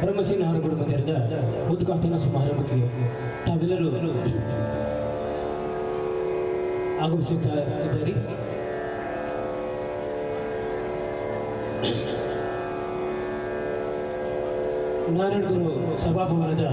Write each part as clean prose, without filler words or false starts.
ಬ್ರಹ್ಮಸೇನ ಹಾಡುಗಳು ಬಂದಿರದ ಉದ್ಘಾಟನಾ ಸಮಾರಂಭಕ್ಕೆ ತಾವೆಲ್ಲರೂ ಆಗಮಿಸುತ್ತಾ ಇದ್ದಾರೆ. ನಾರಾಯಣ ಗುರು ಸಭಾಭವನದ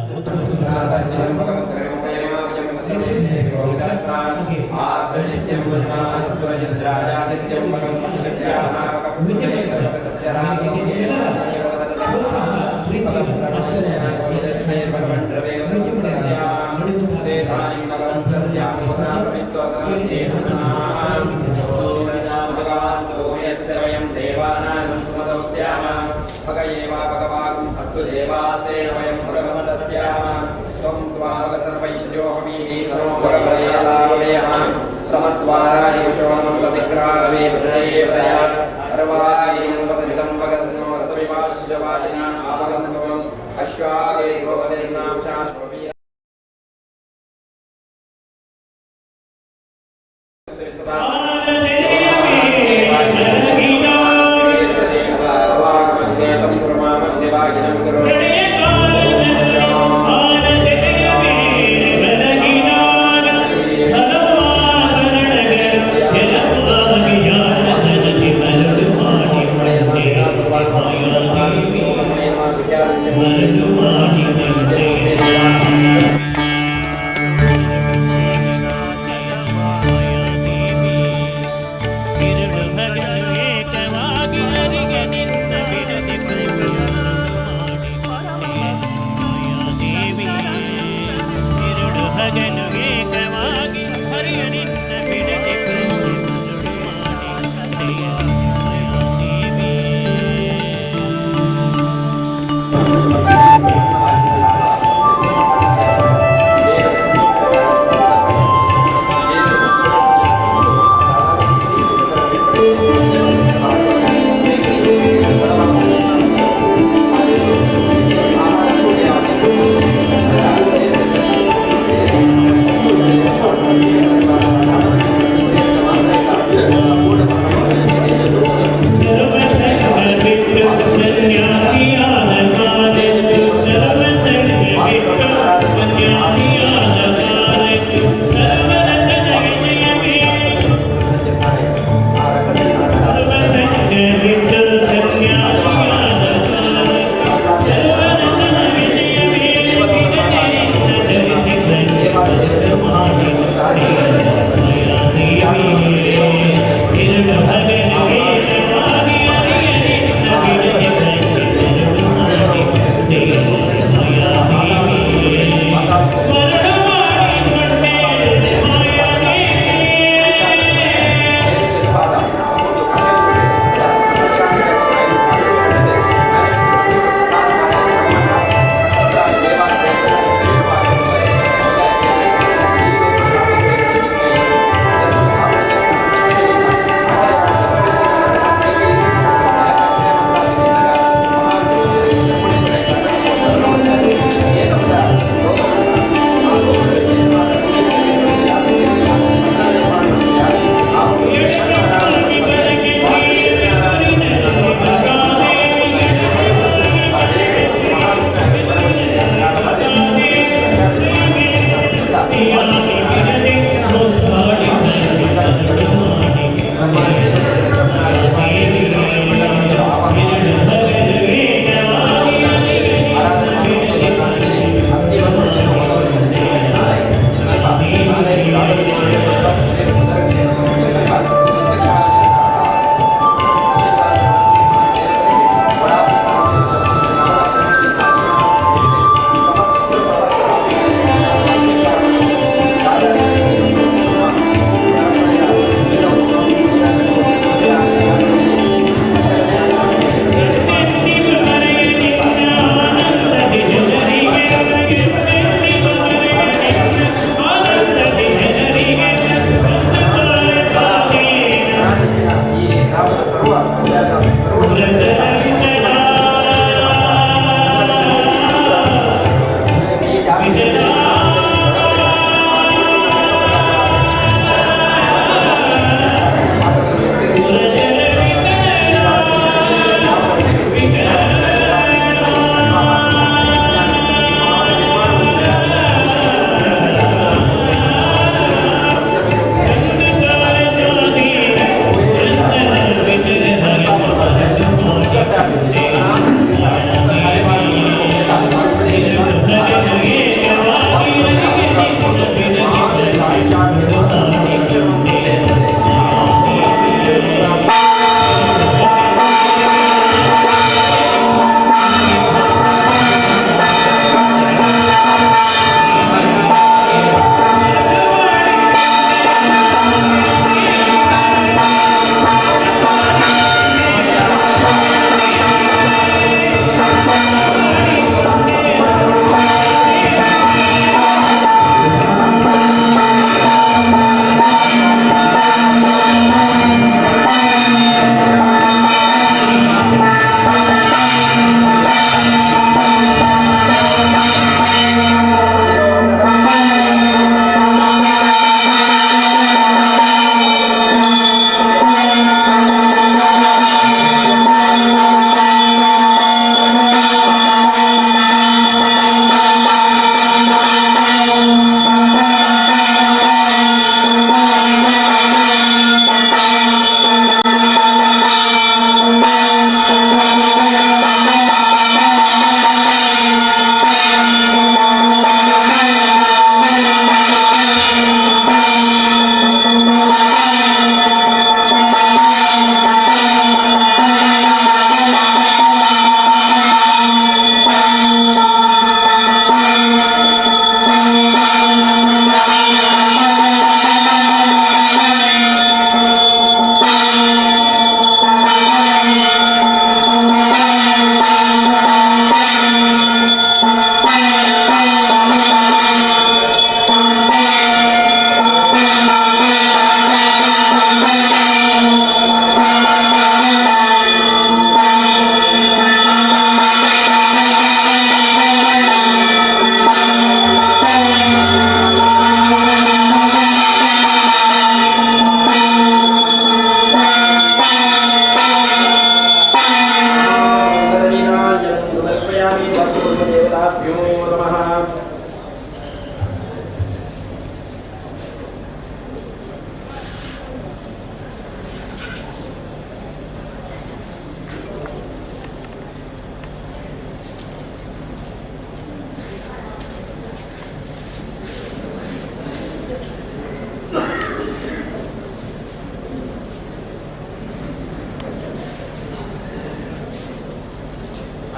Manu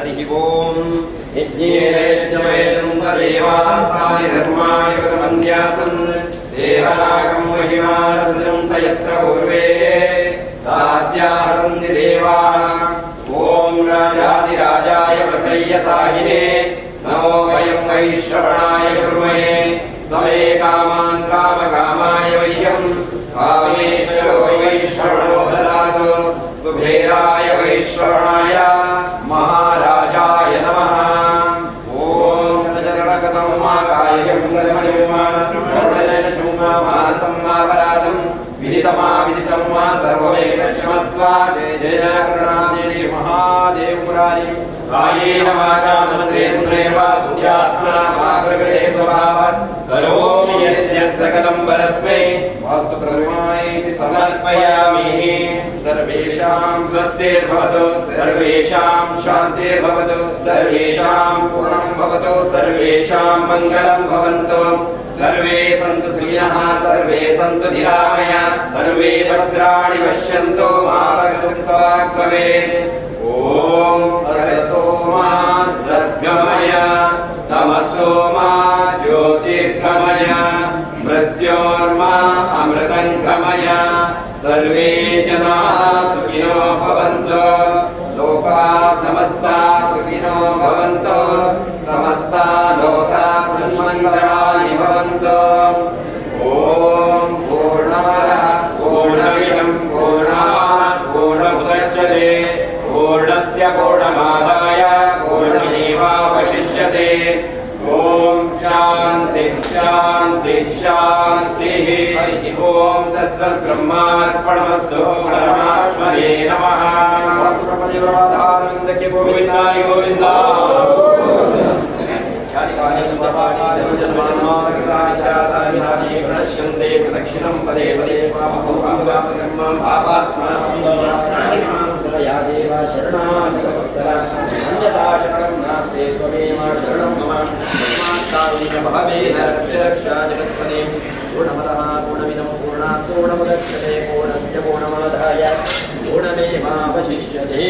हरिः ओम् यज्ञेन तदेवासानि धर्माणि कृतमन्यासन् देवानागं महिमानसृजन्त यत्र पूर्वे साध्याः सन्ति देवाः ॐ राजाधिराजाय प्रसय्यसाहिने नमो वयं वैश्रवणाय कुर्महे समे कामान् कामकामाय वह्यं कामेश्वरो वैश्रवणो ददातु कुबेराय वैश्रवणाय महाराजाय नमः ॐ गणगतं मा कायं मानसं मापराधं विदितं मा सर्वमेतक्षमस्व जय जय करुणादेशि महादेव पुरारि कायेन वाचा मनसेन्द्रियर्वा बुद्ध्यात्मना वा प्रकृते स्वभावात् करोमि यद्यत् सकलं परस्मै वास्तु प्रमाणेति समर्पयामि सर्वेषां स्वस्तिर्भवतु सर्वेषां शान्तिर्भवतु सर्वेषां पूर्णं भवतु सर्वेषां मङ्गलं भवन्तु सर्वे सन्तु सुखिनः सर्वे सन्तु निरामयाः सर्वे भद्राणि पश्यन्तु मा कष्टं भवेत् ॐ असतो मा सद्गमय तमसो मा ज्योतिर्गमय मृत्योर्मा अमृतङ्गमय सर्वे जनाः सुखिनो भवन्तु लोकाः समस्ताः सुखिनो भवन्तु समस्ताः लोकाः सन्मङ्गलानि भवन्तु ॐ पूर्णमदः पूर्णमिदं पूर्णात् पूर्णमुदच्यते पूर्णस्य पूर्णमादाय पूर्णमेवावशिष्यते ॐ शान्ति शान्ति शान्तिः हरिः ॐ तस्सत् ब्रह्मार्पणमस्तु परमात्मने नमः गोविन्दाय गोविन्दा प्रदक्षिणं पदे पदे शरणा नास्ते त्वमेव शरणं मम भावेन रक्षा जगत्पदे पूर्णमदः पूर्णमिदं पूर्णात् पूर्णमुदच्यते पूर्णस्य पूर्णमादाय पूर्णमेवावशिष्यते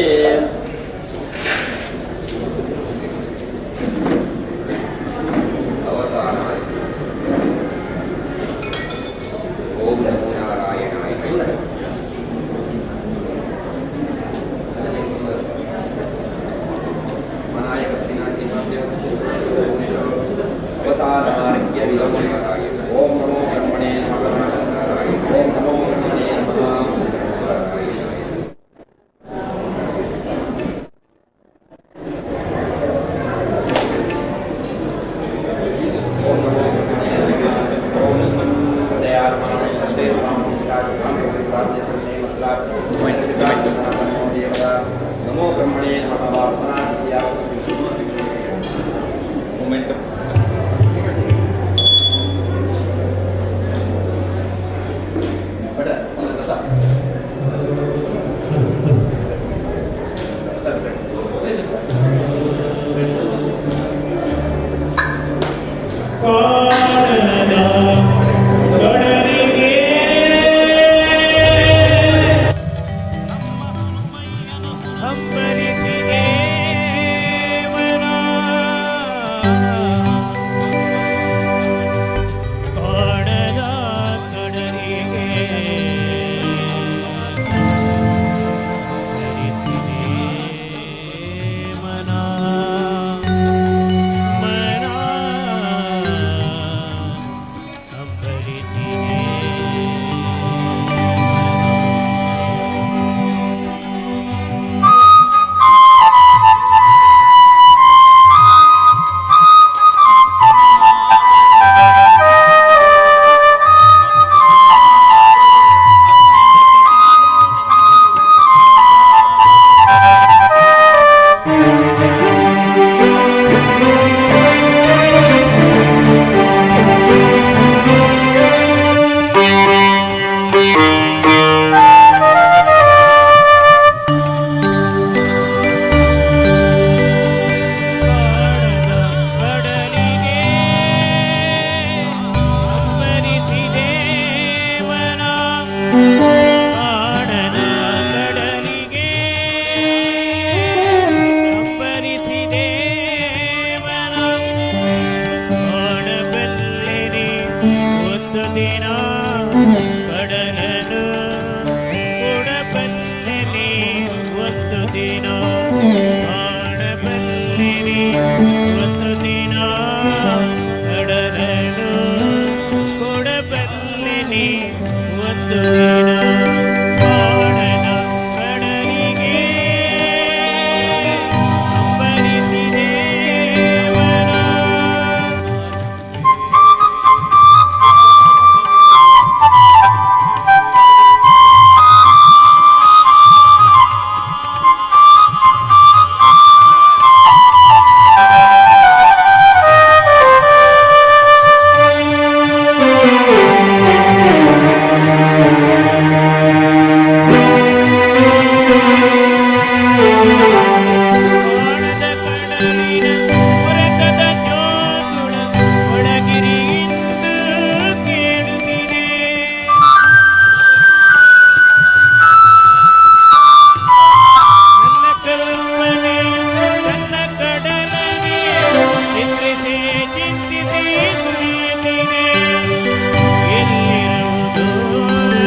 ದಿನ ಬಾಣದ ಕಡಲಿಗೆ ಅಂಬರಿಸಿದೆ ಮನ. ಬಾಣದ ಕಡಲಿನ ಹೊರಕದ ಜೋಗುಳ ಒಳಗಿರಿಯಿಂದ ಕೇಳುತ್ತಿದೆ. ನನ್ನ ಕಲ್ಪನೆ ನನ್ನ ಕಡಲನೆ ಚಿತ್ರಿಸಿ ಚಿಂತಿಸಿ ಸುರಿಯುತ್ತಿದೆ. ಎಲ್ಲಿರುವುದು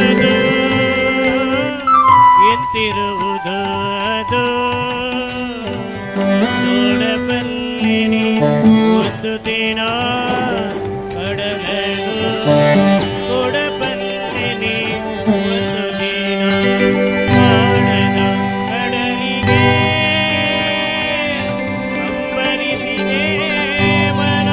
ಅದು? ಎಂತಿರುವುದು ಅದು? ನೋಡಬಲ್ಲಿನಿ ಒಂದು ದಿನ ಕಡಲನು, ಕೊಡಬಲ್ಲಿನಿ ಒಂದು ದಿನ ಬಾಣದ ಕಡಲಿಗೆ ಅಂಬರಿಸಿದೆ ಮನ.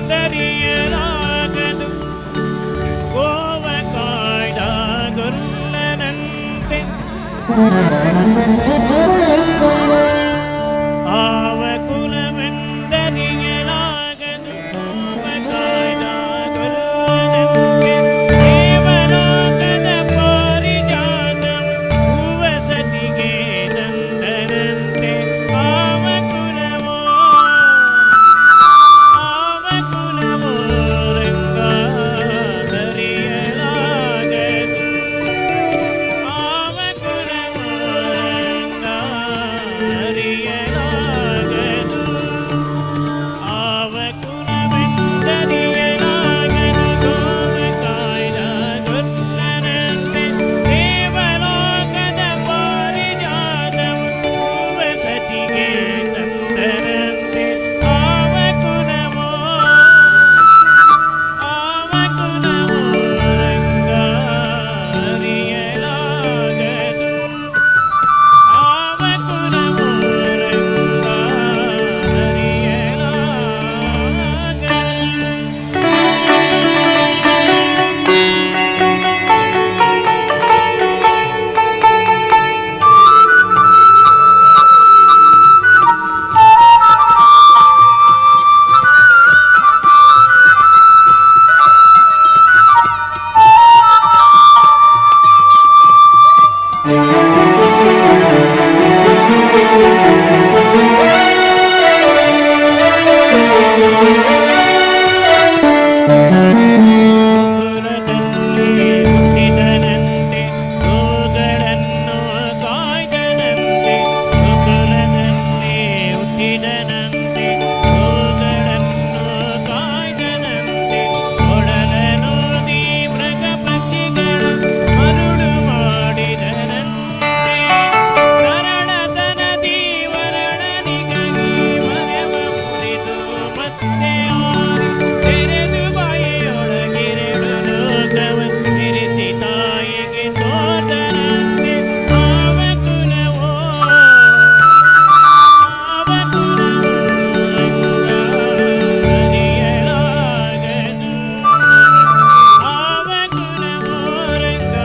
ಕುಲವೆಂದರಿಯಲಾಗದು ಗೋವ ಕಾಯ್ದ ಗೊಲ್ಲನಂತೆ ಆವ ಕುಲವೆಂದರಿಯಲಾಗದು ಗೋವ ಕಾಯ್ದ ಗೊಲ್ಲನಂತೆ ದೇವಲೋಕದ ಪಾರಿಜಾತವು ಹೂವ ಸತಿಗೆ ತಂದನಂತೆ ಆವ ಕುಲವೋ ರಂಗ ಸರಿಯಲಾಗದು ಆವ ಕುಲವೋ ರಂಗ ಸರಿಯಲಾಗದು ಆವ ಕುಲವೆಂದರಿಯಲಾಗದು ಗೋವ ಕಾಯ್ದ ಗೊಲ್ಲನಂತೆ ದೇವಲೋಕದ ಪಾರಿಜಾತವು ಹೂವ ಸತಿಗೆ ತಂದನಂತೆ ಆವ ಕುಲವೋ ರಂಗ ಅರಿಯಲಾಗದು ಆವ ಕುಲವೋ ರಂಗ ಅರಿಯಲಾಗದು ಗೋಕುಲದಲ್ಲಿ ಹುಟ್ಟಿದನಂತೆ ಗೋಗಳನ್ನು ಕಾಯ್ದನಂತೆ ಗೋಕುಲದಲ್ಲಿ ಹುಟ್ಟಿದನಂತೆ ಗೋಗಳನ್ನು ಕಾಯ್ದನಂತೆ ಒಡಲನೂದಿ ಮೃಗ ಪಕ್ಷಿಗಳು ಮರುಳು ಮಾಡಿದನಂತೆ ಕರಳತನದಿ ವರಳನಿಗಾಗಿ ಮರೆವ ಮುರಿದು ಮತ್ತೆ ತೆರೆದು ಬಾಯಿಯೊಳಗಿರೆಡು ಲೋಕವ ಇರಿಸಿ ತಾಯಿಗೆ ಸೋದರಂತೆ ಆವ ಕುಲವೋ ಅರಿಯಲಾಗದು ಆವ ಕುಲವೋ ರಂಗ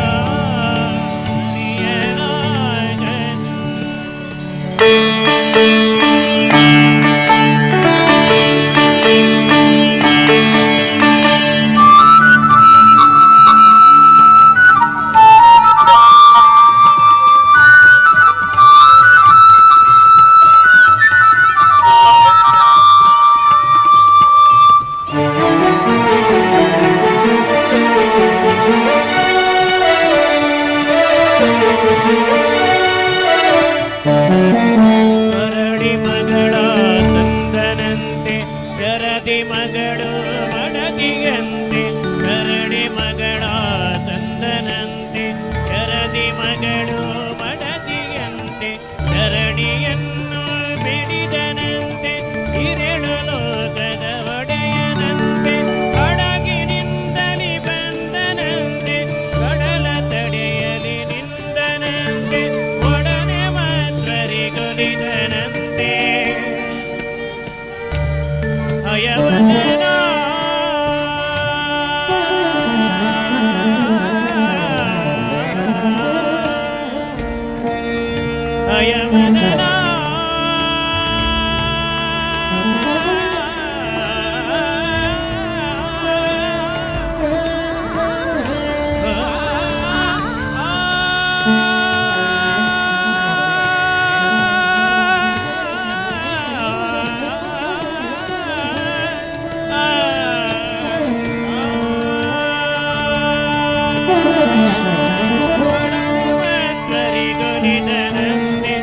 ಕರಡಿ ಮಗಳ ತಂದನಂತೆ ಶರದಿ ಮಗಳು ಮಡದಿಯಂತೆ ಕರಡಿ ಮಗಳ ತಂದನಂತೆ ಶರದಿ ಮಗಳು ಮಡದಿಯಂತೆ ಶರಣಿಯನ್ನು ಬಿಡಿದನಂತೆ ಹಿರೇಳು ಲೋಕದ ಒಡೆಯನಂತೆ ಹಡಗಿನಿಂದಲಿ ಬಂದನಂತೆ ಕಡಲ ತಡೆಯಲಿ ನಿಂದನಂತೆ ಒಡನೆ ಮಂತ್ರರಿಗೊಲಿದನಂತೆ ಹಯವದನ ಹಯವದನ ಮಂತ್ರರಿಗೊಲಿದನಂತೆ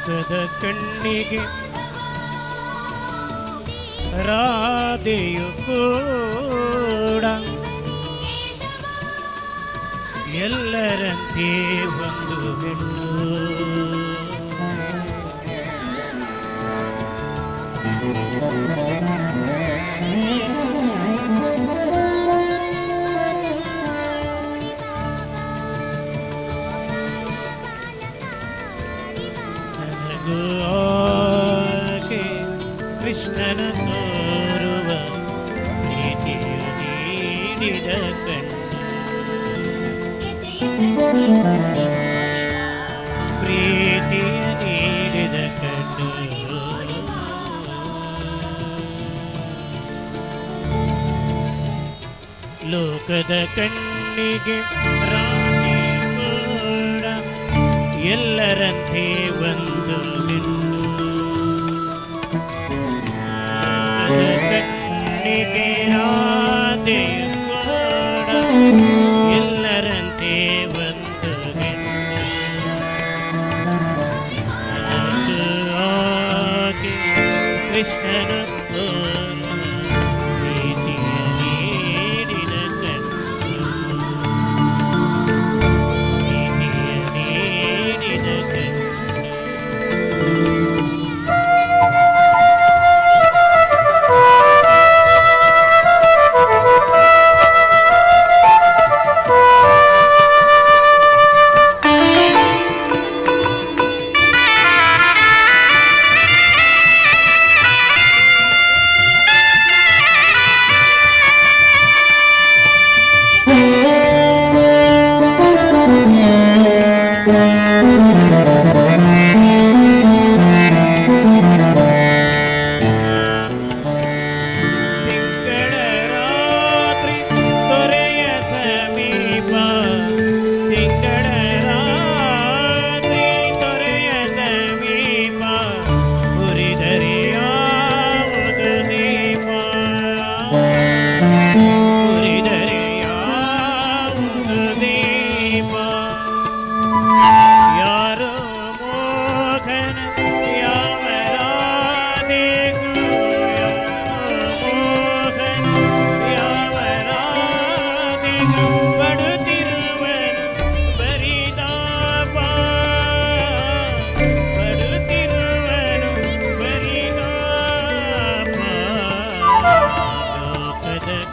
ಲೋಕದ ಕಣ್ಣಿಗೆ ರಾಧೆಯು ಕೂಡ ಎಲ್ಲರಂತೆ ಒಂದು ಹೆಣ್ಣು. ನನಗೂ ಆಕೆ ಕೃಷ್ಣನ ತೋರುವ ಪ್ರೀತಿಯು ನೀಡಿದ ಕಣ್ಣು, ಪ್ರೀತಿಯ ನೀಡಿದ ಕಣ್ಣು. ಲೋಕದ ಕಣ್ಣಿಗೆ ರಾಣಿಯು ಕೂಡ ಎಲ್ಲರಂತೆ ಒಂದು ಹೆಣ್ಣು. ಕಣ್ಣಿಗೆ ರಾಧೆಯು ಕೂಡ ಎಲ್ಲರಂತೆ ಒಂದು ಹೆಣ್ಣು. ಆಕೆ ಕೃಷ್ಣನ ಪ್ರೀತಿಯ ನೀಡಿದ ಕಣ್ಣು, ಪ್ರೀತಿಯ ನೀಡಿದ ಕಣ್ಣು.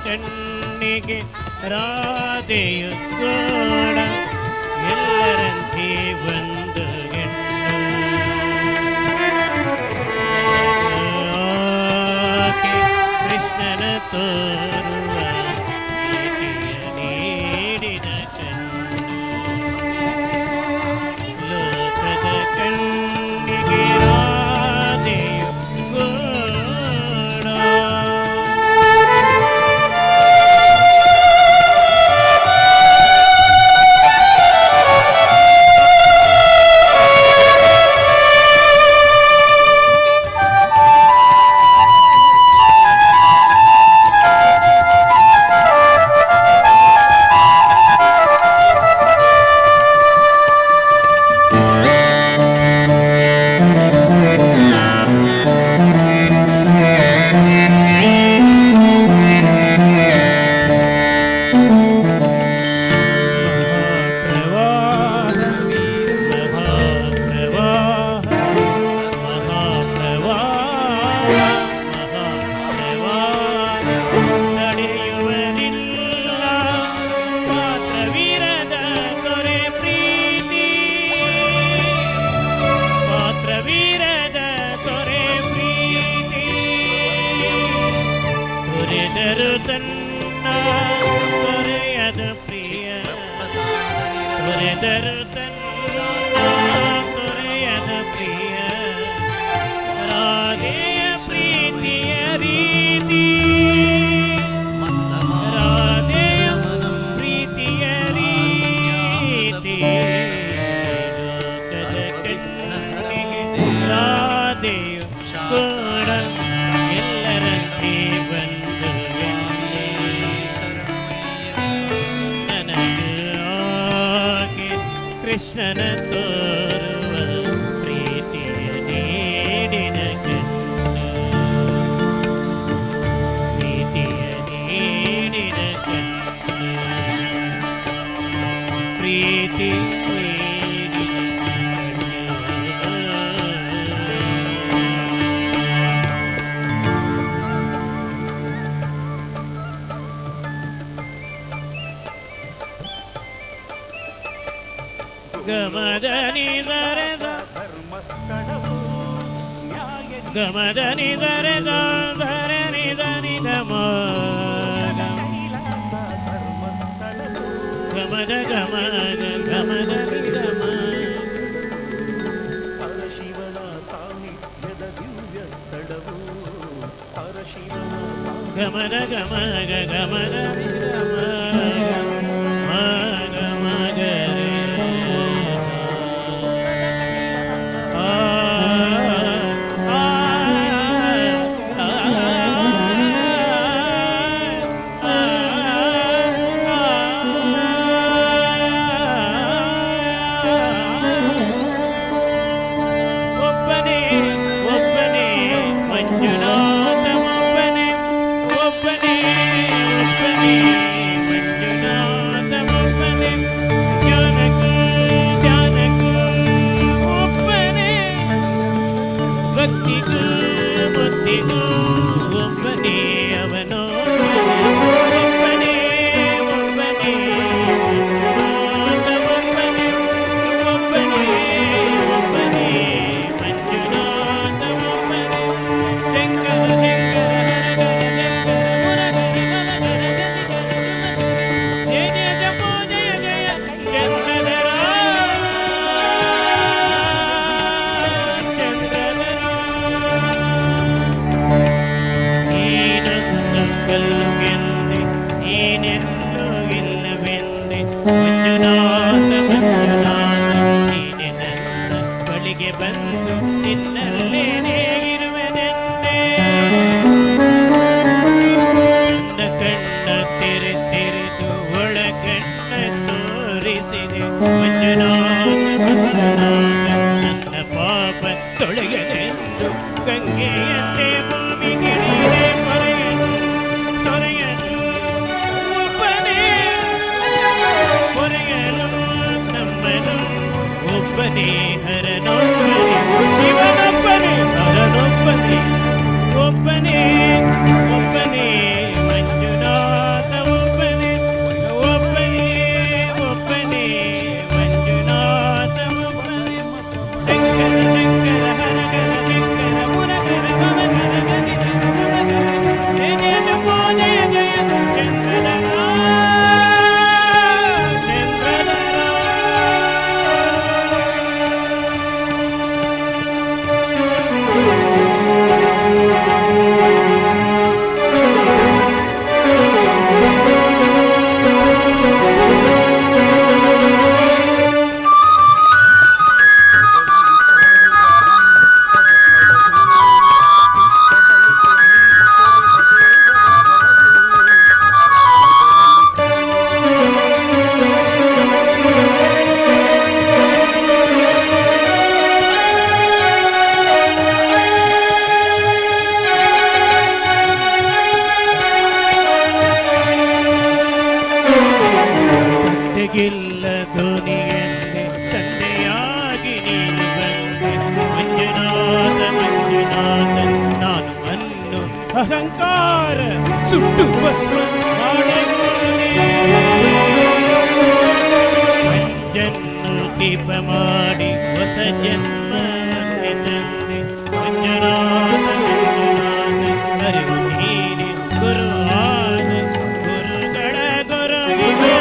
ಕಣ್ಣಿಗೆ ರಾಧೆಯು ಕೂಡ ಎಲ್ಲರಂತೆ ಒಂದು ಹೆಣ್ಣು. ಆಕೆ ಕೃಷ್ಣನ ತೋರುವ ಪ್ರೀತಿಯ ನೀಡಿದ ಕಣ್ಣು. ಲೋಕದ ಕಣ್ಣಿಗೆ ರಾಧೆಯು ಕೂಡ ತನ್ನ ತೊರೆಯದ ಪ್ರಿಯ ತೊರೆದರು ತನ್ನ ತೊರೆಯದ ಪ್ರಿಯ ರಾಧೆಯ ಪ್ರೀತಿಯ ರೀತಿ ರಾಧೆಯ ಪ್ರೀತಿಯ ರೀತಿ ಲೋಕದ ಕಣ್ಣಿಗೆ ರಾಧೆಯು ಕೂಡ ಎಲ್ಲರಂತೆ ಬಂದು ನನಗೆ ಆಕೆ ಕೃಷ್ಣನ ತೋರುವ ಪ್ರೀತಿಯ ಗಮದ ನಿದರೆದ ಗಮದ ನಿದರೆದ ಧರ ನಿದ ನಿದ ಗಮದ ಗಮದ ಗಮದ ನಿದ ಗಮದ ಗಮಗ ಗಮದ ಗಿಲ್ಲ ಧ್ವನಿಯಲ್ಲಿ ತಂದೆಯಾಗಿ ನೀನು ಬಂದೆ ಮಂಜುನಾಥ ಮಂಜುನಾಥ ನಾನು ಅನ್ನು ಅಹಂಕಾರ ಸುಟ್ಟು ಭಸ್ಮ ಮಾಡಿರುವೆ ಮಂಜನ್ನು ದೀಪ ಮಾಡಿ ಹೊಸ ಜನ್ಮ ತಂದೆ ಮಂಜುನಾಥ ಮಂಜುನಾಥ ಅರಿವು ನೀನೆ ಗುರುವಾದ ಗುರುಗಳ ಗುರುವಿಗೆ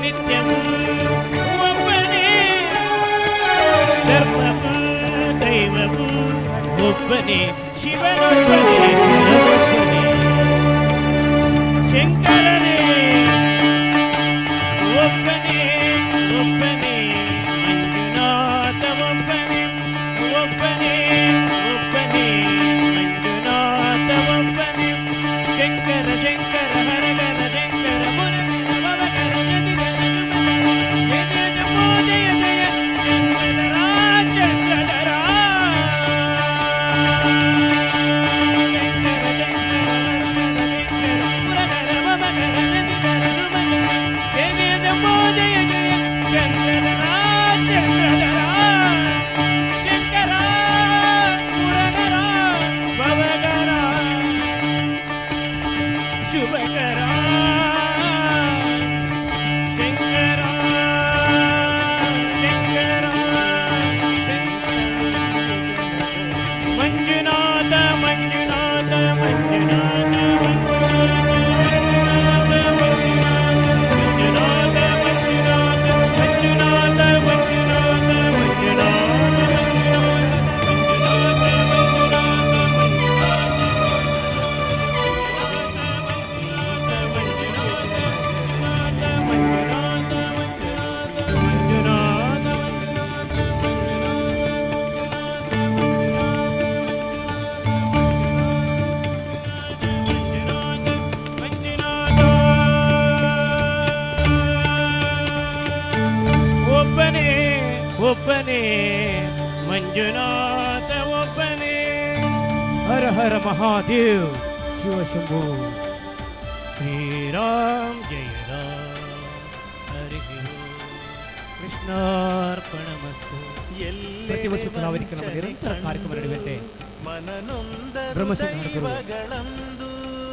ನಿತ್ಯವೂ ಒಬ್ಬನೇ ಧರ್ಮವು ದೈವವು ಒಬ್ಬನೇ ಶಿವನೊಬ್ಬನೇ ಶಂಕರನೇ ಒಬ್ಬನೇ ಒಬ್ಬನೇ ಮಂಜುನಾಥ ಒಬ್ಬನೇ ಒಬ್ಬನೇ ಒಬ್ಬನೇ ಮಂಜುನಾಥ ಒಬ್ಬನೇ ಶಂಕರ ಶಂಕರ ಹರಗರ ಶಂಕರ ಶಂಕರ ಮಂಜುನಾಥ ಒಬ್ಬನೇ. ಹರ ಹರ ಮಹಾದೇವ್ ಶಿವ ಶಂಭು. ಶ್ರೀರಾಮ್ ಜಯ ರಾಮ್ ಹರಿ ಕೃಷ್ಣಾರ್ಪಣಮಸ್ತು. ಪ್ರತಿ ವರ್ಷ ಕಲಾವಿದಕ್ಕೆ ನಮ್ಮ ನಿರಂತರ ಕಾರ್ಯಕ್ರಮ ನಡೆಯುವಂತೆ ಬ್ರಹ್ಮಸಂಘ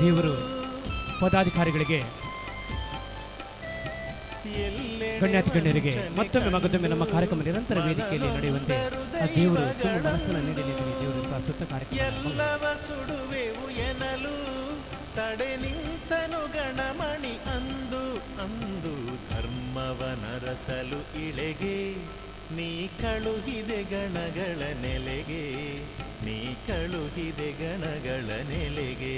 ದೇವರು ಪದಾಧಿಕಾರಿಗಳಿಗೆ ಗಣ್ಯಾತಿ ಗಣ್ಯರಿಗೆ ಮತ್ತೊಮ್ಮೆ ಮಗದೊಮ್ಮೆ ನಮ್ಮ ಕಾರ್ಯಕ್ರಮ ನಿರಂತರ ವೇದಿಕೆಯಲ್ಲಿ ನಡೆಯುವಂತೆ ಆ ದೇವರು ತುಂಬ ಮನಸ್ಸನ್ನು ನೀಡಲಿ ದೇವರು ಪ್ರಸ್ತುತ ಕಾರ್ಯಕ್ರಮ ಸುಡುವೆವು ಎನಲು ತಡೆ ನಿಂತನು ಗಣಮಣಿ ಅಂದು ಅಂದು ಧರ್ಮವನರಸಲು ಇಳೆಗೆ ನೀ ಕಳುಹಿದೆ ಗಣಗಳ ನೆಲೆಗೆ ನೀ ಕಳುಹಿದೆ ಗಣಗಳ ನೆಲೆಗೆ.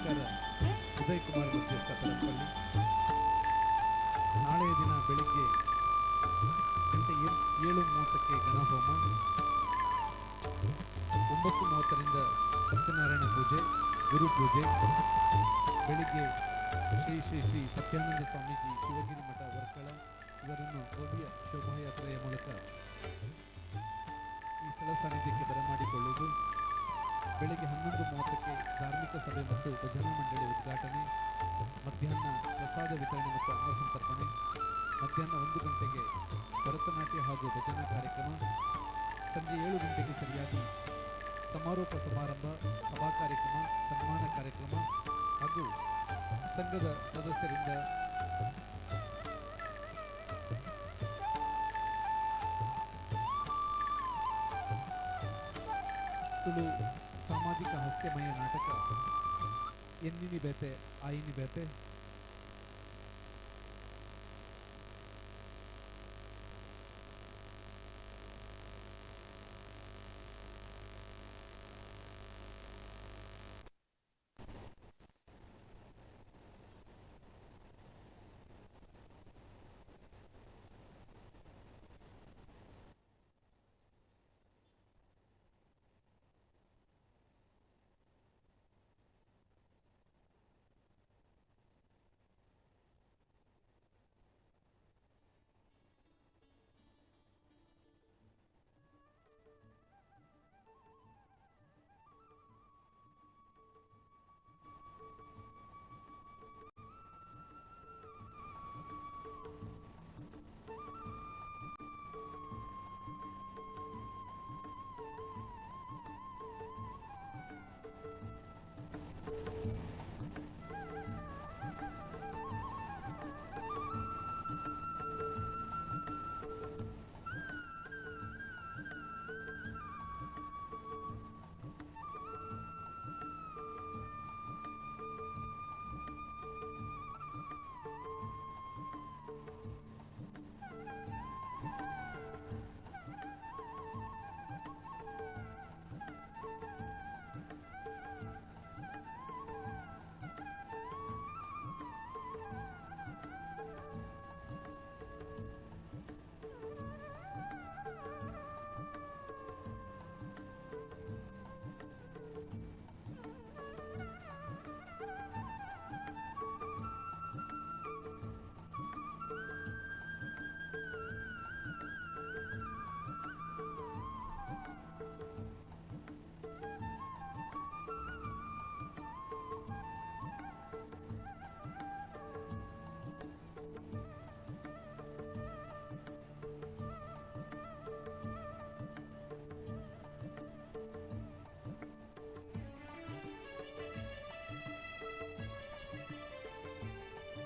ಸಾಧಕರ ಉದಯ್ ಕುಮಾರ್ ಮಧ್ಯಸ್ಥ ಪರಂಪಳ್ಳಿ. ನಾಳೆಯ ದಿನ ಬೆಳಿಗ್ಗೆ ಗಂಟೆ 7:30ಕ್ಕೆ ಗಣಹೋಮ, 9:30ರಿಂದ ಸತ್ಯನಾರಾಯಣ ಪೂಜೆ, ಗುರು ಪೂಜೆ. ಬೆಳಿಗ್ಗೆ ಶ್ರೀ ಶ್ರೀ ಶ್ರೀ ಸತ್ಯಾನಂದ ಸ್ವಾಮೀಜಿ ಶಿವಗಿರಿ ಮಠ ವರ್ಕಳ ಇವರನ್ನು ಭವ್ಯ ಶೋಭಾಯಾತ್ರೆಯ ಮೂಲಕ ಈ ಸ್ಥಳ ಸಾನ್ನಿಧ್ಯಕ್ಕೆ ಬರಮಾಡಿಕೊಳ್ಳುವುದು. ಬೆಳಗ್ಗೆ 11:30ಕ್ಕೆ ಧಾರ್ಮಿಕ ಸಭೆ ಮತ್ತು ಭಜನಾ ಮಂಡಳಿ ಉದ್ಘಾಟನೆ, ಮಧ್ಯಾಹ್ನ ಪ್ರಸಾದ ವಿತರಣೆ ಮತ್ತು ಅನ್ನ ಸಂತರ್ಪಣೆ, ಮಧ್ಯಾಹ್ನ 1 ಗಂಟೆಗೆ ಭರತನಾಟ್ಯ ಹಾಗೂ ಭಜನಾ ಕಾರ್ಯಕ್ರಮ, ಸಂಜೆ 7 ಗಂಟೆಗೆ ಸರಿಯಾಗಿ ಸಮಾರೋಪ ಸಮಾರಂಭ, ಸಭಾ ಕಾರ್ಯಕ್ರಮ, ಸನ್ಮಾನ ಕಾರ್ಯಕ್ರಮ ಹಾಗೂ ಸಂಘದ ಸದಸ್ಯರಿಂದ ತುಳು ಸಾಮಾಜಿಕ ಹಾಸ್ಯಮಯ ನಾಟಕ ಎನ್ನಿನಿ ಬೇತೆ ಆಯಿನಿ ಬೇತೆ,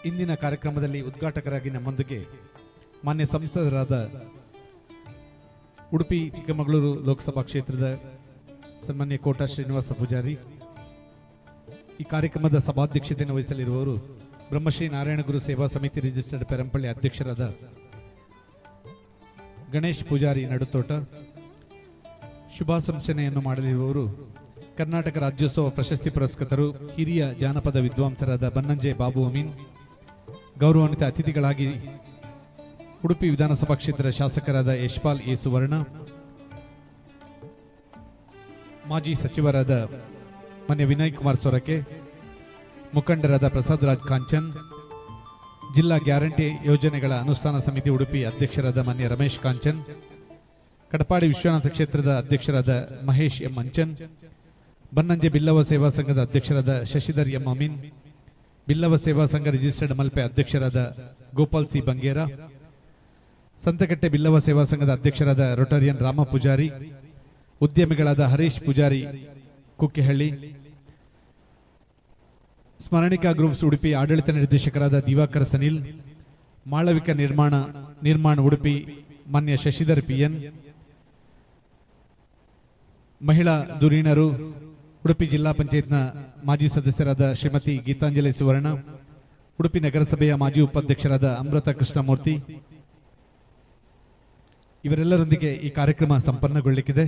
ಇಂದಿನ ಕಾರ್ಯಕ್ರಮದಲ್ಲಿ ಉದ್ಘಾಟಕರಾಗಿ ನಮ್ಮೊಂದಿಗೆ ಮಾನ್ಯ ಸಂಸದರಾದ ಉಡುಪಿ ಚಿಕ್ಕಮಗಳೂರು ಲೋಕಸಭಾ ಕ್ಷೇತ್ರದ ಸನ್ಮಾನ್ಯ ಕೋಟಾ ಶ್ರೀನಿವಾಸ ಪೂಜಾರಿ, ಈ ಕಾರ್ಯಕ್ರಮದ ಸಭಾಧ್ಯಕ್ಷತೆಯನ್ನು ವಹಿಸಲಿರುವವರು ಬ್ರಹ್ಮಶ್ರೀ ನಾರಾಯಣಗುರು ಸೇವಾ ಸಮಿತಿ ರಿಜಿಸ್ಟರ್ಡ್ ಪೆರಂಪಳ್ಳಿ ಅಧ್ಯಕ್ಷರಾದ ಗಣೇಶ್ ಪೂಜಾರಿ ನಡುತೋಟ, ಶುಭಾಶಂಸನೆಯನ್ನು ಮಾಡಲಿರುವವರು ಕರ್ನಾಟಕ ರಾಜ್ಯೋತ್ಸವ ಪ್ರಶಸ್ತಿ ಪುರಸ್ಕೃತರು ಹಿರಿಯ ಜಾನಪದ ವಿದ್ವಾಂಸರಾದ ಬನ್ನಂಜೆ ಬಾಬು ಅಮೀನ್, ಗೌರವಾನ್ವಿತ ಅತಿಥಿಗಳಾಗಿ ಉಡುಪಿ ವಿಧಾನಸಭಾ ಕ್ಷೇತ್ರದ ಶಾಸಕರಾದ ಯಶ್ಪಾಲ್ ಎ ಸುವರ್ಣ, ಮಾಜಿ ಸಚಿವರಾದ ಮಾನ್ಯ ವಿನಯ್ ಕುಮಾರ್ ಸೊರಕೆ, ಮುಖಂಡರಾದ ಪ್ರಸಾದ್ ರಾಜ್ ಕಾಂಚನ್, ಜಿಲ್ಲಾ ಗ್ಯಾರಂಟಿ ಯೋಜನೆಗಳ ಅನುಷ್ಠಾನ ಸಮಿತಿ ಉಡುಪಿ ಅಧ್ಯಕ್ಷರಾದ ಮಾನ್ಯ ರಮೇಶ್ ಕಾಂಚನ್, ಕಡಪಾಡಿ ವಿಶ್ವನಾಥ ಕ್ಷೇತ್ರದ ಅಧ್ಯಕ್ಷರಾದ ಮಹೇಶ್ ಎಂ ಮಂಚನ್, ಬನ್ನಂಜೆ ಬಿಲ್ಲವ ಸೇವಾ ಸಂಘದ ಅಧ್ಯಕ್ಷರಾದ ಶಶಿಧರ್ ಎಂ ಅಮೀನ್, ಬಿಲ್ಲವ ಸೇವಾ ಸಂಘ ರಿಜಿಸ್ಟರ್ಡ್ ಮಲ್ಪೆ ಅಧ್ಯಕ್ಷರಾದ ಗೋಪಾಲ್ ಸಿ ಬಂಗೇರ, ಸಂತಕಟ್ಟೆ ಬಿಲ್ಲವ ಸೇವಾ ಸಂಘದ ಅಧ್ಯಕ್ಷರಾದ ರೊಟರಿಯನ್ ರಾಮ ಪೂಜಾರಿ, ಉದ್ಯಮಿಗಳಾದ ಹರೀಶ್ ಪೂಜಾರಿ ಕುಕ್ಕೆಹಳ್ಳಿ, ಸ್ಮರಣಿಕಾ ಗ್ರೂಪ್ಸ್ ಉಡುಪಿ ಆಡಳಿತ ನಿರ್ದೇಶಕರಾದ ದಿವಾಕರ್ ಸನಿಲ್, ಮಾಳವಿಕ ನಿರ್ಮಾಣ ಉಡುಪಿ ಮಾನ್ಯ ಶಶಿಧರ್ ಪಿಎನ್, ಮಹಿಳಾ ಧುರೀಣರು ಉಡುಪಿ ಜಿಲ್ಲಾ ಪಂಚಾಯತ್ನ ಮಾಜಿ ಸದಸ್ಯರಾದ ಶ್ರೀಮತಿ ಗೀತಾಂಜಲಿ ಸುವರ್ಣ, ಉಡುಪಿ ನಗರಸಭೆಯ ಮಾಜಿ ಉಪಾಧ್ಯಕ್ಷರಾದ ಅಮೃತ ಕೃಷ್ಣಮೂರ್ತಿ, ಇವರೆಲ್ಲರೊಂದಿಗೆ ಈ ಕಾರ್ಯಕ್ರಮ ಸಂಪನ್ನಗೊಳ್ಳಲಿಕ್ಕಿದೆ.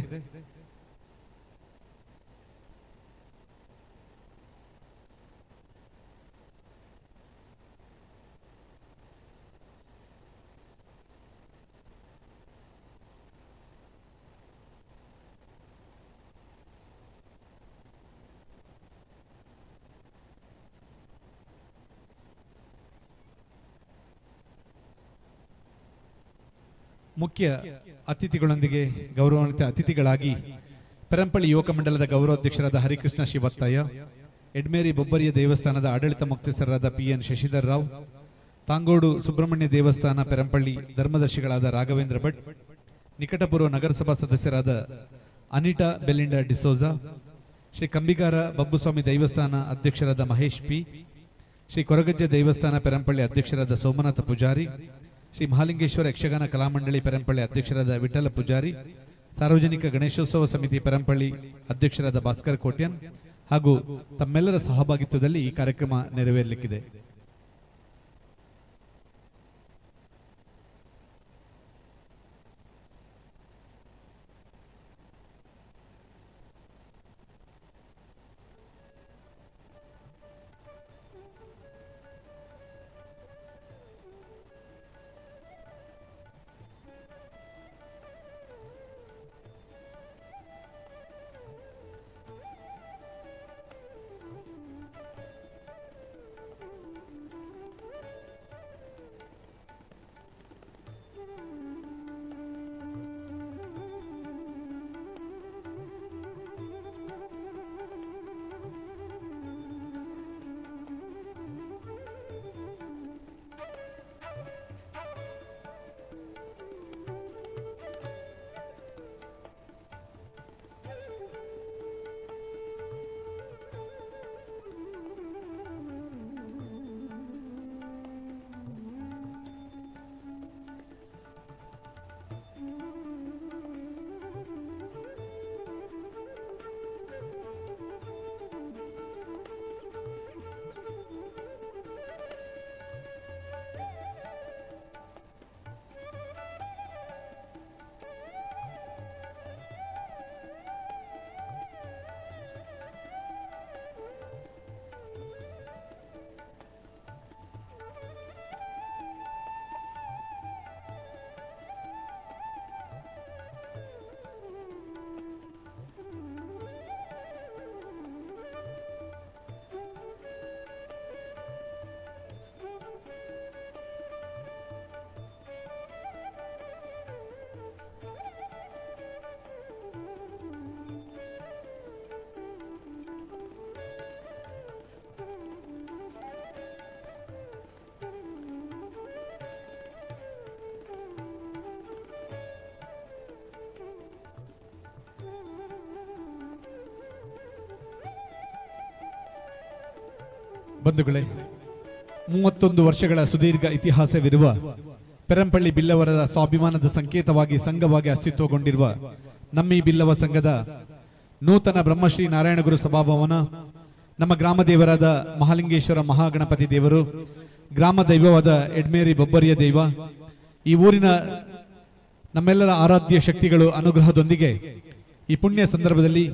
ಮುಖ್ಯ ಅತಿಥಿಗಳೊಂದಿಗೆ ಗೌರವಾನ್ವಿತ ಅತಿಥಿಗಳಾಗಿ ಪೆರಂಪಳ್ಳಿ ಯುವಕ ಮಂಡಲದ ಗೌರವಾಧ್ಯಕ್ಷರಾದ ಹರಿಕೃಷ್ಣ ಶಿವತ್ತಯ್ಯ, ಎಡ್ಮೇರಿ ಬೊಬ್ಬರಿಯ ದೇವಸ್ಥಾನದ ಆಡಳಿತ ಮುಖ್ಯಸ್ಥರಾದ PN ಶಶಿಧರ್ ರಾವ್, ತಾಂಗೋಡು ಸುಬ್ರಹ್ಮಣ್ಯ ದೇವಸ್ಥಾನ ಪೆರಂಪಳ್ಳಿ ಧರ್ಮದರ್ಶಿಗಳಾದ ರಾಘವೇಂದ್ರ ಭಟ್, ನಿಕಟಪೂರ್ವ ನಗರಸಭಾ ಸದಸ್ಯರಾದ ಅನಿಟಾ ಬೆಲಿಂಡಾ ಡಿಸೋಜಾ, ಶ್ರೀ ಕಂಬಿಗಾರ ಬಬ್ಬುಸ್ವಾಮಿ ದೇವಸ್ಥಾನ ಅಧ್ಯಕ್ಷರಾದ ಮಹೇಶ್ P, ಶ್ರೀ ಕೊರಗಜ್ಜೆ ದೇವಸ್ಥಾನ ಪೆರಂಪಳ್ಳಿ ಅಧ್ಯಕ್ಷರಾದ ಸೋಮನಾಥ ಪೂಜಾರಿ, ಶ್ರೀ ಮಹಾಲಿಂಗೇಶ್ವರ ಯಕ್ಷಗಾನ ಕಲಾಮಂಡಳಿ ಪೆರಂಪಳ್ಳಿ ಅಧ್ಯಕ್ಷರಾದ ವಿಠಲ ಪೂಜಾರಿ, ಸಾರ್ವಜನಿಕ ಗಣೇಶೋತ್ಸವ ಸಮಿತಿ ಪೆರಂಪಳ್ಳಿ ಅಧ್ಯಕ್ಷರಾದ ಭಾಸ್ಕರ್ ಕೋಟ್ಯನ್ ಹಾಗೂ ತಮ್ಮೆಲ್ಲರ ಸಹಭಾಗಿತ್ವದಲ್ಲಿ ಈ ಕಾರ್ಯಕ್ರಮ ನೆರವೇರಲಿಕ್ಕಿದೆ. ಬಂಧುಗಳೇ, 31 ವರ್ಷಗಳ ಸುದೀರ್ಘ ಇತಿಹಾಸವಿರುವ ಪೆರಂಪಳ್ಳಿ ಬಿಲ್ಲವರ ಸ್ವಾಭಿಮಾನದ ಸಂಕೇತವಾಗಿ ಸಂಘವಾಗಿ ಅಸ್ತಿತ್ವಗೊಂಡಿರುವ ನಮ್ಮಿ ಬಿಲ್ಲವ ಸಂಘದ ನೂತನ ಬ್ರಹ್ಮಶ್ರೀ ನಾರಾಯಣಗುರು ಸಭಾಭವನ, ನಮ್ಮ ಗ್ರಾಮ ದೇವರಾದ ಮಹಾಲಿಂಗೇಶ್ವರ ಮಹಾಗಣಪತಿ ದೇವರು, ಗ್ರಾಮ ದೈವವಾದ ಎಡ್ಮೇರಿ ಬೊಬ್ಬರಿಯ ದೈವ, ಈ ಊರಿನ ನಮ್ಮೆಲ್ಲರ ಆರಾಧ್ಯ ಶಕ್ತಿಗಳು ಅನುಗ್ರಹದೊಂದಿಗೆ ಈ ಪುಣ್ಯ ಸಂದರ್ಭದಲ್ಲಿ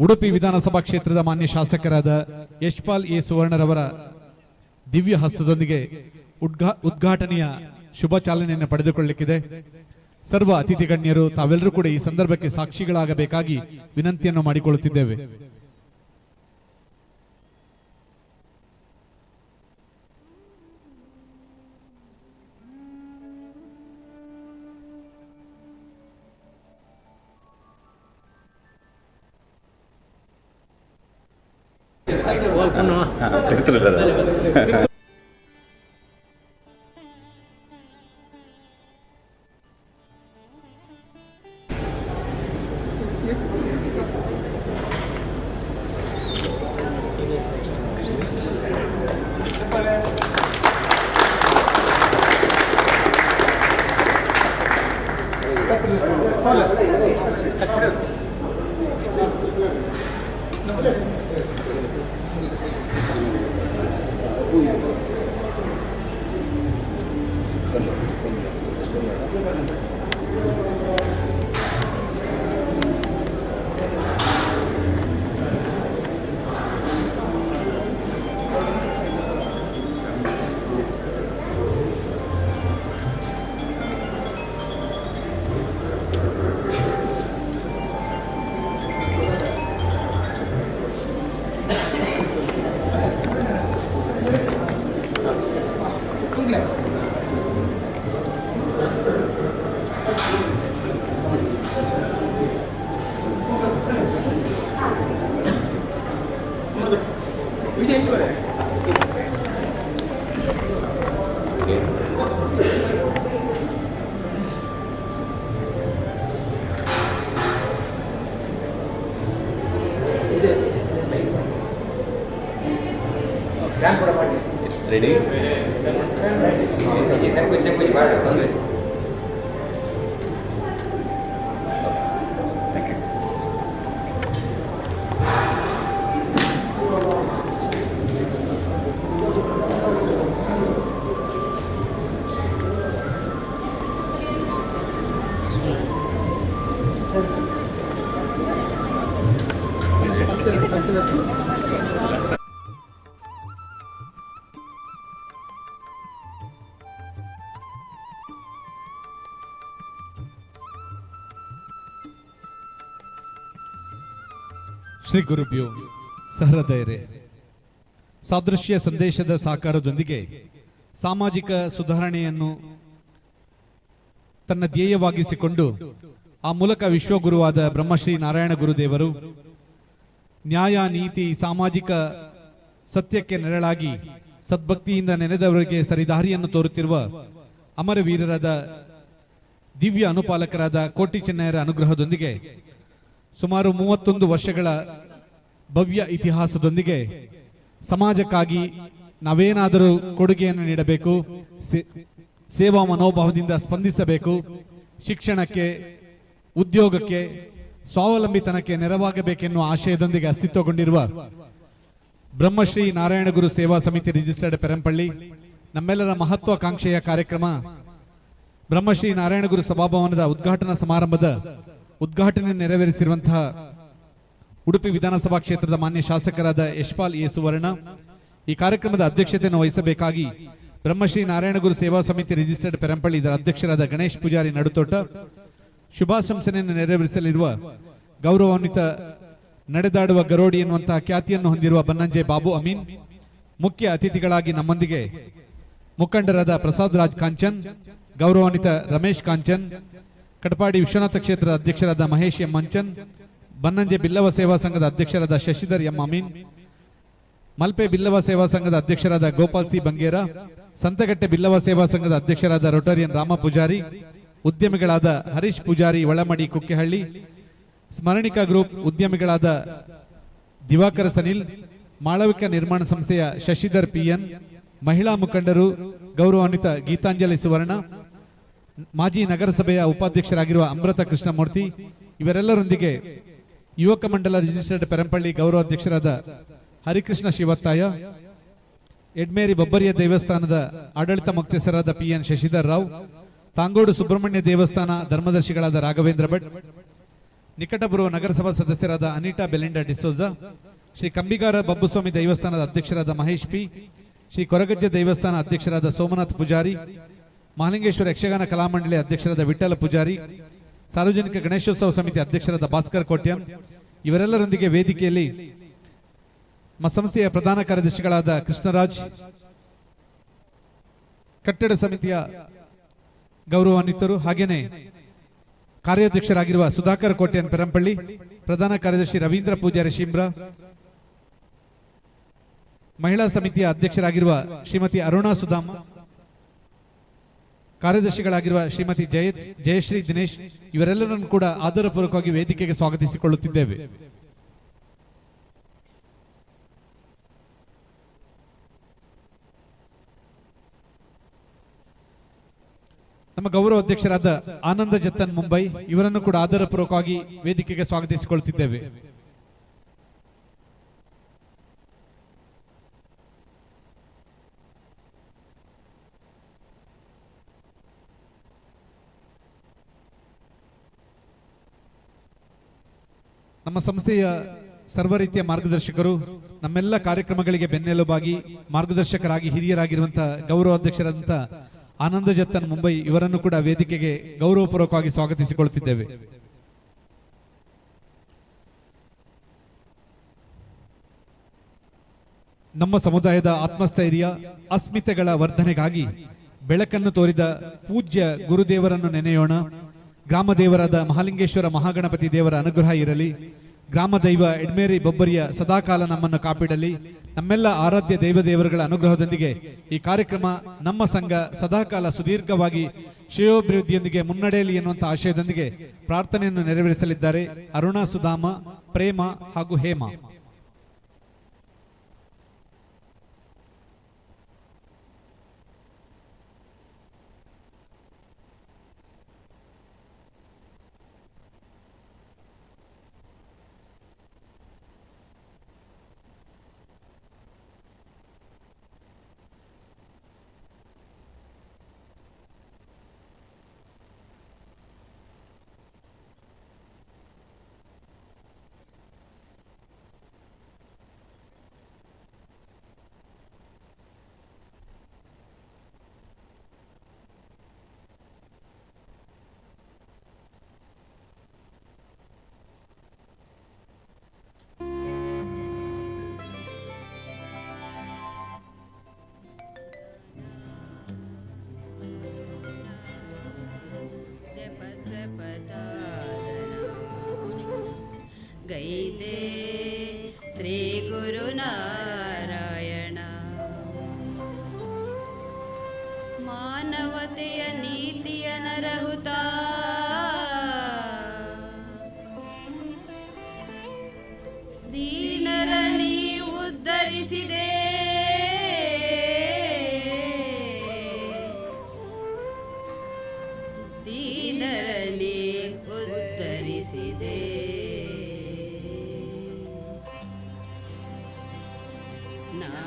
ಉಡುಪಿ ವಿಧಾನಸಭಾ ಕ್ಷೇತ್ರದ ಮಾನ್ಯ ಶಾಸಕರಾದ ಯಶ್ಪಾಲ್ ಎ ಸುವರ್ಣರವರ ದಿವ್ಯ ಹಸ್ತದೊಂದಿಗೆ ಉದ್ಘಾಟನೆಯ ಶುಭ ಚಾಲನೆಯನ್ನು ಪಡೆದುಕೊಳ್ಳಲಿಕ್ಕಿದೆ. ಸರ್ವ ಅತಿಥಿ ಗಣ್ಯರು ತಾವೆಲ್ಲರೂ ಕೂಡ ಈ ಸಂದರ್ಭಕ್ಕೆ ಸಾಕ್ಷಿಗಳಾಗಬೇಕಾಗಿ ವಿನಂತಿಯನ್ನು ಮಾಡಿಕೊಳ್ಳುತ್ತಿದ್ದೇವೆ. ರೆಡಿ ಮಾಡಿ ಬಂದ್ರೆ ಶ್ರೀ ಗುರುಭ್ಯೋ ಸಹೃದಯರೇ, ಸಾದೃಶ್ಯ ಸಂದೇಶದ ಸಾಕಾರದೊಂದಿಗೆ ಸಾಮಾಜಿಕ ಸುಧಾರಣೆಯನ್ನು ತನ್ನ ಧ್ಯೇಯವಾಗಿಸಿಕೊಂಡು ಆ ಮೂಲಕ ವಿಶ್ವಗುರುವಾದ ಬ್ರಹ್ಮಶ್ರೀ ನಾರಾಯಣ ಗುರುದೇವರು ನ್ಯಾಯ, ನೀತಿ, ಸಾಮಾಜಿಕ ಸತ್ಯಕ್ಕೆ ನೆರಳಾಗಿ ಸದ್ಭಕ್ತಿಯಿಂದ ನೆನೆದವರಿಗೆ ಸರಿದಾರಿಯನ್ನು ತೋರುತ್ತಿರುವ ಅಮರವೀರರಾದ ದಿವ್ಯ ಅನುಪಾಲಕರಾದ ಕೋಟಿ ಚೆನ್ನಯ್ಯರ ಅನುಗ್ರಹದೊಂದಿಗೆ ಸುಮಾರು 31 ವರ್ಷಗಳ ಭವ್ಯ ಇತಿಹಾಸದೊಂದಿಗೆ ಸಮಾಜಕ್ಕಾಗಿ ನಾವೇನಾದರೂ ಕೊಡುಗೆಯನ್ನು ನೀಡಬೇಕು, ಸೇವಾ ಮನೋಭಾವದಿಂದ ಸ್ಪಂದಿಸಬೇಕು, ಶಿಕ್ಷಣಕ್ಕೆ, ಉದ್ಯೋಗಕ್ಕೆ, ಸ್ವಾವಲಂಬಿತನಕ್ಕೆ ನೆರವಾಗಬೇಕೆನ್ನುವ ಆಶಯದೊಂದಿಗೆ ಅಸ್ತಿತ್ವಗೊಂಡಿರುವ ಬ್ರಹ್ಮಶ್ರೀ ನಾರಾಯಣ ಗುರು ಸೇವಾ ಸಮಿತಿ ರಿಜಿಸ್ಟರ್ಡ್ ಪೆರಂಪಳ್ಳಿ ನಮ್ಮೆಲ್ಲರ ಮಹತ್ವಾಕಾಂಕ್ಷೆಯ ಕಾರ್ಯಕ್ರಮ ಬ್ರಹ್ಮಶ್ರೀ ನಾರಾಯಣ ಗುರು ಸಭಾಭವನದ ಉದ್ಘಾಟನಾ ಸಮಾರಂಭದ ಉದ್ಘಾಟನೆ ನೆರವೇರಿಸಿರುವಂತಹ ಉಡುಪಿ ವಿಧಾನಸಭಾ ಕ್ಷೇತ್ರದ ಮಾನ್ಯ ಶಾಸಕರಾದ ಯಶ್ಪಾಲ್ ಎ ಸುವರ್ಣ ಈ ಕಾರ್ಯಕ್ರಮದ ಅಧ್ಯಕ್ಷತೆಯನ್ನು ವಹಿಸಬೇಕಾಗಿ ಬ್ರಹ್ಮಶ್ರೀ ನಾರಾಯಣ ಗುರು ಸೇವಾ ಸಮಿತಿ ರಿಜಿಸ್ಟರ್ಡ್ ಪೆರಂಪಳ್ಳಿ ಇದರ ಅಧ್ಯಕ್ಷರಾದ ಗಣೇಶ್ ಪೂಜಾರಿ ನಡುತೋಟ ಶುಭಾಶಂಸನೆಯನ್ನು ನೆರವೇರಿಸಲಿರುವ ಗೌರವಾನ್ವಿತ ನಡೆದಾಡುವ ಗರೋಡಿ ಎನ್ನುವಂತಹ ಖ್ಯಾತಿಯನ್ನು ಹೊಂದಿರುವ ಬನ್ನಂಜೆ ಬಾಬು ಅಮೀನ್, ಮುಖ್ಯ ಅತಿಥಿಗಳಾಗಿ ನಮ್ಮೊಂದಿಗೆ ಮುಖಂಡರಾದ ಪ್ರಸಾದ್ ರಾಜ್ ಕಾಂಚನ್, ಗೌರವಾನ್ವಿತ ರಮೇಶ್ ಕಾಂಚನ್, ಕಟಪಾಡಿ ವಿಶ್ವನಾಥ ಕ್ಷೇತ್ರದ ಅಧ್ಯಕ್ಷರಾದ ಮಹೇಶ್ ಎಂ ಮಂಚನ್, ಬನ್ನಂಜೆ ಬಿಲ್ಲವ ಸೇವಾ ಸಂಘದ ಅಧ್ಯಕ್ಷರಾದ ಶಶಿಧರ್ ಎಂ ಅಮೀನ್, ಮಲ್ಪೆ ಬಿಲ್ಲವ ಸೇವಾ ಸಂಘದ ಅಧ್ಯಕ್ಷರಾದ ಗೋಪಾಲ್ ಸಿ ಬಂಗೇರ, ಸಂತಗಟ್ಟೆ ಬಿಲ್ಲವ ಸೇವಾ ಸಂಘದ ಅಧ್ಯಕ್ಷರಾದ ರೋಟರಿಯನ್ ರಾಮ ಪೂಜಾರಿ, ಉದ್ಯಮಿಗಳಾದ ಹರೀಶ್ ಪೂಜಾರಿ ಒಳಮಡಿ ಕುಕ್ಕೆಹಳ್ಳಿ, ಸ್ಮರಣಿಕಾ ಗ್ರೂಪ್ ಉದ್ಯಮಿಗಳಾದ ದಿವಾಕರ ಸನಿಲ್, ಮಾಳವಿಕ ನಿರ್ಮಾಣ ಸಂಸ್ಥೆಯ ಶಶಿಧರ್ ಪಿಎನ್, ಮಹಿಳಾ ಮುಖಂಡರು ಗೌರವಾನ್ವಿತ ಗೀತಾಂಜಲಿ ಸುವರ್ಣ, ಮಾಜಿ ನಗರಸಭೆಯ ಉಪಾಧ್ಯಕ್ಷರಾಗಿರುವ ಅಮೃತ ಕೃಷ್ಣಮೂರ್ತಿ, ಇವರೆಲ್ಲರೊಂದಿಗೆ ಯುವಕ ಮಂಡಲ ರಿಜಿಸ್ಟರ್ಡ್ ಪೆರಂಪಳ್ಳಿ ಗೌರವಾಧ್ಯಕ್ಷರಾದ ಹರಿಕೃಷ್ಣ ಶಿವತ್ತಾಯ, ಎಡ್ಮೇರಿ ಬೊಬ್ಬರಿಯ ದೇವಸ್ಥಾನದ ಆಡಳಿತ ಮುಖ್ಯಸ್ಥರಾದ ಪಿಎನ್ ಶಶಿಧರ್ ರಾವ್, ತಾಂಗೋಡು ಸುಬ್ರಹ್ಮಣ್ಯ ದೇವಸ್ಥಾನ ಧರ್ಮದರ್ಶಿಗಳಾದ ರಾಘವೇಂದ್ರ ಭಟ್, ನಿಕಟಪೂರ್ವ ನಗರಸಭಾ ಸದಸ್ಯರಾದ ಅನಿಟಾ ಬೆಲಿಂಡಾ ಡಿಸೋಜಾ, ಶ್ರೀ ಕಂಬಿಗಾರ ಬಬ್ಬುಸ್ವಾಮಿ ದೇವಸ್ಥಾನದ ಅಧ್ಯಕ್ಷರಾದ ಮಹೇಶ್ ಪಿ, ಶ್ರೀ ಕೊರಗಜ್ಜೆ ದೇವಸ್ಥಾನ ಅಧ್ಯಕ್ಷರಾದ ಸೋಮನಾಥ್ ಪೂಜಾರಿ, ಮಹಾಲಿಂಗೇಶ್ವರ ಯಕ್ಷಗಾನ ಕಲಾಮಂಡಳಿ ಅಧ್ಯಕ್ಷರಾದ ವಿಠಲ ಪೂಜಾರಿ, ಸಾರ್ವಜನಿಕ ಗಣೇಶೋತ್ಸವ ಸಮಿತಿ ಅಧ್ಯಕ್ಷರಾದ ಭಾಸ್ಕರ್ ಕೋಟ್ಯಾನ್, ಇವರೆಲ್ಲರೊಂದಿಗೆ ವೇದಿಕೆಯಲ್ಲಿ ನಮ್ಮ ಸಂಸ್ಥೆಯ ಪ್ರಧಾನ ಕಾರ್ಯದರ್ಶಿಗಳಾದ ಕೃಷ್ಣರಾಜ್, ಕಟ್ಟಡ ಸಮಿತಿಯ ಗೌರವಾನ್ವಿತರು, ಹಾಗೇನೆ ಕಾರ್ಯಾಧ್ಯಕ್ಷರಾಗಿರುವ ಸುಧಾಕರ್ ಕೋಟ್ಯಾನ್ ಪೆರಂಪಳ್ಳಿ, ಪ್ರಧಾನ ಕಾರ್ಯದರ್ಶಿ ರವೀಂದ್ರ ಪೂಜಾರಿ ಶಿಮ್ರಾ, ಮಹಿಳಾ ಸಮಿತಿಯ ಅಧ್ಯಕ್ಷರಾಗಿರುವ ಶ್ರೀಮತಿ ಅರುಣಾ ಸುಧಾಮ, ಕಾರ್ಯದರ್ಶಿಗಳಾಗಿರುವ ಶ್ರೀಮತಿ ಜಯಶ್ರೀ ದಿನೇಶ್, ಇವರೆಲ್ಲರನ್ನು ಕೂಡ ಆದರಪೂರ್ವಕವಾಗಿ ವೇದಿಕೆಗೆ ಸ್ವಾಗತಿಸಿಕೊಳ್ಳುತ್ತಿದ್ದೇವೆ. ನಮ್ಮ ಗೌರವ ಅಧ್ಯಕ್ಷರಾದ ಆನಂದ ಜತ್ತನ್ ಮುಂಬೈ, ಇವರನ್ನು ಕೂಡ ಆದರಪೂರ್ವಕವಾಗಿ ವೇದಿಕೆಗೆ ಸ್ವಾಗತಿಸಿಕೊಳ್ಳುತ್ತಿದ್ದೇವೆ. ನಮ್ಮ ಸಂಸ್ಥೆಯ ಸರ್ವ ರೀತಿಯ ಮಾರ್ಗದರ್ಶಕರು, ನಮ್ಮೆಲ್ಲ ಕಾರ್ಯಕ್ರಮಗಳಿಗೆ ಬೆನ್ನೆಲುಬಾಗಿ ಮಾರ್ಗದರ್ಶಕರಾಗಿ ಹಿರಿಯರಾಗಿರುವಂತಹ ಗೌರವಾಧ್ಯಕ್ಷರಾದಂತಹ ಆನಂದ ಜತ್ತನ್ ಮುಂಬೈ, ಇವರನ್ನು ಕೂಡ ವೇದಿಕೆಗೆ ಗೌರವಪೂರ್ವಕವಾಗಿ ಸ್ವಾಗತಿಸಿಕೊಳ್ಳುತ್ತಿದ್ದೇವೆ. ನಮ್ಮ ಸಮುದಾಯದ ಆತ್ಮಸ್ಥೈರ್ಯ, ಅಸ್ಮಿತೆಗಳ ವರ್ಧನೆಗಾಗಿ ಬೆಳಕನ್ನು ತೋರಿದ ಪೂಜ್ಯ ಗುರುದೇವರನ್ನು ನೆನೆಯೋಣ. ಗ್ರಾಮ ದೇವರಾದ ಮಹಾಲಿಂಗೇಶ್ವರ ಮಹಾಗಣಪತಿ ದೇವರ ಅನುಗ್ರಹ ಇರಲಿ. ಗ್ರಾಮ ದೈವ ಎಡ್ಮೇರಿ ಬೊಬ್ಬರಿಯ ಸದಾಕಾಲ ನಮ್ಮನ್ನು ಕಾಪಿಡಲಿ. ನಮ್ಮೆಲ್ಲ ಆರಾಧ್ಯ ದೇವದೇವರುಗಳ ಅನುಗ್ರಹದೊಂದಿಗೆ ಈ ಕಾರ್ಯಕ್ರಮ ನಮ್ಮ ಸಂಘ ಸದಾಕಾಲ ಸುದೀರ್ಘವಾಗಿ ಶ್ರೇಯೋಭಿವೃದ್ಧಿಯೊಂದಿಗೆ ಮುನ್ನಡೆಯಲಿ ಎನ್ನುವಂಥ ಆಶಯದೊಂದಿಗೆ ಪ್ರಾರ್ಥನೆಯನ್ನು ನೆರವೇರಿಸಲಿದ್ದಾರೆ ಅರುಣಾ, ಸುಧಾಮ, ಪ್ರೇಮ ಹಾಗೂ ಹೇಮ. ಗೈದೆ ಶ್ರೀ ಗುರುನಾರಾಯಣ ಮಾನವತೆಯ ನೀತಿಯ ನರಹುತ ದೀನರಲಿ ಉದ್ಧರಿಸಿದೆ ದೀನರಲಿ ಉದ್ಧರಿಸಿದೆ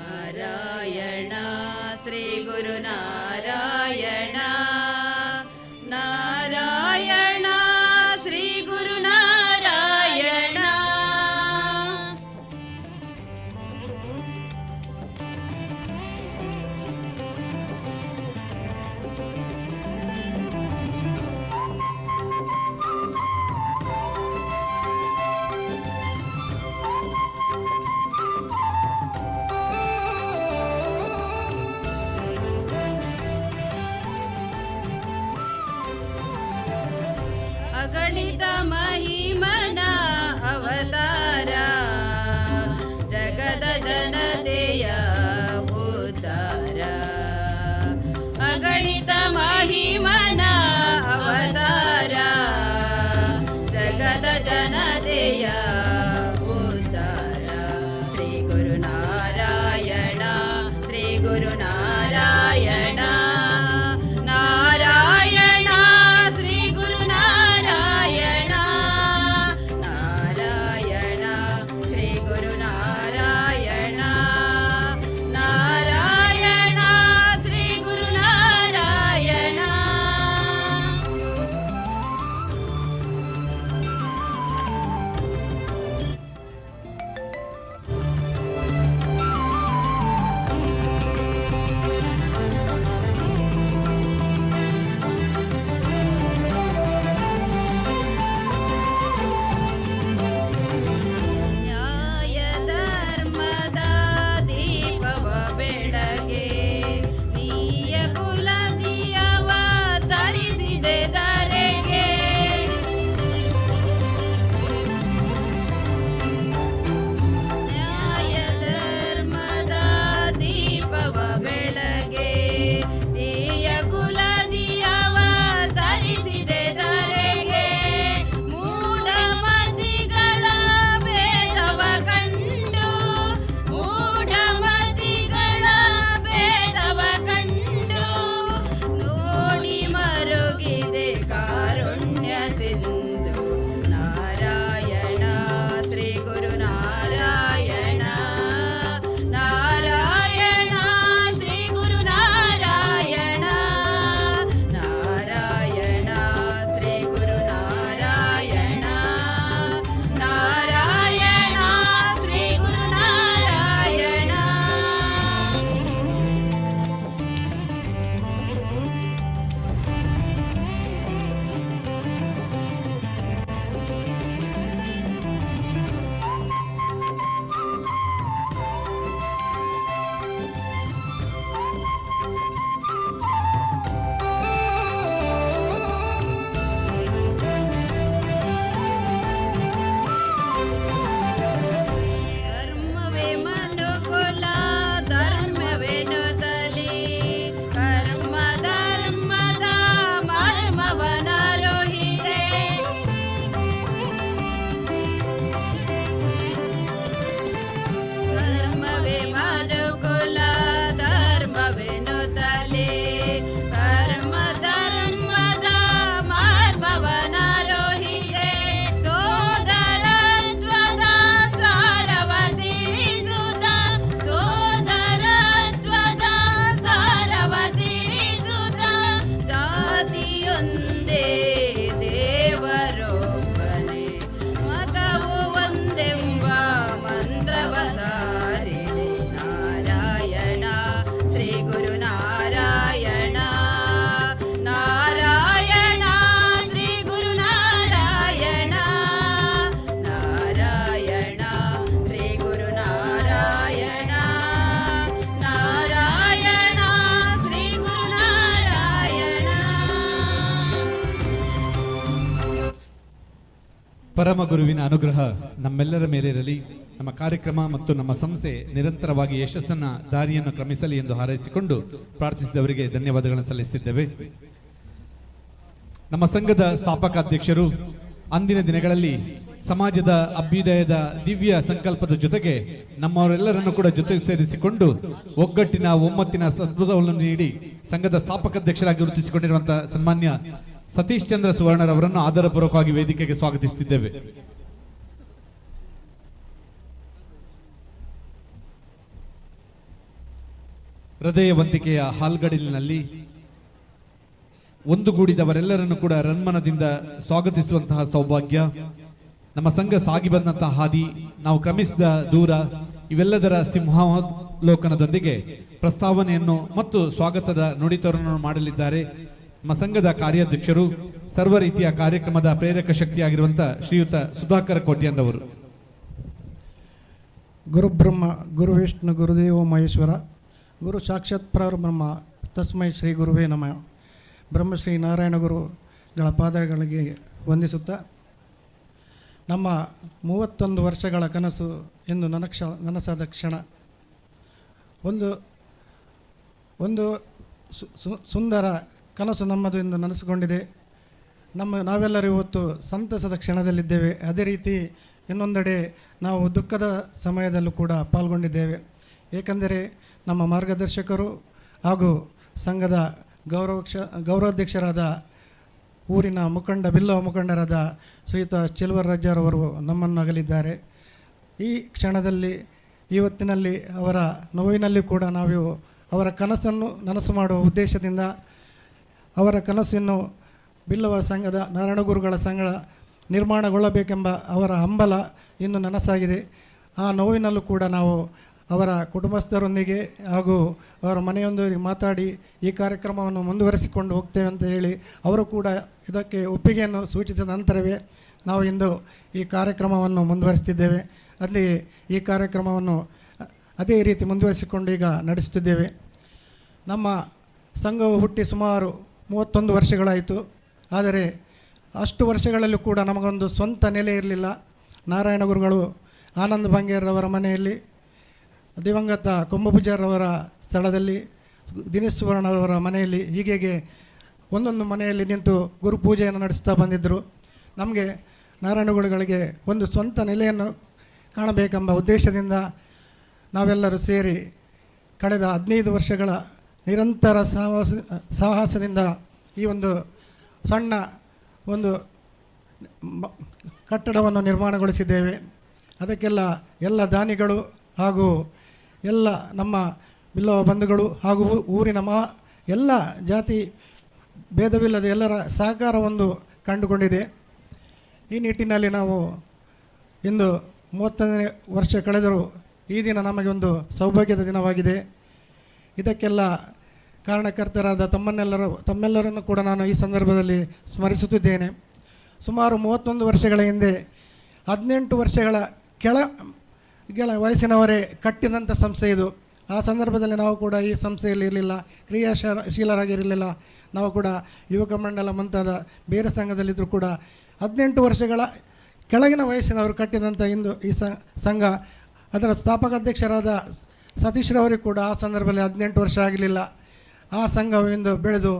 ನಾರಾಯಣ ಶ್ರೀ ಗುರುನಾರಾಯಣ ನಾರಾಯಣ ಶ್ರೀ ಗುರುನಾರಾಯಣ ಪರಮ ಗುರುವಿನ ಅನುಗ್ರಹ ನಮ್ಮೆಲ್ಲರ ಮೇಲಿರಲಿ. ನಮ್ಮ ಕಾರ್ಯಕ್ರಮ ಮತ್ತು ನಮ್ಮ ಸಂಸ್ಥೆ ನಿರಂತರವಾಗಿ ಯಶಸ್ಸನ್ನ ದಾರಿಯನ್ನು ಕ್ರಮಿಸಲಿ ಎಂದು ಹಾರೈಸಿಕೊಂಡು ಪ್ರಾರ್ಥಿಸಿದವರಿಗೆ ಧನ್ಯವಾದಗಳನ್ನು ಸಲ್ಲಿಸುತ್ತಿದ್ದೇವೆ. ನಮ್ಮ ಸಂಘದ ಸ್ಥಾಪಕ ಅಧ್ಯಕ್ಷರು ಅಂದಿನ ದಿನಗಳಲ್ಲಿ ಸಮಾಜದ ಅಭ್ಯುದಯದ ದಿವ್ಯ ಸಂಕಲ್ಪದ ಜೊತೆಗೆ ನಮ್ಮವರೆಲ್ಲರನ್ನು ಕೂಡ ಜೊತೆ ಸೇರಿಸಿಕೊಂಡು ಒಗ್ಗಟ್ಟಿನ ಒಮ್ಮತ್ತಿನ ಸದ್ಭುತವನ್ನು ನೀಡಿ ಸಂಘದ ಸ್ಥಾಪಕ ಅಧ್ಯಕ್ಷರಾಗಿ ಗುರುತಿಸಿಕೊಂಡಿರುವಂತಹ ಸನ್ಮಾನ್ಯ ಸತೀಶ್ ಚಂದ್ರ ಸುವರ್ಣರವರನ್ನು ಆದರಪೂರ್ವಕವಾಗಿ ವೇದಿಕೆಗೆ ಸ್ವಾಗತಿಸುತ್ತಿದ್ದೇವೆ. ಹೃದಯವಂತಿಕೆಯ ಹಾಲ್ಗಡಿಲಿನಲ್ಲಿ ಒಂದುಗೂಡಿದವರೆಲ್ಲರನ್ನು ಕೂಡ ರನ್ಮನದಿಂದ ಸ್ವಾಗತಿಸುವಂತಹ ಸೌಭಾಗ್ಯ, ನಮ್ಮ ಸಂಘ ಸಾಗಿ ಬಂದಂತಹ ಹಾದಿ, ನಾವು ಕ್ರಮಿಸಿದ ದೂರ, ಇವೆಲ್ಲದರ ಸಿಂಹಾವಲೋಕನದೊಂದಿಗೆ ಪ್ರಸ್ತಾವನೆಯನ್ನು ಮತ್ತು ಸ್ವಾಗತದ ನುಡಿತವನ್ನು ಮಾಡಲಿದ್ದಾರೆ ನಮ್ಮ ಸಂಘದ ಕಾರ್ಯಾಧ್ಯಕ್ಷರು, ಸರ್ವ ರೀತಿಯ ಕಾರ್ಯಕ್ರಮದ ಪ್ರೇರಕ ಶಕ್ತಿಯಾಗಿರುವಂತಹ ಶ್ರೀಯುತ ಸುಧಾಕರ್ ಕೋಟ್ಯಾನ್ರವರು. ಗುರುಬ್ರಹ್ಮ ಗುರು ವಿಷ್ಣು ಗುರುದೇವ ಮಹೇಶ್ವರ ಗುರು ಸಾಕ್ಷಾತ್ ಪರಬ್ರಹ್ಮ ತಸ್ಮೈ ಶ್ರೀ ಗುರುವೇ ನಮಃ. ಬ್ರಹ್ಮಶ್ರೀ ನಾರಾಯಣ ಗುರುಗಳ ಪಾದಗಳಿಗೆ ವಂದಿಸುತ್ತಾ, ನಮ್ಮ 31 ವರ್ಷಗಳ ಕನಸು ಎಂದು ನನಸಾದ ಕ್ಷಣ. ಒಂದು ಸುಂದರ ಕನಸು ನಮ್ಮದು ಎಂದು ನನಸಿಕೊಂಡಿದೆ. ನಾವೆಲ್ಲರೂ ಇವತ್ತು ಸಂತಸದ ಕ್ಷಣದಲ್ಲಿದ್ದೇವೆ. ಅದೇ ರೀತಿ ಇನ್ನೊಂದೆಡೆ ನಾವು ದುಃಖದ ಸಮಯದಲ್ಲೂ ಕೂಡ ಪಾಲ್ಗೊಂಡಿದ್ದೇವೆ. ಏಕೆಂದರೆ ನಮ್ಮ ಮಾರ್ಗದರ್ಶಕರು ಹಾಗೂ ಸಂಘದ ಗೌರವಾಧ್ಯಕ್ಷರಾದ ಊರಿನ ಬಿಲ್ಲವ ಮುಖಂಡರಾದ ಶ್ರೀಯುತ ಚೆಲುವರಾಜರವರು ನಮ್ಮನ್ನು ಅಗಲಿದ್ದಾರೆ. ಈ ಕ್ಷಣದಲ್ಲಿ ಇವತ್ತಿನಲ್ಲಿ ಅವರ ನೋವಿನಲ್ಲಿ ಕೂಡ ನಾವು ಅವರ ಕನಸನ್ನು ನನಸು ಮಾಡುವ ಉದ್ದೇಶದಿಂದ ಅವರ ಕನಸನ್ನು ಬಿಲ್ಲವ ಸಂಘದ ನಾರಾಯಣಗುರುಗಳ ಸಂಘ ನಿರ್ಮಾಣಗೊಳ್ಳಬೇಕೆಂಬ ಅವರ ಹಂಬಲ ಇನ್ನು ನನಸಾಗಿದೆ. ಆ ನೋವಿನಲ್ಲೂ ಕೂಡ ನಾವು ಅವರ ಕುಟುಂಬಸ್ಥರೊಂದಿಗೆ ಹಾಗೂ ಅವರ ಮನೆಯೊಂದಿಗೆ ಮಾತಾಡಿ ಈ ಕಾರ್ಯಕ್ರಮವನ್ನು ಮುಂದುವರಿಸಿಕೊಂಡು ಹೋಗ್ತೇವೆ ಅಂತ ಹೇಳಿ ಅವರು ಕೂಡ ಇದಕ್ಕೆ ಒಪ್ಪಿಗೆಯನ್ನು ಸೂಚಿಸಿದ ನಂತರವೇ ನಾವು ಇಂದು ಈ ಕಾರ್ಯಕ್ರಮವನ್ನು ಮುಂದುವರಿಸ್ತಿದ್ದೇವೆ. ಅಲ್ಲಿ ಈ ಕಾರ್ಯಕ್ರಮವನ್ನು ಅದೇ ರೀತಿ ಮುಂದುವರಿಸಿಕೊಂಡು ಈಗ ನಡೆಸುತ್ತಿದ್ದೇವೆ. ನಮ್ಮ ಸಂಘವು ಹುಟ್ಟಿ ಸುಮಾರು 31 ವರ್ಷಗಳಾಯಿತು. ಆದರೆ ಅಷ್ಟು ವರ್ಷಗಳಲ್ಲೂ ಕೂಡ ನಮಗೊಂದು ಸ್ವಂತ ನೆಲೆ ಇರಲಿಲ್ಲ. ನಾರಾಯಣ ಗುರುಗಳು ಆನಂದ ಬಂಗೇರವರ ಮನೆಯಲ್ಲಿ, ದಿವಂಗತ ಕೊಂಬಪೂಜಾರವರ ಸ್ಥಳದಲ್ಲಿ, ದಿನೇಶ್ ಸುವರ್ಣರವರ ಮನೆಯಲ್ಲಿ, ಹೀಗೆ ಒಂದೊಂದು ಮನೆಯಲ್ಲಿ ನಿಂತು ಗುರು ಪೂಜೆಯನ್ನು ನಡೆಸ್ತಾ ಬಂದಿದ್ದರು. ನಮಗೆ ನಾರಾಯಣಗುರುಗಳಿಗೆ ಒಂದು ಸ್ವಂತ ನೆಲೆಯನ್ನು ಕಾಣಬೇಕೆಂಬ ಉದ್ದೇಶದಿಂದ ನಾವೆಲ್ಲರೂ ಸೇರಿ ಕಳೆದ 15 ವರ್ಷಗಳ ನಿರಂತರ ಸಾಹಸದಿಂದ ಈ ಒಂದು ಸಣ್ಣ ಕಟ್ಟಡವನ್ನು ನಿರ್ಮಾಣಗೊಳಿಸಿದ್ದೇವೆ. ಅದಕ್ಕೆಲ್ಲ ಎಲ್ಲ ದಾನಿಗಳು ಹಾಗೂ ಎಲ್ಲ ನಮ್ಮ ಬಿಲ್ಲವ ಬಂಧುಗಳು ಹಾಗೂ ಊರಿನ ಎಲ್ಲ ಜಾತಿ ಭೇದವಿಲ್ಲದೆ ಎಲ್ಲರ ಸಹಕಾರ ಕಂಡುಕೊಂಡಿದೆ. ಈ ನಿಟ್ಟಿನಲ್ಲಿ ನಾವು ಇಂದು 31ನೇ ವರ್ಷ ಕಳೆದರೂ ಈ ದಿನ ನಮಗೆ ಒಂದು ಸೌಭಾಗ್ಯದ ದಿನವಾಗಿದೆ. ಇದಕ್ಕೆಲ್ಲ ಕಾರಣಕರ್ತರಾದ ತಮ್ಮೆಲ್ಲರನ್ನು ಕೂಡ ನಾನು ಈ ಸಂದರ್ಭದಲ್ಲಿ ಸ್ಮರಿಸುತ್ತಿದ್ದೇನೆ. ಸುಮಾರು 31 ವರ್ಷಗಳ ಹಿಂದೆ 18 ವರ್ಷಗಳ ಕೆಳ ವಯಸ್ಸಿನವರೇ ಕಟ್ಟಿದಂಥ ಸಂಸ್ಥೆ ಇದು. ಆ ಸಂದರ್ಭದಲ್ಲಿ ನಾವು ಕೂಡ ಈ ಸಂಸ್ಥೆಯಲ್ಲಿ ಇರಲಿಲ್ಲ, ಕ್ರಿಯಾಶೀಲರಾಗಿರಲಿಲ್ಲ. ನಾವು ಕೂಡ ಯುವಕ ಮಂಡಲ ಮುಂತಾದ ಬೇರೆ ಸಂಘದಲ್ಲಿದ್ದರೂ ಕೂಡ 18 ವರ್ಷಗಳ ಕೆಳಗಿನ ವಯಸ್ಸಿನವರು ಕಟ್ಟಿದಂಥ ಇಂದು ಈ ಸಂಘ, ಅದರ ಸ್ಥಾಪಕ ಅಧ್ಯಕ್ಷರಾದ ಸತೀಶ್ರವರಿಗೆ ಕೂಡ ಆ ಸಂದರ್ಭದಲ್ಲಿ 18 ವರ್ಷ ಆಗಲಿಲ್ಲ. ಆ ಸಂಘವು ಇಂದು ಬೆಳೆದು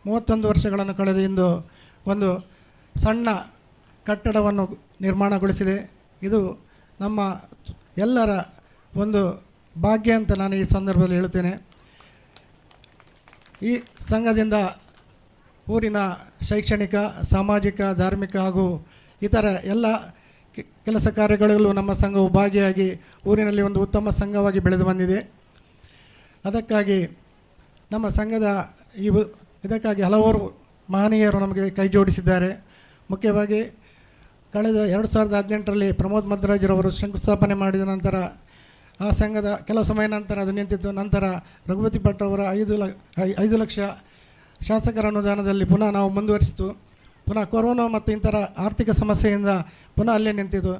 31 ವರ್ಷಗಳನ್ನು ಕಳೆದು ಇಂದು ಒಂದು ಸಣ್ಣ ಕಟ್ಟಡವನ್ನು ನಿರ್ಮಾಣಗೊಳಿಸಿದೆ. ಇದು ನಮ್ಮ ಎಲ್ಲರ ಒಂದು ಭಾಗ್ಯ ಅಂತ ನಾನು ಈ ಸಂದರ್ಭದಲ್ಲಿ ಹೇಳುತ್ತೇನೆ. ಈ ಸಂಘದಿಂದ ಊರಿನ ಶೈಕ್ಷಣಿಕ, ಸಾಮಾಜಿಕ, ಧಾರ್ಮಿಕ ಹಾಗೂ ಇತರ ಎಲ್ಲ ಕೆಲಸ ಕಾರ್ಯಗಳಲ್ಲೂ ನಮ್ಮ ಸಂಘವು ಭಾಗಿಯಾಗಿ ಊರಿನಲ್ಲಿ ಒಂದು ಉತ್ತಮ ಸಂಘವಾಗಿ ಬೆಳೆದು ಬಂದಿದೆ. ಅದಕ್ಕಾಗಿ ನಮ್ಮ ಸಂಘದ ಇದಕ್ಕಾಗಿ ಹಲವಾರು ಮಹನೀಯರು ನಮಗೆ ಕೈ ಜೋಡಿಸಿದ್ದಾರೆ. ಮುಖ್ಯವಾಗಿ ಕಳೆದ 2018ರಲ್ಲಿ ಪ್ರಮೋದ್ ಮಧ್ವರಾಜರವರು ಶಂಕುಸ್ಥಾಪನೆ ಮಾಡಿದ ನಂತರ ಆ ಸಂಘದ ಕೆಲವು ಸಮಯ ನಂತರ ಅದು ನಿಂತಿತ್ತು. ನಂತರ ರಘುಪತಿ ಭಟ್ ಅವರ 5 ಲಕ್ಷ ಶಾಸಕರ ಅನುದಾನದಲ್ಲಿ ಪುನಃ ನಾವು ಮುಂದುವರಿಸಿತು. ಪುನಃ ಕೊರೋನಾ ಮತ್ತು ಇಂಥರ ಆರ್ಥಿಕ ಸಮಸ್ಯೆಯಿಂದ ಪುನಃ ಅಲ್ಲೇ ನಿಂತಿತು.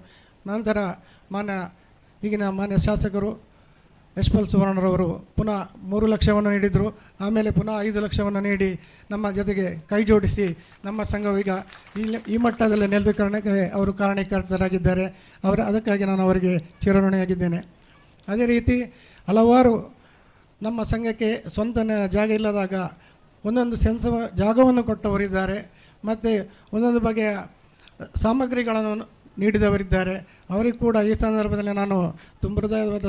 ನಂತರ ಈಗಿನ ಮಾನ್ಯ ಶಾಸಕರು ಯಶ್ಪಾಲ್ ಸುವರ್ಣರವರು ಪುನಃ 3 ಲಕ್ಷವನ್ನು ನೀಡಿದರು. ಆಮೇಲೆ ಪುನಃ 5 ಲಕ್ಷವನ್ನು ನೀಡಿ ನಮ್ಮ ಜೊತೆಗೆ ಕೈ ಜೋಡಿಸಿ ನಮ್ಮ ಸಂಘವೀಗ ಈ ಮಟ್ಟದಲ್ಲಿ ನೆಲೆದೂಕರಣಕ್ಕೆ ಅವರು ಕಾರಣೀಕರ್ತರಾಗಿದ್ದಾರೆ. ಅದಕ್ಕಾಗಿ ನಾನು ಅವರಿಗೆ ಚಿರಋಣಿಯಾಗಿದ್ದೇನೆ. ಅದೇ ರೀತಿ ಹಲವಾರು ನಮ್ಮ ಸಂಘಕ್ಕೆ ಸ್ವಂತ ಜಾಗ ಇಲ್ಲದಾಗ ಒಂದೊಂದು ಸೆನ್ಸ್ ಜಾಗವನ್ನು ಕೊಟ್ಟವರಿದ್ದಾರೆ, ಮತ್ತು ಒಂದೊಂದು ಬಗೆಯ ಸಾಮಗ್ರಿಗಳನ್ನು ನೀಡಿದವರಿದ್ದಾರೆ. ಅವರಿಗೂ ಕೂಡ ಈ ಸಂದರ್ಭದಲ್ಲಿ ನಾನು ತುಂಬ ಹೃದಯವಾದ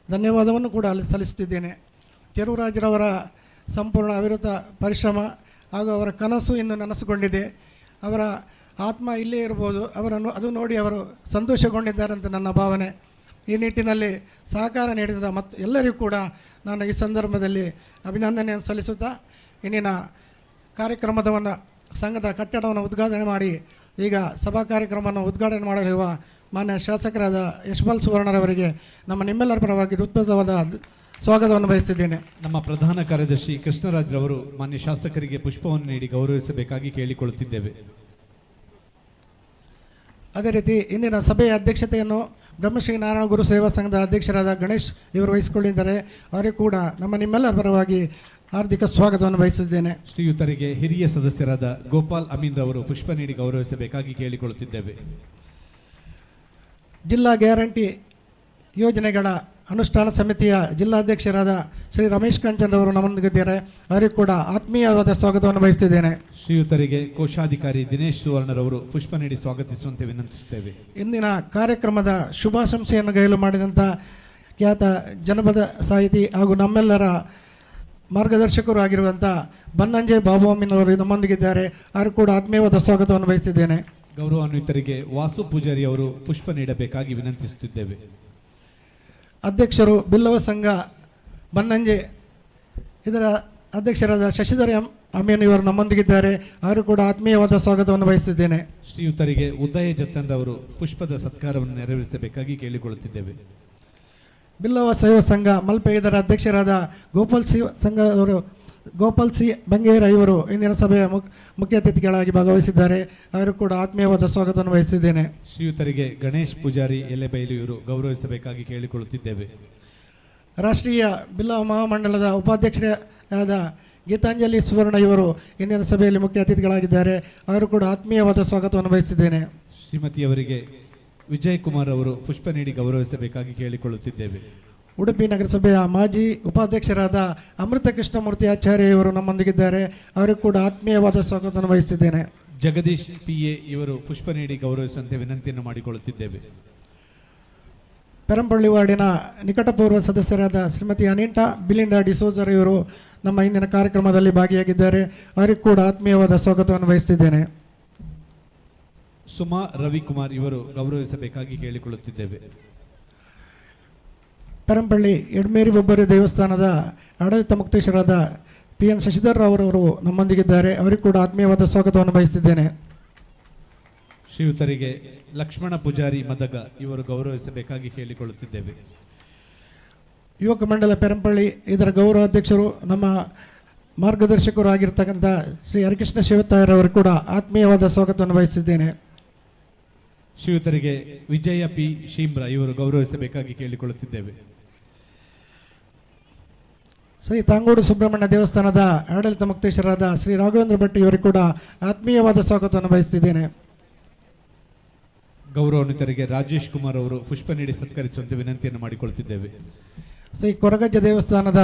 ಧನ್ಯವಾದವನ್ನು ಕೂಡ ಸಲ್ಲಿಸುತ್ತಿದ್ದೇನೆ. ಚೆಲುವರಾಜರವರ ಸಂಪೂರ್ಣ ಅವಿರತ ಪರಿಶ್ರಮ ಹಾಗೂ ಅವರ ಕನಸು ಇನ್ನು ನನಸುಗೊಂಡಿದೆ. ಅವರ ಆತ್ಮ ಇಲ್ಲೇ ಇರ್ಬೋದು, ಅವರನ್ನು ಅದು ನೋಡಿ ಅವರು ಸಂತೋಷಗೊಂಡಿದ್ದಾರೆ ಅಂತ ನನ್ನ ಭಾವನೆ. ಈ ನಿಟ್ಟಿನಲ್ಲಿ ಸಹಕಾರ ನೀಡಿದ ಮತ್ತು ಎಲ್ಲರಿಗೂ ಕೂಡ ನಾನು ಈ ಸಂದರ್ಭದಲ್ಲಿ ಅಭಿನಂದನೆಯನ್ನು ಸಲ್ಲಿಸುತ್ತಾ ಇಂದಿನ ಕಾರ್ಯಕ್ರಮದವನ್ನು ಸಂಘದ ಕಟ್ಟಡವನ್ನು ಉದ್ಘಾಟನೆ ಮಾಡಿ ಈಗ ಸಭಾ ಕಾರ್ಯಕ್ರಮವನ್ನು ಉದ್ಘಾಟನೆ ಮಾಡಲಿರುವ ಮಾನ್ಯ ಶಾಸಕರಾದ ಯಶ್ಪಾಲ್ ಸುವರ್ಣರವರಿಗೆ ನಿಮ್ಮೆಲ್ಲರ ಪರವಾಗಿ ಹೃತ್ಪೂರ್ವಕವಾದ ಸ್ವಾಗತವನ್ನು ಬಯಸಿದ್ದೇನೆ. ನಮ್ಮ ಪ್ರಧಾನ ಕಾರ್ಯದರ್ಶಿ ಕೃಷ್ಣರಾಜ್ರವರು ಮಾನ್ಯ ಶಾಸಕರಿಗೆ ಪುಷ್ಪವನ್ನು ನೀಡಿ ಗೌರವಿಸಬೇಕಾಗಿ ಕೇಳಿಕೊಳ್ಳುತ್ತಿದ್ದೇವೆ. ಅದೇ ರೀತಿ ಇಂದಿನ ಸಭೆಯ ಅಧ್ಯಕ್ಷತೆಯನ್ನು ಬ್ರಹ್ಮಶ್ರೀ ನಾರಾಯಣ ಗುರು ಸೇವಾ ಸಂಘದ ಅಧ್ಯಕ್ಷರಾದ ಗಣೇಶ್ ಇವರು ವಹಿಸಿಕೊಂಡಿದ್ದಾರೆ. ಅವರಿಗೂ ಕೂಡ ನಿಮ್ಮೆಲ್ಲರ ಪರವಾಗಿ ಹಾರ್ದಿಕ ಸ್ವಾಗತವನ್ನು ಬಯಸಿದ್ದೇನೆ. ಶ್ರೀಯುತರಿಗೆ ಹಿರಿಯ ಸದಸ್ಯರಾದ ಗೋಪಾಲ್ ಅಮೀನ್ ರವರು ಪುಷ್ಪ ನೀಡಿ ಗೌರವಿಸಬೇಕಾಗಿ ಕೇಳಿಕೊಳ್ಳುತ್ತಿದ್ದೇವೆ. ಜಿಲ್ಲಾ ಗ್ಯಾರಂಟಿ ಯೋಜನೆಗಳ ಅನುಷ್ಠಾನ ಸಮಿತಿಯ ಜಿಲ್ಲಾಧ್ಯಕ್ಷರಾದ ಶ್ರೀ ರಮೇಶ್ ಕಾಂಚನ್ ಅವರು ನಮ್ಮೊಂದಿಗಿದ್ದಾರೆ. ಅವರಿಗೂ ಕೂಡ ಆತ್ಮೀಯವಾದ ಸ್ವಾಗತವನ್ನು ಬಯಸುತ್ತಿದ್ದೇನೆ. ಶ್ರೀಯುತರಿಗೆ ಕೋಶಾಧಿಕಾರಿ ದಿನೇಶ್ ಸುವರ್ಣರವರು ಪುಷ್ಪ ನೀಡಿ ಸ್ವಾಗತಿಸುವಂತೆ ವಿನಂತಿಸುತ್ತೇವೆ. ಇಂದಿನ ಕಾರ್ಯಕ್ರಮದ ಶುಭಾಶಂಸೆಯನ್ನು ಗೈಲು ಮಾಡಿದಂಥ ಖ್ಯಾತ ಜನಪದ ಸಾಹಿತಿ ಹಾಗೂ ನಮ್ಮೆಲ್ಲರ ಮಾರ್ಗದರ್ಶಕರು ಆಗಿರುವಂಥ ಬನ್ನಂಜೆ ಬಾಬುಅಮ್ಮಿನವರು ನಮ್ಮೊಂದಿಗಿದ್ದಾರೆ. ಅವರು ಕೂಡ ಆತ್ಮೀಯವಾದ ಸ್ವಾಗತವನ್ನು ಬಯಸುತ್ತಿದ್ದೇನೆ. ಗೌರವಾನ್ವಿತರಿಗೆ ವಾಸು ಪೂಜಾರಿ ಅವರು ಪುಷ್ಪ ನೀಡಬೇಕಾಗಿ ವಿನಂತಿಸುತ್ತಿದ್ದೇವೆ. ಅಧ್ಯಕ್ಷರು ಬಿಲ್ಲವ ಸಂಘ ಬನ್ನಂಜೆ ಇದರ ಅಧ್ಯಕ್ಷರಾದ ಶಶಿಧರ ಅಮೀನ್ ಇವರು ನಮ್ಮೊಂದಿಗಿದ್ದಾರೆ. ಅವರು ಕೂಡ ಆತ್ಮೀಯವಾದ ಸ್ವಾಗತವನ್ನು ಬಯಸುತ್ತಿದ್ದೇನೆ. ಶ್ರೀಯುತರಿಗೆ ಉದಯ ಜತನ್ ಅವರು ಪುಷ್ಪದ ಸತ್ಕಾರವನ್ನು ನೆರವೇರಿಸಬೇಕಾಗಿ ಕೇಳಿಕೊಳ್ಳುತ್ತಿದ್ದೇವೆ. ಬಿಲ್ಲವ ಸೇವಾ ಸಂಘ ಮಲ್ಪೆ ಇದರ ಅಧ್ಯಕ್ಷರಾದ ಗೋಪಾಲ್ ಸಿ ಬಂಗೇರ ಇವರು ಇಂದಿನ ಸಭೆಯ ಮುಖ್ಯ ಅತಿಥಿಗಳಾಗಿ ಭಾಗವಹಿಸಿದ್ದಾರೆ. ಅವರು ಕೂಡ ಆತ್ಮೀಯವಾದ ಸ್ವಾಗತವನ್ನು ವಹಿಸಿದ್ದೇನೆ. ಶ್ರೀಯುತರಿಗೆ ಗಣೇಶ್ ಪೂಜಾರಿ ಎಲೆಬೈಲು ಇವರು ಗೌರವಿಸಬೇಕಾಗಿ ಕೇಳಿಕೊಳ್ಳುತ್ತಿದ್ದೇವೆ. ರಾಷ್ಟ್ರೀಯ ಬಿಲ್ಲವ ಮಹಾಮಂಡಲದ ಉಪಾಧ್ಯಕ್ಷರಾದ ಗೀತಾಂಜಲಿ ಸುವರ್ಣ ಇವರು ಇಂದಿನ ಸಭೆಯಲ್ಲಿ ಮುಖ್ಯ ಅತಿಥಿಗಳಾಗಿದ್ದಾರೆ. ಅವರು ಕೂಡ ಆತ್ಮೀಯವಾದ ಸ್ವಾಗತವನ್ನು ವಹಿಸಿದ್ದೇನೆ. ಶ್ರೀಮತಿಯವರಿಗೆ ವಿಜಯ್ ಕುಮಾರ್ ಅವರು ಪುಷ್ಪ ನೀಡಿ ಗೌರವಿಸಬೇಕಾಗಿ ಕೇಳಿಕೊಳ್ಳುತ್ತಿದ್ದೇವೆ. ಉಡುಪಿ ನಗರಸಭೆಯ ಮಾಜಿ ಉಪಾಧ್ಯಕ್ಷರಾದ ಅಮೃತ ಕೃಷ್ಣಮೂರ್ತಿ ಆಚಾರ್ಯ ಇವರು ನಮ್ಮೊಂದಿಗಿದ್ದಾರೆ. ಅವರು ಕೂಡ ಆತ್ಮೀಯವಾದ ಸ್ವಾಗತವನ್ನು ವಹಿಸಿದ್ದೇನೆ. ಜಗದೀಶ್ PA ಇವರು ಪುಷ್ಪ ನೀಡಿ ಗೌರವಿಸುವಂತೆ ವಿನಂತಿಯನ್ನು ಮಾಡಿಕೊಳ್ಳುತ್ತಿದ್ದೇವೆ. ಪೆರಂಪಳ್ಳಿ ವಾರ್ಡಿನ ನಿಕಟಪೂರ್ವ ಸದಸ್ಯರಾದ ಶ್ರೀಮತಿ ಅನಿಟಾ ಬಿಲಿಂಡಾ ಡಿಸೋಜರ್ ಇವರು ನಮ್ಮ ಇಂದಿನ ಕಾರ್ಯಕ್ರಮದಲ್ಲಿ ಭಾಗಿಯಾಗಿದ್ದಾರೆ. ಅವರಿಗೂ ಕೂಡ ಆತ್ಮೀಯವಾದ ಸ್ವಾಗತವನ್ನು ವಹಿಸುತ್ತಿದ್ದೇನೆ. ಸುಮಾ ರವಿಕುಮಾರ್ ಇವರು ಗೌರವಿಸಬೇಕಾಗಿ ಕೇಳಿಕೊಳ್ಳುತ್ತಿದ್ದೇವೆ. ಪೆರಂಪಳ್ಳಿ ಎಡ್ಮೇರಿ ಬೊಬ್ಬರಿ ದೇವಸ್ಥಾನದ ಆಡಳಿತ ಮುಕ್ತೇಶ್ವರಾದ PN ಶಶಿಧರ್ ಅವರವರು ನಮ್ಮೊಂದಿಗಿದ್ದಾರೆ. ಅವರಿಗೂ ಕೂಡ ಆತ್ಮೀಯವಾದ ಸ್ವಾಗತವನ್ನು ಬಯಸುತ್ತಿದ್ದೇನೆ. ಶ್ರೀಯುತರಿಗೆ ಲಕ್ಷ್ಮಣ ಪೂಜಾರಿ ಮದಗ ಇವರು ಗೌರವಿಸಬೇಕಾಗಿ ಕೇಳಿಕೊಳ್ಳುತ್ತಿದ್ದೇವೆ. ಯುವಕ ಮಂಡಲ ಪೆರಂಪಳ್ಳಿ ಇದರ ಗೌರವಾಧ್ಯಕ್ಷರು ನಮ್ಮ ಮಾರ್ಗದರ್ಶಕರು ಆಗಿರ್ತಕ್ಕಂಥ ಶ್ರೀ ಹರಿಕೃಷ್ಣ ಶಿವತಾಯರವರು ಕೂಡ ಆತ್ಮೀಯವಾದ ಸ್ವಾಗತವನ್ನು ವಹಿಸಿದ್ದೇನೆ. ಶ್ರೀಯುತರಿಗೆ ವಿಜಯ P ಶೀಮ್ರ ಇವರು ಗೌರವಿಸಬೇಕಾಗಿ ಕೇಳಿಕೊಳ್ಳುತ್ತಿದ್ದೇವೆ. ಶ್ರೀ ತಾಂಗೋಡು ಸುಬ್ರಹ್ಮಣ್ಯ ದೇವಸ್ಥಾನದ ಆಡಳಿತ ಮುಕ್ತೇಶ್ವರಾದ ಶ್ರೀ ರಾಘವೇಂದ್ರ ಭಟ್ ಇವರಿಗೆ ಕೂಡ ಆತ್ಮೀಯವಾದ ಸ್ವಾಗತವನ್ನು ಬಯಸುತ್ತಿದ್ದೇನೆ. ಗೌರವಾನ್ವಿತರಿಗೆ ರಾಜೇಶ್ ಕುಮಾರ್ ಅವರು ಪುಷ್ಪ ನೀಡಿ ಸತ್ಕರಿಸುವಂತೆ ವಿನಂತಿಯನ್ನು ಮಾಡಿಕೊಳ್ಳುತ್ತಿದ್ದೇವೆ. ಶ್ರೀ ಕೊರಗಜ್ಜ ದೇವಸ್ಥಾನದ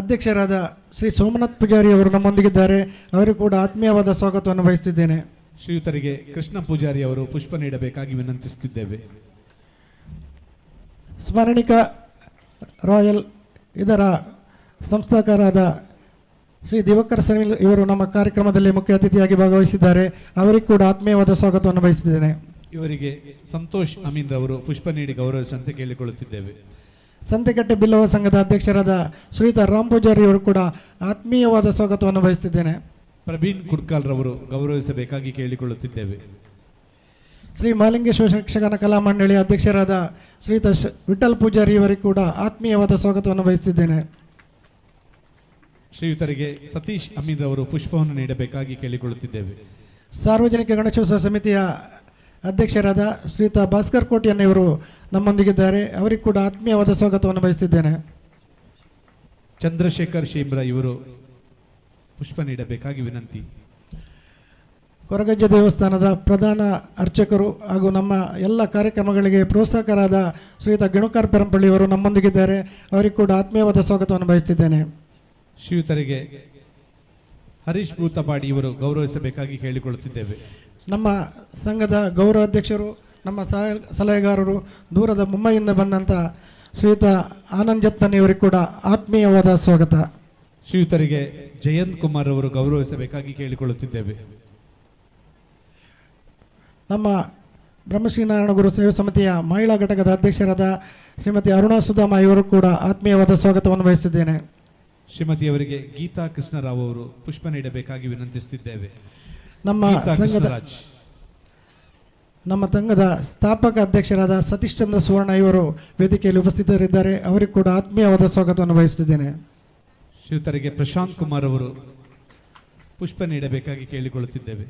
ಅಧ್ಯಕ್ಷರಾದ ಶ್ರೀ ಸೋಮನಾಥ್ ಪೂಜಾರಿ ಅವರು ನಮ್ಮೊಂದಿಗಿದ್ದಾರೆ. ಅವರಿಗೂ ಕೂಡ ಆತ್ಮೀಯವಾದ ಸ್ವಾಗತವನ್ನು ಬಯಸುತ್ತಿದ್ದೇನೆ. ಶ್ರೀಯುತರಿಗೆ ಕೃಷ್ಣ ಪೂಜಾರಿ ಅವರು ಪುಷ್ಪ ನೀಡಬೇಕಾಗಿ ವಿನಂತಿಸುತ್ತಿದ್ದೇವೆ. ಸ್ಮರಣಿಕ ರಾಯಲ್ ಇದರ ಸಂಸ್ಥಾಪಕರಾದ ಶ್ರೀ ದಿವಾಕರ್ ಸನಿಲ್ ಇವರು ನಮ್ಮ ಕಾರ್ಯಕ್ರಮದಲ್ಲಿ ಮುಖ್ಯ ಅತಿಥಿಯಾಗಿ ಭಾಗವಹಿಸಿದ್ದಾರೆ. ಅವರಿಗೂ ಕೂಡ ಆತ್ಮೀಯವಾದ ಸ್ವಾಗತವನ್ನು ಬಯಸಿದ್ದೇನೆ. ಇವರಿಗೆ ಸಂತೋಷ್ ಅಮೀನ್ ರವರು ಪುಷ್ಪ ನೀಡಿ ಗೌರವಿಸುವಂತೆ ಕೇಳಿಕೊಳ್ಳುತ್ತಿದ್ದೇವೆ. ಸಂತೆಕಟ್ಟೆ ಬಿಲ್ಲವ ಸಂಘದ ಅಧ್ಯಕ್ಷರಾದ ಶ್ರೀಯುತ ರಾಮ್ ಪೂಜಾರಿ ಅವರು ಕೂಡ ಆತ್ಮೀಯವಾದ ಸ್ವಾಗತವನ್ನು ಬಯಸುತ್ತಿದ್ದೇನೆ. ಪ್ರವೀಣ್ ಕುಡ್ಕಾಲ್ ರವರು ಗೌರವಿಸಬೇಕಾಗಿ ಕೇಳಿಕೊಳ್ಳುತ್ತಿದ್ದೇವೆ. ಶ್ರೀ ಮಹಾಲಿಂಗೇಶ್ವರ ಯಕ್ಷಗಾನ ಕಲಾ ಮಂಡಳಿಯ ಅಧ್ಯಕ್ಷರಾದ ಶ್ರೀಯುತ ವಿಠಲ್ ಪೂಜಾರಿ ಅವರಿಗೂ ಕೂಡ ಆತ್ಮೀಯವಾದ ಸ್ವಾಗತವನ್ನು ಬಯಸುತ್ತಿದ್ದೇನೆ. ಶ್ರೀಯುತರಿಗೆ ಸತೀಶ್ ಅಮೀನ್ ರವರು ಪುಷ್ಪವನ್ನು ನೀಡಬೇಕಾಗಿ ಕೇಳಿಕೊಳ್ಳುತ್ತಿದ್ದೇವೆ. ಸಾರ್ವಜನಿಕ ಗಣೇಶೋತ್ಸವ ಸಮಿತಿಯ ಅಧ್ಯಕ್ಷರಾದ ಶ್ರೀಯುತ ಭಾಸ್ಕರ್ ಕೋಟಿಯನ್ನಿವರು ನಮ್ಮೊಂದಿಗಿದ್ದಾರೆ. ಅವರಿಗೆ ಕೂಡ ಆತ್ಮೀಯವಾದ ಸ್ವಾಗತವನ್ನು ಬಯಸುತ್ತಿದ್ದೇನೆ. ಚಂದ್ರಶೇಖರ್ ಶೀಮ್ರ ಇವರು ಪುಷ್ಪ ನೀಡಬೇಕಾಗಿ ವಿನಂತಿ. ಕೊರಗಜ್ಜ ದೇವಸ್ಥಾನದ ಪ್ರಧಾನ ಅರ್ಚಕರು ಹಾಗೂ ನಮ್ಮ ಎಲ್ಲ ಕಾರ್ಯಕ್ರಮಗಳಿಗೆ ಪ್ರೋತ್ಸಾಹಕರಾದ ಶ್ರೀಯುತ ಗಣುಕಾರ್ ಪೆರಂಪಳ್ಳಿಯವರು ನಮ್ಮೊಂದಿಗಿದ್ದಾರೆ. ಅವರಿಗೆ ಕೂಡ ಆತ್ಮೀಯವಾದ ಸ್ವಾಗತವನ್ನು ಬಯಸುತ್ತಿದ್ದೇನೆ. ಶ್ರೀಯುತರಿಗೆ ಹರೀಶ್ ಭೂತಪಾಡಿ ಇವರು ಗೌರವಿಸಬೇಕಾಗಿ ಕೇಳಿಕೊಳ್ಳುತ್ತಿದ್ದೇವೆ. ನಮ್ಮ ಸಂಘದ ಗೌರವ ಅಧ್ಯಕ್ಷರು, ನಮ್ಮ ಸಲಹೆಗಾರರು, ದೂರದ ಮುಂಬೈಯಿಂದ ಬಂದಂಥ ಶ್ರೀಯುತ ಆನಂದ್ ಜತ್ತನಿಯವರಿಗೆ ಕೂಡ ಆತ್ಮೀಯವಾದ ಸ್ವಾಗತ. ಶ್ರೀಯುತರಿಗೆ ಜಯಂತ್ ಕುಮಾರ್ ಅವರು ಗೌರವಿಸಬೇಕಾಗಿ ಕೇಳಿಕೊಳ್ಳುತ್ತಿದ್ದೇವೆ. ನಮ್ಮ ಬ್ರಹ್ಮಶ್ರೀನಾರಾಯಣ ಗುರು ಸೇವಾ ಸಮಿತಿಯ ಮಹಿಳಾ ಘಟಕದ ಅಧ್ಯಕ್ಷರಾದ ಶ್ರೀಮತಿ ಅರುಣಾ ಸುಧಾಮ ಇವರು ಕೂಡ ಆತ್ಮೀಯವಾದ ಸ್ವಾಗತವನ್ನು ವಹಿಸುತ್ತಿದ್ದೇನೆ. ಶ್ರೀಮತಿಯವರಿಗೆ ಗೀತಾ ಕೃಷ್ಣರಾವ್ ಅವರು ಪುಷ್ಪ ನೀಡಬೇಕಾಗಿ ವಿನಂತಿಸುತ್ತಿದ್ದೇವೆ. ನಮ್ಮ ಗೀತಾ ಸಂಘದ ಕೃಷ್ಣರಾಜ್. ನಮ್ಮ ಸಂಘದ ಸ್ಥಾಪಕ ಅಧ್ಯಕ್ಷರಾದ ಸತೀಶ್ ಚಂದ್ರ ಸುವರ್ಣ ಇವರು ವೇದಿಕೆಯಲ್ಲಿ ಉಪಸ್ಥಿತರಿದ್ದಾರೆ. ಅವರಿಗೆ ಕೂಡ ಆತ್ಮೀಯವಾದ ಸ್ವಾಗತವನ್ನು ವಹಿಸುತ್ತಿದ್ದೇನೆ. ಶ್ರೀಯುತರಿಗೆ ಪ್ರಶಾಂತ್ ಕುಮಾರ್ ಅವರು ಪುಷ್ಪ ನೀಡಬೇಕಾಗಿ ಕೇಳಿಕೊಳ್ಳುತ್ತಿದ್ದೇವೆ.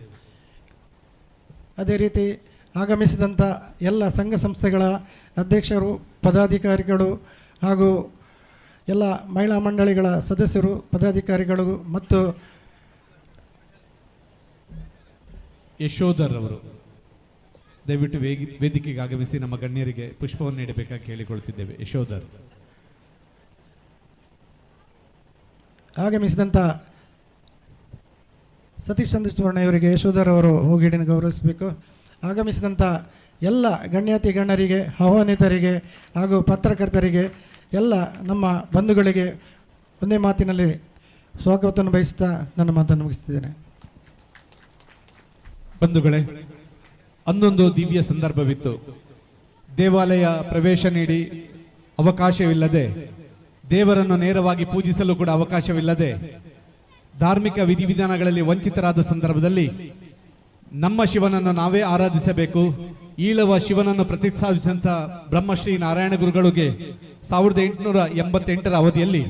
ಅದೇ ರೀತಿ ಆಗಮಿಸಿದಂಥ ಎಲ್ಲ ಸಂಘ ಸಂಸ್ಥೆಗಳ ಅಧ್ಯಕ್ಷರು, ಪದಾಧಿಕಾರಿಗಳು ಹಾಗೂ ಎಲ್ಲ ಮಹಿಳಾ ಮಂಡಳಿಗಳ ಸದಸ್ಯರು, ಪದಾಧಿಕಾರಿಗಳು ಮತ್ತು ಯಶೋಧರ್ ಅವರು ದಯವಿಟ್ಟು ವೇದಿಕೆಗೆ ಆಗಮಿಸಿ ನಮ್ಮ ಗಣ್ಯರಿಗೆ ಪುಷ್ಪವನ್ನು ನೀಡಬೇಕಾಗಿ ಕೇಳಿಕೊಳ್ಳುತ್ತಿದ್ದೇವೆ. ಯಶೋಧರ್. ಆಗಮಿಸಿದಂಥ ಸತೀಶ್ ಚಂದ್ರ ಸುವರ್ಣ ಇವರಿಗೆ ಯಶೋಧರ್ ಅವರು ಹೋಗಿಡಿನ ಗೌರವಿಸಬೇಕು. ಆಗಮಿಸಿದಂಥ ಎಲ್ಲ ಗಣ್ಯಾತಿ ಗಣ್ಯರಿಗೆ, ಆಹ್ವಾನಿತರಿಗೆ ಹಾಗೂ ಪತ್ರಕರ್ತರಿಗೆ, ಎಲ್ಲ ನಮ್ಮ ಬಂಧುಗಳಿಗೆ ಒಂದೇ ಮಾತಿನಲ್ಲಿ ಸ್ವಾಗತವನ್ನು ಬಯಸುತ್ತಾ ನನ್ನ ಮಾತನ್ನು ಮುಗಿಸುತ್ತಿದ್ದೇನೆ. ಬಂಧುಗಳೇ, ಅಂದೊಂದು ದಿವ್ಯ ಸಂದರ್ಭವಿತ್ತು. ದೇವಾಲಯ ಪ್ರವೇಶ ನೀಡಿ ಅವಕಾಶವಿಲ್ಲದೆ, ದೇವರನ್ನು ನೇರವಾಗಿ ಪೂಜಿಸಲು ಕೂಡ ಅವಕಾಶವಿಲ್ಲದೆ, ಧಾರ್ಮಿಕ ವಿಧಿವಿಧಾನಗಳಲ್ಲಿ ವಂಚಿತರಾದ ಸಂದರ್ಭದಲ್ಲಿ ನಮ್ಮ ಶಿವನನ್ನು ನಾವೇ ಆರಾಧಿಸಬೇಕು, ಈಳವ ಶಿವನನ್ನು ಪ್ರತಿಷ್ಠಾಪಿಸಿದಂಥ ಬ್ರಹ್ಮಶ್ರೀ ನಾರಾಯಣ ಗುರುಗಳಿಗೆ 1888ರ ಅವಧಿಯಲ್ಲಿ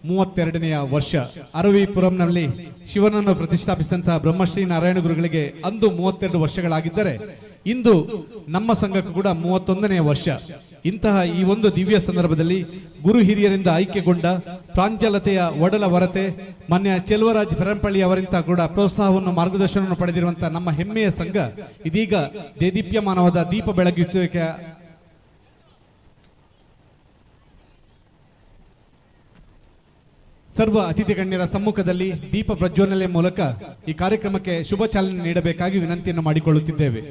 32ನೆಯ ವರ್ಷ ಅರವಿಪುರಂನಲ್ಲಿ ಶಿವನನ್ನು ಪ್ರತಿಷ್ಠಾಪಿಸಿದಂತಹ ಬ್ರಹ್ಮಶ್ರೀ ನಾರಾಯಣ ಗುರುಗಳಿಗೆ ಅಂದು 32 ವರ್ಷಗಳಾಗಿದ್ದರೆ, ಇಂದು ನಮ್ಮ ಸಂಘಕ್ಕೂ ಕೂಡ 31ನೆಯ ವರ್ಷ. ಇಂತಹ ಈ ಒಂದು ದಿವ್ಯ ಸಂದರ್ಭದಲ್ಲಿ ಗುರು ಹಿರಿಯರಿಂದ ಆಯ್ಕೆಗೊಂಡ ಪ್ರಾಂಜಲತೆಯ ಒಡಲ ವರತೆ ಮಾನ್ಯ ಚೆಲುವರಾಜ್ ಪೆರಂಪಳ್ಳಿ ಅವರಿಂದ ಕೂಡ ಪ್ರೋತ್ಸಾಹವನ್ನು, ಮಾರ್ಗದರ್ಶನವನ್ನು ಪಡೆದಿರುವಂತಹ ನಮ್ಮ ಹೆಮ್ಮೆಯ ಸಂಘ ಇದೀಗ ದೇದೀಪ್ಯಮಾನವಾದ ದೀಪ ಬೆಳಗಿಸುವಿಕೆ ಸರ್ವ ಅತಿಥಿ ಗಣ್ಯರ ಸಮ್ಮುಖದಲ್ಲಿ ದೀಪ ಪ್ರಜ್ವಲನೆ ಮೂಲಕ ಈ ಕಾರ್ಯಕ್ರಮಕ್ಕೆ ಶುಭ ಚಾಲನೆ ನೀಡಬೇಕಾಗಿ ವಿನಂತಿಯನ್ನು ಮಾಡಿಕೊಳ್ಳುತ್ತಿದ್ದೇವೆ.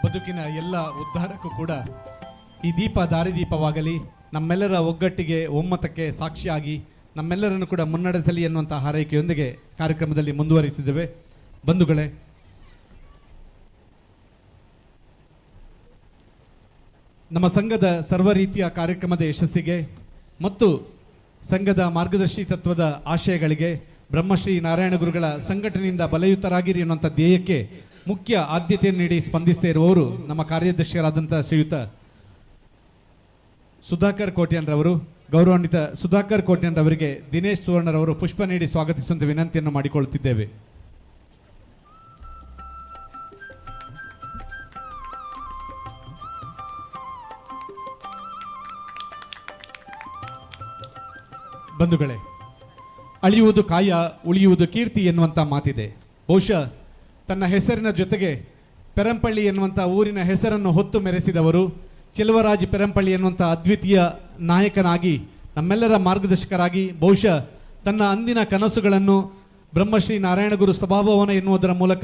ಬದುಕಿನ ಎಲ್ಲ ಉದ್ಧಾರಕ್ಕೂ ಕೂಡ ಈ ದೀಪ ದಾರಿದೀಪವಾಗಲಿ, ನಮ್ಮೆಲ್ಲರ ಒಗ್ಗಟ್ಟಿಗೆ, ಒಮ್ಮತಕ್ಕೆ ಸಾಕ್ಷಿಯಾಗಿ ನಮ್ಮೆಲ್ಲರನ್ನು ಕೂಡ ಮುನ್ನಡೆಸಲಿ ಎನ್ನುವಂಥ ಹಾರೈಕೆಯೊಂದಿಗೆ ಕಾರ್ಯಕ್ರಮದಲ್ಲಿ ಮುಂದುವರಿಯುತ್ತಿದ್ದೇವೆ. ಬಂಧುಗಳೇ, ನಮ್ಮ ಸಂಘದ ಸರ್ವ ರೀತಿಯ ಕಾರ್ಯಕ್ರಮದ ಯಶಸ್ಸಿಗೆ ಮತ್ತು ಸಂಘದ ಮಾರ್ಗದರ್ಶಿ ತತ್ವದ ಆಶಯಗಳಿಗೆ ಬ್ರಹ್ಮಶ್ರೀ ನಾರಾಯಣ ಗುರುಗಳ ಸಂಘಟನೆಯಿಂದ ಬಲಯುತರಾಗಿರಿ ಎನ್ನುವಂಥ ಧ್ಯೇಯಕ್ಕೆ ಮುಖ್ಯ ಆದ್ಯತೆಯನ್ನು ನೀಡಿ ಸ್ಪಂದಿಸದೇ ಇರುವವರು ನಮ್ಮ ಕಾರ್ಯಾಧ್ಯಕ್ಷರಾದಂಥ ಶ್ರೀಯುತ ಸುಧಾಕರ್ ಕೋಟ್ಯಾನ್ರವರು. ಗೌರವಾನ್ವಿತ ಸುಧಾಕರ್ ಕೋಟ್ಯಾನ್ರವರಿಗೆ ದಿನೇಶ್ ಸುವರ್ಣರವರು ಪುಷ್ಪ ನೀಡಿ ಸ್ವಾಗತಿಸುವಂತೆ ವಿನಂತಿಯನ್ನು ಮಾಡಿಕೊಳ್ಳುತ್ತಿದ್ದೇವೆ. ಬಂಧುಗಳೇ, ಅಳಿಯುವುದು ಕಾಯ, ಉಳಿಯುವುದು ಕೀರ್ತಿ ಎನ್ನುವಂಥ ಮಾತಿದೆ. ಬಹುಶಃ ತನ್ನ ಹೆಸರಿನ ಜೊತೆಗೆ ಪೆರಂಪಳ್ಳಿ ಎನ್ನುವಂಥ ಊರಿನ ಹೆಸರನ್ನು ಹೊತ್ತು ಮೆರೆಸಿದವರು, ಚೆಲುವರಾಜ್ ಪೆರಂಪಳ್ಳಿ ಎನ್ನುವಂಥ ಅದ್ವಿತೀಯ ನಾಯಕನಾಗಿ ನಮ್ಮೆಲ್ಲರ ಮಾರ್ಗದರ್ಶಕರಾಗಿ, ಬಹುಶಃ ತನ್ನ ಅಂದಿನ ಕನಸುಗಳನ್ನು ಬ್ರಹ್ಮಶ್ರೀ ನಾರಾಯಣಗುರು ಸಭಾಭವನ ಎನ್ನುವುದರ ಮೂಲಕ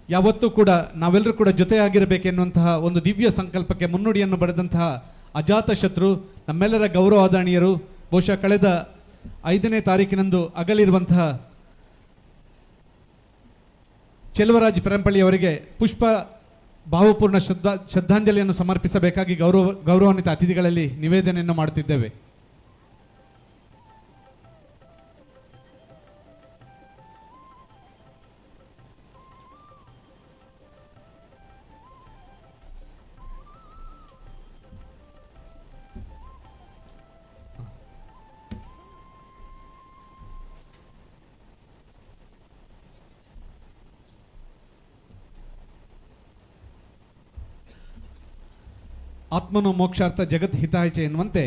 ಯಾವತ್ತೂ ಕೂಡ ನಾವೆಲ್ಲರೂ ಕೂಡ ಜೊತೆಯಾಗಿರಬೇಕೆನ್ನುವಂತಹ ಒಂದು ದಿವ್ಯ ಸಂಕಲ್ಪಕ್ಕೆ ಮುನ್ನುಡಿಯನ್ನು ಬರೆದಂತಹ ಅಜಾತ ಶತ್ರು, ನಮ್ಮೆಲ್ಲರ ಗೌರವಾದರಣೀಯರು, ಬಹುಶಃ ಕಳೆದ 5ನೇ ತಾರೀಕಿನಂದು ಅಗಲಿರುವಂತಹ ಚೆಲುವರಾಜ್ ಪೆರಂಪಳ್ಳಿ ಅವರಿಗೆ ಪುಷ್ಪ ಭಾವಪೂರ್ಣ ಶ್ರದ್ಧಾಂಜಲಿಯನ್ನು ಸಮರ್ಪಿಸಬೇಕಾಗಿ ಗೌರವಾನ್ವಿತ ಅತಿಥಿಗಳಲ್ಲಿ ನಿವೇದನೆಯನ್ನು ಮಾಡುತ್ತಿದ್ದೇವೆ. ಆತ್ಮನು ಮೋಕ್ಷಾರ್ಥ ಜಗತ್ ಹಿತಾಯಿಚೆ ಎನ್ನುವಂತೆ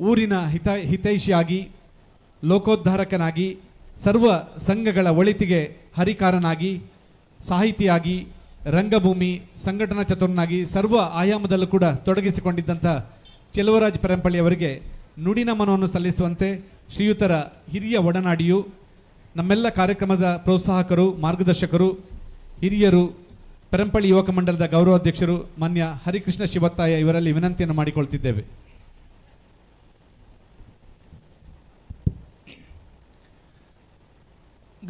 ಊರಿನ ಹಿತೈಷಿಯಾಗಿ, ಲೋಕೋದ್ಧಾರಕನಾಗಿ, ಸರ್ವ ಸಂಘಗಳ ಒಳಿತಿಗೆ ಹರಿಕಾರನಾಗಿ, ಸಾಹಿತಿಯಾಗಿ, ರಂಗಭೂಮಿ ಸಂಘಟನಾ ಚತುರನಾಗಿ ಸರ್ವ ಆಯಾಮದಲ್ಲೂ ಕೂಡ ತೊಡಗಿಸಿಕೊಂಡಿದ್ದಂಥ ಚೆಲುವರಾಜ್ ಪೆರಂಪಳ್ಳಿ ಅವರಿಗೆ ನುಡಿನಮನವನ್ನು ಸಲ್ಲಿಸುವಂತೆ ಶ್ರೀಯುತರ ಹಿರಿಯ ಒಡನಾಡಿಯು, ನಮ್ಮೆಲ್ಲ ಕಾರ್ಯಕ್ರಮದ ಪ್ರೋತ್ಸಾಹಕರು, ಮಾರ್ಗದರ್ಶಕರು, ಹಿರಿಯರು, ಪೆರಂಪಳ್ಳಿ ಯುವಕ ಮಂಡಲದ ಗೌರವಾಧ್ಯಕ್ಷರು ಮಾನ್ಯ ಹರಿಕೃಷ್ಣ ಶಿವತ್ತಾಯ ಇವರಲ್ಲಿ ವಿನಂತಿಯನ್ನು ಮಾಡಿಕೊಳ್ತಿದ್ದೇವೆ.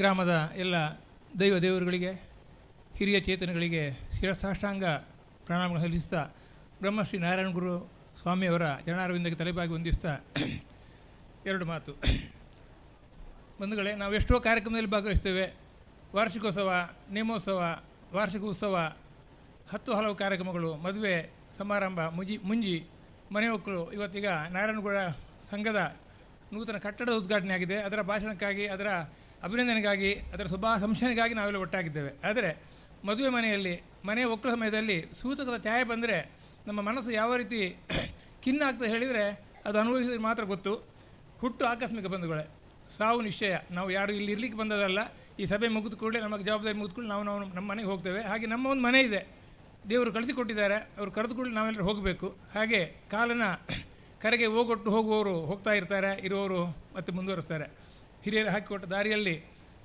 ಗ್ರಾಮದ ಎಲ್ಲ ದೇವರುಗಳಿಗೆ, ಹಿರಿಯ ಚೇತನಗಳಿಗೆ ಶಿರಸಾಷ್ಟಾಂಗ ಪ್ರಣಾಮಗಳನ್ನು ಸಲ್ಲಿಸ್ತಾ, ಬ್ರಹ್ಮಶ್ರೀ ನಾರಾಯಣ ಗುರು ಸ್ವಾಮಿಯವರ ಚರಣಾರವಿಂದಕ್ಕೆ ತಲೆಬಾಗಿ ವಂದಿಸ್ತಾ 2 ಮಾತು. ಬಂಧುಗಳೇ, ನಾವು ಎಷ್ಟೋ ಕಾರ್ಯಕ್ರಮದಲ್ಲಿ ಭಾಗವಹಿಸ್ತೇವೆ. ವಾರ್ಷಿಕೋತ್ಸವ, ನೇಮೋತ್ಸವ, ವಾರ್ಷಿಕ ಉತ್ಸವ, 10 ಹಲವು ಕಾರ್ಯಕ್ರಮಗಳು, ಮದುವೆ ಸಮಾರಂಭ, ಮುಂಜಿ ಮನೆ ಒಕ್ಕಲು. ಇವತ್ತೀಗ ನಾರಾಯಣಗುರ ಸಂಘದ ನೂತನ ಕಟ್ಟಡದ ಉದ್ಘಾಟನೆ ಆಗಿದೆ. ಅದರ ಭಾಷಣಕ್ಕಾಗಿ, ಅದರ ಅಭಿನಂದನೆಗಾಗಿ, ಅದರ ಶುಭಾಶಂಸನೆಗಾಗಿ ನಾವೆಲ್ಲ ಒಟ್ಟಾಗಿದ್ದೇವೆ. ಆದರೆ ಮದುವೆ ಮನೆಯಲ್ಲಿ, ಮನೆ ಒಕ್ಕಲ ಸಮಯದಲ್ಲಿ ಸೂತಕದ ಛಾಯೆ ಬಂದರೆ ನಮ್ಮ ಮನಸ್ಸು ಯಾವ ರೀತಿ ಖಿನ್ನಾಗ್ತದೆ ಹೇಳಿದರೆ ಅದು ಅನುಭವಿಸಿದ್ರೆ ಮಾತ್ರ ಗೊತ್ತು. ಹುಟ್ಟು ಆಕಸ್ಮಿಕ ಬಂಧುಗಳೇ, ಸಾವು ನಿಶ್ಚಯ. ನಾವು ಯಾರು ಇಲ್ಲಿ ಇರಲಿಕ್ಕೆ ಬಂದದಲ್ಲ. ಈ ಸಭೆ ಮುಗಿದ ಕೂಡಲೇ ನಮಗೆ ಜವಾಬ್ದಾರಿ ಮುಗಿದ ಕೂಡಲೇ ನಾವು ನಮ್ಮ ಮನೆಗೆ ಹೋಗ್ತೇವೆ. ಹಾಗೆ ನಮ್ಮ ಒಂದು ಮನೆ ಇದೆ, ದೇವರು ಕಳಿಸಿಕೊಟ್ಟಿದ್ದಾರೆ, ಅವರು ಕರೆದು ಕೂಡಲೇ ನಾವೆಲ್ಲರೂ ಹೋಗಬೇಕು. ಹಾಗೆ ಕಾಲನ ಕರೆಗೆ ಹೋಗೊಟ್ಟು ಹೋಗುವವರು ಹೋಗ್ತಾ ಇರ್ತಾರೆ, ಇರುವವರು ಮತ್ತೆ ಮುಂದುವರಿಸ್ತಾರೆ. ಹಿರಿಯರು ಹಾಕಿಕೊಟ್ಟ ದಾರಿಯಲ್ಲಿ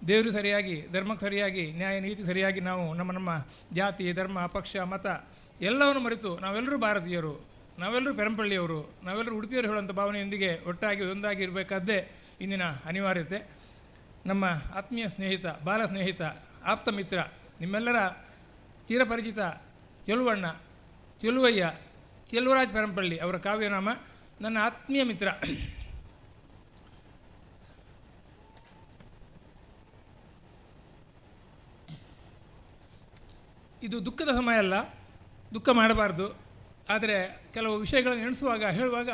ದೇವರು ಸರಿಯಾಗಿ, ಧರ್ಮಕ್ಕೆ ಸರಿಯಾಗಿ, ನ್ಯಾಯ ನೀತಿ ಸರಿಯಾಗಿ ನಾವು ನಮ್ಮ ಜಾತಿ, ಧರ್ಮ, ಪಕ್ಷ, ಮತ ಎಲ್ಲವನ್ನು ಮರೆತು ನಾವೆಲ್ಲರೂ ಭಾರತೀಯರು, ನಾವೆಲ್ಲರೂ ಪೆರಂಪಳ್ಳಿಯವರು, ನಾವೆಲ್ಲರೂ ಉಡುಪಿಯವರು ಹೇಳುವಂಥ ಭಾವನೆಯೊಂದಿಗೆ ಒಟ್ಟಾಗಿ ಒಂದಾಗಿ ಇರಬೇಕಾದ್ದೇ ಇಂದಿನ ಅನಿವಾರ್ಯತೆ. ನಮ್ಮ ಆತ್ಮೀಯ ಸ್ನೇಹಿತ, ಬಾಲ ಸ್ನೇಹಿತ, ಆಪ್ತ ಮಿತ್ರ, ನಿಮ್ಮೆಲ್ಲರ ಚಿರಪರಿಚಿತ ಚೆಲುವಯ್ಯ ಚೆಲುವರಾಜ್ ಪೆರಂಪಳ್ಳಿ ಅವರ ಕಾವ್ಯನಾಮ. ನನ್ನ ಆತ್ಮೀಯ ಮಿತ್ರ. ಇದು ದುಃಖದ ಸಮಯ ಅಲ್ಲ, ದುಃಖ ಮಾಡಬಾರ್ದು. ಆದರೆ ಕೆಲವು ವಿಷಯಗಳನ್ನು ಎಣಿಸುವಾಗ, ಹೇಳುವಾಗ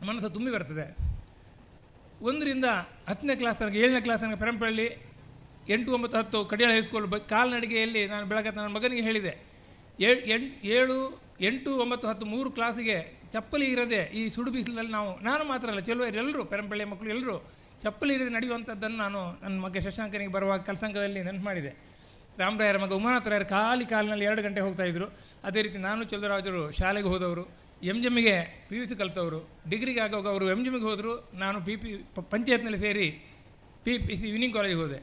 ಮನಸ್ಸು ತುಂಬಿ ಬರ್ತದೆ. 1ರಿಂದ 10ನೇ ಕ್ಲಾಸ್ ತನಕ, 7ನೇ ಕ್ಲಾಸ್ ತನಕ ಪೆರಂಪಳ್ಳಿ, 8, 9, 10 ಕಡಿಯಾಳ ಹೈಸ್ಕೂಲ್ ಕಾಲ್ನಡಿಗೆಯಲ್ಲಿ ನಾನು ಬೆಳಗ್ಗೆ ನನ್ನ ಮಗನಿಗೆ ಹೇಳಿದೆ. 7, 8, 9, 10 3 ಕ್ಲಾಸಿಗೆ ಚಪ್ಪಲಿ ಇರದೆ ಈ ಸುಡು ಬಿಸಿಲಲ್ಲಿ ನಾನು ಮಾತ್ರ ಅಲ್ಲ, ಎಲ್ಲರೂ ಪೆರಂಪಳ್ಳಿಯ ಮಕ್ಕಳು ಎಲ್ಲರೂ ಚಪ್ಪಲಿ ಇರದೆ ನಡೆಯುವಂಥದ್ದನ್ನು ನಾನು ನನ್ನ ಮಗ ಶಶಾಂಕನಿಗೆ ಬರುವಾಗ ಕಲ್ಸಂಕದಲ್ಲಿ ನೆನಪು ಮಾಡಿದೆ. ರಾಮರಾಯರ ಮಗ ಉಮಾನಾಥರಾಯರು ಕಾಲಿನಲ್ಲಿ 2 ಗಂಟೆ ಹೋಗ್ತಾಯಿದ್ರು. ಅದೇ ರೀತಿ ನಾನು ಚೆಲುವರಾಜರು ಶಾಲೆಗೆ ಹೋದವರು, MGMಗೆ PUC ಕಲಿತವರು, ಡಿಗ್ರಿಗೆ ಆಗುವಾಗ ಅವರು MGMಗೆ ಹೋದರು, ನಾನು ಪಂಚಾಯತ್ನಲ್ಲಿ ಸೇರಿ PPC ಈವ್ನಿಂಗ್ ಕಾಲೇಜಿಗೆ ಹೋದೆ.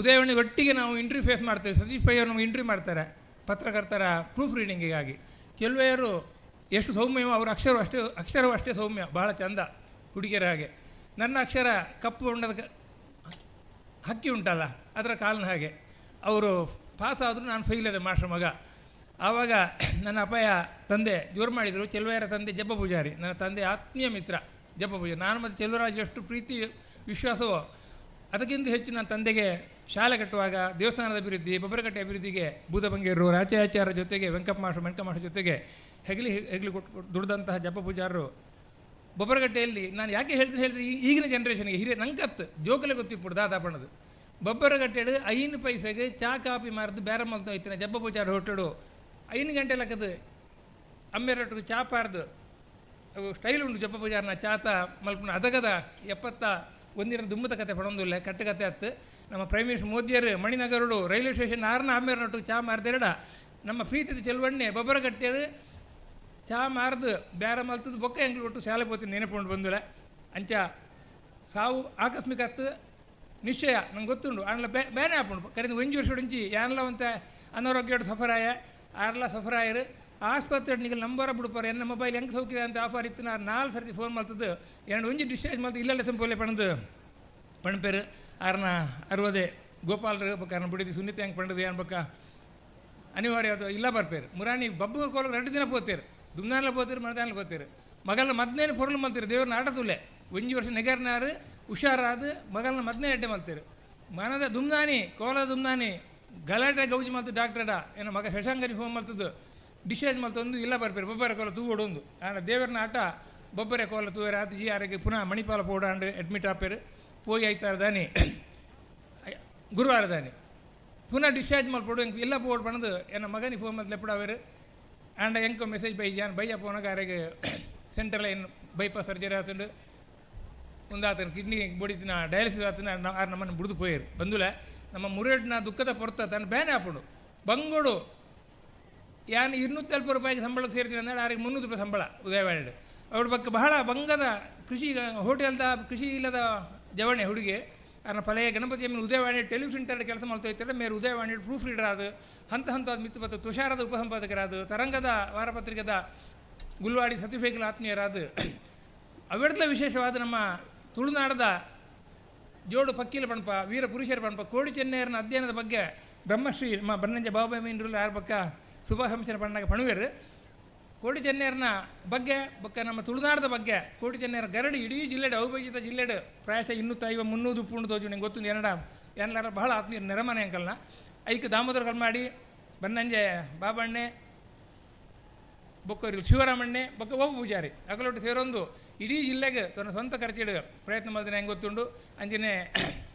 ಉದಯವಾಣಿಗೆ ಒಟ್ಟಿಗೆ ನಾವು ಇಂಟರ್ವ್ಯೂ ಫೇಸ್ ಮಾಡ್ತೇವೆ. ಸತೀಶ್ ಪೈ ಅವರು ನಮಗೆ ಇಂಟರ್ವ್ಯೂ ಮಾಡ್ತಾರೆ ಪತ್ರಕರ್ತರ ಪ್ರೂಫ್ ರೀಡಿಂಗಿಗಾಗಿ. ಚೆಲುವೆಯರು ಎಷ್ಟು ಸೌಮ್ಯವೋ ಅವರ ಅಕ್ಷರವೂ ಅಷ್ಟೇ ಸೌಮ್ಯ, ಬಹಳ ಚಂದ, ಹುಡುಗಿಯರ ಹಾಗೆ. ನನ್ನ ಅಕ್ಷರ ಕಪ್ಪು ಬಣ್ಣದ ಹಕ್ಕಿ ಉಂಟಲ್ಲ, ಅದರ ಕಾಲಿನ ಹಾಗೆ. ಅವರು ಪಾಸ್ ಆದರೂ ನಾನು ಫೈಲ್ ಇದೆ, ಮಾಸ್ಟರ್ ಮಗ. ಆವಾಗ ನನ್ನ ಅಪ್ಪಯ್ಯ ತಂದೆ ಜೋರು ಮಾಡಿದರು. ಚೆಲುವೆಯರ ತಂದೆ ಜಬ್ಬ ಪೂಜಾರಿ, ನನ್ನ ತಂದೆ ಆತ್ಮೀಯ ಮಿತ್ರ ಜಬ್ಬ ಪೂಜಾರಿ. ನಾನು ಮತ್ತು ಚೆಲುವರಾಜ್ ಎಷ್ಟು ಪ್ರೀತಿ ವಿಶ್ವಾಸವೋ ಅದಕ್ಕಿಂತ ಹೆಚ್ಚು ನನ್ನ ತಂದೆಗೆ ಶಾಲೆ ಕಟ್ಟುವಾಗ ದೇವಸ್ಥಾನದ ಅಭಿವೃದ್ಧಿ, ಬೊಬ್ಬರಕಟ್ಟೆ ಅಭಿವೃದ್ಧಿಗೆ ಬೂದಬಂಗೇರು ರಾಚಾಚಾರ್ಯ ಜೊತೆಗೆ ವೆಂಕಪ್ಪ ಜೊತೆಗೆ ಹೆಗಲಿ ಕೊಟ್ಟು ದುಡ್ದಂತಹ ಜಪ್ಪ ಪೂಜಾರರು ಬೊಬ್ಬರಗಟ್ಟೆಯಲ್ಲಿ ನಾನು ಯಾಕೆ ಹೇಳಿದ್ರೆ ಈಗಿನ ಜನ್ರೇಷನ್ಗೆ ಹಿರಿಯ ನಂಕತ್ತು ಜೋಕಲೆ ಗೊತ್ತಿಪ್ಪುಡು ದಾದಾಪಣದು ಬೊಬ್ಬರಗಟ್ಟೆಡು 5 ಪೈಸೆಗೆ ಚಾ ಕಾಫಿ ಮಾರದು ಬೇರೆ ಮಲ್ತು ಹೋಯ್ತಿನ ಜಪ್ಪ ಪೂಜಾರ ಹೊಟ್ಟಡು 5 ಗಂಟೆ ಲೆಕ್ಕದು ಅಮ್ಮೆರೊಟ್ಟಿಗೆ ಚಾ ಪಾರ್ದು ಸ್ಟೈಲ್ ಉಂಟು ಜಪ್ಪ ಪೂಜಾರನ ಚಾತ ಮಲ್ಪನ ಅದಗದ 71 ದುಮ್ಮದ ಕತೆ ಪಡೊಂದಿಲ್ಲ ಕಟ್ಟು ಕತೆ ಹತ್ತು ನಮ್ಮ ಪ್ರೈಮ್ ಮಿನಿಸ್ಟರ್ ಮೋದಿಯರು ಮಣಿನಗರಡು ರೈಲ್ವೆ ಸ್ಟೇಷನ್ 6ನ ಅಮ್ಮೆರೊಟ್ಟಿಗೆ ಚಾ ಮಾರ್ದೆರಡ ನಮ್ಮ ಪ್ರೀತಿದ ಚೆಲುವಣ್ಣೆ ಬೊಬ್ಬರಗಟ್ಟೆದು ಚಾ ಮಾರ್ದು ಬೇರೆ ಮಲ್ತದ್ದು ಬೊಕ್ಕ ಎಂಗ್ಳು ಒಟ್ಟು ಶಾಲೆ ಪೋತೀನಿ ನೆನಪುಂಡು ಬಂದಿಲ್ಲ ಅಂಚ ಸಾವು ಆಕಸ್ಮಿಕ ಹತ್ತು ನಿಶ್ಚಯ ನಂಗೆ ಗೊತ್ತುಂಡು ಆನಲ ಬೇನೆ ಹಾಪುಂಡು ಕರೆದು 1 ವರ್ಷ ಉಂಚಿ ಯಾನಲ ಅಂತ ಅನಾರೋಗ್ಯ ಸಫರಾಯ ಆರ್ಲ ಸಫರಾಯರು ಆಸ್ಪತ್ರೆ ನಿಗಲ್ ನಂಬರ ಬಿಡ್ಪಾರ ಎನ್ನ ಮೊಬೈಲ್ ಹೆಂಗೆ ಸೌಖ್ಯ ಅಂತ ಆಫರ್ ಇತ್ತು ನಾನು 4 ಸರ್ತಿ ಫೋನ್ ಮಾಡ್ತದ್ದು 2 ಡಿಸ್ಚಾರ್ಜ್ ಮಾಡ್ತು ಇಲ್ಲೆಲ್ಲ ಸಂಪೋಲೆ ಪಣದು ಪಣಪೇರು 60 ಗೋಪಾಲರು ಬೇಕಾರೆ ಬಿಡಿದು ಸುನ್ನಿತ ಹೆಂಗೆ ಪಣದು ಏನು ಬೇಕಾ ಅನಿವಾರ್ಯ ಅದು ಇಲ್ಲ ಬರ್ಪೇರು ಮುರಾಣಿ ಬಬ್ಬು ಕೋಲ 2 ದಿನ ಪೋತೀರು ದುಮ್ನಾಲ ಪೋತೀರು ಮನದಾನಲ್ಲ ಪೋತೀರು ಮಗಲ್ನ ಮದ್ನೇನು ಪೊರ್ಲು ಮಲ್ತೀರು ದೇವ್ರನ್ನ ಆಟತುಲೆ 1 ವರ್ಷ ನೆಗರ್ನಾರು ಹುಷಾರಾದು ಮಗಲ್ನ ಮದ್ನೇ ಎಡ್ಡೆ ಮಲ್ತೀರು ಮನದ ದುಮ್ನಾನಿ ಕೋಲ ದುಮ್ನಾನಿ ಗಲಾಟೆ ಗೌಜಿ ಮಲ್ತು ಡಾಕ್ಟರ್ಡ ಏನೋ ಮಗ ಶಶಾಂಕನಿ ಫೋನ್ ಮಲ್ತದ್ದು ಡಿಸ್ಚಾರ್ಜ್ ಮಲ್ತೊಂದು ಇಲ್ಲ ಬರ್ಪೇರು ಬೊಬ್ಬರ ಕೋಲ ತೂಗೋಡೊಂದು ಆನ ದೇವರನ್ನ ಆಟ ಬೊಬ್ಬರೆ ಕೋಲ ತೂವರೆ ಆತ ಜಿ ಆರೋಗ್ಯ ಪುನಃ ಮಣಿಪಾಲ ಪೋಡ ಅಂಡು ಅಡ್ಮಿಟ್ ಆಪೇರು ಪೋಯಿ ಆಯ್ತಾರ ದಾನಿ ಗುರುವಾರ ದಾನಿ ಪುನಃ ಡಿಸ್ಚಾರ್ಜ್ ಮಲ್ಪೋಡು ಹೆಂಗೆ ಇಲ್ಲ ಪೋಡ್ ಪಣದು ಎನ್ನ ಮಗನಿಗೆ ಫೋನ್ ಮಲ್ತು ಎಪ್ಪಡಾವೇರು ಆಂಡ ಎಂಕೋ ಮೆಸೇಜ್ ಬೈ ಜಾನ್ ಬೈಯ ಪೋನಾಗ ಆರೆಗೆ ಸೆಂಟ್ರಲ್ ಏನು ಬೈಪಾಸ್ ಸರ್ಜರಿ ಆತುಂಡು ಒಂದಾತನ ಕಿಡ್ನಿ ಬೊಡಿತಿನ ಡಯಾಲಿಸಿಸ್ ಆತನ ಆರು ನಮ್ಮನ್ನು ಬಿಡ್ದು ಪೋಯರು ಬಂದುಲ ನಮ್ಮ ಮುರೇಡ್ನ ದುಃಖದ ಪೊರ್ತ ತನ್ನ ಬೇನೆ ಹಾಪುಂಡು ಬಂಗೋಡು ಯಾನು 240 ರೂಪಾಯಿಗೆ ಸಂಬಳಕ್ಕೆ ಸೇರ್ತೀನಿ ಅಂದರೆ ಆರಿಗೆ 300 ರೂಪಾಯಿ ಸಂಬಳ ಉದಯವಾಣಿಡು ಅವ್ರ ಬಗ್ಗೆ ಬಹಳ ಬಂಗದ ಕೃಷಿ ಹೋಟೆಲ್ದ ಕೃಷಿ ಇಲ್ಲದ ಜವಣೆ ಹುಡುಗಿ ಅನ್ನ ಪಳೆಯ ಗಣಪತಿ ಅಮ್ಮನ ಉದಯವಾಣಿ ಟೆಲಿವಿಷನ್ ತರಡೆ ಕೆಲಸ ಮಾಡ್ತಾ ಇರ್ತಾರೆ ಮೇರೆ ಉದಯವಾಣಿ ಪ್ರೂಫ್ ರೀಡರ್ ಅದು ಹಂತದ ಮಿತ್ತು ಬತ್ತು ತುಷಾರದ ಉಪಸಂಪಾದಕರಾದು ತರಂಗದ ವಾರಪತ್ರಿಕದ ಗುಲ್ವಾಡಿ ಸತಿಫೇಕಲ ಆತ್ಮೀಯರಾದು ಅವೆಡ್ಲ ವಿಶೇಷವಾದ ನಮ್ಮ ತುಳುನಾಡದ ಜೋಡು ಪಕ್ಕೀಲ ಪಣಪ ವೀರ ಪುರುಷರ ಪಣಪ ಕೋಡಿ ಚೆನ್ನೈಯರನ ಅಧ್ಯಯನದ ಬಗ್ಗೆ ಬ್ರಹ್ಮಶ್ರೀ ನಮ್ಮ ಬನ್ನಂಜ ಬಾಬಾ ಮೀನ್ರುಲ್ಲ ಯಾರ ಪಕ್ಕ ಸುಭಾಹಂಸನ ಪಣ್ಣಾಗ ಪಣುವೇರು ಕೋಡಿ ಚೆನ್ನೈಯರನ ಬಗ್ಗೆ ಬೊಕ್ಕ ನಮ್ಮ ತುಳುನಾಡದ ಬಗ್ಗೆ ಕೋಡಿ ಚೆನ್ನೈಯರ ಗರಡಿ ಇಡೀ ಜಿಲ್ಲೆಡು ಅವಿಭಜಿತ ಜಿಲ್ಲೆಡು ಪ್ರಾಯಶಃ 250-300 ಪೂರ್ಣ ತೋಜು ನಂಗೆ ಗೊತ್ತು ಏನಾರ ಬಹಳ ಆತ್ಮೀಯ ನೆರಮನೆ ಅಂಕಲ್ನ ಐಕ್ ದಾಮೋದರ ಕಲ್ಮಾಡಿ ಬನ್ನಂಜೆ ಬಾಬಣ್ಣೆ ಬೊಕ್ಕ ಶಿವರಾಮಣ್ಣೆ ಬೊಕ್ಕ ಒಬ್ಬ ಪೂಜಾರಿ ಅಗಲೊಟ್ಟು ಸೇರೊಂದು ಇಡೀ ಜಿಲ್ಲೆಗೆ ತನ್ನ ಸ್ವಂತ ಖರ್ಚಿಡು ಪ್ರಯತ್ನ ಮಾಡಿದ್ರೆ ಹೆಂಗೆ ಗೊತ್ತುಂಡು ಅಂಜನೆ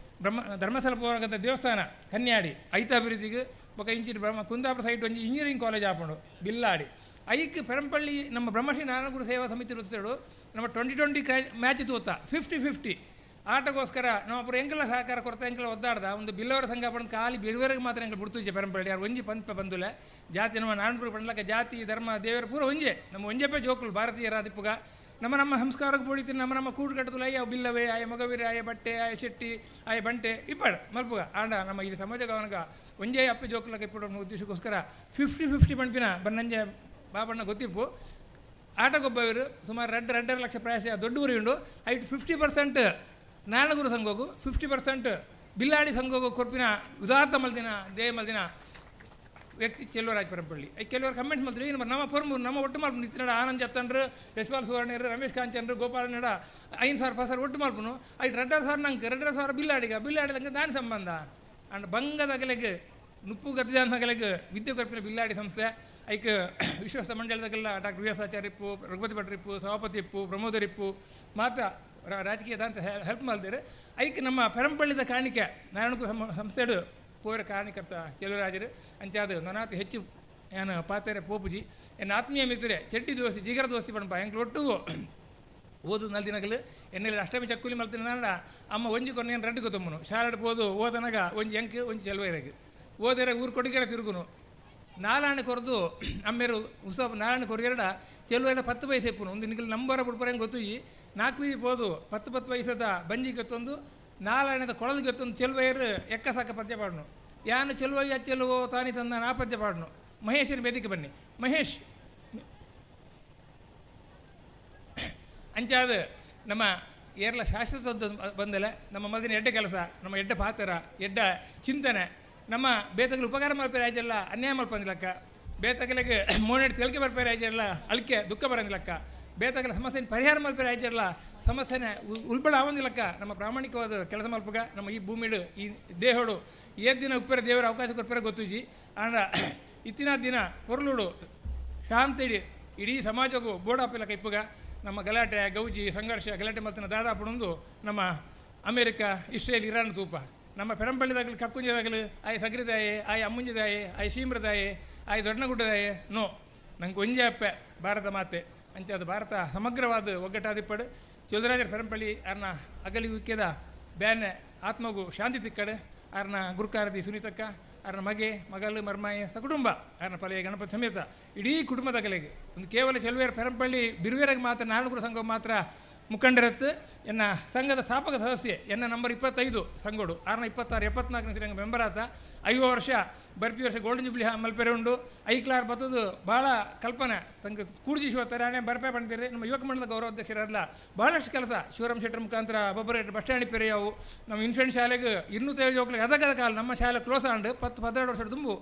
ಧರ್ಮಸ್ಥಳ ಪೋರಗದ ದೇವಸ್ಥಾನ ಕನ್ಯಾಡಿ ಐತ ಅಭಿವೃದ್ಧಿಗೆ ಬೊಕ್ಕ ಇಂಚಿಟ್ಟು ಕುಂದಾಪುರ ಸೈಟ್ ಒಂದು ಇಂಜಿನಿಯರಿಂಗ್ ಕಾಲೇಜ್ ಹಾಕೊಂಡು ಬಿಲ್ಲಾಡಿ ಐಕ್ ಪೆರಂಪಳ್ಳಿ ನಮ್ಮ ಬ್ರಹ್ಮಶ್ರೀ ನಾರಾಯಣಗುರು ಸೇವಾ ಸಮಿತಿ ಇರುತ್ತೇಳು ನಮ್ಮ 2020 ಮ್ಯಾಚ್ ತೋತ 50-50 ಆಟಗೋಸ್ಕರ ನಮ್ಮ ಪುರ ಎಂಕಲ ಸಹಕಾರ ಕೊರತೆ ಎಂಕಲ ಒದ್ದಾಡ್ದ ಒಂದು ಬಿಲ್ಲವರ ಸಂಘ ಪಂಡು ಖಾಲಿ ಬಿಡುವರೆಗೆ ಮಾತ್ರ ಎಂಕಲು ಬಿಡ್ತುಂಜೆ ಪೆರಂಪಳ್ಳಿ ಯಾರು ಒಂಜಿ ಪಂಪ ಬಂದುಲೆ ಜಾತಿ ನಮ್ಮ ನಾರಾಯಣಪುರ ಪಂಡ್ಲಕ್ಕ ಜಾತಿ ಧರ್ಮ ದೇವರ ಪೂರ ಒಂಜೆ ನಮ್ಮ ಒಂಜೆಪ್ಪೆ ಜೋಕುಲು ಭಾರತೀಯರಾದಿಪ್ಪುಗ ನಮ್ಮ ಸಂಸ್ಕಾರಕ್ಕೆ ಬೋಡಿತೀನಿ ನಮ್ಮ ಕೂಡು ಕಟ್ಟದು ಅಯ್ಯ ಬಿಲ್ಲವೇ ಆಯ ಮಗವೀರ ಆಯ ಬಟ್ಟೆ ಆಯ ಶೆಟ್ಟಿ ಆಯ ಬಂಟೆ ಇಪ್ಪಡು ಮಲ್ಪುಗ ಆಂಡ ನಮ್ಮ ಈ ಸಮಾಜ ಅವನಿಗ ಒಂಜೇ ಅಪ್ಪೆ ಜೋಕುಲಕ್ಕೆ ಇಪ್ಪಡು ಉದ್ದೇಶಕ್ಕೋಸ್ಕರ 50-50 ಪಂಪಿನ ಬನ್ನಂಜೆ ಬಾಬಣ್ಣ ಗೊತ್ತಿಪ್ಪು ಆಟಗೊಬ್ಬವರು ಸುಮಾರು 2.5 ಲಕ್ಷ ಪ್ರಾಯಶಃ ದೊಡ್ಡ ಊರಿ ಉಂಡು ಐಟ್ 50% ನಾರಾಯಣಗುರು ಸಂಘೋಗು 50% ಬಿಲ್ಲಾಡಿ ಸಂಘೋಗು ಕೊರ್ಪಿನ ಉದಾತ್ತ ಮಲ್ದಿನ ದೇಹ ಮಲ್ದಿನ ವ್ಯಕ್ತಿ ಚೆಲ್ವರಾಜ್ ಪರಂಪಳ್ಳಿ ಕೆಲವರು ಕಮೆಂಟ್ ಮಾಡ್ತಾರೆ ಏನು ನಮ್ಮ ಪೊರ್ಮೂರು ನಮ್ಮ ಒಟ್ಟು ಮಾಡ್ಬೋದು ನಿತ್ಯನಡ ಆನಂದ್ ಜತ್ತನ್ರು ಯಶ್ವಾಲ್ ಸುವರ್ಣರು ರಮೇಶ್ ಕಾಂಚನ್ರು ಗೋಪಾಲನಡ 5,000 ಒಟ್ಟು ಮಾಡ್ಬೋದು ಐಟ್ 2,000 ನಂಗೆ 2,000 ಬಿಲ್ಲಾಡಿದಂಗೆ ದಾನಿ ಸಂಬಂಧ ಅಂಡ್ ಬಂಗದ ಅಗಲೆಗೆ ನುಪ್ಪು ಗತಿಜಾನ ಅಗಲೆಗೆ ವಿದ್ಯೆ ಕೊರ್ಪಿನ ಬಿಲ್ಲಾಡಿ ಸಂಸ್ಥೆ ಐಕ್ ವಿಶ್ವಾಸ ಮಂಡಳದಾಗೆಲ್ಲ ಡಾಕ್ಟರ್ ವಿ ಎಸ್ ಆಚಾರ್ಯಪ್ಪು ರಘುಪತಿ ಭಟ್ರಿಪ್ಪು ಸಭಾಪತಿ ಇಪ್ಪು ಪ್ರಮೋದರಿಪ್ಪು ಮಾತ್ರ ರಾಜಕೀಯದ ಅಂತ ಹೆಲ್ಪ್ ಮಾಡಿದ್ರೆ ಐಕ್ ನಮ್ಮ ಪೆರಂಪಳ್ಳಿದ ಕಾಣಿಕೆ ನಾರಾಯಣಗುರು ಸಂಸ್ಥೆಡು ಪೋರ ಕಾರಣಕರ್ತ ಚೆಲುವರಾಜರು ಅಂಚಾದು ನನಾತಿ ಹೆಚ್ಚು ಏನು ಪಾತ್ರೆ ಪೋಪುಜಿ ಎನ್ನ ಆತ್ಮೀಯ ಮಿತ್ರೆ ಚೆಟ್ಟಿ ದೋಸ್ತಿ ಜಿಗರ ದೋಸ್ತಿ ಪಣಪ ಎಂಕ್ಲು ಒಟ್ಟಿಗೂ ಓದು ನಲ್ದಿನಗಲು ಎನ್ನೆಲ್ಲ ಅಷ್ಟಮಿ ಚಕ್ಕುಲಿ ಮಲ್ತಿನ ನಾಡ ಅಮ್ಮ ಒಂಜಿ ಕೊನೆ ಏನು 2 ಗೊತ್ತಮ್ಮನು ಶಾಲೆಡ್ ಹೋದು ಓದನಾಗ ಒಂಜಿ ಎಂಕ್ ಒಂಜಿ ಚೆಲುವೈರಾಗ ಓದಿರ ಊರು ಕೊಡುಗೆರ ತಿರುಗುನು ನಾರಾಯಣ ಕೊರದು ಅಮ್ಮೇರು ಉತ್ಸವ ನಾರಾಯಣ ಕೊರಗೆರಡ ಚೆಲುವೈರ 10 ಪೈಸೆ ಇಪ್ಪುನು ಒಂದು ನಿಗಲು ನಂಬರ ಬಿಡ್ಪರಂಗೆ ಗೊತ್ತು 4 ಬೀದಿ ಹೋದು 10 ಪೈಸದ ಬಂಜಿ ಗೊತ್ತೊಂದು ನಾರಾಯಣದ ಕೊಳದು ಗೊತ್ತೊಂದು ಚೆಲುವೈರು ಎಕ್ಕ ಸಾಕ ಪದ್ಯ ಪಾಡ್ನು ಯಾನು ಚೆಲುವಯ್ಯ ಚೆಲುವೋ ತಾನಿ ತಂದ ನಾ ಪದ್ಯ ಪಾಡ್ನು ಮಹೇಶನ ವೇದಿಕೆ ಬನ್ನಿ ಮಹೇಶ್ ಅಂಚಾದ ನಮ್ಮ ಏರ್ಲ ಶಾಶ್ವತ ಬಂದಲೆ ನಮ್ಮ ಮದಿನ ಎಡ್ಡೆ ಕೆಲಸ ನಮ್ಮ ಎಡ್ಡೆ ಪಾತ್ರ ಎಡ್ಡ ಚಿಂತನೆ ನಮ್ಮ ಬೇತಗಲು ಉಪಕಾರ ಮಲ್ಪೇರೆ ಆಯ್ತಲ್ಲ ಅನ್ಯಾಯ ಮಲ್ಪಂದಿಲ್ಲಕ್ಕ ಬೇತಗಲಿಗೆ ಮೋನೆಡ್ ತೆಲಕೆ ಬರ್ಪೇರೆ ಆಯ್ತಲ್ಲ ಅಳಿಕೆ ದುಃಖ ಬರಂದಿಲ್ಲಕ್ಕ ಬೇತಾಗಲ ಸಮಸ್ಯೆ ಪರಿಹಾರ ಮಲ್ಪರೆ ಆಯ್ತಿರಲ್ಲ ಸಮಸ್ಯೆನೇ ಉಲ್ಬಣ ಆವಂದಿಲ್ಲಕ್ಕ ನಮ್ಮ ಪ್ರಾಮಾಣಿಕವಾದ ಕೆಲಸ ಮಲ್ಪಗ ನಮ್ಮ ಈ ಭೂಮಿಡು ಈ ದೇಹಡು ದಿನ ಉಪ್ಪರೆ ದೇವರ ಅವಕಾಶ ಕೊಪ್ಪರೆ ಗೊತ್ತುಜಿ ಆಂಡ ಇತ್ತಿನ ದಿನ ಪೊರ್ಲುಡು ಶಾಂತಿಡಿ ಇಡೀ ಸಮಾಜಕ್ಕೂ ಬೋಡಾಪಿಲ್ಲಕ ಇಪ್ಪಗ ನಮ್ಮ ಗಲಾಟೆ ಗೌಜಿ ಸಂಘರ್ಷ ಗಲಾಟೆ ಮಲ್ತಿನ ದಾದಾಪುಣಂದು ನಮ್ಮ ಅಮೇರಿಕ ಇಸ್ರೇಲ್ ಇರಾನ್ ತೂಪ ನಮ್ಮ ಪೆರಂಪಳ್ಳಿದಾಗಲಿ ಕಕ್ಕುಂಜದಾಗಲಿ ಆಯ್ ಸಗ್ರಿದಾಯೆ ಆಯ್ ಅಮ್ಮುಂಜದಾಯೆ ಆಯ್ ಶೀಮ್ರದಾಯೆ ಆಯ್ ದೊಡ್ಡಗುಡ್ಡದಾಯೆ ನೋ ನಂಗೆ ಒಂಜೆ ಅಪ್ಪೆ ಭಾರತ ಮಾತೆ ಅಂಚೆ ಅದು ಭಾರತ ಸಮಗ್ರವಾದ ಒಗ್ಗಟ್ಟಾದಿಪ್ಪಡು ಚೌಧರಾಜರ ಪೆರಂಪಳ್ಳಿ ಅರ್ನ ಅಗಲಿವಿಕೆದ ಬ್ಯಾನೆ ಆತ್ಮಗೂ ಶಾಂತಿ ತಿಕ್ಕಡು ಅರ್ನ ಗುರುಕಾರದಿ ಸುನೀತಕ್ಕ ಅರ್ನ ಮಗಳು ಮರ್ಮಾಯಿ ಸಕುಟುಂಬ ಅರ್ನ ಪಲೆಯ ಗಣಪತಿ ಸಮೇತ ಇಡೀ ಕುಟುಂಬದ ಕಲೆಗೆ ಒಂದು ಕೇವಲ ಚೆಲುವೇರ ಪೆರಂಪಳ್ಳಿ ಬಿರುವೇರಾಗಿ ಮಾತ್ರ ನಾರಾಯಣಗುರು ಸಂಘ ಮಾತ್ರ ಮುಖಂಡರತ್ತು ಎನ್ನ ಸಂಘದ ಸ್ಥಾಪಕ ಸದಸ್ಯೆ ಎನ್ನ ನಂಬರ್ 25 ಸಂಘೋಡು 626 74 ಮೆಂಬರ್ ಆತ 5 ವರ್ಷ ಬರ್ಪಿ ವರ್ಷ ಗೋಲ್ಡನ್ ಜುಬ್ಲಿ ಮಲ್ಪೆರೆ ಉಂಡು ಐಕ್ಲಾರ್ ಬತ್ತದು ಭಾಳ ಕಲ್ಪನೆ ತಂಗೆ ಕೂಡ್ಜಿ ಶಿವತ್ತರಾಣೆ ಬರ್ಪೆ ಪಂಡ್ತೀರಿ ನಮ್ಮ ಯುವಕ ಮಂಡಲದ ಗೌರವಾಧ್ಯಕ್ಷರಲ್ಲ ಭಾಳಷ್ಟು ಕೆಲಸ ಶಿವರಾಮ್ ಶೆಟ್ಟರ್ ಮುಖಾಂತರ ಬೊಬ್ಬರೇಟ್ ಬಸ್ ಸ್ಟ್ಯಾಂಡ್ ಪೆರೆಯಾವು ನಮ್ಮ ಇನ್ಫೆಂಟ್ ಶಾಲೆಗೆ 250 ಜೋಕ್ಲಿಗೆ ಅದಕ್ಕದ ಕಾಲ ನಮ್ಮ ಶಾಲೆ ಕ್ಲೋಸ್ ಆಂಡು 10-12 ವರ್ಷ ತುಂಬು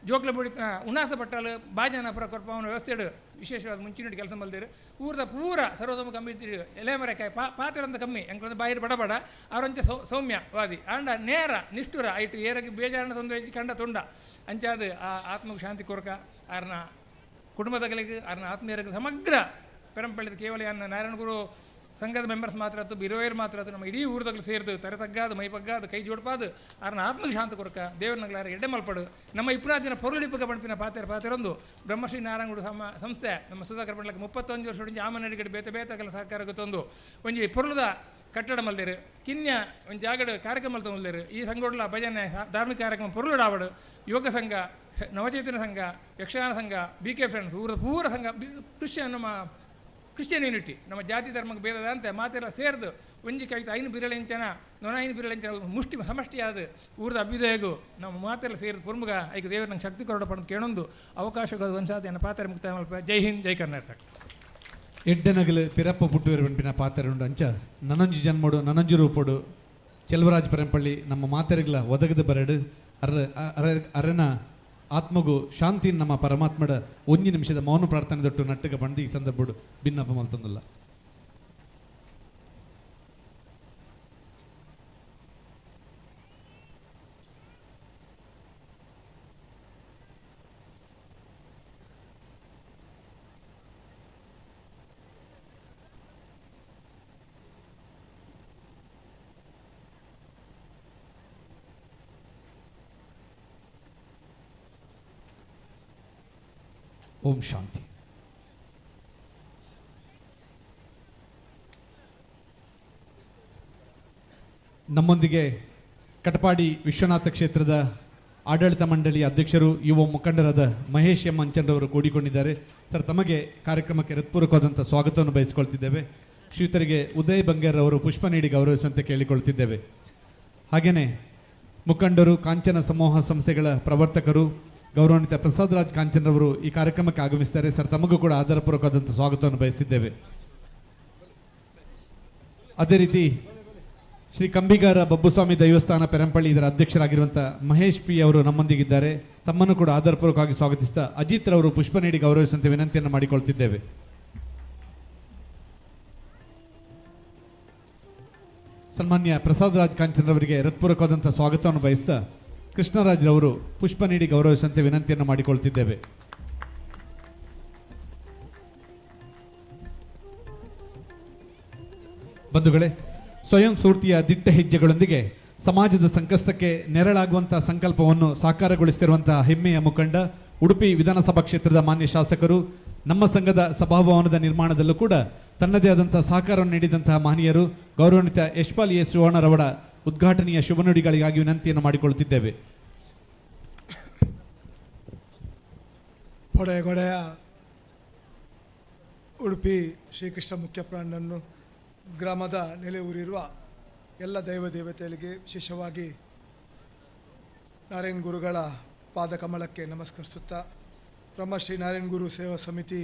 ಜೋಕ್ಲ ಬುಡಿತ ಉನ್ನಾಸ ಪಟ್ಟಾಲು ಬಾಜನ ಪುರ ಕೊರ್ಪವನ ವ್ಯವಸ್ಥೆಡು ವಿಶೇಷವಾದ ಮುಂಚಿನ ಕೆಲಸ ಮಲ್ದಿರು ಊರದ ಪೂರ ಸರ್ವತೋಮ ಕಮ್ಮಿ ಎಲೆಮರೆಕಾಯಿ ಪಾತ್ರಂತ ಕಮ್ಮಿ ಎಂಕ್ಲೊಂದು ಬಾಯಿರು ಬಡಬಡ ಅವರಂಚ ಸೌಮ್ಯವಾದಿ ಆಂಡ ನೇರ ನಿಷ್ಠುರ ಐಟು ಏರಗೆ ಬೇಜಾರನ ತೊಂದರೆ ಕಂಡ ತೊಂಡ ಅಂಚಾದ ಆ ಆತ್ಮಕ್ಕೆ ಶಾಂತಿ ಕೊರಕ ಆರ್ನ ಕುಟುಂಬದಗಳಿಗೆ ಆರ್ನ ಆತ್ಮೀಯರಿಗೆ ಸಮಗ್ರ ಪೆರಂಪಳ್ಳಿದ ಕೇವಲ ಅನ್ನ ನಾರಾಯಣಗುರು ಸಂಘದ ಮೆಂಬರ್ಸ್ ಮಾತ್ರ ಆಯ್ತು ಬಿರೋಯರ್ ಮಾತ್ರ ಆಯ್ತು ನಮ್ಮ ಇಡೀ ಊರದಾಗಲು ಸೇರ್ದು ತರತಗ್ಗಾದ ಮೈಪಗ್ಗಾದ ಕೈ ಜೋಡ್ಪಾದು ಆರ್ನ ಆತ್ಮಕ್ಕೆ ಶಾಂತಿ ಕೊರಕ ದೇವ್ರನಗ್ಲಾರ ಎಡ್ಡೆ ಮಲ್ಪಡು ನಮ್ಮ 20 ದಿನ ಪೊರುಳಿಪಗ ಬಣ್ಪಿನ ಪಾತೆರೊಂದು ಬ್ರಹ್ಮಶ್ರೀ ನಾರಾಯಣಗುರು ಸಂಸ್ಥೆ ನಮ್ಮ ಸುಧಾಕರ್ ಪಂಡ್ಲಕ್ಕೆ 31 ವರ್ಷ ಹೊಡಿಂಜಿ ಆಮನಡಿಗಡೆ ಬೇತಾಗಲ ಸಹಕಾರ ಗೊತ್ತೊಂದು ಒಂಜಿ ಪೊರುಳದ ಕಟ್ಟಡ ಮಲ್ದೇರು ಕಿನ್ಯ ಒಂದು ಜಾಗಡು ಕಾರ್ಯಕ್ರಮ ಮಲ್ತೊಂದಿರು ಈ ಸಂಘೋಡ್ಲ ಭಜನೆ ಧಾರ್ಮಿಕ ಕಾರ್ಯಕ್ರಮ ಪೊರುಳುಡಾವಡು ಯೋಗ ಸಂಘ ನವಚೇತನ ಸಂಘ ಯಕ್ಷಗಾನ ಸಂಘ BK ಫ್ರೆಂಡ್ಸ್ ಊರದ ಪೂರ ಸಂಘ ಕ್ರಿಶ್ಚಿಯನ್ ಯೂನಿಟಿ ನಮ್ಮ ಜಾತಿ ಧರ್ಮಕ್ಕೆ ಭೇದದ ಅಂತ ಮಾತೆಲ್ಲ ಸೇರಿದು ಒಂಜಿ ಕವಿತೆ ಐನು ಬಿರಳೆಂಚನ ನೊನ ಬಿರಳೆಂಚನ ಮುಷ್ಟಿ ಸಮಷ್ಟಿಯಾದ ಊರದ ಅಭ್ಯುದಯಗೂ ನಮ್ಮ ಮಾತೆಲ್ಲ ಸೇರಿದು ಪುರ್ಮುಗ ಐಕ ದೇವರು ನಂಗೆ ಶಕ್ತಿ ಕೊರಡ ಪಡೆದು ಕೇಳೊಂದು ಅವಕಾಶಗಳು ಒಂದ್ಸಾತಿ ನನ್ನ ಪಾತ್ರ ಮುಕ್ತಾಯ ಮಲ್ಪ ಜೈ ಹಿಂದ್ ಜೈ ಕರ್ನಾಟಕ ಎಡ್ಡೆನಗಲು ಪಿರಪ್ಪ ಪುಟ್ಟುವೇರು ಪಂಪಿನ ಪಾತೆರುಂಡು ಅಂಚ ನನೊಂಜಿ ಜನ್ಮೋಡು ನನೊಂಜಿ ರೂಪೋಡು ಚೆಲುವರಾಜ್ ಪೆರಂಪಳ್ಳಿ ನಮ್ಮ ಮಾತೆರೆಗ್ಲ ಒದಗದು ಬರಡು ಅರೆನ ಆತ್ಮಗೂ ಶಾಂತಿ ನಮ್ಮ ಪರಮಾತ್ಮಡ 1 ನಿಮಿಷದ ಮೌನ ಪ್ರಾರ್ಥನೆ ದೊಟ್ಟು ನಟ್ಟಗ ಬಂದು ಈ ಸಂದರ್ಭಡು ಭಿನ್ನಪ್ಪ ಮಲ್ತೊಂದಿಲ್ಲ. ಓಂ ಶಾಂತಿ. ನಮ್ಮೊಂದಿಗೆ ಕಟಪಾಡಿ ವಿಶ್ವನಾಥ ಕ್ಷೇತ್ರದ ಆಡಳಿತ ಮಂಡಳಿಯ ಅಧ್ಯಕ್ಷರು ಯುವ ಮುಖಂಡರಾದ ಮಹೇಶ್ ಎಂ ಅಂಚನ್ರವರು ಕೂಡಿಕೊಂಡಿದ್ದಾರೆ. ಸರ್, ತಮಗೆ ಕಾರ್ಯಕ್ರಮಕ್ಕೆ ಹೃತ್ಪೂರ್ವಕವಾದಂಥ ಸ್ವಾಗತವನ್ನು ಬಯಸಿಕೊಳ್ತಿದ್ದೇವೆ. ಶ್ರೀಯುತರಿಗೆ ಉದಯ್ ಬಂಗೇರ್ ಅವರು ಪುಷ್ಪ ನೀಡಿ ಗೌರವಿಸುವಂತೆ ಕೇಳಿಕೊಳ್ತಿದ್ದೇವೆ. ಹಾಗೆಯೇ ಮುಖಂಡರು, ಕಾಂಚನ ಸಮೂಹ ಸಂಸ್ಥೆಗಳ ಪ್ರವರ್ತಕರು, ಗೌರವಾನ್ವಿತ ಪ್ರಸಾದರಾಜ್ ಕಾಂಚನ್ರವರು ಈ ಕಾರ್ಯಕ್ರಮಕ್ಕೆ ಆಗಮಿಸಿದ್ದಾರೆ. ಸರ್, ತಮಗೂ ಕೂಡ ಆಧಾರಪೂರ್ವಕವಾದಂಥ ಸ್ವಾಗತವನ್ನು ಬಯಸ್ತಿದ್ದೇವೆ. ಅದೇ ರೀತಿ ಶ್ರೀ ಕಂಬಿಗಾರ ಬಬ್ಬುಸ್ವಾಮಿ ದೈವಸ್ಥಾನ ಪೆರಂಪಳ್ಳಿ ಇದರ ಅಧ್ಯಕ್ಷರಾಗಿರುವಂಥ ಮಹೇಶ್ ಪಿ ಅವರು ನಮ್ಮೊಂದಿಗಿದ್ದಾರೆ. ತಮ್ಮನ್ನು ಕೂಡ ಆಧಾರಪೂರ್ವಕವಾಗಿ ಸ್ವಾಗತಿಸ್ತಾ ಅಜಿತ್ ರವರು ಪುಷ್ಪ ನೀಡಿ ಗೌರವಿಸುವಂತೆ ವಿನಂತಿಯನ್ನು ಮಾಡಿಕೊಳ್ತಿದ್ದೇವೆ. ಸನ್ಮಾನ್ಯ ಪ್ರಸಾದರಾಜ್ ಕಾಂಚನ್ರವರಿಗೆ ಹೃತ್ಪೂರ್ವಕವಾದಂಥ ಸ್ವಾಗತವನ್ನು ಬಯಸ್ತಾ ಕೃಷ್ಣರಾಜ್ರವರು ಪುಷ್ಪ ನೀಡಿ ಗೌರವಿಸುವಂತೆ ವಿನಂತಿಯನ್ನು ಮಾಡಿಕೊಳ್ತಿದ್ದೇವೆ. ಬಂಧುಗಳೇ, ಸ್ವಯಂ ಸ್ಫೂರ್ತಿಯ ದಿಟ್ಟ ಹೆಜ್ಜೆಗಳೊಂದಿಗೆ ಸಮಾಜದ ಸಂಕಷ್ಟಕ್ಕೆ ನೆರಳಾಗುವಂತಹ ಸಂಕಲ್ಪವನ್ನು ಸಾಕಾರಗೊಳಿಸುತ್ತಿರುವಂತಹ ಹೆಮ್ಮೆಯ ಮುಖಂಡ, ಉಡುಪಿ ವಿಧಾನಸಭಾ ಕ್ಷೇತ್ರದ ಮಾನ್ಯ ಶಾಸಕರು, ನಮ್ಮ ಸಂಘದ ಸಭಾಭವನದ ನಿರ್ಮಾಣದಲ್ಲೂ ಕೂಡ ತನ್ನದೇ ಆದಂತಹ ಸಹಕಾರವನ್ನು ನೀಡಿದಂತಹ ಮಹನೀಯರು, ಗೌರವಾನ್ವಿತ ಯಶ್ಪಾಲ್ ಎಸ್ ಶಿವಣ್ಣರವರ ಉದ್ಘಾಟನೆಯ ಶುಭ ನುಡಿಗಳಿಗಾಗಿ ವಿನಂತಿಯನ್ನು ಮಾಡಿಕೊಳ್ಳುತ್ತಿದ್ದೇವೆ. ಹೊಡೆಗೊಡೆಯ ಉಡುಪಿ ಶ್ರೀಕೃಷ್ಣ ಮುಖ್ಯಪ್ರಾಣನನ್ನು ಗ್ರಾಮದ ನೆಲೆಯೂರಿರುವ ಎಲ್ಲ ದೈವ ದೇವತೆಗಳಿಗೆ, ವಿಶೇಷವಾಗಿ ನಾರಾಯಣ ಗುರುಗಳ ಪಾದಕಮಲಕ್ಕೆ ನಮಸ್ಕರಿಸುತ್ತಾ, ಬ್ರಹ್ಮಶ್ರೀ ನಾರಾಯಣ ಗುರು ಸೇವಾ ಸಮಿತಿ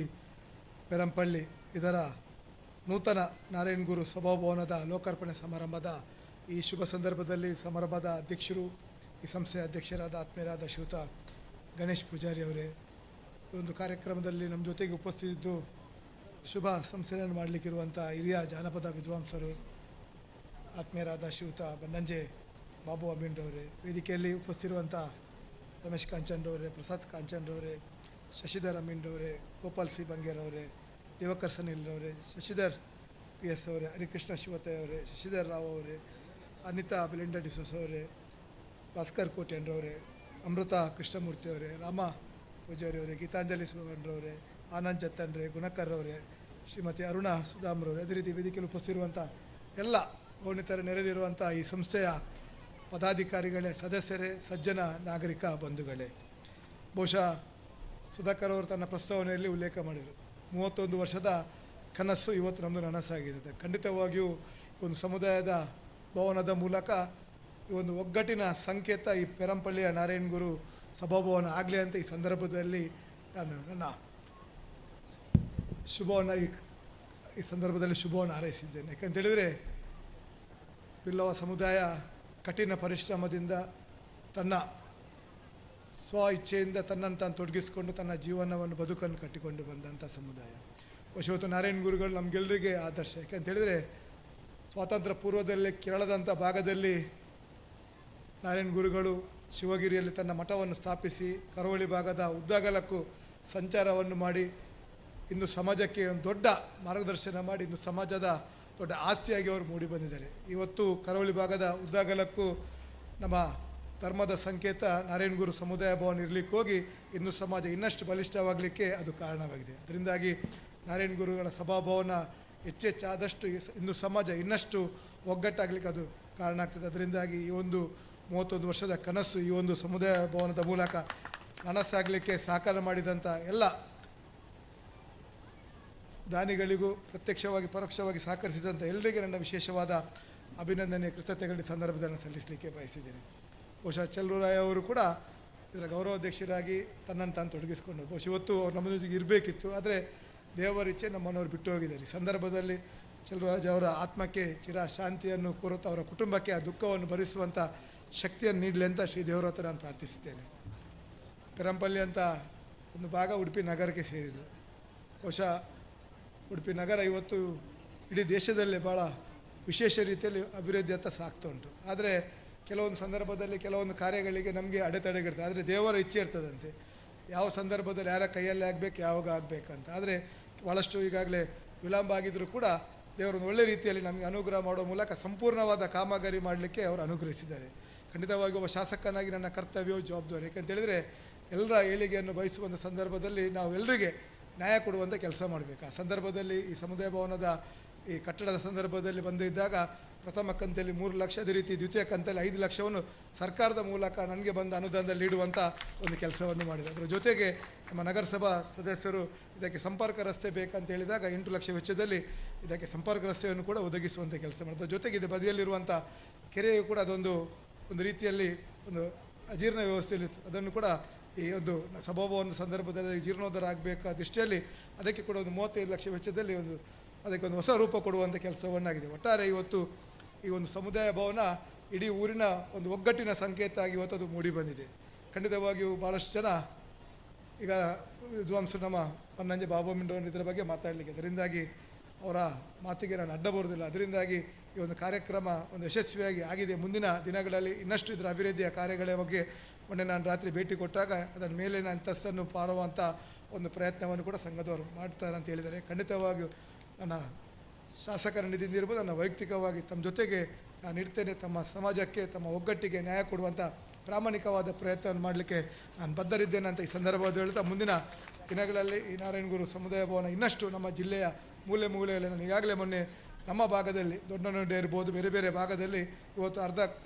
ಪೆರಂಪಳ್ಳಿ ಇದರ ನೂತನ ನಾರಾಯಣ ಗುರು ಸಭಾಭವನದ ಲೋಕಾರ್ಪಣೆ ಸಮಾರಂಭದ ಈ ಶುಭ ಸಂದರ್ಭದಲ್ಲಿ ಸಮಾರಂಭದ ಅಧ್ಯಕ್ಷರು, ಈ ಸಂಸ್ಥೆಯ ಅಧ್ಯಕ್ಷರಾದ ಆತ್ಮೀಯರಾದ ಶ್ರೀಯುತ ಗಣೇಶ್ ಪೂಜಾರಿ ಅವರೇ, ಈ ಒಂದು ಕಾರ್ಯಕ್ರಮದಲ್ಲಿ ನಮ್ಮ ಜೊತೆಗೆ ಉಪಸ್ಥಿತಿದ್ದು ಶುಭ ಸಂಸ್ಥೆಯನ್ನು ಮಾಡಲಿಕ್ಕಿರುವಂಥ ಹಿರಿಯ ಜಾನಪದ ವಿದ್ವಾಂಸರು ಆತ್ಮೀಯರಾದ ಶ್ರೀಯುತ ಬನ್ನಂಜೆ ಬಾಬು ಅಮೀನ್ರವರೇ, ವೇದಿಕೆಯಲ್ಲಿ ಉಪಸ್ಥಿತಿರುವಂಥ ರಮೇಶ್ ಕಾಂಚನ್ರವರೇ, ಪ್ರಸಾದ್ ಕಾಂಚನ್ರವರೇ, ಶಶಿಧರ್ ಅಮೀನ್ರವರೇ, ಗೋಪಾಲ್ ಸಿ ಬಂಗೇರವರೇ, ದಿವಾಕರ್ ಸನಿಲ್ರವರೇ, ಶಶಿಧರ್ ಪಿ ಎಸ್ ಅವರೇ, ಹರಿಕೃಷ್ಣ ಶಿವತಯ್ಯ ಅವರೇ, ಶಶಿಧರ್ ರಾವ್ ಅವರೇ, ಅನಿತಾ ಬಿಲಿಂಡ ಡಿಸೋಸ್ ಅವರೇ, ಭಾಸ್ಕರ್ ಕೋಟ್ಯನ್ರವರೇ, ಅಮೃತ ಕೃಷ್ಣಮೂರ್ತಿ ಅವರೇ, ರಾಮ ಪೂಜಾರಿ ಅವರೇ, ಗೀತಾಂಜಲಿ ಸುವರ್ಣರವರೇ, ಆನಂದ್ ಜತ್ತನ್ರೇ, ಗುಣಕರ್ ಅವರೇ, ಶ್ರೀಮತಿ ಅರುಣಾ ಸುಧಾಮ್ರವರೇ, ಅದೇ ರೀತಿ ವೇದಿಕೆಯಲ್ಲಿ ಉಪಸ್ಥಿತಿರುವಂಥ ಎಲ್ಲ ಗೌಣಿತರ ನೆರೆದಿರುವಂಥ ಈ ಸಂಸ್ಥೆಯ ಪದಾಧಿಕಾರಿಗಳೇ, ಸದಸ್ಯರೇ, ಸಜ್ಜನ ನಾಗರಿಕ ಬಂಧುಗಳೇ, ಬಹುಶಃ ಸುಧಾಕರ್ ಅವರು ತನ್ನ ಪ್ರಸ್ತಾವನೆಯಲ್ಲಿ ಉಲ್ಲೇಖ ಮಾಡಿದರು, 31 ವರ್ಷದ ಕನಸು ಇವತ್ತು ನಮ್ಮದು ನನಸಾಗಿದೆ. ಖಂಡಿತವಾಗಿಯೂ ಒಂದು ಸಮುದಾಯದ ಭವನದ ಮೂಲಕ ಈ ಒಂದು ಒಗ್ಗಟ್ಟಿನ ಸಂಕೇತ ಈ ಪೆರಂಪಳ್ಳಿಯ ನಾರಾಯಣಗುರು ಸಭಾಭವನ ಆಗಲಿ ಅಂತ ಈ ಸಂದರ್ಭದಲ್ಲಿ ನಾನು ನನ್ನ ಶುಭವನ್ನು ಈ ಸಂದರ್ಭದಲ್ಲಿ ಶುಭವನ್ನು ಹಾರೈಸಿದ್ದೇನೆ. ಯಾಕಂತೇಳಿದರೆ ಬಿಲ್ಲವ ಸಮುದಾಯ ಕಠಿಣ ಪರಿಶ್ರಮದಿಂದ ತನ್ನ ಸ್ವ ಇಚ್ಛೆಯಿಂದ ತನ್ನನ್ನು ತಾನು ತೊಡಗಿಸಿಕೊಂಡು ತನ್ನ ಜೀವನವನ್ನು ಬದುಕನ್ನು ಕಟ್ಟಿಕೊಂಡು ಬಂದಂಥ ಸಮುದಾಯ. ಇವತ್ತು ನಾರಾಯಣ ಗುರುಗಳು ನಮಗೆಲ್ಲರಿಗೆ ಆದರ್ಶ. ಯಾಕಂತೇಳಿದರೆ ಸ್ವಾತಂತ್ರ್ಯ ಪೂರ್ವದಲ್ಲೇ ಕೇರಳದಂಥ ಭಾಗದಲ್ಲಿ ನಾರಾಯಣ ಗುರುಗಳು ಶಿವಗಿರಿಯಲ್ಲಿ ತನ್ನ ಮಠವನ್ನು ಸ್ಥಾಪಿಸಿ ಕರಾವಳಿ ಭಾಗದ ಉದ್ದಗಲಕ್ಕೂ ಸಂಚಾರವನ್ನು ಮಾಡಿ ಇಂದು ಸಮಾಜಕ್ಕೆ ಒಂದು ದೊಡ್ಡ ಮಾರ್ಗದರ್ಶನ ಮಾಡಿ ಇಂದು ಸಮಾಜದ ದೊಡ್ಡ ಆಸ್ತಿಯಾಗಿ ಅವರು ಮೂಡಿ ಬಂದಿದ್ದಾರೆ. ಇವತ್ತು ಕರಾವಳಿ ಭಾಗದ ಉದ್ದಗಲಕ್ಕೂ ನಮ್ಮ ಧರ್ಮದ ಸಂಕೇತ ನಾರಾಯಣ ಗುರು ಸಮುದಾಯ ಭವನ ಇರಲಿಕ್ಕೆ ಹೋಗಿ ಇಂದು ಸಮಾಜ ಇನ್ನಷ್ಟು ಬಲಿಷ್ಠವಾಗಲಿಕ್ಕೆ ಅದು ಕಾರಣವಾಗಿದೆ. ಅದರಿಂದಾಗಿ ನಾರಾಯಣ ಗುರುಗಳ ಸಭಾಭವನ ಹೆಚ್ಚೆಚ್ಚಾದಷ್ಟು ಇಂದು ಸಮಾಜ ಇನ್ನಷ್ಟು ಒಗ್ಗಟ್ಟಾಗಲಿಕ್ಕೆ ಅದು ಕಾರಣ ಆಗ್ತದೆ. ಅದರಿಂದಾಗಿ ಈ ಒಂದು 31 ವರ್ಷದ ಕನಸು ಈ ಒಂದು ಸಮುದಾಯ ಭವನದ ಮೂಲಕ ನನಸಾಗಲಿಕ್ಕೆ ಸಹಕಾರ ಮಾಡಿದಂಥ ಎಲ್ಲ ದಾನಿಗಳಿಗೂ ಪ್ರತ್ಯಕ್ಷವಾಗಿ ಪರೋಕ್ಷವಾಗಿ ಸಹಕರಿಸಿದಂಥ ಎಲ್ಲರಿಗೆ ನನ್ನ ವಿಶೇಷವಾದ ಅಭಿನಂದನೆ ಕೃತಜ್ಞತೆಗಳ ಸಂದರ್ಭದಲ್ಲಿ ಸಲ್ಲಿಸಲಿಕ್ಕೆ ಬಯಸಿದ್ದೇನೆ. ಬಹುಶಃ ಚೆಲ್ಲೂರಾಯ ಅವರು ಕೂಡ ಇದರ ಗೌರವಾಧ್ಯಕ್ಷರಾಗಿ ತನ್ನನ್ನು ತಾನು ತೊಡಗಿಸಿಕೊಂಡು ಬಹುಶಃ ಇವತ್ತು ಅವ್ರು ನಮ್ಮ ಜೊತೆಗೆ ಇರಬೇಕಿತ್ತು, ಆದರೆ ದೇವರ ಇಚ್ಛೆ ನಮ್ಮನ್ನವರು ಬಿಟ್ಟು ಹೋಗಿದ್ದಾರೆ. ಈ ಸಂದರ್ಭದಲ್ಲಿ ಚೆಲುವರಾಜ್ ಅವರ ಆತ್ಮಕ್ಕೆ ಚಿರ ಶಾಂತಿಯನ್ನು ಕೋರುತ್ತಾ ಅವರ ಕುಟುಂಬಕ್ಕೆ ಆ ದುಃಖವನ್ನು ಭರಿಸುವಂಥ ಶಕ್ತಿಯನ್ನು ನೀಡಲಿ ಅಂತ ಶ್ರೀ ದೇವರ ಹತ್ರ ನಾನು ಪ್ರಾರ್ಥಿಸುತ್ತೇನೆ. ಪೆರಂಪಳ್ಳಿ ಅಂತ ಒಂದು ಭಾಗ ಉಡುಪಿ ನಗರಕ್ಕೆ ಸೇರಿದ್ದು. ಬಹುಶಃ ಉಡುಪಿ ನಗರ ಇವತ್ತು ಇಡೀ ದೇಶದಲ್ಲೇ ಭಾಳ ವಿಶೇಷ ರೀತಿಯಲ್ಲಿ ಅಭಿವೃದ್ಧಿಯತ್ತ ಸಾಗ್ತಾ ಉಂಟು. ಆದರೆ ಕೆಲವೊಂದು ಸಂದರ್ಭದಲ್ಲಿ ಕೆಲವೊಂದು ಕಾರ್ಯಗಳಿಗೆ ನಮಗೆ ಅಡೆತಡೆಗಳಿರ್ತದೆ. ಆದರೆ ದೇವರ ಇಚ್ಛೆ ಇರ್ತದಂತೆ, ಯಾವ ಸಂದರ್ಭದಲ್ಲಿ ಯಾರ ಕೈಯಲ್ಲಿ ಆಗಬೇಕು, ಯಾವಾಗ ಆಗಬೇಕಂತ. ಆದರೆ ಭಾಳಷ್ಟು ಈಗಾಗಲೇ ವಿಳಂಬ ಆಗಿದ್ದರೂ ಕೂಡ ದೇವರೊಂದು ಒಳ್ಳೆ ರೀತಿಯಲ್ಲಿ ನಮಗೆ ಅನುಗ್ರಹ ಮಾಡೋ ಮೂಲಕ ಸಂಪೂರ್ಣವಾದ ಕಾಮಗಾರಿ ಮಾಡಲಿಕ್ಕೆ ಅವರು ಅನುಗ್ರಹಿಸಿದ್ದಾರೆ. ಖಂಡಿತವಾಗಿ ಒಬ್ಬ ಶಾಸಕನಾಗಿ ನನ್ನ ಕರ್ತವ್ಯವು ಜವಾಬ್ದಾರಿ. ಯಾಕಂತೇಳಿದರೆ ಎಲ್ಲರ ಏಳಿಗೆಯನ್ನು ಬಯಸುವಂಥ ಸಂದರ್ಭದಲ್ಲಿ ನಾವು ಎಲ್ಲರಿಗೆ ನ್ಯಾಯ ಕೊಡುವಂಥ ಕೆಲಸ ಮಾಡಬೇಕು. ಆ ಸಂದರ್ಭದಲ್ಲಿ ಈ ಸಮುದಾಯ ಭವನದ ಈ ಕಟ್ಟಡದ ಸಂದರ್ಭದಲ್ಲಿ ಬಂದಿದ್ದಾಗ ಪ್ರಥಮ ಕಂತಲ್ಲಿ 3 ಲಕ್ಷ, ಅದೇ ರೀತಿ ದ್ವಿತೀಯ ಕಂತಲ್ಲಿ 5 ಲಕ್ಷವನ್ನು ಸರ್ಕಾರದ ಮೂಲಕ ನನಗೆ ಬಂದ ಅನುದಾನದಲ್ಲಿ ನೀಡುವಂಥ ಒಂದು ಕೆಲಸವನ್ನು ಮಾಡಿದೆ. ಅದರ ಜೊತೆಗೆ ನಮ್ಮ ನಗರಸಭಾ ಸದಸ್ಯರು ಇದಕ್ಕೆ ಸಂಪರ್ಕ ರಸ್ತೆ ಬೇಕಂತ ಹೇಳಿದಾಗ 8 ಲಕ್ಷ ವೆಚ್ಚದಲ್ಲಿ ಇದಕ್ಕೆ ಸಂಪರ್ಕ ರಸ್ತೆಯನ್ನು ಕೂಡ ಒದಗಿಸುವಂಥ ಕೆಲಸ ಮಾಡಿದೆ. ಜೊತೆಗೆ ಇದು ಬದಿಯಲ್ಲಿರುವಂಥ ಕೆರೆಯು ಕೂಡ ಅದೊಂದು ರೀತಿಯಲ್ಲಿ ಒಂದು ಅಜೀರ್ಣ ವ್ಯವಸ್ಥೆಯಲ್ಲಿತ್ತು. ಅದನ್ನು ಕೂಡ ಈ ಒಂದು ಸಭಾಭವನ ಸಂದರ್ಭದಲ್ಲಿ ಜೀರ್ಣೋದ್ಧಾರ ಆಗಬೇಕಾದ ದೃಷ್ಟಿಯಲ್ಲಿ ಅದಕ್ಕೆ ಕೂಡ ಒಂದು 35 ಲಕ್ಷ ವೆಚ್ಚದಲ್ಲಿ ಅದಕ್ಕೆ ಒಂದು ಹೊಸ ರೂಪ ಕೊಡುವಂಥ ಕೆಲಸವನ್ನಾಗಿದೆ. ಒಟ್ಟಾರೆ ಇವತ್ತು ಈ ಒಂದು ಸಮುದಾಯ ಭವನ ಇಡೀ ಊರಿನ ಒಂದು ಒಗ್ಗಟ್ಟಿನ ಸಂಕೇತ ಆಗಿ ಇವತ್ತು ಅದು ಮೂಡಿ ಬಂದಿದೆ. ಖಂಡಿತವಾಗಿಯೂ ಭಾಳಷ್ಟು ಜನ ಈಗ ವಿದ್ವಾಂಸರು ನಮ್ಮ ಪನ್ನಂಜೆ ಬಾಬು ಮಿಂಡ್ರವರು ಇದರ ಬಗ್ಗೆ ಮಾತಾಡಲಿಕ್ಕೆ, ಅದರಿಂದಾಗಿ ಅವರ ಮಾತಿಗೆ ನಾನು ಅಡ್ಡ ಬರೋದಿಲ್ಲ. ಅದರಿಂದಾಗಿ ಈ ಒಂದು ಕಾರ್ಯಕ್ರಮ ಒಂದು ಯಶಸ್ವಿಯಾಗಿ ಆಗಿದೆ. ಮುಂದಿನ ದಿನಗಳಲ್ಲಿ ಇನ್ನಷ್ಟು ಇದರ ಅಭಿವೃದ್ಧಿಯ ಕಾರ್ಯಗಳ ಬಗ್ಗೆ ಮೊನ್ನೆ ನಾನು ರಾತ್ರಿ ಭೇಟಿ ಕೊಟ್ಟಾಗ ಅದರ ಮೇಲಿನ ಅಂತಸ್ತನ್ನು ಪಾರುವಂಥ ಒಂದು ಪ್ರಯತ್ನವನ್ನು ಕೂಡ ಸಂಘದವರು ಮಾಡ್ತಾರೆ ಅಂತ ಹೇಳಿದ್ದಾರೆ. ಖಂಡಿತವಾಗಿಯೂ ನನ್ನ ಶಾಸಕರ ನಿಧಿಯಿಂದ ಇರ್ಬೋದು, ನನ್ನ ವೈಯಕ್ತಿಕವಾಗಿ ತಮ್ಮ ಜೊತೆಗೆ ನಾನು ಇಡ್ತೇನೆ. ತಮ್ಮ ಸಮಾಜಕ್ಕೆ, ತಮ್ಮ ಒಗ್ಗಟ್ಟಿಗೆ ನ್ಯಾಯ ಕೊಡುವಂಥ ಪ್ರಾಮಾಣಿಕವಾದ ಪ್ರಯತ್ನವನ್ನು ಮಾಡಲಿಕ್ಕೆ ನಾನು ಬದ್ಧರಿದ್ದೇನೆ ಅಂತ ಈ ಸಂದರ್ಭದಲ್ಲಿ ಹೇಳ್ತಾ, ಮುಂದಿನ ದಿನಗಳಲ್ಲಿ ಈ ನಾರಾಯಣಗುರು ಸಮುದಾಯ ಭವನ ಇನ್ನಷ್ಟು ನಮ್ಮ ಜಿಲ್ಲೆಯ ಮೂಲೆ ಮೂಲೆಯಲ್ಲಿ, ನಾನು ಈಗಾಗಲೇ ಮೊನ್ನೆ ನಮ್ಮ ಭಾಗದಲ್ಲಿ ದೊಡ್ಡನೊಡ್ಡೆ ಇರ್ಬೋದು, ಬೇರೆ ಬೇರೆ ಭಾಗದಲ್ಲಿ ಇವತ್ತು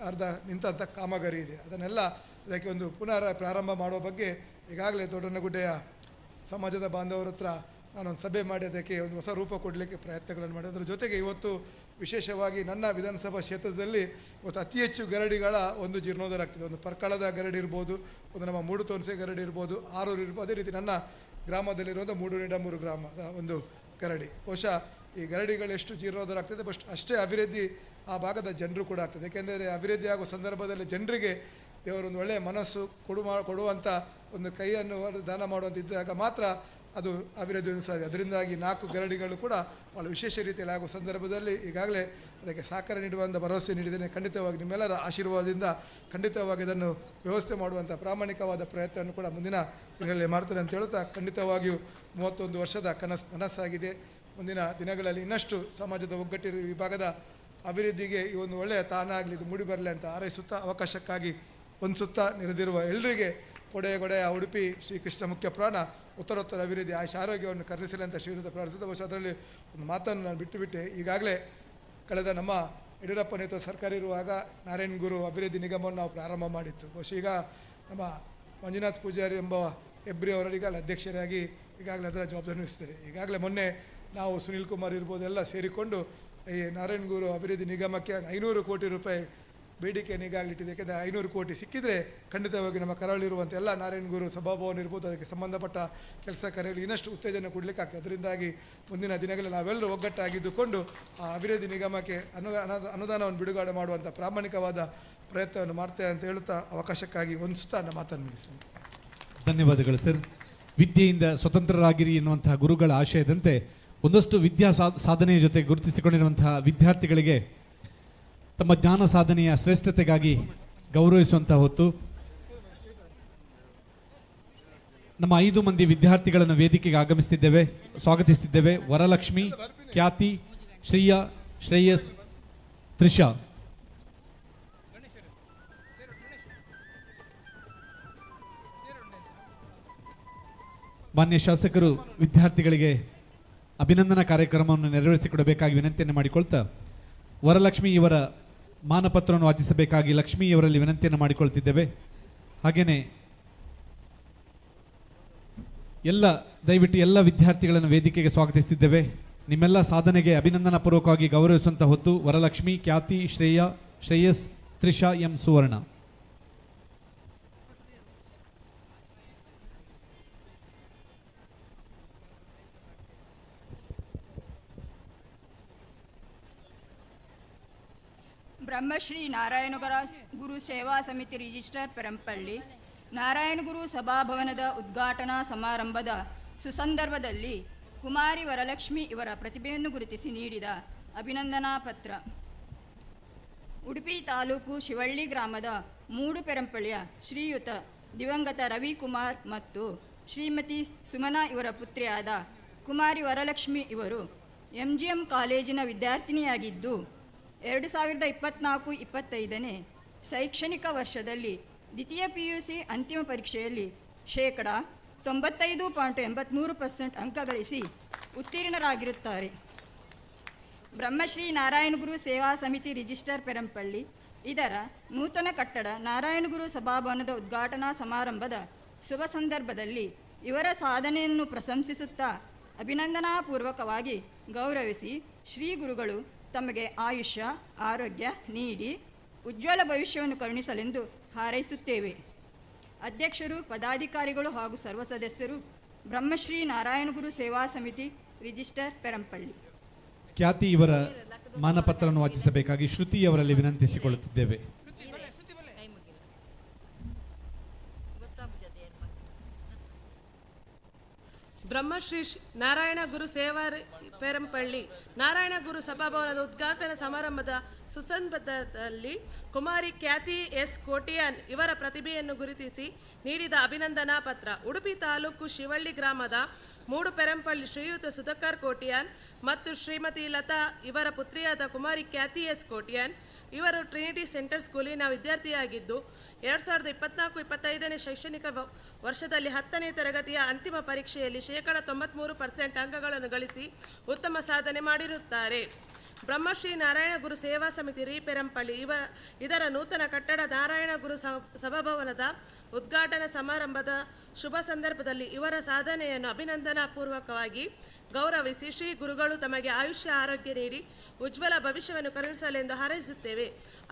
ಅರ್ಧ ನಿಂತಹ ಕಾಮಗಾರಿ ಇದೆ. ಅದನ್ನೆಲ್ಲ ಅದಕ್ಕೆ ಒಂದು ಪುನಃ ಪ್ರಾರಂಭ ಮಾಡುವ ಬಗ್ಗೆ ಈಗಾಗಲೇ ದೊಡ್ಡನಗುಡ್ಡೆಯ ಸಮಾಜದ ಬಾಂಧವರ ಹತ್ರ ನಾನೊಂದು ಸಭೆ ಮಾಡಿ ಅದಕ್ಕೆ ಒಂದು ಹೊಸ ರೂಪ ಕೊಡಲಿಕ್ಕೆ ಪ್ರಯತ್ನಗಳನ್ನು ಮಾಡಿದೆ. ಅದರ ಜೊತೆಗೆ ಇವತ್ತು ವಿಶೇಷವಾಗಿ ನನ್ನ ವಿಧಾನಸಭಾ ಕ್ಷೇತ್ರದಲ್ಲಿ ಇವತ್ತು ಅತಿ ಹೆಚ್ಚು ಗರಡಿಗಳ ಒಂದು ಜೀರ್ಣೋದ್ಧಾರ ಆಗ್ತಿದೆ. ಒಂದು ಪರ್ಕಳದ ಗರಡಿ ಇರ್ಬೋದು, ಒಂದು ನಮ್ಮ ಮೂಡುತೋನ್ಸೆ ಗರಡಿ ಇರ್ಬೋದು, ಆರೂರು ಇರ್ಬೋದು, ಅದೇ ರೀತಿ ನನ್ನ ಗ್ರಾಮದಲ್ಲಿರುವಂಥ ಮೂಡೂರು ಗ್ರಾಮದ ಒಂದು ಗರಡಿ. ಬಹುಶಃ ಈ ಗರಡಿಗಳು ಎಷ್ಟು ಜೀರ್ಣೋದ್ಧಾರ ಆಗ್ತದೆ ಅಷ್ಟೇ ಅಭಿವೃದ್ಧಿ ಆ ಭಾಗದ ಜನರು ಕೂಡ ಆಗ್ತದೆ. ಏಕೆಂದರೆ ಅಭಿವೃದ್ಧಿ ಆಗುವ ಸಂದರ್ಭದಲ್ಲಿ ಜನರಿಗೆ ದೇವರೊಂದು ಒಳ್ಳೆಯ ಮನಸ್ಸು ಕೊಡುವಂಥ ಒಂದು ಕೈಯನ್ನು ದಾನ ಮಾಡುವಂತಿದ್ದಾಗ ಮಾತ್ರ ಅದು ಅಭಿವೃದ್ಧಿಯನ್ನು ಸಾಧ್ಯ. ಅದರಿಂದಾಗಿ 4 ಗರಡಿಗಳು ಕೂಡ ಭಾಳ ವಿಶೇಷ ರೀತಿಯಲ್ಲಿ ಆಗುವ ಸಂದರ್ಭದಲ್ಲಿ ಈಗಾಗಲೇ ಅದಕ್ಕೆ ಸಹಕಾರ ನೀಡುವಂಥ ಭರವಸೆ ನೀಡಿದ್ದೇನೆ. ಖಂಡಿತವಾಗಿ ನಿಮ್ಮೆಲ್ಲರ ಆಶೀರ್ವಾದದಿಂದ ಖಂಡಿತವಾಗಿ ಇದನ್ನು ವ್ಯವಸ್ಥೆ ಮಾಡುವಂಥ ಪ್ರಾಮಾಣಿಕವಾದ ಪ್ರಯತ್ನವನ್ನು ಕೂಡ ಮುಂದಿನ ದಿನಗಳಲ್ಲಿ ಮಾಡ್ತೇನೆ ಅಂತ ಹೇಳುತ್ತಾ, ಖಂಡಿತವಾಗಿಯೂ 31 ವರ್ಷದ ನನಸಾಗಿದೆ. ಮುಂದಿನ ದಿನಗಳಲ್ಲಿ ಇನ್ನಷ್ಟು ಸಮಾಜದ ಒಗ್ಗಟ್ಟಿನ ವಿಭಾಗದ ಅಭಿವೃದ್ಧಿಗೆ ಈ ಒಂದು ಒಳ್ಳೆಯ ತಾಣ ಆಗಲಿ, ಇದು ಮೂಡಿ ಬರಲಿ ಅಂತ ಹಾರೈಸುತ್ತಾ, ಅವಕಾಶಕ್ಕಾಗಿ ಹೊಂದಿಸುತ್ತಾ ನೆರೆದಿರುವ ಎಲ್ಲರಿಗೆ ಕೊಡೆಯ ಉಡುಪಿ ಶ್ರೀಕೃಷ್ಣ ಮುಖ್ಯ ಪ್ರಾಣ ಉತ್ತರೋತ್ತರ ಅಭಿವೃದ್ಧಿ ಆಯುಷ ಆರೋಗ್ಯವನ್ನು ಕರುಣಿಸಲಿ ಅಂತ ಶ್ರೀಯುತ ಪ್ರಾರ್ಥಿಸುತ್ತಾ, ಬಹುಶಃ ಅದರಲ್ಲಿ ಒಂದು ಮಾತನ್ನು ನಾನು ಬಿಟ್ಟುಬಿಟ್ಟೆ. ಈಗಾಗಲೇ ಕಳೆದ ನಮ್ಮ ಯಡಿಯೂರಪ್ಪ ನೇತೃತ್ವ ಸರ್ಕಾರ ಇರುವಾಗ ನಾರಾಯಣ ಗುರು ಅಭಿವೃದ್ಧಿ ನಿಗಮವನ್ನು ನಾವು ಪ್ರಾರಂಭ ಮಾಡಿತ್ತು. ಬಹುಶಃ ಈಗ ನಮ್ಮ ಮಂಜುನಾಥ್ ಪೂಜಾರಿ ಎಂಬ ಹೆಬ್ರಿ ಅವರ ಈಗಾಗಲೇ ಅಧ್ಯಕ್ಷರಾಗಿ ಈಗಾಗಲೇ ಅದರ ಜವಾಬ್ದಾರಿ ವಹಿಸ್ತಾರೆ. ಈಗಾಗಲೇ ಮೊನ್ನೆ ನಾವು ಸುನೀಲ್ ಕುಮಾರ್ ಇರ್ಬೋದು ಎಲ್ಲ ಸೇರಿಕೊಂಡು ಈ ನಾರಾಯಣ ಗುರು ಅಭಿವೃದ್ಧಿ ನಿಗಮಕ್ಕೆ 500 ಕೋಟಿ ರೂಪಾಯಿ ಬೇಡಿಕೆಯನ್ನು ಈಗಾಗಲೇ ಇಟ್ಟಿದೆ. ಯಾಕೆಂದರೆ 500 ಕೋಟಿ ಸಿಕ್ಕಿದರೆ ಖಂಡಿತವಾಗಿ ನಮ್ಮ ಕರಾವಳಿರುವಂಥ ಎಲ್ಲ ನಾರಾಯಣ ಗುರು ಸಭಾಭವನ ಇರ್ಬೋದು, ಅದಕ್ಕೆ ಸಂಬಂಧಪಟ್ಟ ಕೆಲಸ ಕಾರ್ಯಗಳಿಗೆ ಇನ್ನಷ್ಟು ಉತ್ತೇಜನ ಕೊಡಲಿಕ್ಕೆ ಆಗ್ತದೆ. ಅದರಿಂದಾಗಿ ಮುಂದಿನ ದಿನಗಳಲ್ಲಿ ನಾವೆಲ್ಲರೂ ಒಗ್ಗಟ್ಟಾಗಿದ್ದುಕೊಂಡು ಆ ಅಭಿವೃದ್ಧಿ ನಿಗಮಕ್ಕೆ ಅನುದಾನವನ್ನು ಬಿಡುಗಡೆ ಮಾಡುವಂಥ ಪ್ರಾಮಾಣಿಕವಾದ ಪ್ರಯತ್ನವನ್ನು ಮಾಡ್ತೇವೆ ಅಂತ ಹೇಳುತ್ತಾ ಅವಕಾಶಕ್ಕಾಗಿ ಹೊಂದಿಸುತ್ತಾ ನನ್ನ ಮಾತನ್ನು ಮುಗಿಸ್ತೀನಿ. ಧನ್ಯವಾದಗಳು ಸರ್. ವಿದ್ಯೆಯಿಂದ ಸ್ವತಂತ್ರರಾಗಿರಿ ಎನ್ನುವಂತಹ ಗುರುಗಳ ಆಶಯದಂತೆ ಒಂದಷ್ಟು ವಿದ್ಯಾ ಸಾಧನೆಯ ಜೊತೆ ಗುರುತಿಸಿಕೊಂಡಿರುವಂತಹ ವಿದ್ಯಾರ್ಥಿಗಳಿಗೆ ತಮ್ಮ ಜ್ಞಾನ ಸಾಧನೆಯ ಶ್ರೇಷ್ಠತೆಗಾಗಿ ಗೌರವಿಸುವಂತಹ ಹೊತ್ತು ನಮ್ಮ 5 ಮಂದಿ ವಿದ್ಯಾರ್ಥಿಗಳನ್ನು ವೇದಿಕೆಗೆ ಆಗಮಿಸುತ್ತಿದ್ದೇವೆ, ಸ್ವಾಗತಿಸುತ್ತಿದ್ದೇವೆ. ವರಲಕ್ಷ್ಮಿ, ಖ್ಯಾತಿ, ಶ್ರೇಯಾ, ಶ್ರೇಯಸ್, ತ್ರಿಷಾ. ಮಾನ್ಯ ಶಾಸಕರು ವಿದ್ಯಾರ್ಥಿಗಳಿಗೆ ಅಭಿನಂದನಾ ಕಾರ್ಯಕ್ರಮವನ್ನು ನೆರವೇರಿಸಿಕೊಡಬೇಕಾಗಿ ವಿನಂತಿಯನ್ನು ಮಾಡಿಕೊಳ್ತಾ, ವರಲಕ್ಷ್ಮಿ ಇವರ ಮಾನಪತ್ರವನ್ನು ವಾಚಿಸಬೇಕಾಗಿ ಲಕ್ಷ್ಮೀ ಇವರಲ್ಲಿ ವಿನಂತಿಯನ್ನು ಮಾಡಿಕೊಳ್ತಿದ್ದೇವೆ. ಹಾಗೆಯೇ ದಯವಿಟ್ಟು ಎಲ್ಲ ವಿದ್ಯಾರ್ಥಿಗಳನ್ನು ವೇದಿಕೆಗೆ ಸ್ವಾಗತಿಸುತ್ತಿದ್ದೇವೆ. ನಿಮ್ಮೆಲ್ಲ ಸಾಧನೆಗೆ ಅಭಿನಂದನಾ ಪೂರ್ವಕವಾಗಿ ಗೌರವಿಸುವಂಥ ಹೊತ್ತು ವರಲಕ್ಷ್ಮಿ, ಖ್ಯಾತಿ, ಶ್ರೇಯಾ, ಶ್ರೇಯಸ್, ತ್ರಿಷಾ, ಎಂ ಸುವರ್ಣ. ಬ್ರಹ್ಮಶ್ರೀ ನಾರಾಯಣಗುರ ಗುರು ಸೇವಾ ಸಮಿತಿ ರಿಜಿಸ್ಟರ್ ಪೆರಂಪಳ್ಳಿ ನಾರಾಯಣಗುರು ಸಭಾಭವನದ ಉದ್ಘಾಟನಾ ಸಮಾರಂಭದ ಸುಸಂದರ್ಭದಲ್ಲಿ ಕುಮಾರಿ ವರಲಕ್ಷ್ಮಿ ಇವರ ಪ್ರತಿಭೆಯನ್ನು ಗುರುತಿಸಿ ನೀಡಿದ ಅಭಿನಂದನಾ ಪತ್ರ. ಉಡುಪಿ ತಾಲೂಕು ಶಿವಳ್ಳಿ ಗ್ರಾಮದ ಮೂಡುಪೆರಂಪಳ್ಳಿಯ ಶ್ರೀಯುತ ದಿವಂಗತ ರವಿಕುಮಾರ್ ಮತ್ತು ಶ್ರೀಮತಿ ಸುಮನಾ ಇವರ ಪುತ್ರಿಯಾದ ಕುಮಾರಿ ವರಲಕ್ಷ್ಮಿ ಇವರು MGM ಕಾಲೇಜಿನ ವಿದ್ಯಾರ್ಥಿನಿಯಾಗಿದ್ದು 2024-25ನೇ ಶೈಕ್ಷಣಿಕ ವರ್ಷದಲ್ಲಿ ದ್ವಿತೀಯ PUC ಅಂತಿಮ ಪರೀಕ್ಷೆಯಲ್ಲಿ 95.83% ಅಂಕ ಗಳಿಸಿ ಉತ್ತೀರ್ಣರಾಗಿರುತ್ತಾರೆ. ಬ್ರಹ್ಮಶ್ರೀ ನಾರಾಯಣಗುರು ಸೇವಾ ಸಮಿತಿ ರಿಜಿಸ್ಟರ್ ಪೆರಂಪಳ್ಳಿ ಇದರ ನೂತನ ಕಟ್ಟಡ ನಾರಾಯಣಗುರು ಸಭಾಭವನದ ಉದ್ಘಾಟನಾ ಸಮಾರಂಭದ ಶುಭ ಸಂದರ್ಭದಲ್ಲಿ ಇವರ ಸಾಧನೆಯನ್ನು ಪ್ರಶಂಸಿಸುತ್ತಾ ಅಭಿನಂದನಾಪೂರ್ವಕವಾಗಿ ಗೌರವಿಸಿ ಶ್ರೀ ಗುರುಗಳು ತಮಗೆ ಆಯುಷ್ಯ ಆರೋಗ್ಯ ನೀಡಿ ಉಜ್ವಲ ಭವಿಷ್ಯವನ್ನು ಕರುಣಿಸಲೆಂದು ಹಾರೈಸುತ್ತೇವೆ. ಅಧ್ಯಕ್ಷರು, ಪದಾಧಿಕಾರಿಗಳು ಹಾಗೂ ಸರ್ವ ಸದಸ್ಯರು, ಬ್ರಹ್ಮಶ್ರೀ ನಾರಾಯಣಗುರು ಸೇವಾ ಸಮಿತಿ ರಿಜಿಸ್ಟರ್ ಪೆರಂಪಳ್ಳಿ. ಖ್ಯಾತಿ ಇವರ ಮಾನಪತ್ರವನ್ನು ವಾಚಿಸಬೇಕಾಗಿ ಶ್ರುತಿ ಅವರಲ್ಲಿ ವಿನಂತಿಸಿಕೊಳ್ಳುತ್ತಿದ್ದೇವೆ. ಬ್ರಹ್ಮಶ್ರೀ ನಾರಾಯಣ ಗುರು ಸೇವಾ ಪೆರಂಪಳ್ಳಿ ನಾರಾಯಣ ಗುರು ಸಭಾಭವನದ ಉದ್ಘಾಟನಾ ಸಮಾರಂಭದ ಸುಸಂದರ್ಭದಲ್ಲಿ ಕುಮಾರಿ ಖ್ಯಾತಿ ಎಸ್ ಕೋಟಿಯಾನ್ ಇವರ ಪ್ರತಿಭೆಯನ್ನು ಗುರುತಿಸಿ ನೀಡಿದ ಅಭಿನಂದನಾ ಪತ್ರ. ಉಡುಪಿ ತಾಲೂಕು ಶಿವಳ್ಳಿ ಗ್ರಾಮದ ಮೂಡುಪೆರಂಪಳ್ಳಿ ಶ್ರೀಯುತ ಸುಧಾಕರ್ ಕೋಟಿಯಾನ್ ಮತ್ತು ಶ್ರೀಮತಿ ಲತಾ ಇವರ ಪುತ್ರಿಯಾದ ಕುಮಾರಿ ಖ್ಯಾತಿ ಎಸ್ ಕೋಟಿಯಾನ್ ಇವರು ಟ್ರಿನಿಟಿ ಸೆಂಟರ್ ಸ್ಕೂಲಿನ ವಿದ್ಯಾರ್ಥಿಯಾಗಿದ್ದು 2024-25ನೇ ಶೈಕ್ಷಣಿಕ ವರ್ಷದಲ್ಲಿ 10ನೇ ತರಗತಿಯ ಅಂತಿಮ ಪರೀಕ್ಷೆಯಲ್ಲಿ 93% ಅಂಕಗಳನ್ನು ಗಳಿಸಿ ಉತ್ತಮ ಸಾಧನೆ ಮಾಡಿರುತ್ತಾರೆ. ಬ್ರಹ್ಮಶ್ರೀ ನಾರಾಯಣ ಗುರು ಸೇವಾ ಸಮಿತಿ ಪೆರಂಪಳ್ಳಿ ಇದರ ನೂತನ ಕಟ್ಟಡ ನಾರಾಯಣ ಗುರು ಸಭಾಭವನದ ಉದ್ಘಾಟನಾ ಸಮಾರಂಭದ ಶುಭ ಸಂದರ್ಭದಲ್ಲಿ ಇವರ ಸಾಧನೆಯನ್ನು ಅಭಿನಂದನಾ ಪೂರ್ವಕವಾಗಿ ಗೌರವಿಸಿ ಶ್ರೀ ಗುರುಗಳು ತಮಗೆ ಆಯುಷ್ಯ ಆರೋಗ್ಯ ನೀಡಿ ಉಜ್ವಲ ಭವಿಷ್ಯವನ್ನು ಕರುಣಿಸಲೆಂದು ಹಾರೈಸುತ್ತೇವೆ.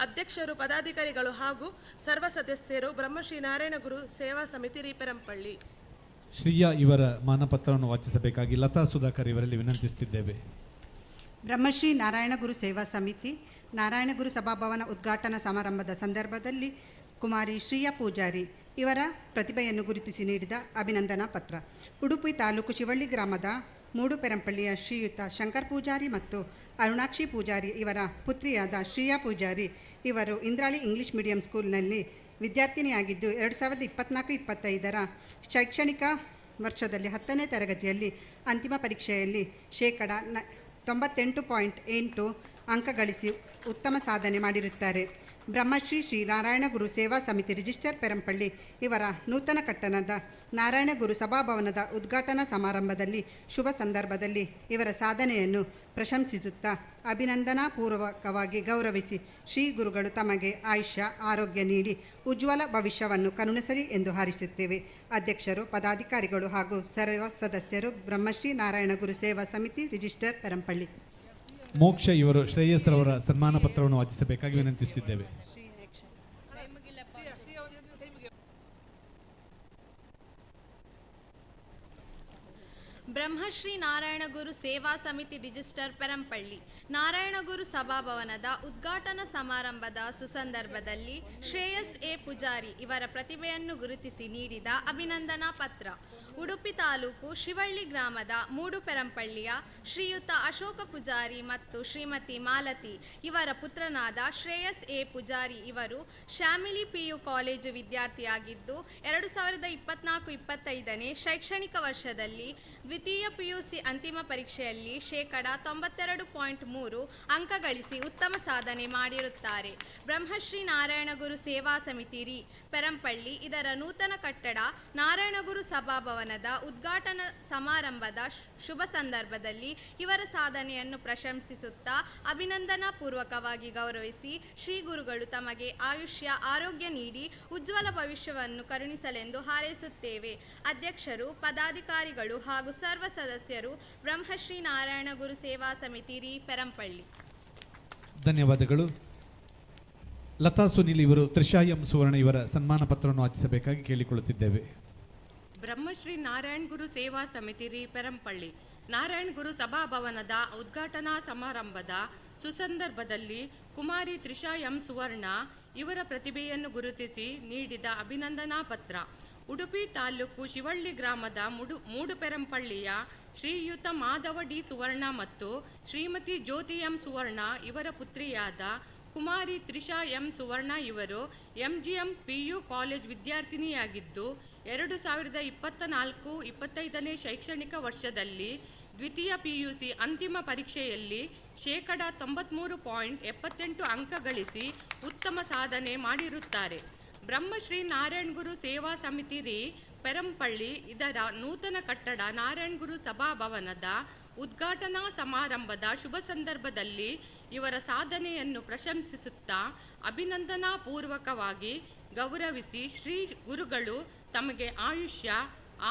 ಅಧ್ಯಕ್ಷರು, ಪದಾಧಿಕಾರಿಗಳು ಹಾಗೂ ಸರ್ವ ಸದಸ್ಯರು, ಬ್ರಹ್ಮಶ್ರೀ ನಾರಾಯಣ ಗುರು ಸೇವಾ ಸಮಿತಿ ಪೆರಂಪಳ್ಳಿ. ಶ್ರೀಯಾ ಇವರ ಮಾನಪತ್ರವನ್ನು ವಾಚಿಸಬೇಕಾಗಿ ಲತಾ ಸುಧಾಕರ್ ಇವರಲ್ಲಿ ವಿನಂತಿಸುತ್ತಿದ್ದೇವೆ. ಬ್ರಹ್ಮಶ್ರೀ ನಾರಾಯಣ ಗುರು ಸೇವಾ ಸಮಿತಿ ನಾರಾಯಣ ಗುರು ಸಭಾಭವನ ಉದ್ಘಾಟನಾ ಸಮಾರಂಭದ ಸಂದರ್ಭದಲ್ಲಿ ಕುಮಾರಿ ಶ್ರೀಯಾ ಪೂಜಾರಿ ಇವರ ಪ್ರತಿಭೆಯನ್ನು ಗುರುತಿಸಿ ನೀಡಿದ ಅಭಿನಂದನಾ ಪತ್ರ. ಉಡುಪಿ ತಾಲೂಕು ಶಿವಳ್ಳಿ ಗ್ರಾಮದ ಮೂಡುಪೆರಂಪಳ್ಳಿಯ ಶ್ರೀಯುತ ಶಂಕರ್ ಪೂಜಾರಿ ಮತ್ತು ಅರುಣಾಕ್ಷಿ ಪೂಜಾರಿ ಇವರ ಪುತ್ರಿಯಾದ ಶ್ರೀಯಾ ಪೂಜಾರಿ ಇವರು ಇಂದ್ರಾಳಿ ಇಂಗ್ಲಿಷ್ ಮೀಡಿಯಂ ಸ್ಕೂಲ್ನಲ್ಲಿ ವಿದ್ಯಾರ್ಥಿನಿಯಾಗಿದ್ದು 2024-25 ಶೈಕ್ಷಣಿಕ ವರ್ಷದಲ್ಲಿ 10ನೇ ತರಗತಿಯಲ್ಲಿ ಅಂತಿಮ ಪರೀಕ್ಷೆಯಲ್ಲಿ ಶೇಕಡ 98.8 ಅಂಕ ಗಳಿಸಿ ಉತ್ತಮ ಸಾಧನೆ ಮಾಡಿರುತ್ತಾರೆ. ಬ್ರಹ್ಮಶ್ರೀ ಶ್ರೀ ನಾರಾಯಣ ಗುರು ಸೇವಾ ಸಮಿತಿ ರಿಜಿಸ್ಟರ್ ಪೆರಂಪಳ್ಳಿ ಇವರ ನೂತನ ಕಟ್ಟಡದ ನಾರಾಯಣ ಗುರು ಸಭಾಭವನದ ಉದ್ಘಾಟನಾ ಸಮಾರಂಭದಲ್ಲಿ ಶುಭ ಸಂದರ್ಭದಲ್ಲಿ ಇವರ ಸಾಧನೆಯನ್ನು ಪ್ರಶಂಸಿಸುತ್ತಾ ಅಭಿನಂದನಾ ಪೂರ್ವಕವಾಗಿ ಗೌರವಿಸಿ ಶ್ರೀ ಗುರುಗಳು ತಮಗೆ ಆಯುಷ್ಯ ಆರೋಗ್ಯ ನೀಡಿ ಉಜ್ವಲ ಭವಿಷ್ಯವನ್ನು ಕರುಣಿಸಲಿ ಎಂದು ಹಾರೈಸುತ್ತೇವೆ. ಅಧ್ಯಕ್ಷರು, ಪದಾಧಿಕಾರಿಗಳು ಹಾಗೂ ಸರ್ವ ಸದಸ್ಯರು, ಬ್ರಹ್ಮಶ್ರೀ ನಾರಾಯಣ ಗುರು ಸೇವಾ ಸಮಿತಿ ರಿಜಿಸ್ಟರ್ ಪೆರಂಪಳ್ಳಿ. ಮೋಕ್ಷ ಇವರು ಶ್ರೇಯಸ್ರವರ ಸನ್ಮಾನ ಪತ್ರವನ್ನು ವಾಚಿಸಬೇಕಾಗಿ ವಿನಂತಿಸುತ್ತಿದ್ದೇವೆ. ಬ್ರಹ್ಮಶ್ರೀ ನಾರಾಯಣಗುರು ಸೇವಾ ಸಮಿತಿ ರಿಜಿಸ್ಟರ್ ಪೆರಂಪಳ್ಳಿ ನಾರಾಯಣಗುರು ಸಭಾಭವನದ ಉದ್ಘಾಟನಾ ಸಮಾರಂಭದ ಸುಸಂದರ್ಭದಲ್ಲಿ ಶ್ರೇಯಸ್ ಎ ಪೂಜಾರಿ ಇವರ ಪ್ರತಿಭೆಯನ್ನು ಗುರುತಿಸಿ ನೀಡಿದ ಅಭಿನಂದನಾ ಪತ್ರ. ಉಡುಪಿ ತಾಲೂಕು ಶಿವಳ್ಳಿ ಗ್ರಾಮದ ಮೂಡುಪೆರಂಪಳ್ಳಿಯ ಶ್ರೀಯುತ ಅಶೋಕ ಪೂಜಾರಿ ಮತ್ತು ಶ್ರೀಮತಿ ಮಾಲತಿ ಇವರ ಪುತ್ರನಾದ ಶ್ರೇಯಸ್ ಎ ಪೂಜಾರಿ ಇವರು ಶ್ಯಾಮಿಲಿ PU ಕಾಲೇಜು ವಿದ್ಯಾರ್ಥಿಯಾಗಿದ್ದು 2024-25ನೇ ಶೈಕ್ಷಣಿಕ ವರ್ಷದಲ್ಲಿ ದ್ವಿತೀಯ PUC ಅಂತಿಮ ಪರೀಕ್ಷೆಯಲ್ಲಿ ಶೇಕಡ 92.3 ಅಂಕ ಗಳಿಸಿ ಉತ್ತಮ ಸಾಧನೆ ಮಾಡಿರುತ್ತಾರೆ. ಬ್ರಹ್ಮಶ್ರೀ ನಾರಾಯಣಗುರು ಸೇವಾ ಸಮಿತಿ ಪೆರಂಪಳ್ಳಿ ಇದರ ನೂತನ ಕಟ್ಟಡ ನಾರಾಯಣಗುರು ಸಭಾಭವನದ ಉದ್ಘಾಟನಾ ಸಮಾರಂಭದ ಶುಭ ಸಂದರ್ಭದಲ್ಲಿ ಇವರ ಸಾಧನೆಯನ್ನು ಪ್ರಶಂಸಿಸುತ್ತಾ ಅಭಿನಂದನಾ ಪೂರ್ವಕವಾಗಿ ಗೌರವಿಸಿ ಶ್ರೀ ಗುರುಗಳು ತಮಗೆ ಆಯುಷ್ಯ ಆರೋಗ್ಯ ನೀಡಿ ಉಜ್ವಲ ಭವಿಷ್ಯವನ್ನು ಕರುಣಿಸಲೆಂದು ಹಾರೈಸುತ್ತೇವೆ. ಅಧ್ಯಕ್ಷರು, ಪದಾಧಿಕಾರಿಗಳು ಹಾಗೂ ಸರ್ವ ಸದಸ್ಯರು, ಬ್ರಹ್ಮಶ್ರೀ ನಾರಾಯಣ ಗುರು ಸೇವಾ ಸಮಿತಿ ಪೆರಂಪಳ್ಳಿ. ಧನ್ಯವಾದಗಳು. ಲತಾ ಸುನೀಲ್ ಇವರು ತ್ರಿಷಾ ಎಂ ಸುವರ್ಣ ಇವರ ಸನ್ಮಾನ ಪತ್ರವನ್ನು ವಾಚಿಸಬೇಕಾಗಿ ಕೇಳಿಕೊಳ್ಳುತ್ತಿದ್ದೇವೆ. ಬ್ರಹ್ಮಶ್ರೀ ನಾರಾಯಣ್ ಗುರು ಸೇವಾ ಸಮಿತಿ ಪೆರಂಪಳ್ಳಿ ನಾರಾಯಣ್ ಗುರು ಸಭಾಭವನದ ಉದ್ಘಾಟನಾ ಸಮಾರಂಭದ ಸುಸಂದರ್ಭದಲ್ಲಿ ಕುಮಾರಿ ತ್ರಿಷಾ ಎಂ ಸುವರ್ಣ ಇವರ ಪ್ರತಿಭೆಯನ್ನು ಗುರುತಿಸಿ ನೀಡಿದ ಅಭಿನಂದನಾ ಪತ್ರ. ಉಡುಪಿ ತಾಲೂಕು ಶಿವಳ್ಳಿ ಗ್ರಾಮದ ಮೂಡುಪೆರಂಪಳ್ಳಿಯ ಶ್ರೀಯುತ ಮಾಧವ ಡಿ ಸುವರ್ಣ ಮತ್ತು ಶ್ರೀಮತಿ ಜ್ಯೋತಿ ಎಂ ಸುವರ್ಣ ಇವರ ಪುತ್ರಿಯಾದ ಕುಮಾರಿ ತ್ರಿಷಾ ಎಂ ಸುವರ್ಣ ಇವರು MGM PU ಕಾಲೇಜ್ ವಿದ್ಯಾರ್ಥಿನಿಯಾಗಿದ್ದು 2024-25ನೇ ಶೈಕ್ಷಣಿಕ ವರ್ಷದಲ್ಲಿ ದ್ವಿತೀಯ PUC ಅಂತಿಮ ಪರೀಕ್ಷೆಯಲ್ಲಿ ಶೇಕಡ 93.78 ಅಂಕ ಗಳಿಸಿ ಉತ್ತಮ ಸಾಧನೆ ಮಾಡಿರುತ್ತಾರೆ. ಬ್ರಹ್ಮಶ್ರೀ ನಾರಾಯಣ್ ಗುರು ಸೇವಾ ಸಮಿತಿ ಪೆರಂಪಳ್ಳಿ ಇದರ ನೂತನ ಕಟ್ಟಡ ನಾರಾಯಣ್ ಗುರು ಸಭಾಭವನದ ಉದ್ಘಾಟನಾ ಸಮಾರಂಭದ ಶುಭ ಸಂದರ್ಭದಲ್ಲಿ ಇವರ ಸಾಧನೆಯನ್ನು ಪ್ರಶಂಸಿಸುತ್ತಾ ಅಭಿನಂದನಾ ಪೂರ್ವಕವಾಗಿ ಗೌರವಿಸಿ ಶ್ರೀ ಗುರುಗಳು ತಮಗೆ ಆಯುಷ್ಯ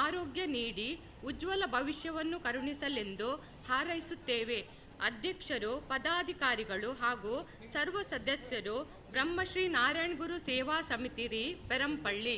ಆರೋಗ್ಯ ನೀಡಿ ಉಜ್ವಲ ಭವಿಷ್ಯವನ್ನು ಕರುಣಿಸಲೆಂದು ಹಾರೈಸುತ್ತೇವೆ. ಅಧ್ಯಕ್ಷರು, ಪದಾಧಿಕಾರಿಗಳು ಹಾಗೂ ಸರ್ವ ಸದಸ್ಯರು, ಬ್ರಹ್ಮಶ್ರೀ ನಾರಾಯಣ್ ಗುರು ಸೇವಾ ಸಮಿತಿ ಪೆರಂಪಳ್ಳಿ.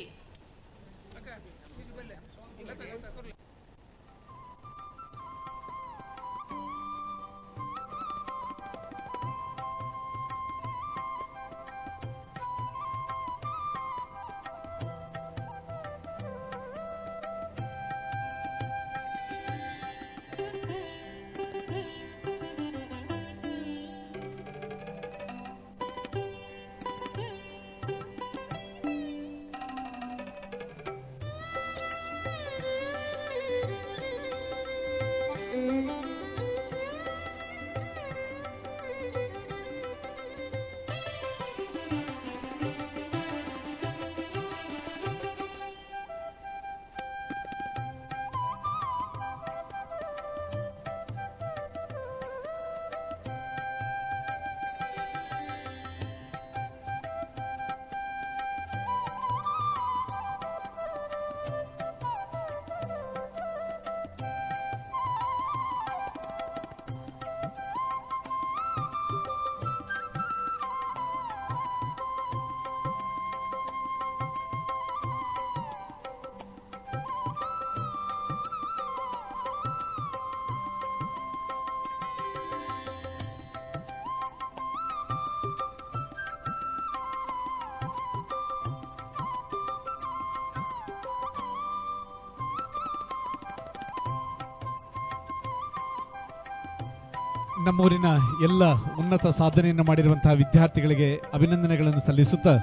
ನಮ್ಮೂರಿನ ಎಲ್ಲ ಉನ್ನತ ಸಾಧನೆಯನ್ನು ಮಾಡಿರುವಂತಹ ವಿದ್ಯಾರ್ಥಿಗಳಿಗೆ ಅಭಿನಂದನೆಗಳನ್ನು ಸಲ್ಲಿಸುತ್ತಾ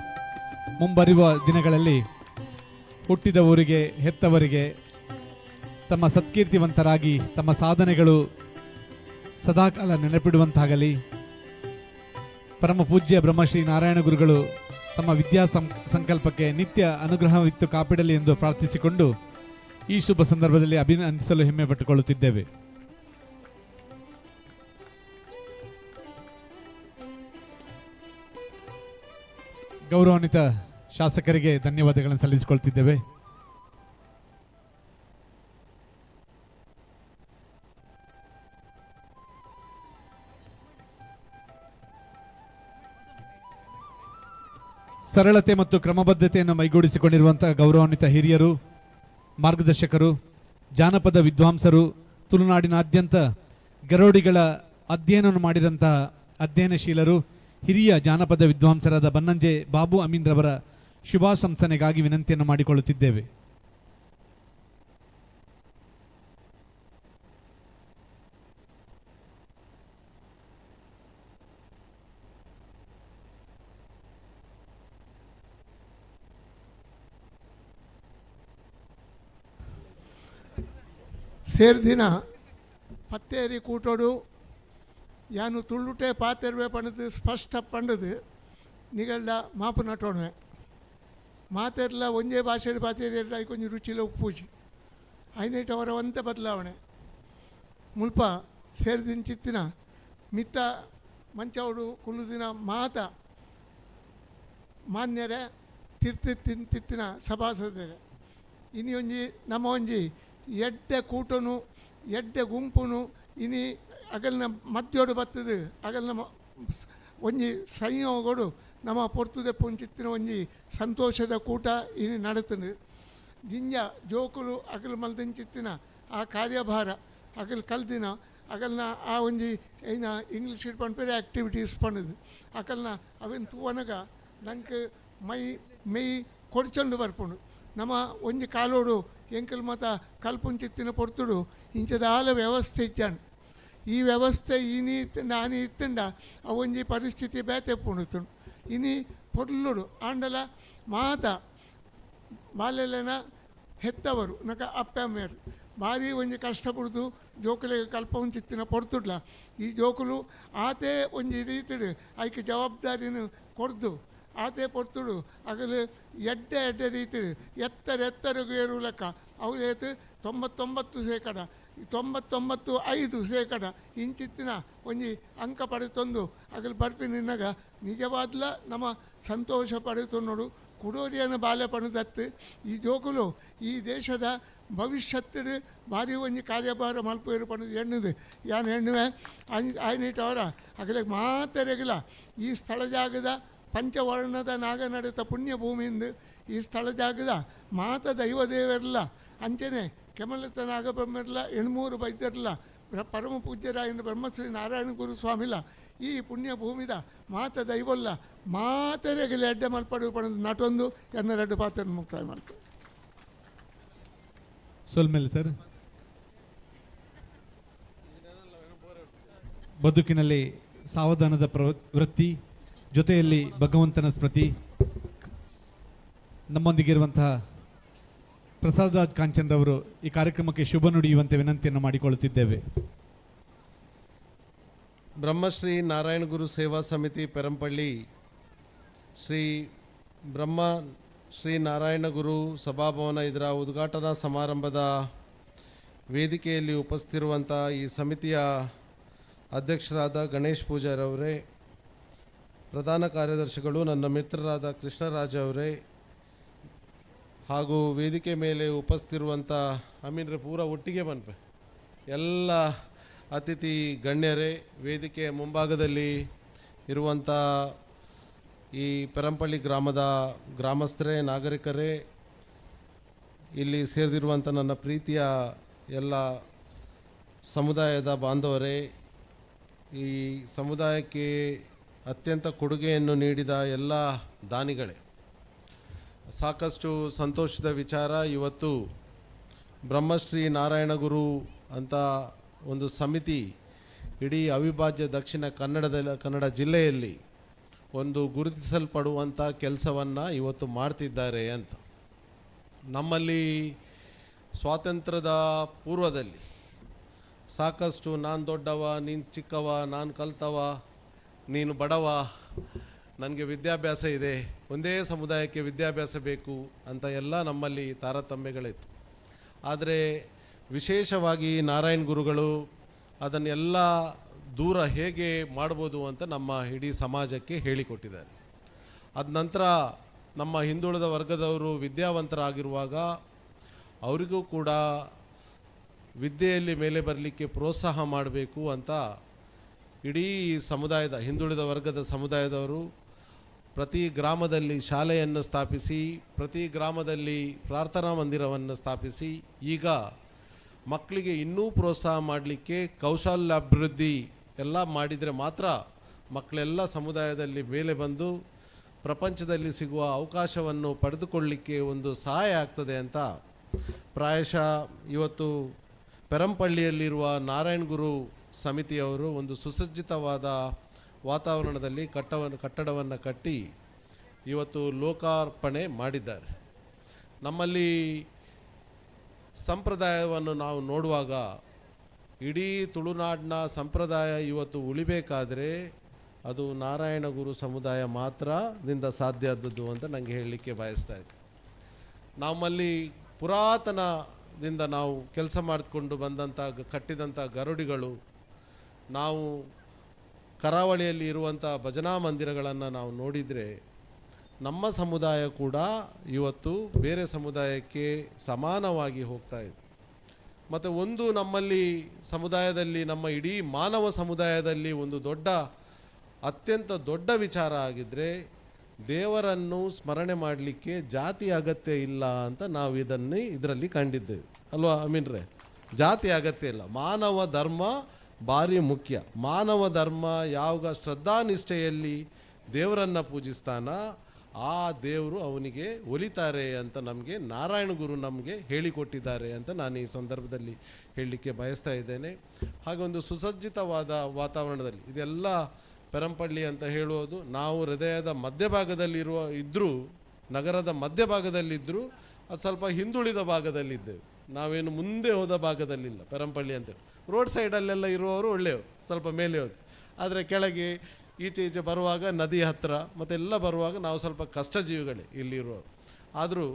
ಮುಂಬರುವ ದಿನಗಳಲ್ಲಿ ಹುಟ್ಟಿದ ಊರಿಗೆ ಹೆತ್ತವರಿಗೆ ತಮ್ಮ ಸತ್ಕೀರ್ತಿವಂತರಾಗಿ ತಮ್ಮ ಸಾಧನೆಗಳು ಸದಾಕಾಲ ನೆನಪಿಡುವಂತಾಗಲಿ. ಪರಮ ಪೂಜ್ಯ ಬ್ರಹ್ಮಶ್ರೀ ನಾರಾಯಣ ಗುರುಗಳು ತಮ್ಮ ವಿದ್ಯಾ ಸಂಕಲ್ಪಕ್ಕೆ ನಿತ್ಯ ಅನುಗ್ರಹವಿತ್ತು ಕಾಪಿಡಲಿ ಎಂದು ಪ್ರಾರ್ಥಿಸಿಕೊಂಡು ಈ ಶುಭ ಸಂದರ್ಭದಲ್ಲಿ ಅಭಿನಂದಿಸಲು ಹೆಮ್ಮೆ ಪಟ್ಟುಕೊಳ್ಳುತ್ತಿದ್ದೇವೆ. ಗೌರವಾನ್ವಿತ ಶಾಸಕರಿಗೆ ಧನ್ಯವಾದಗಳನ್ನು ಸಲ್ಲಿಸಿಕೊಳ್ತಿದ್ದೇವೆ. ಸರಳತೆ ಮತ್ತು ಕ್ರಮಬದ್ಧತೆಯನ್ನು ಮೈಗೂಡಿಸಿಕೊಂಡಿರುವಂತಹ ಗೌರವಾನ್ವಿತ ಹಿರಿಯರು, ಮಾರ್ಗದರ್ಶಕರು, ಜಾನಪದ ವಿದ್ವಾಂಸರು, ತುಳುನಾಡಿನಾದ್ಯಂತ ಗರೋಡಿಗಳ ಅಧ್ಯಯನವನ್ನು ಮಾಡಿದಂತಹ ಅಧ್ಯಯನಶೀಲರು, ಹಿರಿಯ ಜಾನಪದ ವಿದ್ವಾಂಸರಾದ ಬನ್ನಂಜೆ ಬಾಬು ಅಮೀನ್ ರವರ ಶುಭಾಶಂಸನೆಗಾಗಿ ವಿನಂತಿಯನ್ನು ಮಾಡಿಕೊಳ್ಳುತ್ತಿದ್ದೇವೆ. ಸೇರ್ದಿನ ಪತ್ತೇರಿ ಕೂಟೋಡು ಯಾನು ತುಳ್ಳುಟೆ ಪಾತೆರ್ವೆ ಪಣದು ಸ್ಪಷ್ಟ ಪಂಡದು ನಿಗಳ್ದ ಮಾಪು ನಟೋಣವೆ ಮಾತೆರ್ಲ ಒಂದೇ ಭಾಷೆ ಪಾತೇರಿ ಕೊಂಚ ರುಚಿಲ ಉಪ್ಪೂಜಿ ಐನೈಟ್ ಅವರ ಒಂತೆ ಬದಲಾವಣೆ ಮುಲ್ಪ ಸೇರ್ದಿನ ಚಿತ್ತಿನ ಮಿತ್ತ ಮಂಚವಡು ಕುಲುದಿನ ಮಾತ ಮಾನ್ಯರೇ ತಿತ್ತಿನ ಸಭಾಸದರೇ ಇನಿ ಒಂಜಿ ನಮ್ಮ ಒಂಜಿ ಎಡ್ಡೆ ಕೂಟನು ಎಡ್ಡೆ ಗುಂಪುನು ಇನಿ ಅಗಲ್ನ ಮಧ್ಯೋಡು ಬತ್ತದು ಅಗಲ್ನ ಒಂಜಿ ಸಂಯೋಗಡು ನಮ್ಮ ಪೊರ್ತುದೆ ಪುಂಚಿತ್ತಿನ ಒಂಜಿ ಸಂತೋಷದ ಕೂಟ ಇನಿ ನಡತನು ದಿಂಜ ಜೋಕುಲು ಅಗಲ್ ಮಲ್ದಿಂಚಿತ್ತಿನ ಆ ಕಾರ್ಯಭಾರ ಅಗಲ್ ಕಲ್ದಿನ ಅಗಲ್ನ ಆ ಒಂಜಿ ಏನ ಇಂಗ್ಲೀಷ್ ಪಂಪೇರೆ ಆ್ಯಕ್ಟಿವಿಟೀಸ್ ಪಣ್ಣದು ಅಕಲ್ನ ಅವೆನ್ ತೂವನಗ ನಂಗೆ ಮೈ ಕೊಡ್ಚೊಂಡು ಬರ್ಪುಂಡು ನಮ್ಮ ಒಂಜಿ ಕಾಲೋಡು ಎಂಕಲ್ ಮತ ಕಲ್ಪುಂಚಿತ್ತಿನ ಪೊರ್ತುಡು ಇಂಚದ ಆಲ ವ್ಯವಸ್ಥೆ ಇಚ್ಚಾಂಡು ಈ ವ್ಯವಸ್ಥೆ ಇನಿ ಇತ್ತಂಡ ಆನಿ ಇತ್ತಂಡ ಅವೊಂಜಿ ಪರಿಸ್ಥಿತಿ ಬೇತೆಪ್ಪುಂಡು ಇನಿ ಪೊರ್ಲುಡು ಆಂಡಲ ಮಾತ ಬಾಲ್ಯಲೆನ ಹೆತ್ತವರು ನಕ ಅಪ್ಪಮ್ಮೇರು ಭಾರಿ ಒಂಜಿ ಕಷ್ಟಪಡ್ದು ಜೋಕುಲೆಗೆ ಕಲ್ಪುಂಚಿತ್ತಿನ ಪೊರ್ತುಡ್ಲ ಈ ಜೋಕುಲು ಆತೆ ಒಂಜಿ ರೀತಿಡು ಐಕೆ ಜವಾಬ್ದಾರಿನ ಕೊರ್ದು ಆತೆ ಪೊರ್ತುಡು ಅಗಲು ಎಡ್ಡೆ ರೀತಿಡು ಎತ್ತರಗೂ ಏರು ಲೆಕ್ಕ ಅವಲೇತು 99% 99.5% ಇಂಚಿತ್ತಿನ ಒಂಜಿ ಅಂಕ ಪಡೆತೊಂದು ಅಗಲು ಬರ್ಪಿ ನಿನ್ನಾಗ ನಿಜವಾದ್ಲ ನಮ್ಮ ಸಂತೋಷ ಪಡೆತೊನ್ನೋಡು ಕುಡೋರಿಯನ ಬಾಲ್ಯ ಪಣದತ್ತು ಈ ಜೋಕುಲು ಈ ದೇಶದ ಭವಿಷ್ಯತ್ತು ಭಾರಿ ಒಂಜಿ ಕಾರ್ಯಭಾರ ಮಲ್ಪೇರು ಪಣದು ಎಣ್ಣದು ಯಾನು ಹೆಣ್ಣುವೆ ಆಯ್ನಿಟ್ಟು ಅವರ ಅಗಲಿಗೆ ಮಾತರೆಗಿಲ್ಲ ಈ ಸ್ಥಳ ಜಾಗದ ಪಂಚವರ್ಣದ ನಾಗ ನಡೆತ ಪುಣ್ಯ ಭೂಮಿಯಿಂದ ಈ ಸ್ಥಳ ಜಾಗದ ಮಾತ ದೈವದೇವರಲ್ಲ ಅಂಚನೆ ಕೆಮಲತ ನಾಗಬ್ರಹ್ಮರಲ್ಲ ಎಣ್ಮೂರು ವೈದ್ಯರಲ್ಲ ಪರಮ ಪೂಜ್ಯರಾಯನ ಬ್ರಹ್ಮಶ್ರೀ ನಾರಾಯಣ ಗುರು ಸ್ವಾಮಿಲ ಈ ಪುಣ್ಯ ಭೂಮಿದ ಮಾತ ದೈವಲ್ಲ ಮಾತರೆಗಿಲ್ಲ ಎಡ್ಡೆ ಮಲ್ಪಡು ಪಣದು ನಟೊಂದು ಎನ್ನೆರಡು ಪಾತ್ರ ಮುಕ್ತಾಯ ಮಾಡ್ತಾರೆ ಸೋಲ್ಮೇಲೆ ಸರ್ ಬದುಕಿನಲ್ಲಿ ಸಾವಧಾನದ ವೃತ್ತಿ ಜೊತೆಯಲ್ಲಿ ಭಗವಂತನ ಸ್ಮೃತಿ ನಮ್ಮೊಂದಿಗಿರುವಂತಹ ಪ್ರಸಾದರಾಜ್ ಕಾಂಚನ್ ರವರು ಈ ಕಾರ್ಯಕ್ರಮಕ್ಕೆ ಶುಭ ನುಡಿಯುವಂತೆ ವಿನಂತಿಯನ್ನು ಮಾಡಿಕೊಳ್ಳುತ್ತಿದ್ದೇವೆ. ಬ್ರಹ್ಮಶ್ರೀ ನಾರಾಯಣ ಗುರು ಸೇವಾ ಸಮಿತಿ ಪೆರಂಪಳ್ಳಿ ಶ್ರೀ ಬ್ರಹ್ಮ ಶ್ರೀ ನಾರಾಯಣ ಗುರು ಸಭಾಭವನ ಇದರ ಉದ್ಘಾಟನಾ ಸಮಾರಂಭದ ವೇದಿಕೆಯಲ್ಲಿ ಉಪಸ್ಥಿತಿರುವಂಥ ಈ ಸಮಿತಿಯ ಅಧ್ಯಕ್ಷರಾದ ಗಣೇಶ್ ಪೂಜಾರವರೇ, ಪ್ರಧಾನ ಕಾರ್ಯದರ್ಶಿಗಳು ನನ್ನ ಮಿತ್ರರಾದ ಕೃಷ್ಣರಾಜ್ ಅವರೇ, ಹಾಗೂ ವೇದಿಕೆ ಮೇಲೆ ಉಪಸ್ಥಿತಿರುವಂಥ ಅಮೀನ್ರೆ ಪೂರ ಒಟ್ಟಿಗೆ ಬಂದ್ವೆ ಎಲ್ಲ ಅತಿಥಿ ಗಣ್ಯರೇ, ವೇದಿಕೆಯ ಮುಂಭಾಗದಲ್ಲಿ ಇರುವಂಥ ಈ ಪೆರಂಪಳ್ಳಿ ಗ್ರಾಮದ ಗ್ರಾಮಸ್ಥರೇ, ನಾಗರಿಕರೇ, ಇಲ್ಲಿ ಸೇರಿದಿರುವಂಥ ನನ್ನ ಪ್ರೀತಿಯ ಎಲ್ಲ ಸಮುದಾಯದ ಬಾಂಧವರೇ, ಈ ಸಮುದಾಯಕ್ಕೆ ಅತ್ಯಂತ ಕೊಡುಗೆಯನ್ನು ನೀಡಿದ ಎಲ್ಲ ದಾನಿಗಳೇ, ಸಾಕಷ್ಟು ಸಂತೋಷದ ವಿಚಾರ. ಇವತ್ತು ಬ್ರಹ್ಮಶ್ರೀ ನಾರಾಯಣ ಗುರು ಅಂತ ಒಂದು ಸಮಿತಿ ಇಡೀ ಅವಿಭಾಜ್ಯ ದಕ್ಷಿಣ ಕನ್ನಡ ಜಿಲ್ಲೆಯಲ್ಲಿ ಒಂದು ಗುರುತಿಸಲ್ಪಡುವಂಥ ಕೆಲಸವನ್ನು ಇವತ್ತು ಮಾಡ್ತಿದ್ದಾರೆ ಅಂತ. ನಮ್ಮಲ್ಲಿ ಸ್ವಾತಂತ್ರ್ಯದ ಪೂರ್ವದಲ್ಲಿ ಸಾಕಷ್ಟು ನಾನು ದೊಡ್ಡವ, ನೀನು ಚಿಕ್ಕವ, ನಾನು ಕಲ್ತವ, ನೀನು ಬಡವ, ನನಗೆ ವಿದ್ಯಾಭ್ಯಾಸ ಇದೆ, ಒಂದೇ ಸಮುದಾಯಕ್ಕೆ ವಿದ್ಯಾಭ್ಯಾಸ ಬೇಕು ಅಂತ ಎಲ್ಲ ನಮ್ಮಲ್ಲಿ ತಾರತಮ್ಯಗಳಿತ್ತು. ಆದರೆ ವಿಶೇಷವಾಗಿ ನಾರಾಯಣ್ ಗುರುಗಳು ಅದನ್ನೆಲ್ಲ ದೂರ ಹೇಗೆ ಮಾಡ್ಬೋದು ಅಂತ ನಮ್ಮ ಇಡೀ ಸಮಾಜಕ್ಕೆ ಹೇಳಿಕೊಟ್ಟಿದ್ದಾರೆ. ಅದ ನಂತರ ನಮ್ಮ ಹಿಂದುಳಿದ ವರ್ಗದವರು ವಿದ್ಯಾವಂತರಾಗಿರುವಾಗ ಅವರಿಗೂ ಕೂಡ ವಿದ್ಯೆಯಲ್ಲಿ ಮೇಲೆ ಬರಲಿಕ್ಕೆ ಪ್ರೋತ್ಸಾಹ ಮಾಡಬೇಕು ಅಂತ ಇಡೀ ಸಮುದಾಯದ ಹಿಂದುಳಿದ ವರ್ಗದ ಸಮುದಾಯದವರು ಪ್ರತಿ ಗ್ರಾಮದಲ್ಲಿ ಶಾಲೆಯನ್ನು ಸ್ಥಾಪಿಸಿ, ಪ್ರತಿ ಗ್ರಾಮದಲ್ಲಿ ಪ್ರಾರ್ಥನಾ ಮಂದಿರವನ್ನು ಸ್ಥಾಪಿಸಿ, ಈಗ ಮಕ್ಕಳಿಗೆ ಇನ್ನೂ ಪ್ರೋತ್ಸಾಹ ಮಾಡಲಿಕ್ಕೆ ಕೌಶಲ್ಯಾಭಿವೃದ್ಧಿ ಎಲ್ಲ ಮಾಡಿದರೆ ಮಾತ್ರ ಮಕ್ಕಳೆಲ್ಲ ಸಮುದಾಯದಲ್ಲಿ ಮೇಲೆ ಬಂದು ಪ್ರಪಂಚದಲ್ಲಿ ಸಿಗುವ ಅವಕಾಶವನ್ನು ಪಡೆದುಕೊಳ್ಳಲಿಕ್ಕೆ ಒಂದು ಸಹಾಯ ಆಗ್ತದೆ ಅಂತ ಪ್ರಾಯಶಃ ಇವತ್ತು ಪೆರಂಪಳ್ಳಿಯಲ್ಲಿರುವ ನಾರಾಯಣ್ ಗುರು ಸಮಿತಿಯವರು ಒಂದು ಸುಸಜ್ಜಿತವಾದ ವಾತಾವರಣದಲ್ಲಿ ಕಟ್ಟಡವನ್ನು ಕಟ್ಟಿ ಇವತ್ತು ಲೋಕಾರ್ಪಣೆ ಮಾಡಿದ್ದಾರೆ. ನಮ್ಮಲ್ಲಿ ಸಂಪ್ರದಾಯವನ್ನು ನಾವು ನೋಡುವಾಗ ಇಡೀ ತುಳುನಾಡಿನ ಸಂಪ್ರದಾಯ ಇವತ್ತು ಉಳಿಬೇಕಾದರೆ ಅದು ನಾರಾಯಣ ಗುರು ಸಮುದಾಯ ಮಾತ್ರದಿಂದ ಸಾಧ್ಯ ಆದದ್ದು ಅಂತ ನನಗೆ ಹೇಳಲಿಕ್ಕೆ ಬಯಸ್ತಾ ಇದ್ದೆ. ನಮ್ಮಲ್ಲಿ ಪುರಾತನದಿಂದ ನಾವು ಕೆಲಸ ಮಾಡಿಕೊಂಡು ಬಂದಂಥ ಕಟ್ಟಿದಂಥ ಗರುಡಿಗಳು, ನಾವು ಕರಾವಳಿಯಲ್ಲಿ ಇರುವಂಥ ಭಜನಾ ಮಂದಿರಗಳನ್ನು ನಾವು ನೋಡಿದರೆ ನಮ್ಮ ಸಮುದಾಯ ಕೂಡ ಇವತ್ತು ಬೇರೆ ಸಮುದಾಯಕ್ಕೆ ಸಮಾನವಾಗಿ ಹೋಗ್ತಾ ಇದೆ. ಮತ್ತು ಒಂದು ನಮ್ಮಲ್ಲಿ ಸಮುದಾಯದಲ್ಲಿ, ನಮ್ಮ ಇಡೀ ಮಾನವ ಸಮುದಾಯದಲ್ಲಿ ಒಂದು ಅತ್ಯಂತ ದೊಡ್ಡ ವಿಚಾರ ಆಗಿದ್ದರೆ ದೇವರನ್ನು ಸ್ಮರಣೆ ಮಾಡಲಿಕ್ಕೆ ಜಾತಿ ಅಗತ್ಯ ಇಲ್ಲ ಅಂತ ನಾವು ಇದರಲ್ಲಿ ಕಂಡಿದ್ದೇವೆ ಅಲ್ವಾ ಅಮೀನ್ರೆ? ಜಾತಿ ಅಗತ್ಯ ಇಲ್ಲ, ಮಾನವ ಧರ್ಮ ಭಾರಿ ಮುಖ್ಯ. ಮಾನವ ಧರ್ಮ ಯಾವಾಗ ಶ್ರದ್ಧಾನಿಷ್ಠೆಯಲ್ಲಿ ದೇವರನ್ನು ಪೂಜಿಸ್ತಾನ ಆ ದೇವರು ಅವನಿಗೆ ಒಲಿತಾರೆ ಅಂತ ನಮಗೆ ನಾರಾಯಣ ಗುರು ನಮಗೆ ಹೇಳಿಕೊಟ್ಟಿದ್ದಾರೆ ಅಂತ ನಾನು ಈ ಸಂದರ್ಭದಲ್ಲಿ ಹೇಳಲಿಕ್ಕೆ ಬಯಸ್ತಾ ಇದ್ದೇನೆ. ಹಾಗೆ ಒಂದು ಸುಸಜ್ಜಿತವಾದ ವಾತಾವರಣದಲ್ಲಿ ಇದೆಲ್ಲ ಪೆರಂಪಳ್ಳಿ ಅಂತ ಹೇಳುವುದು, ನಾವು ಹೃದಯದ ಇದ್ದರೂ ನಗರದ ಮಧ್ಯಭಾಗದಲ್ಲಿದ್ದರೂ ಅದು ಸ್ವಲ್ಪ ಹಿಂದುಳಿದ ಭಾಗದಲ್ಲಿದ್ದೇವೆ. ನಾವೇನು ಮುಂದೆ ಹೋದ ಭಾಗದಲ್ಲಿಲ್ಲ ಪೆರಂಪಳ್ಳಿ ಅಂತೇಳಿ. ರೋಡ್ ಸೈಡಲ್ಲೆಲ್ಲ ಇರುವವರು ಒಳ್ಳೆಯವರು, ಸ್ವಲ್ಪ ಮೇಲೆ ಹೋದ. ಆದರೆ ಕೆಳಗೆ ಈಚೆ ಬರುವಾಗ ನದಿ ಹತ್ತಿರ ಮತ್ತೆಲ್ಲ ಬರುವಾಗ ನಾವು ಸ್ವಲ್ಪ ಕಷ್ಟಜೀವಿಗಳೇ ಇಲ್ಲಿರುವವರು. ಆದರೂ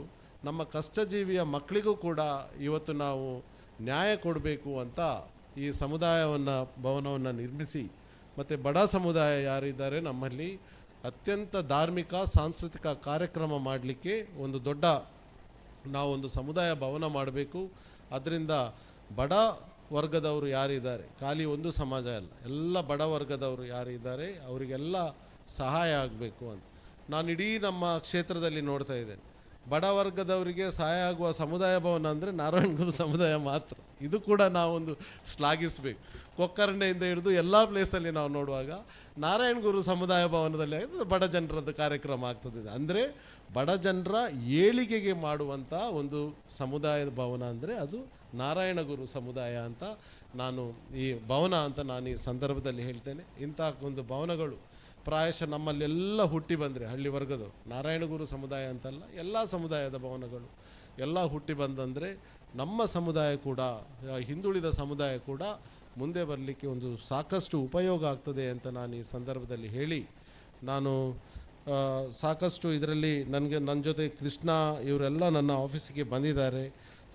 ನಮ್ಮ ಕಷ್ಟಜೀವಿಯ ಮಕ್ಕಳಿಗೂ ಕೂಡ ಇವತ್ತು ನಾವು ನ್ಯಾಯ ಕೊಡಬೇಕು ಅಂತ ಈ ಭವನವನ್ನು ನಿರ್ಮಿಸಿ, ಮತ್ತು ಬಡ ಸಮುದಾಯ ಯಾರಿದ್ದಾರೆ ನಮ್ಮಲ್ಲಿ ಅತ್ಯಂತ ಧಾರ್ಮಿಕ ಸಾಂಸ್ಕೃತಿಕ ಕಾರ್ಯಕ್ರಮ ಮಾಡಲಿಕ್ಕೆ ನಾವೊಂದು ಸಮುದಾಯ ಭವನ ಮಾಡಬೇಕು. ಅದರಿಂದ ಬಡ ವರ್ಗದವರು ಯಾರಿದ್ದಾರೆ, ಖಾಲಿ ಒಂದು ಸಮಾಜ ಅಲ್ಲ, ಎಲ್ಲ ಬಡ ವರ್ಗದವರು ಯಾರಿದ್ದಾರೆ ಅವರಿಗೆಲ್ಲ ಸಹಾಯ ಆಗಬೇಕು ಅಂತ ನಾನು ಇಡೀ ನಮ್ಮ ಕ್ಷೇತ್ರದಲ್ಲಿ ನೋಡ್ತಾ ಇದ್ದೇನೆ. ಬಡ ವರ್ಗದವರಿಗೆ ಸಹಾಯ ಆಗುವ ಸಮುದಾಯ ಭವನ ಅಂದರೆ ನಾರಾಯಣ ಗುರು ಸಮುದಾಯ ಮಾತ್ರ. ಇದು ಕೂಡ ನಾವೊಂದು ಶ್ಲಾಘಿಸಬೇಕು. ಕೊಕ್ಕರ್ಣೆಯಿಂದ ಹಿಡಿದು ಎಲ್ಲ ಪ್ಲೇಸಲ್ಲಿ ನಾವು ನೋಡುವಾಗ ನಾರಾಯಣ ಗುರು ಸಮುದಾಯ ಭವನದಲ್ಲಿ ಬಡ ಜನರದ್ದು ಕಾರ್ಯಕ್ರಮ ಆಗ್ತದೆ. ಅಂದರೆ ಬಡ ಜನರ ಏಳಿಗೆಗೆ ಮಾಡುವಂಥ ಒಂದು ಸಮುದಾಯದ ಭವನ ಅಂದರೆ ಅದು ನಾರಾಯಣ ಗುರು ಸಮುದಾಯ ಅಂತ ನಾನು ಈ ಭವನ ಅಂತ ನಾನು ಈ ಸಂದರ್ಭದಲ್ಲಿ ಹೇಳ್ತೇನೆ. ಇಂಥ ಒಂದು ಭವನಗಳು ಪ್ರಾಯಶಃ ನಮ್ಮಲ್ಲೆಲ್ಲ ಹುಟ್ಟಿ ಬಂದರೆ ಹಳ್ಳಿ ವರ್ಗದವರು, ನಾರಾಯಣ ಗುರು ಸಮುದಾಯ ಅಂತಲ್ಲ, ಎಲ್ಲ ಸಮುದಾಯದ ಭವನಗಳು ಎಲ್ಲ ಹುಟ್ಟಿ ಬಂದಂದರೆ ನಮ್ಮ ಸಮುದಾಯ ಕೂಡ, ಹಿಂದುಳಿದ ಸಮುದಾಯ ಕೂಡ ಮುಂದೆ ಬರಲಿಕ್ಕೆ ಒಂದು ಸಾಕಷ್ಟು ಉಪಯೋಗ ಆಗ್ತದೆ ಅಂತ ನಾನು ಈ ಸಂದರ್ಭದಲ್ಲಿ ಹೇಳಿ, ನಾನು ಸಾಕಷ್ಟು ಇದರಲ್ಲಿ ನನ್ನ ಜೊತೆ ಕೃಷ್ಣ ಇವರೆಲ್ಲ ನನ್ನ ಆಫೀಸಿಗೆ ಬಂದಿದ್ದಾರೆ.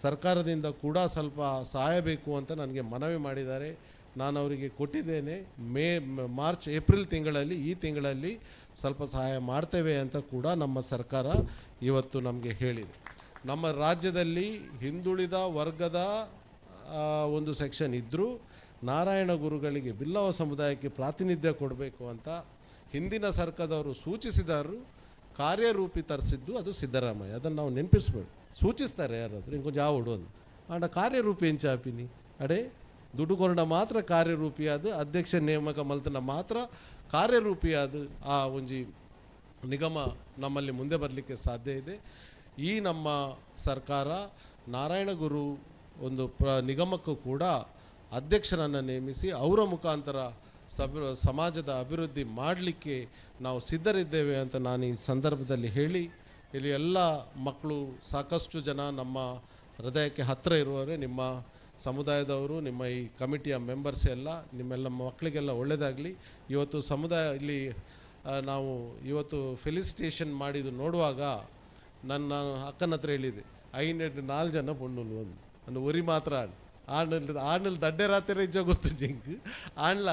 ಸರ್ಕಾರದಿಂದ ಕೂಡ ಸ್ವಲ್ಪ ಸಹಾಯ ಬೇಕು ಅಂತ ನನಗೆ ಮನವಿ ಮಾಡಿದ್ದಾರೆ. ನಾನು ಅವರಿಗೆ ಕೊಟ್ಟಿದ್ದೇನೆ. ಮಾರ್ಚ್ ಏಪ್ರಿಲ್ ತಿಂಗಳಲ್ಲಿ, ಈ ತಿಂಗಳಲ್ಲಿ ಸ್ವಲ್ಪ ಸಹಾಯ ಮಾಡ್ತೇವೆ ಅಂತ ಕೂಡ ನಮ್ಮ ಸರ್ಕಾರ ಇವತ್ತು ನಮಗೆ ಹೇಳಿದೆ. ನಮ್ಮ ರಾಜ್ಯದಲ್ಲಿ ಹಿಂದುಳಿದ ವರ್ಗದ ಒಂದು ಸೆಕ್ಷನ್ ಇದ್ದರೂ ನಾರಾಯಣ ಗುರುಗಳಿಗೆ, ಬಿಲ್ಲವ ಸಮುದಾಯಕ್ಕೆ ಪ್ರಾತಿನಿಧ್ಯ ಕೊಡಬೇಕು ಅಂತ ಹಿಂದಿನ ಸರ್ಕಾರದವರು ಸೂಚಿಸಿದರು. ಕಾರ್ಯರೂಪಿ ತರಿಸಿದ್ದು ಅದು ಸಿದ್ದರಾಮಯ್ಯ. ಅದನ್ನು ನಾವು ನೆನಪಿಸ್ಬೇಡಿ. ಸೂಚಿಸ್ತಾರೆ ಯಾರಾದರೂ ಇಂಕೊಂಚ ಆವಡು ಆಂಡ ಕಾರ್ಯರೂಪಿ ಎಂಚಾಪಿನಿ ಅಡೆ ದುಡ್ಡು ಕೊರಡ ಮಾತ್ರ ಕಾರ್ಯರೂಪಿಯಾದ ಅಧ್ಯಕ್ಷ ನೇಮಕ ಮಲ್ತನ ಮಾತ್ರ ಕಾರ್ಯರೂಪಿಯಾದ ಆ ಒಂಜಿ ನಿಗಮ ನಮ್ಮಲ್ಲಿ ಮುಂದೆ ಬರಲಿಕ್ಕೆ ಸಾಧ್ಯ ಇದೆ. ಈ ನಮ್ಮ ಸರ್ಕಾರ ನಾರಾಯಣ ಗುರು ಒಂದು ನಿಗಮಕ್ಕೂ ಕೂಡ ಅಧ್ಯಕ್ಷರನ್ನು ನೇಮಿಸಿ ಅವರ ಮುಖಾಂತರ ಸಮಾಜದ ಅಭಿವೃದ್ಧಿ ಮಾಡಲಿಕ್ಕೆ ನಾವು ಸಿದ್ಧರಿದ್ದೇವೆ ಅಂತ ನಾನು ಈ ಸಂದರ್ಭದಲ್ಲಿ ಹೇಳಿ, ಇಲ್ಲಿ ಎಲ್ಲ ಮಕ್ಕಳು ಸಾಕಷ್ಟು ಜನ ನಮ್ಮ ಹೃದಯಕ್ಕೆ ಹತ್ತಿರ ಇರುವವರೇ, ನಿಮ್ಮ ಸಮುದಾಯದವರು, ನಿಮ್ಮ ಈ ಕಮಿಟಿಯ ಮೆಂಬರ್ಸ್ ಎಲ್ಲ, ನಿಮ್ಮೆಲ್ಲ ಮಕ್ಕಳಿಗೆಲ್ಲ ಒಳ್ಳೆಯದಾಗಲಿ. ಇವತ್ತು ಸಮುದಾಯ ಇಲ್ಲಿ ನಾವು ಇವತ್ತು ಫೆಲಿಸಿಟೇಷನ್ ಮಾಡಿದ್ದು ನೋಡುವಾಗ ನನ್ನ ಅಕ್ಕನ ಹತ್ರ ಹೇಳಿದೆ, 4 ಜನ ಪೊಣ್ಣುಲು ಒಂದು ಒರಿ ಮಾತ್ರ ಆಣಲ್ ದಡ್ಡೆ ರಾತ್ರಿ ಇಜ್ಜ ಗೊತ್ತು ಜಿಂಕ್ ಆಣ್ಲ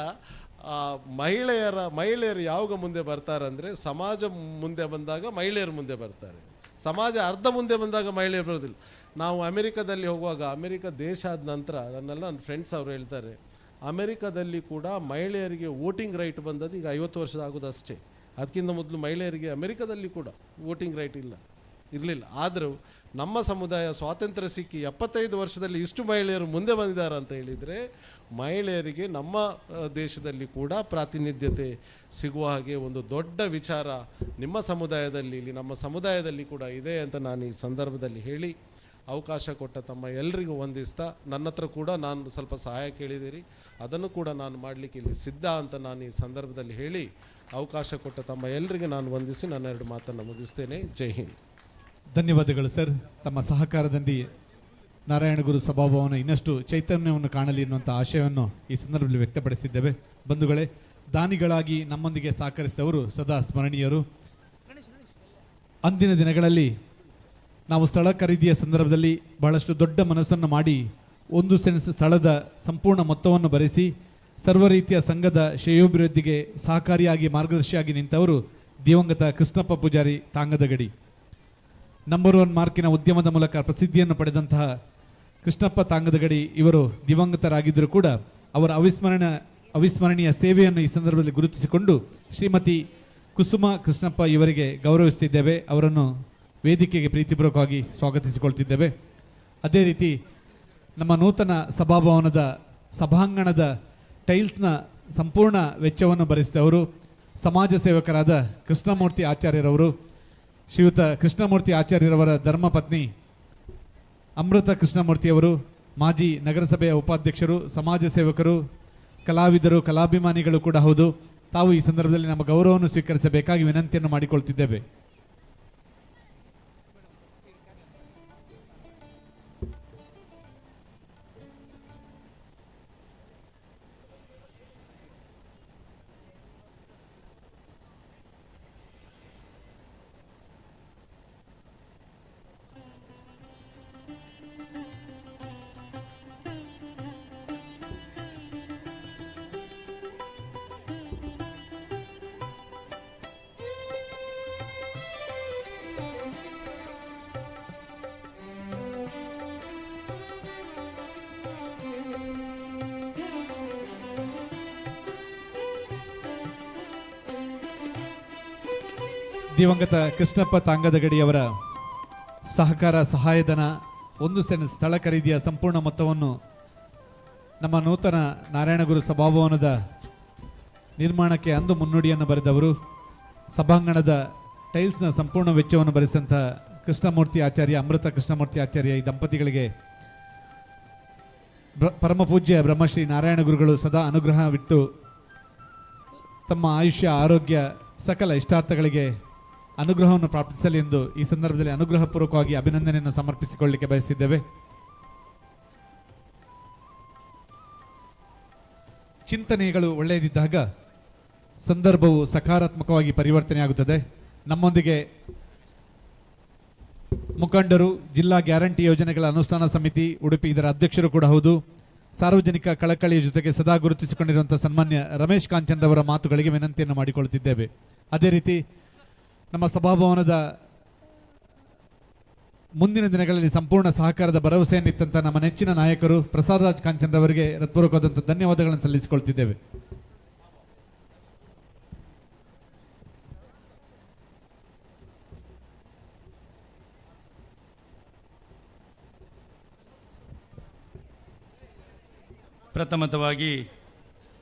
ಮಹಿಳೆಯರು ಯಾವಾಗ ಮುಂದೆ ಬರ್ತಾರಂದರೆ ಸಮಾಜ ಮುಂದೆ ಬಂದಾಗ ಮಹಿಳೆಯರು ಮುಂದೆ ಬರ್ತಾರೆ, ಸಮಾಜ ಅರ್ಧ ಮುಂದೆ ಬಂದಾಗ ಮಹಿಳೆಯರು ಬರೋದಿಲ್ಲ. ನಾವು ಅಮೆರಿಕದಲ್ಲಿ ಹೋಗುವಾಗ, ಅಮೆರಿಕ ದೇಶ ಆದ ನಂತರ ನನ್ನ ಫ್ರೆಂಡ್ಸ್ ಅವರು ಹೇಳ್ತಾರೆ, ಅಮೆರಿಕದಲ್ಲಿ ಕೂಡ ಮಹಿಳೆಯರಿಗೆ ವೋಟಿಂಗ್ ರೈಟ್ ಬಂದದ್ದು ಈಗ 50 ವರ್ಷದ ಆಗೋದು ಅಷ್ಟೇ. ಅದಕ್ಕಿಂತ ಮೊದಲು ಮಹಿಳೆಯರಿಗೆ ಅಮೆರಿಕದಲ್ಲಿ ಕೂಡ ವೋಟಿಂಗ್ ರೈಟ್ ಇರಲಿಲ್ಲ. ಆದರೂ ನಮ್ಮ ಸಮುದಾಯ ಸ್ವಾತಂತ್ರ್ಯ ಸಿಕ್ಕಿ 75 ವರ್ಷದಲ್ಲಿ ಇಷ್ಟು ಮಹಿಳೆಯರು ಮುಂದೆ ಬಂದಿದ್ದಾರೆ ಅಂತ ಹೇಳಿದರೆ, ಮಹಿಳೆಯರಿಗೆ ನಮ್ಮ ದೇಶದಲ್ಲಿ ಕೂಡ ಪ್ರಾತಿನಿಧ್ಯತೆ ಸಿಗುವ ಹಾಗೆ ಒಂದು ದೊಡ್ಡ ವಿಚಾರ ನಿಮ್ಮ ಸಮುದಾಯದಲ್ಲಿ, ಇಲ್ಲಿ ನಮ್ಮ ಸಮುದಾಯದಲ್ಲಿ ಕೂಡ ಇದೆ ಅಂತ ನಾನು ಈ ಸಂದರ್ಭದಲ್ಲಿ ಹೇಳಿ, ಅವಕಾಶ ಕೊಟ್ಟ ತಮ್ಮ ಎಲ್ಲರಿಗೂ ವಂದಿಸ್ತಾ, ನನ್ನ ಹತ್ರ ಕೂಡ ನಾನು ಸ್ವಲ್ಪ ಸಹಾಯ ಕೇಳಿದ್ದೀರಿ, ಅದನ್ನು ಕೂಡ ನಾನು ಮಾಡಲಿಕ್ಕೆ ಇಲ್ಲಿ ಸಿದ್ಧ ಅಂತ ನಾನು ಈ ಸಂದರ್ಭದಲ್ಲಿ ಹೇಳಿ, ಅವಕಾಶ ಕೊಟ್ಟ ತಮ್ಮ ಎಲ್ಲರಿಗೆ ನಾನು ವಂದಿಸಿ ನನ್ನ 2 ಮಾತನ್ನು ಮುಗಿಸ್ತೇನೆ. ಜೈ ಹಿಂದ್. ಧನ್ಯವಾದಗಳು ಸರ್. ತಮ್ಮ ಸಹಕಾರದಲ್ಲಿ ನಾರಾಯಣಗುರು ಸಭಾಭವನ ಇನ್ನಷ್ಟು ಚೈತನ್ಯವನ್ನು ಕಾಣಲಿ ಎನ್ನುವಂಥ ಆಶಯವನ್ನು ಈ ಸಂದರ್ಭದಲ್ಲಿ ವ್ಯಕ್ತಪಡಿಸಿದ್ದೇವೆ. ಬಂಧುಗಳೇ, ದಾನಿಗಳಾಗಿ ನಮ್ಮೊಂದಿಗೆ ಸಹಕರಿಸಿದವರು ಸದಾ ಸ್ಮರಣೀಯರು. ಅಂದಿನ ದಿನಗಳಲ್ಲಿ ನಾವು ಸ್ಥಳ ಖರೀದಿಯ ಸಂದರ್ಭದಲ್ಲಿ ಬಹಳಷ್ಟು ದೊಡ್ಡ ಮನಸ್ಸನ್ನು ಮಾಡಿ 1 ಸೆನ್ಸ್ ಸ್ಥಳದ ಸಂಪೂರ್ಣ ಮೊತ್ತವನ್ನು ಭರಿಸಿ ಸರ್ವ ರೀತಿಯ ಸಂಘದ ಶ್ರೇಯೋಭಿವೃದ್ಧಿಗೆ ಸಹಕಾರಿಯಾಗಿ ಮಾರ್ಗದರ್ಶಿಯಾಗಿ ನಿಂತವರು ದಿವಂಗತ ಕೃಷ್ಣಪ್ಪ ಪೂಜಾರಿ ತಾಂಗದಗಡಿ. ನಂಬರ್ 1 ಮಾರ್ಕಿನ ಉದ್ಯಮದ ಮೂಲಕ ಪ್ರಸಿದ್ಧಿಯನ್ನು ಪಡೆದಂತಹ ಕೃಷ್ಣಪ್ಪ ತಾಂಗದಗಡಿ ಇವರು ದಿವಂಗತರಾಗಿದ್ದರೂ ಕೂಡ ಅವರ ಅವಿಸ್ಮರಣೀಯ ಸೇವೆಯನ್ನು ಈ ಸಂದರ್ಭದಲ್ಲಿ ಗುರುತಿಸಿಕೊಂಡು ಶ್ರೀಮತಿ ಕುಸುಮ ಕೃಷ್ಣಪ್ಪ ಇವರಿಗೆ ಗೌರವಿಸುತ್ತಿದ್ದೇವೆ. ಅವರನ್ನು ವೇದಿಕೆಗೆ ಪ್ರೀತಿಪೂರ್ವಕವಾಗಿ ಸ್ವಾಗತಿಸಿಕೊಳ್ತಿದ್ದೇವೆ. ಅದೇ ರೀತಿ ನಮ್ಮ ನೂತನ ಸಭಾಭವನದ ಸಭಾಂಗಣದ ಟೈಲ್ಸ್ನ ಸಂಪೂರ್ಣ ವೆಚ್ಚವನ್ನು ಭರಿಸಿದವರು ಸಮಾಜ ಸೇವಕರಾದ ಕೃಷ್ಣಮೂರ್ತಿ ಆಚಾರ್ಯರವರು. ಶ್ರೀಯುತ ಕೃಷ್ಣಮೂರ್ತಿ ಆಚಾರ್ಯರವರ ಧರ್ಮಪತ್ನಿ ಅಮೃತ ಕೃಷ್ಣಮೂರ್ತಿಯವರು ಮಾಜಿ ನಗರಸಭೆಯ ಉಪಾಧ್ಯಕ್ಷರು, ಸಮಾಜ ಸೇವಕರು, ಕಲಾವಿದರು, ಕಲಾಭಿಮಾನಿಗಳು ಕೂಡ ಹೌದು. ತಾವು ಈ ಸಂದರ್ಭದಲ್ಲಿ ನಮ್ಮ ಗೌರವವನ್ನು ಸ್ವೀಕರಿಸಬೇಕಾಗಿ ವಿನಂತಿಯನ್ನು ಮಾಡಿಕೊಳ್ತಿದ್ದೇವೆ. ದಿವಂಗತ ಕೃಷ್ಣಪ್ಪ ತಾಂಗದಗಡಿಯವರ ಸಹಕಾರ ಸಹಾಯಧನ 1 ಸೆನ್ಸ್ ಸ್ಥಳ ಖರೀದಿಯ ಸಂಪೂರ್ಣ ಮೊತ್ತವನ್ನು ನಮ್ಮ ನೂತನ ನಾರಾಯಣಗುರು ಸಭಾಭವನದ ನಿರ್ಮಾಣಕ್ಕೆ ಅಂದು ಮುನ್ನುಡಿಯನ್ನು ಬರೆದವರು, ಸಭಾಂಗಣದ ಟೈಲ್ಸ್ನ ಸಂಪೂರ್ಣ ವೆಚ್ಚವನ್ನು ಭರಿಸಿದಂಥ ಕೃಷ್ಣಮೂರ್ತಿ ಆಚಾರ್ಯ, ಅಮೃತ ಕೃಷ್ಣಮೂರ್ತಿ ಆಚಾರ್ಯ ಈ ದಂಪತಿಗಳಿಗೆ ಪರಮಪೂಜ್ಯ ಬ್ರಹ್ಮಶ್ರೀ ನಾರಾಯಣ ಗುರುಗಳು ಸದಾ ಅನುಗ್ರಹವಿಟ್ಟು ತಮ್ಮ ಆಯುಷ್ಯ, ಆರೋಗ್ಯ, ಸಕಲ ಇಷ್ಟಾರ್ಥಗಳಿಗೆ ಅನುಗ್ರಹವನ್ನು ಪ್ರಾಪ್ತಿಸಲಿ ಎಂದು ಈ ಸಂದರ್ಭದಲ್ಲಿ ಅನುಗ್ರಹಪೂರ್ವಕವಾಗಿ ಅಭಿನಂದನೆಯನ್ನು ಸಮರ್ಪಿಸಿಕೊಳ್ಳಲಿಕ್ಕೆ ಬಯಸಿದ್ದೇವೆ. ಚಿಂತನೆಗಳು ಒಳ್ಳೆಯದಿದ್ದಾಗ ಸಂದರ್ಭವು ಸಕಾರಾತ್ಮಕವಾಗಿ ಪರಿವರ್ತನೆಯಾಗುತ್ತದೆ. ನಮ್ಮೊಂದಿಗೆ ಮುಖಂಡರು, ಜಿಲ್ಲಾ ಗ್ಯಾರಂಟಿ ಯೋಜನೆಗಳ ಅನುಷ್ಠಾನ ಸಮಿತಿ ಉಡುಪಿ ಇದರ ಅಧ್ಯಕ್ಷರು ಕೂಡ ಹೌದು, ಸಾರ್ವಜನಿಕ ಕಳಕಳಿಯ ಜೊತೆಗೆ ಸದಾ ಗುರುತಿಸಿಕೊಂಡಿರುವಂಥ ಸನ್ಮಾನ್ಯ ರಮೇಶ್ ಕಾಂಚನ್ ರವರ ಮಾತುಗಳಿಗೆ ವಿನಂತಿಯನ್ನು ಮಾಡಿಕೊಳ್ಳುತ್ತಿದ್ದೇವೆ. ಅದೇ ರೀತಿ ನಮ್ಮ ಸಭಾಭವನದ ಮುಂದಿನ ದಿನಗಳಲ್ಲಿ ಸಂಪೂರ್ಣ ಸಹಕಾರದ ಭರವಸೆಯನ್ನಿತ್ತಂಥ ನಮ್ಮ ನೆಚ್ಚಿನ ನಾಯಕರು ಪ್ರಸಾದ್ ರಾಜ್ ಕಾಂಚನ್ ರವರಿಗೆ ಹೃತ್ಪೂರ್ವಕವಾದಂಥ ಧನ್ಯವಾದಗಳನ್ನು ಸಲ್ಲಿಸಿಕೊಳ್ತಿದ್ದೇವೆ. ಪ್ರಥಮತವಾಗಿ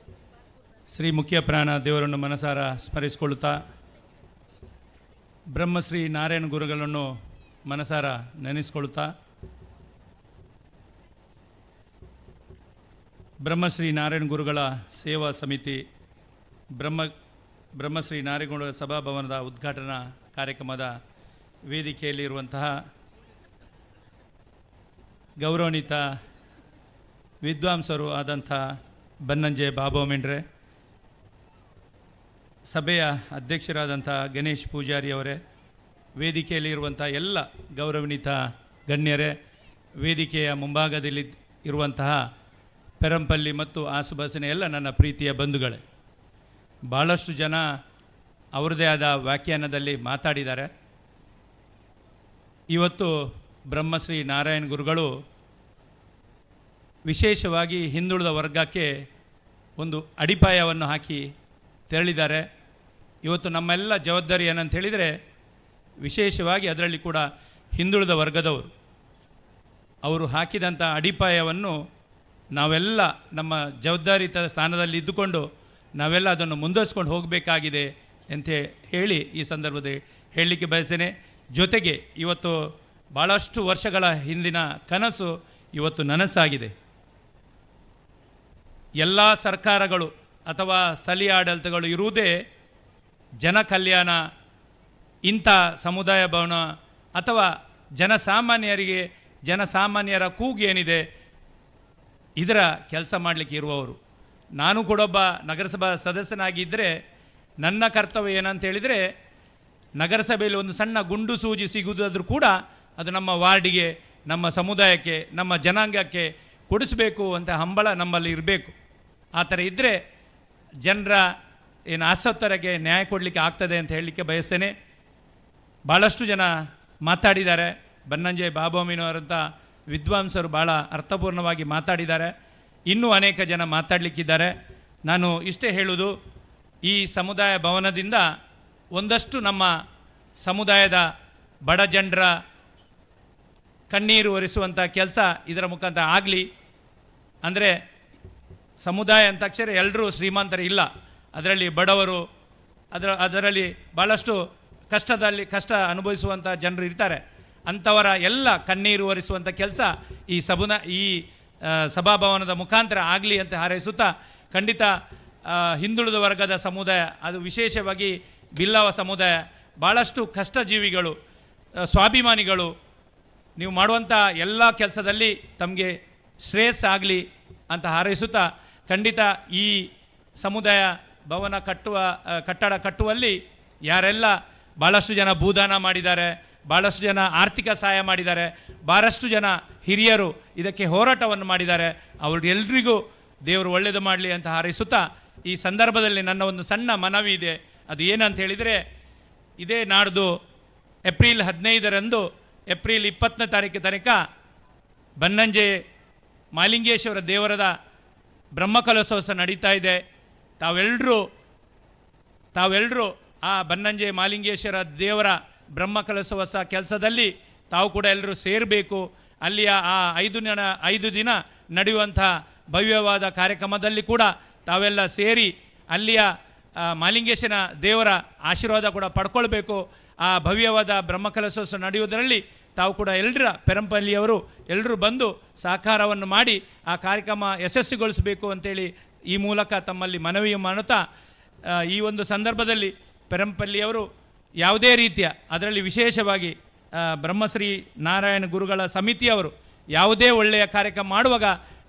ಶ್ರೀ ಮುಖ್ಯ ಪ್ರಾಣ ದೇವರನ್ನು ಮನಸಾರ ಸ್ಮರಿಸಿಕೊಳ್ಳುತ್ತಾ ಬ್ರಹ್ಮಶ್ರೀ ನಾರಾಯಣ ಗುರುಗಳನ್ನು ಮನಸಾರ ನೆನೆಸಿಕೊಳ್ಳುತ್ತಾ ಬ್ರಹ್ಮಶ್ರೀ ನಾರಾಯಣ ಗುರುಗಳ ಸೇವಾ ಸಮಿತಿ ಬ್ರಹ್ಮಶ್ರೀ ನಾರಾಯಣ ಗುರುಗಳ ಸಭಾಭವನದ ಉದ್ಘಾಟನಾ ಕಾರ್ಯಕ್ರಮದ ವೇದಿಕೆಯಲ್ಲಿರುವಂತಹ ಗೌರವಾನ್ವಿತ ವಿದ್ವಾಂಸರು ಆದಂಥ ಬನ್ನಂಜೆ ಬಾಬು ಮೆಂಡ್ರೆ, ಸಭೆಯ ಅಧ್ಯಕ್ಷರಾದಂಥ ಗಣೇಶ್ ಪೂಜಾರಿ ಅವರೇ, ವೇದಿಕೆಯಲ್ಲಿರುವಂಥ ಎಲ್ಲ ಗೌರವಾನ್ವಿತ ಗಣ್ಯರೇ, ವೇದಿಕೆಯ ಮುಂಭಾಗದಲ್ಲಿ ಇರುವಂತಹ ಪೆರಂಪಲ್ಲಿ ಮತ್ತು ಆಸುಪಾಸಿನ ಎಲ್ಲ ನನ್ನ ಪ್ರೀತಿಯ ಬಂಧುಗಳೇ, ಭಾಳಷ್ಟು ಜನ ಅವರದೇ ಆದ ವ್ಯಾಖ್ಯಾನದಲ್ಲಿ ಮಾತಾಡಿದ್ದಾರೆ. ಇವತ್ತು ಬ್ರಹ್ಮಶ್ರೀ ನಾರಾಯಣ ಗುರುಗಳು ವಿಶೇಷವಾಗಿ ಹಿಂದುಳಿದ ವರ್ಗಕ್ಕೆ ಒಂದು ಅಡಿಪಾಯವನ್ನು ಹಾಕಿ ತೆರಳಿದ್ದಾರೆ. ಇವತ್ತು ನಮ್ಮೆಲ್ಲ ಜವಾಬ್ದಾರಿ ಏನಂತ ಹೇಳಿದರೆ, ವಿಶೇಷವಾಗಿ ಅದರಲ್ಲಿ ಕೂಡ ಹಿಂದುಳಿದ ವರ್ಗದವರು ಅವರು ಹಾಕಿದಂಥ ಅಡಿಪಾಯವನ್ನು ನಾವೆಲ್ಲ ನಮ್ಮ ಜವಾಬ್ದಾರಿತ ಸ್ಥಾನದಲ್ಲಿ ಇದ್ದುಕೊಂಡು ನಾವೆಲ್ಲ ಅದನ್ನು ಮುಂದುವರಿಸ್ಕೊಂಡು ಹೋಗಬೇಕಾಗಿದೆ ಅಂತ ಹೇಳಿ ಈ ಸಂದರ್ಭದಲ್ಲಿ ಹೇಳಲಿಕ್ಕೆ ಬಯಸ್ತೇನೆ. ಜೊತೆಗೆ ಇವತ್ತು ಭಾಳಷ್ಟು ವರ್ಷಗಳ ಹಿಂದಿನ ಕನಸು ಇವತ್ತು ನನಸಾಗಿದೆ. ಎಲ್ಲ ಸರ್ಕಾರಗಳು ಅಥವಾ ಸ್ಥಳೀಯ ಆಡಳಿತಗಳು ಇರುವುದೇ ಜನ ಕಲ್ಯಾಣ, ಇಂಥ ಸಮುದಾಯ ಭವನ ಅಥವಾ ಜನಸಾಮಾನ್ಯರ ಕೂಗು ಏನಿದೆ ಇದರ ಕೆಲಸ ಮಾಡಲಿಕ್ಕೆ ಇರುವವರು. ನಾನು ಕೂಡ ಒಬ್ಬ ನಗರಸಭಾ ಸದಸ್ಯನಾಗಿದ್ದರೆ ನನ್ನ ಕರ್ತವ್ಯ ಏನಂತ ಹೇಳಿದರೆ, ನಗರಸಭೆಯಲ್ಲಿ ಒಂದು ಸಣ್ಣ ಗುಂಡು ಸೂಜಿ ಸಿಗುವುದಾದರೂ ಕೂಡ ಅದು ನಮ್ಮ ವಾರ್ಡಿಗೆ, ನಮ್ಮ ಸಮುದಾಯಕ್ಕೆ, ನಮ್ಮ ಜನಾಂಗಕ್ಕೆ ಕೊಡಿಸಬೇಕು ಅಂತ ಹಂಬಲ ನಮ್ಮಲ್ಲಿ ಇರಬೇಕು. ಆ ಥರ ಇದ್ದರೆ ಜನರ ಏನು ಆಸಕ್ತರಿಗೆ ನ್ಯಾಯ ಕೊಡಲಿಕ್ಕೆ ಆಗ್ತದೆ ಅಂತ ಹೇಳಲಿಕ್ಕೆ ಬಯಸ್ತೇನೆ. ಭಾಳಷ್ಟು ಜನ ಮಾತಾಡಿದ್ದಾರೆ. ಬನ್ನಂಜೆ ಬಾಬಾಮಿನವರಂಥ ವಿದ್ವಾಂಸರು ಭಾಳ ಅರ್ಥಪೂರ್ಣವಾಗಿ ಮಾತಾಡಿದ್ದಾರೆ. ಇನ್ನೂ ಅನೇಕ ಜನ ಮಾತಾಡಲಿಕ್ಕಿದ್ದಾರೆ. ನಾನು ಇಷ್ಟೇ ಹೇಳುವುದು, ಈ ಸಮುದಾಯ ಭವನದಿಂದ ಒಂದಷ್ಟು ನಮ್ಮ ಸಮುದಾಯದ ಬಡ ಜನರ ಕಣ್ಣೀರು ಒರೆಸುವಂಥ ಕೆಲಸ ಇದರ ಮುಖಾಂತರ ಆಗಲಿ. ಅಂದರೆ ಸಮುದಾಯ ಅಂತಾಕ್ಷರ ಎಲ್ಲರೂ ಶ್ರೀಮಂತರು ಇಲ್ಲ, ಅದರಲ್ಲಿ ಬಡವರು, ಅದರಲ್ಲಿ ಭಾಳಷ್ಟು ಕಷ್ಟ ಅನುಭವಿಸುವಂಥ ಜನರು ಇರ್ತಾರೆ. ಅಂಥವರ ಎಲ್ಲ ಕಣ್ಣೀರು ಒರೆಸುವಂಥ ಕೆಲಸ ಈ ಸಭಾಭವನದ ಮುಖಾಂತರ ಆಗಲಿ ಅಂತ ಹಾರೈಸುತ್ತಾ, ಖಂಡಿತ ಹಿಂದುಳಿದ ವರ್ಗದ ಸಮುದಾಯ, ಅದು ವಿಶೇಷವಾಗಿ ಬಿಲ್ಲವ ಸಮುದಾಯ, ಭಾಳಷ್ಟು ಕಷ್ಟಜೀವಿಗಳು, ಸ್ವಾಭಿಮಾನಿಗಳು, ನೀವು ಮಾಡುವಂಥ ಎಲ್ಲ ಕೆಲಸದಲ್ಲಿ ತಮಗೆ ಶ್ರೇಯಸ್ಸಾಗಲಿ ಅಂತ ಹಾರೈಸುತ್ತಾ, ಖಂಡಿತ ಈ ಸಮುದಾಯ ಭವನ ಕಟ್ಟಡ ಕಟ್ಟುವಲ್ಲಿ ಯಾರೆಲ್ಲ ಭಾಳಷ್ಟು ಜನ ಭೂದಾನ ಮಾಡಿದ್ದಾರೆ, ಭಾಳಷ್ಟು ಜನ ಆರ್ಥಿಕ ಸಹಾಯ ಮಾಡಿದ್ದಾರೆ, ಭಾಳಷ್ಟು ಜನ ಹಿರಿಯರು ಇದಕ್ಕೆ ಹೋರಾಟವನ್ನು ಮಾಡಿದ್ದಾರೆ, ಅವರೆಲ್ಲರಿಗೂ ದೇವರು ಒಳ್ಳೆಯದು ಮಾಡಲಿ ಅಂತ ಹಾರೈಸುತ್ತಾ, ಈ ಸಂದರ್ಭದಲ್ಲಿ ನನ್ನ ಒಂದು ಸಣ್ಣ ಮನವಿ ಇದೆ. ಅದು ಏನಂತ ಹೇಳಿದರೆ, ಇದೇ ನಾಡ್ದು ಏಪ್ರಿಲ್ 15ರಂದು ಏಪ್ರಿಲ್ 20ನೇ ತಾರೀಕು ತನಕ ಬನ್ನಂಜೆ ಮಾಲಿಂಗೇಶ್ವರ ದೇವರದ ಬ್ರಹ್ಮಕಲಶೋತ್ಸವ ನಡೀತಾ ಇದೆ. ತಾವೆಲ್ಲರೂ ಆ ಬನ್ನಂಜೆ ಮಾಲಿಂಗೇಶ್ವರ ದೇವರ ಬ್ರಹ್ಮಕಲಶೋತ್ಸವ ಕೆಲಸದಲ್ಲಿ ತಾವು ಕೂಡ ಎಲ್ಲರೂ ಸೇರಬೇಕು. ಅಲ್ಲಿಯ ಆ 5 ದಿನ ನಡೆಯುವಂಥ ಭವ್ಯವಾದ ಕಾರ್ಯಕ್ರಮದಲ್ಲಿ ಕೂಡ ತಾವೆಲ್ಲ ಸೇರಿ ಅಲ್ಲಿಯ ಮಾಲಿಂಗೇಶನ ದೇವರ ಆಶೀರ್ವಾದ ಕೂಡ ಪಡ್ಕೊಳ್ಬೇಕು. ಆ ಭವ್ಯವಾದ ಬ್ರಹ್ಮಕಲಶೋತ್ಸವ ನಡೆಯುವುದರಲ್ಲಿ ತಾವು ಕೂಡ ಪೆರಂಪಲ್ಲಿಯವರು ಎಲ್ಲರೂ ಬಂದು ಸಹಕಾರವನ್ನು ಮಾಡಿ ಆ ಕಾರ್ಯಕ್ರಮ ಯಶಸ್ವಿಗೊಳಿಸಬೇಕು ಅಂತೇಳಿ ಈ ಮೂಲಕ ತಮ್ಮಲ್ಲಿ ಮನವಿ ಮಾಡುತ್ತಾ, ಈ ಒಂದು ಸಂದರ್ಭದಲ್ಲಿ ಪೆರಂಪಲ್ಲಿಯವರು ಯಾವುದೇ ರೀತಿಯ, ಅದರಲ್ಲಿ ವಿಶೇಷವಾಗಿ ಬ್ರಹ್ಮಶ್ರೀ ನಾರಾಯಣ ಗುರುಗಳ ಸಮಿತಿಯವರು ಯಾವುದೇ ಒಳ್ಳೆಯ ಕಾರ್ಯಕ್ರಮ ಮಾಡುವಾಗ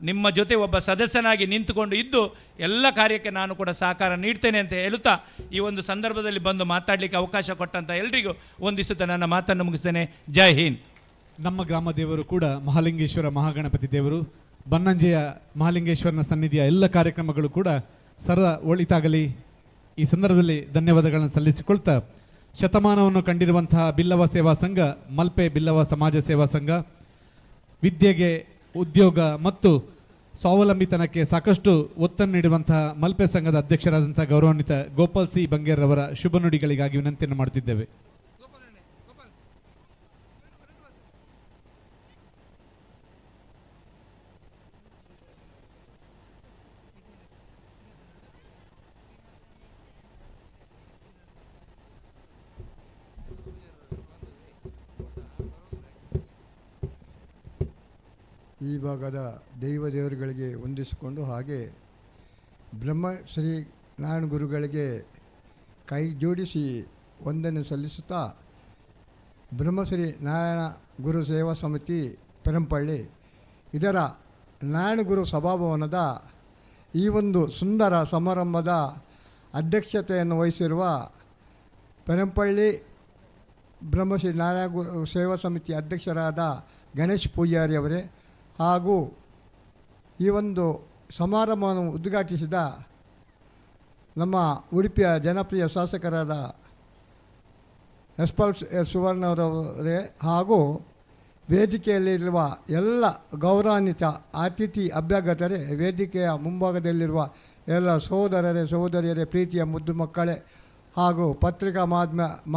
ನಿಮ್ಮ ಜೊತೆ ಒಬ್ಬ ಸದಸ್ಯನಾಗಿ ನಿಂತುಕೊಂಡು ಇದ್ದು ಎಲ್ಲ ಕಾರ್ಯಕ್ಕೆ ನಾನು ಕೂಡ ಸಹಕಾರ ನೀಡ್ತೇನೆ ಅಂತ ಹೇಳುತ್ತಾ, ಈ ಒಂದು ಸಂದರ್ಭದಲ್ಲಿ ಬಂದು ಮಾತಾಡಲಿಕ್ಕೆ ಅವಕಾಶ ಕೊಟ್ಟಂಥ ಎಲ್ರಿಗೂ ವಂದಿಸುತ್ತಾ ನನ್ನ ಮಾತನ್ನು ಮುಗಿಸ್ತೇನೆ. ಜೈ ಹಿಂದ್. ನಮ್ಮ ಗ್ರಾಮ ದೇವರು ಕೂಡ ಮಹಾಲಿಂಗೇಶ್ವರ ಮಹಾಗಣಪತಿ ದೇವರು. ಬನ್ನಂಜೆಯ ಮಹಾಲಿಂಗೇಶ್ವರನ ಸನ್ನಿಧಿಯ ಎಲ್ಲ ಕಾರ್ಯಕ್ರಮಗಳು ಕೂಡ ಒಳಿತಾಗಲಿ. ಈ ಸಂದರ್ಭದಲ್ಲಿ ಧನ್ಯವಾದಗಳನ್ನು ಸಲ್ಲಿಸಿಕೊಳ್ತಾ, ಶತಮಾನವನ್ನು ಕಂಡಿರುವಂತಹ ಬಿಲ್ಲವ ಸೇವಾ ಸಂಘ, ಮಲ್ಪೆ ಬಿಲ್ಲವ ಸಮಾಜ ಸೇವಾ ಸಂಘ, ವಿದ್ಯೆಗೆ, ಉದ್ಯೋಗ ಮತ್ತು ಸ್ವಾವಲಂಬಿತನಕ್ಕೆ ಸಾಕಷ್ಟು ಒತ್ತನ್ನು ನೀಡುವಂತಹ ಮಲ್ಪೆ ಸಂಘದ ಅಧ್ಯಕ್ಷರಾದಂಥ ಗೌರವಾನ್ವಿತ ಗೋಪಾಲ್ ಸಿ ಬಂಗೇರ್ರವರ ಶುಭ ನುಡಿಗಳಿಗಾಗಿ ವಿನಂತಿಯನ್ನು ಮಾಡುತ್ತಿದ್ದೇವೆ. ಈ ಭಾಗದ ದೇವರುಗಳಿಗೆ ವಂದಿಸಿಕೊಂಡು, ಹಾಗೆ ಬ್ರಹ್ಮಶ್ರೀ ನಾರಾಯಣ ಗುರುಗಳಿಗೆ ಕೈ ಜೋಡಿಸಿ ವಂದನೆ ಸಲ್ಲಿಸುತ್ತಾ, ಬ್ರಹ್ಮಶ್ರೀ ನಾರಾಯಣ ಗುರು ಸೇವಾ ಸಮಿತಿ ಪೆರಂಪಳ್ಳಿ ಇದರ ನಾರಾಯಣ ಗುರು ಸಭಾಭವನದ ಈ ಒಂದು ಸುಂದರ ಸಮಾರಂಭದ ಅಧ್ಯಕ್ಷತೆಯನ್ನು ವಹಿಸಿರುವ ಪೆರಂಪಳ್ಳಿ ಬ್ರಹ್ಮಶ್ರೀ ನಾರಾಯಣ ಗುರು ಸೇವಾ ಸಮಿತಿ ಅಧ್ಯಕ್ಷರಾದ ಗಣೇಶ್ ಪೂಜಾರಿ ಅವರೇ, ಹಾಗೂ ಈ ಒಂದು ಸಮಾರಂಭವನ್ನು ಉದ್ಘಾಟಿಸಿದ ನಮ್ಮ ಉಡುಪಿಯ ಜನಪ್ರಿಯ ಶಾಸಕರಾದ ಎಸ್.ಪಾಲ್ ಸುವರ್ಣರವರೇ, ಹಾಗೂ ವೇದಿಕೆಯಲ್ಲಿರುವ ಎಲ್ಲ ಗೌರವಾನ್ವಿತ ಅತಿಥಿ ಅಭ್ಯಾಗತರೇ, ವೇದಿಕೆಯ ಮುಂಭಾಗದಲ್ಲಿರುವ ಎಲ್ಲ ಸಹೋದರರೇ ಸಹೋದರಿಯರೇ, ಪ್ರೀತಿಯ ಮುದ್ದು ಮಕ್ಕಳೇ, ಹಾಗೂ ಪತ್ರಿಕಾ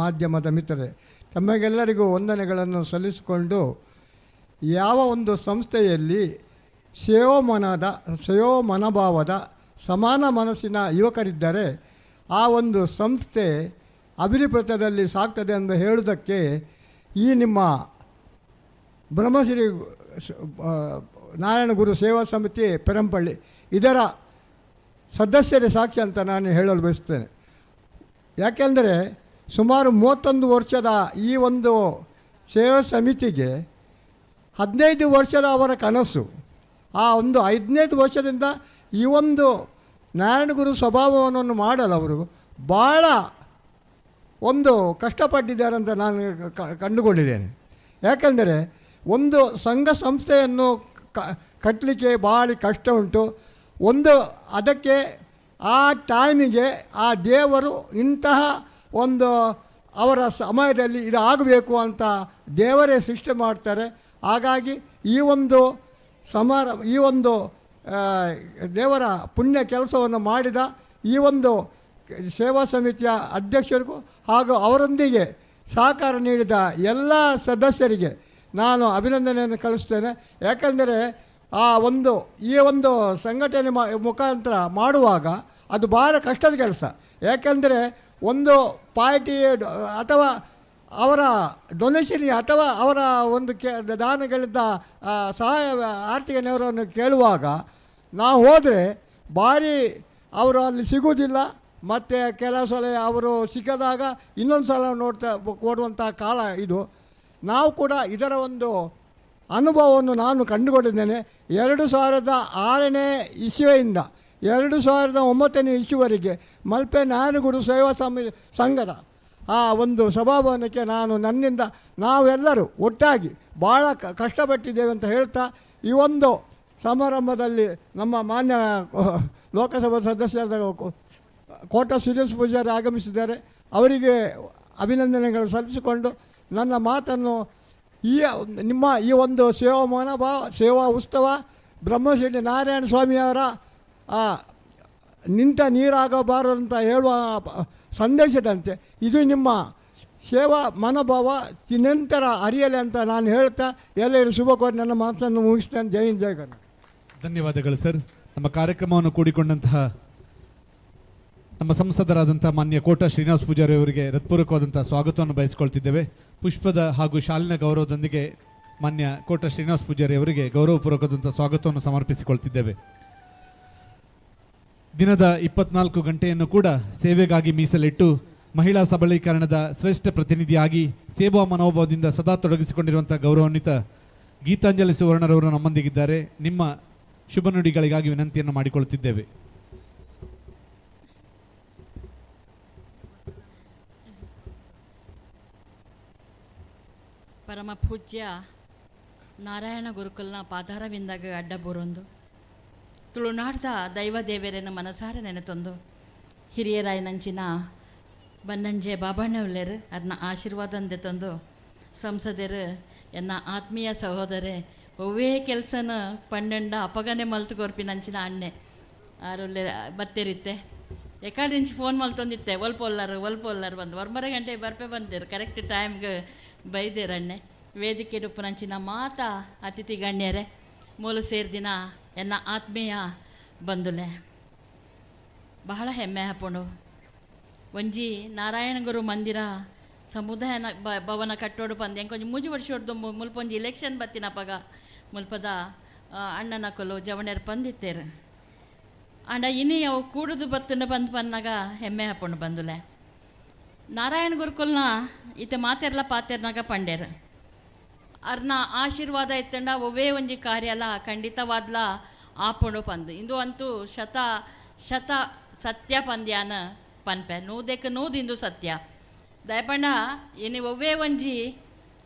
ಮಾಧ್ಯಮದ ಮಿತ್ರರೇ, ತಮಗೆಲ್ಲರಿಗೂ ವಂದನೆಗಳನ್ನು ಸಲ್ಲಿಸಿಕೊಂಡು, ಯಾವ ಒಂದು ಸಂಸ್ಥೆಯಲ್ಲಿ ಸೇವಾ ಮನೋಭಾವದ ಸಮಾನ ಮನಸ್ಸಿನ ಯುವಕರಿದ್ದರೆ ಆ ಒಂದು ಸಂಸ್ಥೆ ಅಭಿವೃದ್ಧಿಪಥದಲ್ಲಿ ಸಾಗ್ತದೆ ಎಂದು ಹೇಳುವುದಕ್ಕೆ ಈ ನಿಮ್ಮ ಬ್ರಹ್ಮಶ್ರೀ ನಾರಾಯಣ ಗುರು ಸೇವಾ ಸಮಿತಿ ಪೆರಂಪಳ್ಳಿ ಇದರ ಸದಸ್ಯರೇ ಸಾಕ್ಷಿ ಅಂತ ನಾನು ಹೇಳಲು ಬಯಸ್ತೇನೆ. ಯಾಕೆಂದರೆ ಸುಮಾರು 31 ವರ್ಷದ ಈ ಒಂದು ಸೇವಾ ಸಮಿತಿಗೆ 15 ವರ್ಷದ ಅವರ ಕನಸು. ಆ ಒಂದು 15 ವರ್ಷದಿಂದ ಈ ಒಂದು ನಾರಾಯಣ ಗುರು ಸ್ವಭಾವವನ್ನು ಮಾಡಲು ಅವರು ಭಾಳ ಒಂದು ಕಷ್ಟಪಟ್ಟಿದ್ದಾರೆ ಅಂತ ನಾನು ಕಂಡುಕೊಂಡಿದ್ದೇನೆ. ಯಾಕೆಂದರೆ ಒಂದು ಸಂಘ ಸಂಸ್ಥೆಯನ್ನು ಕಟ್ಟಲಿಕ್ಕೆ ಭಾಳ ಕಷ್ಟ ಉಂಟು. ಒಂದು ಅದಕ್ಕೆ ಆ ಟೈಮಿಗೆ ಆ ದೇವರು ಇಂತಹ ಒಂದು ಅವರ ಸಮಯದಲ್ಲಿ ಇದು ಆಗಬೇಕು ಅಂತ ದೇವರೇ ಸೃಷ್ಟಿ ಮಾಡ್ತಾರೆ. ಹಾಗಾಗಿ ಈ ಒಂದು ಈ ಒಂದು ದೇವರ ಪುಣ್ಯ ಕೆಲಸವನ್ನು ಮಾಡಿದ ಈ ಒಂದು ಸೇವಾ ಸಮಿತಿಯ ಅಧ್ಯಕ್ಷರಿಗೂ ಹಾಗೂ ಅವರೊಂದಿಗೆ ಸಹಕಾರ ನೀಡಿದ ಎಲ್ಲ ಸದಸ್ಯರಿಗೆ ನಾನು ಅಭಿನಂದನೆಯನ್ನು ಕಳಿಸ್ತೇನೆ. ಯಾಕೆಂದರೆ ಈ ಒಂದು ಸಂಘಟನೆ ಮುಖಾಂತರ ಮಾಡುವಾಗ ಅದು ಭಾಳ ಕಷ್ಟದ ಕೆಲಸ. ಯಾಕೆಂದರೆ ಒಂದು ಪಾರ್ಟಿ ಅಥವಾ ಅವರ ಡೊನೇಷನ್ ಅಥವಾ ಅವರ ಒಂದು ದಾನಗಳಿಂದ ಸಹಾಯ ಆರ್ಥಿಕ ನೆರವನ್ನು ಕೇಳುವಾಗ ನಾವು ಹೋದರೆ ಭಾರಿ ಅವರು ಅಲ್ಲಿ ಸಿಗುವುದಿಲ್ಲ. ಮತ್ತು ಕೆಲವು ಸಲ ಅವರು ಸಿಕ್ಕದಾಗ ಇನ್ನೊಂದು ಸಲ ಕೊಡುವಂಥ ಕಾಲ ಇದು. ನಾವು ಕೂಡ ಇದರ ಒಂದು ಅನುಭವವನ್ನು ನಾನು ಕಂಡುಕೊಂಡಿದ್ದೇನೆ. 2006ನೇ ಇಸ್ವಿಯಿಂದ 2009ನೇ ಇಸ್ವಿವರೆಗೆ ಮಲ್ಪೆ ನಾರಾಯಣಗುರು ಸೇವಾ ಸಂಘದ ಆ ಒಂದು ಸಭಾಭವನಕ್ಕೆ ನಾವೆಲ್ಲರೂ ಒಟ್ಟಾಗಿ ಭಾಳ ಕಷ್ಟಪಟ್ಟಿದ್ದೇವೆ ಅಂತ ಹೇಳ್ತಾ, ಈ ಒಂದು ಸಮಾರಂಭದಲ್ಲಿ ನಮ್ಮ ಮಾನ್ಯ ಲೋಕಸಭಾ ಸದಸ್ಯರಾದ ಕೋಟ ಶ್ರೀನಿವಾಸ ಪೂಜಾರಿ ಆಗಮಿಸಿದ್ದಾರೆ. ಅವರಿಗೆ ಅಭಿನಂದನೆಗಳು ಸಲ್ಲಿಸಿಕೊಂಡು ನನ್ನ ಮಾತನ್ನು ನಿಮ್ಮ ಈ ಒಂದು ಸೇವಾ ಮನೋಭಾವ ಸೇವಾ ಉತ್ಸವ ಬ್ರಹ್ಮಶ್ರೀ ನಾರಾಯಣ ಸ್ವಾಮಿಯವರ ನಿಂತ ನೀರಾಗಬಾರದಂತ ಹೇಳುವ ಸಂದೇಶದಂತೆ ಇದು ನಿಮ್ಮ ಸೇವಾ ಮನೋಭಾವ ನಿರಂತರ ಅರಿಯಲಿ ಅಂತ ನಾನು ಹೇಳ್ತಾ ಎಲ್ಲರೂ ಶುಭ ಕೋರಿ ನನ್ನ ಮಾತನ್ನು ಮುಗಿಸ್ತೇನೆ. ಜೈ ಹಿಂದ್, ಜೈ ಕರ್ನಾಟಕ. ಧನ್ಯವಾದಗಳು ಸರ್. ನಮ್ಮ ಕಾರ್ಯಕ್ರಮವನ್ನು ಕೂಡಿಕೊಂಡಂತಹ ನಮ್ಮ ಸಂಸದರಾದಂಥ ಮಾನ್ಯ ಕೋಟ ಶ್ರೀನಿವಾಸ ಪೂಜಾರಿ ಅವರಿಗೆ ಹೃತ್ಪೂರ್ವಕವಾದಂಥ ಸ್ವಾಗತವನ್ನು ಬಯಸ್ಕೊಳ್ತಿದ್ದೇವೆ. ಪುಷ್ಪದ ಹಾಗೂ ಶಾಲಿನ ಗೌರವದೊಂದಿಗೆ ಮಾನ್ಯ ಕೋಟ ಶ್ರೀನಿವಾಸ ಪೂಜಾರಿ ಅವರಿಗೆ ಗೌರವಪೂರ್ವಕವಾದಂಥ ಸ್ವಾಗತವನ್ನು ಸಮರ್ಪಿಸಿಕೊಳ್ತಿದ್ದೇವೆ. ದಿನದ 24 ಗಂಟೆಯನ್ನು ಕೂಡ ಸೇವೆಗಾಗಿ ಮೀಸಲಿಟ್ಟು ಮಹಿಳಾ ಸಬಲೀಕರಣದ ಶ್ರೇಷ್ಠ ಪ್ರತಿನಿಧಿಯಾಗಿ ಸೇವಾ ಮನೋಭಾವದಿಂದ ಸದಾ ತೊಡಗಿಸಿಕೊಂಡಿರುವಂಥ ಗೌರವಾನ್ವಿತ ಗೀತಾಂಜಲಿ ಸುವರ್ಣರವರು ನಮ್ಮೊಂದಿಗಿದ್ದಾರೆ. ನಿಮ್ಮ ಶುಭ ನುಡಿಗಳಿಗಾಗಿ ವಿನಂತಿಯನ್ನು ಮಾಡಿಕೊಳ್ಳುತ್ತಿದ್ದೇವೆ. ಪರಮ ಪೂಜ್ಯ ನಾರಾಯಣ ಗುರುಕುಲ್ನ ಪಾದಾರವಿಂದಾಗ ಅಡ್ಡ ಬೂರೊಂದು ತುಳುನಾಡ್ದ ದೈವ ದೇವರನ್ನು ಮನಸಾರೆ ನೆನೆತೊಂದು ಹಿರಿಯರಾಯನಂಚಿನ ಬನ್ನಂಜೆ ಬಾಬಣ್ಣವ್ಲೇರು ಅದನ್ನ ಆಶೀರ್ವಾದಂದೆ ತಂದು ಸಂಸದರು ಎನ್ನ ಆತ್ಮೀಯ ಸಹೋದರೇ ಒವ್ವೇ ಕೆಲಸನ ಪಂಡೆಂಡ ಅಪಗನೆ ಮಲ್ತು ಕೊರ್ಪಿನಂಚಿನ ಅಣ್ಣೆ ಆರೊಲ್ಲೆ ಬತ್ತೇರಿತ್ತೆ ಎಕಾಡಿಂಚ್ ಫೋನ್ ಮಲ್ತೊಂದಿತ್ತೆ ಒಲ್ಪೊಲ್ಲರು ಬಂದು 1:30 ಗಂಟೆ ಬಂದಿರು ಕರೆಕ್ಟ್ ಟೈಮ್ಗೆ ಬೈದೇರಣ್ಣೆ ವೇದಿಕೆ ಡುಪ್ಪುನಂಚಿನ ಮಾತಾ ಅತಿಥಿ ಗಣ್ಯರೇ ಮೂಲು ಸೇರ್ದಿನ ಎನ್ನ ಆತ್ಮೀಯ ಬಂಧುಲೆ ಬಹಳ ಹೆಮ್ಮೆ ಹಾಪುಂಡು ಒಂಜಿ ನಾರಾಯಣ ಗುರು ಮಂದಿರ ಸಮುದಾಯ ಭವನ ಕಟ್ಟೋಡು ಪಂದೆ ಕೊಂಚ ಮೂಜಿ ವರ್ಷ ಹೊಡೆದು ಮುಲ್ಪೊಂಜಿ ಇಲೆಕ್ಷನ್ ಬತ್ತಿನಪ್ಪಗ ಮುಲ್ಪದ ಅಣ್ಣನಕಲು ಜವಣೆರ್ ಪಂದಿತ್ತೇರು ಅಂಡ ಇನಿ ಅವು ಕೂಡುದು ಬತ್ತಂಡು ಬಂದು ಹೆಮ್ಮೆ ಹಾಕೊಂಡು ಬಂದುಲೆ ನಾರಾಯಣ ಗುರುಕುಲ್ನ ಈತ ಮಾತೆರ್ಲ ಪಾತೆರ್ನಾಗ ಪಂಡೇರು ಅರ್ನ ಆಶೀರ್ವಾದ ಇತ್ತಂಡ ಒವೇ ಒಂಜಿ ಕಾರ್ಯಲ ಖಂಡಿತವಾದ್ಲ ಆಪುಂಡು ಪಂದು ಇಂದು ಅಂತೂ ಶತ ಸತ್ಯ ಪಂದ್ಯಾನ ಪನ್ಪೆ ನೂದೆಕ್ ಇಂದು ಸತ್ಯ ದಯಪಂಡ ಇನಿ ಒವ್ವೇ ಒಂಜಿ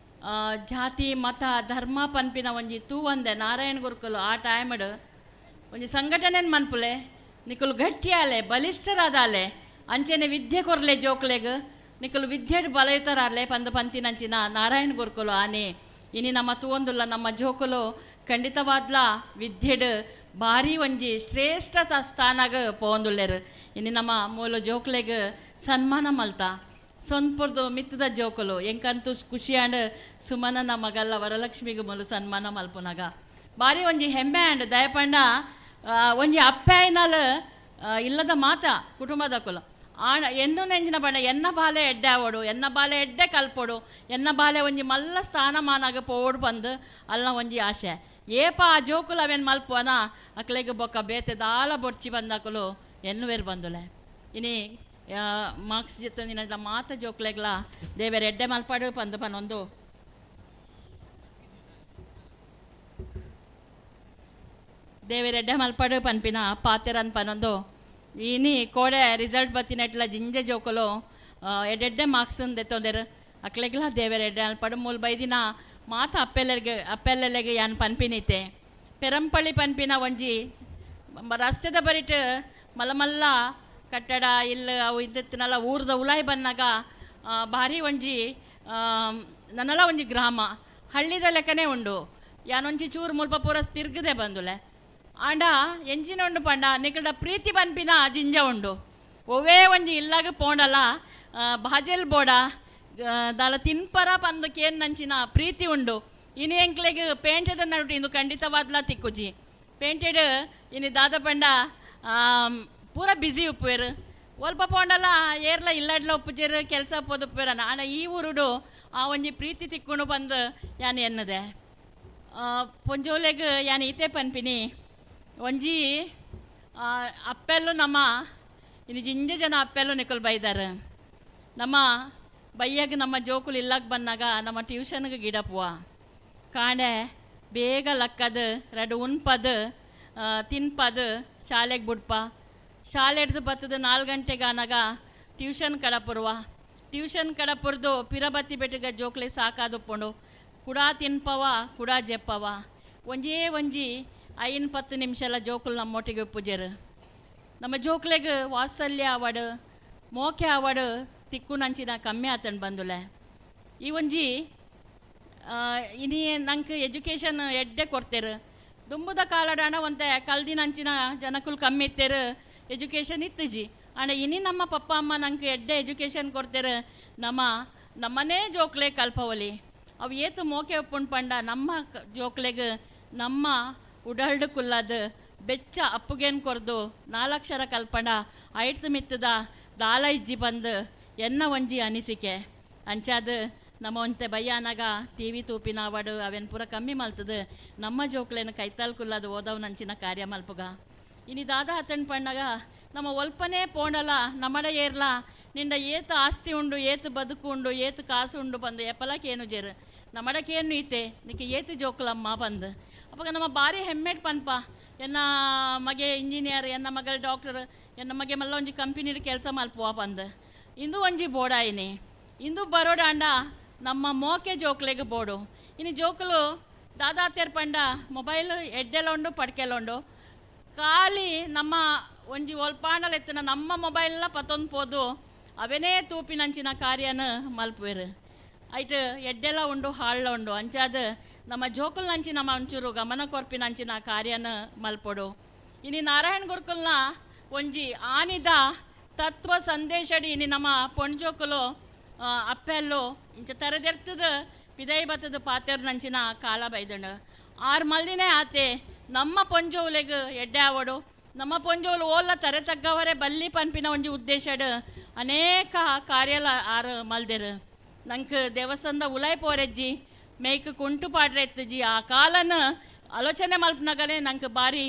ಜಾತಿ ಮತ ಧರ್ಮ ಪನ್ಪಿನ ಒಂಜಿ ತೂವಂದೆ ನಾರಾಯಣ ಗುರುಕುಲು ಆ ಟೈಮಡ್ ಒಂಜಿ ಸಂಘಟನೆನ್ ಮನ್ಪುಲೆ ನಿಕುಲು ಗಟ್ಟಿಯಾಲೆ ಬಲಿಷ್ಠರಾದಾಲೆ ಅಂಚೆನೆ ವಿದ್ಯೆ ಕೊರ್ಲೆ ಜೋಕ್ಲೆಗ್ ನಿಕುಲು ವಿದ್ಯೆಡ್ ಬಲಯುತರಾಲೆ ಪಂದು ಪಂತಿನಂಚಿನ ನಾರಾಯಣ ಗುರುಕುಲು ಆನೆ ಇನಿ ನಮ್ಮ ತೂವೊಂದುಲ್ಲ ನಮ್ಮ ಜೋಕುಲು ಖಂಡಿತವಾದ್ಲ ವಿದ್ಯೆಡ್ ಭಾರಿ ಒಂಜಿ ಶ್ರೇಷ್ಠ ಸ್ಥಾನಾಗ ಪೋಂದುಲ್ಲೆರು ಇನ್ನು ನಮ್ಮ ಮೂಲ ಜೋಕ್ಲೆಗ್ ಸನ್ಮಾನ ಮಲ್ತ ಸೊಂದ್ಪುರ್ದು ಮಿತ್ತದ ಜೋಕುಲು ಎಂಕಂತೂ ಖುಷಿ ಆಂಡ್ ಸುಮನನ ಮಗಲ್ಲ ವರಲಕ್ಷ್ಮಿಗೆ ಮೂಲು ಸನ್ಮಾನ ಮಲ್ಪುನಾಗ ಭಾರಿ ಒಂಜಿ ಹೆಮ್ಮೆ ಆಂಡ್ ದಯಪಂಡ ಒಂಜಿ ಅಪ್ಪಾಯಿನಲ್ ಇಲ್ಲದ ಮಾತ ಕುಟುಂಬದ ಕುಲ ಎನ್ನು ನೆಂಜಿನ ಬಣ್ಣ ಎನ್ನ ಬಾಲೆ ಎಡ್ಡೆ ಆವೋಡು ಎನ್ನ ಬಾಲೆ ಎಡ್ಡೆ ಕಲ್ಪೋಡು ಎನ್ನ ಬಾಲೆ ಒಂಜಿ ಮಲ್ಲ ಸ್ಥಾನಮಾನಾಗ ಪೋಡು ಬಂದು ಅಲ್ಲ ಒಂಜಿ ಆಶೆ ಏಪ ಆ ಜೋಕುಲು ಅವೇನು ಮಲ್ಪುವನ ಅಕ್ಲೆಗೆ ಬೊಕ್ಕ ಬೇತೆ ದಾಲ ಬೊಡ್ಚಿ ಬಂದಾಕುಲು ಎನ್ನುವೇರು ಬಂದುಲೆ ಇನಿ ಮಾರ್ಕ್ಸ್ ಜಿತ್ತೊಂದಿನ ಮಾತ ಜೋಕ್ಲೆಗ್ಲ ದೇವೇರು ಎಡ್ಡೆ ಮಲ್ಪಾಡು ಪಂದು ಪನೊಂದು ದೇವೇರು ಎಡ್ಡೆ ಮಲ್ಪಾಡು ಪನ್ಪಿನ ಪಾತೆರನ್ ಪನೊಂದು ಇನಿ ಕೋಡೆ ರಿಸಲ್ಟ್ ಬತ್ತಿನಟ್ಲ ಜಿಂಜೆ ಜೋಕುಲು ಎಡ್ಡೆಡ್ಡೆ ಮಾರ್ಕ್ಸ್ ದೆತ್ತೊಂದೇರು ಅಕ್ಲೆಗ್ಲ ದೇವೇರು ಎಡ್ಡೆ ಮಲ್ಪಾಡು ಮೂಲ ಬೈದಿನ ಮಾತ ಅಪ್ಪೆಲ್ಲೆಗೆ ಯಾನ್ ಪನ್ಪಿನೈತೆ ಪೆರಂಪಳ್ಳಿ ಪನ್ಪಿನ ಒಂಜಿ ರಸ್ತೆದ ಬರಿಟ್ ಮಲ್ಲ ಕಟ್ಟಡ ಇಲ್ಲ ಅವು ಇದ್ದತ್ತಿನಲ್ಲ ಊರ್ದ ಉಲಾಯಿ ಬಂದಾಗ ಭಾರಿ ಒಂಜಿ ನನ್ನಲ್ಲ ಒಂಜಿ ಗ್ರಾಮ ಹಳ್ಳಿದ ಲೆಕ್ಕನೇ ಉಂಡು ಯಾನೊಂಜಿ ಚೂರು ಮುಲ್ಪ ಪೂರ ತಿರ್ಗದೆ ಬಂದುಲೆ ಆಂಡ ಎಂಚಿನ ಉಂಡು ಪಂಡ ನಿಕಲ್ಡ ಪ್ರೀತಿ ಪನ್ಪಿನ ಜಿಂಜ ಉಂಡು ಒವೇ ಒಂಜಿ ಇಲ್ಲಾಗ ಪೋಂಡಲ್ಲ ಭಾಜೆಲ್ ಬೋಡ ದಾಲ ತಿನ್ಪರ ಪಂದಕ್ಕೇನು ನಂಚಿನ ಪ್ರೀತಿ ಉಂಡು ಇನ್ನು ಎಂಕ್ಲೆಗ್ ಪೇಂಟೆದ ನಡುಟು ಇಂದು ಖಂಡಿತವಾದ್ಲ ತಿಕ್ಕುಜಿ ಪೇಂಟೆಡ್ ಇನ್ನು ದಾದ ಪಂಡ ಪೂರ ಬ್ಯುಸಿ ಉಪ್ಪುವೇರು ಒಲ್ಪ ಪೋಂಡಲ್ಲ ಏರ್ಲ ಇಲ್ಲಡ್ಲ ಉಪ್ಪುಜೇರು ಕೆಲಸ ಉಪ್ಪೋದು ಉಪ್ಪೇರ ಆನ ಈ ಊರುಡು ಆ ಒಂಜಿ ಪ್ರೀತಿ ತಿಕ್ಕೊಂಡು ಬಂದು ಯಾನು ಎನ್ನದೆ ಪೊಂಜೋಲೆಗ್ ಯಾನು ಈತೆ ಪನ್ಪಿನಿ ಒಂಜಿ ಅಪ್ಪೆಲ್ಲು ನಮ್ಮ ಇನ್ನು ಜಿಂಜ ಜನ ಅಪ್ಪೆಲ್ಲು ನಿಕಲ್ ಬೈದಾರೆ ನಮ್ಮ ಬೈಯಾಗ ನಮ್ಮ ಜೋಕುಲು ಇಲ್ಲಾಗ ಬಂದಾಗ ನಮ್ಮ ಟ್ಯೂಷನ್ಗೆ ಗಿಡಪುವ ಕಾಂಡೆ ಬೇಗ ಲಕ್ಕದ ಎರಡು ಉಣ್ಪದ ತಿನ್ಪದ ಶಾಲೆಗೆ ಬಿಡ್ಪ ಶಾಲೆ ಹಿಡ್ದು ಬತ್ತದ 4 ಗಂಟೆಗೆ ಆನಾಗ ಟ್ಯೂಷನ್ ಕಡಪುರ್ವ ಟ್ಯೂಷನ್ ಕಡಪುರ್ದು ಪಿರಬತ್ತಿ ಬೆಟ್ಟಿಗೆ ಜೋಕ್ಲೆ ಸಾಕಾದುಪ್ಪುಂಡು ಕುಡಾ ತಿನ್ಪವ ಕುಡಾ ಜೆಪ್ಪವ ಒಂಜೇ ಒಂಜಿ 5-10 ನಿಮಿಷಲ ಜೋಕುಲು ನಮ್ಮೊಟ್ಟಿಗೆ ಉಪ್ಪುಜೆರು ನಮ್ಮ ಜೋಕ್ಲೆಗ್ ವಾತ್ಸಲ್ಯ ಅವಡು ಮೋಕೆ ಅವಡು ತಿಕ್ಕು ನಂಚಿನ ಕಮ್ಮಿ ಆತಂಡು ಬಂದುಲೆ ಈ ಒಂಜಿ ಇನಿ ನಂಗೆ ಎಜುಕೇಷನ್ ಎಡ್ಡೆ ಕೊಡ್ತೇರು ದುಂಬುದ ಕಾಲಡಾಣ ಒಂತೆ ಕಲ್ದಿನಂಚಿನ ಜನಕ್ಕುಲು ಕಮ್ಮಿ ಇತ್ತೇರು ಎಜುಕೇಷನ್ ಇತ್ತುಜಿ ಆಂಡ ಇನಿ ನಮ್ಮ ಪಪ್ಪ ಅಮ್ಮ ನಂಗೆ ಎಡ್ಡೆ ಎಜುಕೇಷನ್ ಕೊಡ್ತೇರು ನಮ್ಮನೇ ಜೋಕ್ಲೆ ಕಲ್ಪವಲಿ ಅವು ಏತು ಮೋಕೆ ಉಪ್ಪುಂಡು ಪಂಡ ನಮ್ಮ ಜೋಕ್ಲೆಗ್ ನಮ್ಮ ಉಡಲ್ಡು ಕುಲ್ಲದು ಬೆಚ್ಚ ಅಪ್ಪುಗೇನು ಕೊರ್ದು 4 ಅಕ್ಷರ ಕಲ್ಪಂಡ ಐಟ್ದು ಮಿತ್ತದ ದಾಲ ಇಜ್ಜಿ ಬಂದು ಎನ್ನ ಒಂಜಿ ಅನಿಸಿಕೆ ಅಂಚಾದು ನಮ್ಮ ಒಂತೆ ಬಯ್ಯಾನಾಗ ಟಿ ವಿ ತೂಪಿನ ಅವಡು ಅವೇನು ಪೂರ ಕಮ್ಮಿ ಮಲ್ತದು ನಮ್ಮ ಜೋಕ್ಲೇನು ಕೈತಾಲ್ ಕುಲ್ಲದು ಓದವ್ ನಂಚಿನ ಕಾರ್ಯ ಮಲ್ಪುಗ ಇನಿ ದಾದ ಹತ್ತಂಡು ಪಣ್ಣಾಗ ನಮ್ಮ ಒಲ್ಪನೇ ಪೋಂಡಲ್ಲ ನಮ್ಮಡ ಏರ್ಲ ನಿಂದ ಏತು ಆಸ್ತಿ ಉಂಡು ಏತು ಬದುಕು ಉಂಡು ಏತು ಕಾಸು ಉಂಡು ಬಂದು ಎಪ್ಪಲಕ್ಕೇನು ಜೇರು ನಮ್ಮಡಕ್ಕೇನು ಈತೆ ನಿಕ್ಕೆ ಏತು ಜೋಕ್ಲಮ್ಮ ಬಂದು ಅವಾಗ ನಮ್ಮ ಭಾರಿ ಹೆಮ್ಮೆಟ್ ಪನ್ಪ ಎನ್ನ ಮಗೆ ಇಂಜಿನಿಯರ್ ಎನ್ನ ಮಗಳು ಡಾಕ್ಟರ್ ಎನ್ನ ಮಗೆ ಮಲ್ಲ ಒಂಜಿ ಕಂಪನಿಡ್ ಕೆಲಸ ಮಲ್ಪುವ ಬಂದು ಇಂದು ಒಂಜಿ ಬೋಡಾಯಿನಿ ಇಂದು ಬರೋಡಾಂಡ ನಮ್ಮ ಮೋಕೆ ಜೋಕ್ಲೆಗ್ ಬೋಡು ಇನ್ನು ಜೋಕುಲು ದಾದಾತ್ಯರ್ ಪಂಡ ಮೊಬೈಲ್ ಎಡ್ಡೆಲ್ಲ ಉಂಡು ಪಡ್ಕೆಲ್ಲ ಉಂಡು ಖಾಲಿ ನಮ್ಮ ಒಂಜಿ ಒಲ್ಪಾಂಡಲ ಎತ್ತಿನ ನಮ್ಮ ಮೊಬೈಲ್ನ ಪತ್ತೊಂದು ಪೋದು ಅವೇನೇ ತೂಪಿನಂಚಿನ ಕಾರ್ಯನ ಮಲ್ಪುವೆರು ಐಟ್ ಎಡ್ಡೆಲ್ಲ ಉಂಡು ಹಾಳ್ಳ ಉಂಡು ಅಂಚಾದ ನಮ್ಮ ಜೋಕುಲ್ ನಂಚಿ ನಮ್ಮ ಒಂಚೂರು ಗಮನ ಕೊರ್ಪಿನಂಚಿನ ಕಾರ್ಯನ ಮಲ್ಪೊಡು ಇನ್ನು ನಾರಾಯಣ ಗುರುಕುಲ್ನ ಒಂಜಿ ಆನಿದ ತತ್ವ ಸಂದೇಶಡಿ ಇನ್ನು ನಮ್ಮ ಪೊಣ್ಜೋಕುಲು ಅಪ್ಪೆಲ್ಲು ಇಂಚ ತರದೆರ್ತದ ಪಿದೈ ಬತ್ತದ ಪಾತೆರ್ ನಂಚಿನ ಕಾಲ ಬೈದಂಡು 6 ಮಲ್ದಿನೇ ಆತೆ ನಮ್ಮ ಪೊಂಜೋಲೆಗ್ ಎಡ್ಡೆ ಆವಡು ನಮ್ಮ ಪೊಂಜೋಲು ಓಲ್ಲ ತರೆ ತಗ್ಗವರೆ ಬಲ್ಲಿ ಪನ್ಪಿನ ಒಂಜಿ ಉದ್ದೇಶಡ್ ಅನೇಕ ಕಾರ್ಯಲ 6 ಮಲ್ದೆರು ನಂಗೆ ದೇವಸ್ಥಾನದ ಉಲಾಯ್ ಪೋರೆಜ್ಜಿ ಮೇಯ್ಕ್ ಕುಂಟು ಪಾಡ್ರೆ ಎತ್ತಜಿ ಆ ಕಾಲನ ಆಲೋಚನೆ ಮಲ್ಪನಾಗಲೇ ನಂಗೆ ಭಾರಿ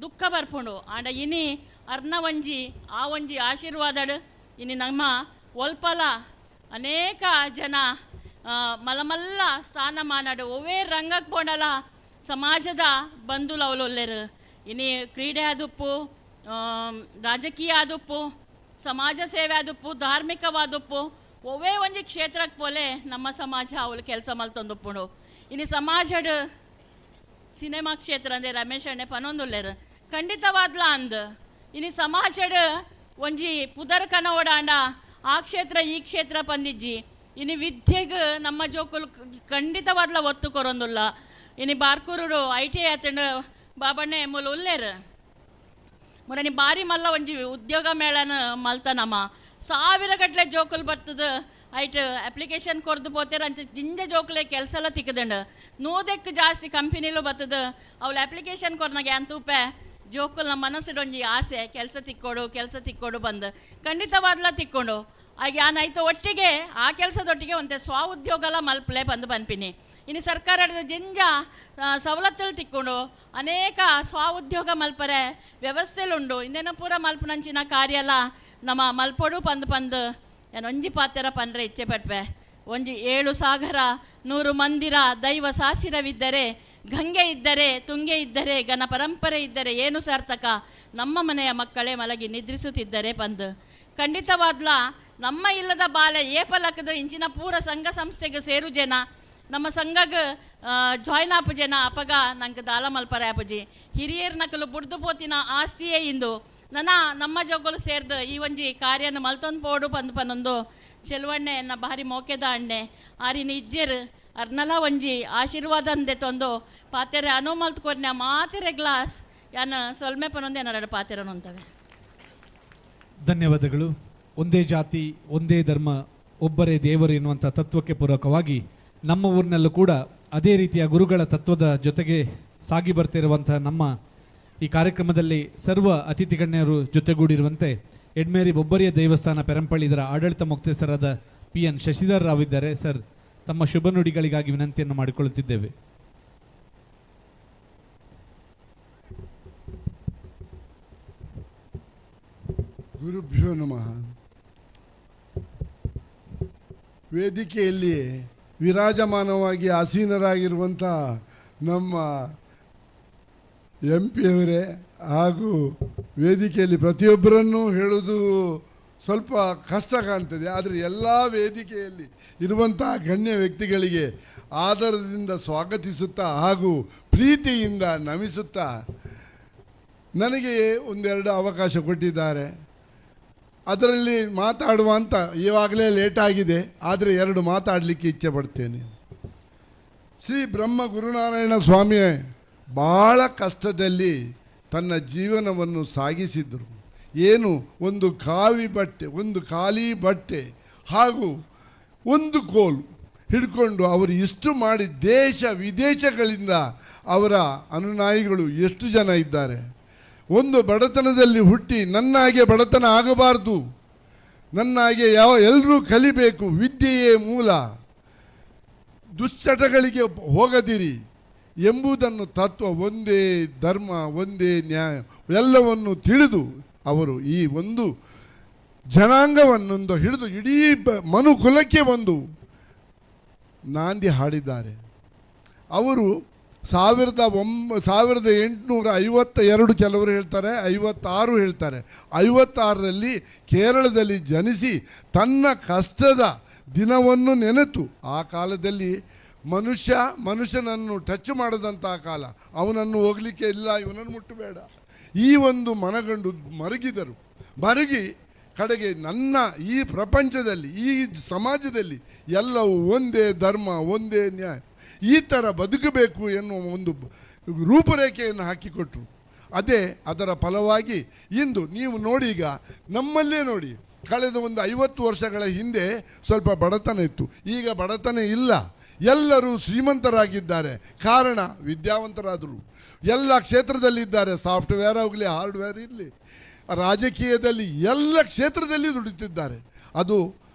ದುಃಖ ಬರ್ಪುಂಡು ಆಂಡ ಇನಿ ಅರ್ನ ಒಂಜಿ ಆ ಒಂಜಿ ಆಶೀರ್ವಾದಡ್ ಇನಿ ನಮ್ಮ ಒಲ್ಪಲ ಅನೇಕ ಜನ ಮಲಮಲ್ಲ ಸ್ಥಾನಮಾನಡು ಒವೇ ರಂಗಕ್ಕೆ ಬೋಂಡಲ ಸಮಾಜದ ಬಂಧುಲವಲೊಲ್ಲೆರು ಇನಿ ಕ್ರೀಡೆ ಆದುಪ್ಪು ರಾಜಕೀಯ ಆದುಪ್ಪು ಸಮಾಜ ಸೇವೆ ಆದುಪ್ಪು ಧಾರ್ಮಿಕವಾದುಪ್ಪು ಒವೇ ಒಂಜಿ ಕ್ಷೇತ್ರಕ್ಕೆ ಪೋಲೆ ನಮ್ಮ ಸಮಾಜ ಅವಳು ಕೆಲಸ ಮಲ್ತೊಂದುಪ್ಪುಂಡು ಇನ್ನು ಸಮಾಜಡ್ ಸಿನಿಮಾ ಕ್ಷೇತ್ರ ಅಂದರೆ ರಮೇಶ್ ಅಣ್ಣೆ ಪನೊಂದುಲ್ಲೆರು ಖಂಡಿತವಾದ್ಲ ಅಂದ್ ಇನ್ನು ಸಮಾಜಡ್ ಒಂಜಿ ಪುದರ್ ಕನೋಡಾಂಡ ಆ ಕ್ಷೇತ್ರ ಈ ಕ್ಷೇತ್ರ ಪಂದಿಜ್ಜಿ ಇನ್ನು ವಿದ್ಯೆಗೆ ನಮ್ಮ ಜೋಕುಲು ಖಂಡಿತವಾದ್ಲ ಒತ್ತು ಕೊರೊಂದುಲ್ಲ ಇನ್ನು ಬಾರ್ಕೂರು ITI ಅತ್ತಂಡು ಬಾಬಣ್ಣೆ ಮೂಲ ಉಲ್ಲೇರು ಮೊರನಿ ಬಾರಿ ಮಲ್ಲ ಒಂಜಿ ಉದ್ಯೋಗ ಮೇಳನ ಮಲ್ತನಮ್ಮ ಸಾವಿರ ಗಟ್ಟಲೆ ಜೋಕುಲು ಬರ್ತದ ಐಟ್ ಅಪ್ಲಿಕೇಶನ್ ಕೊರ್ದು ಪೋತೇರ ಅಂಚ ಜಿಂಜೆ ಜೋಕುಲೆ ಕೆಲಸ ಎಲ್ಲ ತಿಕ್ಕದಂಡು ನೂದಕ್ಕೆ ಜಾಸ್ತಿ ಕಂಪನಿಲು ಬರ್ತದ ಅವಳು ಅಪ್ಲಿಕೇಶನ್ ಕೊರ್ನಾಗೆ ಅಂತೂಪೆ ಜೋಕುಲ್ ನಮ್ಮ ಮನಸ್ಸಿಡೊಂಜಿ ಆಸೆ ಕೆಲಸ ತಿಕ್ಕೊಡು ಬಂದು ಖಂಡಿತವಾದ್ಲ ತಿಕ್ಕೊಂಡು ಹಾಗೆ ಆನಾಯ್ತು ಒಟ್ಟಿಗೆ ಆ ಕೆಲಸದೊಟ್ಟಿಗೆ ಒಂತೆ ಸ್ವ ಉದ್ಯೋಗಲ ಮಲ್ಪಲೆ ಬಂದು ಬನ್ಪಿನಿ ಇನ್ನು ಸರ್ಕಾರದ ಜಿಂಜ ಸವಲತ್ತಲ್ಲಿ ತಿಕ್ಕೊಂಡು ಅನೇಕ ಸ್ವ ಉದ್ಯೋಗ ಮಲ್ಪರೆ ವ್ಯವಸ್ಥೆಲುಂಡು ಇಂದೇನ ಪೂರ ಮಲ್ಪನಂಚಿನ ಕಾರ್ಯ ಎಲ್ಲ ನಮ್ಮ ಮಲ್ಪೊಡು ಪಂದು ಏನು ಒಂಜಿ ಪಾತೆರ ಪಂಡ್ರೆ ಇಚ್ಛೆ ಪಟ್ವೆ ಒಂಜಿ 7 ಸಾಗರ 100 ಮಂದಿರ ದೈವ ಸಾಸಿರವಿದ್ದರೆ ಗಂಗೆ ಇದ್ದರೆ ತುಂಗೆ ಇದ್ದರೆ ಘನ ಪರಂಪರೆ ಇದ್ದರೆ ಏನು ಸಾರ್ಥಕ ನಮ್ಮ ಮನೆಯ ಮಕ್ಕಳೇ ಮಲಗಿ ನಿದ್ರಿಸುತ್ತಿದ್ದರೆ ಪಂದು ಖಂಡಿತವಾದ್ಲ ನಮ್ಮ ಇಲ್ಲದ ಬಾಲೆ ಏಪಲಕದ ಇಂಚಿನ ಪೂರ ಸಂಘ ಸಂಸ್ಥೆಗೆ ಸೇರು ಜನ ನಮ್ಮ ಸಂಘಗೆ ಜಾಯ್ನ್ ಆಪು ಜನ ಅಪಗ ನಂಗೆ ದಾಲ ಮಲ್ಪರೆ ಆಪುಜಿ ಹಿರಿಯರ್ ನಕಲು ಬುಡ್ದು ಪೋತಿನ ಆಸ್ತಿಯೇ ಇಂದು ನಮ್ಮ ಜೋಗಲು ಸೇರ್ದು ಈ ಒಂಜಿ ಕಾರ್ಯನ ಮಲ್ತೊಂದು ಪೋಡು ಪನ್ನೊಂದು ಚೆಲುವಣ್ಣೆ ಎನ್ನ ಭಾರಿ ಮೋಕೆದ ಅಣ್ಣೆ ಆರಿನ ಇಜ್ಜೆರು ಅರ್ನಲ ಒಂಜಿ ಆಶೀರ್ವಾದ ಅಂದೆ ತೊಂದು ಪಾತೆರೆ ಅನು ಮಲ್ತ್ಕೊರ್ನೆ ಮಾತೆರೆ ಗ್ಲಾಸ್ ಯಾನ ಸೊಲ್ಮೆ ಪನ್ನೊಂದು ಏನಾರ ಪಾತೆರನು ಅಂತವೆ. ಧನ್ಯವಾದಗಳು. ಒಂದೇ ಜಾತಿ ಒಂದೇ ಧರ್ಮ ಒಬ್ಬರೇ ದೇವರು ಎನ್ನುವಂಥ ತತ್ವಕ್ಕೆ ಪೂರಕವಾಗಿ ನಮ್ಮ ಊರಿನಲ್ಲೂ ಕೂಡ ಅದೇ ರೀತಿಯ ಗುರುಗಳ ತತ್ವದ ಜೊತೆಗೆ ಸಾಗಿ ಬರ್ತಿರುವಂಥ ನಮ್ಮ ಈ ಕಾರ್ಯಕ್ರಮದಲ್ಲಿ ಸರ್ವ ಅತಿಥಿ ಗಣ್ಯರು ಜೊತೆಗೂಡಿರುವಂತೆ ಎಡ್ಮೇರಿ ಬೊಬ್ಬರಿಯ ದೇವಸ್ಥಾನ ಪೆರಂಪಳ್ಳಿ ಇದರ ಆಡಳಿತ ಮುಕ್ತೇಸರಾದ PN ಶಶಿಧರ್ ರಾವ್ ಇದ್ದಾರೆ. ಸರ್, ತಮ್ಮ ಶುಭ ನುಡಿಗಳಿಗಾಗಿ ವಿನಂತಿಯನ್ನು ಮಾಡಿಕೊಳ್ಳುತ್ತಿದ್ದೇವೆ. ಗುರುಭ್ಯೋ ನಮಃ. ವೇದಿಕೆಯಲ್ಲಿ ವಿರಾಜಮಾನವಾಗಿ ಆಸೀನರಾಗಿರುವಂಥ ನಮ್ಮ MP ಅವರೇ ಹಾಗೂ ವೇದಿಕೆಯಲ್ಲಿ ಪ್ರತಿಯೊಬ್ಬರನ್ನೂ ಹೇಳುವುದು ಸ್ವಲ್ಪ ಕಷ್ಟ ಕಾಣ್ತದೆ. ಆದರೆ ಎಲ್ಲ ವೇದಿಕೆಯಲ್ಲಿ ಇರುವಂಥ ಗಣ್ಯ ವ್ಯಕ್ತಿಗಳಿಗೆ ಆದರದಿಂದ ಸ್ವಾಗತಿಸುತ್ತಾ ಹಾಗೂ ಪ್ರೀತಿಯಿಂದ ನಮಿಸುತ್ತಾ ನನಗೆ ಒಂದೆರಡು ಅವಕಾಶ ಕೊಟ್ಟಿದ್ದಾರೆ. ಅದರಲ್ಲಿ ಮಾತಾಡುವಂಥ ಇವಾಗಲೇ ಲೇಟಾಗಿದೆ, ಆದರೆ 2 ಮಾತಾಡಲಿಕ್ಕೆ ಇಚ್ಛೆ ಪಡ್ತೇನೆ. ಶ್ರೀ ಬ್ರಹ್ಮ ಗುರುನಾರಾಯಣ ಸ್ವಾಮಿ ಭಾಳ ಕಷ್ಟದಲ್ಲಿ ತನ್ನ ಜೀವನವನ್ನು ಸಾಗಿಸಿದರು. ಏನು, ಒಂದು ಖಾಲಿ ಬಟ್ಟೆ ಹಾಗೂ ಒಂದು ಕೋಲು ಹಿಡ್ಕೊಂಡು ಅವರು ಇಷ್ಟು ಮಾಡಿ ದೇಶ ವಿದೇಶಗಳಿಂದ ಅವರ ಅನುಯಾಯಿಗಳು ಎಷ್ಟು ಜನ ಇದ್ದಾರೆ. ಒಂದು ಬಡತನದಲ್ಲಿ ಹುಟ್ಟಿ ನನ್ನಾಗೆ ಬಡತನ ಆಗಬಾರ್ದು, ನನ್ನಾಗೆ ಎಲ್ಲರೂ ಕಲಿಬೇಕು, ವಿದ್ಯೆಯೇ ಮೂಲ, ದುಶ್ಚಟಗಳಿಗೆ ಹೋಗದಿರಿ ಎಂಬುದನ್ನು ತತ್ವ, ಒಂದೇ ಧರ್ಮ ಒಂದೇ ನ್ಯಾಯ ಎಲ್ಲವನ್ನು ತಿಳಿದು ಅವರು ಈ ಒಂದು ಜನಾಂಗವನ್ನೊಂದು ಹಿಡಿದು ಇಡೀ ಮನುಕುಲಕ್ಕೆ ಒಂದು ನಾಂದಿ ಹಾಡಿದ್ದಾರೆ. ಅವರು 1852 ಕೆಲವರು ಹೇಳ್ತಾರೆ, 56 ಹೇಳ್ತಾರೆ. 56ರಲ್ಲಿ ಕೇರಳದಲ್ಲಿ ಜನಿಸಿ ತನ್ನ ಕಷ್ಟದ ದಿನವನ್ನು ನೆನೆತು. ಆ ಕಾಲದಲ್ಲಿ ಮನುಷ್ಯನನ್ನು ಟಚ್ ಮಾಡದಂಥ ಕಾಲ, ಅವನನ್ನು ಹೋಗಲಿಕ್ಕೆ ಇಲ್ಲ, ಇವನನ್ನು ಮುಟ್ಟಬೇಡ, ಈ ಒಂದು ಮನಗಂಡು ಮರುಗಿ ಕಡೆಗೆ ನನ್ನ ಈ ಪ್ರಪಂಚದಲ್ಲಿ ಈ ಸಮಾಜದಲ್ಲಿ ಎಲ್ಲವೂ ಒಂದೇ ಧರ್ಮ ಒಂದೇ ನ್ಯಾಯ, ಈ ಥರ ಬದುಕಬೇಕು ಎನ್ನುವ ಒಂದು ರೂಪರೇಖೆಯನ್ನು ಹಾಕಿಕೊಟ್ರು. ಅದೇ ಅದರ ಫಲವಾಗಿ ಇಂದು ನೀವು ನೋಡಿ, ಈಗ ನಮ್ಮಲ್ಲೇ ನೋಡಿ, ಕಳೆದ ಒಂದು 50 ವರ್ಷಗಳ ಹಿಂದೆ ಸ್ವಲ್ಪ ಬಡತನ ಇತ್ತು, ಈಗ ಬಡತನ ಇಲ್ಲ, ಎಲ್ಲರೂ ಶ್ರೀಮಂತರಾಗಿದ್ದಾರೆ. ಕಾರಣ ವಿದ್ಯಾವಂತರಾದರು, ಎಲ್ಲ ಕ್ಷೇತ್ರದಲ್ಲಿದ್ದಾರೆ, ಸಾಫ್ಟ್ವೇರ್ ಆಗಲಿ ಹಾರ್ಡ್ವೇರ್ ಇರಲಿ, ರಾಜಕೀಯದಲ್ಲಿ ಎಲ್ಲ ಕ್ಷೇತ್ರದಲ್ಲಿ ದುಡಿತಿದ್ದಾರೆ. ಅದು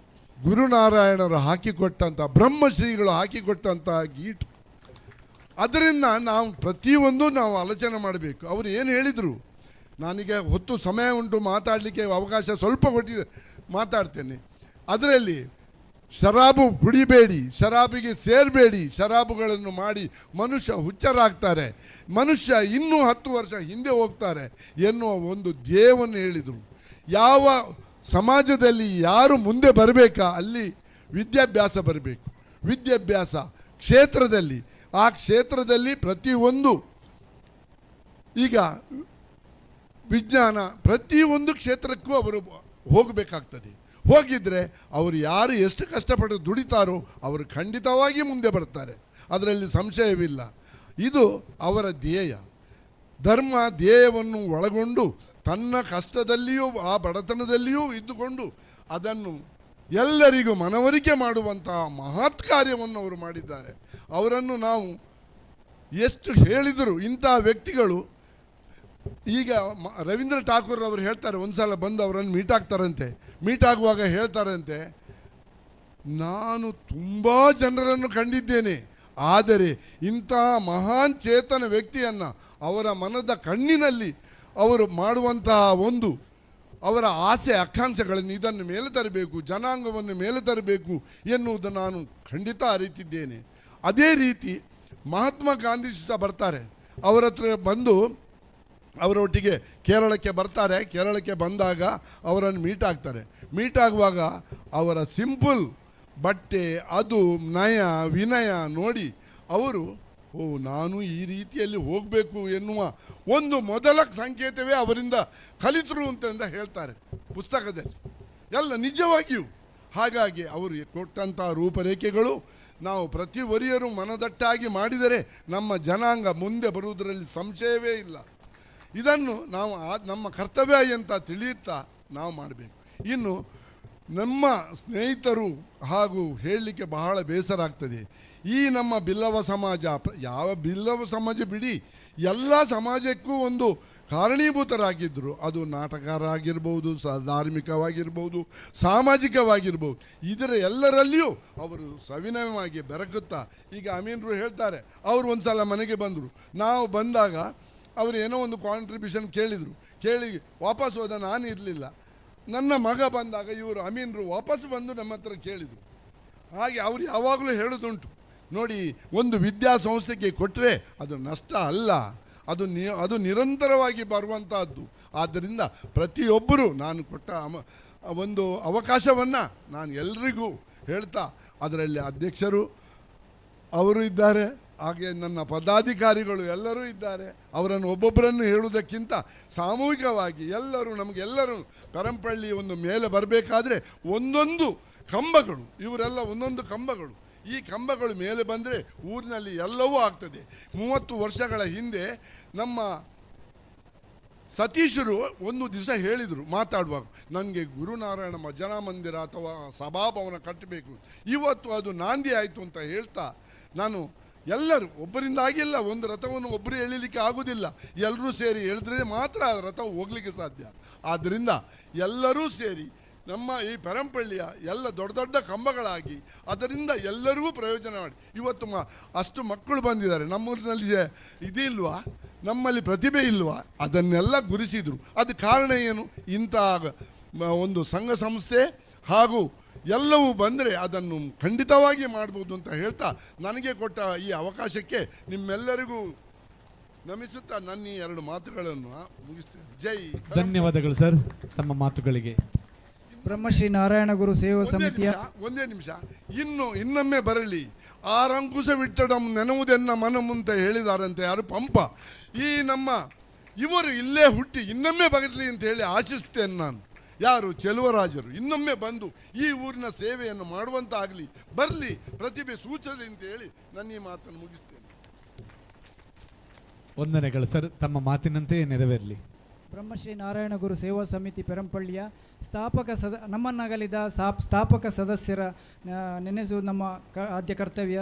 ಗುರುನಾರಾಯಣರು ಹಾಕಿಕೊಟ್ಟಂಥ, ಬ್ರಹ್ಮಶ್ರೀಗಳು ಹಾಕಿಕೊಟ್ಟಂಥ ಗೀಟು. ಅದರಿಂದ ನಾವು ಪ್ರತಿಯೊಂದು ನಾವು ಆಲೋಚನೆ ಮಾಡಬೇಕು. ಅವರು ಏನು ಹೇಳಿದರು, ನಾನೀಗ ಹೊತ್ತು ಸಮಯ ಉಂಟು ಮಾತಾಡಲಿಕ್ಕೆ ಅವಕಾಶ ಸ್ವಲ್ಪ ಕೊಟ್ಟಿದ್ದೆ, ಮಾತಾಡ್ತೇನೆ. ಅದರಲ್ಲಿ ಶರಾಬು ಕುಡಿಬೇಡಿ, ಶರಾಬಿಗೆ ಸೇರಬೇಡಿ, ಶರಾಬುಗಳನ್ನು ಮಾಡಿ ಮನುಷ್ಯ ಹುಚ್ಚರಾಗ್ತಾರೆ, ಮನುಷ್ಯ ಇನ್ನೂ 10 ವರ್ಷ ಹಿಂದೆ ಹೋಗ್ತಾರೆ ಎನ್ನುವ ಒಂದು ಧ್ಯೇಯವನ್ನು ಹೇಳಿದರು. ಯಾವ ಸಮಾಜದಲ್ಲಿ ಯಾರು ಮುಂದೆ ಬರಬೇಕಾ ಅಲ್ಲಿ ವಿದ್ಯಾಭ್ಯಾಸ ಬರಬೇಕು. ವಿದ್ಯಾಭ್ಯಾಸ ಕ್ಷೇತ್ರದಲ್ಲಿ, ಆ ಕ್ಷೇತ್ರದಲ್ಲಿ ಪ್ರತಿಯೊಂದು, ಈಗ ವಿಜ್ಞಾನ ಪ್ರತಿಯೊಂದು ಕ್ಷೇತ್ರಕ್ಕೂ ಅವರು ಹೋಗಬೇಕಾಗ್ತದೆ. ಹೋಗಿದ್ರೆ ಅವರು ಯಾರು ಎಷ್ಟು ಕಷ್ಟಪಟ್ಟು ದುಡಿತಾರೋ ಅವರು ಖಂಡಿತವಾಗಿ ಮುಂದೆ ಬರ್ತಾರೆ, ಅದರಲ್ಲಿ ಸಂಶಯವಿಲ್ಲ. ಇದು ಅವರ ಧ್ಯೇಯ. ಧರ್ಮ ಧ್ಯೇಯವನ್ನು ಒಳಗೊಂಡು ತನ್ನ ಕಷ್ಟದಲ್ಲಿಯೂ ಆ ಬಡತನದಲ್ಲಿಯೂ ಇದ್ದುಕೊಂಡು ಅದನ್ನು ಎಲ್ಲರಿಗೂ ಮನವರಿಕೆ ಮಾಡುವಂತಹ ಮಹತ್ ಕಾರ್ಯವನ್ನು ಅವರು ಮಾಡಿದ್ದಾರೆ. ಅವರನ್ನು ನಾವು ಎಷ್ಟು ಹೇಳಿದರು, ಇಂತಹ ವ್ಯಕ್ತಿಗಳು. ಈಗ ರವೀಂದ್ರ ಠಾಕೂರ್ ಅವರು ಹೇಳ್ತಾರೆ, ಒಂದು ಸಲ ಬಂದು ಅವರನ್ನು ಮೀಟ್ ಆಗ್ತಾರಂತೆ. ಮೀಟ್ ಆಗುವಾಗ ಹೇಳ್ತಾರಂತೆ, ನಾನು ತುಂಬ ಜನರನ್ನು ಕಂಡಿದ್ದೇನೆ, ಆದರೆ ಇಂತಹ ಮಹಾನ್ ಚೇತನ ವ್ಯಕ್ತಿಯನ್ನು ಅವರ ಮನದ ಕಣ್ಣಿನಲ್ಲಿ ಅವರು ಮಾಡುವಂತಹ ಒಂದು ಅವರ ಆಸೆ ಆಕಾಂಕ್ಷೆಗಳನ್ನು ಇದನ್ನು ಮೇಲೆ ತರಬೇಕು, ಜನಾಂಗವನ್ನು ಮೇಲೆ ತರಬೇಕು ಎನ್ನುವುದನ್ನು ನಾನು ಖಂಡಿತ ಅರಿತಿದ್ದೇನೆ. ಅದೇ ರೀತಿ ಮಹಾತ್ಮ ಗಾಂಧಿ ಸಹ ಬರ್ತಾರೆ, ಅವರ ಹತ್ರ ಬಂದು ಅವರೊಟ್ಟಿಗೆ ಕೇರಳಕ್ಕೆ ಬರ್ತಾರೆ. ಕೇರಳಕ್ಕೆ ಬಂದಾಗ ಅವರನ್ನು ಮೀಟ್ ಆಗ್ತಾರೆ. ಮೀಟ್ ಆಗುವಾಗ ಅವರ ಸಿಂಪಲ್ ಬಟ್ಟೆ, ಅದು ನಯ ವಿನಯ ನೋಡಿ ಅವರು ನಾನು ಈ ರೀತಿಯಲ್ಲಿ ಹೋಗಬೇಕು ಎನ್ನುವ ಒಂದು ಮೊದಲ ಸಂಕೇತವೇ ಅವರಿಂದ ಕಲಿತರು ಅಂತ ಹೇಳ್ತಾರೆ ಪುಸ್ತಕದಲ್ಲಿ ಎಲ್ಲ ನಿಜವಾಗಿಯೂ. ಹಾಗಾಗಿ ಅವರು ಕೊಟ್ಟಂಥ ರೂಪರೇಖೆಗಳು ನಾವು ಪ್ರತಿ ವರಿಯರು ಮನದಟ್ಟಾಗಿ ಮಾಡಿದರೆ ನಮ್ಮ ಜನಾಂಗ ಮುಂದೆ ಬರುವುದರಲ್ಲಿ ಸಂಶಯವೇ ಇಲ್ಲ. ಇದನ್ನು ನಾವು ನಮ್ಮ ಕರ್ತವ್ಯ ಅಂತ ತಿಳಿಯುತ್ತಾ ನಾವು ಮಾಡಬೇಕು. ಇನ್ನು ನಮ್ಮ ಸ್ನೇಹಿತರು ಹಾಗೂ ಹೇಳಲಿಕ್ಕೆ ಬಹಳ ಬೇಸರ ಆಗ್ತದೆ, ಈ ನಮ್ಮ ಬಿಲ್ಲವ ಸಮಾಜ, ಯಾವ ಬಿಲ್ಲವ ಸಮಾಜ ಬಿಡಿ, ಎಲ್ಲ ಸಮಾಜಕ್ಕೂ ಒಂದು ಕಾರಣೀಭೂತರಾಗಿದ್ದರು. ಅದು ನಾಟಕಾರ ಆಗಿರ್ಬೋದು, ಧಾರ್ಮಿಕವಾಗಿರ್ಬೋದು, ಸಾಮಾಜಿಕವಾಗಿರ್ಬೋದು, ಇದರ ಎಲ್ಲರಲ್ಲಿಯೂ ಅವರು ಸವಿನಯವಾಗಿ ಬೆರಕುತ್ತಾ. ಈಗ ಅಮೀನ್ರು ಹೇಳ್ತಾರೆ, ಅವರು ಒಂದು ಸಲ ಮನೆಗೆ ಬಂದರು. ನಾವು ಬಂದಾಗ ಅವರು ಏನೋ ಒಂದು ಕಾಂಟ್ರಿಬ್ಯೂಷನ್ ಕೇಳಿದರು, ಕೇಳಿ ವಾಪಸ್ ಹೋದ, ನಾನು ಇರಲಿಲ್ಲ. ನನ್ನ ಮಗ ಬಂದಾಗ ಇವರು ಅಮೀನ್ರು ವಾಪಸ್ ಬಂದು ನಮ್ಮ ಹತ್ರ ಕೇಳಿದರು. ಹಾಗೆ ಅವರು ಯಾವಾಗಲೂ ಹೇಳೋದುಂಟು, ನೋಡಿ, ಒಂದು ವಿದ್ಯಾಸಂಸ್ಥೆಗೆ ಕೊಟ್ಟರೆ ಅದು ನಷ್ಟ ಅಲ್ಲ, ಅದು ನಿರಂತರವಾಗಿ ಬರುವಂತಹದ್ದು. ಆದ್ದರಿಂದ ಪ್ರತಿಯೊಬ್ಬರು ನಾನು ಕೊಟ್ಟ ಒಂದು ಅವಕಾಶವನ್ನು ನಾನು ಎಲ್ರಿಗೂ ಹೇಳ್ತಾ, ಅದರಲ್ಲಿ ಅಧ್ಯಕ್ಷರು ಅವರು ಇದ್ದಾರೆ, ಹಾಗೆ ನನ್ನ ಪದಾಧಿಕಾರಿಗಳು ಎಲ್ಲರೂ ಇದ್ದಾರೆ. ಅವರನ್ನು ಒಬ್ಬೊಬ್ಬರನ್ನು ಹೇಳುವುದಕ್ಕಿಂತ ಸಾಮೂಹಿಕವಾಗಿ ಎಲ್ಲರೂ ನಮಗೆಲ್ಲರೂ ಪೆರಂಪಳ್ಳಿ ಒಂದು ಮೇಲೆ ಬರಬೇಕಾದ್ರೆ ಒಂದೊಂದು ಕಂಬಗಳು, ಇವರೆಲ್ಲ ಒಂದೊಂದು ಕಂಬಗಳು. ಈ ಕಂಬಗಳು ಮೇಲೆ ಬಂದರೆ ಊರಿನಲ್ಲಿ ಎಲ್ಲವೂ ಆಗ್ತದೆ. 30 ವರ್ಷಗಳ ಹಿಂದೆ ನಮ್ಮ ಸತೀಶರು ಒಂದು ದಿವಸ ಹೇಳಿದರು ಮಾತಾಡುವಾಗ, ನನಗೆ ಗುರುನಾರಾಯಣ ಭಜನಾ ಮಂದಿರ ಅಥವಾ ಸಭಾಭವನ ಕಟ್ಟಬೇಕು, ಇವತ್ತು ಅದು ನಾಂದಿ ಆಯಿತು ಅಂತ ಹೇಳ್ತಾ, ನಾನು ಎಲ್ಲರೂ ಒಬ್ಬರಿಂದ ಆಗಿಲ್ಲ, ಒಂದು ರಥವನ್ನು ಒಬ್ಬರು ಎಳಿಲಿಕ್ಕೆ ಆಗೋದಿಲ್ಲ, ಎಲ್ಲರೂ ಸೇರಿ ಎಳೆದ್ರೆ ಮಾತ್ರ ಆ ರಥ ಹೋಗಲಿಕ್ಕೆ ಸಾಧ್ಯ. ಆದ್ದರಿಂದ ಎಲ್ಲರೂ ಸೇರಿ ನಮ್ಮ ಈ ಪೆರಂಪಳ್ಳಿಯ ಎಲ್ಲ ದೊಡ್ಡ ದೊಡ್ಡ ಕಂಬಗಳಾಗಿ ಅದರಿಂದ ಎಲ್ಲರಿಗೂ ಪ್ರಯೋಜನ ಮಾಡಿ. ಇವತ್ತು ಅಷ್ಟು ಮಕ್ಕಳು ಬಂದಿದ್ದಾರೆ, ನಮ್ಮೂರಿನಲ್ಲಿ ಇದಿಲ್ವಾ, ನಮ್ಮಲ್ಲಿ ಪ್ರತಿಭೆ ಇಲ್ವಾ, ಅದನ್ನೆಲ್ಲ ಗುರುತಿಸಿದರು. ಅದು ಕಾರಣ ಏನು, ಇಂಥ ಒಂದು ಸಂಘ ಸಂಸ್ಥೆ ಹಾಗೂ ಎಲ್ಲವೂ ಬಂದರೆ ಅದನ್ನು ಖಂಡಿತವಾಗಿ ಮಾಡ್ಬೋದು ಅಂತ ಹೇಳ್ತಾ, ನನಗೆ ಕೊಟ್ಟ ಈ ಅವಕಾಶಕ್ಕೆ ನಿಮ್ಮೆಲ್ಲರಿಗೂ ನಮಿಸುತ್ತಾ ನನ್ನ ಈ 2 ಮಾತುಗಳನ್ನು ಮುಗಿಸ್ತೇನೆ. ಜೈ. ಧನ್ಯವಾದಗಳು ಸರ್ ತಮ್ಮ ಮಾತುಗಳಿಗೆ. ಬ್ರಹ್ಮಶ್ರೀ ನಾರಾಯಣ ಗುರು ಸೇವಾ ಸಮಿತಿಯ ಒಂದೇ ನಿಮಿಷ, ಇನ್ನೊಮ್ಮೆ ಬರಲಿ. ಆರಂಕುಶವಿಟ್ಟಡಂ ನೆನವುದೆನ್ನ ಮನಮುಂತ ಹೇಳಿದಾರಂತೆ ಯಾರು, ಪಂಪ. ಈ ನಮ್ಮ ಇವರು ಇಲ್ಲೇ ಹುಟ್ಟಿ ಇನ್ನೊಮ್ಮೆ ಬರಲಿ ಅಂತ ಹೇಳಿ ಆಶಿಸ್ತೇನೆ ನಾನು. ಯಾರು, ಚೆಲುವರಾಜರು ಇನ್ನೊಮ್ಮೆ ಬಂದು ಈ ಊರಿನ ಸೇವೆಯನ್ನು ಮಾಡುವಂತಾಗಲಿ, ಬರಲಿ, ಪ್ರತಿಭೆ ಸೂಚನೆ ಅಂತ ಹೇಳಿ ನನ್ನ ಈ ಮಾತನ್ನು ಮುಗಿಸ್ತೇನೆ. ವಂದನೆಗಳು ಸರ್, ತಮ್ಮ ಮಾತಿನಂತೆಯೇ ನೆರವೇರಲಿ. ಬ್ರಹ್ಮಶ್ರೀ ನಾರಾಯಣ ಗುರು ಸೇವಾ ಸಮಿತಿ ಪೆರಂಪಳ್ಳಿಯ ನಮ್ಮನ್ನಗಲಿದ ಸ್ಥಾಪಕ ಸದಸ್ಯರ ನೆನೆಸುವುದು ನಮ್ಮ ಆದ್ಯ ಕರ್ತವ್ಯ.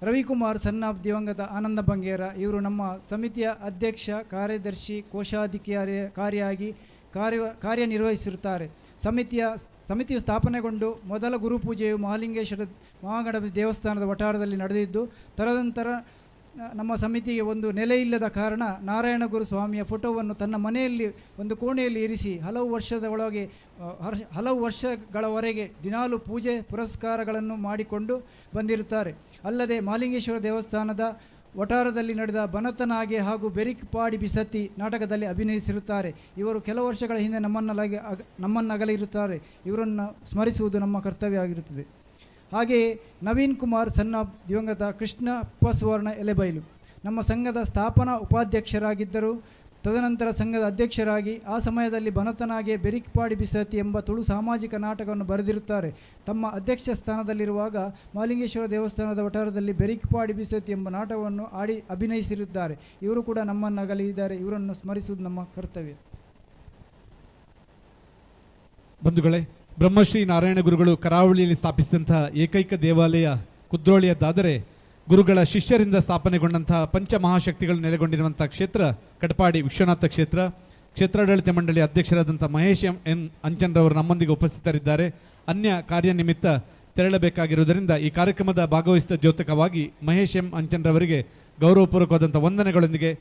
ರವಿಕುಮಾರ್ ಸನ್ನಾಬ್ ದಿವಂಗತ ಆನಂದ ಬಂಗೇರ ಇವರು ನಮ್ಮ ಸಮಿತಿಯ ಅಧ್ಯಕ್ಷ, ಕಾರ್ಯದರ್ಶಿ, ಕೋಶಾಧಿಕಾರಿಯಾಗಿ ಕಾರ್ಯನಿರ್ವಹಿಸಿರುತ್ತಾರೆ. ಸಮಿತಿಯು ಸ್ಥಾಪನೆಗೊಂಡು ಮೊದಲ ಗುರುಪೂಜೆಯು ಮಹಾಲಿಂಗೇಶ್ವರ ಮಹಾಗಣಪತಿ ದೇವಸ್ಥಾನದ ವಠಾರದಲ್ಲಿ ನಡೆದಿದ್ದು, ತದನಂತರ ನಮ್ಮ ಸಮಿತಿಗೆ ಒಂದು ನೆಲೆ ಇಲ್ಲದ ಕಾರಣ ನಾರಾಯಣಗುರು ಸ್ವಾಮಿಯ ಫೋಟೋವನ್ನು ತನ್ನ ಮನೆಯಲ್ಲಿ ಒಂದು ಕೋಣೆಯಲ್ಲಿ ಇರಿಸಿ ಹಲವು ವರ್ಷಗಳವರೆಗೆ ದಿನಾಲು ಪೂಜೆ ಪುರಸ್ಕಾರಗಳನ್ನು ಮಾಡಿಕೊಂಡು ಬಂದಿರುತ್ತಾರೆ. ಅಲ್ಲದೆ ಮಹಾಲಿಂಗೇಶ್ವರ ದೇವಸ್ಥಾನದ ವಠಾರದಲ್ಲಿ ನಡೆದ ಬನತನಾಗೆ ಹಾಗೂ ಬೆರಿಕ್ಪಾಡಿ ಬಿಸತಿ ನಾಟಕದಲ್ಲಿ ಅಭಿನಯಿಸಿರುತ್ತಾರೆ. ಇವರು ಕೆಲವು ವರ್ಷಗಳ ಹಿಂದೆ ನಮ್ಮನ್ನಗಲಿರುತ್ತಾರೆ. ಇವರನ್ನು ಸ್ಮರಿಸುವುದು ನಮ್ಮ ಕರ್ತವ್ಯ ಆಗಿರುತ್ತದೆ. ಹಾಗೆಯೇ ನವೀನ್ ಕುಮಾರ್ ಸಣ್ಣ ದಿವಂಗತ ಕೃಷ್ಣಪ್ಪ ಸುವರ್ಣ ಎಲೆಬೈಲು ನಮ್ಮ ಸಂಘದ ಸ್ಥಾಪನಾ ಉಪಾಧ್ಯಕ್ಷರಾಗಿದ್ದರು. ತದನಂತರ ಸಂಘದ ಅಧ್ಯಕ್ಷರಾಗಿ ಆ ಸಮಯದಲ್ಲಿ ಬನತನಾಗೆ ಬೆರಿಕ್ಪಾಡಿ ಬಿಸತಿ ಎಂಬ ತುಳು ಸಾಮಾಜಿಕ ನಾಟಕವನ್ನು ಬರೆದಿರುತ್ತಾರೆ. ತಮ್ಮ ಅಧ್ಯಕ್ಷ ಸ್ಥಾನದಲ್ಲಿರುವಾಗ ಮಹಾಲಿಂಗೇಶ್ವರ ದೇವಸ್ಥಾನದ ವಠಾರದಲ್ಲಿ ಬೆರಿಕ್ಪಾಡಿ ಬಿಸತಿ ಎಂಬ ನಾಟಕವನ್ನು ಆಡಿ ಅಭಿನಯಿಸಿರುತ್ತಾರೆ. ಇವರು ಕೂಡ ನಮ್ಮನ್ನಗಲಿದ್ದಾರೆ. ಇವರನ್ನು ಸ್ಮರಿಸುವುದು ನಮ್ಮ ಕರ್ತವ್ಯ. ಬಂಧುಗಳೇ, ಬ್ರಹ್ಮಶ್ರೀ ನಾರಾಯಣ ಗುರುಗಳು ಕರಾವಳಿಯಲ್ಲಿ ಸ್ಥಾಪಿಸಿದಂತಹ ಏಕೈಕ ದೇವಾಲಯ ಕುದ್ರೋಳಿಯದ್ದಾದರೆ ಗುರುಗಳ ಶಿಷ್ಯರಿಂದ ಸ್ಥಾಪನೆಗೊಂಡಂತಹ ಪಂಚಮಹಾಶಕ್ತಿಗಳು ನೆಲೆಗೊಂಡಿರುವಂಥ ಕ್ಷೇತ್ರ ಕಡಪಾಡಿ ವಿಶ್ವನಾಥ ಕ್ಷೇತ್ರ. ಕ್ಷೇತ್ರಾಡಳಿತ ಮಂಡಳಿ ಅಧ್ಯಕ್ಷರಾದಂಥ ಮಹೇಶ್ ಎನ್ ಅಂಚನ್ರವರು ನಮ್ಮೊಂದಿಗೆ ಉಪಸ್ಥಿತರಿದ್ದಾರೆ. ಅನ್ಯ ಕಾರ್ಯ ನಿಮಿತ್ತ ತೆರಳಬೇಕಾಗಿರುವುದರಿಂದ ಈ ಕಾರ್ಯಕ್ರಮದ ಭಾಗವಹಿಸಿದ ದ್ಯೋತಕವಾಗಿ ಮಹೇಶ್ ಎಂ ಅಂಚನ್ರವರಿಗೆ ಗೌರವಪೂರ್ವಕವಾದಂಥ ವಂದನೆಗಳೊಂದಿಗೆ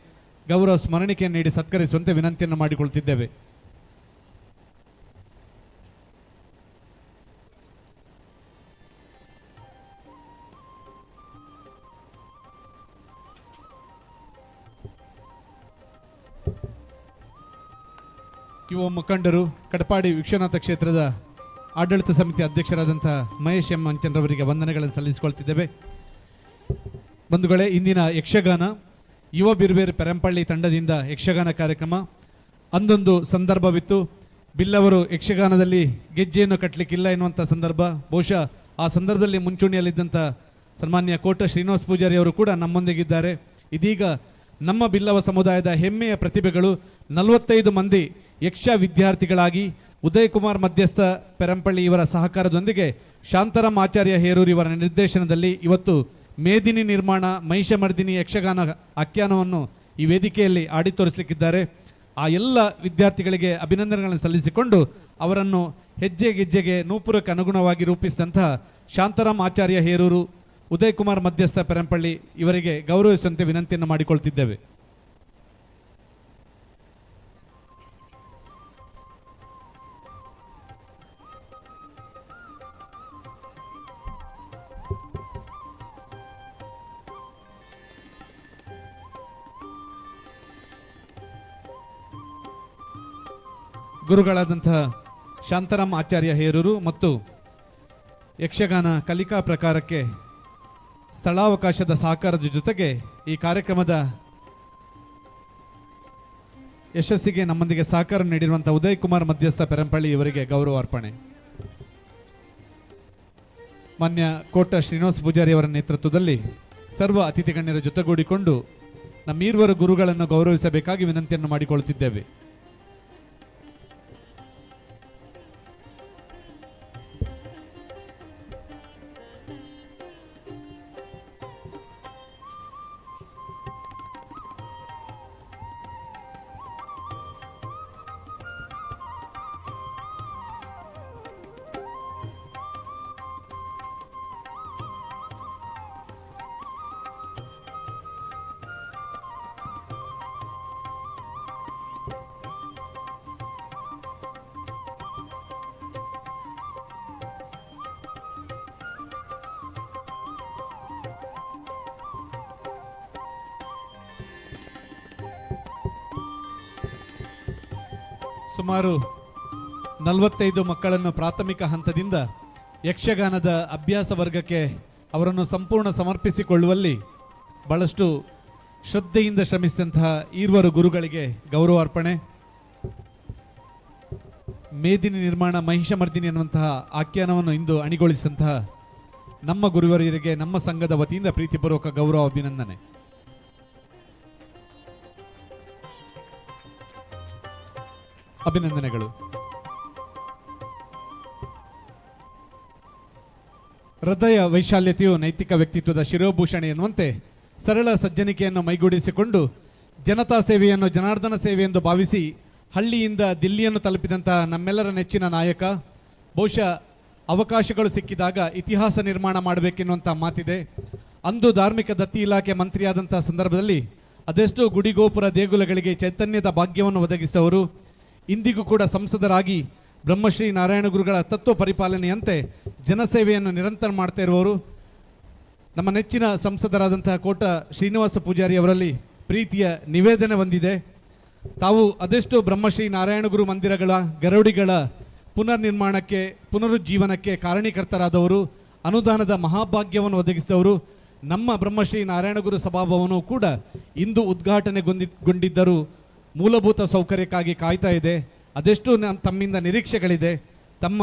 ಗೌರವ ಸ್ಮರಣಿಕೆಯನ್ನು ನೀಡಿ ಸತ್ಕರಿಸುವಂತೆ ವಿನಂತಿಯನ್ನು ಮಾಡಿಕೊಳ್ತಿದ್ದೇವೆ. ಯುವ ಮುಖಂಡರು ಕಡಪಾಡಿ ವಿಶ್ವನಾಥ ಕ್ಷೇತ್ರದ ಆಡಳಿತ ಸಮಿತಿ ಅಧ್ಯಕ್ಷರಾದಂಥ ಮಹೇಶ್ ಎಂ ಅಂಚನ್ರವರಿಗೆ ವಂದನೆಗಳನ್ನು ಸಲ್ಲಿಸಿಕೊಳ್ತಿದ್ದೇವೆ. ಬಂಧುಗಳೇ, ಇಂದಿನ ಯಕ್ಷಗಾನ ಯುವ ಬಿರುಬೇರು ಪೆರಂಪಳ್ಳಿ ತಂಡದಿಂದ ಯಕ್ಷಗಾನ ಕಾರ್ಯಕ್ರಮ. ಅಂದೊಂದು ಸಂದರ್ಭವಿತ್ತು. ಬಿಲ್ಲವರು ಯಕ್ಷಗಾನದಲ್ಲಿ ಗೆಜ್ಜೆಯನ್ನು ಕಟ್ಟಲಿಕ್ಕಿಲ್ಲ ಎನ್ನುವಂಥ ಸಂದರ್ಭ. ಬಹುಶಃ ಆ ಸಂದರ್ಭದಲ್ಲಿ ಮುಂಚೂಣಿಯಲ್ಲಿದ್ದಂಥ ಸನ್ಮಾನ್ಯ ಕೋಟ ಶ್ರೀನಿವಾಸ ಪೂಜಾರಿ ಅವರು ಕೂಡ ನಮ್ಮೊಂದಿಗಿದ್ದಾರೆ. ಇದೀಗ ನಮ್ಮ ಬಿಲ್ಲವ ಸಮುದಾಯದ ಹೆಮ್ಮೆಯ ಪ್ರತಿಭೆಗಳು 45 ಮಂದಿ ಯಕ್ಷ ವಿದ್ಯಾರ್ಥಿಗಳಾಗಿ ಉದಯ್ ಕುಮಾರ್ ಮಧ್ಯಸ್ಥ ಪೆರಂಪಳ್ಳಿ ಇವರ ಸಹಕಾರದೊಂದಿಗೆ ಶಾಂತಾರಾಮ್ ಆಚಾರ್ಯ ಹೇರೂರು ಇವರ ನಿರ್ದೇಶನದಲ್ಲಿ ಇವತ್ತು ಮೇದಿನಿ ನಿರ್ಮಾಣ ಮಹಿಷಮರ್ದಿನಿ ಯಕ್ಷಗಾನ ಆಖ್ಯಾನವನ್ನು ಈ ವೇದಿಕೆಯಲ್ಲಿ ಆಡಿ ತೋರಿಸಲಿಕ್ಕಿದ್ದಾರೆ. ಆ ಎಲ್ಲ ವಿದ್ಯಾರ್ಥಿಗಳಿಗೆ ಅಭಿನಂದನೆಗಳನ್ನು ಸಲ್ಲಿಸಿಕೊಂಡು ಅವರನ್ನು ಹೆಜ್ಜೆ ಗೆಜ್ಜೆಗೆ ನೂಪುರಕ್ಕೆ ಅನುಗುಣವಾಗಿ ರೂಪಿಸಿದಂತಹ ಶಾಂತಾರಾಮ್ ಆಚಾರ್ಯ ಹೇರೂರು ಉದಯ್ ಕುಮಾರ್ ಮಧ್ಯಸ್ಥ ಪೆರಂಪಳ್ಳಿ ಇವರಿಗೆ ಗೌರವಿಸುವಂತೆ ವಿನಂತಿಯನ್ನು ಮಾಡಿಕೊಳ್ತಿದ್ದೇವೆ. ಗುರುಗಳಾದಂಥ ಶಾಂತಾರಾಮ್ ಆಚಾರ್ಯ ಹೇರೂರು ಮತ್ತು ಯಕ್ಷಗಾನ ಕಲಿಕಾ ಪ್ರಕಾರಕ್ಕೆ ಸ್ಥಳಾವಕಾಶದ ಸಹಕಾರದ ಜೊತೆಗೆ ಈ ಕಾರ್ಯಕ್ರಮದ ಯಶಸ್ಸಿಗೆ ನಮ್ಮೊಂದಿಗೆ ಸಹಕಾರ ನೀಡಿರುವಂಥ ಉದಯ್ ಕುಮಾರ್ ಮಧ್ಯಸ್ಥ ಪೆರಂಪಳ್ಳಿ ಇವರಿಗೆ ಗೌರವ ಅರ್ಪಣೆ. ಮಾನ್ಯ ಕೋಟ ಶ್ರೀನಿವಾಸ ಪೂಜಾರಿ ಅವರ ನೇತೃತ್ವದಲ್ಲಿ ಸರ್ವ ಅತಿಥಿ ಗಣ್ಯರ ಜೊತೆಗೂಡಿಕೊಂಡು ನಮ್ಮೀರ್ವರು ಗುರುಗಳನ್ನು ಗೌರವಿಸಬೇಕಾಗಿ ವಿನಂತಿಯನ್ನು ಮಾಡಿಕೊಳ್ಳುತ್ತಿದ್ದೇವೆ. ಸುಮಾರು 45 ಮಕ್ಕಳನ್ನು ಪ್ರಾಥಮಿಕ ಹಂತದಿಂದ ಯಕ್ಷಗಾನದ ಅಭ್ಯಾಸ ವರ್ಗಕ್ಕೆ ಅವರನ್ನು ಸಂಪೂರ್ಣ ಸಮರ್ಪಿಸಿಕೊಳ್ಳುವಲ್ಲಿ ಬಹಳಷ್ಟು ಶ್ರದ್ಧೆಯಿಂದ ಶ್ರಮಿಸಿದಂತಹ ಈರ್ವರು ಗುರುಗಳಿಗೆ ಗೌರವ ಅರ್ಪಣೆ. ಮೇದಿನಿ ನಿರ್ಮಾಣ ಮಹಿಷಮರ್ದಿನಿ ಎನ್ನುವಂತಹ ಆಖ್ಯಾನವನ್ನು ಇಂದು ಅಣಿಗೊಳಿಸಿದಂತಹ ನಮ್ಮ ಗುರುವರಿಗೆ ನಮ್ಮ ಸಂಘದ ವತಿಯಿಂದ ಪ್ರೀತಿಪೂರ್ವಕ ಗೌರವ ಅಭಿನಂದನೆ. ಅಭಿನಂದನೆಗಳು. ಹೃದಯ ವೈಶಾಲ್ಯತೆಯು ನೈತಿಕ ವ್ಯಕ್ತಿತ್ವದ ಶಿರೋಭೂಷಣೆ ಎನ್ನುವಂತೆ ಸರಳ ಸಜ್ಜನಿಕೆಯನ್ನು ಮೈಗೂಡಿಸಿಕೊಂಡು ಜನತಾ ಸೇವೆಯನ್ನು ಜನಾರ್ದನ ಸೇವೆ ಎಂದು ಭಾವಿಸಿ ಹಳ್ಳಿಯಿಂದ ದಿಲ್ಲಿಯನ್ನು ತಲುಪಿದಂತಹ ನಮ್ಮೆಲ್ಲರ ನೆಚ್ಚಿನ ನಾಯಕ. ಬಹುಶಃ ಅವಕಾಶಗಳು ಸಿಕ್ಕಿದಾಗ ಇತಿಹಾಸ ನಿರ್ಮಾಣ ಮಾಡಬೇಕೆನ್ನುವಂಥ ಮಾತಿದೆ. ಅಂದು ಧಾರ್ಮಿಕ ದತ್ತಿ ಇಲಾಖೆ ಮಂತ್ರಿಯಾದಂಥ ಸಂದರ್ಭದಲ್ಲಿ ಅದೆಷ್ಟೋ ಗುಡಿಗೋಪುರ ದೇಗುಲಗಳಿಗೆ ಚೈತನ್ಯದ ಭಾಗ್ಯವನ್ನು ಒದಗಿಸಿದವರು. ಇಂದಿಗೂ ಕೂಡ ಸಂಸದರಾಗಿ ಬ್ರಹ್ಮಶ್ರೀ ನಾರಾಯಣ ಗುರುಗಳ ತತ್ವ ಪರಿಪಾಲನೆಯಂತೆ ಜನಸೇವೆಯನ್ನು ನಿರಂತರ ಮಾಡ್ತಾ ಇರುವವರು. ನಮ್ಮ ನೆಚ್ಚಿನ ಸಂಸದರಾದಂತಹ ಕೋಟ ಶ್ರೀನಿವಾಸ ಪೂಜಾರಿ ಅವರಲ್ಲಿ ಪ್ರೀತಿಯ ನಿವೇದನೆ ಹೊಂದಿದೆ. ತಾವು ಅದೆಷ್ಟೋ ಬ್ರಹ್ಮಶ್ರೀ ನಾರಾಯಣ ಗುರು ಮಂದಿರಗಳ ಗರಡಿಗಳ ಪುನರ್ನಿರ್ಮಾಣಕ್ಕೆ ಪುನರುಜ್ಜೀವನಕ್ಕೆ ಕಾರಣೀಕರ್ತರಾದವರು, ಅನುದಾನದ ಮಹಾಭಾಗ್ಯವನ್ನು ಒದಗಿಸಿದವರು. ನಮ್ಮ ಬ್ರಹ್ಮಶ್ರೀ ನಾರಾಯಣ ಗುರು ಸಭಾಭವನವು ಕೂಡ ಇಂದು ಉದ್ಘಾಟನೆಗೊಂಡಿದ್ದರೂ ಮೂಲಭೂತ ಸೌಕರ್ಯಕ್ಕಾಗಿ ಕಾಯ್ತಾ ಇದೆ. ಅದೆಷ್ಟು ತಮ್ಮಿಂದ ನಿರೀಕ್ಷೆಗಳಿದೆ. ತಮ್ಮ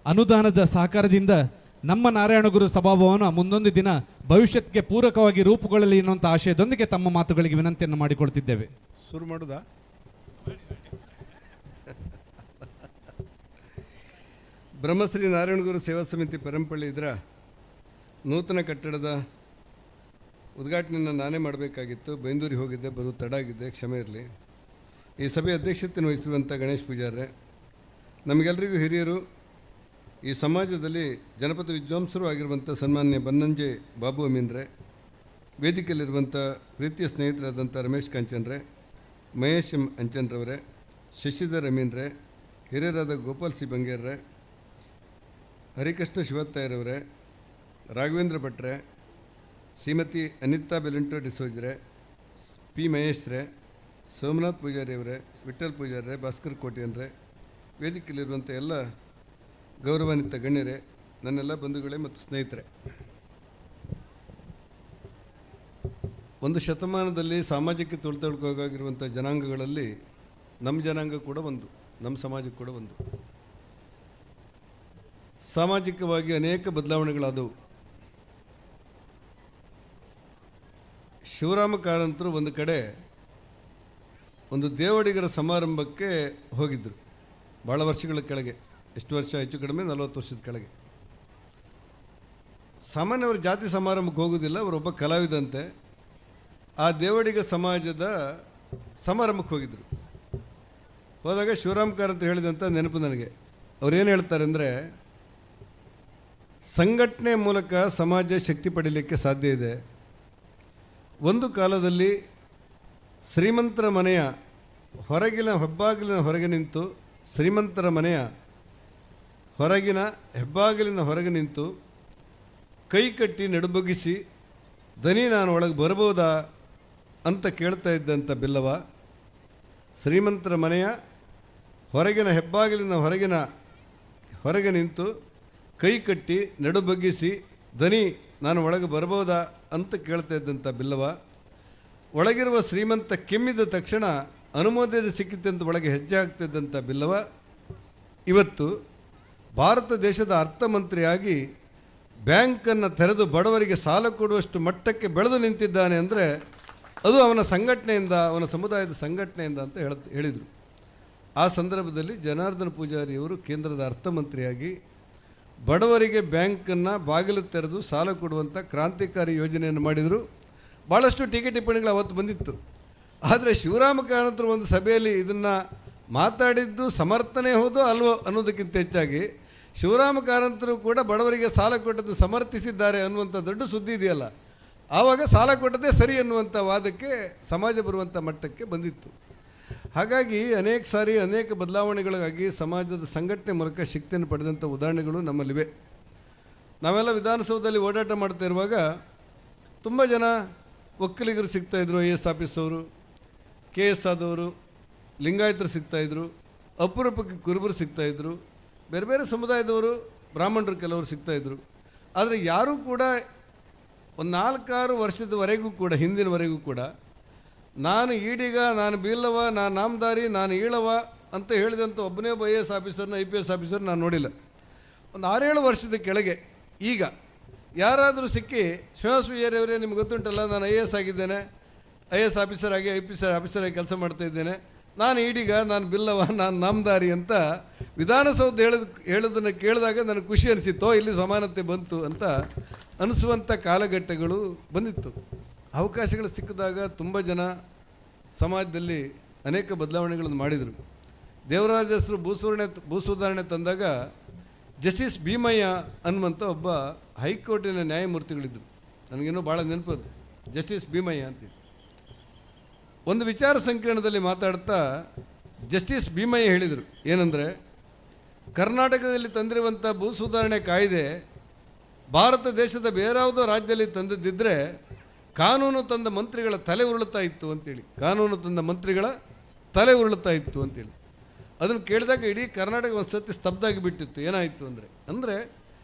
ಅನುದಾನದ ಸಹಕಾರದಿಂದ ನಮ್ಮ ನಾರಾಯಣ ಗುರು ಸಭಾಭವನ ಮುಂದೊಂದು ದಿನ ಭವಿಷ್ಯಕ್ಕೆ ಪೂರಕವಾಗಿ ರೂಪುಗೊಳ್ಳಲಿ ಎನ್ನುವಂಥ ಆಶಯದೊಂದಿಗೆ ತಮ್ಮ ಮಾತುಗಳಿಗೆ ವಿನಂತಿಯನ್ನು ಮಾಡಿಕೊಳ್ತಿದ್ದೇವೆ. ಶುರು ಮಾಡುದಾ? ಬ್ರಹ್ಮಶ್ರೀ ನಾರಾಯಣ ಗುರು ಸೇವಾ ಸಮಿತಿ ಪೆರಂಪಳ್ಳಿ ಇದರ ನೂತನ ಕಟ್ಟಡದ ಉದ್ಘಾಟನೆಯನ್ನು ನಾನೇ ಮಾಡಬೇಕಾಗಿತ್ತು. ಬೈಂದೂರಿಗೆ ಹೋಗಿದ್ದೆ, ಬರೋ ತಡ ಆಗಿದ್ದೆ, ಕ್ಷಮೆ ಇರಲಿ. ಈ ಸಭೆ ಅಧ್ಯಕ್ಷತೆಯನ್ನು ವಹಿಸಿರುವಂಥ ಗಣೇಶ್ ಪೂಜಾರ್ರೆ, ನಮಗೆಲ್ಲರಿಗೂ ಹಿರಿಯರು, ಈ ಸಮಾಜದಲ್ಲಿ ಜನಪದ ವಿದ್ವಾಂಸರು ಆಗಿರುವಂಥ ಸನ್ಮಾನ್ಯ ಬನ್ನಂಜೆ ಬಾಬು ಅಮೀನ್ರೆ, ವೇದಿಕೆಯಲ್ಲಿರುವಂಥ ಪ್ರೀತಿಯ ಸ್ನೇಹಿತರಾದಂಥ ರಮೇಶ್ ಕಾಂಚನ್ರೆ, ಮಹೇಶ್ ಎಂ ಅಂಚನ್ರವರೇ, ಶಶಿಧರ್ ಅಮೀನ್ರೆ, ಹಿರಿಯರಾದ ಗೋಪಾಲ್ ಸಿ ಬಂಗೇರ್ರೆ, ಹರಿಕೃಷ್ಣ ಶಿವತ್ತಾಯರವರೇ, ರಾಘವೇಂದ್ರ ಭಟ್ರೆ, ಶ್ರೀಮತಿ ಅನಿತಾ ಬೆಲೆಂಟೋ ಡಿಸೋಜ್ರೆ, ಪಿ ಮಹೇಶ್ರೆ, ಸೋಮನಾಥ್ ಪೂಜಾರಿಯವರೇ, ವಿಠಲ್ ಪೂಜಾರ್ರೆ, ಭಾಸ್ಕರ್ ಕೋಟಿಯನ್ರೆ, ವೇದಿಕೆಯಲ್ಲಿರುವಂಥ ಎಲ್ಲ ಗೌರವಾನ್ವಿತ ಗಣ್ಯರೇ, ನನ್ನೆಲ್ಲ ಬಂಧುಗಳೇ ಮತ್ತು ಸ್ನೇಹಿತರೆ, ಒಂದು ಶತಮಾನದಲ್ಲಿ ಸಾಮಾಜಿಕ ತುಳಿತಕ್ಕೊಳಗಾಗಿರುವಂಥ ಜನಾಂಗಗಳಲ್ಲಿ ನಮ್ಮ ಜನಾಂಗ ಕೂಡ ಒಂದು, ನಮ್ಮ ಸಮಾಜ ಕೂಡ ಒಂದು. ಸಾಮಾಜಿಕವಾಗಿ ಅನೇಕ ಬದಲಾವಣೆಗಳಾದವು. ಶಿವರಾಮ ಕಾರಂತರು ಒಂದು ಕಡೆ ಒಂದು ದೇವಡಿಗರ ಸಮಾರಂಭಕ್ಕೆ ಹೋಗಿದ್ದರು, ಭಾಳ ವರ್ಷಗಳ ಕೆಳಗೆ, ಎಷ್ಟು ವರ್ಷ, ಹೆಚ್ಚು ಕಡಿಮೆ 40 ವರ್ಷದ ಕೆಳಗೆ. ಸಾಮಾನ್ಯವರು ಜಾತಿ ಸಮಾರಂಭಕ್ಕೆ ಹೋಗೋದಿಲ್ಲ, ಅವರೊಬ್ಬ ಕಲಾವಿದಂತೆ ಆ ದೇವಡಿಗ ಸಮಾಜದ ಸಮಾರಂಭಕ್ಕೆ ಹೋಗಿದ್ದರು. ಹೋದಾಗ ಶಿವರಾಮ ಕಾರಂತರು ಹೇಳಿದಂಥ ನೆನಪು ನನಗೆ. ಅವ್ರೇನು ಹೇಳ್ತಾರೆ ಅಂದರೆ, ಸಂಘಟನೆ ಮೂಲಕ ಸಮಾಜ ಶಕ್ತಿ ಪಡೀಲಿಕ್ಕೆ ಸಾಧ್ಯ ಇದೆ. ಒಂದು ಕಾಲದಲ್ಲಿ ಶ್ರೀಮಂತರ ಮನೆಯ ಹೆಬ್ಬಾಗಿಲಿನ ಹೊರಗೆ ನಿಂತು, ಶ್ರೀಮಂತರ ಮನೆಯ ಹೆಬ್ಬಾಗಿಲಿನ ಹೊರಗೆ ನಿಂತು ಕೈ ಕಟ್ಟಿ ನಡುಬಗ್ಗಿಸಿ, ದನಿ ನಾನು ಒಳಗೆ ಬರ್ಬೋದಾ ಅಂತ ಕೇಳ್ತಾ ಇದ್ದಂಥ ಬಿಲ್ಲವ, ಶ್ರೀಮಂತರ ಮನೆಯ ಹೆಬ್ಬಾಗಿಲಿನ ಹೊರಗೆ ನಿಂತು ಕೈ ಕಟ್ಟಿ ನಡುಬಗ್ಗಿಸಿ, ದನಿ ನಾನು ಒಳಗೆ ಬರ್ಬೋದಾ ಅಂತ ಕೇಳ್ತಾ ಇದ್ದಂಥ ಬಿಲ್ಲವ, ಒಳಗಿರುವ ಶ್ರೀಮಂತ ಕೆಮ್ಮಿದ ತಕ್ಷಣ ಅನುಮೋದನೆ ಸಿಕ್ಕಿತ್ತಂತ ಒಳಗೆ ಹೆಜ್ಜೆ ಆಗ್ತಿದ್ದಂಥ ಬಿಲ್ಲವ ಇವತ್ತು ಭಾರತ ದೇಶದ ಅರ್ಥಮಂತ್ರಿಯಾಗಿ ಬ್ಯಾಂಕನ್ನು ತೆರೆದು ಬಡವರಿಗೆ ಸಾಲ ಕೊಡುವಷ್ಟು ಮಟ್ಟಕ್ಕೆ ಬೆಳೆದು ನಿಂತಿದ್ದಾನೆ ಅಂದರೆ ಅದು ಅವನ ಸಂಘಟನೆಯಿಂದ, ಅವನ ಸಮುದಾಯದ ಸಂಘಟನೆಯಿಂದ ಅಂತ ಹೇಳಿದರು. ಆ ಸಂದರ್ಭದಲ್ಲಿ ಜನಾರ್ದನ ಪೂಜಾರಿಯವರು ಕೇಂದ್ರದ ಅರ್ಥಮಂತ್ರಿಯಾಗಿ ಬಡವರಿಗೆ ಬ್ಯಾಂಕನ್ನು ಬಾಗಿಲು ತೆರೆದು ಸಾಲ ಕೊಡುವಂಥ ಕ್ರಾಂತಿಕಾರಿ ಯೋಜನೆಯನ್ನು ಮಾಡಿದರು. ಭಾಳಷ್ಟು ಟೀಕೆ ಟಿಪ್ಪಣಿಗಳು ಅವತ್ತು ಬಂದಿತ್ತು. ಆದರೆ ಶಿವರಾಮ ಕಾರಂತರು ಒಂದು ಸಭೆಯಲ್ಲಿ ಇದನ್ನು ಮಾತಾಡಿದ್ದು ಸಮರ್ಥನೆ ಹೌದು ಅಲ್ವೋ ಅನ್ನೋದಕ್ಕಿಂತ ಹೆಚ್ಚಾಗಿ ಶಿವರಾಮ ಕಾರಂತರು ಕೂಡ ಬಡವರಿಗೆ ಸಾಲ ಕೊಟ್ಟದ್ದು ಸಮರ್ಥಿಸಿದ್ದಾರೆ ಅನ್ನುವಂಥ ದೊಡ್ಡ ಸುದ್ದಿ ಇದೆಯಲ್ಲ, ಆವಾಗ ಸಾಲ ಕೊಟ್ಟದೇ ಸರಿ ಅನ್ನುವಂಥ ವಾದಕ್ಕೆ ಸಮಾಜ ಬರುವಂಥ ಮಟ್ಟಕ್ಕೆ ಬಂದಿತ್ತು. ಹಾಗಾಗಿ ಅನೇಕ ಸಾರಿ ಅನೇಕ ಬದಲಾವಣೆಗಳಿಗಾಗಿ ಸಮಾಜದ ಸಂಘಟನೆ ಮೂಲಕ ಶಕ್ತಿಯನ್ನು ಪಡೆದಂಥ ಉದಾಹರಣೆಗಳು ನಮ್ಮಲ್ಲಿವೆ. ನಾವೆಲ್ಲ ವಿಧಾನಸೌಧದಲ್ಲಿ ಓಡಾಟ ಮಾಡ್ತಾ ಇರುವಾಗ ತುಂಬ ಜನ ಒಕ್ಕಲಿಗರು ಸಿಗ್ತಾಯಿದ್ರು, IAS ಆಫೀಸವರು, KS ಆದವರು, ಲಿಂಗಾಯತರು ಸಿಗ್ತಾಯಿದ್ರು, ಅಪರೂಪಕ್ಕೆ ಕುರುಬರು ಸಿಗ್ತಾಯಿದ್ರು, ಬೇರೆ ಬೇರೆ ಸಮುದಾಯದವರು, ಬ್ರಾಹ್ಮಣರು ಕೆಲವರು ಸಿಗ್ತಾಯಿದ್ರು. ಆದರೆ ಯಾರೂ ಕೂಡ ಒಂದು 4-6 ವರ್ಷದವರೆಗೂ ಕೂಡ, ಹಿಂದಿನವರೆಗೂ ಕೂಡ ನಾನು ಈಡಿಗ, ನಾನು ಬೀಲ್ಲವ, ನಾನು ನಾಮದಾರಿ, ನಾನು ಈಳವ ಅಂತ ಹೇಳಿದಂಥ ಒಬ್ಬನೇ ಒಬ್ಬ IAS ಆಫೀಸರ್ನ IPS ಆಫೀಸರ್ ನಾನು ನೋಡಿಲ್ಲ. ಒಂದು 6-7 ವರ್ಷದ ಕೆಳಗೆ ಈಗ ಯಾರಾದರೂ ಸಿಕ್ಕಿ, ಶ್ರೀನಿವಾಸ ಪೂಜಾರಿಯವರೇ ನಿಮ್ಗೆ ಗೊತ್ತುಂಟಲ್ಲ, ನಾನು IAS ಆಗಿದ್ದೇನೆ, IAS ಆಫೀಸರ್ ಆಗಿ IPS ಆಫೀಸರಾಗಿ ಕೆಲಸ ಮಾಡ್ತಾಯಿದ್ದೇನೆ, ನಾನು ಈಡಿಗ, ನಾನು ಬಿಲ್ಲವ, ನಾನು ನಾಮದಾರಿ ಅಂತ ವಿಧಾನಸೌಧ ಹೇಳೋದನ್ನು ಕೇಳಿದಾಗ ನನಗೆ ಖುಷಿ ಅನಿಸಿತ್ತು, ಇಲ್ಲಿ ಸಮಾನತೆ ಬಂತು ಅಂತ ಅನಿಸುವಂಥ ಕಾಲಘಟ್ಟಗಳು ಬಂದಿತ್ತು. ಅವಕಾಶಗಳು ಸಿಕ್ಕಿದಾಗ ತುಂಬ ಜನ ಸಮಾಜದಲ್ಲಿ ಅನೇಕ ಬದಲಾವಣೆಗಳನ್ನು ಮಾಡಿದರು. ದೇವರಾಜರು ಭೂಸುಧಾರಣೆ ತಂದಾಗ ಜಸ್ಟಿಸ್ ಭೀಮಯ್ಯ ಅನ್ನುವಂಥ ಒಬ್ಬ ಹೈಕೋರ್ಟಿನ ನ್ಯಾಯಮೂರ್ತಿಗಳಿದ್ದರು. ನನಗಿನ್ನೂ ಭಾಳ ನೆನಪದು, ಜಸ್ಟಿಸ್ ಭೀಮಯ್ಯ ಅಂತೇಳಿ. ಒಂದು ವಿಚಾರ ಸಂಕಿರಣದಲ್ಲಿ ಮಾತಾಡ್ತಾ ಜಸ್ಟಿಸ್ ಭೀಮಯ್ಯ ಹೇಳಿದರು ಏನಂದರೆ, ಕರ್ನಾಟಕದಲ್ಲಿ ತಂದಿರುವಂಥ ಭೂ ಸುಧಾರಣೆ ಕಾಯ್ದೆ ಭಾರತ ದೇಶದ ಬೇರಾವುದೋ ರಾಜ್ಯದಲ್ಲಿ ತಂದದ್ದಿದ್ದರೆ ಕಾನೂನು ತಂದ ಮಂತ್ರಿಗಳ ತಲೆ ಉರುಳುತ್ತಾ ಇತ್ತು ಅಂತೇಳಿ, ಕಾನೂನು ತಂದ ಮಂತ್ರಿಗಳ ತಲೆ ಉರುಳುತ್ತಾ ಇತ್ತು ಅಂತೇಳಿ. ಅದನ್ನು ಕೇಳಿದಾಗ ಇಡೀ ಕರ್ನಾಟಕ ಒಂದು ಸತಿ ಸ್ತಬ್ಧ ಆಗಿಬಿಟ್ಟಿತ್ತು. ಏನಾಯಿತು ಅಂದರೆ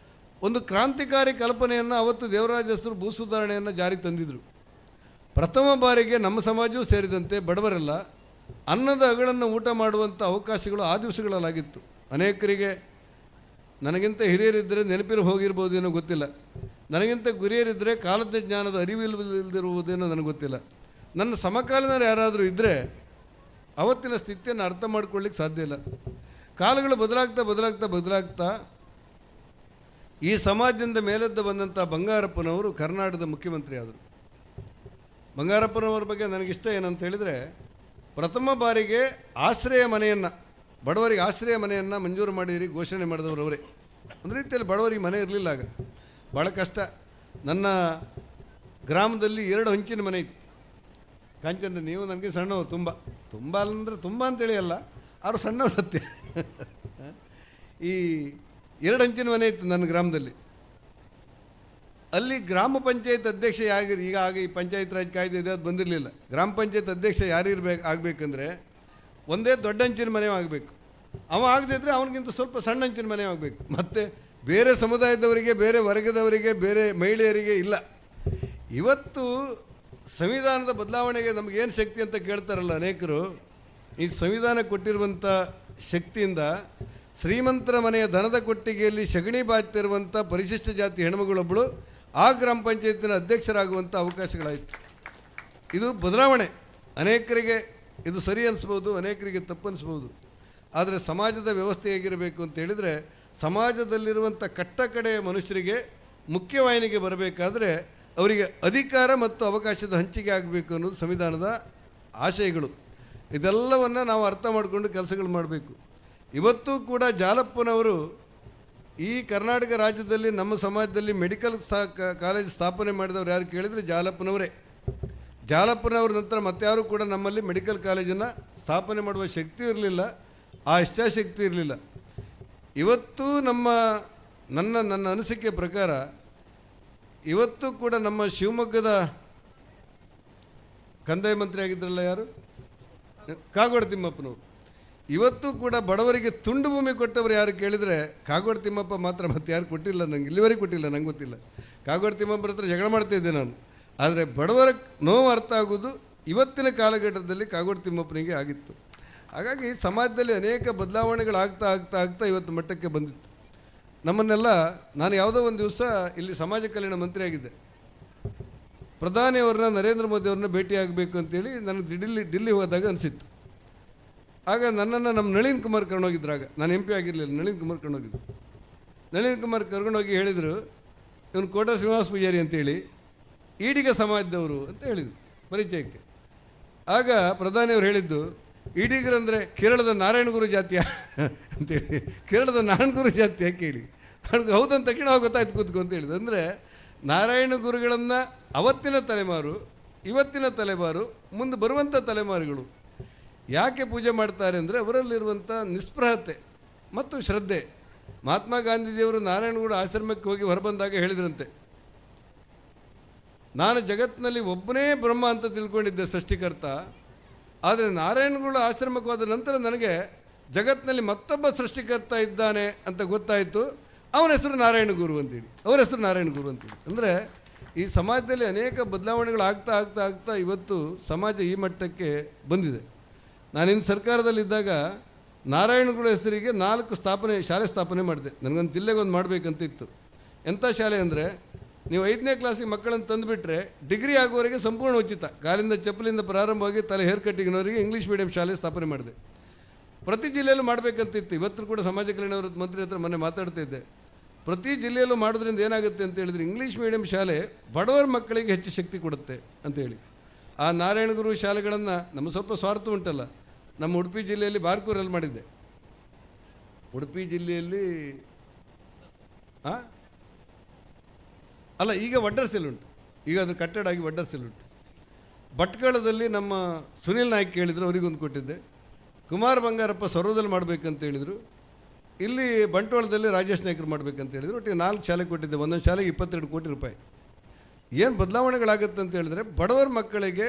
ಒಂದು ಕ್ರಾಂತಿಕಾರಿ ಕಲ್ಪನೆಯನ್ನು ಅವತ್ತು ದೇವರಾಜರು ಭೂ ಸುಧಾರಣೆಯನ್ನು ಜಾರಿಗೆ ತಂದಿದ್ದರು. ಪ್ರಥಮ ಬಾರಿಗೆ ನಮ್ಮ ಸಮಾಜವೂ ಸೇರಿದಂತೆ ಬಡವರೆಲ್ಲ ಅನ್ನದ ಅಗಳನ್ನು ಊಟ ಮಾಡುವಂಥ ಅವಕಾಶಗಳು ಆ ದಿವಸಗಳಲ್ಲಾಗಿತ್ತು. ಅನೇಕರಿಗೆ ನನಗಿಂತ ಹಿರಿಯರಿದ್ದರೆ ನೆನಪಿರು ಹೋಗಿರ್ಬೋದೇನೋ ಗೊತ್ತಿಲ್ಲ, ನನಗಿಂತ ಗುರಿಯರಿದ್ದರೆ ಕಾಲದ ಜ್ಞಾನದ ಅರಿವಿಲ್ಲದಿರುವುದೇನೋ ನನಗೆ ಗೊತ್ತಿಲ್ಲ. ನನ್ನ ಸಮಕಾಲೀನರು ಯಾರಾದರೂ ಇದ್ದರೆ ಅವತ್ತಿನ ಸ್ಥಿತಿಯನ್ನು ಅರ್ಥ ಮಾಡ್ಕೊಳ್ಳಿಕ್ಕೆ ಸಾಧ್ಯ ಇಲ್ಲ. ಕಾಲಗಳು ಬದಲಾಗ್ತಾ ಈ ಸಮಾಜದಿಂದ ಮೇಲೆದ್ದು ಬಂದಂಥ ಬಂಗಾರಪ್ಪನವರು ಕರ್ನಾಟಕದ ಮುಖ್ಯಮಂತ್ರಿ ಆದರು. ಬಂಗಾರಪ್ಪನವ್ರ ಬಗ್ಗೆ ನನಗಿಷ್ಟ ಏನಂತ ಹೇಳಿದರೆ, ಪ್ರಥಮ ಬಾರಿಗೆ ಆಶ್ರಯ ಮನೆಯನ್ನು, ಬಡವರಿಗೆ ಆಶ್ರಯ ಮನೆಯನ್ನು ಮಂಜೂರು ಮಾಡಿರಿ ಘೋಷಣೆ ಮಾಡಿದವರು ಅವರೇ. ಒಂದು ರೀತಿಯಲ್ಲಿ ಬಡವರಿಗೆ ಮನೆ ಇರಲಿಲ್ಲ, ಆಗ ಭಾಳ ಕಷ್ಟ. ನನ್ನ ಗ್ರಾಮದಲ್ಲಿ 2 ಹಂಚಿನ ಮನೆ ಇತ್ತು. ಕಾಂಚನ, ನೀವು ನನಗೆ ಸಣ್ಣವರು, ತುಂಬ ಅಂದರೆ ತುಂಬ ಅಂತೇಳಿ ಅಲ್ಲ, ಅವರು ಸಣ್ಣವ್ರು ಸತ್ಯ. ಈ 2 ಹಂಚಿನ ಮನೆ ಇತ್ತು ನನ್ನ ಗ್ರಾಮದಲ್ಲಿ. ಅಲ್ಲಿ ಗ್ರಾಮ ಪಂಚಾಯತ್ ಅಧ್ಯಕ್ಷ ಈಗ ಈ ಪಂಚಾಯತ್ ರಾಜ್ ಕಾಯ್ದೆ ಇದೆ, ಅದು ಬಂದಿರಲಿಲ್ಲ. ಗ್ರಾಮ ಪಂಚಾಯತ್ ಅಧ್ಯಕ್ಷ ಆಗಬೇಕಂದ್ರೆ ಒಂದೇ ದೊಡ್ಡ ಹಂಚಿನ ಮನೆ ಆಗಬೇಕು. ಅವ ಆಗದಿದ್ದರೆ ಅವನಿಗಿಂತ ಸ್ವಲ್ಪ ಸಣ್ಣ ಹಂಚಿನ ಮನೆ ಆಗಬೇಕು. ಮತ್ತು ಬೇರೆ ಸಮುದಾಯದವರಿಗೆ, ಬೇರೆ ವರ್ಗದವರಿಗೆ, ಬೇರೆ ಮಹಿಳೆಯರಿಗೆ ಇಲ್ಲ. ಇವತ್ತು ಸಂವಿಧಾನದ ಬದಲಾವಣೆಗೆ ನಮಗೇನು ಶಕ್ತಿ ಅಂತ ಕೇಳ್ತಾರಲ್ಲ ಅನೇಕರು, ಈ ಸಂವಿಧಾನ ಕೊಟ್ಟಿರುವಂಥ ಶಕ್ತಿಯಿಂದ ಶ್ರೀಮಂತರ ಮನೆಯ ದನದ ಕೊಟ್ಟಿಗೆಯಲ್ಲಿ ಸಗಣಿ ಬಾಚ್ತಿರುವಂಥ ಪರಿಶಿಷ್ಟ ಜಾತಿ ಹೆಣ್ಮಗಳೊಬ್ಬಳು ಆ ಗ್ರಾಮ ಪಂಚಾಯತಿನ ಅಧ್ಯಕ್ಷರಾಗುವಂಥ ಅವಕಾಶಗಳಾಯಿತು. ಇದು ಬದಲಾವಣೆ. ಅನೇಕರಿಗೆ ಇದು ಸರಿ ಅನಿಸ್ಬೋದು, ಅನೇಕರಿಗೆ ತಪ್ಪು ಅನಿಸ್ಬೋದು. ಆದರೆ ಸಮಾಜದ ವ್ಯವಸ್ಥೆ ಹೇಗಿರಬೇಕು ಅಂತ ಹೇಳಿದರೆ, ಸಮಾಜದಲ್ಲಿರುವಂಥ ಕಟ್ಟಕಡೆಯ ಮನುಷ್ಯರಿಗೆ ಮುಖ್ಯವಾಹಿನಿಗೆ ಬರಬೇಕಾದ್ರೆ ಅವರಿಗೆ ಅಧಿಕಾರ ಮತ್ತು ಅವಕಾಶದ ಹಂಚಿಕೆ ಆಗಬೇಕು ಅನ್ನೋದು ಸಂವಿಧಾನದ ಆಶಯಗಳು. ಇದೆಲ್ಲವನ್ನು ನಾವು ಅರ್ಥ ಮಾಡಿಕೊಂಡು ಕೆಲಸಗಳು ಮಾಡಬೇಕು. ಇವತ್ತೂ ಕೂಡ ಜಾಲಪ್ಪನವರು ಈ ಕರ್ನಾಟಕ ರಾಜ್ಯದಲ್ಲಿ ನಮ್ಮ ಸಮಾಜದಲ್ಲಿ ಮೆಡಿಕಲ್ ಕಾಲೇಜ್ ಸ್ಥಾಪನೆ ಮಾಡಿದವರು ಯಾರು ಕೇಳಿದರೆ ಜಾಲಪ್ಪನವರೇ. ಜಾಲಪ್ಪನವ್ರ ನಂತರ ಮತ್ತಾರೂ ಕೂಡ ನಮ್ಮಲ್ಲಿ ಮೆಡಿಕಲ್ ಕಾಲೇಜನ್ನು ಸ್ಥಾಪನೆ ಮಾಡುವ ಶಕ್ತಿ ಇರಲಿಲ್ಲ, ಆ ಇಚ್ಛಾಶಕ್ತಿ ಇರಲಿಲ್ಲ. ಇವತ್ತು ನನ್ನ ಅನಿಸಿಕೆ ಪ್ರಕಾರ ಇವತ್ತು ಕೂಡ ನಮ್ಮ ಶಿವಮೊಗ್ಗದ ಕಂದಾಯ ಮಂತ್ರಿ ಆಗಿದ್ರಲ್ಲ ಯಾರು, ಕಾಗೋಡು ತಿಮ್ಮಪ್ಪನವರು, ಇವತ್ತು ಕೂಡ ಬಡವರಿಗೆ ತುಂಡು ಭೂಮಿ ಕೊಟ್ಟವರು ಯಾರು ಕೇಳಿದರೆ ಕಾಗೋಡು ತಿಮ್ಮಪ್ಪ ಮಾತ್ರ, ಮತ್ತೆ ಯಾರು ಕೊಟ್ಟಿಲ್ಲ. ನನಗೆ ಇಲ್ಲಿವರೆಗೆ ಕೊಟ್ಟಿಲ್ಲ, ನಂಗೆ ಗೊತ್ತಿಲ್ಲ. ಕಾಗೋಡು ತಿಮ್ಮಪ್ಪರ ಹತ್ರ ಜಗಳ ಮಾಡ್ತಾಯಿದ್ದೆ ನಾನು. ಆದರೆ ಬಡವರ ನೋವು ಅರ್ಥ ಆಗೋದು ಇವತ್ತಿನ ಕಾಲಘಟ್ಟದಲ್ಲಿ ಕಾಗೋಡು ತಿಮ್ಮಪ್ಪನಿಗೆ ಆಗಿತ್ತು. ಹಾಗಾಗಿ ಸಮಾಜದಲ್ಲಿ ಅನೇಕ ಬದಲಾವಣೆಗಳಾಗ್ತಾ ಇವತ್ತು ಮಟ್ಟಕ್ಕೆ ಬಂದಿತ್ತು. ನಮ್ಮನ್ನೆಲ್ಲ, ನಾನು ಯಾವುದೋ ಒಂದು ದಿವಸ ಇಲ್ಲಿ ಸಮಾಜ ಕಲ್ಯಾಣ ಮಂತ್ರಿ ಆಗಿದ್ದೆ. ಪ್ರಧಾನಿಯವ್ರನ್ನ, ನರೇಂದ್ರ ಮೋದಿ ಅವ್ರನ್ನ ಭೇಟಿ ಆಗಬೇಕು ಅಂತೇಳಿ ನನಗೆ ಡಿಲ್ಲಿ ಹೋದಾಗ ಅನಿಸಿತ್ತು. ಆಗ ನನ್ನನ್ನು ನಮ್ಮ ನಳಿನ್ ಕುಮಾರ್ ಕರ್ಕೊಂಡೋಗಿದ್ರಾಗ, ನಾನು MP ಆಗಿರಲಿಲ್ಲ, ನಳಿನ್ ಕುಮಾರ್ ಕರ್ಕೊಂಡೋಗಿದ್ದು. ನಳಿನ್ ಕುಮಾರ್ ಕರ್ಕೊಂಡೋಗಿ ಹೇಳಿದರು, ಇವನು ಕೋಟ ಶ್ರೀನಿವಾಸ ಪೂಜಾರಿ ಅಂತೇಳಿ ಈಡಿಗ ಸಮಾಜದವರು ಅಂತ ಹೇಳಿದರು ಪರಿಚಯಕ್ಕೆ. ಆಗ ಪ್ರಧಾನಿಯವರು ಹೇಳಿದ್ದು, ಈಡಿಗರಂದರೆ ಕೇರಳದ ನಾರಾಯಣಗುರು ಜಾತಿಯ ಅಂತೇಳಿ. ಕೇರಳದ ನಾರಾಯಣಗುರು ಜಾತಿಯ ಕೇಳಿ ನನಗೆ ಹೌದಂತ ತಕ್ಷಣ ಗೊತ್ತಾಯ್ತು ಕೂತ್ಕೊ ಅಂತ ಹೇಳಿದ್ರು. ಅಂದರೆ ನಾರಾಯಣ ಗುರುಗಳನ್ನು ಅವತ್ತಿನ ತಲೆಮಾರು, ಇವತ್ತಿನ ತಲೆಮಾರು, ಮುಂದೆ ಬರುವಂಥ ತಲೆಮಾರುಗಳು ಯಾಕೆ ಪೂಜೆ ಮಾಡ್ತಾರೆ ಅಂದರೆ ಅವರಲ್ಲಿರುವಂಥ ನಿಸ್ಪೃಹತೆ ಮತ್ತು ಶ್ರದ್ಧೆ. ಮಹಾತ್ಮ ಗಾಂಧೀಜಿಯವರು ನಾರಾಯಣಗುರು ಆಶ್ರಮಕ್ಕೆ ಹೋಗಿ ಹೊರಬಂದಾಗ ಹೇಳಿದ್ರಂತೆ, ನಾನು ಜಗತ್ತಿನಲ್ಲಿ ಒಬ್ಬನೇ ಬ್ರಹ್ಮ ಅಂತ ತಿಳ್ಕೊಂಡಿದ್ದೆ, ಸೃಷ್ಟಿಕರ್ತ. ಆದರೆ ನಾರಾಯಣಗುರು ಆಶ್ರಮಕ್ಕೆ ಹೋದ ನಂತರ ನನಗೆ ಜಗತ್ತಿನಲ್ಲಿ ಮತ್ತೊಬ್ಬ ಸೃಷ್ಟಿಕರ್ತ ಇದ್ದಾನೆ ಅಂತ ಗೊತ್ತಾಯಿತು. ಅವನ ಹೆಸರು ನಾರಾಯಣ ಗುರು ಅಂತೇಳಿ, ಅವರ ಹೆಸರು ನಾರಾಯಣ ಗುರು ಅಂತೇಳಿ. ಅಂದರೆ ಈ ಸಮಾಜದಲ್ಲಿ ಅನೇಕ ಬದಲಾವಣೆಗಳು ಆಗ್ತಾ ಇವತ್ತು ಸಮಾಜ ಈ ಮಟ್ಟಕ್ಕೆ ಬಂದಿದೆ. ನಾನಿನ್ನು ಸರ್ಕಾರದಲ್ಲಿದ್ದಾಗ ನಾರಾಯಣಗುರು ಹೆಸರಿಗೆ 4 ಶಾಲೆ ಸ್ಥಾಪನೆ ಮಾಡಿದೆ. ನನಗೊಂದು ಜಿಲ್ಲೆಗೊಂದು ಮಾಡಬೇಕಂತ ಇತ್ತು. ಎಂಥ ಶಾಲೆ ಅಂದರೆ, ನೀವು 5ನೇ ಕ್ಲಾಸಿಗೆ ಮಕ್ಕಳನ್ನು ತಂದುಬಿಟ್ರೆ ಡಿಗ್ರಿ ಆಗುವವರೆಗೆ ಸಂಪೂರ್ಣ ಉಚಿತ, ಕಾಲಿಂದ ಚಪ್ಪಲಿಂದ ಪ್ರಾರಂಭವಾಗಿ ತಲೆ ಹೇರ್ ಕಟ್ಟಿಂಗ್ನವರಿಗೆ ಇಂಗ್ಲೀಷ್ ಮೀಡಿಯಂ ಶಾಲೆ ಸ್ಥಾಪನೆ ಮಾಡಿದೆ. ಪ್ರತಿ ಜಿಲ್ಲೆಯಲ್ಲೂ ಮಾಡಬೇಕಂತಿತ್ತು. ಇವತ್ತು ಕೂಡ ಸಮಾಜ ಕಲ್ಯಾಣ ಮಂತ್ರಿ ಹತ್ರ ಮೊನ್ನೆ ಮಾತಾಡ್ತಾ ಇದ್ದೆ. ಪ್ರತಿ ಜಿಲ್ಲೆಯಲ್ಲೂ ಮಾಡೋದ್ರಿಂದ ಏನಾಗುತ್ತೆ ಅಂತ ಹೇಳಿದ್ರೆ, ಇಂಗ್ಲೀಷ್ ಮೀಡಿಯಂ ಶಾಲೆ ಬಡವರ ಮಕ್ಕಳಿಗೆ ಹೆಚ್ಚು ಶಕ್ತಿ ಕೊಡುತ್ತೆ ಅಂತೇಳಿ ಆ ನಾರಾಯಣಗುರು ಶಾಲೆಗಳನ್ನು, ನಮ್ಮ ಸ್ವಲ್ಪ ಸ್ವಾರ್ಥ ಉಂಟಲ್ಲ, ನಮ್ಮ ಉಡುಪಿ ಜಿಲ್ಲೆಯಲ್ಲಿ ಬಾರ್ಕೂರಲ್ಲಿ ಮಾಡಿದ್ದೆ. ಉಡುಪಿ ಜಿಲ್ಲೆಯಲ್ಲಿ ಅಲ್ಲ, ಈಗ ವಡ್ಡರ್ಸಲ್ಲಿ ಉಂಟು. ಈಗ ಅದು ಕಟ್ಟಡ ಆಗಿ ವಡ್ಡರ್ ಸೆಲ್ಯೂಟ್. ಭಟ್ಕಳದಲ್ಲಿ ನಮ್ಮ ಸುನಿಲ್ ನಾಯ್ಕ್ ಕೇಳಿದ್ರು, ಅವರಿಗೊಂದು ಕೊಟ್ಟಿದ್ದೆ. ಕುಮಾರ್ ಬಂಗಾರಪ್ಪ ಸೊರದಲ್ಲಿ ಮಾಡಬೇಕಂತ ಹೇಳಿದರು. ಇಲ್ಲಿ ಬಂಟ್ವಾಳದಲ್ಲಿ ರಾಜೇಶ್ ನಾಯ್ಕರು ಮಾಡಬೇಕಂತ ಹೇಳಿದರು. ಒಟ್ಟಿಗೆ 4 ಶಾಲೆ ಕೊಟ್ಟಿದ್ದೆ, ಒಂದೊಂದು ಶಾಲೆಗೆ 22 ಕೋಟಿ ರೂಪಾಯಿ. ಏನು ಬದಲಾವಣೆಗಳಾಗುತ್ತೆ ಅಂತ ಹೇಳಿದ್ರೆ ಬಡವರ ಮಕ್ಕಳಿಗೆ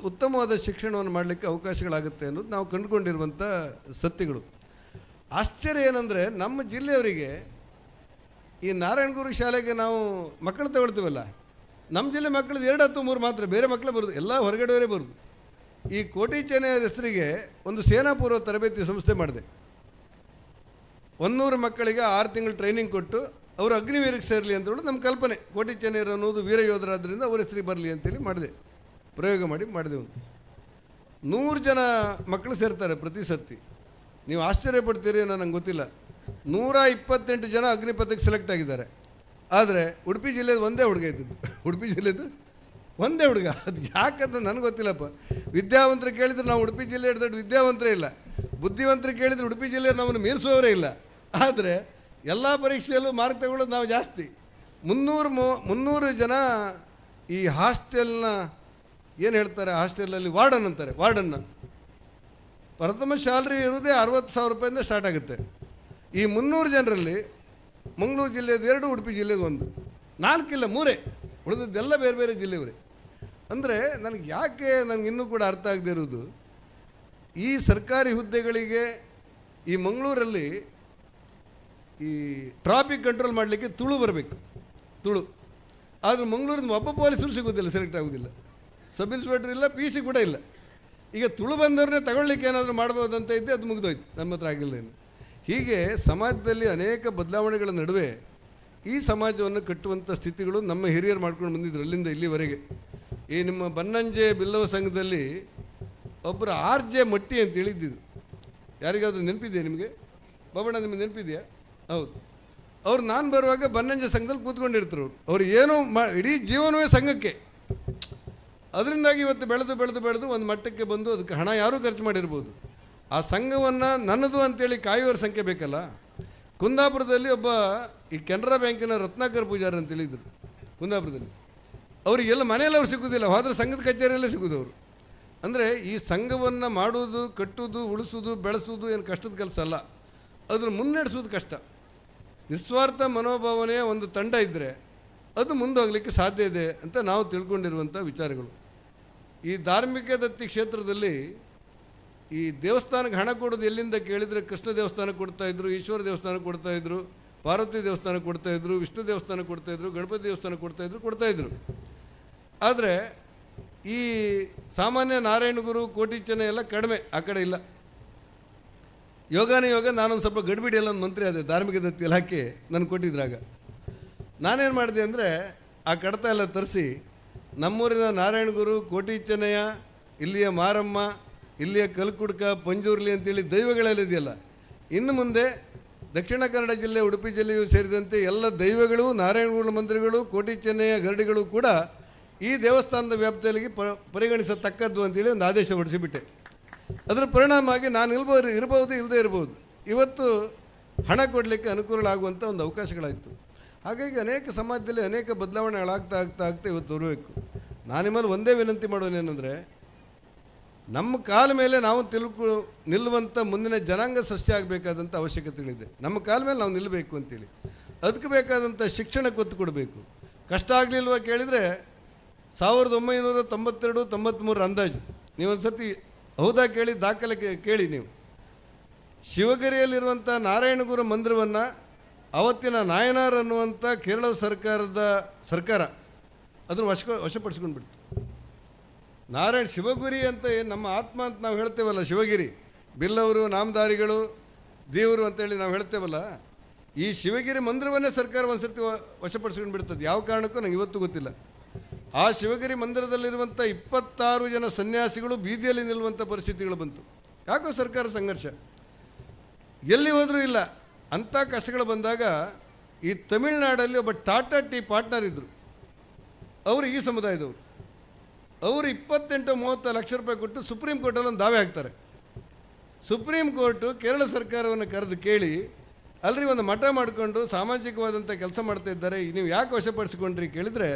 ಉತ್ತಮವಾದ ಶಿಕ್ಷಣವನ್ನು ಮಾಡಲಿಕ್ಕೆ ಅವಕಾಶಗಳಾಗುತ್ತೆ ಅನ್ನೋದು ನಾವು ಕಂಡುಕೊಂಡಿರುವಂಥ ಸತ್ಯಗಳು. ಆಶ್ಚರ್ಯ ಏನಂದರೆ ನಮ್ಮ ಜಿಲ್ಲೆಯವರಿಗೆ ಈ ನಾರಾಯಣಗುರು ಶಾಲೆಗೆ ನಾವು ಮಕ್ಕಳು ತಗೊಳ್ತೀವಲ್ಲ, ನಮ್ಮ ಜಿಲ್ಲೆ ಮಕ್ಕಳದ್ದು 2 ಅಥವಾ 3 ಮಾತ್ರ, ಬೇರೆ ಮಕ್ಕಳೇ ಬರೋದು, ಎಲ್ಲ ಹೊರಗಡೆಯವರೇ ಬರೋದು. ಈ ಕೋಟಿ ಚೆನ್ನೈಯರ ಹೆಸರಿಗೆ ಒಂದು ಸೇನಾ ಪೂರ್ವ ತರಬೇತಿ ಸಂಸ್ಥೆ ಮಾಡಿದೆ. 100 ಮಕ್ಕಳಿಗೆ 6 ತಿಂಗಳು ಟ್ರೈನಿಂಗ್ ಕೊಟ್ಟು ಅವರು ಅಗ್ನಿವೀರಿಗೆ ಸೇರಲಿ ಅಂತ ಹೇಳಿ ನಮ್ಮ ಕಲ್ಪನೆ. ಕೋಟಿ ಚೆನ್ನೈಯರು ಅನ್ನೋದು ವೀರ ಯೋಧರಾದ್ದರಿಂದ ಅವ್ರ ಹೆಸರಿಗೆ ಬರಲಿ ಅಂತೇಳಿ ಮಾಡಿದೆ, ಪ್ರಯೋಗ ಮಾಡಿದೆ. 100 ಜನ ಮಕ್ಕಳು ಸೇರ್ತಾರೆ ಪ್ರತಿ ಸತಿ. ನೀವು ಆಶ್ಚರ್ಯಪಡ್ತೀರಿ ಅನ್ನೋ ನಂಗೆ ಗೊತ್ತಿಲ್ಲ. 128 ಜನ ಅಗ್ನಿಪಥಕ್ಕೆ ಸೆಲೆಕ್ಟ್ ಆಗಿದ್ದಾರೆ. ಆದರೆ ಉಡುಪಿ ಜಿಲ್ಲೆದು ಒಂದೇ ಹುಡುಗ ಇದ್ದದ್ದು, ಉಡುಪಿ ಜಿಲ್ಲೆದು ಒಂದೇ ಹುಡುಗ. ಅದು ಯಾಕಂತ ನನಗೆ ಗೊತ್ತಿಲ್ಲಪ್ಪ. ವಿದ್ಯಾವಂತರು ಕೇಳಿದ್ರೆ ನಾವು ಉಡುಪಿ ಜಿಲ್ಲೆ ದೊಡ್ಡ ವಿದ್ಯಾವಂತರೇ ಇಲ್ಲ, ಬುದ್ಧಿವಂತರು ಕೇಳಿದರೆ ಉಡುಪಿ ಜಿಲ್ಲೆ ನಮ್ಮನ್ನು ಮೀರಿಸುವವರೇ ಇಲ್ಲ. ಆದರೆ ಎಲ್ಲ ಪರೀಕ್ಷೆಯಲ್ಲೂ ಮಾರ್ಕ್ ತಗೊಳ್ಳೋದು ನಾವು ಜಾಸ್ತಿ. 300 ಜನ ಈ ಹಾಸ್ಟೆಲ್ನ ಏನು ಹೇಳ್ತಾರೆ, ಹಾಸ್ಟೆಲಲ್ಲಿ ವಾರ್ಡನ್ ಅಂತಾರೆ, ವಾರ್ಡನ್ನ ಪ್ರಥಮ ಸ್ಯಾಲ್ರಿ ಇರೋದೇ 60,000 ರೂಪಾಯಿಂದ ಸ್ಟಾರ್ಟ್ ಆಗುತ್ತೆ. ಈ 300 ಜನರಲ್ಲಿ ಮಂಗಳೂರು ಜಿಲ್ಲೆದು 2, ಉಡುಪಿ ಜಿಲ್ಲೆದು 1, 4 ಇಲ್ಲ 3, ಉಳಿದದ್ದೆಲ್ಲ ಬೇರೆ ಬೇರೆ ಜಿಲ್ಲೆಯವರೇ. ಅಂದರೆ ನನಗೆ ಯಾಕೆ ಇನ್ನೂ ಕೂಡ ಅರ್ಥ ಆಗದೆ ಇರೋದು, ಈ ಸರ್ಕಾರಿ ಹುದ್ದೆಗಳಿಗೆ ಈ ಮಂಗಳೂರಲ್ಲಿ ಈ ಟ್ರಾಫಿಕ್ ಕಂಟ್ರೋಲ್ ಮಾಡಲಿಕ್ಕೆ ತುಳು ಬರಬೇಕು, ತುಳು. ಆದರೆ ಮಂಗಳೂರಿನ ಒಬ್ಬ ಪೊಲೀಸರು ಸಿಗೋದಿಲ್ಲ, ಸೆಲೆಕ್ಟ್ ಆಗೋದಿಲ್ಲ. ಸಬ್ ಇನ್ಸ್ಪೆಕ್ಟರ್ ಇಲ್ಲ, PC ಕೂಡ ಇಲ್ಲ. ಈಗ ತುಳು ಬಂದವ್ರನ್ನೇ ತಗೊಳ್ಳಿಕ್ಕೆ ಏನಾದರೂ ಮಾಡ್ಬೋದಂತ ಇದ್ದೆ, ಅದು ಮುಗಿದೋಯ್ತು, ನಮ್ಮ ಹತ್ರ ಆಗಿಲ್ಲ ಏನು. ಹೀಗೆ ಸಮಾಜದಲ್ಲಿ ಅನೇಕ ಬದಲಾವಣೆಗಳ ನಡುವೆ ಈ ಸಮಾಜವನ್ನು ಕಟ್ಟುವಂಥ ಸ್ಥಿತಿಗಳು ನಮ್ಮ ಹಿರಿಯರು ಮಾಡ್ಕೊಂಡು ಬಂದಿದ್ರು ಅಲ್ಲಿಂದ ಇಲ್ಲಿವರೆಗೆ. ಈ ನಿಮ್ಮ ಬನ್ನಂಜೆ ಬಿಲ್ಲವ ಸಂಘದಲ್ಲಿ ಒಬ್ಬರು RJ ಮಟ್ಟಿ ಅಂತ ಹೇಳಿದ್ದಿದ್ರು. ಯಾರಿಗಾದ್ರೂ ನೆನಪಿದೆಯಾ ನಿಮಗೆ? ಬಾಬಣ್ಣ ನಿಮಗೆ ನೆನಪಿದೆಯಾ? ಹೌದು. ಅವ್ರು ನಾನು ಬರುವಾಗ ಬನ್ನಂಜೆ ಸಂಘದಲ್ಲಿ ಕೂತ್ಕೊಂಡಿರ್ತಾರೆ. ಅವ್ರು ಏನೋ ಇಡೀ ಜೀವನವೇ ಸಂಘಕ್ಕೆ. ಅದರಿಂದಾಗಿ ಇವತ್ತು ಬೆಳೆದು ಒಂದು ಮಟ್ಟಕ್ಕೆ ಬಂದು ಅದಕ್ಕೆ ಹಣ ಯಾರೂ ಖರ್ಚು ಮಾಡಿರ್ಬೋದು. ಆ ಸಂಘವನ್ನು ನನ್ನದು ಅಂತೇಳಿ ಕಾಯುವರ ಸಂಖ್ಯೆ ಬೇಕಲ್ಲ. ಕುಂದಾಪುರದಲ್ಲಿ ಒಬ್ಬ ಈ ಕೆನರಾ ಬ್ಯಾಂಕಿನ ರತ್ನಾಕರ್ ಪೂಜಾರಿ ಅಂತೇಳಿದ್ರು ಕುಂದಾಪುರದಲ್ಲಿ. ಅವರಿಗೆಲ್ಲ ಮನೆಯಲ್ಲಿ ಅವ್ರು ಸಿಗೋದಿಲ್ಲ, ಹೋದ್ರೆ ಸಂಘದ ಕಚೇರಿಯಲ್ಲೇ ಸಿಗೋದು ಅವರು. ಅಂದರೆ ಈ ಸಂಘವನ್ನು ಮಾಡೋದು, ಕಟ್ಟೋದು, ಉಳಿಸೋದು, ಬೆಳೆಸೋದು ಏನು ಕಷ್ಟದ ಕೆಲಸ ಅಲ್ಲ, ಅದ್ರ ಮುನ್ನಡೆಸೋದು ಕಷ್ಟ. ನಿಸ್ವಾರ್ಥ ಮನೋಭಾವನೆಯ ಒಂದು ತಂಡ ಇದ್ದರೆ ಅದು ಮುಂದೋಗಲಿಕ್ಕೆ ಸಾಧ್ಯ ಇದೆ ಅಂತ ನಾವು ತಿಳ್ಕೊಂಡಿರುವಂಥ ವಿಚಾರಗಳು. ಈ ಧಾರ್ಮಿಕ ದತ್ತಿ ಕ್ಷೇತ್ರದಲ್ಲಿ ಈ ದೇವಸ್ಥಾನಕ್ಕೆ ಹಣ ಕೊಡೋದು ಎಲ್ಲಿಂದ ಕೇಳಿದರೆ ಕೃಷ್ಣ ದೇವಸ್ಥಾನಕ್ಕೆ ಕೊಡ್ತಾಯಿದ್ರು, ಈಶ್ವರ ದೇವಸ್ಥಾನಕ್ಕೆ ಕೊಡ್ತಾಯಿದ್ರು, ಪಾರ್ವತಿ ದೇವಸ್ಥಾನಕ್ಕೆ ಕೊಡ್ತಾಯಿದ್ರು, ವಿಷ್ಣು ದೇವಸ್ಥಾನಕ್ಕೆ ಕೊಡ್ತಾಯಿದ್ರು, ಗಣಪತಿ ದೇವಸ್ಥಾನಕ್ಕೆ ಕೊಡ್ತಾಯಿದ್ರು. ಆದರೆ ಈ ಸಾಮಾನ್ಯ ನಾರಾಯಣಗುರು, ಕೋಟಿ ಚೆನ್ನೈ ಎಲ್ಲ ಕಡಿಮೆ, ಆ ಕಡೆ ಇಲ್ಲ. ಯೋಗಾನ ಯೋಗ ನಾನೊಂದು ಸ್ವಲ್ಪ ಗಡಿಬಿಡಿ ಎಲ್ಲ ಒಂದು ಮಂತ್ರಿ ಆದೆ, ಧಾರ್ಮಿಕ ದತ್ತಿ ಇಲಾಖೆ ನನಗೆ ಕೊಟ್ಟಿದ್ರಾಗ. ನಾನೇನು ಮಾಡಿದೆ ಅಂದರೆ ಆ ಕಡತ ಎಲ್ಲ ತರಿಸಿ ನಮ್ಮೂರಿನ ನಾರಾಯಣಗುರು, ಕೋಟಿ ಚೆನ್ನಯ್ಯ, ಇಲ್ಲಿಯ ಮಾರಮ್ಮ, ಇಲ್ಲಿಯ ಕಲ್ಕುಡ್ಕ, ಪಂಜೂರ್ಲಿ ಅಂತೇಳಿ ದೈವಗಳೆಲ್ಲ ಇದೆಯಲ್ಲ, ಇನ್ನು ಮುಂದೆ ದಕ್ಷಿಣ ಕನ್ನಡ ಜಿಲ್ಲೆ, ಉಡುಪಿ ಜಿಲ್ಲೆಯೂ ಸೇರಿದಂತೆ ಎಲ್ಲ ದೈವಗಳು, ನಾರಾಯಣಗುರು ಮಂದಿರಗಳು, ಕೋಟಿ ಚೆನ್ನಯ್ಯ ಗರಡಿಗಳು ಕೂಡ ಈ ದೇವಸ್ಥಾನದ ವ್ಯಾಪ್ತಿಯಲ್ಲಿ ಪರಿಗಣಿಸತಕ್ಕದ್ದು ಅಂತೇಳಿ ಒಂದು ಆದೇಶ ಹೊರಡಿಸಿಬಿಟ್ಟೆ. ಅದರ ಪರಿಣಾಮವಾಗಿ ನಾನು ಇರ್ಬೋದು ಇಲ್ಲದೆ ಇರ್ಬೋದು, ಇವತ್ತು ಹಣ ಕೊಡಲಿಕ್ಕೆ ಅನುಕೂಲಗಳಾಗುವಂಥ ಒಂದು ಅವಕಾಶಗಳಾಯಿತು. ಹಾಗಾಗಿ ಅನೇಕ ಸಮಾಜದಲ್ಲಿ ಅನೇಕ ಬದಲಾವಣೆಗಳಾಗ್ತಾ ಇವತ್ತು ಬರಬೇಕು. ನಾನು ನಿಮ್ಮಲ್ಲಿ ಒಂದೇ ವಿನಂತಿ ಮಾಡೋನೇನೆಂದರೆ, ನಮ್ಮ ಕಾಲ ಮೇಲೆ ನಾವು ನಿಲ್ಲುವಂಥ ಮುಂದಿನ ಜನಾಂಗ ಸೃಷ್ಟಿ ಆಗಬೇಕಾದಂಥ ಅವಶ್ಯಕತೆಗಳಿದೆ. ನಮ್ಮ ಕಾಲ ಮೇಲೆ ನಾವು ನಿಲ್ಲಬೇಕು ಅಂತೇಳಿ ಅದಕ್ಕೆ ಬೇಕಾದಂಥ ಶಿಕ್ಷಣಕ್ಕೆ ಒತ್ತು ಕೊಡಬೇಕು. ಕಷ್ಟ ಆಗಲಿಲ್ವ ಕೇಳಿದರೆ 1992-93 ಅಂದಾಜು, ನೀವೊಂದು ಸತಿ ಹೌದಾ ಕೇಳಿ, ದಾಖಲೆ ಕೇಳಿ ನೀವು. ಶಿವಗಿರಿಯಲ್ಲಿರುವಂಥ ನಾರಾಯಣಗುರು ಮಂದಿರವನ್ನು ಅವತ್ತಿನ ನಾಯನಾರ್ ಅನ್ನುವಂಥ ಕೇರಳ ಸರ್ಕಾರ ಅದನ್ನು ವಶಪಡಿಸ್ಕೊಂಡ್ಬಿಡ್ತು. ಶಿವಗಿರಿ ಅಂತ ಏನು ನಮ್ಮ ಆತ್ಮ ಅಂತ ನಾವು ಹೇಳ್ತೇವಲ್ಲ, ಶಿವಗಿರಿ ಬಿಲ್ಲವರು, ನಾಮಧಾರಿಗಳು, ದೇವರು ಅಂತೇಳಿ ನಾವು ಹೇಳ್ತೇವಲ್ಲ, ಈ ಶಿವಗಿರಿ ಮಂದಿರವನ್ನೇ ಸರ್ಕಾರ ಒಂದು ಸರ್ತಿ ವಶಪಡಿಸ್ಕೊಂಡು ಬಿಡ್ತದೆ. ಯಾವ ಕಾರಣಕ್ಕೂ ನನಗೆ ಇವತ್ತು ಗೊತ್ತಿಲ್ಲ. ಆ ಶಿವಗಿರಿ ಮಂದಿರದಲ್ಲಿರುವಂಥ 26 ಜನ ಸನ್ಯಾಸಿಗಳು ಬೀದಿಯಲ್ಲಿ ನಿಲ್ಲುವಂಥ ಪರಿಸ್ಥಿತಿಗಳು ಬಂತು. ಯಾಕೋ ಸರ್ಕಾರ ಸಂಘರ್ಷ, ಎಲ್ಲಿ ಹೋದರೂ ಇಲ್ಲ. ಅಂಥ ಕಷ್ಟಗಳು ಬಂದಾಗ ಈ ತಮಿಳುನಾಡಲ್ಲಿ ಒಬ್ಬ ಟಾಟಾ ಟೀ ಪಾರ್ಟ್ನರ್ ಇದ್ದರು, ಅವರು ಈ ಸಮುದಾಯದವರು. ಅವರು 28-30 ಲಕ್ಷ ರೂಪಾಯಿ ಕೊಟ್ಟು ಸುಪ್ರೀಂ ಕೋರ್ಟಲ್ಲಿ ಒಂದು ದಾವೆ ಹಾಕ್ತಾರೆ. ಸುಪ್ರೀಂ ಕೋರ್ಟು ಕೇರಳ ಸರ್ಕಾರವನ್ನು ಕರೆದು ಕೇಳಿ, ಅಲ್ಲರಿ ಒಂದು ಮಠ ಮಾಡಿಕೊಂಡು ಸಾಮಾಜಿಕವಾದಂಥ ಕೆಲಸ ಮಾಡ್ತಾ ಇದ್ದಾರೆ, ನೀವು ಯಾಕೆ ವಶಪಡಿಸಿಕೊಂಡ್ರಿ ಕೇಳಿದರೆ,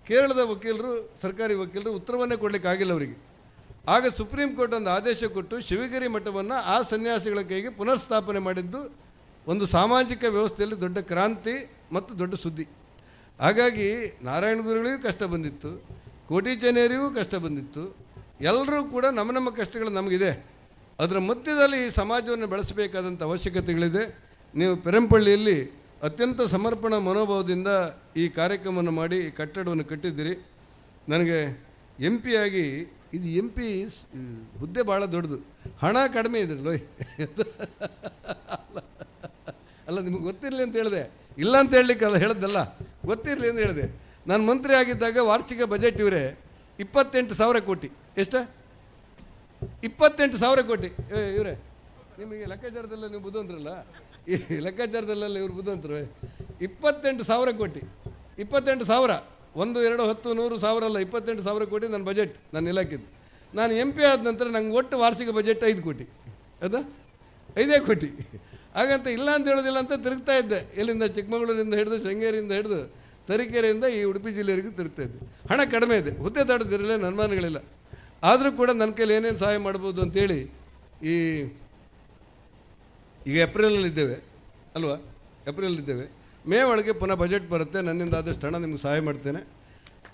ಕೇರಳದ ವಕೀಲರು, ಸರ್ಕಾರಿ ವಕೀಲರು ಉತ್ತರವನ್ನೇ ಕೊಡಲಿಕ್ಕಾಗಿಲ್ಲ ಅವರಿಗೆ. ಆಗ ಸುಪ್ರೀಂ ಕೋರ್ಟ್ ಒಂದು ಆದೇಶ ಕೊಟ್ಟು ಶಿವಗಿರಿ ಮಠವನ್ನು ಆ ಸನ್ಯಾಸಿಗಳ ಕೈಗೆ ಪುನರ್ಸ್ಥಾಪನೆ ಮಾಡಿದ್ದು ಒಂದು ಸಾಮಾಜಿಕ ವ್ಯವಸ್ಥೆಯಲ್ಲಿ ದೊಡ್ಡ ಕ್ರಾಂತಿ ಮತ್ತು ದೊಡ್ಡ ಸುದ್ದಿ. ಹಾಗಾಗಿ ನಾರಾಯಣ ಗುರುಗಳಿಗೂ ಕಷ್ಟ ಬಂದಿತ್ತು, ಕೋಟಿ ಚೆನ್ನೈರಿಗೂ ಕಷ್ಟ ಬಂದಿತ್ತು. ಎಲ್ಲರೂ ಕೂಡ ನಮ್ಮ ನಮ್ಮ ಕಷ್ಟಗಳು ನಮಗಿದೆ. ಅದರ ಮಧ್ಯದಲ್ಲಿ ಈ ಸಮಾಜವನ್ನು ಬೆಳೆಸಬೇಕಾದಂಥ ಅವಶ್ಯಕತೆಗಳಿದೆ. ನೀವು ಪೆರಂಪಳ್ಳಿಯಲ್ಲಿ ಅತ್ಯಂತ ಸಮರ್ಪಣಾ ಮನೋಭಾವದಿಂದ ಈ ಕಾರ್ಯಕ್ರಮವನ್ನು ಮಾಡಿ ಈ ಕಟ್ಟಡವನ್ನು ಕಟ್ಟಿದ್ದೀರಿ. ನನಗೆ MP ಆಗಿ ಇದು MP ಹುದ್ದೆ ಭಾಳ ದೊಡ್ಡದು, ಹಣ ಕಡಿಮೆ ಇದೆ ಲೋಯ್. ಅಲ್ಲ, ನಿಮಗೆ ಗೊತ್ತಿರಲಿ ಅಂತ ಹೇಳಿದೆ, ಇಲ್ಲ ಅಂತ ಹೇಳಲಿಕ್ಕೆ ಅಲ್ಲ ಹೇಳಿದ್ದಲ್ಲ, ಗೊತ್ತಿರಲಿ ಅಂತ ಹೇಳಿದೆ. ನಾನು ಮಂತ್ರಿ ಆಗಿದ್ದಾಗ ವಾರ್ಷಿಕ ಬಜೆಟ್ ಇವರೇ 28,000 ಕೋಟಿ. ಎಷ್ಟ? 28,000 ಕೋಟಿ. ಇವರೇ ನಿಮಗೆ ಲೆಕ್ಕಾಚಾರದಲ್ಲ, ನೀವು ಬುದ್ಧಂತ್ರಲ್ಲ, ಈ ಲೆಕ್ಕಾಚಾರದಲ್ಲೆಲ್ಲ ಇವ್ರು ಬುದ್ಧಂತರು. 28,000 ಕೋಟಿ. 28,000, 1, 2, 10, 100,000 ಅಲ್ಲ, 28,000 ಕೋಟಿ ನನ್ನ ಬಜೆಟ್, ನನ್ನ ಇಲಾಖೆದು. ನಾನು MP ಆದ ನಂತರ ನಂಗೆ ಒಟ್ಟು ವಾರ್ಷಿಕ ಬಜೆಟ್ 5 ಕೋಟಿ. ಹೌದಾ? 5 ಕೋಟಿ. ಹಾಗಂತ ಇಲ್ಲ ಅಂತ ಹೇಳೋದಿಲ್ಲ ಅಂತ ತಿರುಗ್ತಾ ಇದ್ದೆ. ಎಲ್ಲಿಂದ? ಚಿಕ್ಕಮಗಳೂರಿಂದ ಹಿಡಿದು, ಶೃಂಗೇರಿಯಿಂದ ಹಿಡಿದು, ತರೀಕೆರೆಯಿಂದ ಈ ಉಡುಪಿ ಜಿಲ್ಲೆಯವರೆಗೂ ತಿರುಗ್ತಾ ಇದ್ದೆ. ಹಣ ಕಡಿಮೆ ಇದೆ, ಹುದ್ದೆ ದಾಟದಿರಲಿಲ್ಲ, ಅನುಮಾನಗಳಿಲ್ಲ. ಆದರೂ ಕೂಡ ನನ್ನ ಕೈಲಿ ಏನೇನು ಸಹಾಯ ಮಾಡ್ಬೋದು ಅಂತೇಳಿ ಈಗ ಏಪ್ರಿಲಲ್ಲಿದ್ದೇವೆ ಅಲ್ವಾ? ಏಪ್ರಿಲಲ್ಲಿದ್ದೇವೆ. ಮೇ ಒಳಗೆ ಪುನಃ ಬಜೆಟ್ ಬರುತ್ತೆ. ನನ್ನಿಂದ ಆದಷ್ಟು ಹಣ ನಿಮ್ಗೆ ಸಹಾಯ ಮಾಡ್ತೇನೆ.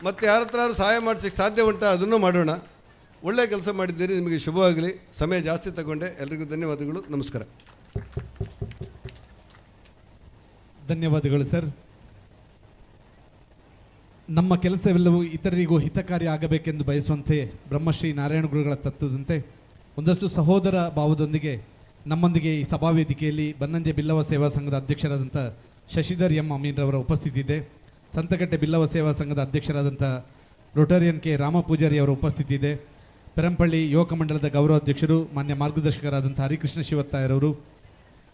ಮತ್ತು ಯಾರ ಹತ್ರ ಸಹಾಯ ಮಾಡಿಸೋಕ್ಕೆ ಸಾಧ್ಯ ಉಂಟಾ ಅದನ್ನು ಮಾಡೋಣ. ಒಳ್ಳೆಯ ಕೆಲಸ ಮಾಡಿದ್ದೀರಿ, ನಿಮಗೆ ಶುಭವಾಗಲಿ. ಸಮಯ ಜಾಸ್ತಿ ತಗೊಂಡೆ. ಎಲ್ರಿಗೂ ಧನ್ಯವಾದಗಳು. ನಮಸ್ಕಾರ. ಧನ್ಯವಾದಗಳು ಸರ್. ನಮ್ಮ ಕೆಲಸವೆಲ್ಲವೂ ಇತರರಿಗೂ ಹಿತಕಾರಿ ಆಗಬೇಕೆಂದು ಬಯಸುವಂತೆ ಬ್ರಹ್ಮಶ್ರೀ ನಾರಾಯಣ ಗುರುಗಳ ತತ್ವದಂತೆ ಒಂದಷ್ಟು ಸಹೋದರ ಭಾವದೊಂದಿಗೆ ನಮ್ಮೊಂದಿಗೆ ಈ ಸಭಾವೇದಿಕೆಯಲ್ಲಿ ಬನ್ನಂಜೆ ಬಿಲ್ಲವ ಸೇವಾ ಸಂಘದ ಅಧ್ಯಕ್ಷರಾದಂಥ ಶಶಿಧರ್ ಎಂ ಅಮೀನ್ರವರ ಉಪಸ್ಥಿತಿ ಇದೆ. ಸಂತಕಟ್ಟೆ ಬಿಲ್ಲವ ಸೇವಾ ಸಂಘದ ಅಧ್ಯಕ್ಷರಾದಂಥ ರೋಟರಿಯನ್ ಕೆ ರಾಮ ಪೂಜಾರಿ ಅವರ ಉಪಸ್ಥಿತಿ ಇದೆ. ಪೆರಂಪಳ್ಳಿ ಯುವಕ ಮಂಡಲದ ಗೌರವಾಧ್ಯಕ್ಷರು ಮಾನ್ಯ ಮಾರ್ಗದರ್ಶಕರಾದಂಥ ಹರಿಕೃಷ್ಣ ಶಿವತ್ತಾಯರವರು,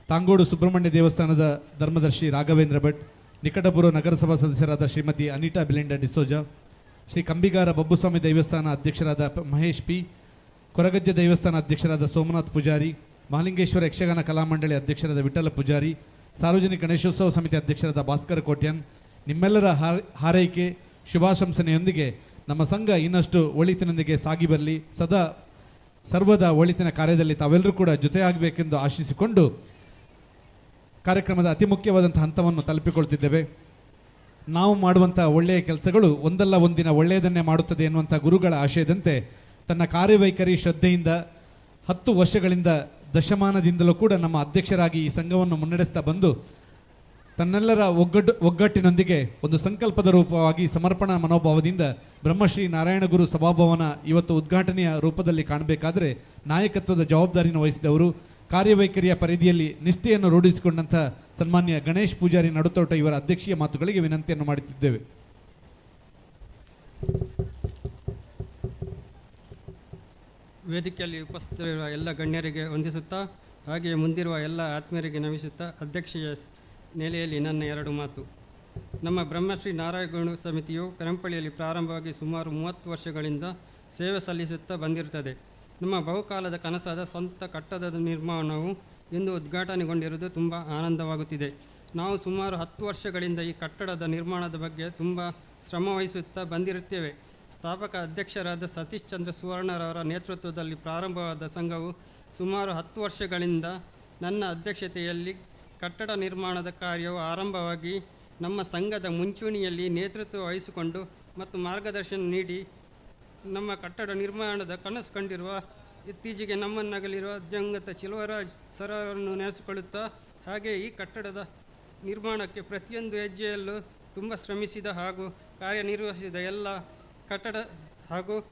ತಾಂಗೋಡು ಸುಬ್ರಹ್ಮಣ್ಯ ದೇವಸ್ಥಾನದ ಧರ್ಮದರ್ಶಿ ರಾಘವೇಂದ್ರ ಭಟ್, ನಿಕಟಪುರ ನಗರಸಭಾ ಸದಸ್ಯರಾದ ಶ್ರೀಮತಿ ಅನಿಟಾ ಬಿಲಿಂಡಾ ಡಿಸೋಜಾ, ಶ್ರೀ ಕಂಬಿಗಾರ ಬಬ್ಬುಸ್ವಾಮಿ ದೇವಸ್ಥಾನ ಅಧ್ಯಕ್ಷರಾದ ಮಹೇಶ್ ಪಿ, ಕೊರಗಜ್ಜೆ ದೇವಸ್ಥಾನ ಅಧ್ಯಕ್ಷರಾದ ಸೋಮನಾಥ್ ಪೂಜಾರಿ, ಮಹಾಲಿಂಗೇಶ್ವರ ಯಕ್ಷಗಾನ ಕಲಾಮಂಡಳಿ ಅಧ್ಯಕ್ಷರಾದ ವಿಠಲ ಪೂಜಾರಿ, ಸಾರ್ವಜನಿಕ ಗಣೇಶೋತ್ಸವ ಸಮಿತಿ ಅಧ್ಯಕ್ಷರಾದ ಭಾಸ್ಕರ ಕೋಟ್ಯನ್, ನಿಮ್ಮೆಲ್ಲರ ಹಾರೈಕೆ ಶುಭಾಶಂಸನೆಯೊಂದಿಗೆ ನಮ್ಮ ಸಂಘ ಇನ್ನಷ್ಟು ಒಳಿತಿನೊಂದಿಗೆ ಸಾಗಿ ಬರಲಿ. ಸದಾ ಸರ್ವದ ಒಳಿತಿನ ಕಾರ್ಯದಲ್ಲಿ ತಾವೆಲ್ಲರೂ ಕೂಡ ಜೊತೆಯಾಗಬೇಕೆಂದು ಆಶಿಸಿಕೊಂಡು ಕಾರ್ಯಕ್ರಮದ ಅತಿ ಮುಖ್ಯವಾದಂಥ ಹಂತವನ್ನು ತಲುಪಿಕೊಳ್ತಿದ್ದೇವೆ. ನಾವು ಮಾಡುವಂಥ ಒಳ್ಳೆಯ ಕೆಲಸಗಳು ಒಂದಲ್ಲ ಒಂದಿನ ಒಳ್ಳೆಯದನ್ನೇ ಮಾಡುತ್ತದೆ ಎನ್ನುವಂಥ ಗುರುಗಳ ಆಶಯದಂತೆ ತನ್ನ ಕಾರ್ಯವೈಖರಿ ಶ್ರದ್ಧೆಯಿಂದ 10 ವರ್ಷಗಳಿಂದ ದಶಮಾನದಿಂದಲೂ ಕೂಡ ನಮ್ಮ ಅಧ್ಯಕ್ಷರಾಗಿ ಈ ಸಂಘವನ್ನು ಮುನ್ನಡೆಸ್ತಾ ಬಂದು ತನ್ನೆಲ್ಲರ ಒಗ್ಗಟ್ಟಿನೊಂದಿಗೆ ಒಂದು ಸಂಕಲ್ಪದ ರೂಪವಾಗಿ ಸಮರ್ಪಣಾ ಮನೋಭಾವದಿಂದ ಬ್ರಹ್ಮಶ್ರೀ ನಾರಾಯಣ ಗುರು ಸಭಾಭವನ ಇವತ್ತು ಉದ್ಘಾಟನೆಯ ರೂಪದಲ್ಲಿ ಕಾಣಬೇಕಾದರೆ ನಾಯಕತ್ವದ ಜವಾಬ್ದಾರಿಯನ್ನು ವಹಿಸಿದವರು, ಕಾರ್ಯವೈಖರಿಯ ಪರಿಧಿಯಲ್ಲಿ ನಿಷ್ಠೆಯನ್ನು ರೂಢಿಸಿಕೊಂಡಂಥ ಸನ್ಮಾನ್ಯ ಗಣೇಶ್ ಪೂಜಾರಿ ನಡುತೋಟ ಇವರ ಅಧ್ಯಕ್ಷೀಯ ಮಾತುಗಳಿಗೆ ವಿನಂತಿಯನ್ನು ಮಾಡುತ್ತಿದ್ದೇವೆ. ವೇದಿಕೆಯಲ್ಲಿ ಉಪಸ್ಥಿತರಿರುವ ಎಲ್ಲ ಗಣ್ಯರಿಗೆ ವಂದಿಸುತ್ತಾ, ಹಾಗೆಯೇ ಮುಂದಿರುವ ಎಲ್ಲ ಆತ್ಮೀಯರಿಗೆ ನಮಿಸುತ್ತಾ ಅಧ್ಯಕ್ಷೀಯ ನೆಲೆಯಲ್ಲಿ ನನ್ನ 2 ಮಾತು. ನಮ್ಮ ಬ್ರಹ್ಮಶ್ರೀ ನಾರಾಯಣ ಸಮಿತಿಯು ಪೆರಂಪಳ್ಳಿಯಲ್ಲಿ ಪ್ರಾರಂಭವಾಗಿ ಸುಮಾರು 30 ವರ್ಷಗಳಿಂದ ಸೇವೆ ಸಲ್ಲಿಸುತ್ತಾ ಬಂದಿರುತ್ತದೆ. ನಮ್ಮ ಬಹುಕಾಲದ ಕನಸಾದ ಸ್ವಂತ ಕಟ್ಟಡದ ನಿರ್ಮಾಣವು ಇಂದು ಉದ್ಘಾಟನೆಗೊಂಡಿರುವುದು ತುಂಬ ಆನಂದವಾಗುತ್ತಿದೆ. ನಾವು ಸುಮಾರು 10 ವರ್ಷಗಳಿಂದ ಈ ಕಟ್ಟಡದ ನಿರ್ಮಾಣದ ಬಗ್ಗೆ ತುಂಬ ಶ್ರಮವಹಿಸುತ್ತಾ ಬಂದಿರುತ್ತೇವೆ. ಸ್ಥಾಪಕ ಅಧ್ಯಕ್ಷರಾದ ಸತೀಶ್ ಚಂದ್ರ ಸುವರ್ಣರವರ ನೇತೃತ್ವದಲ್ಲಿ ಪ್ರಾರಂಭವಾದ ಸಂಘವು ಸುಮಾರು 10 ವರ್ಷಗಳಿಂದ ನನ್ನ ಅಧ್ಯಕ್ಷತೆಯಲ್ಲಿ ಕಟ್ಟಡ ನಿರ್ಮಾಣದ ಕಾರ್ಯವು ಆರಂಭವಾಗಿ ನಮ್ಮ ಸಂಘದ ಮುಂಚೂಣಿಯಲ್ಲಿ ನೇತೃತ್ವ ವಹಿಸಿಕೊಂಡು ಮತ್ತು ಮಾರ್ಗದರ್ಶನ ನೀಡಿ ನಮ್ಮ ಕಟ್ಟಡ ನಿರ್ಮಾಣದ ಕನಸು ಕಂಡಿರುವ ಇತ್ತೀಚೆಗೆ ನಮ್ಮನ್ನಗಲಿರುವ ದಿವಂಗತ ಚಿಲುವರಾಜ್ ಸರ್ ಅವರನ್ನು ನೆನೆಸಿಕೊಳ್ಳುತ್ತಾ, ಹಾಗೆ ಈ ಕಟ್ಟಡದ ನಿರ್ಮಾಣಕ್ಕೆ ಪ್ರತಿಯೊಂದು ಹೆಜ್ಜೆಯಲ್ಲೂ ತುಂಬ ಶ್ರಮಿಸಿದ ಹಾಗೂ ಕಾರ್ಯನಿರ್ವಹಿಸಿದ ಎಲ್ಲ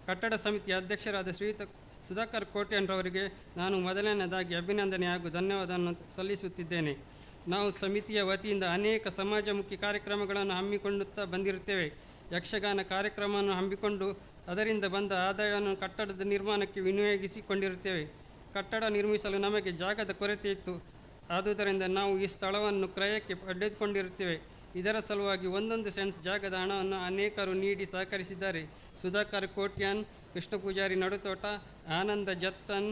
ಕಟ್ಟಡ ಸಮಿತಿಯ ಅಧ್ಯಕ್ಷರಾದ ಶ್ರೀಯುತ ಸುಧಾಕರ್ ಕೋಟ್ಯನ್ರವರಿಗೆ ನಾನು ಮೊದಲನೇದಾಗಿ ಅಭಿನಂದನೆ ಹಾಗೂ ಧನ್ಯವಾದವನ್ನು ಸಲ್ಲಿಸುತ್ತಿದ್ದೇನೆ. ನಾವು ಸಮಿತಿಯ ವತಿಯಿಂದ ಅನೇಕ ಸಮಾಜಮುಖಿ ಕಾರ್ಯಕ್ರಮಗಳನ್ನು ಹಮ್ಮಿಕೊಳ್ಳುತ್ತಾ ಬಂದಿರುತ್ತೇವೆ. ಯಕ್ಷಗಾನ ಕಾರ್ಯಕ್ರಮವನ್ನು ಹಮ್ಮಿಕೊಂಡು ಅದರಿಂದ ಬಂದ ಆದಾಯವನ್ನು ಕಟ್ಟಡದ ನಿರ್ಮಾಣಕ್ಕೆ ವಿನಿಯೋಗಿಸಿಕೊಂಡಿರುತ್ತೇವೆ. ಕಟ್ಟಡ ನಿರ್ಮಿಸಲು ನಮಗೆ ಜಾಗದ ಕೊರತೆ ಇತ್ತು. ಆದುದರಿಂದ ನಾವು ಈ ಸ್ಥಳವನ್ನು ಕ್ರಯಕ್ಕೆ ಪಡೆದುಕೊಂಡಿರುತ್ತೇವೆ. ಇದರ ಸಲುವಾಗಿ 1 ಸೆಂಟ್ಸ್ ಜಾಗದ ಹಣವನ್ನು ಅನೇಕರು ನೀಡಿ ಸಹಕರಿಸಿದ್ದಾರೆ. ಸುಧಾಕರ್ ಕೋಟ್ಯಾನ್, ಕೃಷ್ಣ ಪೂಜಾರಿ ನಡುತೋಟ, ಆನಂದ ಜತ್ತನ್,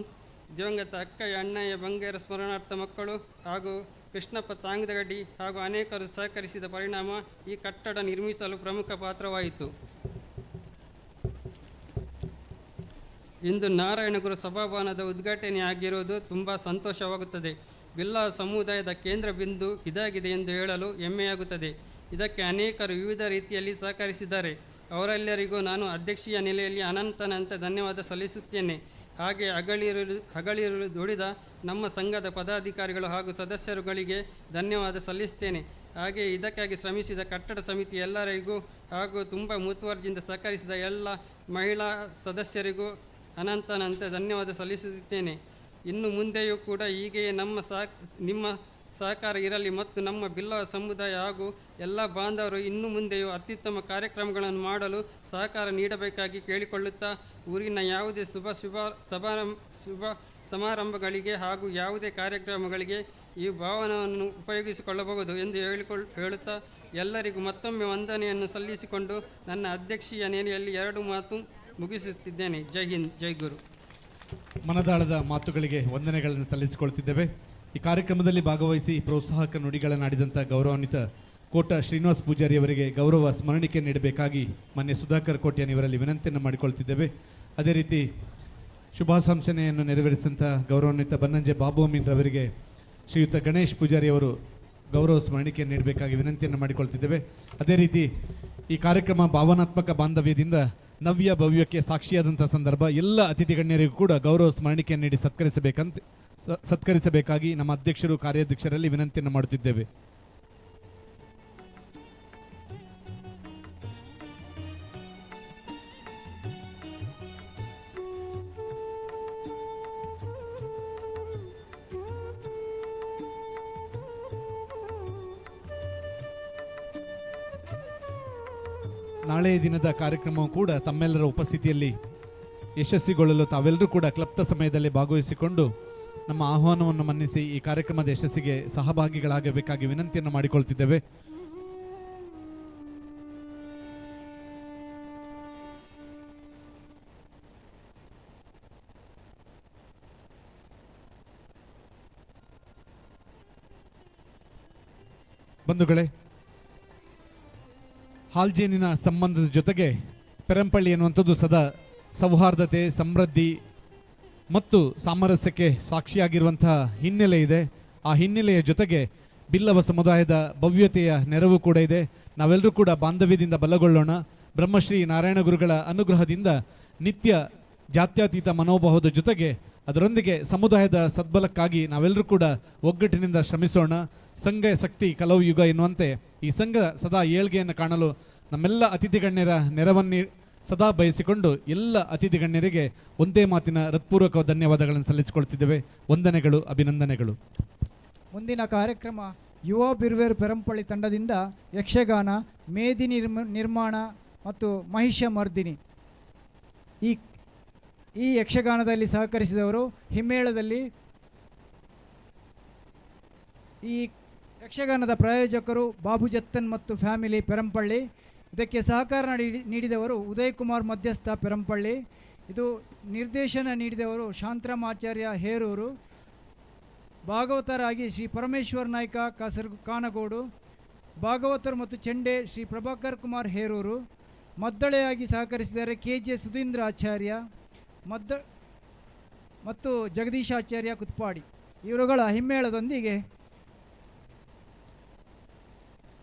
ದಿವಂಗತ ಅಕ್ಕಯ್ಯ ಅಣ್ಣಯ್ಯ ಬಂಗೇರ ಸ್ಮರಣಾರ್ಥ ಮಕ್ಕಳು ಹಾಗೂ ಕೃಷ್ಣಪ್ಪ ತಾಂಗದಗಡ್ಡಿ ಹಾಗೂ ಅನೇಕರು ಸಹಕರಿಸಿದ ಪರಿಣಾಮ ಈ ಕಟ್ಟಡ ನಿರ್ಮಿಸಲು ಪ್ರಮುಖ ಪಾತ್ರವಾಯಿತು. ಇಂದು ನಾರಾಯಣಗುರು ಸಭಾಭವನದ ಉದ್ಘಾಟನೆ ಆಗಿರುವುದು ತುಂಬ ಸಂತೋಷವಾಗುತ್ತದೆ. ಬಿಲ್ಲ ಸಮುದಾಯದ ಕೇಂದ್ರ ಬಿಂದು ಇದಾಗಿದೆ ಎಂದು ಹೇಳಲು ಹೆಮ್ಮೆಯಾಗುತ್ತದೆ. ಇದಕ್ಕೆ ಅನೇಕರು ವಿವಿಧ ರೀತಿಯಲ್ಲಿ ಸಹಕರಿಸಿದ್ದಾರೆ. ಅವರೆಲ್ಲರಿಗೂ ನಾನು ಅಧ್ಯಕ್ಷೀಯ ನೆಲೆಯಲ್ಲಿ ಅನಂತ ಧನ್ಯವಾದ ಸಲ್ಲಿಸುತ್ತೇನೆ. ಹಾಗೆ ಹಗಲಿರುಳು ದುಡಿದ ನಮ್ಮ ಸಂಘದ ಪದಾಧಿಕಾರಿಗಳು ಹಾಗೂ ಸದಸ್ಯರುಗಳಿಗೆ ಧನ್ಯವಾದ ಸಲ್ಲಿಸುತ್ತೇನೆ. ಹಾಗೆ ಇದಕ್ಕಾಗಿ ಶ್ರಮಿಸಿದ ಕಟ್ಟಡ ಸಮಿತಿ ಎಲ್ಲರಿಗೂ ಹಾಗೂ ತುಂಬ ಮುತುವರ್ಜಿಯಿಂದ ಸಹಕರಿಸಿದ ಎಲ್ಲ ಮಹಿಳಾ ಸದಸ್ಯರಿಗೂ ಅನಂತ ಧನ್ಯವಾದ ಸಲ್ಲಿಸುತ್ತೇನೆ. ಇನ್ನು ಮುಂದೆಯೂ ಕೂಡ ಹೀಗೆಯೇ ನಿಮ್ಮ ಸಹಕಾರ ಇರಲಿ ಮತ್ತು ನಮ್ಮ ಬಿಲ್ಲವ ಸಮುದಾಯ ಹಾಗೂ ಎಲ್ಲ ಬಾಂಧವರು ಇನ್ನು ಮುಂದೆಯೂ ಅತ್ಯುತ್ತಮ ಕಾರ್ಯಕ್ರಮಗಳನ್ನು ಮಾಡಲು ಸಹಕಾರ ನೀಡಬೇಕಾಗಿ ಕೇಳಿಕೊಳ್ಳುತ್ತಾ, ಊರಿನ ಯಾವುದೇ ಶುಭ ಸಮಾರಂಭಗಳಿಗೆ ಹಾಗೂ ಯಾವುದೇ ಕಾರ್ಯಕ್ರಮಗಳಿಗೆ ಈ ಭವನವನ್ನು ಉಪಯೋಗಿಸಿಕೊಳ್ಳಬಹುದು ಎಂದು ಹೇಳುತ್ತಾ ಎಲ್ಲರಿಗೂ ಮತ್ತೊಮ್ಮೆ ವಂದನೆಯನ್ನು ಸಲ್ಲಿಸಿಕೊಂಡು ನನ್ನ ಅಧ್ಯಕ್ಷೀಯ ನೆಲೆಯಲ್ಲಿ 2 ಮಾತು ಮುಗಿಸುತ್ತಿದ್ದೇನೆ. ಜೈ ಹಿಂದ್, ಜೈ ಗುರು. ಮನದಾಳದ ಮಾತುಗಳಿಗೆ ವಂದನೆಗಳನ್ನು ಸಲ್ಲಿಸಿಕೊಳ್ತಿದ್ದೇವೆ. ಈ ಕಾರ್ಯಕ್ರಮದಲ್ಲಿ ಭಾಗವಹಿಸಿ ಪ್ರೋತ್ಸಾಹಕ ನುಡಿಗಳನ್ನಾಡಿದಂಥ ಗೌರವಾನ್ವಿತ ಕೋಟ ಶ್ರೀನಿವಾಸ್ ಪೂಜಾರಿ ಅವರಿಗೆ ಗೌರವ ಸ್ಮರಣಿಕೆ ನೀಡಬೇಕಾಗಿ ಮಾನ್ಯ ಸುಧಾಕರ್ ಕೋಟ್ಯಾನಿವರಲ್ಲಿ ವಿನಂತಿಯನ್ನು ಮಾಡಿಕೊಳ್ತಿದ್ದೇವೆ. ಅದೇ ರೀತಿ ಶುಭಾಶಂಸನೆಯನ್ನು ನೆರವೇರಿಸಿದಂಥ ಗೌರವಾನ್ವಿತ ಬನ್ನಂಜೆ ಬಾಬು ಅಮೀನ್ ರವರಿಗೆ ಶ್ರೀಯುತ ಗಣೇಶ್ ಪೂಜಾರಿ ಅವರು ಗೌರವ ಸ್ಮರಣಿಕೆ ನೀಡಬೇಕಾಗಿ ವಿನಂತಿಯನ್ನು ಮಾಡಿಕೊಳ್ತಿದ್ದೇವೆ. ಅದೇ ರೀತಿ ಈ ಕಾರ್ಯಕ್ರಮ ಭಾವನಾತ್ಮಕ ಬಾಂಧವ್ಯದಿಂದ ನವ್ಯ ಭವ್ಯಕ್ಕೆ ಸಾಕ್ಷಿಯಾದಂಥ ಸಂದರ್ಭ ಎಲ್ಲ ಅತಿಥಿ ಗಣ್ಯರಿಗೂ ಕೂಡ ಗೌರವ ಸ್ಮರಣಿಕೆ ನೀಡಿ ಸತ್ಕರಿಸಬೇಕಾಗಿ ನಮ್ಮ ಅಧ್ಯಕ್ಷರು ಕಾರ್ಯಾಧ್ಯಕ್ಷರಲ್ಲಿ ವಿನಂತಿಯನ್ನು ಮಾಡುತ್ತಿದ್ದೇವೆ. ನಾಳೆಯ ದಿನದ ಕಾರ್ಯಕ್ರಮವು ಕೂಡ ತಮ್ಮೆಲ್ಲರ ಉಪಸ್ಥಿತಿಯಲ್ಲಿ ಯಶಸ್ವಿಗೊಳ್ಳಲು ತಾವೆಲ್ಲರೂ ಕೂಡ ಕ್ಲಪ್ತ ಸಮಯದಲ್ಲಿ ಭಾಗವಹಿಸಿಕೊಂಡು ನಮ್ಮ ಆಹ್ವಾನವನ್ನು ಮನ್ನಿಸಿ ಈ ಕಾರ್ಯಕ್ರಮದ ಯಶಸ್ಸಿಗೆ ಸಹಭಾಗಿಗಳಾಗಬೇಕಾಗಿ ವಿನಂತಿಯನ್ನು ಮಾಡಿಕೊಳ್ತಿದ್ದೇವೆ. ಬಂಧುಗಳೇ, ಹಾಲ್ಜೇನಿನ ಸಂಬಂಧದ ಜೊತೆಗೆ ಪೆರಂಪಳ್ಳಿ ಎನ್ನುವಂಥದ್ದು ಸದಾ ಸೌಹಾರ್ದತೆ, ಸಮೃದ್ಧಿ ಮತ್ತು ಸಾಮರಸ್ಯಕ್ಕೆ ಸಾಕ್ಷಿಯಾಗಿರುವಂತಹ ಹಿನ್ನೆಲೆ ಇದೆ. ಆ ಹಿನ್ನೆಲೆಯ ಜೊತೆಗೆ ಬಿಲ್ಲವ ಸಮುದಾಯದ ಭವ್ಯತೆಯ ನೆರವು ಕೂಡ ಇದೆ. ನಾವೆಲ್ಲರೂ ಕೂಡ ಬಾಂಧವ್ಯದಿಂದ ಬಲಗೊಳ್ಳೋಣ. ಬ್ರಹ್ಮಶ್ರೀ ನಾರಾಯಣ ಗುರುಗಳ ಅನುಗ್ರಹದಿಂದ ನಿತ್ಯ ಜಾತ್ಯತೀತ ಮನೋಭಾವದ ಜೊತೆಗೆ ಅದರೊಂದಿಗೆ ಸಮುದಾಯದ ಸದ್ಬಲಕ್ಕಾಗಿ ನಾವೆಲ್ಲರೂ ಕೂಡ ಒಗ್ಗಟ್ಟಿನಿಂದ ಶ್ರಮಿಸೋಣ. ಸಂಘ ಶಕ್ತಿ ಕಲವು ಯುಗ ಎನ್ನುವಂತೆ ಈ ಸಂಘ ಸದಾ ಏಳ್ಗೆಯನ್ನು ಕಾಣಲು ನಮ್ಮೆಲ್ಲ ಅತಿಥಿ ಗಣ್ಯರ ನೆರವನ್ನು ಸದಾ ಬಯಸಿಕೊಂಡು ಎಲ್ಲ ಅತಿಥಿ ಗಣ್ಯರಿಗೆ ಒಂದೇ ಮಾತಿನ ಹೃತ್ಪೂರ್ವಕ ಧನ್ಯವಾದಗಳನ್ನು ಸಲ್ಲಿಸಿಕೊಳ್ತಿದ್ದೇವೆ. ವಂದನೆಗಳು, ಅಭಿನಂದನೆಗಳು. ಮುಂದಿನ ಕಾರ್ಯಕ್ರಮ ಯುವ ಬಿರುವೇರು ಪೆರಂಪಳ್ಳಿ ತಂಡದಿಂದ ಯಕ್ಷಗಾನ, ಮೇದಿ ನಿರ್ಮಾಣ ಮತ್ತು ಮಹಿಷಮರ್ದಿನಿ. ಈ ಯಕ್ಷಗಾನದಲ್ಲಿ ಸಹಕರಿಸಿದವರು ಹಿಮ್ಮೇಳದಲ್ಲಿ ಈ ಯಕ್ಷಗಾನದ ಪ್ರಾಯೋಜಕರು ಬಾಬು ಜತ್ತನ್ ಮತ್ತು ಫ್ಯಾಮಿಲಿ ಪೆರಂಪಳ್ಳಿ. ಇದಕ್ಕೆ ಸಹಕಾರ ನೀಡಿದವರು ಉದಯ್ ಕುಮಾರ್ ಮಧ್ಯಸ್ಥ ಪೆರಂಪಳ್ಳಿ. ಇದು ನಿರ್ದೇಶನ ನೀಡಿದವರು ಶಾಂತರಾಮಾಚಾರ್ಯ ಹೇರೂರು. ಭಾಗವತರಾಗಿ ಶ್ರೀ ಪರಮೇಶ್ವರ್ ನಾಯ್ಕ ಕಾನಗೋಡು. ಭಾಗವತರು ಮತ್ತು ಚೆಂಡೆ ಶ್ರೀ ಪ್ರಭಾಕರ್ ಕುಮಾರ್ ಹೇರೂರು. ಮದ್ದಳೆಯಾಗಿ ಸಹಕರಿಸಿದ್ದಾರೆ KJ ಸುಧೀಂದ್ರ ಆಚಾರ್ಯ ಮತ್ತು ಜಗದೀಶಾಚಾರ್ಯ ಕುತ್ಪಾಡಿ. ಇವರುಗಳ ಹಿಮ್ಮೇಳದೊಂದಿಗೆ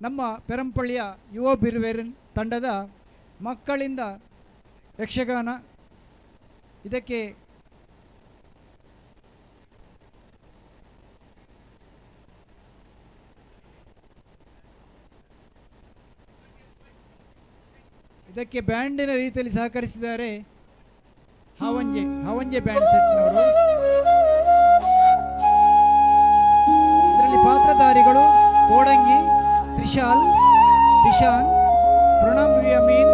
ನಮ್ಮ ಪೆರಂಪಳ್ಳಿಯ ಯುವ ಬಿರುವೇರು ತಂಡದ ಮಕ್ಕಳಿಂದ ಯಕ್ಷಗಾನ, ಇದಕ್ಕೆ ಬ್ಯಾಂಡಿನ ರೀತಿಯಲ್ಲಿ ಸಹಕರಿಸಿದ್ದಾರೆ ಹಾವಂಜೆ ಬ್ಯಾಂಡ್ ಸೆಟ್ನವರು. ಇದರಲ್ಲಿ ಪಾತ್ರಧಾರಿಗಳು ಕೋಡಂಗಿ, ತ್ರಿಶಾಲ್, ದಿಶಾನ್, ಪ್ರಣಮ್ ವಿ ಅಮೀನ್.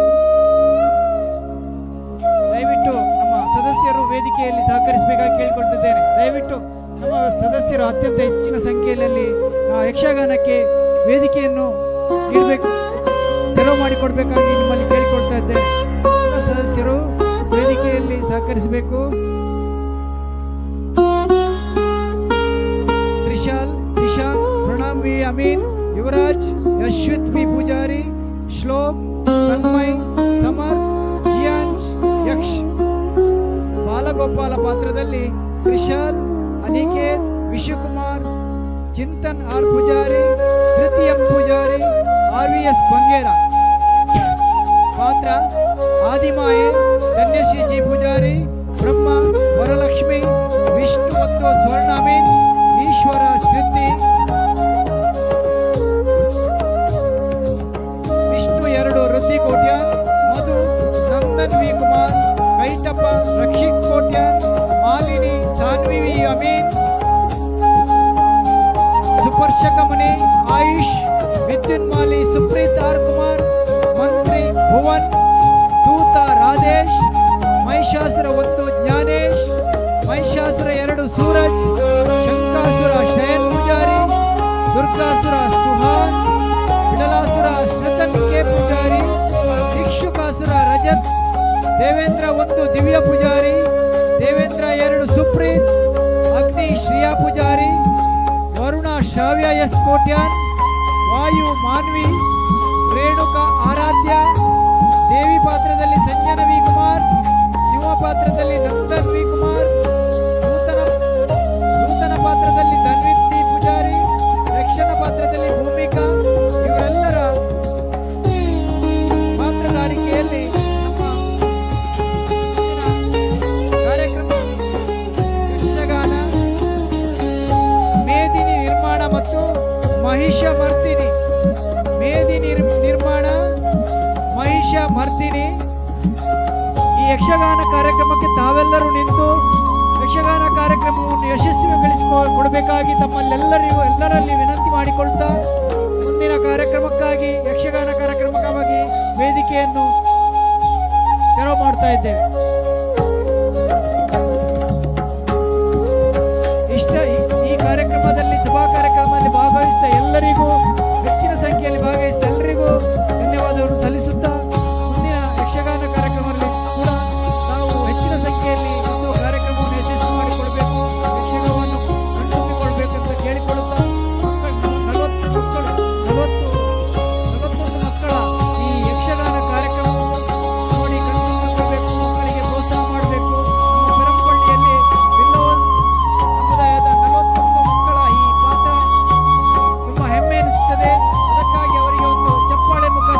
ದಯವಿಟ್ಟು ನಮ್ಮ ಸದಸ್ಯರು ವೇದಿಕೆಯಲ್ಲಿ ಸಹಕರಿಸಬೇಕಾಗಿ ಕೇಳಿಕೊಳ್ತಿದ್ದೇನೆ. ದಯವಿಟ್ಟು ನಮ್ಮ ಸದಸ್ಯರು ಅತ್ಯಂತ ಹೆಚ್ಚಿನ ಸಂಖ್ಯೆಯಲ್ಲಿ ಯಕ್ಷಗಾನಕ್ಕೆ ವೇದಿಕೆಯನ್ನು ನೀಡಬೇಕು, ತೆರವು ಮಾಡಿಕೊಡ್ಬೇಕಾಗಿ ನಿಮ್ಮಲ್ಲಿ ಕೇಳಿಕೊಳ್ತಾ ಇದ್ದೇನೆ. ಎಲ್ಲ ಸದಸ್ಯರು ವೇದಿಕೆಯಲ್ಲಿ ಸಹಕರಿಸಬೇಕು. Trishal, Dishan, Pranam V Amin, Yuvraj, Yashvith V Poojary, Shlok, Tanmay, Samar, Jiyansh, Yaksh, Bala Trishal, Aniketh, Vishwakumar, Chintan R Poojary, ತೃತೀಯ ಪೂಜಾರಿ, RVS ಬಂಗೇರ. ಪಾತ್ರ ಆದಿಮಾಯೆ, ಧನ್ಯಶ್ರೀ ಜಿ ಪೂಜಾರಿ, ಬ್ರಹ್ಮ, ವರಲಕ್ಷ್ಮಿ, ವಿಷ್ಣು ಮತ್ತು Swarnamin, Eshwara Shruti, Vishnu 2 Vriddhi Kotian, Madhu, Nandan V Kumar, Kaitappa, Rakshith Kotian, Malini, Sanvi V Amin, Suparshaka Muni, Ayush, Vidyun Mali, Supreeth R Kumar, ಮಂತ್ರಿ ಭುವನ್, ದೂತ ರಾಧೇಶ್, ಮಹಿಷಾಸುರ 1 ಜ್ಞಾನೇಶ್, ಮಹಿಷಾಸುರ 2 ಸೂರಜ್, ಶಂಕಾಸುರ ಶಯನ್ ಪೂಜಾರಿ, ದುರ್ಗಾಸುರ ಸುಹಾನ್, ಬಿಡಲಾಸುರ ಶ್ರತನ್ ಕೆ ಪೂಜಾರಿ, ಭಿಕ್ಷುಕಾಸುರ ರಜತ್, ದೇವೇಂದ್ರ 1 ದಿವ್ಯ ಪೂಜಾರಿ, ದೇವೇಂದ್ರ 2 ಸುಪ್ರೀತ್, ಅಗ್ನಿ ಶ್ರಿಯಾ ಪೂಜಾರಿ, ವರುಣ ಶ್ರಾವ್ಯ ಎಸ್ ಕೋಟ್ಯಾನ್, ವಾಯು ಮಾನ್ವಿ, ರೇಣುಕಾ ಆರಾಧ್ಯ, ದೇವಿ ಪಾತ್ರದಲ್ಲಿ ಸಂಜನ ವಿ ಕುಮಾರ್, ಶಿವ ಪಾತ್ರದಲ್ಲಿ ನಂದನ್ ವಿ ಕುಮಾರ್, ನೂತನ ಪಾತ್ರದಲ್ಲಿ ಧನ್ವಿತ್ ಪೂಜಾರಿ, ಯಕ್ಷನ ಪಾತ್ರದಲ್ಲಿ ಭೂಮಿಕಾ. ಇವರೆಲ್ಲರ ಪಾತ್ರಧಾರಿಕೆಯಲ್ಲಿ ನಮ್ಮ ಕಾರ್ಯಕ್ರಮ ಯಕ್ಷಗಾನ ಮೇದಿನಿ ನಿರ್ಮಾಣ ಮತ್ತು ಮಹಿಷಮರ್ದಿನಿ, ಮೇದಿನಿ ನಿರ್ಮಾಣ, ಮಹಿಷಮರ್ದಿನಿ. ಈ ಯಕ್ಷಗಾನ ಕಾರ್ಯಕ್ರಮಕ್ಕೆ ತಾವೆಲ್ಲರೂ ನಿಂತು ಯಕ್ಷಗಾನ ಕಾರ್ಯಕ್ರಮವನ್ನು ಯಶಸ್ವಿಗೊಳಿಸಿಕೊಡಬೇಕಾಗಿ ಎಲ್ಲರಲ್ಲಿ ವಿನಂತಿ ಮಾಡಿಕೊಳ್ತಾ ಮುಂದಿನ ಕಾರ್ಯಕ್ರಮಕ್ಕಾಗಿ ಯಕ್ಷಗಾನ ಕಾರ್ಯಕ್ರಮಕ್ಕಾಗಿ ವೇದಿಕೆಯನ್ನು ತೆರವು ಮಾಡ್ತಾ ಇದ್ದೇವೆ. ಈ ಕಾರ್ಯಕ್ರಮದಲ್ಲಿ ಸಭಾ ಕಾರ್ಯಕ್ರಮದಲ್ಲಿ ಭಾಗವಹಿಸಿದ ಎಲ್ಲರಿಗೂ, ಹೆಚ್ಚಿನ ಸಂಖ್ಯೆಯಲ್ಲಿ ಭಾಗವಹಿಸಿದ ಎಲ್ಲರಿಗೂ ಧನ್ಯವಾದವನ್ನು ಸಲ್ಲಿಸುತ್ತಾ ಮುಂದಿನ ಯಕ್ಷಗಾನ ಕಾರ್ಯಕ್ರಮದಲ್ಲಿ ಕೂಡ ನಾವು ಹೆಚ್ಚಿನ ಸಂಖ್ಯೆಯಲ್ಲಿ ಒಂದು ಕಾರ್ಯಕ್ರಮವನ್ನು ಯಶಸ್ವಿ ಮಾಡಿಕೊಡಬೇಕು, ಯಕ್ಷಗಾನವನ್ನು ಕಣ್ತುಂಬಿಕೊಳ್ಬೇಕು ಅಂತ ಕೇಳಿಕೊಳ್ಳುತ್ತಾ 41 ಮಕ್ಕಳ ಈ ಯಕ್ಷಗಾನ ಕಾರ್ಯಕ್ರಮವನ್ನು ನೋಡಿ ಕಣ್ತುಂಬಿಕೊಳ್ಬೇಕು, ಮಕ್ಕಳಿಗೆ ಪ್ರೋತ್ಸಾಹ ಮಾಡಬೇಕು. ನಮ್ಮ ಪೆರಂಪಳ್ಳಿಯಲ್ಲಿ ಬಿಲ್ಲವನ್ ಸಮುದಾಯದ 41 ಮಕ್ಕಳ ಈ ಪಾತ್ರ ತುಂಬ ಹೆಮ್ಮೆ ಎನಿಸುತ್ತದೆ. ಅದಕ್ಕಾಗಿ ಅವರಿಗೆ ಒಂದು ಚಪ್ಪಾಳೆ ಮುಖಾಂತರ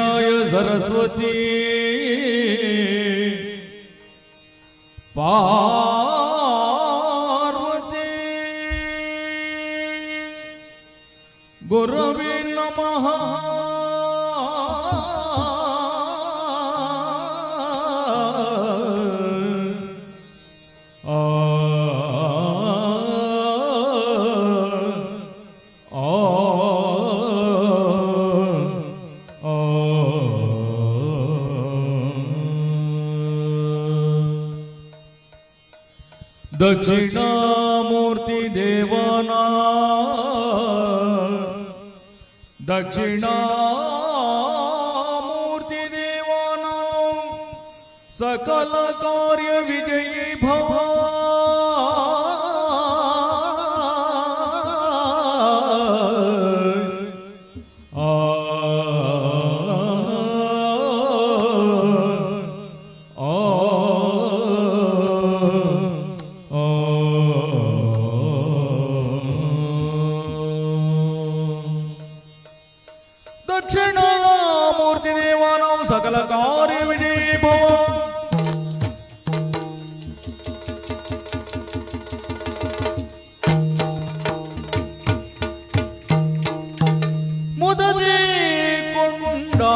ಸರಸ್ವತಿ ಪಾರ್ವತಿ ಗುರವೇ ನಮಃ ದಕ್ಷಿಣಾಮೂರ್ತಿ ದೇವಾನ ದಕ್ಷಿಣಾಮೂರ್ತಿ ದೇವಾನ ಸಕಲ ಕಾರ್ಯ ವಿಜಯೀ ಭವ ದಕ್ಷಿಣಾಮೂರ್ತಿ ದೇವಾನಂ ಸಕಲ ಕಾರ್ಯ ವಿಜಯೀ ಭವ ಮುದದೆ ಕೊಂಡಾಡುವೆನು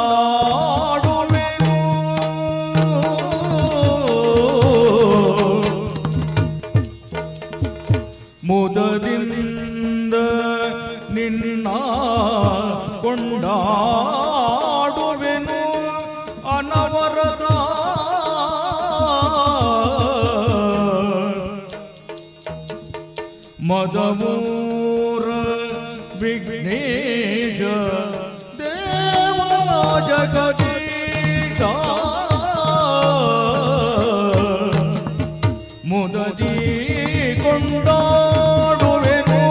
ಮುದದಿಂದ ನಿನ್ನ ಕೊಂಡಾಡುವೆನು ಅನವರತ ಮದಮೂರ ವಿಘ್ನೇಶ ದೇವ ಜಗದೀಶ ಮುದದಿ ಕೊಂಡಾಡುವೆನು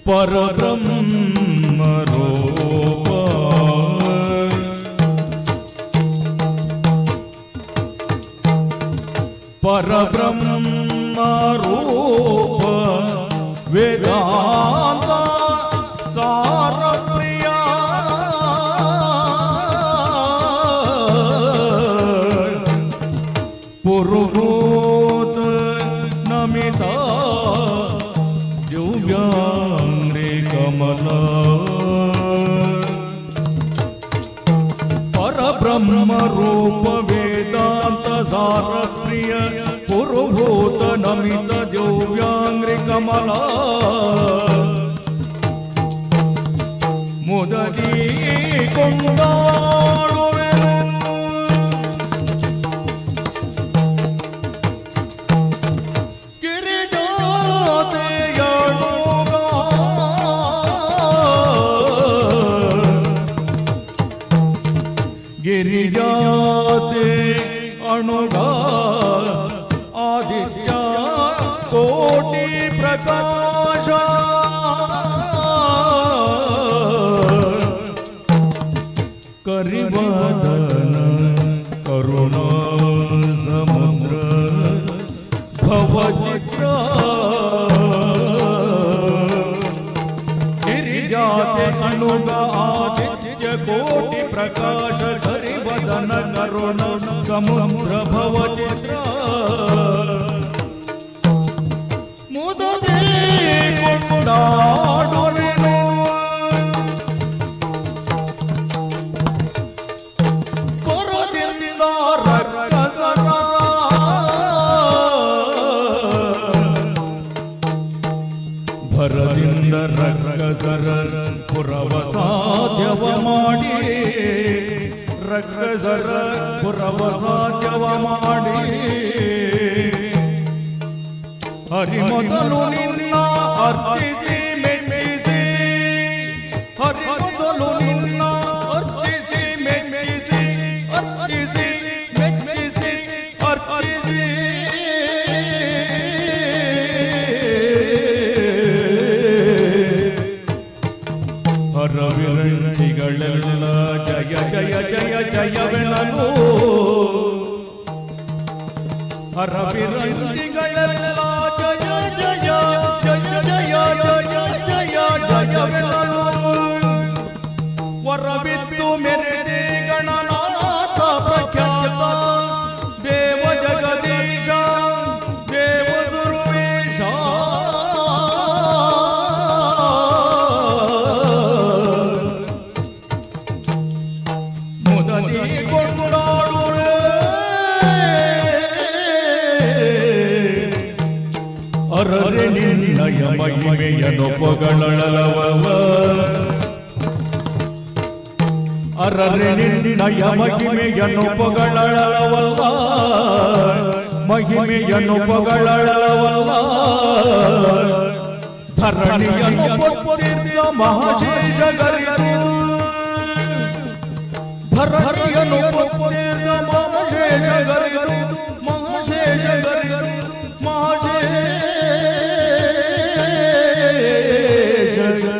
ಪರಬ್ರಹ್ಮ ರೂಪ ಪರಬ್ರಹ್ಮ ರೂಪ ವೇದಾಂತ ಸಾರ ಪ್ರಿಯ ಪುರುಹೂತ ನಮಿತ ದಿವ್ಯಾಂಗ್ರಿ ಕಮಲ ಪರಬ್ರಹ್ಮ ರೂಪ ವೇದಾಂತ ಸಾರ ಪ್ರಿಯ ಪುರುಹೂತ ನಮಿತ ದಿವ್ಯಾಂಗ್ರಿ ಕಮಲ ಮುದದಿ ಕೊಂಡಾಡುವೆನು ಗಿರಿಜಾತೆ ಅಣುಗ ಆದಿತ್ಯ ಕೋಟಿ ಪ್ರಕಾಶ ಕರಿವದನ ಕರುಣಾ ಸಮುದ್ರ ಭವಚಿತ್ರ ಗಿರಿಜಾತೆ ಅಣುಗ ಆದಿತ್ಯ ಕೋಟಿ ಪ್ರಕಾಶ ಹರಿವದನ ಕರುಣ ಸಮುದ್ರ ಭವಚಿತ್ರ ಮುದದೆ ಕೊಂಡಾಡುವೆನು ಪರದಿಂದ ರಕ್ಕಸರ ಭರದಿಂದ ರಕ್ಕಸರ ಪುರವ ಸಾಧ್ಯವ ಮಾಡಿ ರಕ್ಕಸರ ಪುರವ ಸಾಧ್ಯವ ಮಾಡಿ ಹರಿ ಮೊದಲು ನಿನ್ನ ಅರ್ಚಿಸಿ ಮೆಚ್ಚಿಸಿ ಹರಿ ಮೊದಲು ನಿನ್ನ ಅರ್ಚಿಸಿ ಮೆಚ್ಚಿಸಿ ಅರ್ಚಿಸಿ ಮೆಚ್ಚಿಸಿ ಅರ್ಚಿಸಿ ಹರವಿರಂಚಿಗಳೆಲ್ಲ ಜಯ ಜಯ ಜಯ ಜಯವೆನನು ಹರವಿರಂಚಿಗಳೆಲ್ಲ ಜಯ ಜಯ ಜಯ ಜಯ ಜಯ ಜಯ ಜಯವೆನನು ಪೊಗಳಳವವ ಅರರೆ ನಿನ್ನಯ ಮಹಿಮೆಯನ್ನು ಪೊಗಳಳವಲ್ಲ ಮಹಿಮೆಯನ್ನು ಪೊಗಳಳವಲ್ಲ ಧರಣಿಯನ್ನು ಪೊತ್ತಿದ್ದ ಮಹಾಶೇಷಗರಿರು ಧರಣಿಯನ್ನು ಪೊತ್ತಿದ್ದ ಮಹಾಶೇಷಗರಿರು ಮಹಾಶೇಷಗರಿರು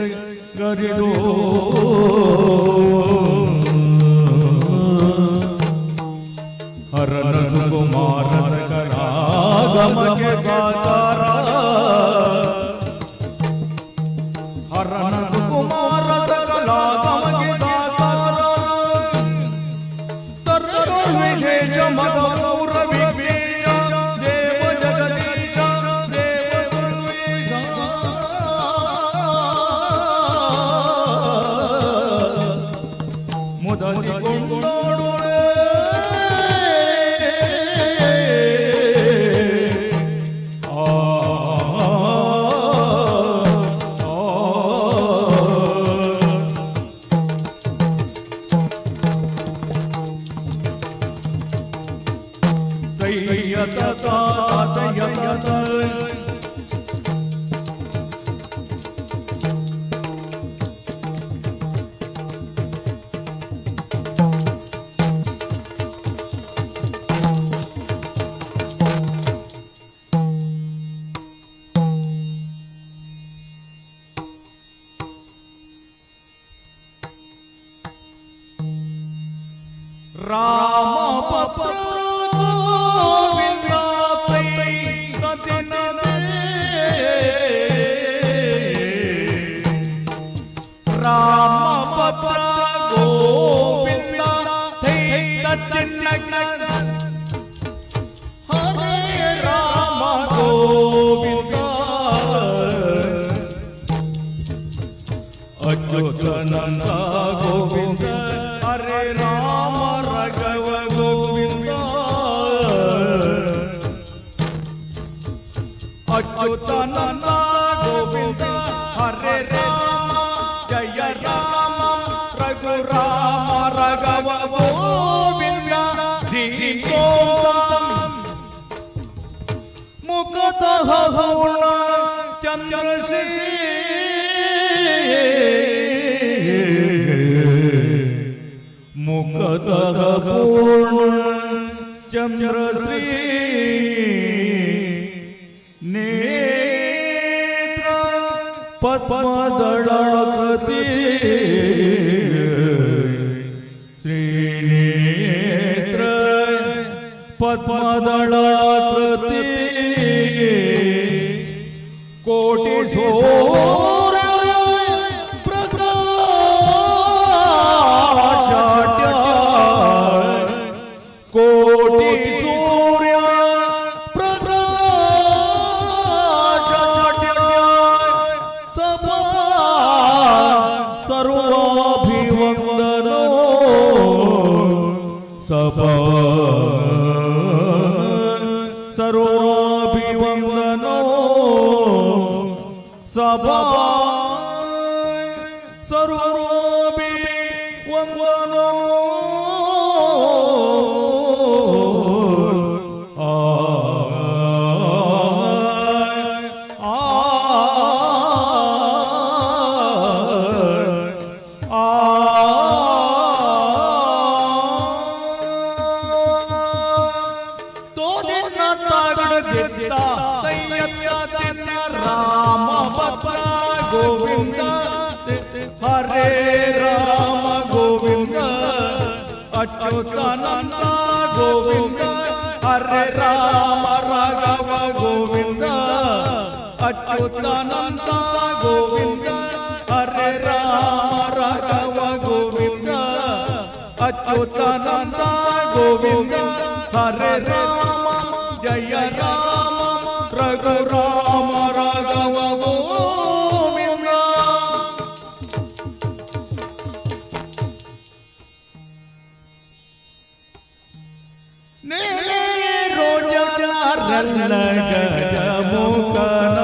ಮಹಾಶೇಷಗರಿರು ಹರನ ಸುಕುಮಾರ ಸಕಲಾಗಮಕ್ಕೆ ಸಾಕಾರ ಹರನ ಸುಕುಮಾರ ಸಕಲಾಗಮಕ್ಕೆ ಸಾಕಾರ ತರ್ರು ವಿಶೇಷ ಮಗ ಗೌರವಿವೇಶ ದೇವ ಜಗದೀಶ ದೇವ ಸರ್ವೇಶ ಮುದಲಿಗೊಂಡೋಡು ರಾಮ ಪತ್ರ ಗೋವಿಂದ ರಾಮ ಪತ್ರ ಗೋವಿಂದ ಹರೇ ರಾಮ ಗೋವಿಂದ ಅಚ್ಯುತಾನಂದ ಗೋವಿಂದ ಹರೇ ರಾಮ ರಾಘವ ಗೋವಿಂದ ಅಚ್ಯುತಾನಂದ ಗೋವಿಂದ ಹರೇ ರಾಮ ಜಯ ರಾಮ ರಘು ರಾಮ ರಾಘವ ಗೋವಿಂದ ದೀಪೋದಂ ಮುಖತಃ ಪೂರ್ಣ ಚಂದ್ರಶ್ರೀ ಮುಖತಃ ಪೂರ್ಣ ಚಂದ್ರಶ್ರೀ ನೇತ್ರ ಪದ್ಮದಳಾಕೃತಿ ಶ್ರೀನೇತ್ರ ಪದ್ಮದಳಾಕೃತಿ ಕೋಟಿ ಸೂರ್ಯ ಪ್ರಕಾಶಾಢ್ಯ ಕೋಟಿ ಸೂರ್ಯ ಪ್ರಕಾಶಾಢ್ಯ ಸಭಾ ಸರ್ವಾಭಿವಂದನೋ ಸಭಾ ಸರ್ವಾಭಿವಂದನೋ ಸಭಾ ಸರ್ವಾಭಿವಂದನೋ ರಾಮ ಭದ್ರ ಗೋವಿಂದ ಹರೇ ರಾಮ ಗೋವಿಂದ ಅಚ್ಯುತಾನಂದ ಗೋವಿಂದ ಹರೇ ರಾಮ ರಾಘವ ಗೋವಿಂದ ಅಚ್ಯುತಾನಂದ ಗೋವಿಂದ ಹರೇ ರಾಮ ರಾಘವ ಗೋವಿಂದ ಅಚ್ಯುತಾನಂದ ಗೋವಿಂದ ಹರೇ ರಾಮ ಜಯ ರಾಮ ರಘು ರಾಮ ರಾಘವ ಗೋವಿಂದ ರೋಜ ಗಜ ಮುಖನ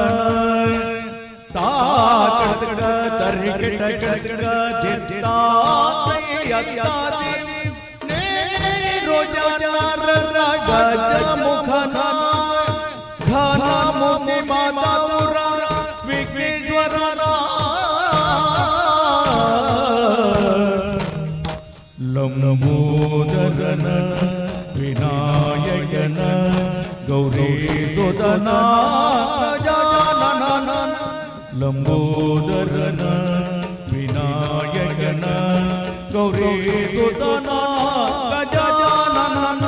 ತಾಕ ಲಂಬೋದರನ ವಿನಾಯಕನ ಗೌರಿ ಸುತನ ಗಜಾನನ ಲಂಬೋದರನ ವಿನಾಯಕನ ಗೌರಿ ಸುತನ ಗಜಾನನ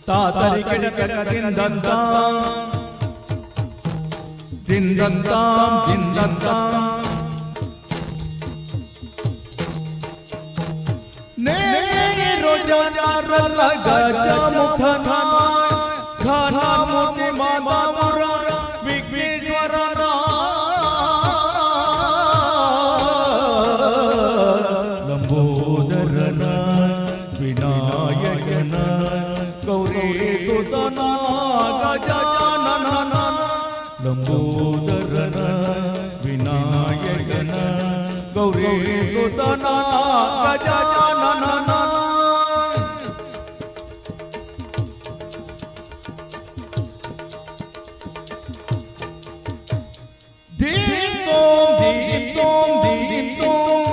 ತಾತರಿ ಕಿಡಕದಿಂದ ದಿಂದಂತ ದಿಂದಂತ ನೇರೋ ಜಾರಲ್ಲ ಗಜ ಮುಖನ ಘನ ಮುಖಿ ಮಾತಾಪುರ ವಿಘ್ನೇಶ್ವರನ ಲಂಬೋದರನ ವಿನಾಯಕನ ಗೌರಿ ಸುತನ ಗಜಾನನ ಲಂಬೋದರನ ವಿನಾಯಕನ ಗೌರಿ ಸುತನ ಗಜಾನನ ದೀಂ ತೋಂ ದೀಂ ತೋಂ ದೀಂ ತೋಂ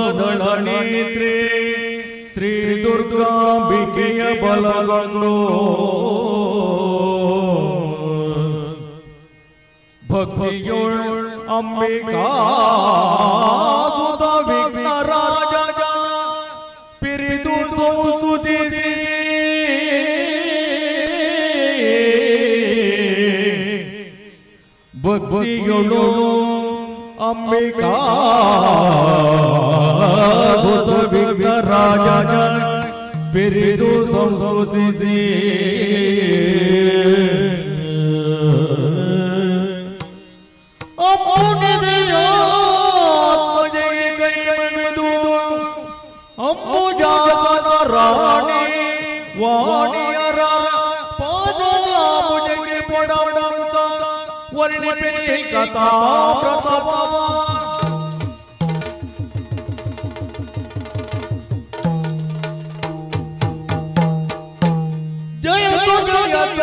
ಅಂಬುರುಹದಳನೇತ್ರೆ ಶ್ರೀ ದುರ್ಗಾಂಬಿಕೆಯ ಬಲಗೊಂಡು ಭಕ್ತಿಯೋಳ್ ಅಂಬಿಕಾ ಸುತ ವಿಘ್ನರಾಜ ಪಿರಿದು ಸ್ತುತಿಸಿ ಭಕ್ತಿಯೋಳು ಅಂಬಿಕಾ ಸುತ ವಿಘ್ನರಾಜ ಪಿರಿದು ಸಂಸ್ತುತಿಸಿ ರಾಣಿ ವಾಣಿಯರ ಪಾದದ ಮುಜಗೆ ಪೊಡವಂತ ವರ್ಣಿಪೆ ಕಥಾ ಪ್ರತಾಪ ಜಯ ಜಯ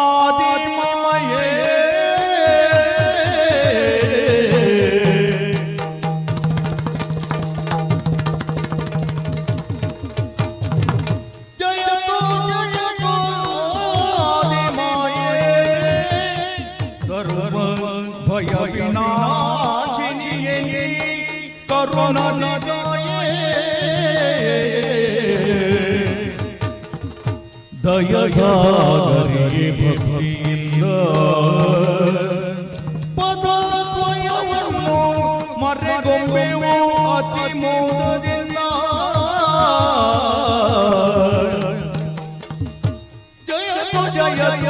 ಆದಿಮಯೇ ದಯಸಾಗರಿಗೆ ಭಕ್ತಿಯಿಂದ ಪದವನ್ನು ಮರೆಗೊಂಬೆವು ಅತಿ ಮೋದದಿಂದ ಜಯ ಜಯ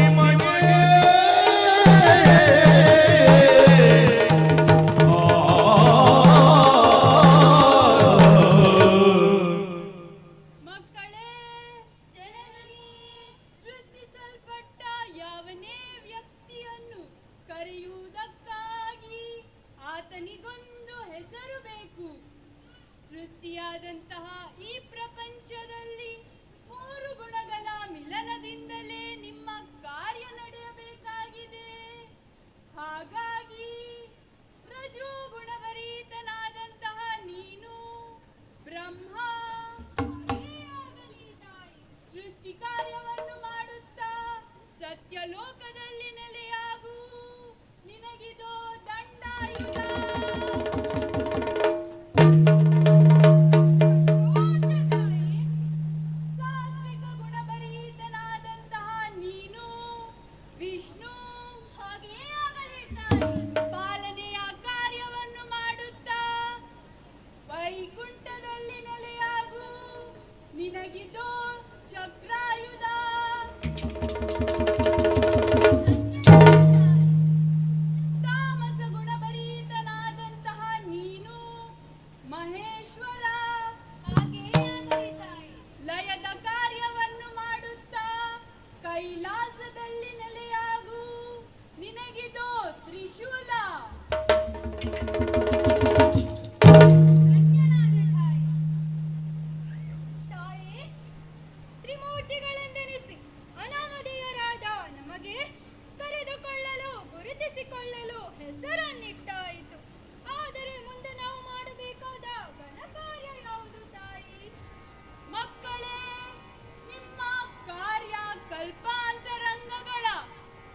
ನಿಮಗೆ ನಮಗೆ ಕರೆದುಕೊಳ್ಳಲು ಗುರುತಿಸಿಕೊಳ್ಳಲು ಹೆಸರನ್ನಿಟ್ಟಾಯಿತು. ಆದರೆ ಮುಂದೆ ನಾವು ಮಾಡಬೇಕಾದ ಘನ ಕಾರ್ಯ ಯಾವುದು ತಾಯಿ? ಮಕ್ಕಳೇ, ನಿಮ್ಮ ಕಾರ್ಯ ಕಲ್ಪಾಂತರಂಗಗಳ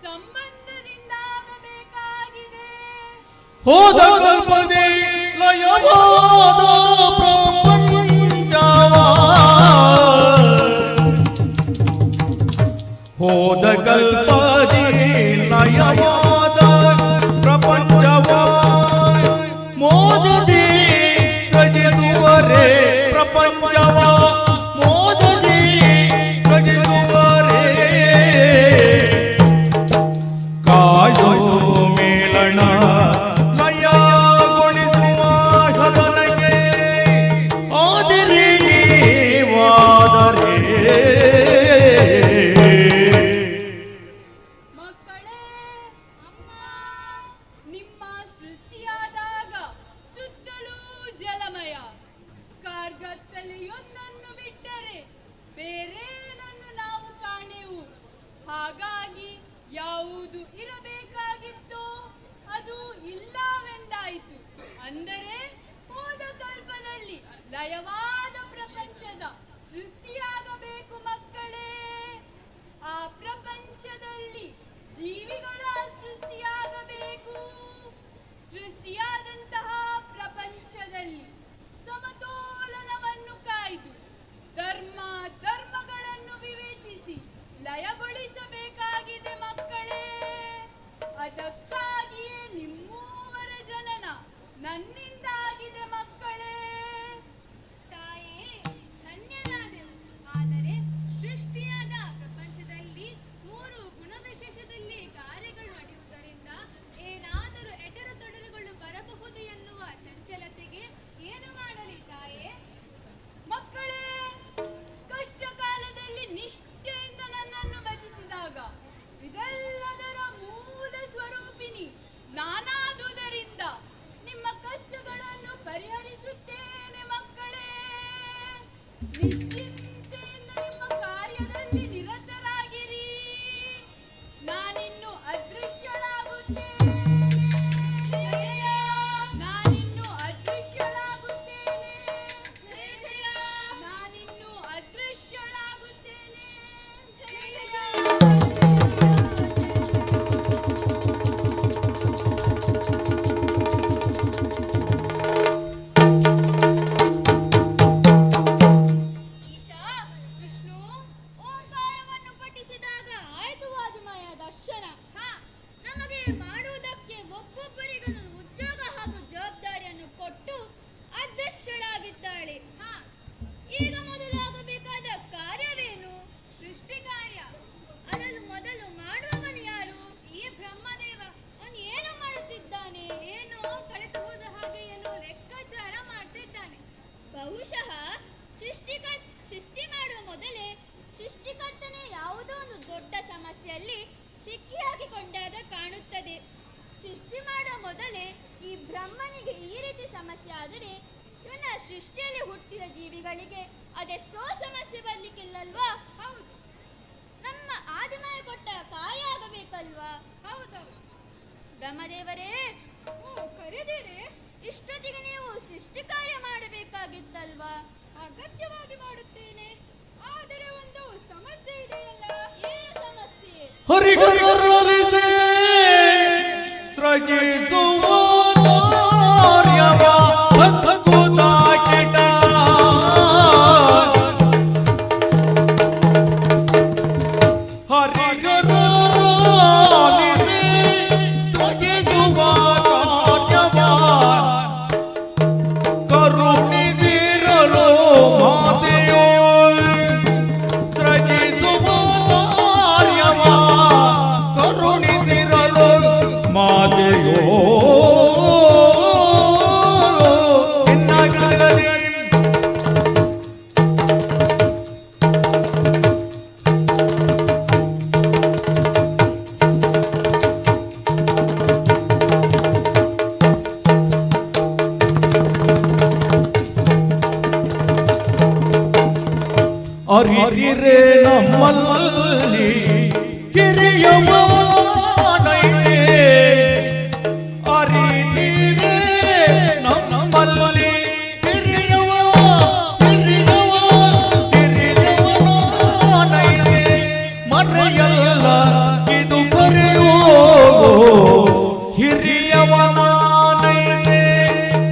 ಸಂಬಂಧದಿಂದ ಆಗಬೇಕಾಗಿದೆ. ಹೋದ ಕಲ್ಪನೆ ಲಯವಾದ ಪ್ರಪಂಚವ, ಹೋದ ಕಲ್ಪನೆ ಲಯವಾದ ಪ್ರಪಂಚವ, ಮೋದದಿ ತ್ಯಜಿಸುವರೆ ಪ್ರಪಂಚವ, ಮೋದದಿ ತ್ಯಜಿಸುವರೆ ಕಾಯೋ ಮೇಲಣ ಲಯಗೊಳಿಸುವ ಹದನಗೆ ಆದಿರಿ ನೀವಾದರೆ. ಮಕ್ಕಳೇ, ಅಮ್ಮ, ನಿಮ್ಮ ಸೃಷ್ಟಿಯಾದಾಗ ಸುತ್ತಲೂ ಜಲಮಯ, ಕಾರ್ಗತ್ತಲೆಯೊಂದನ್ನು ಬಿಟ್ಟರೆ ಬೇರೇನನ್ನು ನಾವು ಕಾಣೆವು. ಹಾಗಾಗಿ ಯಾವುದು ಇರಬೇಕಾಗಿತ್ತೋ ಅದು ಇಲ್ಲವೆಂದಾಯಿತು. ಅಂದರೆ ಹೋದ ಕಲ್ಪದಲ್ಲಿ ಲಯವಾದ ಪ್ರಪಂಚದ ಸೃಷ್ಟಿಯಾಗಬೇಕು ಮಕ್ಕಳೇ. ಆ ಪ್ರಪಂಚದಲ್ಲಿ ಜೀವಿಗಳ ಸೃಷ್ಟಿಯಾಗಬೇಕು. ಸೃಷ್ಟಿಯಾದಂತಹ ಪ್ರಪಂಚದಲ್ಲಿ ಸಮತೋಲನವನ್ನು ಕಾಯ್ದು ಧರ್ಮ ಧರ್ಮಗಳನ್ನು ವಿವೇಚಿಸಿ ಲಯಗೊಳಿಸಬೇಕಾಗಿದೆ ಮಕ್ಕಳೇ. ಅದಕ್ಕಾಗಿಯೇ ನಿಮ್ಮೂವರ ಜನನ ನನ್ನಿಂದಾಗಿದೆ ಮಕ್ಕಳೇ. ತಾಯೇ, ಧನ್ಯನಾದೆವು. ಆದರೆ ಸೃಷ್ಟಿಯಾದ ಪ್ರಪಂಚದಲ್ಲಿ 3 ಗುಣವಿಶೇಷದಲ್ಲಿ ಕಾರ್ಯಗಳು ನಡೆಯುವುದರಿಂದ ಏನಾದರೂ ಎಡರು ತೊಡರುಗಳು ಬರಬಹುದು ಎನ್ನುವ ಚಂಚಲತೆಗೆ ಏನು ಮಾಡಲಿ ತಾಯೇ? ಮಕ್ಕಳೇ, ಕಷ್ಟ ಕಾಲದಲ್ಲಿ ನಿಷ್ಠೆಯಿಂದ ನನ್ನನ್ನು ಭಜಿಸಿದಾಗ ಇದೆಲ್ಲದರ ಮೂಲ ಸ್ವರೂಪಿಣಿ ನಾನಾದುದರಿಂದ ನಿಮ್ಮ ಕಷ್ಟಗಳನ್ನು ಪರಿಹರಿಸುತ್ತೇನೆ ಮಕ್ಕಳೇ. ನಿಶ್ಚಿಂತೆಯಿಂದ ನಿಮ್ಮ ಕಾರ್ಯದಲ್ಲಿ ನಿರತರಾಗಿರಿ. ನಾನಿನ್ನು ಅದೃಶ್ಯಳಾಗುತ್ತೇನೆ. ನಾನಿನ್ನು ಅದೃಶ್ಯಳಾಗುತ್ತೇನೆ. ನಾನಿನ್ನು ಅದೃಶ್ಯಳಾಗುತ್ತೇನೆ. ಈಶಾ, ವಿಷ್ಣು, ಓಂಕಾರವನ್ನು ಪಠಿಸಿದಾಗ ಆಯ್ತು ವಾದಿಮಯ ದರ್ಶನ. ನಮಗೆ ಮಾಡುವುದಕ್ಕೆ ಒಬ್ಬೊಬ್ಬರಿಗೂ ಉದ್ಯೋಗ ಹಾಗೂ ಜವಾಬ್ದಾರಿಯನ್ನು ಕೊಟ್ಟು ಅದೃಶ್ಯಳಾಗಿದ್ದಾಳೆ. ಈಗ ಮೊದಲಾಗಬೇಕಾದ ಕಾರ್ಯವೇನು? ಸೃಷ್ಟಿ ಕಾರ್ಯ. ಅದನ್ನು ಮೊದಲು ಮಾಡುವವನು ಯಾರು? ಈ ಬ್ರಹ್ಮದೇವ. ಅವನು ಏನು ಮಾಡುತ್ತಿದ್ದಾನೆ? ಏನೋ ಕಳೆದು ಹೋದ ಹಾಗೆ ಏನೋ ಲೆಕ್ಕಾಚಾರ ಮಾಡ್ತಿದ್ದಾನೆ. ಬಹುಶಃ ಸೃಷ್ಟಿ ಮಾಡುವ ಮೊದಲೇ ಸೃಷ್ಟಿಕರ್ತನೇ ಯಾವುದೋ ಒಂದು ದೊಡ್ಡ ಸಮಸ್ಯೆಯಲ್ಲಿ ಸಿಕ್ಕಿ ಹಾಕಿಕೊಂಡಾಗ ಕಾಣುತ್ತದೆ. ಸೃಷ್ಟಿ ಮಾಡುವ ಮೊದಲೇ ಈ ಬ್ರಹ್ಮನಿಗೆ ಈ ರೀತಿ ಸಮಸ್ಯೆ ಆದರೆ ಇವನ ಸೃಷ್ಟಿಯಲ್ಲಿ ಹುಟ್ಟಿದ ಜೀವಿಗಳಿಗೆ ಅದೆಷ್ಟೋ ಸಮಸ್ಯೆ ಬರ್ಲಿಕ್ಕಿಲ್ಲಲ್ವಾ? ಹೌದು. ನಮ್ಮ ಆದಿಮಯ ಕೊಟ್ಟ ಕಾರ್ಯ ಆಗಬೇಕಲ್ವಾ? ಹೌದೌದು. ಬ್ರಹ್ಮದೇವರೇ, ಕರೆದಿರೆ ಇಷ್ಟೊತ್ತಿಗೆ ನೀವು ಸೃಷ್ಟಿ ಕಾರ್ಯ ಮಾಡಬೇಕಾಗಿತ್ತಲ್ವಾ? ಅಗತ್ಯವಾಗಿ ಮಾಡುತ್ತೇನೆ. ಆದರೆ ಒಂದು ಸಮಸ್ಯೆ ಇದೆಯಲ್ಲ. ಏನು ಸಮಸ್ಯೆ? ಹರಿಗರಲಿದೆ ತ್ರಜಿಸುವ ಕಾರ್ಯವ ಅದ್ಭುತ ಕಿಟ. ಹರಿಗರಲಿದೆ ತ್ರಜಿಸುವ ಕಾರ್ಯವ ಕರುಣಿಸಿರಲು ಮಾತೆಯೋ, ತ್ರಜಿಸುವ ಕಾರ್ಯವ ಕರುಣಿಸಿರಲು ಮಾತೆಯೋ. ಅರಿದಿರೆ ನಮ್ಮಲ್ಲಿ ಹಿರಿಯವನೈತೆ ಅರಿತೀರೆ ನಮ್ಮಲ್ಲಿ ಹಿರಿಯವನೈತೆ ಮರೆಯಲ್ಲ ಇದು ಕರೆಯೋ ಹಿರಿಯವನೈತೆ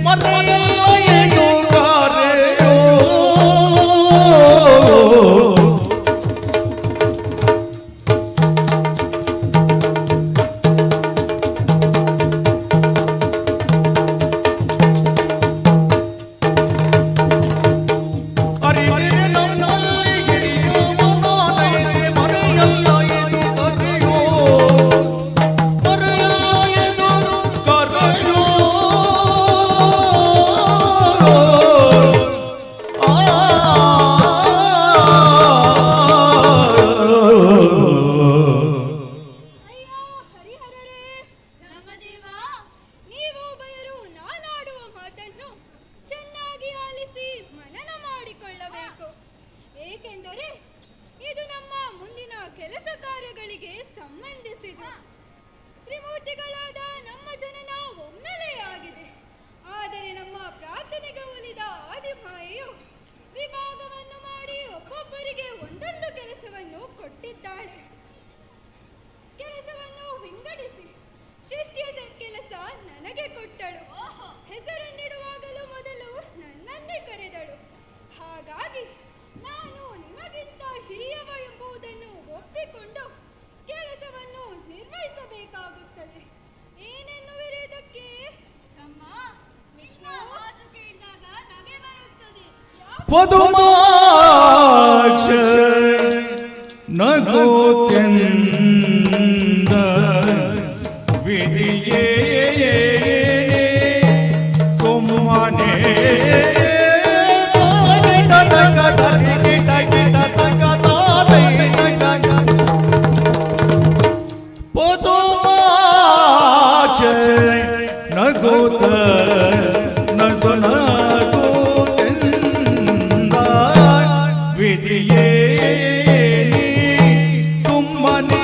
ಮರೆಯಲ್ಲ ಇದು ಕರೆಯೋ ಏಕೆಂದರೆ ಇದು ನಮ್ಮ ಮುಂದಿನ ಕೆಲಸ ಕಾರ್ಯಗಳಿಗೆ ಸಂಬಂಧಿಸಿದ ತ್ರಿಮೂರ್ತಿಗಳಾದ ನಮ್ಮ ಜನನ ಒಮ್ಮೆಲೆಯಾಗಿದೆ. ಆದರೆ ನಮ್ಮ ಪ್ರಾರ್ಥನೆಗೆ ಒಲಿದ ಆದಿಮಾಯೆಯು ವಿಭಾಗವನ್ನು ಮಾಡಿ ಒಬ್ಬೊಬ್ಬರಿಗೆ ಒಂದೊಂದು ಕೆಲಸವನ್ನು ಕೊಟ್ಟಿದ್ದಾಳೆ. ಕೆಲಸವನ್ನು ವಿಂಗಡಿಸಿ ಸೃಷ್ಟಿಯ ಕೆಲಸ ನನಗೆ ಕೊಟ್ಟಳು. ಹೆಸರನ್ನಿಡುವಾಗಲೂ ಮೊದಲು ನನ್ನನ್ನೇ ಕರೆದಳು. ಹಾಗಾಗಿ ನಾನು ನಿಮಗಿಂತ ಹಿರಿಯವ ಎಂಬುದನ್ನು ಒಪ್ಪಿಕೊಂಡು ಕೆಲಸವನ್ನು ನಿರ್ವಹಿಸಬೇಕಾಗುತ್ತದೆ. ಏನೆನ್ನುವಿರಿ ಇದಕ್ಕೆ? ಅಮ್ಮ, ವಿಷ್ಣು ಮಾತು ಕೇಳಿದಾಗ ನಗೆ ಬರುತ್ತದೆ. ಪದುಮಾಕ್ಷ ನಗೋತ್ಯಂದ ವಿಧಿಯೇ ಸೋಮನೆ ಪದುಮಾಕ್ಷ ನಗೋತ ನಸನಗೋತ್ಯಂದ ವಿಧಿಯೇ ಸುಮ್ಮನೆ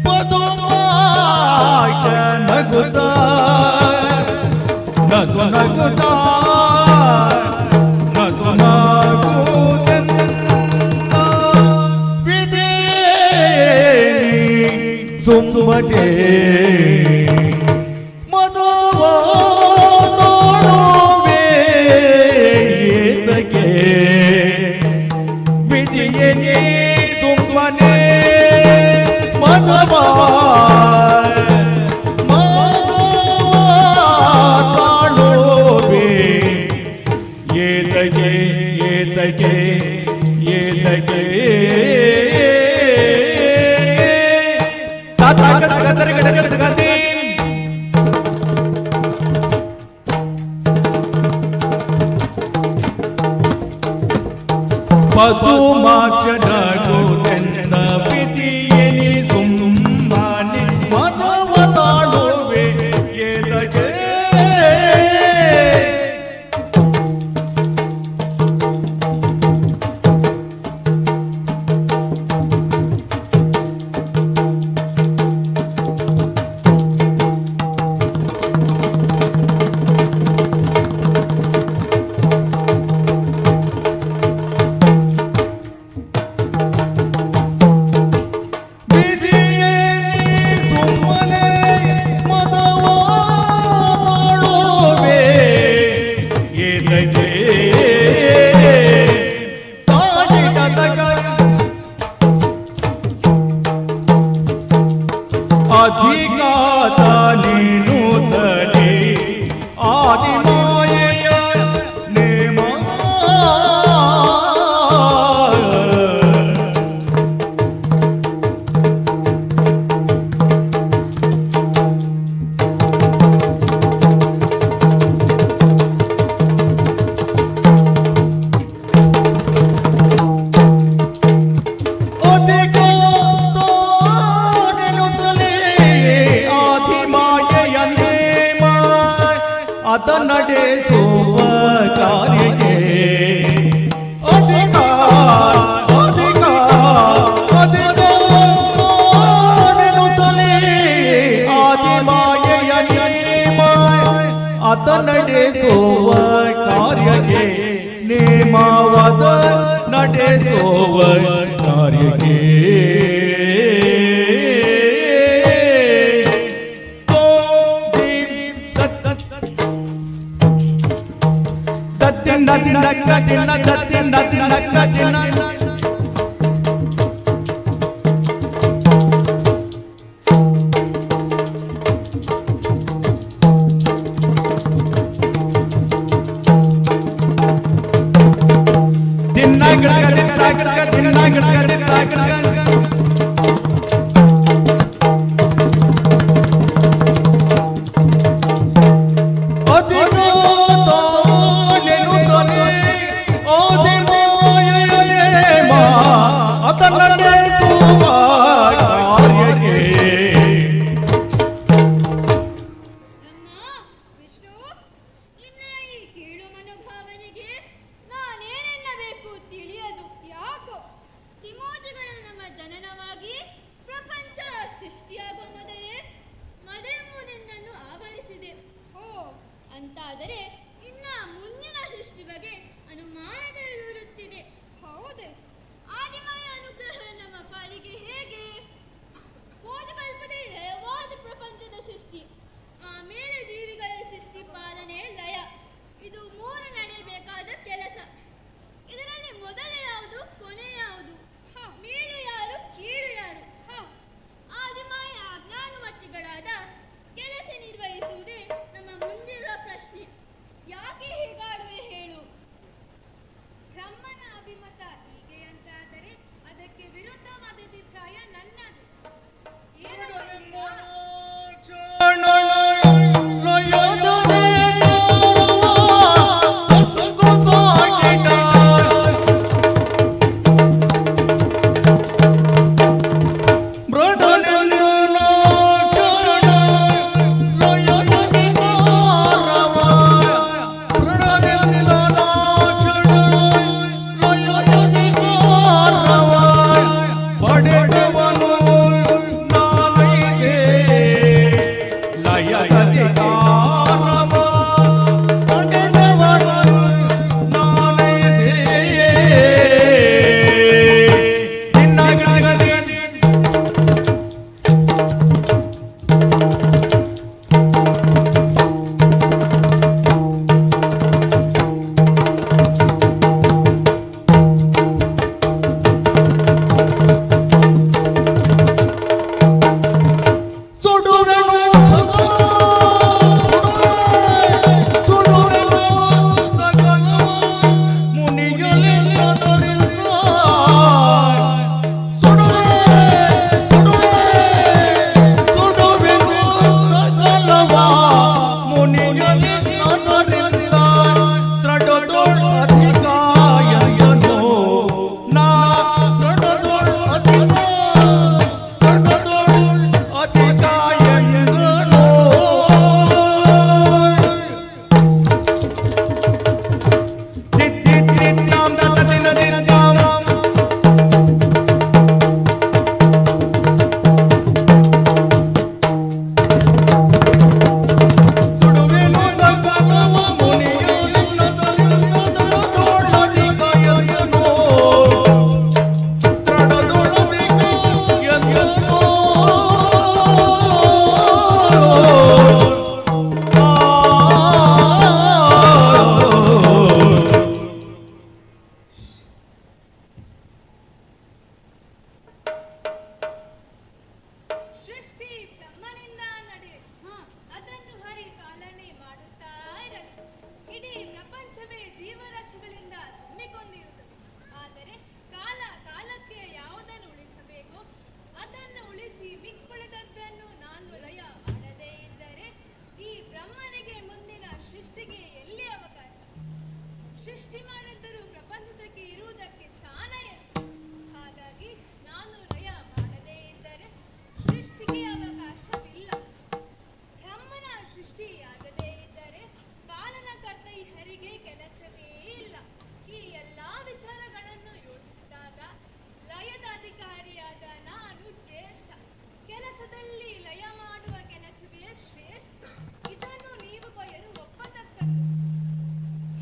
ಪದುಮಾಕ್ಷ ನಗುತ್ತ ನಸನಗುತ್ತ ಸುಮ್ಮನೆ ಮದುವ ನೋಡುವೆ ಏತಕ್ಕೆ ವಿಧಿಯೇ ಸುಮ್ಮನೆ ಮದುವ ಕಾಣುವೆ ಏತಕ್ಕೆ ಏತಕ್ಕೆ ಏತಕ್ಕೆ ಪದುಮಾಕ್ಷ ನಗೋತೆಂದ ವಿಧಿಯೇ ಸುಮ್ಮನೆ ಮದುವ ತಾಳುವೆ ಏತಕ್ಕೆ ಅಧಿಕಾತ ನೀನು ತಡೆ ಆದಿಮಾಯೆಯ ನೇಮ ನೇಮವಾದ ನಡೆಸುವ ಕಾರ್ಯಕ್ಕೆ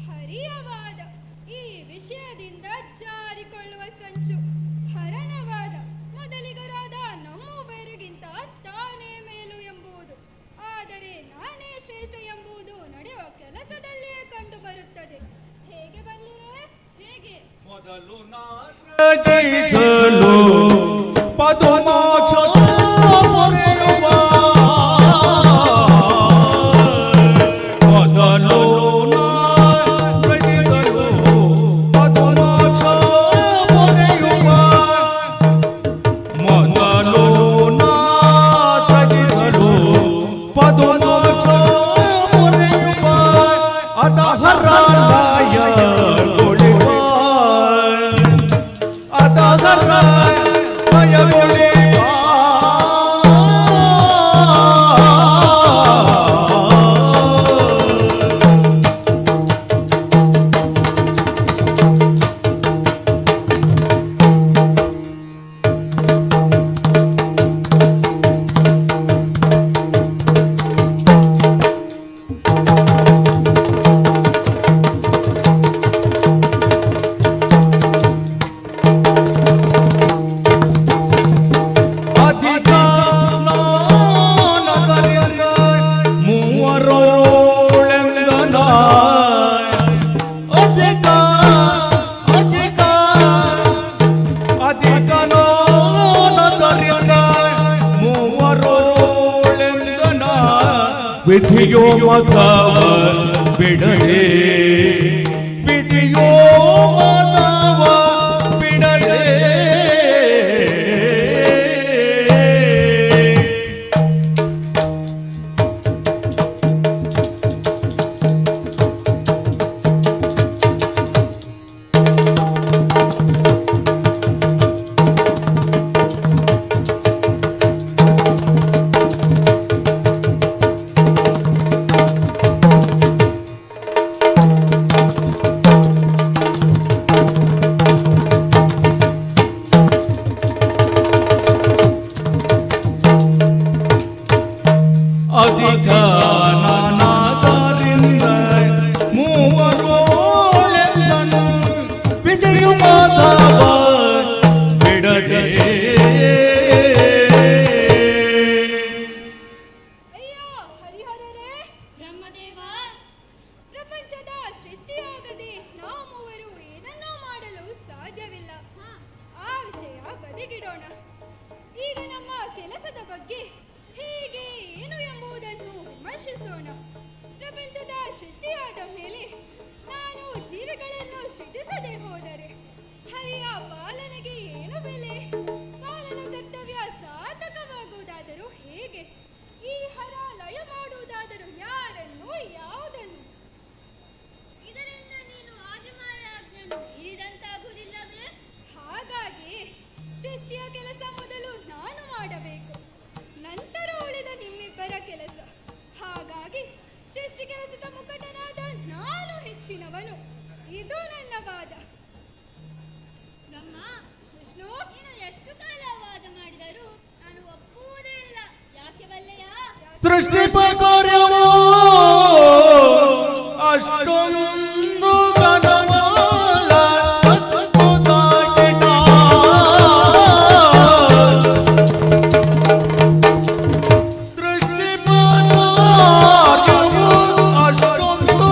ಹರಿಯವಾದ ಈ ವಿಷಯದಿಂದ ಜಾರಿಕೊಳ್ಳುವ ಸಂಚು ಹರನವಾದ ಮೊದಲಿಗರಾದ ನಮ್ಮೊಬ್ಬರಿಗಿಂತ ತಾನೇ ಮೇಲು ಎಂಬುದು, ಆದರೆ ನಾನೇ ಶ್ರೇಷ್ಠ ಎಂಬುದು ನಡೆಯುವ ಕೆಲಸದಲ್ಲಿಯೇ ಕಂಡು ಬರುತ್ತದೆ. ಹೇಗೆ ಬಲ್ಲಿರೆ? ಹೇಗೆ? ಮೊದಲು ಜಯಿಸಲು ಪದಮೋಕ್ಷ ಮೊರೆಯುವ, ಮೊದಲು ಜಯಿಸಲು ಪದಮೋಕ್ಷ ಮೊರೆಯುವ, ಮೊದಲು ಜಯಿಸಲು ಪದಮೋಕ್ಷ ಮೊರೆಯುವ, ಅದಹರಾಯ ವಿಧಿಯೋ ಮತವ ಬಿಡದೆ, ವಿಧಿಯೋ ಮತವ ಬಿಡದೆ, ಅಧಿಕಾರದಿಂದ ಮೂವರೋಳೆಂದನು, ವಿಧಿಯು ಮಾಧವ ಬಿಡದೆ. ಅಯ್ಯೋ ಹರಿಹರರೇ, ಬ್ರಹ್ಮದೇವ, ಪ್ರಪಂಚದ ಸೃಷ್ಟಿಯಾಗದೆ ನಾವು ಮೂವರು ಏನನ್ನೂ ಮಾಡಲು ಸಾಧ್ಯವಿಲ್ಲ. ಆ ವಿಷಯ ಬದಿಗಿಡೋಣ. ಈಗ ನಮ್ಮ ಕೆಲಸದ ಬಗ್ಗೆ ಹೇಗೆ ಏನು ಎಂಬುದನ್ನು ವಿಮರ್ಶಿಸೋಣ. ಪ್ರಪಂಚದ ಸೃಷ್ಟಿಯಾದ ಮೇಲೆ ನಾನು ಜೀವಿಗಳನ್ನು ಸೃಜಿಸದೆ ಹೋದರೆ ಹರಿಯ ಪಾಲನೆಗೆ ಏನು ಬೆಲೆ? ಪಾಲನ ಕರ್ತವ್ಯ ಸಾರ್ಥಕವಾಗುವುದಾದರೂ ಹೇಗೆ? ಈ ಹರ ಲಯ ಮಾಡುವುದಾದರೂ ಯಾರನ್ನು, ಯಾವುದನ್ನು? ಇದರಿಂದ ನೀನು ಆದಿಮಾಯಾಜ್ಞೆಯನ್ನು ಮೀರಿದಂತಾಗುವುದಿಲ್ಲವೇ? ಹಾಗಾಗಿ ಸೃಷ್ಟಿಯ ಕೆಲಸ ಮೊದಲು ನಾನು ಮಾಡಬೇಕು, ನಂತರ ಉಳಿದ ನಿಮ್ಮಿಬ್ಬರ ಕೆಲಸ. ಹಾಗಾಗಿ ಸೃಷ್ಟಿ ಕೆಲಸದ ಮುಖಂಡನಾದ ನಾನು ಹೆಚ್ಚಿನವನು, ಇದು ನನ್ನ ವಾದ. ಬ್ರಹ್ಮ, ವಿಷ್ಣು, ನೀನು ಎಷ್ಟು ಕಾಲ ವಾದ ಮಾಡಿದರೂ ನಾನು ಒಪ್ಪುವುದೇ ಇಲ್ಲ. ಯಾಕೆ ಬಲ್ಲೆಯ? ಸೃಷ್ಟಿ ಕಾರ್ಯವೋ ಅಷ್ಟೊಂದು ಘನವಲ್ಲ, ಅದ್ಭುತಾಗಿನ ಸೃಷ್ಟಿ ಕಾರ್ಯವೋ ಅಷ್ಟೊಂದು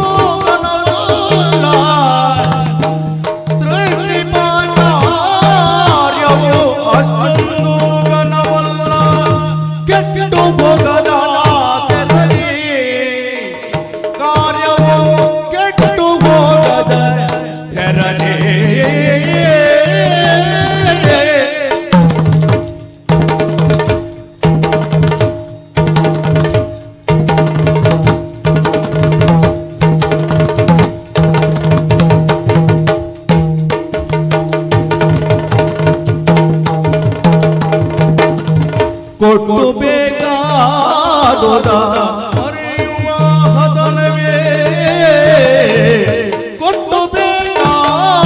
ಘನವಲ್ಲ, ಸೃಷ್ಟಿ ಕಾರ್ಯವೋ ಅಷ್ಟೊಂದು ಘನವಲ್ಲ, ಕೆಟ್ಟು ಹೋಗದ ಕಾರ್ಯವೋ ಕೆಟ್ಟು ಹೋಗದ ತೆರನೇ. ಕೊಟ್ಟು ಬೇಕಾದೋದ ಅರಿಯುವ ಹದನವೇ, ಕೊಟ್ಟು ಬೇಕಾದೋದ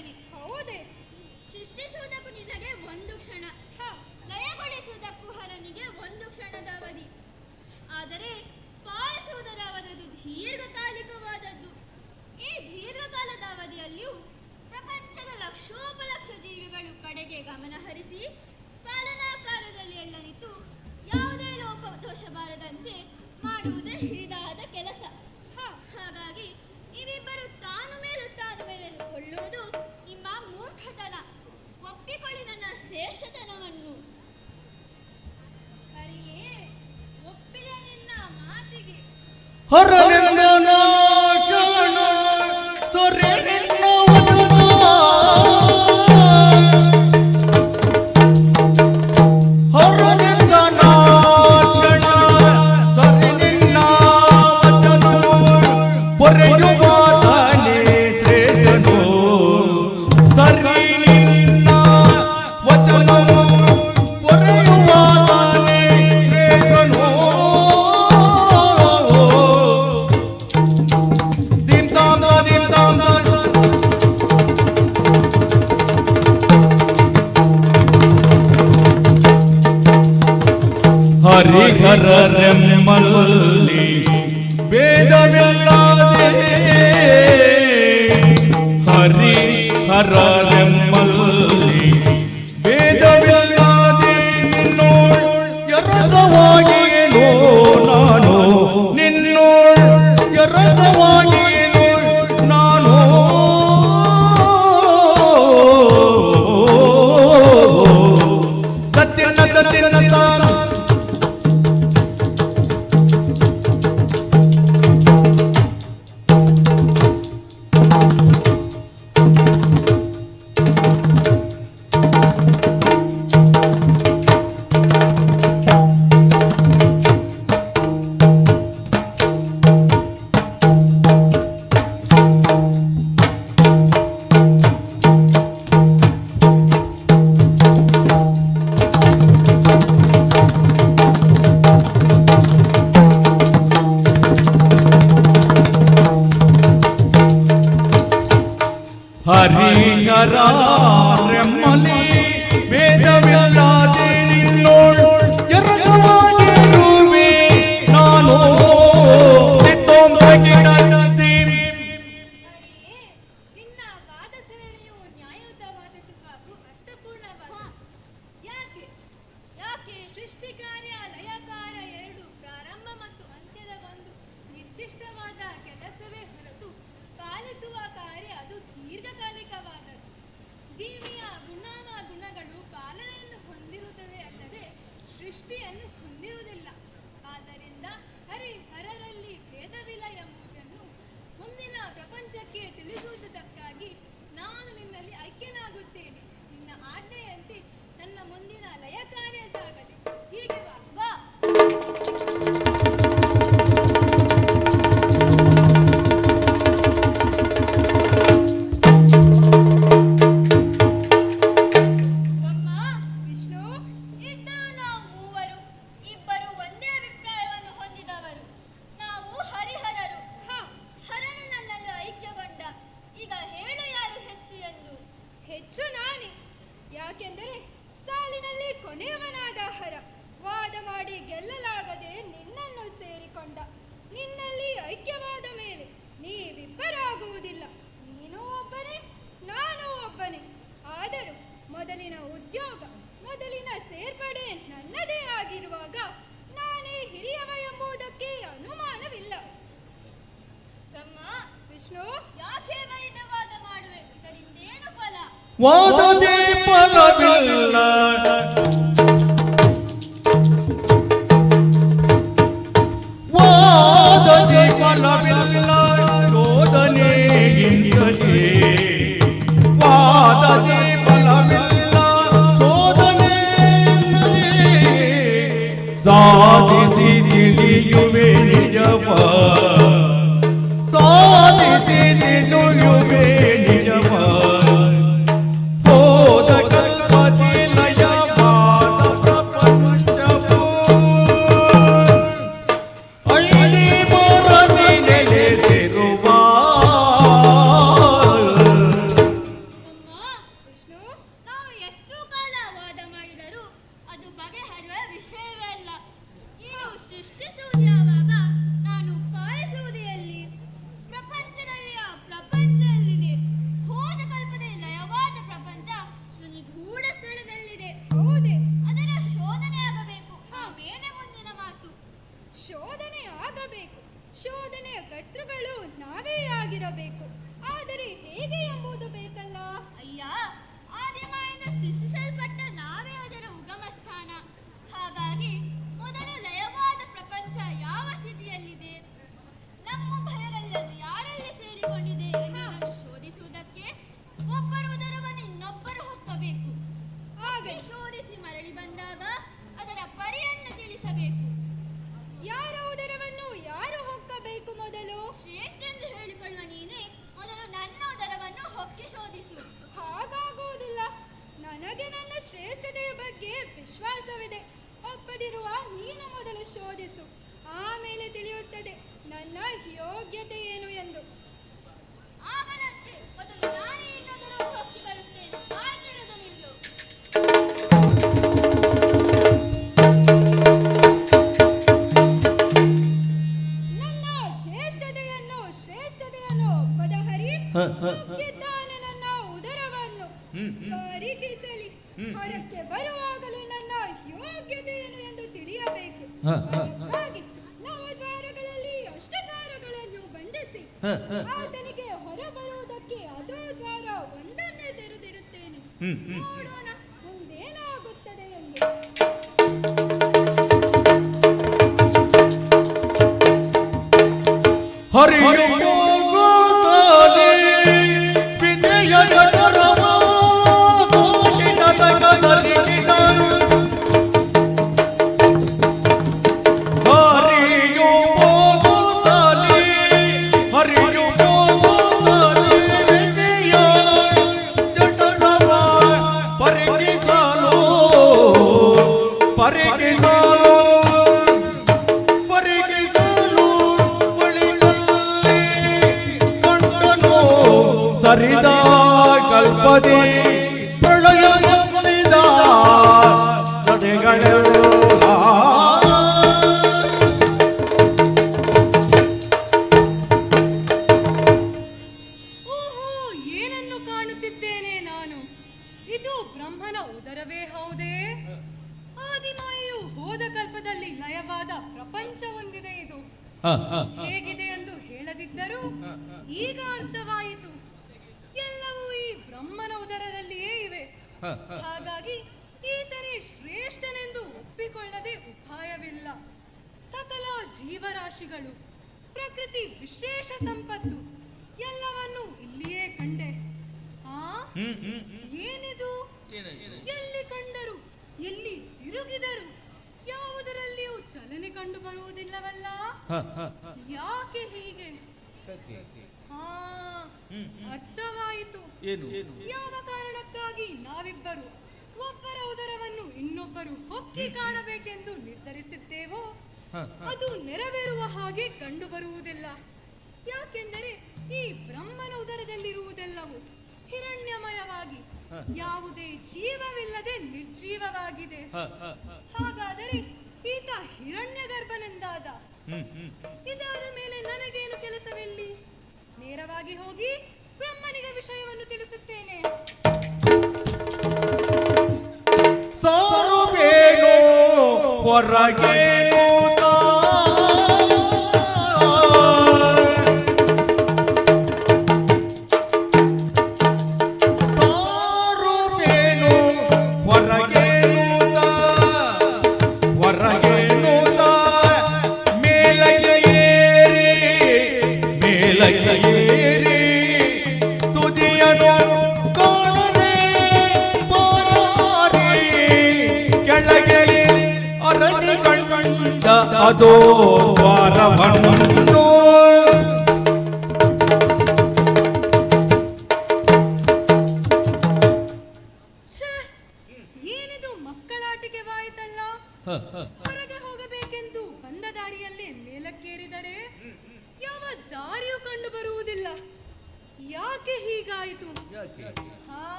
ಮಾಡುತ್ತೇನೆ. ಹೌದೇ? ಸೃಷ್ಟಿಸುವುದಕ್ಕೂ ನಿನಗೆ ಒಂದು ಕ್ಷಣ, ಲಯಗೊಳಿಸುವುದಕ್ಕೂ ಹರನಿಗೆ ಒಂದು ಕ್ಷಣದ ಅವಧಿ. ಆದರೆ ಪಾಲಿಸುವುದರ ಅವಧಿ ದೀರ್ಘಕಾಲಿಕವಾದದ್ದು. ಈ ದೀರ್ಘಕಾಲದ ಅವಧಿಯಲ್ಲಿಯೂ ಪ್ರಪಂಚದ ಲಕ್ಷೋಪಲಕ್ಷ ಜೀವಿಗಳು ಕಡೆಗೆ ಗಮನ ಹರಿಸಿ ಪಾಲನಾಕಾರದಲ್ಲಿ ಎಳ್ಳನಿತು ಯಾವುದೇ ಲೋಪದೋಷ ಬಾರದಂತೆ ಮಾಡುವುದೇ ಹಿರಿದಾದ ಕೆಲಸ. ಹಾಗಾಗಿ ನೀವಿಬ್ಬರು ತಾನು ಮೇಲು ಕೊಳ್ಳುವುದು ನಿಮ್ಮ ಮೂರ್ಖತನ. ಒಪ್ಪಿಕೊಳ್ಳಿ ನನ್ನ ಶ್ರೇಷ್ಠತನವನ್ನು. ಹರಿಯೇ, ಒಪ್ಪಿದೆ ನಿನ್ನ ಮಾತಿಗೆ. ಹರಿಹರರೆಮ್ಮಲ್ಲಿ ಭೇದವಿಲ್ಲದೆ, ಹರಿಹರರೆಮ್ಮಲ್ಲಿ ಭೇದವಿಲ್ಲದೆ ನಿನ್ನೋಳ್ ಎರಗವಾಗಿಯೇನೋ ನಾನು, ನಿನ್ನೋಳ್ ಎರಗವಾಗಿಯೇನೋ ನಾನು. ತತ್ತಿನ ತಾನು ಹರಿಹರರೆಮ್ಮಲ್ಲಿ ಭೇದವಿಲ್ಲದೆ ನಿನ್ನೋಳ್ ಎರಗವಾಗಿರುವೆ ನಾನು. ನಿನ್ನ ವಾದ ಸರಣಿಯು ನ್ಯಾಯಯುತವಾದದ್ದು ಹಾಗೂ ಅರ್ಥಪೂರ್ಣವಾದದ್ದು. ಯಾಕೆ ಸೃಷ್ಟಿ ಕಾರ್ಯ ಲಯಕಾರ ಎರಡು ಪ್ರಾರಂಭ ಮತ್ತು ಅಂತ್ಯದ ಒಂದು ನಿರ್ದಿಷ್ಟವಾದ ಕೆಲಸವೇ ಹೊರತು ಪಾಲಿಸುವ ಕಾರ್ಯ ಅದು ದೀರ್ಘಕಾಲಿಕವಾದದ್ದು. ಜೀವಿಯ ಗುಣಗಳು ಪಾಲನೆಯನ್ನು ಹೊಂದಿರುತ್ತದೆ ಅಲ್ಲದೆ ಸೃಷ್ಟಿಯನ್ನು ಹೊಂದಿರುವುದಿಲ್ಲ. ಆದ್ದರಿಂದ ಹರಿಹರರಲ್ಲಿ ಭೇದವಿಲ್ಲ ಎಂಬುದನ್ನು ಮುಂದಿನ ಪ್ರಪಂಚಕ್ಕೆ ತಿಳಿಸುವುದಕ್ಕಾಗಿ ನಾನು ನಿನ್ನಲ್ಲಿ ಐಕ್ಯನಾಗುತ್ತೇನೆ. ನಿನ್ನ ಆಜ್ಞೆಯಂತೆ ನನ್ನ ಮುಂದಿನ ಲಯ ಕಾರ್ಯ ಸಾಗಲಿ. ಹೀಗೆ ಬಾ. ಹೆಚ್ಚು ನಾನೇ. ಯಾಕೆಂದರೆ ಸಾಲಿನಲ್ಲಿ ಕೊನೆಯವನಾದ ಹರ ವಾದ ಮಾಡಿ ಗೆಲ್ಲಲಾಗದೆ ನಿನ್ನನ್ನು ಸೇರಿಕೊಂಡ. ನಿನ್ನಲ್ಲಿ ಐಕ್ಯವಾದ ಮೇಲೆ ನೀವಿಬ್ಬರಾಗುವುದಿಲ್ಲ. ನೀನು ಒಬ್ಬನೇ, ನಾನು ಒಬ್ಬನೇ. ಆದರೂ ಮೊದಲಿನ ಉದ್ಯೋಗ, ಮೊದಲಿನ ಸೇರ್ಪಡೆ ನನ್ನದೇ ಆಗಿರುವಾಗ ನಾನೇ ಹಿರಿಯವ ಎಂಬುದಕ್ಕೆ ಅನುಮಾನವಿಲ್ಲ. ಬ್ರಹ್ಮ, ವಿಷ್ಣು, ಯಾಕೆ ವೈದ ವಾದ ಮಾಡುವೆ? ಇದರಿಂದೇನು ಫಲ? ವಾದದೇ ಫಲವಿಲ್ಲ, ವಾದದೇ ಫಲವಿಲ್ಲ, ಶೋಧನೆಯಿಂದಲೇ. ವಾದದೇ ಫಲವಿಲ್ಲ, ಶೋಧನೆಯಿಂದಲೇ ಸಾಧಿಸಿ ತಿಳಿಯುವೆ ನಿಜವ, ಸಾಧಿಸಿ ತಿಳಿಯುವೆ ನಿಜವ. ಹೋಗಬೇಕು. ಆದರೆ ಹೇಗೆ ಎಂಬುದು ಬೇಕಲ್ಲ. ಅಯ್ಯ, ಆದಿಮಾಯಿಂದ ಸೃಷ್ಟಿಸಲ್ಪಟ್ಟ ನಾವೇ ಅದರ ಉಗಮ ಸ್ಥಾನ. ಹಾಗಾಗಿ ಮೊದಲು ಲಯವಾದ ಪ್ರಪಂಚ ಯಾವ ಸ್ಥಿತಿಯಲ್ಲಿದೆ, ನಮ್ಮೊಬ್ಬರಲ್ಲಿ ಯಾರಲ್ಲಿ ಸೇರಿಕೊಂಡಿದೆ ಎನ್ನುವುದನ್ನು ಶೋಧಿಸುವುದಕ್ಕೆ ಒಬ್ಬರು ಉದರವನ್ನು ಇನ್ನೊಬ್ಬರು ಹೊಕ್ಕಬೇಕು. ಆಗ ಶೋಧಿಸಿ ಮರಳಿ ಬಂದಾಗ ಅದರ ಪರಿಯನ್ನು ತಿಳಿಸಬೇಕು. ಯಾರ ಉದರವನ್ನು ಯಾರು ಹೊಕ್ಕಬೇಕು? ಮೊದಲು ಶ್ರೇಷ್ಠೆಂದು ಹೇಳಿಕೊಳ್ಳುವ ನೀನೇ ಮೊದಲು ನನ್ನ ಉದರವನ್ನು ಹೊಕ್ಕಿ ಶೋಧಿಸು. ಹಾಗಾಗುವುದಿಲ್ಲ. ನನಗೆ ನನ್ನ ಶ್ರೇಷ್ಠತೆಯ ಬಗ್ಗೆ ವಿಶ್ವಾಸವಿದೆ. ಒಪ್ಪದಿರುವ ನೀನು ಮೊದಲು ಶೋಧಿಸು, ಆಮೇಲೆ ತಿಳಿಯುತ್ತದೆ ನನ್ನ ಯೋಗ್ಯತೆ ಏನು ಎಂದು. ಆಗಲಂತೆ ಮೊದಲು ನಾನೇ ಇನ್ನೊಂದರ ಹೊಕ್ಕಿ ಬರುತ್ತೇನೆ. ಕಾಯ್ತಿರುವುದು ನಿಲ್ಲು. ನನ್ನ ಶ್ರೇಷ್ಠತೆಯನ್ನು ಒಪ್ಪದ ಹರಿ ಹೊಕ್ಕಿದ್ದಾನೆ ನನ್ನ ಉದರವನ್ನು. ಪರೀಕ್ಷಿಸಲಿ, ಹೊರಕ್ಕೆ ಬರುವಾಗಲೇ ನನ್ನ ಯೋಗ್ಯತೆ ಏನು ಎಂದು ತಿಳಿಯಬೇಕು. ಅದಕ್ಕಾಗಿ ನವದ್ವಾರಗಳಲ್ಲಿ ಅಷ್ಟದ್ವಾರಗಳನ್ನು ಬಂಧಿಸಿ ಆತನಿಗೆ ಹೊರಬರುವುದಕ್ಕೆ ಅದೋ ದ್ವಾರ ಒಂದನ್ನೇ ತೆರೆದಿರುತ್ತೇನೆ. ನೋಡೋಣ ಮುಂದೇನಾಗುತ್ತದೆ ಎಂದು. ಸರಿದ ಕಲ್ಪದಿ ಪ್ರಳಯ ಬಂದಿದ ನಡೆಗಳೆಲ್ಲ ಓಹೋ, ಏನನ್ನು ಕಾಣುತ್ತಿದ್ದೇನೆ ನಾನು? ಇದು ಬ್ರಹ್ಮನ ಉದರವೇ ಹೌದೇ? ಆದಿಮಾಯಿಯು ಹೋದ ಕಲ್ಪದಲ್ಲಿ ಲಯವಾದ ಪ್ರಪಂಚ ಹೊಂದಿದೆ. ಇದು ಹೇಗಿದೆ ಎಂದು ಹೇಳದಿದ್ದರೂ ಈಗ ಅರ್ಥವಾಯಿತು. ಎಲ್ಲವೂ ಈ ಬ್ರಹ್ಮನ ಉದರದಲ್ಲಿಯೇ ಇವೆ. ಹಾಗಾಗಿ ಈತನೇ ಶ್ರೇಷ್ಠನೆಂದು ಒಪ್ಪಿಕೊಳ್ಳದೆ ಉಪಾಯವಿಲ್ಲ. ಸಕಲ ಜೀವರಾಶಿಗಳು, ಪ್ರಕೃತಿ ವಿಶೇಷ ಸಂಪತ್ತು ಎಲ್ಲವನ್ನು ಇಲ್ಲಿಯೇ ಕಂಡೆ. ಏನಿದು? ಎಲ್ಲಿ ಕಂಡರು, ಎಲ್ಲಿ ತಿರುಗಿದರು ಯಾವುದರಲ್ಲಿಯೂ ಚಲನೆ ಕಂಡು ಬರುವುದಿಲ್ಲವಲ್ಲ. ಯಾಕೆ ಹೀಗೆ? ಅರ್ಥವಾಯಿತು. ಯಾವ ಕಾರಣಕ್ಕಾಗಿ ನಾವಿಬ್ಬರು ಒಬ್ಬರ ಉದರವನ್ನು ಇನ್ನೊಬ್ಬರು ಹೊಕ್ಕಿ ಕಾಣಬೇಕೆಂದು ನಿರ್ಧರಿಸಿದ್ದೇವೋ ಅದು ನೆರವೇರುವ ಹಾಗೆ ಕಂಡು ಬರುವುದಿಲ್ಲ. ಯಾಕೆಂದರೆ ಈ ಬ್ರಹ್ಮನ ಉದರದಲ್ಲಿರುವುದೆಲ್ಲವೂ ಹಿರಣ್ಯಮಯವಾಗಿ ಯಾವುದೇ ಜೀವವಿಲ್ಲದೆ ನಿರ್ಜೀವವಾಗಿದೆ. ಹಾಗಾದರೆ ಈತ ಹಿರಣ್ಯ ಗರ್ಭನೆಂದಾದ. ಇದಾದ ಮೇಲೆ ನನಗೇನು ಕೆಲಸವಿಲ್ಲಿ? ನೇರವಾಗಿ ಹೋಗಿ ಬ್ರಹ್ಮನಿಗೆ ವಿಷಯವನ್ನು ತಿಳಿಸುತ್ತೇನೆ. ಸಾರುವೇನು ಹೊರಗೇನು ಸಾರುವೇನು ಹೊರಗೇನು ಹೊರಗೇನು ಮೇಲಗೇರಿ ತುದಿಯನು ಕಾಣದೆ ಬಾರಿ ಕೆಳಗೆ ಅರಳಿ ಕಂಡ ಅದೋ ದ್ವಾರವನ್ನು ಏನಿದು ಮಕ್ಕಳಾಟಿಕೆವಾಯಿತಲ್ಲ. ಹೊರಗೆ ಹೋಗಬೇಕೆಂದು ಬಂದ ದಾರಿಯಲ್ಲೇ ಮೇಲಕ್ಕೇರಿದರೆ ಯಾವ ದಾರಿಯೂ ಕಂಡು ಬರುವುದಿಲ್ಲ. ಯಾಕೆ ಹೀಗಾಯಿತು?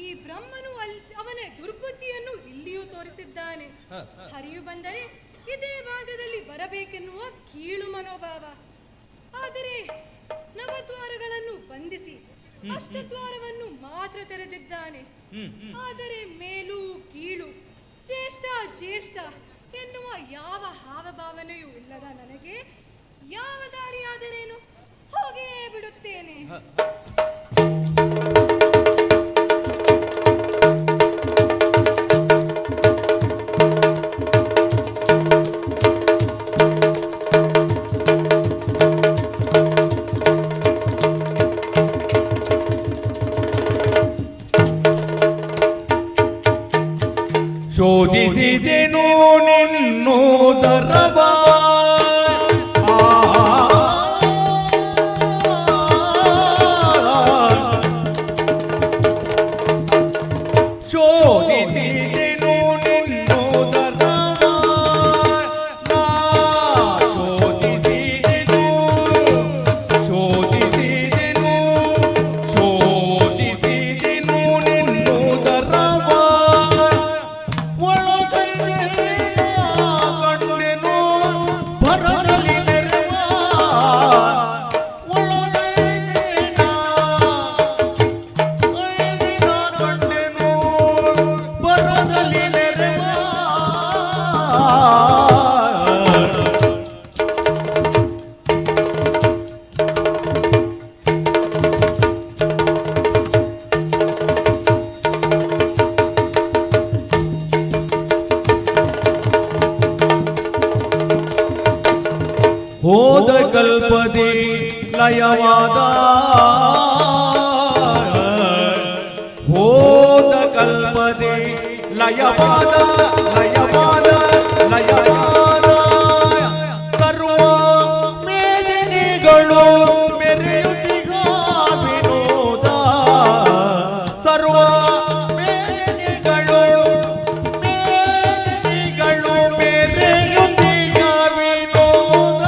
ಈ ಬ್ರಹ್ಮನು ಅವನ ದುರ್ಬುದ್ಧಿಯನ್ನು ಇಲ್ಲಿಯೂ ತೋರಿಸಿದ್ದಾನೆ. ಹರಿಯು ಬಂದರೆ ಇದೇ ಭಾಗದಲ್ಲಿ ಬರಬೇಕೆನ್ನುವ ಕೀಳು ಮನೋಭಾವ. ಆದರೆ ನವದ್ವಾರಗಳನ್ನು ಬಂಧಿಸಿ ಅಷ್ಟದ್ವಾರವನ್ನು ಮಾತ್ರ ತೆರೆದಿದ್ದಾನೆ. ಆದರೆ ಮೇಲು ಕೀಳು, ಜ್ಯೇಷ್ಠ ಜ್ಯೇಷ್ಠ ಎನ್ನುವ ಯಾವ ಹಾವಭಾವನೆಯೂ ಇಲ್ಲದ ನನಗೆ ಯಾವ ದಾರಿಯಾದರೇನು? ಹೋಗೇ ಬಿಡುತ್ತೇನೆ. ಶೋಧಿಸಿದೆನು ನಿನ್ನೋದರವ ಶೋಧಿಸಿದೆನು ನಿನ್ನೋದರವ ಶೋಧಿಸಿದೆನು ಶೋಧಿಸಿದೆನು ಶೋಧಿಸಿದೆನು ನಿನ್ನೋದರವ ಕಂಡೆನು ಭರದಲ್ಲಿ ನೆರವ ಕಂಡೆನು ಭರದಲ್ಲಿ ನೆರವ ಹೋದ ಕಲ್ಪದೆ ಲಯವಾದ ಹೋದ ಕಲ್ಪದೆ ಲಯವಾದ ಲಯವಾದ ಲಯವಾದ ಸರ್ವ ಮೇದಿನಿಗಳು ಮೆರೆಯುತ್ತಿಗ ವಿನೋದ ಸರ್ವ ಮೇದಿನಿಗಳು ಮೇದಿನಿಗಳು ಮೆರೆಯುತ್ತಿಗ ವಿನೋದ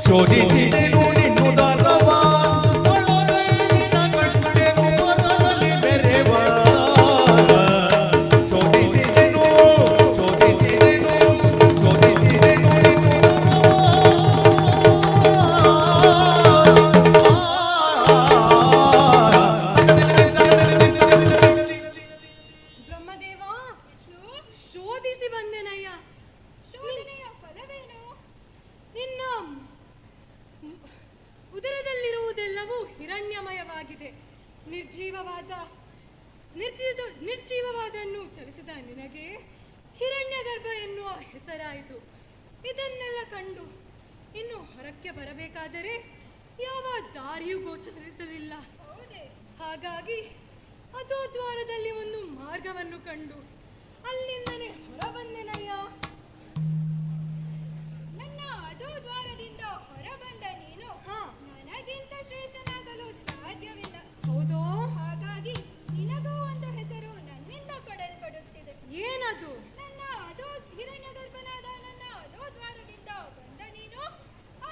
ಶೋಧಿಸಿದೆನು ನಿನ್ನುದರವ ಕಂಡೆನು ಬರದಲ್ಲಿ ಬೆರೆವ ಶೋಧಿಸಿದೆನು ಶೋಧಿಸಿದೆನು ಶೋಧಿಸಿದೆನು ಬ್ರಹ್ಮದೇವ, ಶೋಧಿಸಿ ಬಂದೆನಯ್ಯ. ಶೋಧನೆಯ ಫಲವೇನು? ನಿನ್ನ ಉದರದಲ್ಲಿರುವುದೆಲ್ಲವೂ ಹಿರಣ್ಯಮಯವಾಗಿದೆ. ನಿರ್ಜೀವವಾದನ್ನು ಚಲಿಸಿದ ನಿನಗೆ ಹಿರಣ್ಯಗರ್ಭ ಎನ್ನುವ ಹೆಸರಾಯಿತು. ಇದನ್ನೆಲ್ಲ ಕಂಡು ಇನ್ನು ಹೊರಕ್ಕೆ ಬರಬೇಕಾದರೆ ಯಾವ ದಾರಿಯೂ ಗೋಚರಿಸಲಿಲ್ಲ. ಹಾಗಾಗಿ ಅದೋ ದ್ವಾರದಲ್ಲಿ ಒಂದು ಮಾರ್ಗವನ್ನು ಕಂಡು ಅಲ್ಲಿಂದನೇ ಹೊರಬಂದೆನಯ್ಯ. ನನ್ನ ಅದೋ ದ್ವಾರದಿಂದ ಹೊರಬಂದ ನೀನು ನನಗಿಂತ ಶ್ರೇಷ್ಠನಾಗಲು ಸಾಧ್ಯವಿಲ್ಲ. ಹೌದೋ? ಹಾಗಾಗಿ ನಿನಗೂ ಒಂದು ಹೆಸರು ನನ್ನಿಂದ ಕೊಡಲ್ಪಡುತ್ತಿದೆ. ಏನದು? ನನ್ನ ಅದೋ ಹಿರಣ್ಯಗರ್ಭನಾದ ನನ್ನ ಅದೋ ದ್ವಾರದಿಂದ ಬಂದ ನೀನು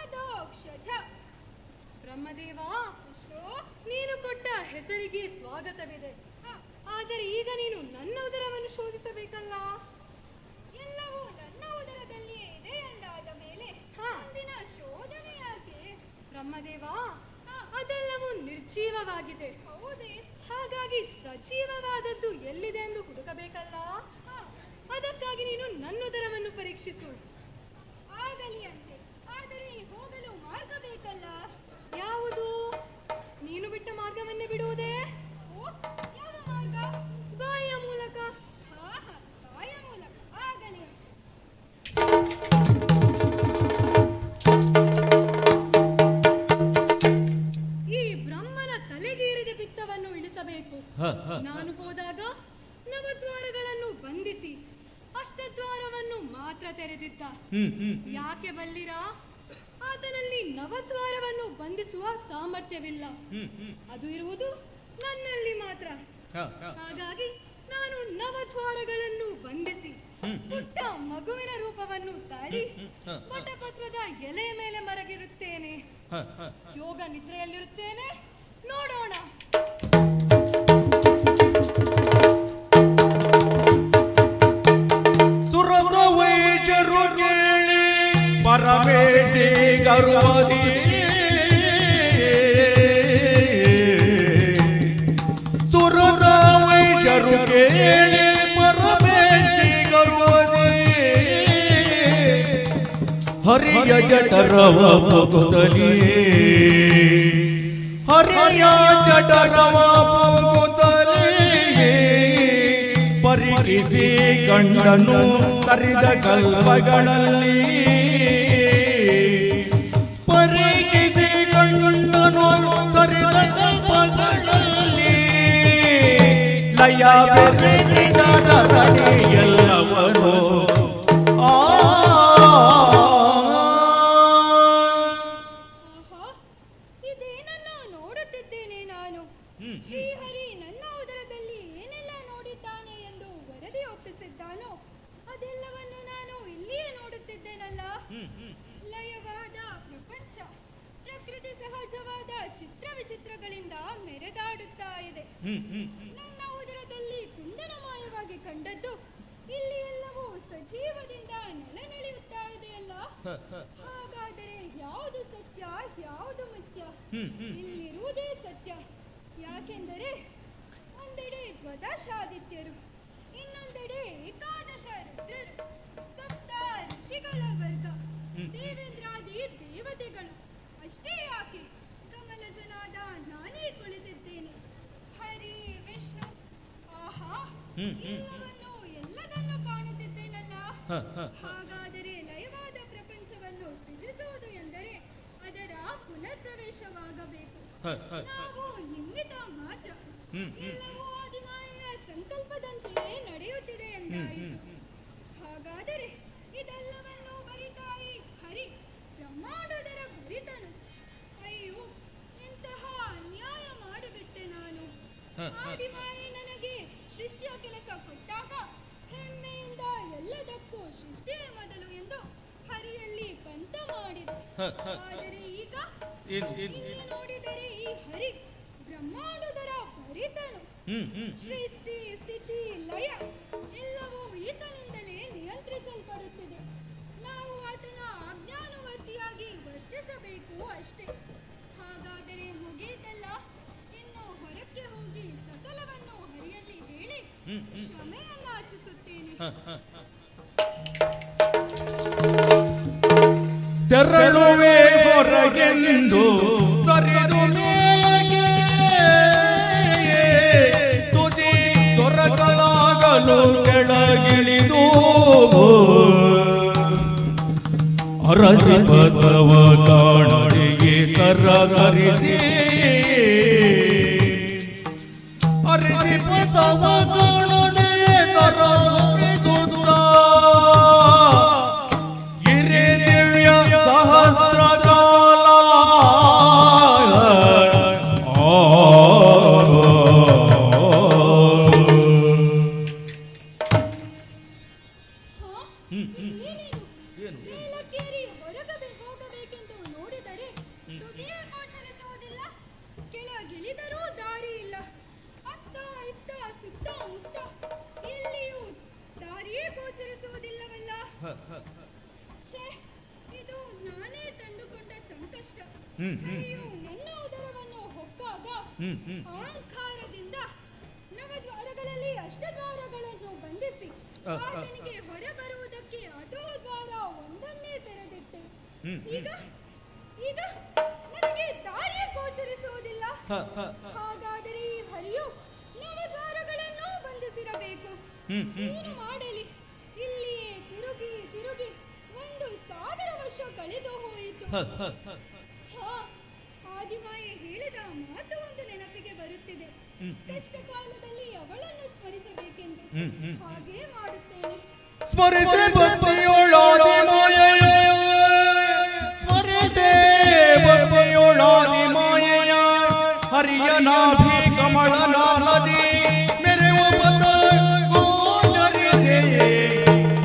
ಅದೋ ಕ್ಷಜ. ಬ್ರಹ್ಮದೇವ, ನೀನು ಕೊಟ್ಟ ಹೆಸರಿಗೆ ಸ್ವಾಗತವಿದೆ. ಆದರೆ ಈಗ ನೀನು ನನ್ನ ಉದರವನ್ನು ಶೋಧಿಸಬೇಕಲ್ಲ. ಎಲ್ಲವೂ ನನ್ನ ಉದರದಲ್ಲಿಯೇ ಇದೆ ಎಂದಾದ ಮೇಲೆ ಮುಂದಿನ ಶೋಧನೆ ಯಾಕೆ? ಬ್ರಹ್ಮದೇವ, ಅದೆಲ್ಲವೂ ನಿರ್ಜೀವವಾಗಿದೆ. ಹೌದೇ? ಹಾಗಾಗಿ ಸಜೀವವಾದದ್ದು ಎಲ್ಲಿದೆ ಎಂದು ಹುಡುಕಬೇಕಲ್ಲ. ಅದಕ್ಕಾಗಿ ನೀನು ನನ್ನ ಉದರವನ್ನು ಪರೀಕ್ಷಿಸು. ಆಗಲಿ ಅಂತೆ. ಆದರೆ ಹೋಗಲು ಮಾರ್ಗ ಬೇಕಲ್ಲ. ಯಾವುದು? ನೀನು ಬಿಟ್ಟ ಮಾರ್ಗವನ್ನೇ ಬಿಡುವುದೇ? ಯಾವ ಮಾರ್ಗ? ಬಾಯಿಯ ಮೂಲಕ. ಬಾಯ ಮೂಲಕ. ಆಗಲಿ. ಈ ಬ್ರಹ್ಮನ ತಲೆಗೇರಿದ ಪಿತ್ತವನ್ನು ಇಳಿಸಬೇಕು. ನಾನು ಹೋದಾಗ ನವದ್ವಾರಗಳನ್ನು ಬಂಧಿಸಿ ಅಷ್ಟದ್ವಾರವನ್ನು ಮಾತ್ರ ತೆರೆದಿದ್ದ. ಯಾಕೆ ಬಲ್ಲಿರಾ? ಆತನಲ್ಲಿ ನವದ್ವಾರವನ್ನು ಬಂಧಿಸುವ ಸಾಮರ್ಥ್ಯವಿಲ್ಲ. ಅದು ಇರುವುದು ನನ್ನಲ್ಲಿ ಮಾತ್ರ. ಹಾಗಾಗಿ ನಾನು ನವದ್ವಾರಗಳನ್ನು ಬಂಧಿಸಿ ಪುಟ್ಟ ಮಗುವಿನ ರೂಪವನ್ನು ತಾಳಿ ಪಟಪತ್ರದ ಎಲೆಯ ಮೇಲೆ ಮರಗಿರುತ್ತೇನೆ. ಯೋಗ ನಿದ್ರೆಯಲ್ಲಿರುತ್ತೇನೆ. ನೋಡೋಣ. ಗರ್ವದಿ ಸುರರ ವೈಶರು ಕೇಳಿ ಪರಮೇಶಿ ಗರ್ವದಿ ಹರಿಯ ಜಠರವ ಪಗುತ್ತಲಿ ಹರಿಯ ಜಠರವ ಪಗುತ್ತಲಿ ಪರಿಗಿಸಿ ಕಂಡನು ತರಿದ ಕಲ್ಪಗಳಲ್ಲಿ ಪರಿಗಿಸಿ ಕಂಡನು ತರಿದ ಕಲ್ಪಗಳಲ್ಲಿ ಲಯ ಬೆರೆತಿದ ಎಲ್ಲವನು ಇದೇನನ್ನು ನೋಡುತ್ತಿದ್ದೇನೆ ನಾನು. ಶ್ರೀಹರಿ ನನ್ನ ಉದರದಲ್ಲಿ ಏನೆಲ್ಲ ನೋಡಿದ್ದಾನೆ ಎಂದು ವರದಿ ಒಪ್ಪಿಸಿದ್ದಾನೋ ಅದೆಲ್ಲವನ್ನು ನಾನು ಇಲ್ಲಿಯೇ ನೋಡುತ್ತಿದ್ದೇನಲ್ಲ. ಲಯವಾದ ಪ್ರಪಂಚ ಪ್ರಕೃತಿ ಸಹಜವಾದ ಚಿತ್ರ ವಿಚಿತ್ರಗಳಿಂದ ಮೆರೆದಾಡುತ್ತಾ ಇದೆ. ನನ್ನ ಉದರದಲ್ಲಿ ತುಂಡನಮಯವಾಗಿ ಕಂಡದ್ದು ಇಲ್ಲಿ ಎಲ್ಲವೂ ಸಜೀವದಿಂದ ನೆಲೆನೆಳೆಯುತ್ತಾ ಇದೆಯಲ್ಲ. ಹಾಗಾದರೆ ಯಾವುದು ಸತ್ಯ ಯಾವುದು ಮಿಥ್ಯ? ಇಲ್ಲಿರುವುದೇ ಸತ್ಯ. ಯಾಕೆಂದರೆ ಒಂದೆಡೆ ದ್ವಾದಶಾದಿತ್ಯರು, ಇನ್ನೊಂದೆಡೆ ಏಕಾದಶ ರುದ್ರರು, ಸಪ್ತ ಋಷಿಗಳ ವರ್ಗ, ದೇವೇಂದ್ರಾದಿ ದೇವತೆಗಳು. ಅಷ್ಟೇ ಯಾಕೆ ಕಮಲಜನಾದ ನಾನೇ ಕುಳಿತಿದ್ದೇನೆ. ಹರಿ ವಿಷ್ಣು ಆಹಾ ಎಲ್ಲದನ್ನು ಕಾಣುತ್ತಿದ್ದೇನಲ್ಲ. ಹಾಗಾದರೆ ಲಯವಾದ ಪ್ರಪಂಚವನ್ನು ಸೃಜಿಸುವುದು ಎಂದರೆ ಅದರ ಪುನರ್ಪ್ರವೇಶವಾಗಬೇಕು. ನಾವು ನಿಮಿತ್ತ ಮಾತ್ರ. ಎಲ್ಲವೂ ಆದಿಮಾಯೆಯ ಸಂಕಲ್ಪದಂತೆಯೇ ನಡೆಯುತ್ತಿದೆ ಎಂದಾಯಿತು. ಹಾಗಾದರೆ ಇದೆಲ್ಲವನ್ನು ಬರಿತಾಯಿ ಹರಿ ಬ್ರಹ್ಮಾಂಡದರ ಬರಿತನು. ಅಯ್ಯೋ, ಇಂತಹ ಅನ್ಯಾಯ ಮಾಡಿಬಿಟ್ಟೆ ನಾನು. ಆದಿಮಾಯೆ ನನಗೆ ಸೃಷ್ಟಿಯ ಕೆಲಸ ಕೊಟ್ಟಾಗ ಹೆಮ್ಮೆಯಿಂದ ಎಲ್ಲದಕ್ಕೂ ಸೃಷ್ಟಿಯೇ ಮೊದಲು ಎಂದು ಹರಿಯಲ್ಲಿ ಪಂತ ಮಾಡಿದೆ. ಆದರೆ ಈಗ ಇಲ್ಲಿ ನೋಡಿದರೆ ಈ ಹರಿ ಬ್ರಹ್ಮಾಂಡದರ ಪರಿತನು. ಸೃಷ್ಟಿ ಸ್ಥಿತಿ ಲಯ ಎಲ್ಲವೂ ಈತನಿಂದಲೇ ನಿಯಂತ್ರಿಸಲ್ಪಡುತ್ತಿದೆ. ನಾವು ಆತನ ಆಜ್ಞಾನುವರ್ತಿಯಾಗಿ ವರ್ತಿಸಬೇಕು ಅಷ್ಟೇ. ಹಾಗಾದರೆ ಮುಗಿಯಿತಲ್ಲ. ಇನ್ನು ಹೊರಕ್ಕೆ ಹೋಗಿ ಸಕಲವನ್ನು ಹರಿಯಲ್ಲಿ ಹೇಳಿ ಕ್ಷಮೆಯನ್ನು ಯಾಚಿಸುತ್ತೇನೆ. ತೆರಳುವೆ ಹೊರಗೆಂದು ಸರಿದು ಮೇಗೆ ತುದಿ ದೊರಕಲಾಗಲು ಕೆಳಗಿಳಿದು ಅರಸಿ ಪದವ ಕಾಣಡಿಗೆ ಕರಕರಿಸಿ ಅರಸಿ ಪದವ ಕಾಣದೆ ಕರಕರಿಸುತ್ತ ಗಿರಿ ದಿವ್ಯ ಸಹಸ್ರ ಕಾಲ ಮೇಲಕ್ಕೇರಿ ಹೊರಗೆ ಹೋಗಬೇಕೆಂದು ನೋಡಿದರೆ ತುದಿಯೇ ಗೋಚರಿಸುವುದಿಲ್ಲ. ಕೆಳಗಿಳಿದರೂ ದಾರಿ ಇಲ್ಲ. ಅತ್ತ ಇತ್ತ ಸುತ್ತ ಮುತ್ತ ಇಲ್ಲಿಯೂ ದಾರಿಯೇ ಗೋಚರಿಸುವುದಿಲ್ಲವಲ್ಲ. ಛೇ, ಇದು ನಾನೇ ತಂದುಕೊಂಡ ಸಂಕಷ್ಟ. ಅಯ್ಯೋ, ನನ್ನ ಉದರವನ್ನು ಹೊಕ್ಕಾಗ ಅಹಂಕಾರದಿಂದ ನವದ್ವಾರಗಳಲ್ಲಿ ಅಷ್ಟದ್ವಾರಗಳನ್ನು ಬಂಧಿಸಿ ಆತನಿಗೆ ಹೊರಬರುವುದಕ್ಕೆ ಅದೋ ದ್ವಾರ ಒಂದನ್ನೇ ತೆರೆದಿಟ್ಟೆ. ಈಗ ಈಗ ನನಗೆ ದಾರಿಯೇ ಗೋಚರಿಸುವುದಿಲ್ಲ. ಹಾಗಾದರೆ ಈ ಹರಿಯು ನವದ್ವಾರಗಳನ್ನು ಬಂಧಿಸಿರಬೇಕು. ಏನು ಮಾಡಲಿ? ಇಲ್ಲಿಯೇ ತಿರುಗಿ ತಿರುಗಿ 1000 ವರ್ಷ ಕಳೆದು ಹೋಯಿತು. ಆದಿಮಾಯೆ ಹೇಳಿದ ಮಾತು ಒಂದು ನೆನಪಿಗೆ ಬರುತ್ತಿದೆ. ಕಷ್ಟ ಕಾಲದಲ್ಲಿ ಅವಳನ್ನು ಸ್ಮರಿಸಬೇಕೆಂದು. ಹಾಗೇ ಮಾಡುತ್ತೇನೆ. ಸ್ಮರಿಸೆ ಭಕ್ತಿಯೊಳಾದಿ ಮಾಯೆಯ ಸ್ಮರಿಸೆ ಭಕ್ತಿಯೊಳಾದಿ ಮಾಯೆಯ ಹರಿಯ ನಾಭಿ ಕಮಲ ನಾಲದಿ ಮೆರೆವ ಪದ ಗೋಚರಿಸೆ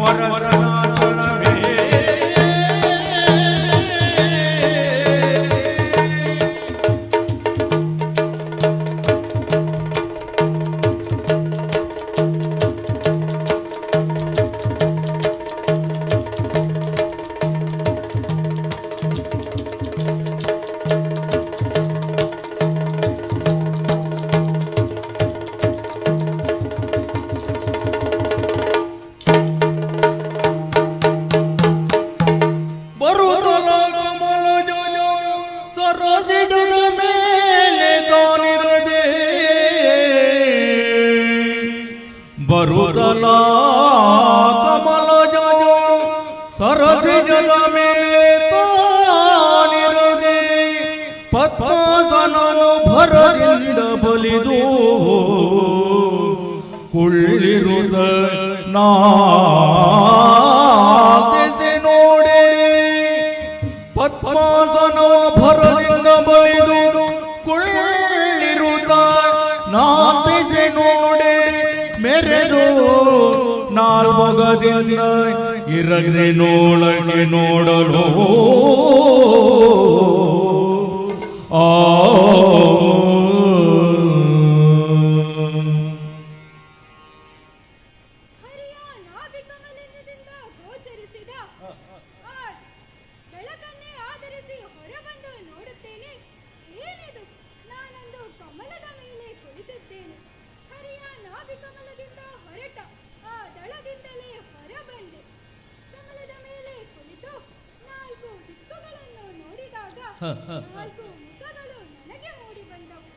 ವರದನಾಚರಣವೇ. ಕಮಲ ಸರಸಿಜದ ಮೇಲೆ ತಾನಿರದೆ ಪದ್ಮಾಸನನು ಭರದಿಂದ ಬಲಿದು ಕುಳ್ಳಿರುದ ನಾಗಿಸಿ ನೋಡಿ ಪದ್ಮಾಸನವ ಭರದಿಂದ ಬಲಿದು ಕುಳ್ಳಿರುತ್ತ ನಾಗಿಸಿ ನೋಡಿ ಮೆರೆದು ನಾಲ್ವಗದಿಂದ ಇರಗ್ರೆ ನೋಳಗೆ ನೋಡಲು ಆ ನಾಲ್ಕು ಮುಖಗಳು ನನಗೆ ಮೂಡಿ ಬಂದವು.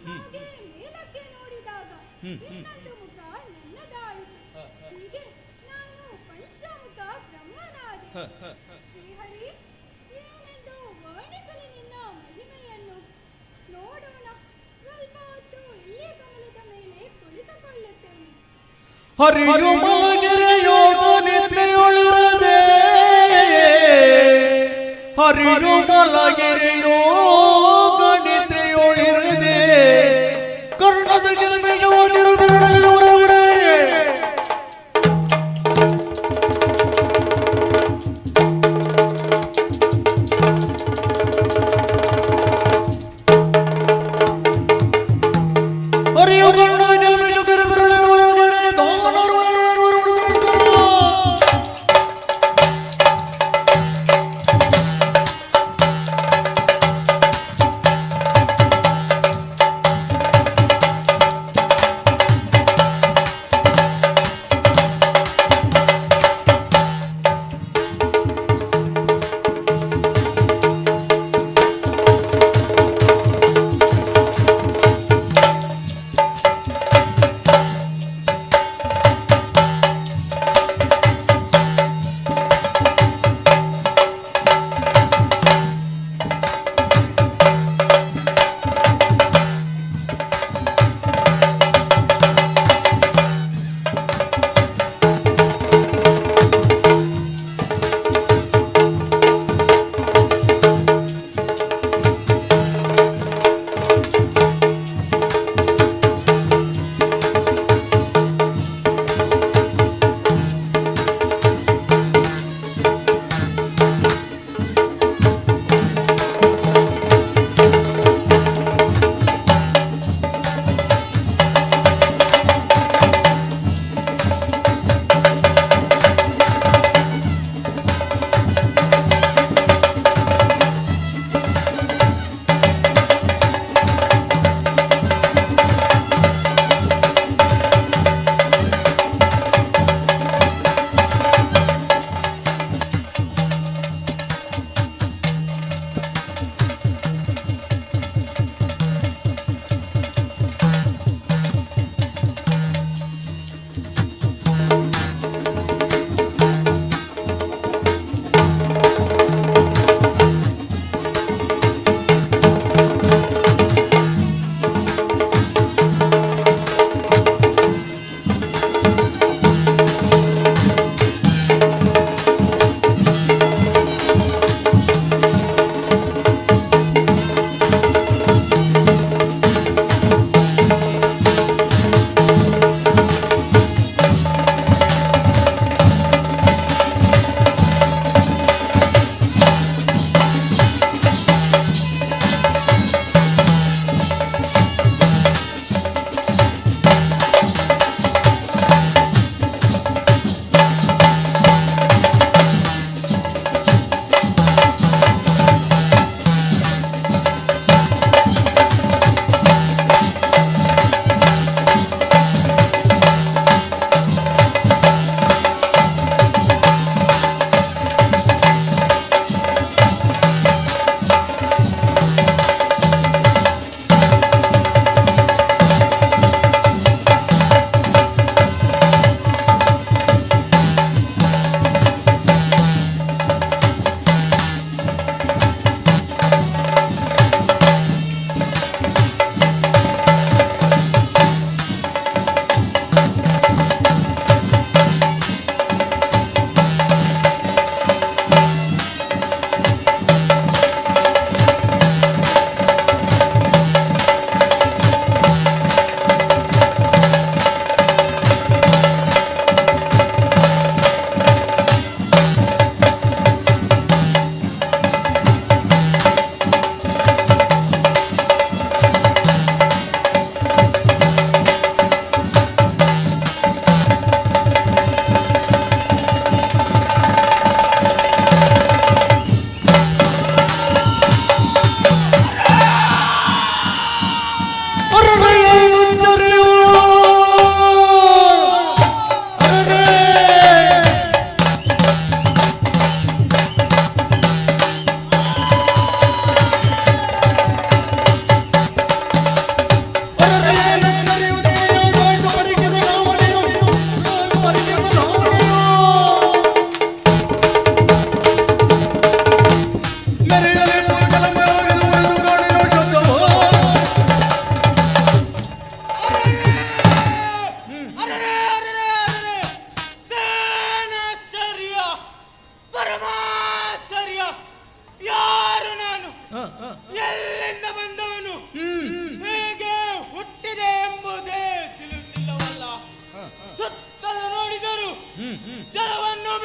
ಹಾಗೆ ಮೇಲಕ್ಕೆ ನೋಡಿದಾಗ ಇನ್ನೊಂದು ಮುಖ ನನ್ನದಾಯಿತು. ಹೀಗೆ ನಾನು ಪಂಚಮುಖ ಬ್ರಹ್ಮನಾದೆ. ಶ್ರೀಹರಿ, ಏನೆಂದು ವರ್ಣಿಸಲಿ ನಿನ್ನ ಮಹಿಮೆಯನ್ನು? ನೋಡೋಣ, ಸ್ವಲ್ಪ ಹೊತ್ತು ಇಲ್ಲಿಯೇ ಕಮಲದ ಮೇಲೆ ಕುಳಿತುಕೊಳ್ಳುತ್ತೇನೆ. ಹರಿಯು ಮಲಗಿರೆ ಯೋಗ ನಿದ್ರೆಯೊಳಿರದೆ ಹರಿಯು ಮಲಗಿರೆ ಯೋಗ ನಿದ್ರೆಯೊಳಿರದೆ ಕರ್ಣದ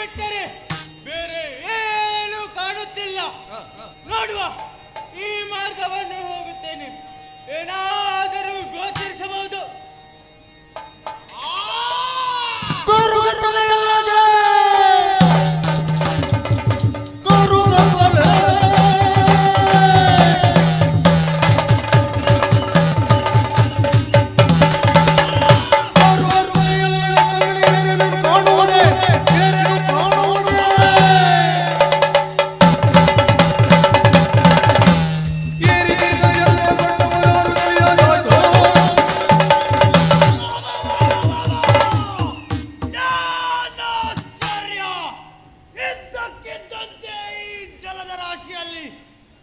ಬಿಟ್ಟರೆ ಬೇರೆ ಏನು ಕಾಣುತ್ತಿಲ್ಲ. ನೋಡುವ, ಈ ಮಾರ್ಗವನ್ನು ಹೋಗುತ್ತೇನೆ, ಏನಾದರೂ ಗೋಚರಿಸಬಹುದು.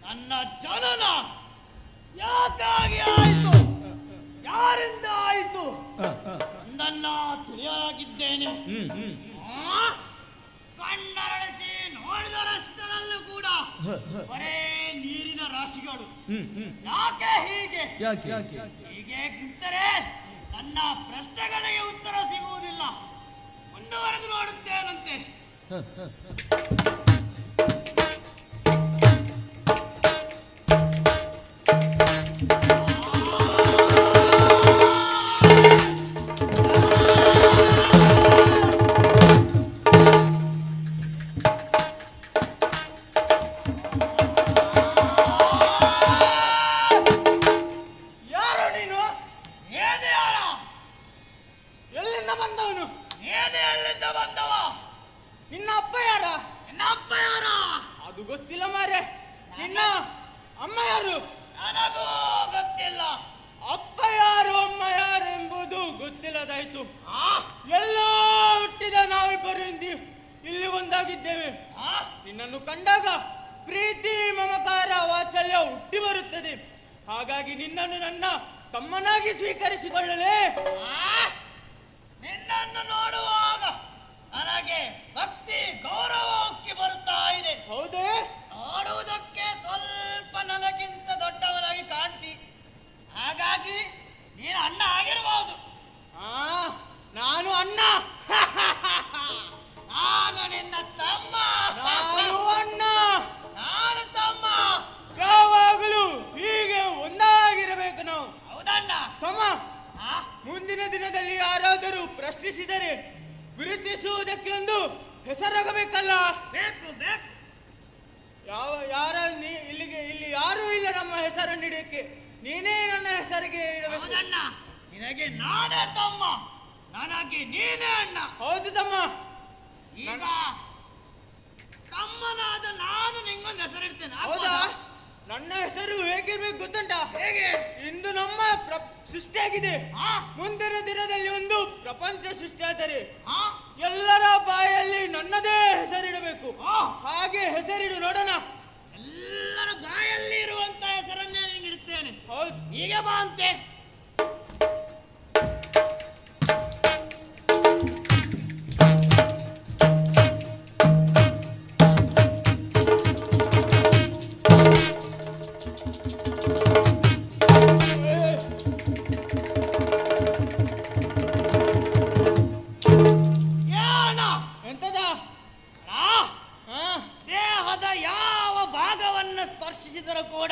ನನ್ನ ಜನನ ಯಾಕಾಗಿ ಆಯಿತು, ಯಾರಿಂದ ಆಯಿತು ನನ್ನ ತಿಳಿಯಾಗಿದ್ದೇನೆ. ಕಣ್ಣರಳಿಸಿ ನೋಡಿದರಷ್ಟರಲ್ಲೂ ಕೂಡ ಬರೇ ನೀರಿನ ರಾಶಿಗಳು. ಯಾಕೆ ಹೀಗೆ ಹೀಗೆ ನಿಂತರೆ ನನ್ನ ಪ್ರಶ್ನೆಗಳಿಗೆ ಉತ್ತರ ಸಿಗುವುದಿಲ್ಲ. ಮುಂದುವರೆದು ನೋಡುತ್ತೇನಂತೆ. ಗೊತ್ತಿಲ್ಲ ಮಾರೆ. ನಿನ್ನ ಅಮ್ಮ ಯಾರು? ನನಗೂ ಗೊತ್ತಿಲ್ಲ. ಅಪ್ಪ ಯಾರು ಅಮ್ಮ ಯಾರು ಎಂಬುದು ಗೊತ್ತಿಲ್ಲದಾಯ್ತು. ಎಲ್ಲೋ ಹುಟ್ಟಿದ ನಾವಿಬ್ಬರು ಇಲ್ಲಿ ಒಂದಾಗಿದ್ದೇವೆ. ನಿನ್ನನ್ನು ಕಂಡಾಗ ಪ್ರೀತಿ ಮಮಕಾರ ವಾತ್ಸಲ್ಯ ಹುಟ್ಟಿ ಬರುತ್ತದೆ. ಹಾಗಾಗಿ ನಿನ್ನನ್ನು ನನ್ನ ತಮ್ಮನಾಗಿ ಸ್ವೀಕರಿಸಿಕೊಳ್ಳಲೇ. ನಿನ್ನನ್ನು ನೋಡುವಾಗ ನನಗೆ ಭಕ್ತಿ ಗೌರವ ಉಕ್ಕಿ ಬರುತ್ತಾ ಇದೆ. ಹೌದೇ? ನೋಡುವುದಕ್ಕೆ ಸ್ವಲ್ಪ ನನಗಿಂತ ದೊಡ್ಡವನಾಗಿ ಕಾಣ್ತಿ. ಹಾಗಾಗಿ ನೀನು ಅಣ್ಣ ಆಗಿರಬಹುದು. ನಾನು ಅಣ್ಣ. ನಾನು ನಿನ್ನ ತಮ್ಮ. ನಾನು ಅಣ್ಣ. ನಾನು ತಮ್ಮ. ಯಾವಾಗಲೂ ಹೀಗೆ ಒಂದಾಗಿರಬೇಕು ನಾವು. ಹೌದಣ್ಣ. ತಮ್ಮ, ಮುಂದಿನ ದಿನದಲ್ಲಿ ಯಾರಾದರೂ ಪ್ರಶ್ನಿಸಿದರೆ ಗುರುತಿಸುವುದಕ್ಕೆ ಒಂದು ಹೆಸರಾಗಬೇಕಲ್ಲ. ಬೇಕು ಬೇಕು. ಇಲ್ಲಿ ಯಾರೂ ಇಲ್ಲ ನಮ್ಮ ಹೆಸರನ್ನು ಇಡಕ್ಕೆ. ನೀನೇ ನನ್ನ ಹೆಸರಿಗೆ ಇಡಬೇಕು. ಹೌದಣ್ಣ, ನಿನಗೆ ನಾನೇ ತಮ್ಮ, ನನಗೆ ನೀನೇ ಅಣ್ಣ. ಹೌದು ತಮ್ಮ. ಈಗ ತಮ್ಮನಾದ ನಾನು ನಿಂಗೊಂದು ಹೆಸರಿಡ್ತೇನೆ. ಹೌದಾ? ನನ್ನ ಹೆಸರು ಹೇಗಿರ್ಬೇಕು ಗೊತ್ತುಂಟ? ಹೇಗೆ? ಇಂದು ನಮ್ಮ ಸೃಷ್ಟಿಯಾಗಿದೆ. ಮುಂದಿನ ದಿನದಲ್ಲಿ ಒಂದು ಪ್ರಪಂಚ ಸೃಷ್ಟಿಯಾದರೆ ಎಲ್ಲರ ಬಾಯಲ್ಲಿ ನನ್ನದೇ ಹೆಸರಿಡಬೇಕು. ಹಾಗೆ ಹೆಸರಿಡು ನೋಡೋಣ. ಎಲ್ಲರ ಬಾಯಲ್ಲಿ ಇರುವಂತ ಹೆಸರನ್ನೇ ಇಡುತ್ತೇನೆ. ಹೌದು. ಈಗ ಬಾ ಅಂತೆ. ದೇಹದ ಯಾವ ಭಾಗವನ್ನು ಸ್ಪರ್ಶಿಸಿದರೂ ಕೂಡ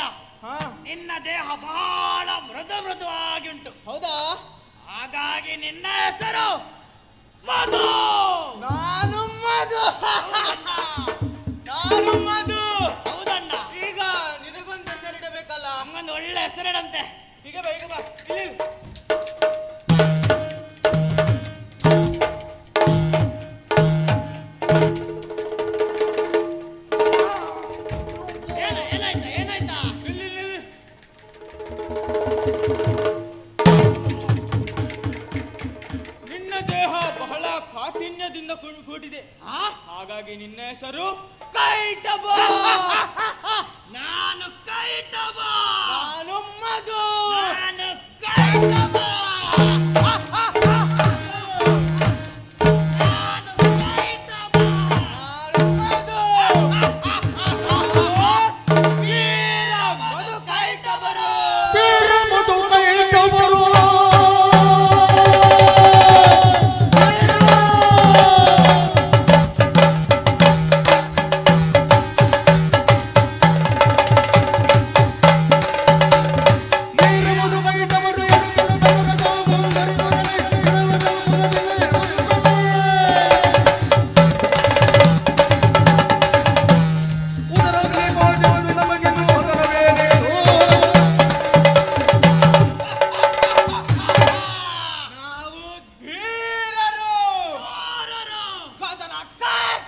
ನಿನ್ನ ದೇಹ ಬಹಳ ಮೃದುವಾಗಿ ಉಂಟು. ಹೌದಾ? ಹಾಗಾಗಿ ನಿನ್ನ ಹೆಸರು ಮಧು. ನಾನು ಮಧು. ನಾನು ಮಧು. ಹೌದಣ್ಣ. ಈಗ ನಿನಗೊಂದು ಹೆಸರಿಡಬೇಕಲ್ಲ. ಹಂಗೊಂದು ಒಳ್ಳೆ ಹೆಸರಿಡಂತೆ. ಈಗ ಬಾ, ಈಗ ಬಾ. ಇಲ್ಲಿ ಕಾಠಿಣ್ಯದಿಂದ ಕೂಡಿದೆ. ಹಾಗಾಗಿ ನಿನ್ನ ಹೆಸರು ಕೈಟಬ. ನಾನು ಕೈಟಬ. ನಾನು ಮಧು. ನಾನು ಕೈಟಬ.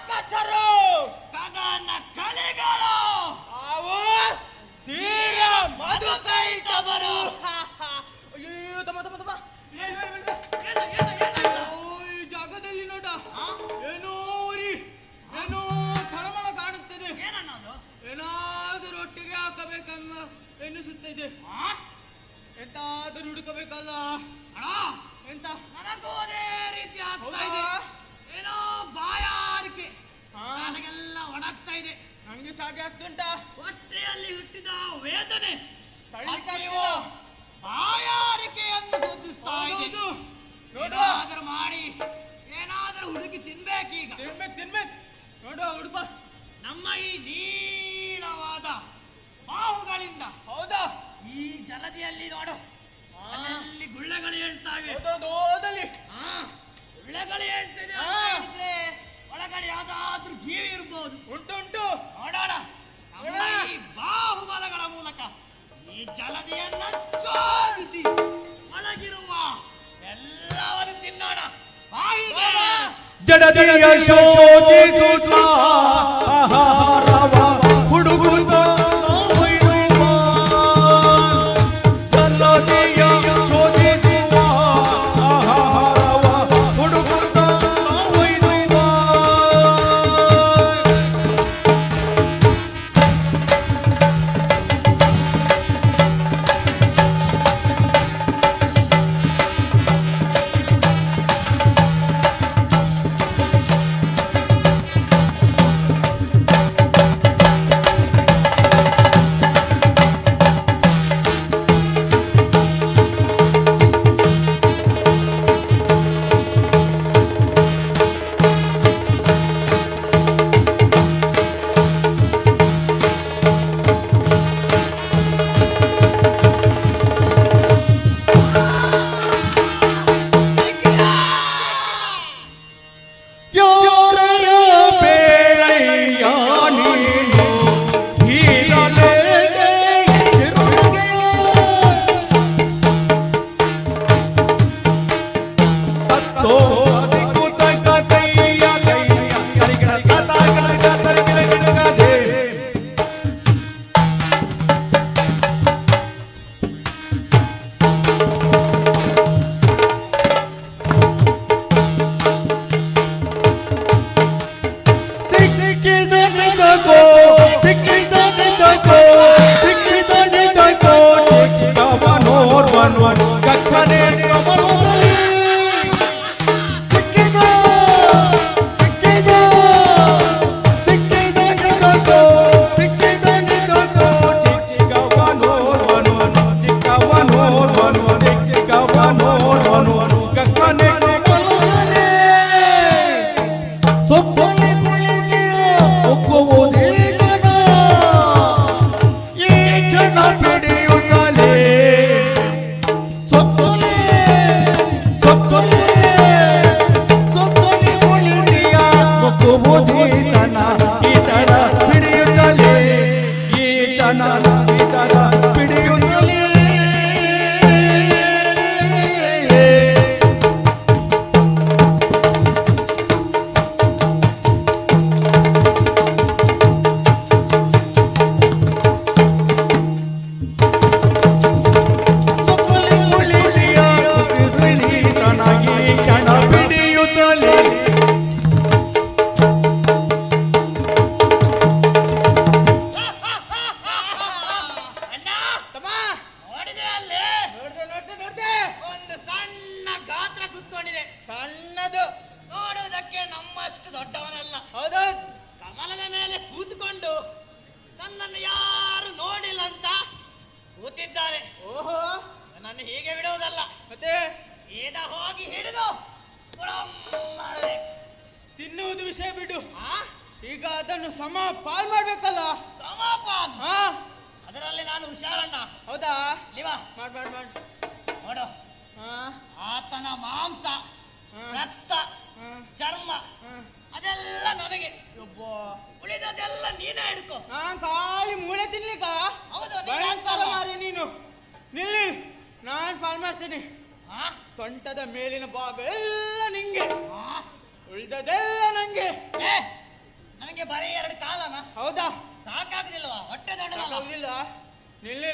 ಕಸರು ಕದನ ಕಳೆಗಳು ಅವು ತೀರ ಮಧುಕೈಟವರು. ಅಯ್ಯೋ ತಮ್ಮ ತಮ್ಮ ತಮ್ಮ ಈ ಜಾಗದಲ್ಲಿ ನೋಡ ಏನೋ ಉರಿ ಏನೋ ತಳಮಳ ಕಾಣುತ್ತದೆ. ಏನನ್ನೋದು? ಏನಾದರೂ ಒಟ್ಟಿಗೆ ಹಾಕಬೇಕಮ್ಮ ಎನ್ನಿಸುತ್ತಿದೆ. ಎಂತಾದರೂ ಹುಡುಕಬೇಕಲ್ಲ. ಎಂತ ನನಗೂ ಅದೇ ರೀತಿ ಆಗ್ತಾ ಇದೆ. ಏನೋ ಬಾಯಾರಿಕೆ ನನಗೆಲ್ಲ ಒಣಗ್ತಾ ಇದೆ. ನಂಗೆ ಸಾಗೆ ಆಗ್ತುಂಟ. ಹೊಟ್ಟೆಯಲ್ಲಿ ಹುಟ್ಟಿದ ವೇದನೆ ತಳ್ಳಿಕರಿಯುವ ಬಾಯಾರಿಕೆಯನ್ನು ಸೂಚಿಸ್ತಾ ಇದೆ. ಏನಾದರೂ ಮಾಡಿ ಏನಾದರೂ ಹುಡುಕಿ ತಿನ್ಬೇಕೀಗ. ತಿನ್ಬೇಕು ನೋಡುವ ಹುಡುಕ. ನಮ್ಮ ಈ ನೀಳವಾದ ಬಾಹುಗಳಿಂದ ಹೌದಾ ಈ ಜಲದಿಯಲ್ಲಿ ನೋಡು ಅಲ್ಲಿ ಗುಳ್ಳೆಗಳು ಹೇಳ್ತಾವೆ. ಓದಲಿ ಗುಳ್ಳೆಗಳು ಹೇಳ್ತಿದೆ ಅಂತ ಹೇಳಿದ್ರೆ ಒಳಗಡೆ ಯಾವ್ದಾದ್ರೂ ಜೀವಿ ಇರ್ಬೋದು. ಉಂಟು ನೋಡೋಣ. ನಮ್ಮ ಈ ಬಾಹುಬಲಗಳ ಮೂಲಕ ಈ ಜಲದಿಯನ್ನ ಶೋಧಿಸಿ ಒಳಗಿರುವ ಎಲ್ಲವನ್ನು ತಿನ್ನೋಣ. ಬಾಯಿಗೆ ಜಡದಿಯ ಶೋಧಿಸುವ ಆಹಾರವ ಹುಡುಗುತ್ತ ಒಯ್ಯುವ. ಜಲದಿಯ ಶೋಧಿಸುವ ಆಹಾರವ ಹುಡುಗುತ್ತ ಒಯ್ಯುವ. ಸೊಂಟದ ಮೇಲಿನ ಭಾಗ ಎಲ್ಲ ನಿಂಗೆ, ಉಳಿದದೆಲ್ಲ ನಂಗೆ. ನಂಗೆ. ನನಗೆ ಬರೀ 2 ಕಾಲನ. ಹೌದಾ? ಸಾಕಾಗುದಿಲ್ವಾ? ಹೊಟ್ಟೆ ದೊಡ್ಡದಿಲ್ಲ. ನಿಲ್ಲಿ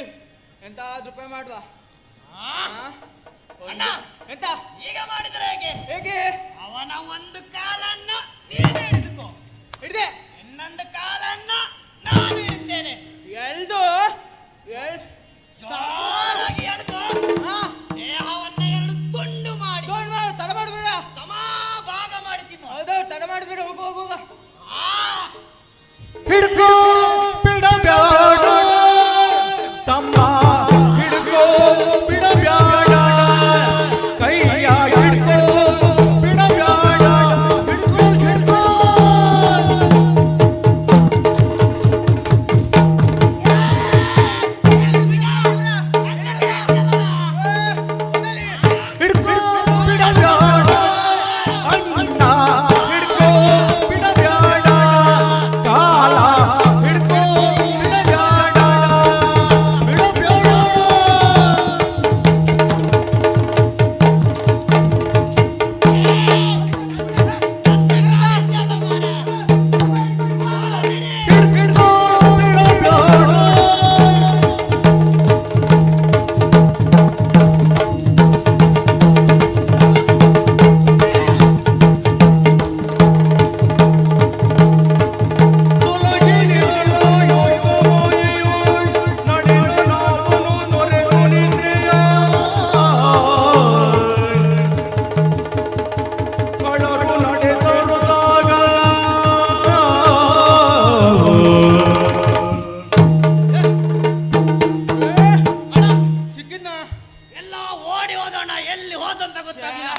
ಎಂತಾದ್ರೂ ಉಪಾಯ ಮಾಡುವ. ಅಣ್ಣ ಎಂತ ಈಗ ಮಾಡಿದ್ರೆ ಹೇಗೆ? ಹೇಗೆ? ಅವನ ಒಂದು ಕಾಲನ್ನ ನೀನೇ ಹಿಡಿದುಕೋ. ಹಿಡಿದೆ. ಇನ್ನೊಂದು ಕಾಲನ್ನ ನಾನು ಹಿಡಿತೇನೆ. ಎಳ್ದು ಜೋರಾಗಿ ಎಳ್ದು ದೇಹವನ್ನ 2 ತುಂಡು ಮಾಡಿ ತಡ ಮಾಡಬೇಡ. ಸಮಭಾಗ ಮಾಡಿ ತಿನ್ನು. ಹೌದು, ತಡ ಮಾಡಬೇಡ. ಹೋಗು ಹೋಗು ಹೋಗ. ಹಿಡ್ಕೋ ಬಿಡಬ್ಯಾಡ ತಮ್ಮ, ಹಿಡ್ಕೋ ಬಿಡಬ್ಯಾಡ ಕೈಯ ಹಿಡ್ಕೋ ಬಿಡಬ್ಯಾಡ, ಹಿಡ್ಕೋ ಹಿಡ್ಕೋ. ಹಿಡ್ಕೋ ಬಿಡಬ್ಯಾಡ ಅಣ್ಣ, ಹಿಡ್ಕೋ ಬಿಡಬ್ಯಾಡ ಕಾಲ, ಹಿಡ್ಕೋ ಬಿಡಬ್ಯಾಡ ಬಿಡಬ್ಯಾಡ. ಹಿಡ್ಕೋ ಬಿಡಬ್ಯಾಡ. ಸಿಕ್ಕಿದ್ನ? ಎಲ್ಲ ಓಡಿ ಹೋದೋಣ. ಎಲ್ಲಿ ಹೋದಂತ ಗೊತ್ತಾಗಿಲ್ಲ.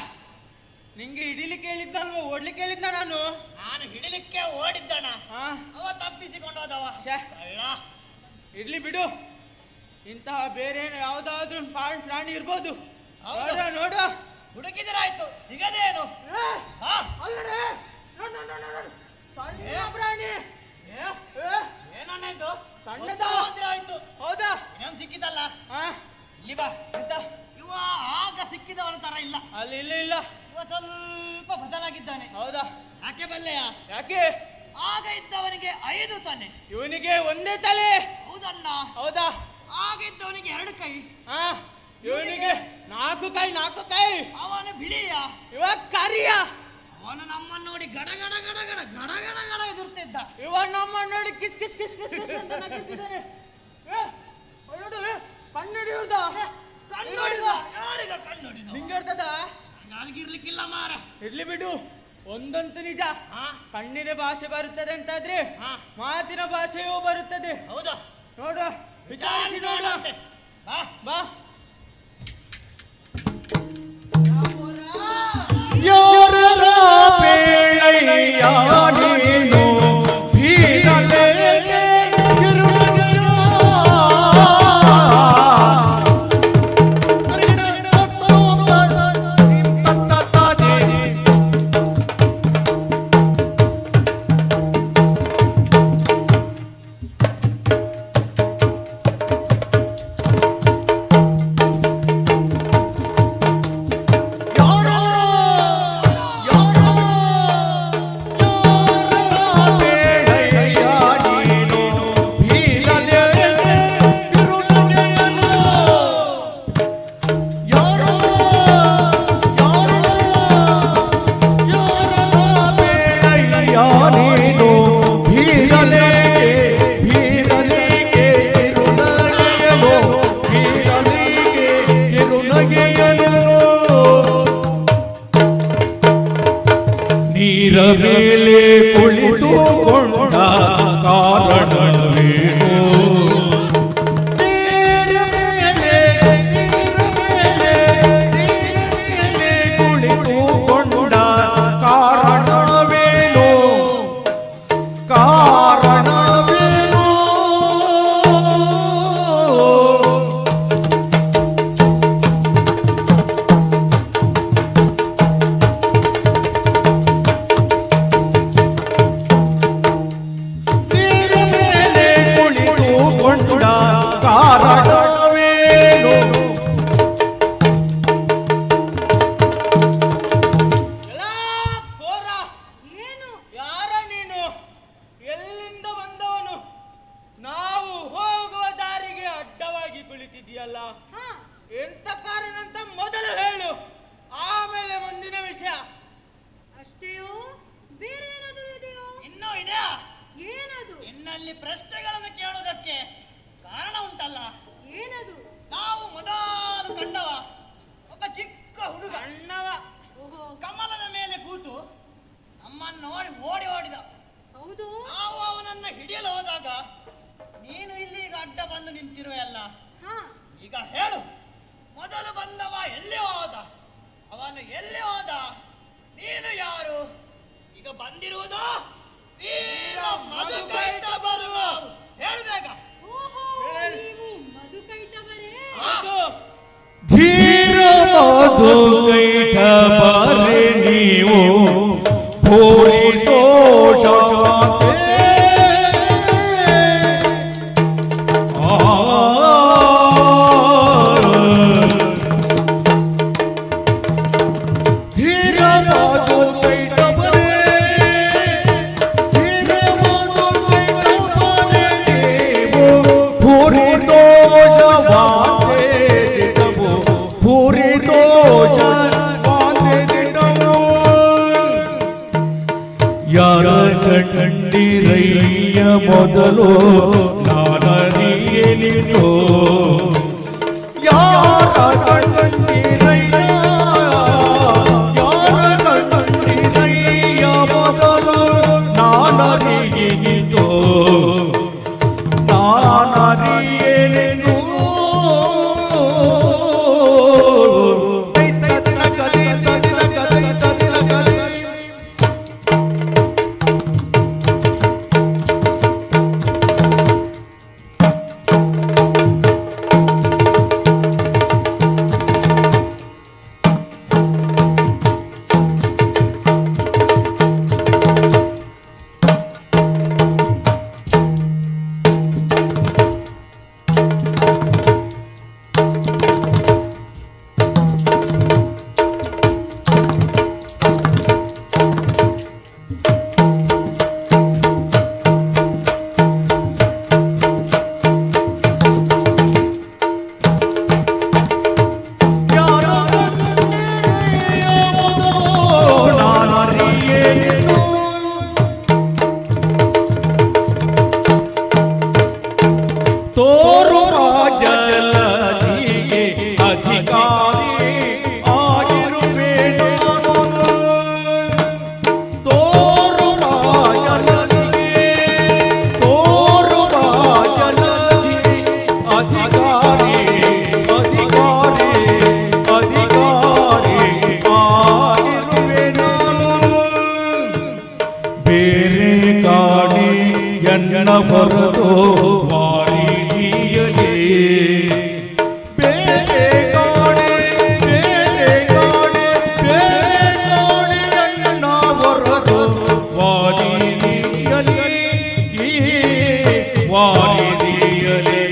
ನಿಂಗೆ ಹಿಡಿಲಿಕ್ಕೆ ಹೇಳಿದ್ದಲ್ವ, ಓಡ್ಲಿಕ್ಕೆ ಹೇಳಿದ್ದ ನಾನು. ನಾನು ಹಿಡಿಲಿಕ್ಕೆ ಓಡಿದ್ದಣ. ಅವ ತಪ್ಪಿಸಿಕೊಂಡು ಹೋದವ. ಕಳ್ಳ. ಇರ್ಲಿ ಬಿಡು. ಇಂತಹ ಬೇರೆ ಯಾವ್ದಾದ್ರೂ ಪ್ರಾಣಿ ಇರ್ಬೋದು. ಹೌದು. ನೋಡು. ಹುಡುಕಿದ್ರಾಯ್ತು, ಸಿಗದೇನು? ಸಣ್ಣ ಪ್ರಾಣಿ. ಏನಣ್ಣ ಇದು? ಸಣ್ಣದ. ಆಯ್ತು. ಹೌದಾ? ಇನ್ನೊಂದು ಸಿಕ್ಕಿದಲ್ಲ. ಇಲ್ಲಿ ಬಾ. ಇವ ಆಗ ಸಿಕ್ಕಿದವನ ತರ ಇಲ್ಲ. ಅಲ್ಲಿ ಇಲ್ಲ. ಇವ ಸ್ವಲ್ಪ ಬದಲಾಗಿದ್ದಾನೆ. ಹೌದಾ? ಯಾಕೆ ಬಲ್ಲೆಯ? ಯಾಕೆ? ಆಗ ಇದ್ದವನಿಗೆ 5 ತಲೆ. ಇವನಿಗೆ ಒಂದೇ ತಲೆ. ಹೌದಣ್ಣ. ಹೌದಾ? ಆಗ ಇದ್ದವನಿಗೆ 2 ಕೈ. ಇವನಿಗೆ 4 ಕೈ. 4 ಕೈ. ಅವನು ಬಿಳಿಯ. ಇವ ಕರಿಯ. ಅವನು ನಮ್ಮನ್ನು ನೋಡಿ ಗಡ ಗಡ ಗಡ ಗಡ ಗಡ ಗಡ ಗಡ ಎದುರ್ತಿದ್ದ. ಇವ ನಮ್ಮನ್ನು ನೋಡಿ kiss kiss kiss kiss kiss ಅಂತ ನಗುತ್ತಿದ್ದಾನೆ. ಕಣ್ಣುಡಿಯುವುದ? ಕಣ್ಣುಡಿದ? ಯಾರಿಗ ಕಣ್ಣುಡಿದ? ನಿಂಗೆ ಇರ್ತದ? ನನಗಿರ್ಲಿಕ್ಕಿಲ್ಲ ಮಾರ. ಇರ್ಲಿ ಬಿಡು. ಒಂದಂತೂ ನಿಜ, ಕಣ್ಣಿನ ಭಾಷೆ ಬರುತ್ತದೆ ಅಂತಾದ್ರೆ ಮಾತಿನ ಭಾಷೆಯೂ ಬರುತ್ತದೆ. ಹೌದಾ? ನೋಡು, ವಿಚಾರಿಸಿ ನೋಡು. ಬಾ. ಯಾರ ಬೇಳಯ್ಯ ನೀನು ಬೀರಲೇ ನೀರ ಮೇಲೆ ಕುಳಿತುಕೊಂಡ ಕಾರಣವೇನು? ಕುಳಿತುಕೊಂಡ ಕಾರಣವೇನು? ಕಾರಣವೇನು? ನೀರ ಮೇಲೆ ನಿನ್ನಲ್ಲಿ ಪ್ರಶ್ನೆಗಳನ್ನು ಕೇಳುವುದಕ್ಕೆ ಕಾರಣ ಉಂಟಲ್ಲ. ಏನದು? ನಾವು ಮೊದಲು ಕಂಡವ ಒಬ್ಬ ಚಿಕ್ಕ ಹುಡುಗ ಅಣ್ಣವ ಕಮಲದ ಮೇಲೆ ಕೂತು ನಮ್ಮನ್ನು ನೋಡಿ ಓಡಿ ಓಡಿದ. ಹೌದು. ನಾವು ಅವನನ್ನ ಹಿಡಿಯಲು ಹೋದಾಗ ನೀನು ಇಲ್ಲಿ ಈಗ ಅಡ್ಡ ಬಂದು ನಿಂತಿರುವೆಯಲ್ಲ. ಈಗ ಹೇಳು, ಮೊದಲು ಬಂದವ ಎಲ್ಲಿ ಹೋದ? ಅವನು ಎಲ್ಲಿ ಹೋದ? ನೀನು ಯಾರು? ಈಗ ಬಂದಿರುವುದು ವೀರ ಮಧುಕೈಟ ಬರುವ. ಹೇಳು ಬೇಗ. ಓಹೋ, ನೀವು ಮಧುಕೈಟವರೇ? ಧೀರ ಮಧುಕೈಟ ಬರೆ ನೀವು ಭೂರಿ ದೋಷ ಕಂಡಿರಯ್ಯ ಮೊದಲು ನಾನರಿಯಲಿನೋ ಯಾರ ಕಂಡಿರಯ್ಯ ಮೊದಲು ನಾನರಿಯಲಿನೋ ನಾನರಿಯಲಿನೋ ಹೊರತು ವಾರಿಯಲೇ ಬೇರೆ ಕಾಣೆ ನನ್ನ ಹೊರತು ವಾರಿಯಲೇ ವಾರಿಯಲೇ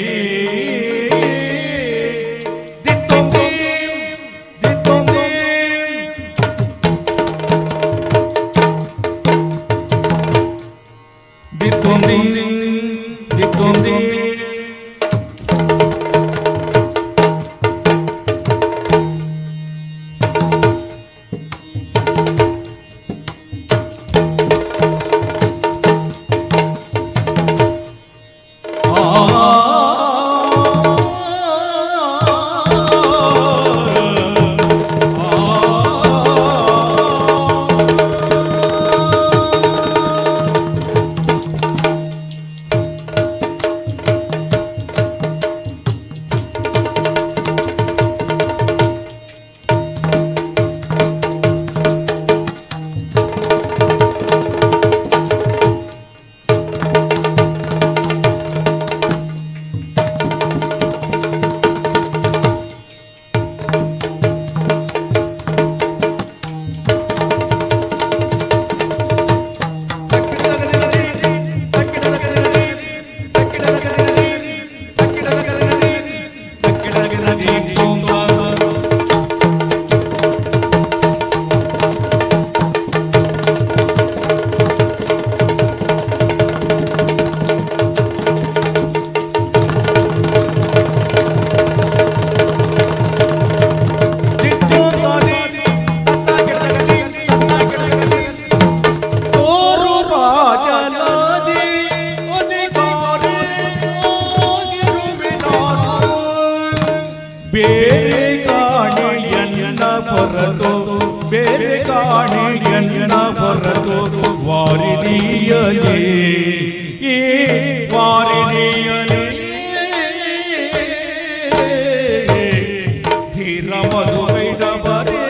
ವಾರಿಣಿಯಲೇ ಈ ವಾರಿಣಿಯಲೇ ಧೀರ ಮಧುವೈಡವರೇ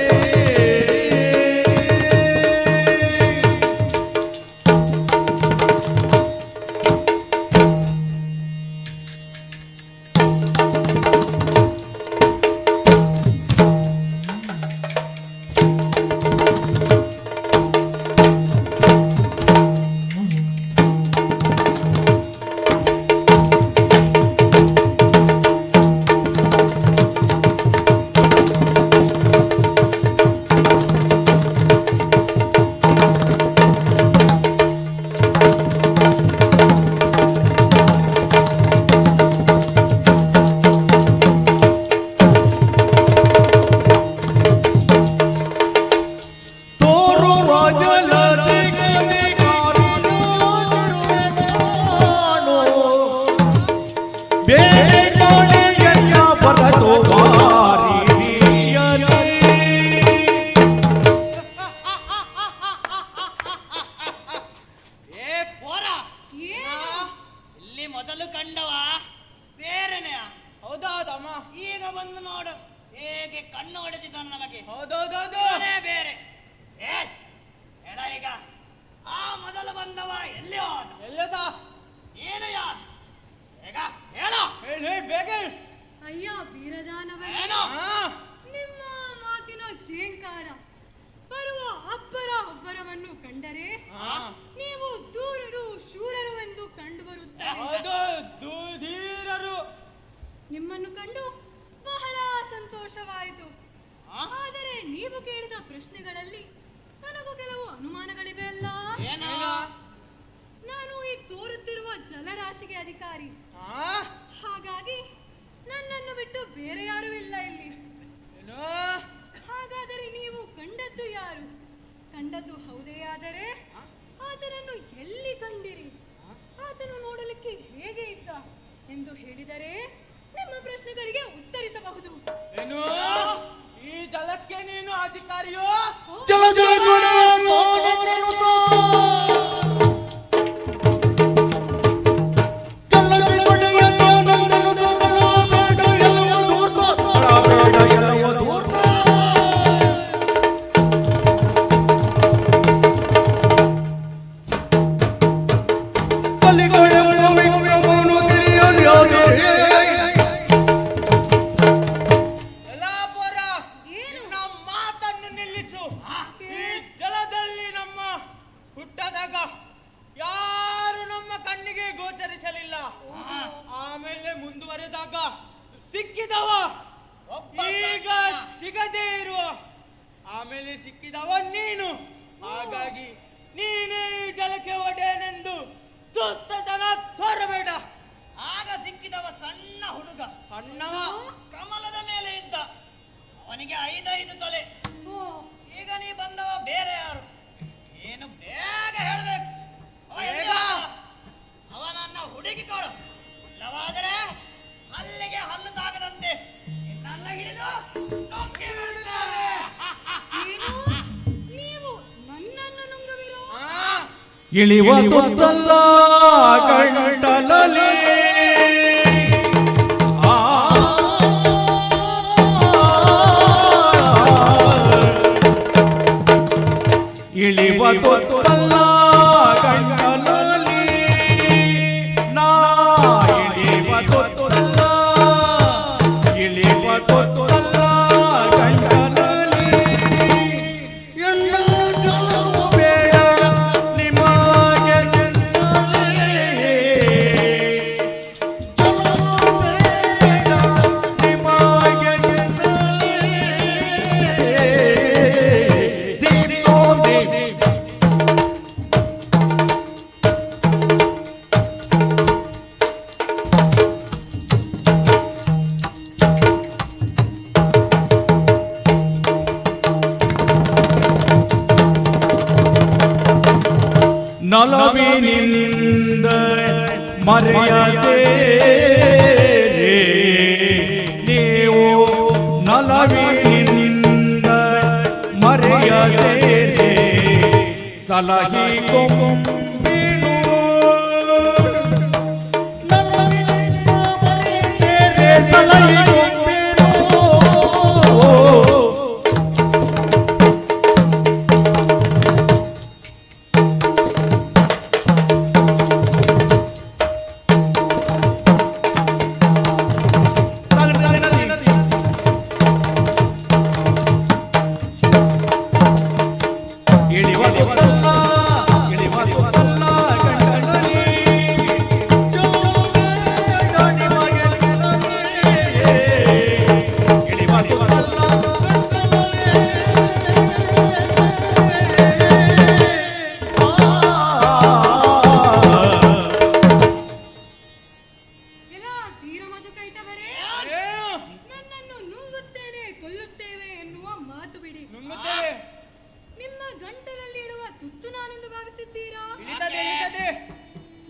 ಮೊದಲು ಕಂಡವ ಬೇರೆನೆಯ? ಹೌದೌದಮ್ಮ. ಈಗ ಬಂದು ನೋಡು ಹೇಗೆ ಕಣ್ಣು ಹೊಡೆದಿದ್ದಾನೆ ನಮಗೆ. ಹೌದೌದೌದು ಬೇರೆ. ಹೇಳ ಈಗ ಆ ಮೊದಲು ಬಂದವ ಎಲ್ಲಿ ಹೋದ? ಎಲ್ಲದ ಏನು ಯಾರು? ಈಗ ಹೇಳ ಹೇಳಿ ಬೇಗ. ಅಯ್ಯ ವೀರದಾನವೇ, ನಿಮ್ಮ ಮಾತಿನ ಝೇಂಕಾರ ಬರುವ ಒಬ್ಬರವನ್ನು ಕಂಡರೆ ನೀವು ದೂರರು ಶೂರರು ಎಂದು ಕಂಡು ಬರುತ್ತಾರೆ. ನಿಮ್ಮನ್ನು ಕಂಡು ಬಹಳ ಸಂತೋಷವಾಯಿತು. ಆದರೆ ನೀವು ಕೇಳಿದ ಪ್ರಶ್ನೆಗಳಲ್ಲಿ ನನಗೂ ಕೆಲವು ಅನುಮಾನಗಳಿವೆ ಅಲ್ಲ. ನಾನು ಈ ತೋರುತ್ತಿರುವ ಜಲರಾಶಿಗೆ ಅಧಿಕಾರಿ, ಹಾಗಾಗಿ ನನ್ನನ್ನು ಬಿಟ್ಟು ಬೇರೆ ಯಾರೂ ಇಲ್ಲ ಇಲ್ಲಿ. ಹಾಗಾದರೆ ನೀವು ಕಂಡದ್ದು ಯಾರು? ಕಂಡದ್ದು ಹೌದೇ ಆದರೆ ಆತನನ್ನು ಎಲ್ಲಿ ಕಂಡಿರಿ? ಆತನು ನೋಡಲಿಕ್ಕೆ ಹೇಗೆ ಇದ್ದ ಎಂದು ಹೇಳಿದರೆ ನಿಮ್ಮ ಪ್ರಶ್ನೆಗಳಿಗೆ ಉತ್ತರಿಸಬಹುದು. ಏನು ಈ ಜಲಕ್ಕೆ ನೀನು ಅಧಿಕಾರಿಯೋ? ಆಮೇಲೆ ಮುಂದುವರೆದಾಗ ಸಿಕ್ಕಿದವ ಈಗ ಸಿಗದೇ ಇರುವ, ಆಮೇಲೆ ಸಿಕ್ಕಿದವ ನೀನು. ಹಾಗಾಗಿ ನೀನೇ ಈ ಜಲಕ್ಕೆ ಒಡೆಯನೆಂದು ತುತ್ತತನ ತೋರಬೇಡ. ಆಗ ಸಿಕ್ಕಿದವ ಸಣ್ಣ ಹುಡುಗ, ಸಣ್ಣವ, ಕಮಲದ ಮೇಲೆ ಇದ್ದ. ಅವನಿಗೆ 5 ತೊಲೆ. ಈಗ ನೀ ಬಂದವ ಬೇರೆ ಯಾರು? ಏನು ಬೇಗ ಹೇಳ್ಬೇಕು. ಅವನನ್ನ ಹುಡುಕಿಕೊಳ್ಳು, ಇಲ್ಲವಾದರೆ ಅಲ್ಲಿಗೆ ಹಲ್ಲು ತಾಗದಂತೆ ನಿನ್ನನ್ನ ಹಿಡಿದು ನುಂಗಿ ಬಿಡುತ್ತೇವೆ. ನೀವು ನನ್ನನ್ನು ನುಂಗುವಿರೋ? ಇಳಿವ ತೊತ್ತಲ್ಲ ಗಂಟಲಲ್ಲಿ ಇಳಿವ ತೊತ್ತಲ್ಲ ಗಂಟಲಲ್ಲಿ ನಾ ಇಳಿವ ತೊತ್ತಲ್ಲ ಇಳಿವ ತೊತ್ತಲ್ಲ ಗಂಟಲಲ್ಲಿ ಎಣ್ಣ ಜಲವು ಬೇಡ ನಿಮಗೆ ನಲವಿನಿಂದ ಮರೆಯದೆ ನೀವು ನಲವಿನಿಂದ ಮರೆಯದೆ ಸಲಹಿ ಕೊಂಬಿ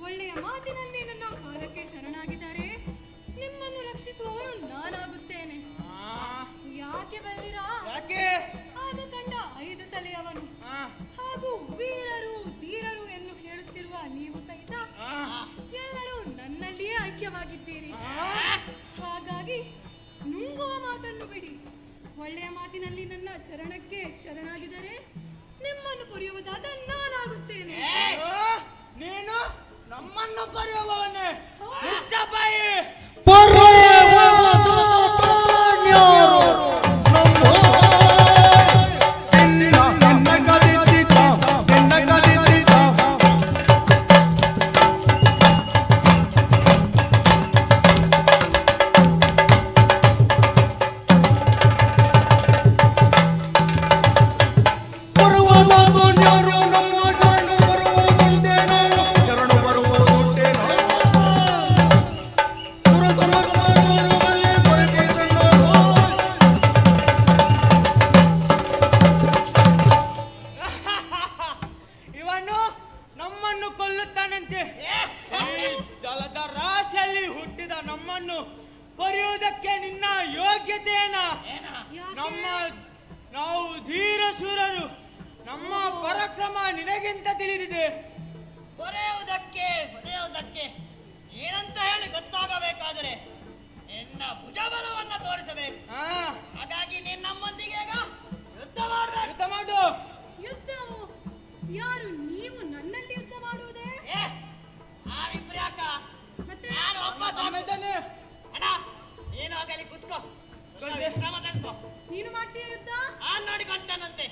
ಒಳ್ಳೆಯ ಮಾತಿನಲ್ಲಿ ನನ್ನ ಪಾದಕ್ಕೆ ಶರಣಾಗಿದ್ದಾರೆ. ನಿಮ್ಮನ್ನು ರಕ್ಷಿಸುವವರು ನಾನಾಗುತ್ತೇನೆ. ಯಾಕೆ ಬಂದಿರಾ? ಆಗ ಕಂಡ 5 ತಲೆಯವನು ಹಾಗೂ ವೀರರು ಧೀರರು ಎಂದು ಹೇಳುತ್ತಿರುವ ನೀವು ಸಹಿತ ಎಲ್ಲರೂ ನನ್ನಲ್ಲಿಯೇ ಐಕ್ಯವಾಗಿದ್ದೀರಿ. ಹಾಗಾಗಿ ನುಂಗುವ ಮಾತನ್ನು ಬಿಡಿ. ಒಳ್ಳೆಯ ಮಾತಿನಲ್ಲಿ ನನ್ನ ಚರಣಕ್ಕೆ ಶರಣಾಗಿದರೆ ನಿಮ್ಮನ್ನು ಪೊರೆಯುವುದಾದ ನಾನಾಗುತ್ತೇನೆ. ನೀನು ನಮ್ಮನ್ನು ಪೊರೆಯುವವನೇ. ನಮ್ಮನ್ನು ಕೊಲ್ಲುತ್ತಾನಂತೆ. ಜಲದ ರಾಶಿಯಲ್ಲಿ ಹುಟ್ಟಿದ ನಮ್ಮನ್ನು ಪೊರೆಯುವುದಕ್ಕೆ ನಿನ್ನ ಯೋಗ್ಯತೆಯೇನ? ನಾವು ಧೀರ ಶೂರರು. ನಮ್ಮ ಪರಾಕ್ರಮ ನಿನಗಿಂತ ತಿಳಿದಿದೆ. ಹೊರೆಯುವುದಕ್ಕೆ ಏನಂತ ಹೇಳಿ ಗೊತ್ತಾಗಬೇಕಾದರೆ ನಿನ್ನ ಭುಜಬಲವನ್ನ ತೋರಿಸಬೇಕು. ಹಾಗಾಗಿ ನೀನು ನಮ್ಮೊಂದಿಗೆ ಈಗ ಯುದ್ಧ ಮಾಡಬೇಕು. ಯುದ್ಧ ಮಾಡು. ಯುದ್ಧವು? ಯಾರು ನೀವು ನನ್ನಲ್ಲಿ ಯುದ್ಧ ಮಾಡುವುದೇ? ನಾವಿಬ್ರ್ಯಾಕ? ಮತ್ತೆ ನಾನು ಒಬ್ಬ ಸಾಕಿದ್ದೇನೆ. ಅಣ್ಣ ನೀನು ಆಗಲಿ ಕುತ್ಕೋ, ವಿಶ್ರಾಮ ತೆಗೆದುಕೋ. ನೀನು ಮಾಡ್ತೀಯ ಯುದ್ಧ? ನೋಡಿಕೊಳ್ತಾನಂತೆ.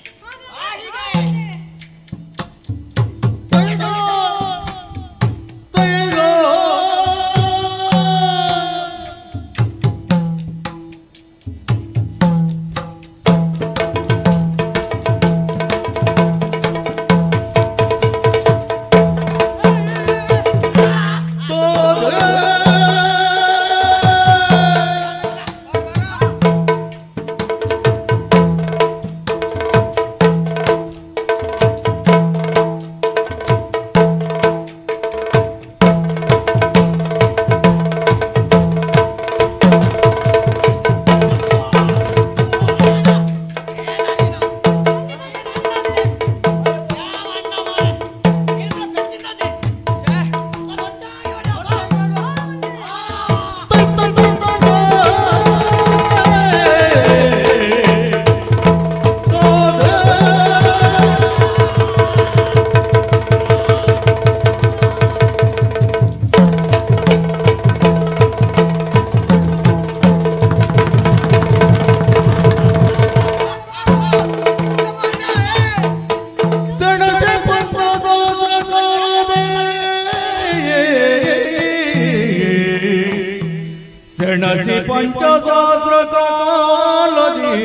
ಸೆಣಸಿ ಪಂಚಸಹಸ್ರ ಕಾಲದಿ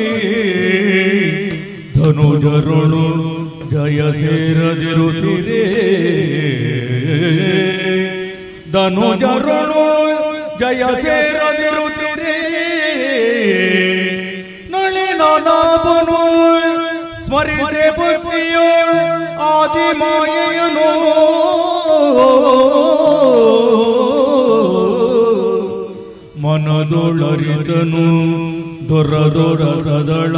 ಧನುಜರುಳು ಜಯ ಸೇರದಿರುತ್ತಿದೆ. ಧನುಜರುಳು ಜಯ ಸೇರದಿರುತ್ತಿದೆ. ನಳಿನಾಭನು ಸ್ಮರಿಸೆ ಭಕ್ತಿಯೋ ಆದಿಮಾಯೆಯನು ಮನದೊಳರಿದನು ದೊರದೊರ ಸದಳ.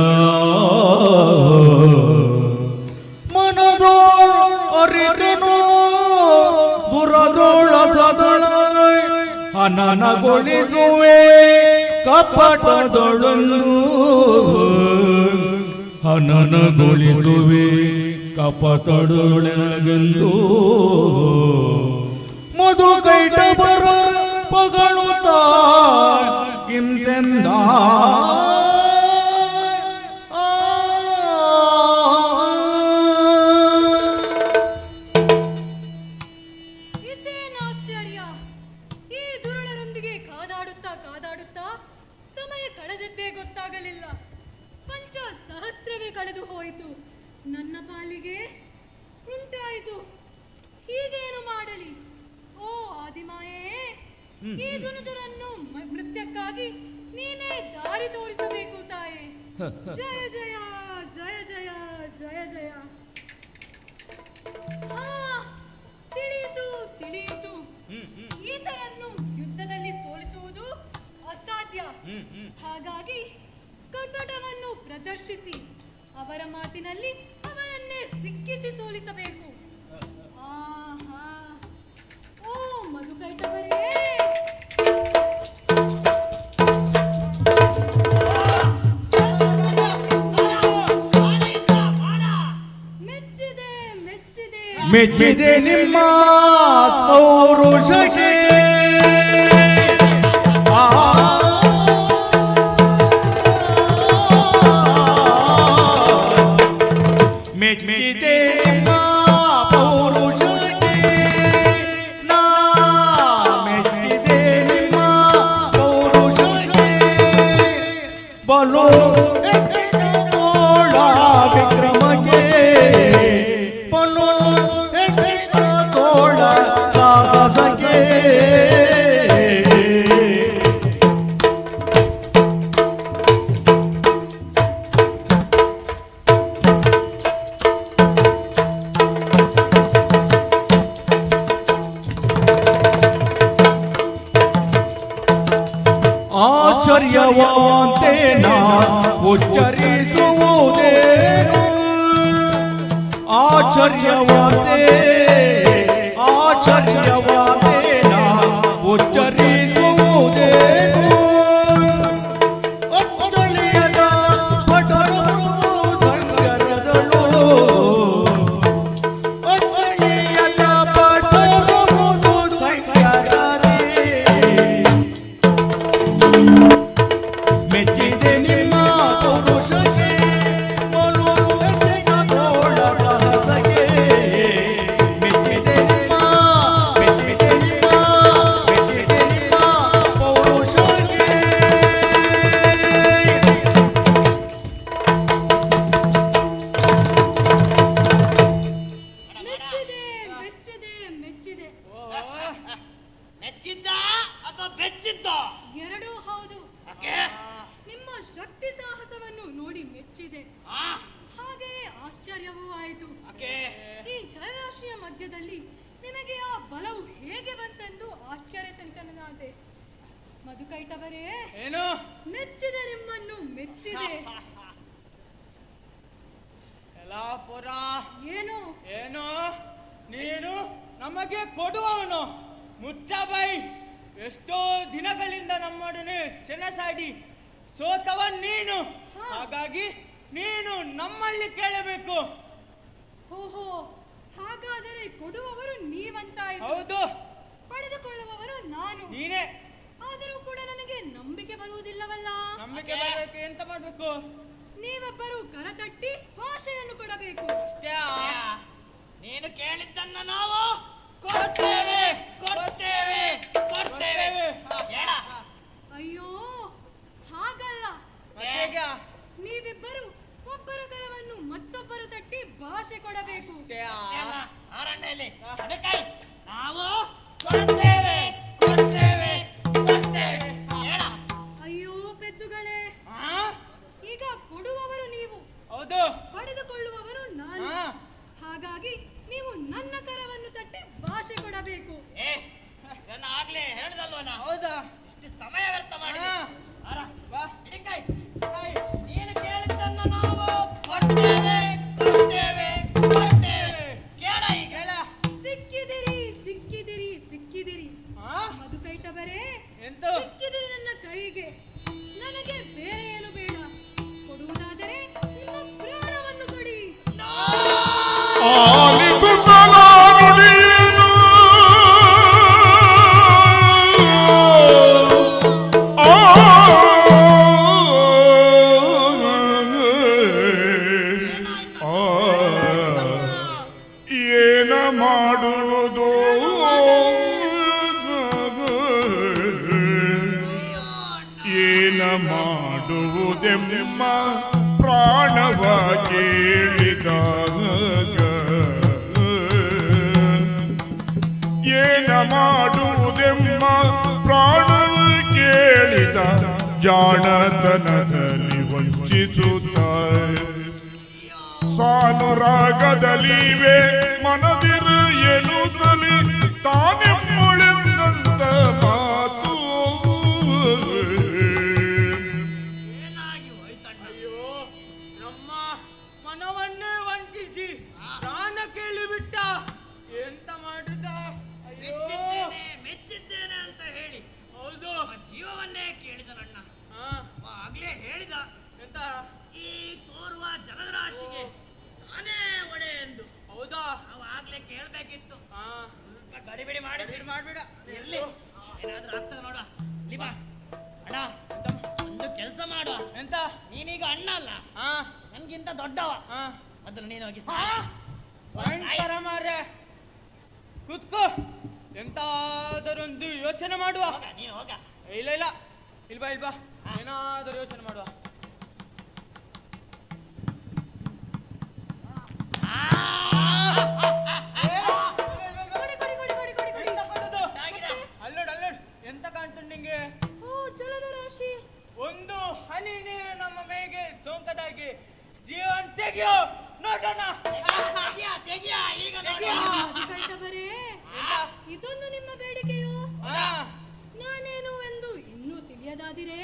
ಮನದೊಳರಿದನು ದೊರದೊಳ ಸದಳ. ಹನನಗೊಳಿಸುವೆ ಕಪಟದೊಳನ್ನು ಹನನಗೊಳಿಸುವೆ ಕಪಟದೊಳಗೆಂದು ಮಧು ಕೈಟಬರ ಪಗಳುತ್ತ ಇಂತೆಂದ ಇದೇನಾಶ್ಚರ್ಯ! ಈ ದುರುಳರೊಂದಿಗೆ ಕಾದಾಡುತ್ತಾ ಕಾದಾಡುತ್ತಾ ಸಮಯ ಕಳೆದದ್ದೇ ಗೊತ್ತಾಗಲಿಲ್ಲ. ಪಂಚ ಸಹಸ್ರವೇ ಕಳೆದು ಹೋಯಿತು. ನನ್ನ ಪಾಲಿಗೆ ಉಂಟಾಯಿತು. ಹೀಗೇನು ಮಾಡಲಿ? ಓ ಆದಿಮಾಯೇ, ಈ ದುನುಜರನ್ನು ನೃತ್ಯಕ್ಕಾಗಿ ನೀನೇ ದಾರಿ ತೋರಿಸಬೇಕು ತಾಯೇ. ಜಯ ಜಯ ಜಯ ಜಯ ಜಯ ಜಯ. ಹಾ, ತಿಳಿಯಿತು ತಿಳಿಯಿತು. ಈತರನ್ನು ಯುದ್ಧದಲ್ಲಿ ಸೋಲಿಸುವುದು ಅಸಾಧ್ಯ. ಹಾಗಾಗಿ ಕಪಟವನ್ನು ಪ್ರದರ್ಶಿಸಿ ಅವರ ಮಾತಿನಲ್ಲಿ ಅವರನ್ನೇ ಸಿಕ್ಕಿಸಿ ಸೋಲಿಸಬೇಕು. ಆಹಾ, ಓ ಮಧುಕೈಟವರೇ, ಮೆಚ್ಚಿದೆ ಮೆಚ್ಚಿದೆ ಮೆಚ್ಚಿದೆ ನಿಮ್ಮ ಪೌರುಷಕ್ಕೆ. ಮೆಚ್ಚಿದೆ ನಿಮ್ಮ ಪೌರುಷಕ್ಕೆ. ನಾ ಮೆಚ್ಚಿದೆ ನಿಮ್ಮ ಪೌರುಷಕ್ಕೆ. ಬಲು ತೋಳ ವಿಕ್ರಮಗೆ ಬಲು ತೋಳ ಸಾಹಸಕ್ಕೆ. ಆಶ್ಚರ್ಯವಂತೇನ ಉಚ್ಚರಿಸುವುದೇನು? ಆಶ್ಚರ್ಯವಂತೆ ಆಶ್ಚರ್ಯವಂತೇನ ಉಚ್ಚರಿಸುವುದೇನು? ಅಪ್ಪಳಿಯದ ಪಟರು ಸಂಗರದಳು, ಅಪ್ಪಳಿಯದ ಪಟರು ಸಂಗರದೇ. ಮೆಚ್ಚಿದೆ ನಿಮ್ಮ ಪೌರುಷಕ್ಕೆ, ಬಲು ತೋಳ ಸಾಹಸಕ್ಕೆ. ಮೆಚ್ಚಿದೆ ನಿಮ್ಮ ಪೌರುಷಕ್ಕೆ. ಮೆಚ್ಚಿದೆ ಮೆಚ್ಚಿದೆ ಮೆಚ್ಚಿದೆ. ಮೆಚ್ಚಿದ್ದ ಅಥವಾ ಬೆಚ್ಚಿದ್ದ? ಎರಡೂ ಹೌದು. ನಿಮ್ಮ ಶಕ್ತಿ ಸಾಹಸವನ್ನು ನೋಡಿ ಮೆಚ್ಚಿದೆ. ಹಾಗೆಯೇ ಆಶ್ಚರ್ಯವೂ ಆಯಿತು. ಈ ಜಲರಾಶಿಯ ಮಧ್ಯದಲ್ಲಿ ನಿಮಗೆ ಆ ಬಲವು ಹೇಗೆ ಬಂತೆಂದು ಆಶ್ಚರ್ಯಚಕಿತನಾದೆ. ಮಧುಕೈಟವರೇ, ಏನು ಮೆಚ್ಚಿದೆ, ನಿಮ್ಮನ್ನು ಮೆಚ್ಚಿದೆ. ಯಲಾಪುರ, ಏನು ಏನು ನೀನು ನಮಗೆ ಕೊಡುವವನು? ಮುಚ್ಚಬೈ, ಎಷ್ಟೋ ದಿನಗಳಿಂದ ನಮ್ಮೊಡನೆ ಸೆಣಸಾಡಿ ಸೋತವ ನೀನು. ಹಾಗಾಗಿ ನೀನು ನಮ್ಮಲ್ಲಿ ಕೇಳಬೇಕು. ಓಹೋ, ಹಾಗಾದರೆ ಕೊಡುವವರು ನೀವಂತಾಯಿತು. ಹೌದು, ಪಡೆದುಕೊಳ್ಳುವವರು ನಾನು. ನೀನೇ. ಆದರೂ ಕೂಡ ನನಗೆ ನಂಬಿಕೆ ಬರುವುದಿಲ್ಲವಲ್ಲ. ನಂಬಿಕೆ ಬರಬೇಕು, ಎಂತ ಮಾಡ್ಬೇಕು? ನೀವೊಬ್ಬರು ಕರತಟ್ಟಿ ಭಾಷೆಯನ್ನು ಕೊಡಬೇಕು. ಅಷ್ಟೇ. ನೀನು ಕೇಳಿದ್ದನ್ನ ನಾವು ಕೊಡ್ತೇವೆ ಕೊಡ್ತೇವೆ ಕೊಡ್ತೇವೆ. ಹೇಳ. ಅಯ್ಯೋ, ಹಾಗಲ್ಲ. ನೀವಿಬ್ಬರು ಒಬ್ಬರ ಕರವನ್ನು ಮತ್ತೊಬ್ಬರು ತಟ್ಟಿ ಭಾಷೆ ಕೊಡಬೇಕು. ಅರಣ್ಯಲ್ಲಿ ನಾವು ಕೊಡ್ತೇವೆ ಕೊಡ್ತೇವೆ ಕೊಡ್ತೇವೆ. ಹೇಳ. ಅಯ್ಯೋ ಪೆದ್ದುಗಳೇ, ಈಗ ಕೊಡುವವರು ನೀವು, ಹೌದು, ಪಡೆದುಕೊಳ್ಳುವವರು ನಾನು. ಹಾಗಾಗಿ ನೀವು ನನ್ನ ಕರವನ್ನು ತಟ್ಟಿ ಭಾಷೆ ಕೊಡಬೇಕು. ಇದನ್ನ ಆಗ್ಲೇ ಹೇಳ್ದಲ್ವನ? ಹೌದಾ? ಇಷ್ಟು ಸಮಯ ವ್ಯರ್ಥ ಮಾಡಿ ನೀನು ಕೇಳಿದ್ದನ್ನ ನಾವು ಕೊಡ್ತೇವೆ ಕೊಡ್ತೇವೆ ಕೊಡ್ತೇವೆ. ಕೇಳ ಈಗ. ಸಿಕ್ಕಿದಿರಿ ಮಾಡುವುದೆಮ್ಮ ಪ್ರಾಣವ ಕೇಳಿದಾಗ ಏನ ಮಾಡುವುದೆಮ್ಮ ಪ್ರಾಣವ ಕೇಳಿದ ಜಾಣತನದಲ್ಲಿ ವಂಚಿಸುತ್ತಾರೆ ಸಾನುರಾಗದಲ್ಲಿವೆ ಮನದಿರು ಎನ್ನುತ್ತಲೇ ತಾನೆ ಮುಳೆದಂತ ಮಾತು ಅಯ್ಯೋ ನಮ್ಮ ಮನವನ್ನೇ ವಂಚಿಸಿ ಪ್ರಾಣ ಕೇಳಿಬಿಟ್ಟ ಎಂತ ಮಾಡಿದ ಮೆಚ್ಚಿದ್ದೇನೆ ಅಂತ ಹೇಳಿ ಹೌದು ಜೀವವನ್ನೇ ಕೇಳಿದ ನನ್ನ ಆಗ್ಲೇ ಹೇಳಿದ ಎಂತ ಈ ತೋರುವ ಜಲದ ರಾಶಿಗೆ ನಾನೇ ಒಡೆ ಎಂದು ಹೌದಾ ನಾವು ಆಗ್ಲೇ ಕೇಳ್ಬೇಕಿತ್ತು ಸ್ವಲ್ಪ ಗಡಿಬಿಡಿ ಮಾಡ್ಬೇಡ ಇರ್ಲಿ ಏನಾದ್ರೂ ಆಗ್ತದ ನೋಡ ಇಲ್ಲಿ ಬಾ ಅಣ್ಣ ಒಂದು ಕೆಲಸ ಮಾಡುವ ಎಂತ ನೀನೀಗ ಅಣ್ಣ ಅಲ್ಲ ನನ್ಗಿಂತ ದೊಡ್ಡವ ಮೊದಲು ನೀನು ಹೋಗಿ ಮಾರ್ರೆ ಕೂತ್ಕೋ ಎಂತಾದರೊಂದು ಯೋಚನೆ ಮಾಡುವ ನೀನು ಹೋಗ ಇಲ್ಲ ಇಲ್ಬಾ ಏನಾದರೂ ಯೋಚನೆ ಮಾಡುವ ಅಲ್ಲೋಡ್ ಎಂತ ಕಾಣ್ತುಂಡು ನಿಂಗೆ ಜಲದ ರಾಶಿ ಒಂದು ಹನಿ ನೀರು ನಮ್ಮ ಮೇಗೆ ಸೋಂಕದಾಗಿ ಜೀವನ್ ತೆಗಿಯೋ ನೋಡೋಣ ಬರೇ ಇದೊಂದು ನಿಮ್ಮ ಬೇಡಿಕೆಯೋ ನಾನೇನು ಎಂದು ಇನ್ನೂ ತಿಳಿಯದಾದಿರೇ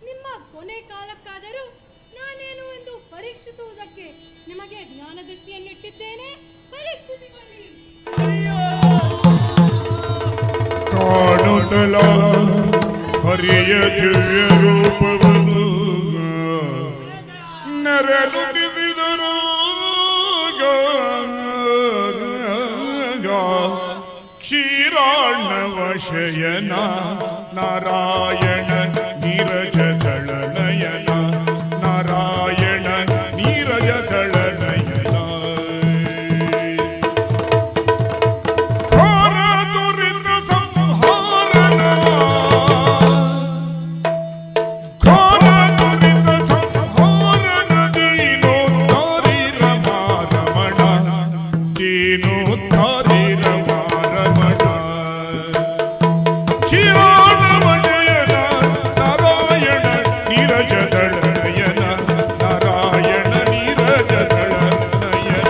ನಿಮ್ಮ ಕೊನೆ ಕಾಲಕ್ಕಾದರೂ ನಾನೇನು ಎಂದು ಪರೀಕ್ಷಿಸುವುದಕ್ಕೆ ನಿಮಗೆ ಜ್ಞಾನ ದೃಷ್ಟಿಯನ್ನಿಟ್ಟಿದ್ದೇನೆ ಪರೀಕ್ಷಿಸಿಕೊಳ್ಳಿ ಕಾಣುತ್ತಲ ಹರಿಯ ದಿವ್ಯ ರೂಪವನ್ನು ನೆರೆಲು ತಿದ್ದಿದರು ಕ್ಷೀರಾರ್ಣವ ಶಯನ ನಾರಾಯಣ ನೀರಜ ದಳ ನಯನ ನಾರಾಯಣ ನೀರಜ ದಳ ನಯನ ಘೋರ ದುರಿತ ಸಂಹಾರಣ ಘೋರ ದುರಿತ ಸಂಹಾರಣ ದೀನೋದ್ಧಾರಿ ರಮಾ ರಮಣ ದೀನೋದ್ಧಾರಿ ರಮಾ ರಮಣ ಕ್ಷೀರಾರ್ಣವನಯನ ನಾರಾಯಣ ನೀರಜ ದಳ ನಯನ ನಾರಾಯಣ ನೀರಜ ದಳ ನಯನ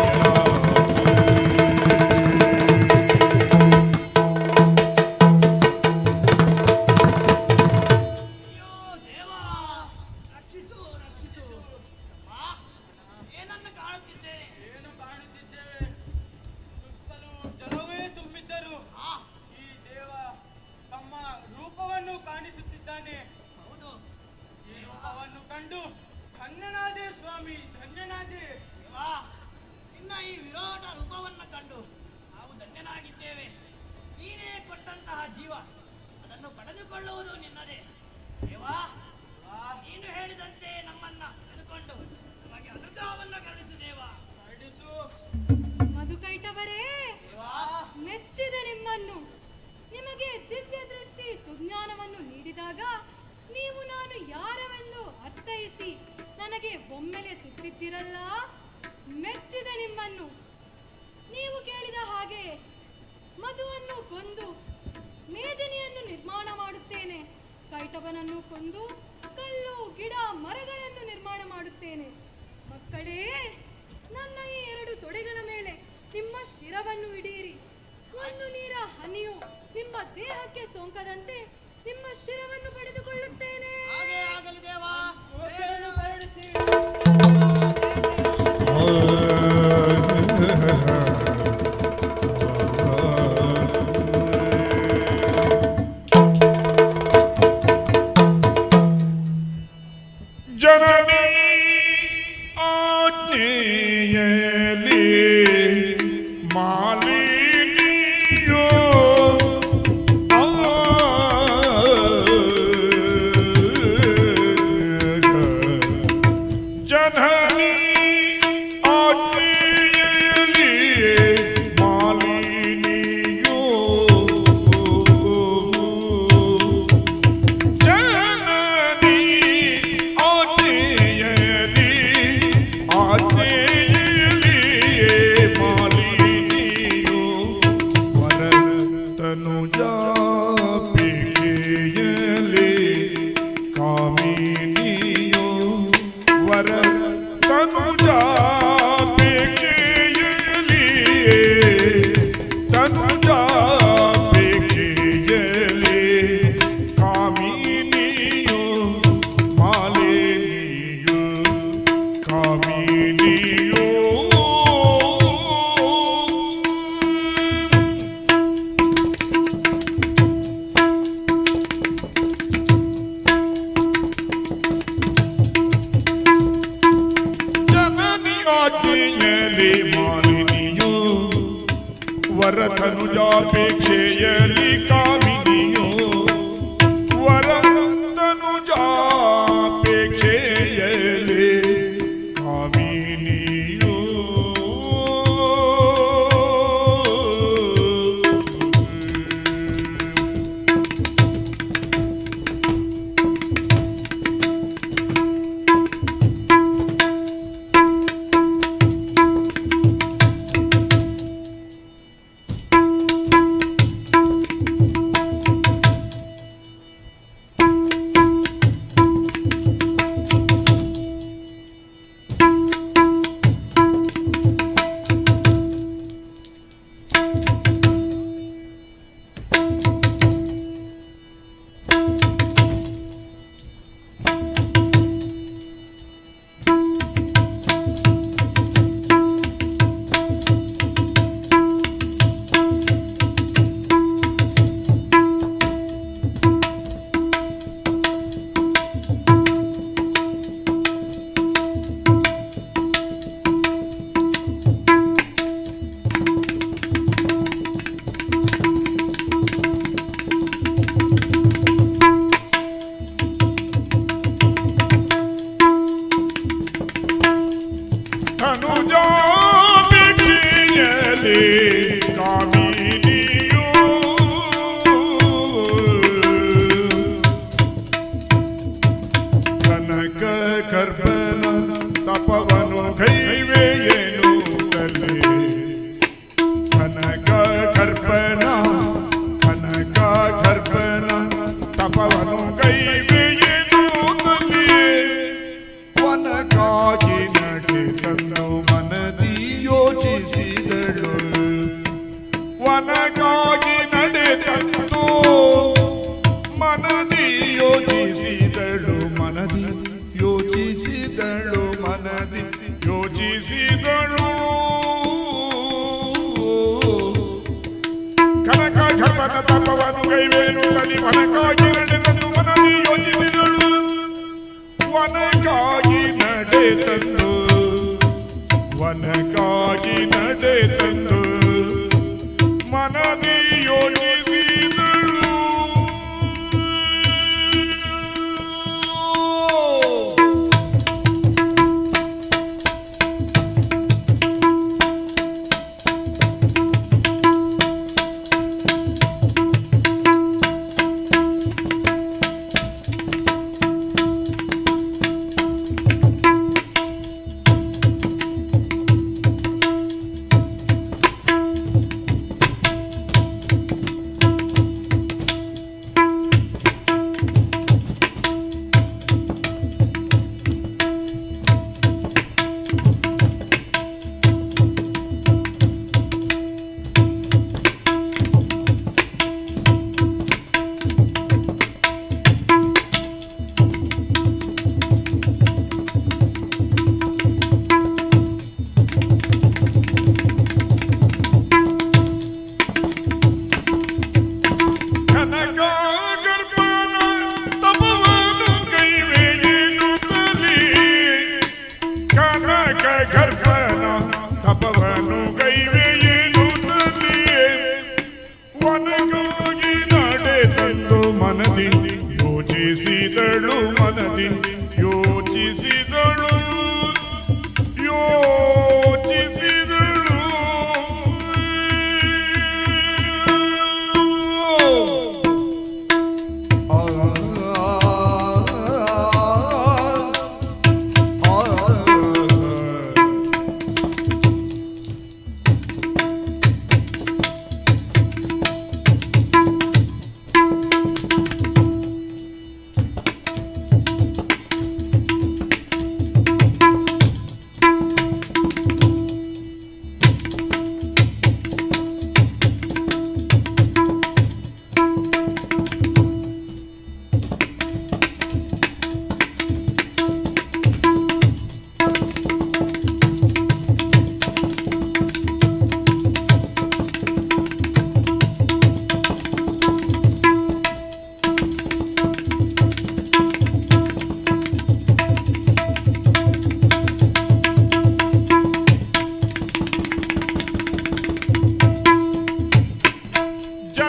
ಏನನ್ನು ಕಾಣುತ್ತಿದ್ದೇನೆ ಏನು ಕಾಣುತ್ತಿದ್ದೇವೆ ಸುತ್ತಲೂ ಜಲವೇ ತುಂಬಿದ್ದರು ಈ ದೇವ ತಮ್ಮ ರೂಪವನ್ನು ಕಾಣಿಸುತ್ತಿದ್ದಾನೆ ಹೌದು ಈ ರೂಪವನ್ನು ಕಂಡು ಧನ್ಯನಾದೆ ಸ್ವಾಮಿ ಧನ್ಯನಾದೆ ನಿನ್ನ ಈ ವಿರಾಟ ರೂಪವನ್ನು ಕಂಡು ನಾವು ಧನ್ಯನಾಗಿದ್ದೇವೆ ನೀನೇ ಕೊಟ್ಟಂತಹ ಜೀವ ಅದನ್ನು ಪಡೆದುಕೊಳ್ಳುವುದು ನಿನ್ನದೇ ದೇವಾ ನೀನು ಹೇಳಿದಂತೆ ನಮ್ಮನ್ನ ತೆಗೆದುಕೊಂಡು ನಮಗೆ ಅನುಗ್ರಹವನ್ನು ಕರುಣಿಸು ದೇವಾ ಕರುಣಿಸು ಮಧುಕೈಟವರೇ ಮೆಚ್ಚಿದ ನಿಮ್ಮನ್ನು ನಿಮಗೆ ದಿವ್ಯ ದೃಷ್ಟಿ ಸುಜ್ಞಾನವನ್ನು ನೀಡಿದಾಗ ನೀವು ನಾನು ಯಾರವೆಂದು ಅರ್ಥೈಸಿ ನನಗೆ ಒಮ್ಮೆಲೆ ಸುತ್ತಿದ್ದಿರಲ್ಲ ಮೆಚ್ಚಿದ ನಿಮ್ಮನ್ನು ನೀವು ಕೇಳಿದ ಹಾಗೆ ಮಧುವನ್ನು ಕೊಂದು ಮೇದಿನಿಯನ್ನು ನಿರ್ಮಾಣ ಮಾಡುತ್ತೇನೆ ಕೈಟವನನ್ನು ಕೊಂದು ಕಲ್ಲು ಗಿಡ ಮರಗಳನ್ನು ನಿರ್ಮಾಣ ಮಾಡುತ್ತೇನೆ ಮಕ್ಕಳೇ ನನ್ನ ಈ ಎರಡು ತೊಡೆಗಳ ಮೇಲೆ ನಿಮ್ಮ ಶಿರವನ್ನು ಇಡೀರಿ ಒಂದು ನೀರ ಹನಿಯು ನಿಮ್ಮ ದೇಹಕ್ಕೆ ಸೋಂಕದಂತೆ ನಿಮ್ಮ ಶಿರವನ್ನು ಪಡೆದುಕೊಳ್ಳುತ್ತೇನೆ ಹಾಗೆ ಆಗಲಿ ದೇವಾ ಜನನಿ ಆಜ್ಞೆಯಲ್ಲಿ ಮಾಲಿನಿಯೋ ತನುಜಾಪಿಕೆಯಲಿ ಕಾಮಿನಿಯೋ ವರ ತನುಜಾಪಿಕೆಯಲಿ ತನುಜಾಪಿಕೆಯಲಿ ಕಾಮಿನಿಯೋ ಮಾಲಿನಿಯೋ ಕಾಮಿನಿಯೋ ಆಜ್ಞೆಯಲಿ ಮಾಲಿನಿಯೋ ವರತನುಜಾಪೇಕ್ಷೆಯಲಿ ಕಾಮಿನಿಯೋ ವರತನುಜಾಪೇಕ್ಷೆಯಲಿ ಕಾಮಿನಿಯೋ ತನುಜಾಪೇಕ್ಷೆಯಲಿ ಕಾಮಿನಿಯೋ ಕನಕ ಕರ್ಪನ ತಪವನು ಕೈವೇಯೇನು ತಲೆ ಕನಕ ಕರ್ಪನ ತಪವನು ಕೈವೇಯೇನು ತಲೆ ವನಕ್ಕಾಗಿ ನಡೆದನು ಮನದಿ ಯೋಚಿಸಿದಳು ವನಕ್ಕಾಗಿ ನಡೆದನು ಮನದಿ ಯೋಚಿಸಿದಳು ಮನದಿ ಯೋಚಿಸಿದಳು ಮನದಿ ಯೋಚಿಸಿದಳು ಕನಕ ಘಟನ ತಪವನ್ನು ಕೈವೇನು ತಲಿ ವನಕ್ಕಾಗಿ ನಡೆದನು ಮನದಿ ಯೋಚಿಸಿದಳು ವನಕ್ಕಾಗಿ ನಡೆದನು ವನಕ್ಕಾಗಿ ನಡೆದನು ಮನದಿ ಯೋಚಿಸಿದಳು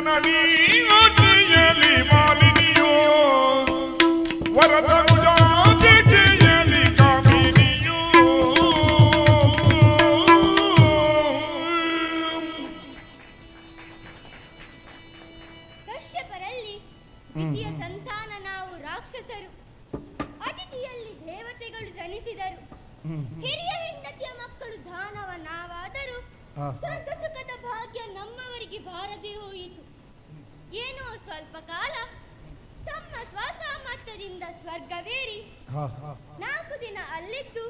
ಜನನಿ ಆಚೆಯಲ್ಲಿ ಮಾಲಿನಿಯೋ ವರದ ಮುಜಾಚೆಯಲ್ಲಿ ಕಾಮಿನಿಯೋ ಕಶ್ಯಪರಲ್ಲಿ ದ್ವಿತೀಯ ಸಂತಾನ ನಾವು ರಾಕ್ಷಸರು, ಅದಿತಿಯಲ್ಲಿ ದೇವತೆಗಳು ಜನಿಸಿದರು. ಹಿರಿಯ ಹೆಂಡತಿಯ ಮಕ್ಕಳು ದಾನವ ನಾವಾದರೂ ಸ್ವರ್ಗ ಸುಖದ ಭಾಗ್ಯ ನಮ್ಮವರಿಗೆ ಬಾರದೆ ಹೋಯಿತು. ಏನೋ ಸ್ವಲ್ಪ ಕಾಲ ತಮ್ಮ ಸ್ವಸಾಮರ್ಥ್ಯದಿಂದ ಸ್ವರ್ಗವೇರಿ 4 ದಿನ ಅಲ್ಲಿದ್ದು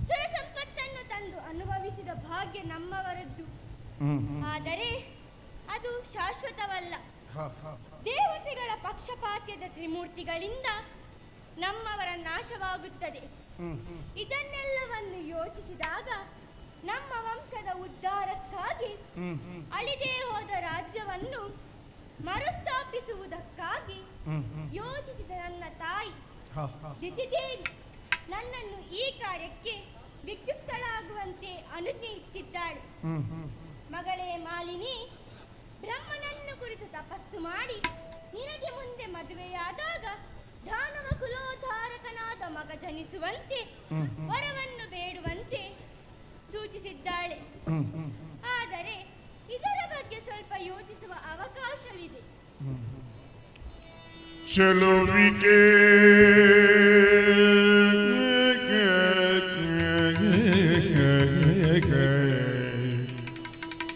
ಸುರ ಸಂಪತ್ತನ್ನು ತಂದು ಅನುಭವಿಸಿದ ಭಾಗ್ಯ ನಮ್ಮವರದ್ದು. ಆದರೆ ಅದು ಶಾಶ್ವತವಲ್ಲ. ದೇವತೆಗಳ ಪಕ್ಷಪಾತ್ಯದ ತ್ರಿಮೂರ್ತಿಗಳಿಂದ ನಮ್ಮವರ ನಾಶವಾಗುತ್ತದೆ. ಇದನ್ನೆಲ್ಲವನ್ನು ಯೋಚಿಸಿದಾಗ ನಮ್ಮ ವಂಶದ ಉದ್ಧಾರಕ್ಕಾಗಿ ಅಳಿದೇ ಹೋದ ರಾಜ್ಯವನ್ನು ಮರುಸ್ಥಾಪಿಸುವುದಕ್ಕಾಗಿ ಯೋಚಿಸಿದ ನನ್ನ ತಾಯಿ ದಿತಿದೇವಿ ನನ್ನನ್ನು ಈ ಕಾರ್ಯಕ್ಕೆ ವಿದ್ಯುಕ್ತಳಾಗುವಂತೆ ಅನುಜ್ಞೆಯಿಟ್ಟಿದ್ದಾಳೆ. ಮಗಳೇ ಮಾಲಿನಿ, ಬ್ರಹ್ಮನನ್ನು ಕುರಿತು ತಪಸ್ಸು ಮಾಡಿ ನಿನಗೆ ಮುಂದೆ ಮದುವೆಯಾದಾಗ ದಾನವ ಕುಲೋದ್ಧಾರಕನಾದ ಮಗ ಜನಿಸುವಂತೆ ವರವನ್ನು ಬೇಡುವಂತೆ ಸೂಚಿಸಿದ್ದಾಳೆ. ಆದರೆ ಇದರ ಬಗ್ಗೆ ಸ್ವಲ್ಪ ಯೋಚಿಸುವ ಅವಕಾಶವಿದೆ. ಚೆಲುವಿಕೆ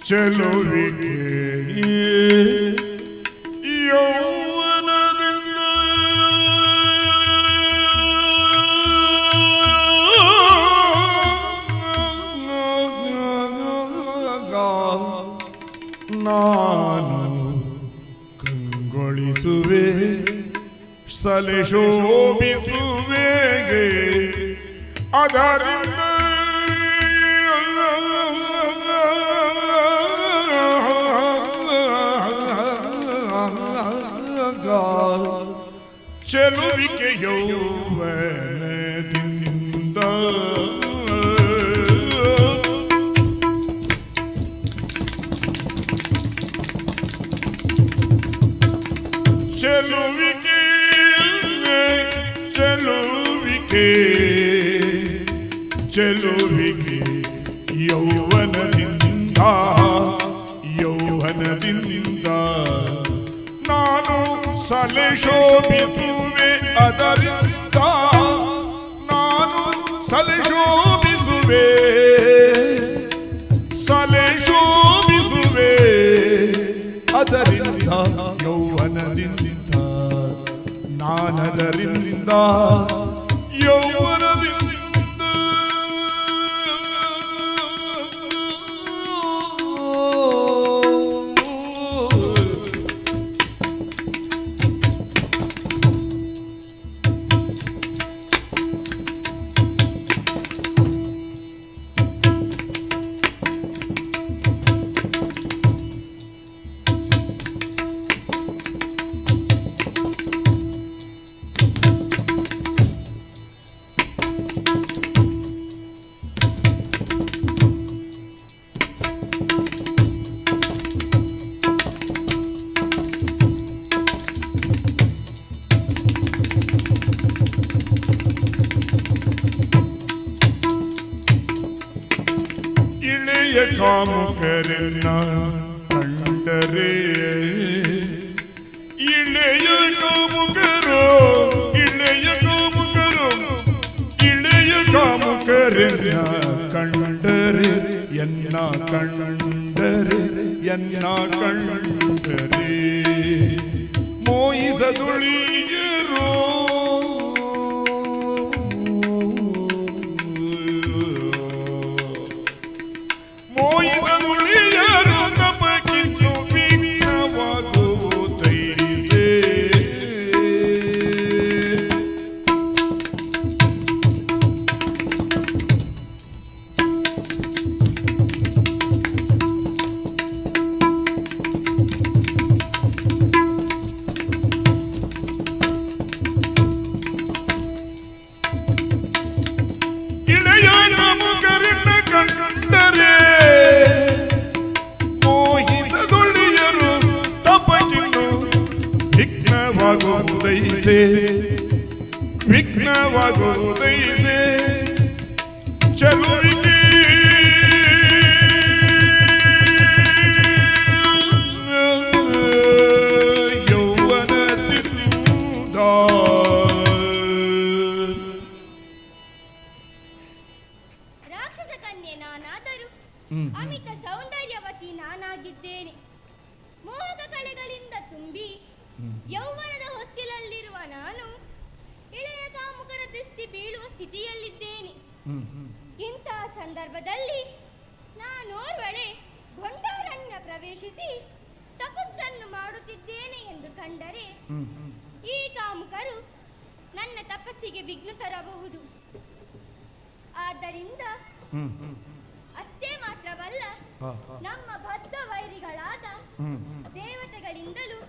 ಚೆಲುವಿಕೆ ಯೌವನದಿಂದ ನಾನು ಕಂಗೊಳಿಸುವೆ, ಸಲಿಶೋಭಿಸುವೆಗೆ ಅದರಿಂದ ಚೆಲುವಿಕೆ ಯೌವನದಿಂದ ಚೆಲುವಿಕೆ ಚೆಲುವಿಕೆ ಚೆಲುವಿಕೆ ಯೌವನದಿಂದ ಯೌವನದಿಂದ ನಾನು ಸಲಿಶೋಭಿಸುವೆ, ಅದರಿಂದ ನಾನು ಸಲಿಶೋಭಿಸುವೆ, ಸಲಿಶೋಭಿಸುವೆ, ಅದರಿಂದ ಯೌವನದಿಂದ ನಾನದರಿಂದ ಯೌವನದಿಂದ ಕಾಮುಕರನ್ನ ಕಂಡರೆ ಇಳೆಯ ಕಾಮುಕರು ಇಳೆಯ ಕಾಮುಕರು ಇಳೆಯ ಕಾಮುಕರನ್ನ ಕಂಡರೆ ಎನ್ನ ಕಂಡರೆ ಎನ್ನ ಕಂಡರೆ ಮೋಹಿಸದುಳಿಯರೋ ಮೋಹಿಸದುಳಿಯರು ನಮಗಿನ್ನು ಭಿನ್ನವಾಗುವುದೈದೆ. ದಯಿಸೆ ವಿಘ್ನವಾಗುವುದೈತೆ ಚಲುವಿಗೆ ಯೌವನ ರಾಕ್ಷಸ ಕನ್ಯೆ ನಾನಾದರೂ ಅಮಿತ ಸೌಂದರ್ಯವತಿ ನಾನಾಗಿದ್ದೇನೆ. ಮೋಹಕ ಕಳೆಗಳಿಂದ ತುಂಬಿ ಯೌವನದ ಹೊಸ್ತಿಲಲ್ಲಿರುವ ನಾನು ಇಳೆಯ ಕಾಮುಕರ ದೃಷ್ಟಿ ಬೀಳುವ ಸ್ಥಿತಿಯಲ್ಲಿದ್ದೇನೆ. ಇಂತಹ ಸಂದರ್ಭದಲ್ಲಿ ನಾನೋರ್ವಳೆ ಭಂಡಾರಣ್ಯ ಪ್ರವೇಶಿಸಿ ತಪಸ್ಸನ್ನು ಮಾಡುತ್ತಿದ್ದೇನೆ ಎಂದು ಕಂಡರೆ ಈ ಕಾಮುಕರು ನನ್ನ ತಪಸ್ಸಿಗೆ ವಿಘ್ನ ತರಬಹುದು. ಆದ್ದರಿಂದ ಅಷ್ಟೇ ಮಾತ್ರವಲ್ಲ, ನಮ್ಮ ಬದ್ಧ ವೈರಿಗಳಾದ ದೇವತೆಗಳಿಂದಲೂ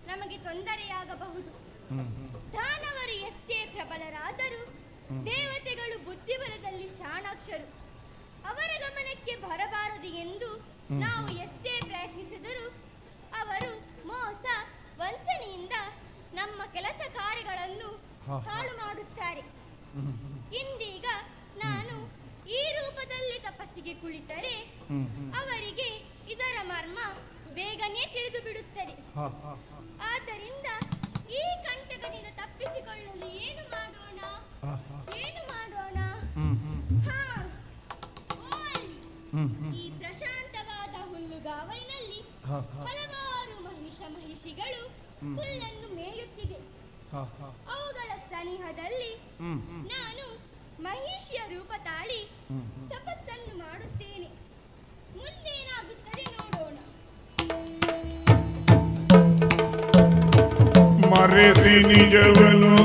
ನಮಗೆ ತೊಂದರೆಯಾಗಬಹುದು. ದಾನವರು ಎಷ್ಟೇ ಪ್ರಬಲರಾದರೂ ದೇವತೆಗಳು ಬುದ್ಧಿಬಲದಲ್ಲಿ ಚಾಣಾಕ್ಷರು. ಅವರ ಗಮನಕ್ಕೆ ಬರಬಾರದು ಎಂದು ನಾವು ಎಷ್ಟೇ ಪ್ರಯತ್ನಿಸಿದರೂ ಅವರು ಮೋಸ ವಂಚನೆಯಿಂದ ನಮ್ಮ ಕೆಲಸ ಕಾರ್ಯಗಳನ್ನು ಹಾಳು ಮಾಡುತ್ತಾರೆ. ಇಂದೀಗ ನಾನು ಈ ರೂಪದಲ್ಲಿ ತಪಸ್ಸಿಗೆ ಕುಳಿತರೆ ಅವರಿಗೆ ಇದರ ಮರ್ಮ ಬೇಗನೆ ತಿಳಿದು ಬಿಡುತ್ತದೆ. ಆದ್ದರಿಂದ ಈ ಕಂಟಕದಿಂದ ತಪ್ಪಿಸಿಕೊಳ್ಳಲು ಏನು ಮಾಡೋಣ? ಈ ಪ್ರಶಾಂತವಾದ ಹುಲ್ಲುಗಾವಲಿನಲ್ಲಿ ಹಲವಾರು ಮಹಿಷಿಗಳು ಹುಲ್ಲನ್ನು ಮೇಯುತ್ತಿದೆ. ಅವುಗಳ ಸನಿಹದಲ್ಲಿ ನಾನು ಮಹಿಷಿಯ ರೂಪ ತಾಳಿ ತಪಸ್ಸನ್ನು ಮಾಡುತ್ತೇನೆ. ಮುಂದೇನಾಗುತ್ತದೆ ನೋಡೋಣ. ಮರೆಸಿ ನಿಜವನು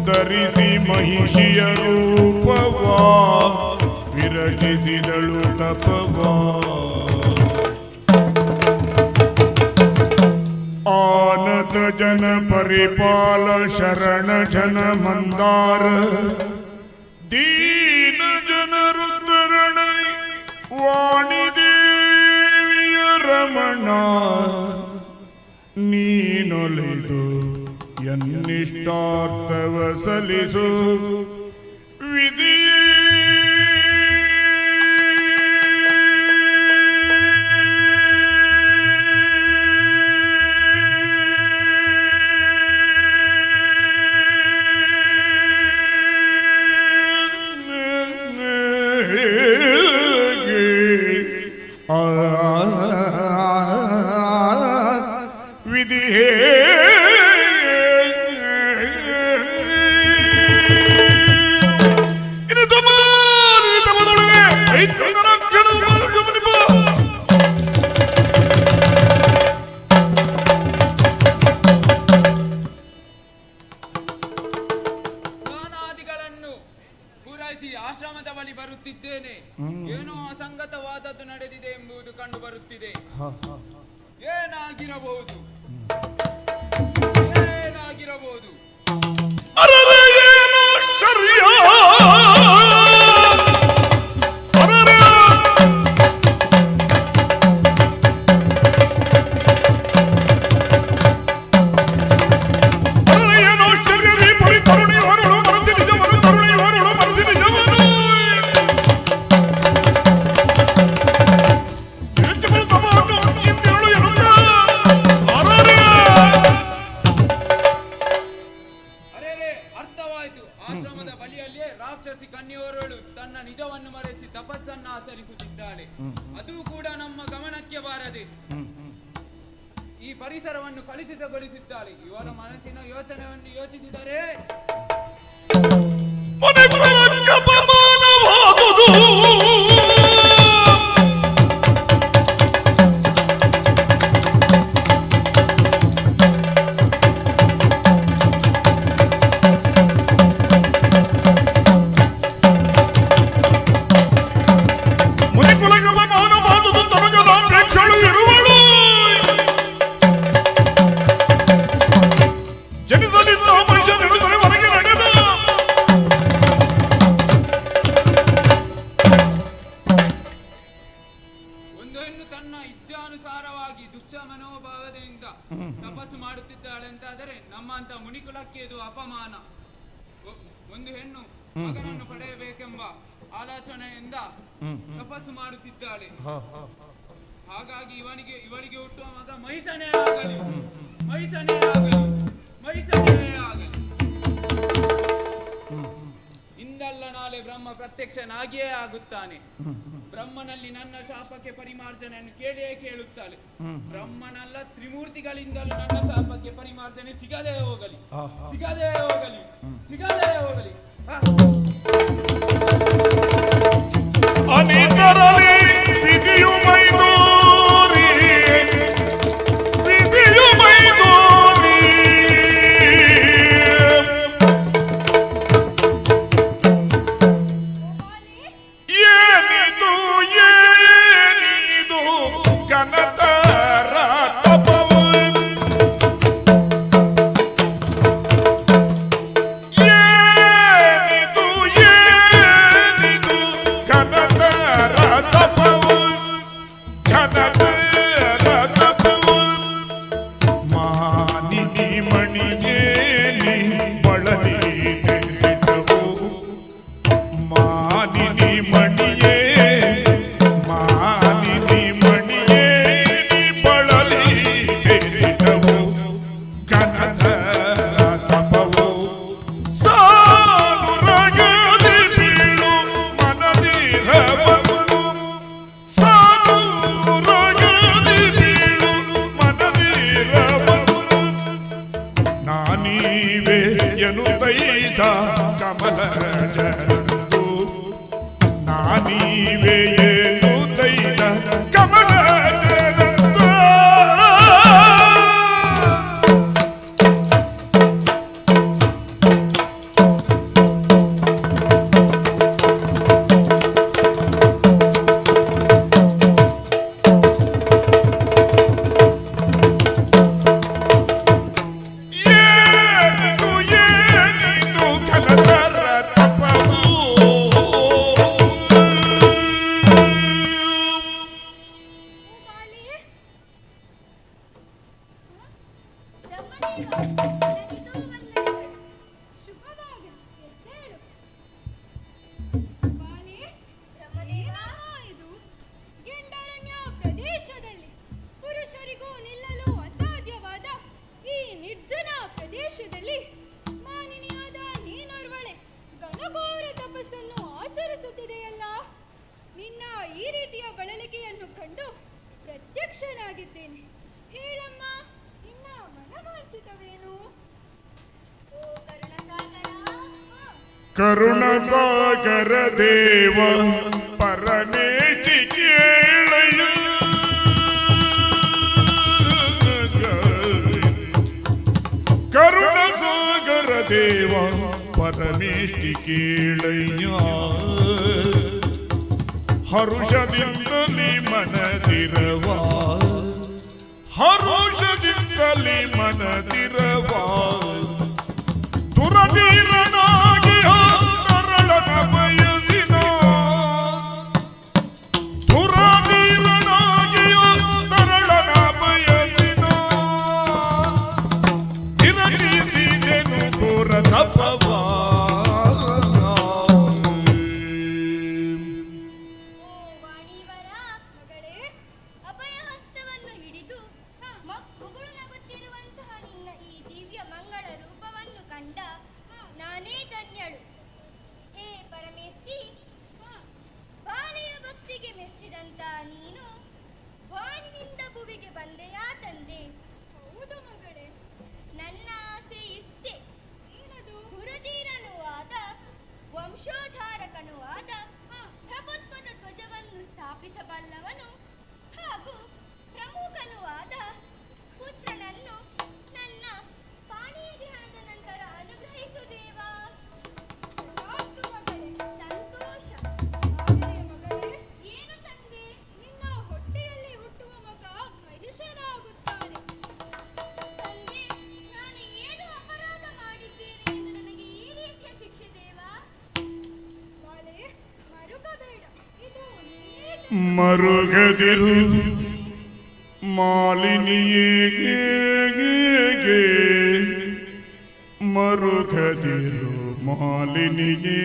ಧರಿಸಿ ಮಹಿಷಿಯ ರೂಪವಾ ವಿರಚಿಸಿದಳು ತಪವಾ. ಆನತ ಜನ ಪರಿಪಾಲ ಶರಣ ಜನ ಮಂದಾರ ದೀನ ಜನರುದ್ಧರಣ ವಾಣಿದೇವಿಯ ರಮಣ ನೀನೊಲಿದು ಎನ್ನಿಷ್ಟಾರ್ಥವ ಸಲಿಸು ವಿಧಿಯೇ. ಸ್ನಾನಾದಿಗಳನ್ನು ಪೂರೈಸಿ ಆಶ್ರಮದ ಬಳಿ ಬರುತ್ತಿದ್ದೇನೆ. ಏನೋ ಅಸಂಗತವಾದದ್ದು ನಡೆದಿದೆ ಎಂಬುದು ಕಂಡು ಬರುತ್ತಿದೆ. ಏನಾಗಿರಬಹುದು? ಆಶ್ರಮದ ಬಳಿಯಲ್ಲಿಯೇ ರಾಕ್ಷಸಿ ಕನ್ಯೆಯೋರ್ವಳು ತನ್ನ ನಿಜವನ್ನು ಮರೆಸಿ ತಪಸ್ಸನ್ನು ಆಚರಿಸುತ್ತಿದ್ದಾಳೆ. ಅದು ಕೂಡ ನಮ್ಮ ಗಮನಕ್ಕೆ ಬಾರದೆ ಈ ಪರಿಸರವನ್ನು ಕಲುಷಿತಗೊಳಿಸಿದ್ದಾಳೆ. ಇವರ ಮನಸ್ಸಿನ ಯೋಚನೆಯನ್ನು ಯೋಚಿಸಿದರೆ ದುಷ್ಟ ಮನೋಭಾವದಿಂದ ತಪಸ್ಸು ಮಾಡುತ್ತಿದ್ದಾಳೆ ಅಂತಾದರೆ ನಮ್ಮಂತ ಮುನಿಕುಲಕ್ಕೆ ಇದು ಅಪಮಾನ. ಒಂದು ಹೆಣ್ಣು ಮಗನನ್ನು ಪಡೆಯಬೇಕೆಂಬ ಆಲೋಚನೆಯಿಂದ ತಪಸ್ಸು ಮಾಡುತ್ತಿದ್ದಾಳೆ. ಹಾಗಾಗಿ ಇವಳಿಗೆ ಹುಟ್ಟುವ ಮಗ ಮಹಿಷನೇ ಆಗಲಿ, ಮಹಿಷನೇ ಆಗಲಿ, ಮಹಿಷನೇ ಆಗಲಿ. ಇಂದಲ್ಲ ನಾಳೆ ಬ್ರಹ್ಮ ಪ್ರತ್ಯಕ್ಷನಾಗಿಯೇ ಆಗುತ್ತಾನೆ. ಬ್ರಹ್ಮನಲ್ಲಿ ನನ್ನ ಶಾಪಕ್ಕೆ ಪರಿಮಾರ್ಜನೆಯನ್ನು ಕೇಳಿಯೇ ಕೇಳುತ್ತಾಳೆ. ಬ್ರಹ್ಮನಲ್ಲ ತ್ರಿಮೂರ್ತಿಗಳಿಂದಲೂ ನನ್ನ ಶಾಪಕ್ಕೆ ಪರಿಮಾರ್ಜನೆ ಸಿಗದೇ ಹೋಗಲಿ, ಸಿಗದೇ ಹೋಗಲಿ, ಸಿಗದೇ ಹೋಗಲಿ. ಅನಿತರಲಿ ವಿಧಿಯು ಮೈದೂರಿ, ವಿಧಿಯು ಮೈದೂರಿ. ಏನಿದು ಏನಿದು ಕನತರ ತಪವು, ಏನಿದು ಏನಿದು ಕನತರ ತಪವು, ಕನತರ ತಪವು. ಮಾನಿನಿ ಮಣಿಯೇನಿ ಬಳಲಿದೆವು, ಮಾನಿನಿ ಮಣಿಯೇ, ಮಾನಿನಿ ಮಣಿಯೇ ನೀ ಬಳಲಿದೆವು. ಕನತರ ತಪವು ಸಾಲು ರಗದಿ ಬೀಳು ಮನದಿರವನು, ಸಾಲು ರಗದಿ ಬೀಳು ಮನದಿರವನು. ನಾನೀವೆ ಎನ್ನುತ್ತೈದ ಕಮಲ ಜರಂದು, ನಾನೀವೆ ಎನ್ನುತ್ತೈದ ಕಮಲ ಜರಂದು. ಏನಿದು ಏನಿದು ಕನತರ ತಪವು. ಶುಭವಾಗಲಿ, ಎದ್ದೇಳು. ಬಾಲೆ, ಏನಮ್ಮ ಇದು? ಗೆಂಡರಣ್ಯ ಪ್ರದೇಶದಲ್ಲಿ ಪುರುಷರಿಗೂ ನಿಲ್ಲಲು ಅಸಾಧ್ಯವಾದ ಈ ನಿರ್ಜನ ಪ್ರದೇಶದಲ್ಲಿ ಮಾನಿನಿಯಾದ ನೀನೋರ್ವಳೆ ಘನಘೋರ ತಪಸ್ಸನ್ನು ಆಚರಿಸುತ್ತಿದೆಯಲ್ಲ. ನಿನ್ನ ಈ ರೀತಿಯ ಬಳಲಿಕೆಯನ್ನು ಕಂಡು ಪ್ರತ್ಯಕ್ಷನಾಗಿದ್ದೇನೆ. ಹೇಳಮ್ಮ, ನಿನ್ನ ಮನವಾಂಚಿತವೇನು? ಕರುಣಸಾಗರ ದೇವ ಪರಮೇಟಿ ಕೇಳಯ್ಯ, ಕರುಣಸಾಗರ ದೇವ ಪರಮೇಟಿ ಕೇಳಯ್ಯ. ಹರುಷದಿಂದಲೇ ಮನದಿರವ, ಹರುಷದಿಂದಲೇ ಮನದಿರವ. ದುರಧೀರನಾಗಿ ತರಳನ ಬಯಸಿನ, ದುರಧೀರನಾಗಿ ತರಳನ ಬಯಸಿನ. ನಿರಚಿಸಿದೆನು ಘೋರ ತಪವ. ಮಗಳೇ, ಅಭಯಹಸ್ತವನ್ನು ಹಿಡಿದು ಮಗುಳು ನಗುತ್ತಿರುವಂತಹ ನಿನ್ನ ಈ ದಿವ್ಯ ಮಂಗಳ ರೂಪವನ್ನು ಕಂಡ ನಾನೇ ಧನ್ಯಳು. ಹೇ ಪರಮೇಶ್ತಿ, ಬಾಲೆಯ ಭಕ್ತಿಗೆ ಮೆಚ್ಚಿದಂತ ನೀನು ಬಾನಿನಿಂದ ಭುವಿಗೆ ಬಂದೆಯಾ ತಂದೆ? ಹೌದು ಮಗಳೇ. ನನ್ನ ಆಸೆ ಇಷ್ಟೇ. ಏನದು? ಹುರಧೀರನೂ ಆದ ವಂಶೋದ್ಧಾರಕನೂ ಆದ ಪ್ರಭುತ್ವದ ಧ್ವಜವನ್ನು ಸ್ಥಾಪಿಸಬಲ್ಲವನು ಹಾಗೂ ಪ್ರಮುಖನೂ ಆದ ಪುತ್ರನನ್ನು ನನ್ನ ಪಾಣಿಯ ಗ್ರಹಣದ ನಂತರ ಅನುಗ್ರಹಿಸು ದೇವಾ. ತಥಾಸ್ತು ಮಗಳೇ. ಸಂತೋಷ. ಆದರೆ ಮಗಳೇ, ಏನು ತಂದೆ? ನಿನ್ನ ಹೊಟ್ಟೆಯಲ್ಲಿ ಹುಟ್ಟುವ ಮಗ ಮಹಿಷನಾಗುತ್ತಾನೆ. ತಂದೆ, ನಾನು ಏನು ಅಪರಾಧ ಮಾಡಿದ್ದೇನೆ ಎಂದು ನನಗೆ ಈ ರೀತಿಯ ಶಿಕ್ಷೆ ದೇವಾ? ಬಾಲೆ, ಮರುಗಬೇಡ. ಇದು ನೀನೇ ಮರುಗದಿರು ಮಾಲಿನಿಯೇ ಮರುಗದಿರು ಮಾಲಿನಿಯೇ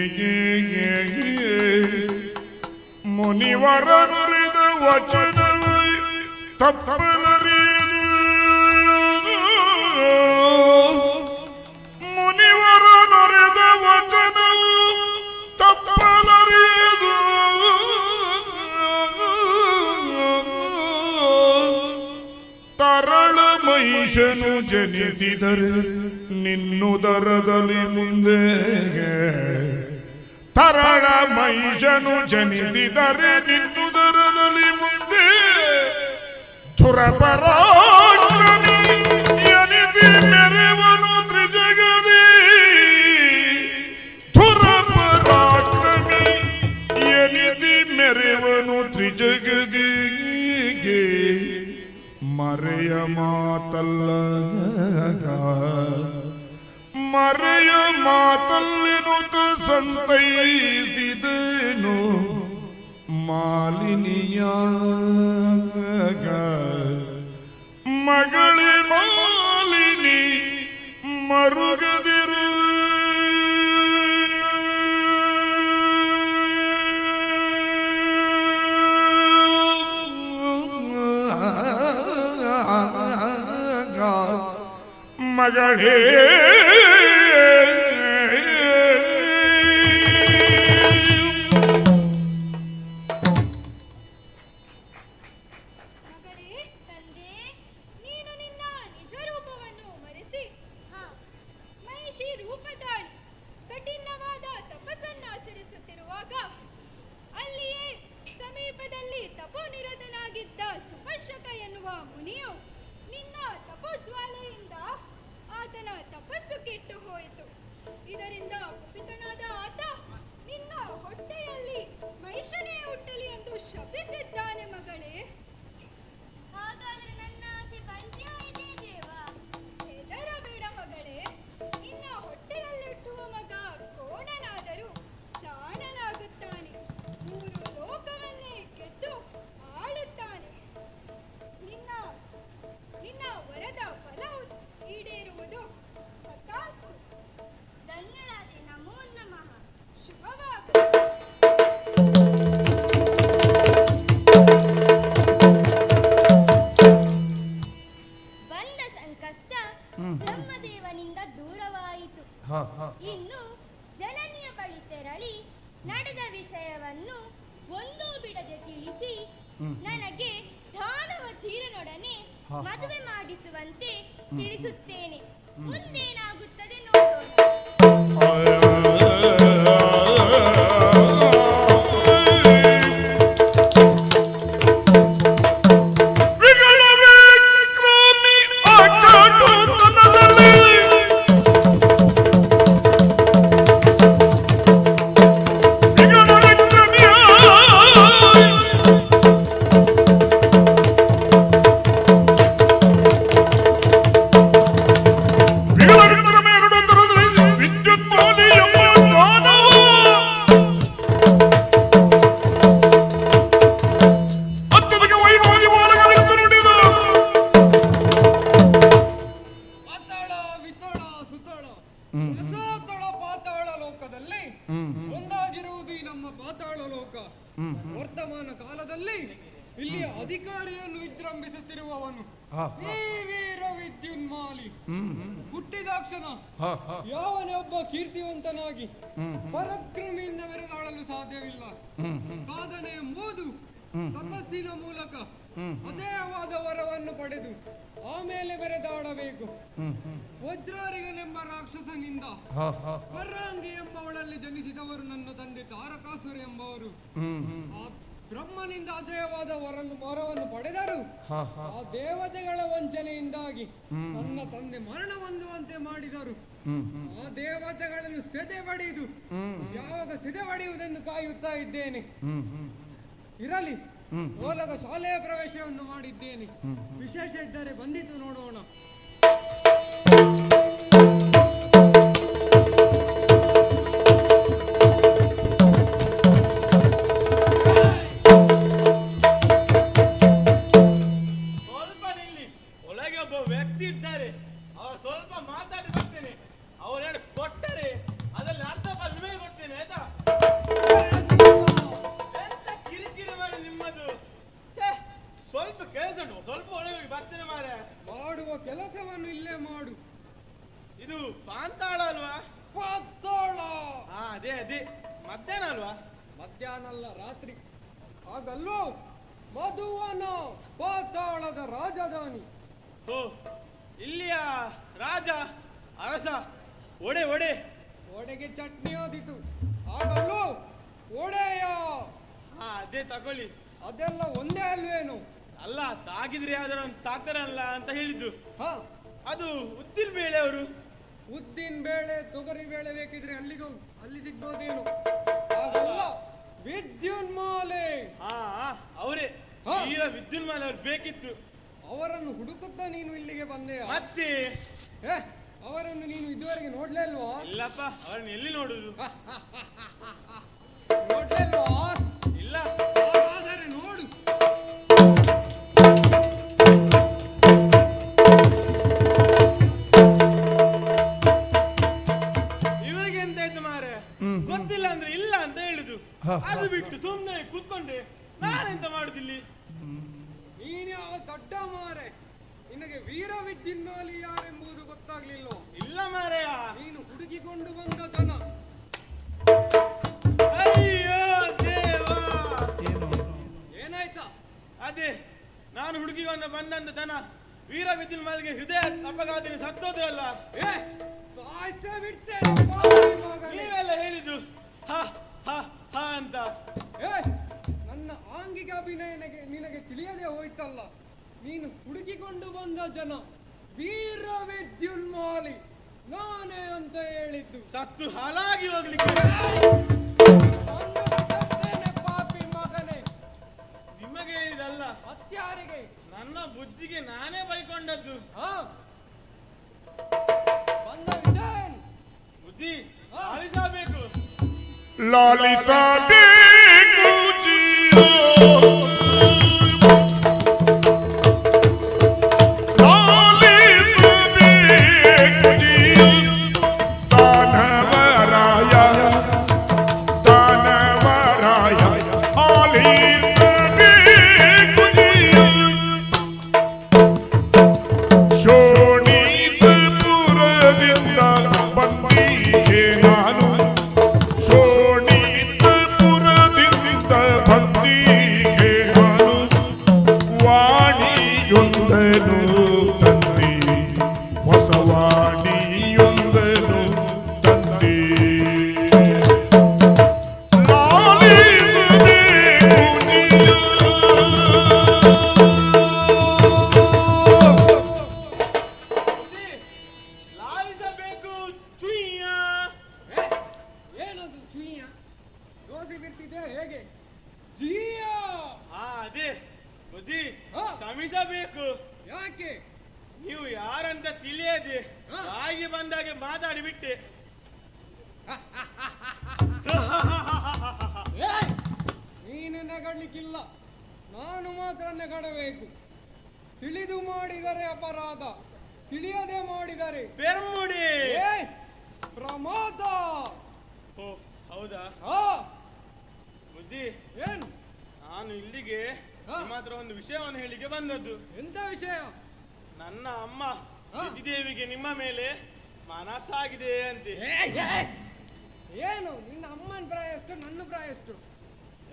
ಮುನಿವರ ನುರಿದ ವಚನ ತಪ್ಪಲರಿಯದು ಮುನಿವರ ನುರಿದ ವಚನ ತಪ್ಪಲರಿಯದು ತರಳ ಮಹಿಷನು ಜನಿಸಿದರೆ ನಿನ್ನುದರದಲ್ಲಿ ಮುಂದೆ ತರಳ ಮಹಿಷನು ಜನಿಸಿದರೆ ನಿನ್ನುದರದಲ್ಲಿ ಮುಂದೆ ಧುರಪರಾಕ್ರಮಿ ಎನಿಸಿ ಮೆರೆವನು ತ್ರಿಜಗದಿ ಧುರಪರಾಕ್ರಮಿ ಎನಿಸಿ ಮೆರೆವನು ತ್ರಿಜಗದಿಗೆ ಮರೆಯ ಮಾತಲ್ಲ ಮರೆಯ ಮಾತಲ್ಲಿನುತ ಸಂತೈಸಿದನು ಮಾಲಿನಿಯ ಮಗಳೇ ಮಾಲಿನಿ ಮರುಗದಿರು ಮಗಳೇ ಇದರಿಂದ ಕುಪಿತನಾದ ಆತ ನಿನ್ನ ಹೊಟ್ಟೆಯಲ್ಲಿ ಮಹಿಷನೇ ಹುಟ್ಟಲಿ ಎಂದು ಶಪಿಸಿದ್ದಾನೆ ಮಗಳೇ. ಹಾಗಾದ್ರೆ ನನ್ನ ಆಸೆ ಪಂಚಾಯಿತಿ ದೇವ. ಹೆದರಬೇಡ ಮಗಳೇ, ನಿನ್ನ ಹೊಟ್ಟೆಯಲ್ಲಿ ಹುಟ್ಟುವ ಮಗ ಕೋಣನಾದರೂ ಜಾಣನಾಗುತ್ತಾನೆ, 3 ಲೋಕವನ್ನೇ ಗೆದ್ದು ಆಳುತ್ತಾನೆ. ನಿನ್ನ ವರದ ಫಲವು ಈಡೇರುವುದು ತಥಾಸ್ತು. ಧನ್ಯಳಾದೆ, ನಮೋ ನಮಃ. ಶುಭವಾಗಲಿ. ಬಂದ ಸಂಕಷ್ಟ ಬ್ರಹ್ಮದೇವನಿಂದ ದೂರವಾಯಿತು. ಇನ್ನು ಜನನಿಯ ಬಳಿ ತೆರಳಿ ನಡೆದ ವಿಷಯವನ್ನು ಒಂದೂ ಬಿಡದೆ ತಿಳಿಸಿ ನನಗೆ ದಾನವ ಧೀರನೊಡನೆ ಮದುವೆ ಮಾಡಿಸುವಂತೆ ತಿಳಿಸುತ್ತೇನೆ. ಮುಂದೇನಾಗುತ್ತದೆ ನೋಡೋಣ. ಒಂದಾಗಿರುವುದು ಈ ನಮ್ಮ ಪಾತಾಳ ಲೋಕ. ವರ್ತಮಾನ ಕಾಲದಲ್ಲಿ ಇಲ್ಲಿ ಅಧಿಕಾರಿಯನ್ನು ವಿಜೃಂಭಿಸುತ್ತಿರುವವನು ಈ ವೀರ ವಿದ್ಯುನ್ಮಾಲಿ. ಹುಟ್ಟಿದಾಕ್ಷಣ ಯಾವನೇ ಒಬ್ಬ ಕೀರ್ತಿವಂತನಾಗಿ ಪರಾಕ್ರಮಿಯಿಂದ ಮೆರೆದಾಳಲು ಸಾಧ್ಯವಿಲ್ಲ. ಸಾಧನೆ ಎಂಬುದು ತಪಸ್ಸಿನ ಮೂಲಕ ಅಜೇಯವಾದ ವರವನ್ನು ಪಡೆದು ಆಮೇಲೆ ಮೆರೆದಾಡಬೇಕು. ವಜ್ರಾರಿಗನೆಂಬ ರಾಕ್ಷಸನಿಂದ ವರಾಂಗಿ ಎಂಬವಳಲ್ಲಿ ಜನಿಸಿದವರು ನನ್ನ ತಂದೆ ತಾರಕಾಸುರ ಎಂಬವರು. ಆ ಬ್ರಹ್ಮನಿಂದ ಅಜೇಯವಾದ ವರವನ್ನು ಪಡೆದರು. ಆ ದೇವತೆಗಳ ವಂಚನೆಯಿಂದಾಗಿ ನನ್ನ ತಂದೆ ಮರಣ ಹೊಂದುವಂತೆ ಮಾಡಿದರು. ಆ ದೇವತೆಗಳನ್ನು ಸೆದೆ ಬಡಿದು ಯಾವಾಗ ಸೆದೆ ಬಡಿಯುವುದೆಂದು ಕಾಯುತ್ತಾ ಇದ್ದೇನೆ. ಇರಲಿ, ಓಲಗ ಶಾಲೆಯ ಪ್ರವೇಶವನ್ನು ಮಾಡಿದ್ದೇನೆ. ವಿಶೇಷ ಇದ್ದರೆ ಬಂದಿತು ನೋಡೋಣ. ಸ್ವಲ್ಪ ಒಬ್ಬ ವ್ಯಕ್ತಿ ಇದ್ದಾರೆ, ಅವ್ರು ಸ್ವಲ್ಪ ಮಾತಾಡಿ ಬರ್ತೇನೆ. ಅವ್ರೇನು ಕೊಟ್ಟರೆ ಅದ್ರಲ್ಲಿ ಅರ್ಧ ಪಾಲು ನಿಮಗೆ ಕೊಡ್ತೇನೆ, ಆಯ್ತಾ? ಎಂತ ಕಿರಿಕಿರಿ ಮಾಡಿ ನಿಮ್ಮದು. ಸ್ವಲ್ಪ ಕೆಲಸ ಉಂಟು, ಸ್ವಲ್ಪ ಒಳಗೆ ಬರ್ತೇನೆ ಮಾರೆ. ಮಾಡುವ ಕೆಲಸವನ್ನು ಇಲ್ಲೇ ಮಾಡು. ಇದು ಪಾಂತಾಳ ಅಲ್ವಾ? ಪಾತಾಳ. ಅದೇ ಅದೇ, ಮಧ್ಯಾಹ್ನ ಅಲ್ವಾ? ಮಧ್ಯಾಹ್ನ ಅಲ್ಲ, ರಾತ್ರಿ. ಹಾಗಲ್ಲೋ ಮಧುವನ ಪಾತಾಳದ ರಾಜಧಾನಿ. ಓ, ಇಲ್ಲಿಯ ರಾಜ ಅರಸ ಒಡೆ ಒಡೆ ಒಡೆಗೆ ಚಟ್ನಿ ಆದಿತು. ಹಾಗಲ್ಲೋ ಒಡೆಯ. ಅದೇ ತಗೊಳ್ಳಿ. ಅದೆಲ್ಲ ಒಂದೇ ಅಲ್ವೇನು? ಅಲ್ಲ, ತಾಗಿದ್ರೆ ಅದನ್ನು ತಾಕರಲ್ಲ ಅಂತ ಹೇಳಿದ್ದು. ಅದು ಉದ್ದಿನ ಬೇಳೆ. ಅವರು ಉದ್ದಿನ ಬೇಳೆ ತೊಗರಿ ಬೇಳೆ ಬೇಕಿದ್ರೆ ಅಲ್ಲಿ ಸಿಗ್ಬೋದೇನು? ಹಾಗಲ್ಲ, ವಿದ್ಯುನ್ಮಾಲೆ. ಅವರೇ ವಿದ್ಯುನ್ಮಾಲೆ ಅವ್ರು ಬೇಕಿತ್ತು. ಅವರನ್ನು ಹುಡುಕುತ್ತಾ ನೀನು ಇಲ್ಲಿಗೆ ಬಂದೆ? ಮತ್ತೆ ಅವರನ್ನು ನೀನು ಇದುವರೆಗೆ ನೋಡ್ಲೇ ಅಲ್ವಾ? ಇಲ್ಲಪ್ಪ, ಅವರನ್ನು ಎಲ್ಲಿ ನೋಡುದು? ನೋಡ್ಲೇ ಅಲ್ವಾ? ಇಲ್ಲ. ಹಾಗಾದರೆ ನೋಡು. ಇವರಿಗೆ ಎಂತಾಯ್ತು ಮಾರೆ? ಗೊತ್ತಿಲ್ಲ ಅಂದ್ರೆ ಇಲ್ಲ ಅಂತ ಹೇಳುದು. ಅದು ಬಿಟ್ಟು ಸುಮ್ಮನೆ ಕೂತ್ಕೊಂಡೆ ನಾನೆಂತ ಮಾಡುದಿಲ್ಲಿ? ನೀನ್ಯಾವ ದೊಡ್ಡ ಮಾರೆ, ನಿನಗೆ ವೀರ ವಿದ್ಯುನ್ಮಾಲಿ ಯಾರೆಂಬುದು ಗೊತ್ತಾಗ್ಲಿಲ್ಲ? ಇಲ್ಲ ಮಾರೆಯ, ನೀನು ಹುಡುಗಿಕೊಂಡು ಬಂದ ದನ. ಅಯ್ಯೋ ದೇವಾ, ಏನಾಯ್ತಾ? ಅದೇ ನಾನು ಹುಡುಗಿಗೊಂಡು ಬಂದಂತ ಜನ ವೀರ ವಿದ್ಯುನ್ಮಾಲಿಗೆ ಹೃದಯ ಅಪಘಾತದಲ್ಲಿ ಸತ್ತೋದ್ರಲ್ಲ. ನೀವೆಲ್ಲ ಹೇಳಿದ್ದು ಹ ಹ ಹ ಅಂತ. ನನ್ನ ಆಂಗಿಕ ಅಭಿನಯ ನಿನಗೆ ತಿಳಿಯದೆ ಹೋಯ್ತಲ್ಲ. ನೀನು ಹುಡುಕಿಕೊಂಡು ಬಂದ ಜನ ವೀರ ವಿದ್ಯುನ್ಮಾಲಿ ನಾನೇ ಅಂತ ಹೇಳಿದ್ದು. ಸತ್ತು ಹಾಳಾಗಿ ಹೋಗ್ಲಿಕ್ಕೆ. ಪಾಪಿ ಮಗನೇ, ನಿಮಗೆ ಹೇಳಿದಲ್ಲ, ಮತ್ಯಾರಿಗೆ? ನನ್ನ ಬುದ್ಧಿಗೆ ನಾನೇ ಬೈಕೊಂಡದ್ದು. ಬಂದ ವಿಷಯ ಬುದ್ಧಿ ಆಲಿಸಬೇಕು. ಲಾಲಿಸಬೇಕು ಜಿಯೋ, ಲಾಲಿಸಬೇಕು ಜಿಯೋ, ದಾನವರಾಯ ದಾನವರಾಯ ಆಲಿಸಬೇಕು ಜಿಯೋ. ಶೋಣಿತಪುರದಿಂದ ಬಂದಿಗೆ ನಾನು, ಶೋಣಿತಪುರದಿಂದ ಬಂದಿಗೆ ನಾನು, ವಾಣಿಯೊಂದನು ತಂದೆ, ಹೊಸ ವಾಣಿಯೊಂದನು ತಂದೆ. ಲಾಲಿಸಬೇಕು ಚುಯ್ಯ. ಏನದು ಚುಯ್ಯ? ದೋಸೆ ಬಿಡ್ತಿದ್ದೆ ಹೇಗೆ? ಜಿಯ. ಅದೇ ಬುದ್ಧಿ, ಕ್ಷಮಿಸಬೇಕು. ಯಾಕೆ? ನೀವು ಯಾರಂತ ತಿಳಿಯದೆ ಹಾಗೆ ಬಂದಾಗೆ ಮಾತಾಡಿಬಿಟ್ಟೆ. ನೀನು ನಗಡ್ಲಿಕ್ಕಿಲ್ಲ, ನಾನು ಮಾತ್ರ ನಗಡಬೇಕು. ತಿಳಿದು ಮಾಡಿದರೆ ಅಪರಾಧ, ತಿಳಿಯದೆ ಮಾಡಿದರೆ ಪೆರ್ಮುಡಿ ಪ್ರಮಾದ. ಓ ಹೌದಾ? ಬುದ್ಧಿ, ಏನು? ನಾನು ಇಲ್ಲಿಗೆ ನಿಮ್ಮ ಹತ್ರ ಒಂದು ವಿಷಯವನ್ನು ಹೇಳಿಕೆ ಬಂದದ್ದು. ಎಂತ ವಿಷಯ? ನನ್ನ ಅಮ್ಮ ವಿಧಿದೇವಿಗೆ ನಿಮ್ಮ ಮೇಲೆ ಮನಸ್ಸಾಗಿದೆ ಅಂತೆ. ಏನು ನಿನ್ನ ಅಮ್ಮನ ಪ್ರಾಯ ಎಷ್ಟು, ನನ್ನ ಪ್ರಾಯ ಎಷ್ಟು?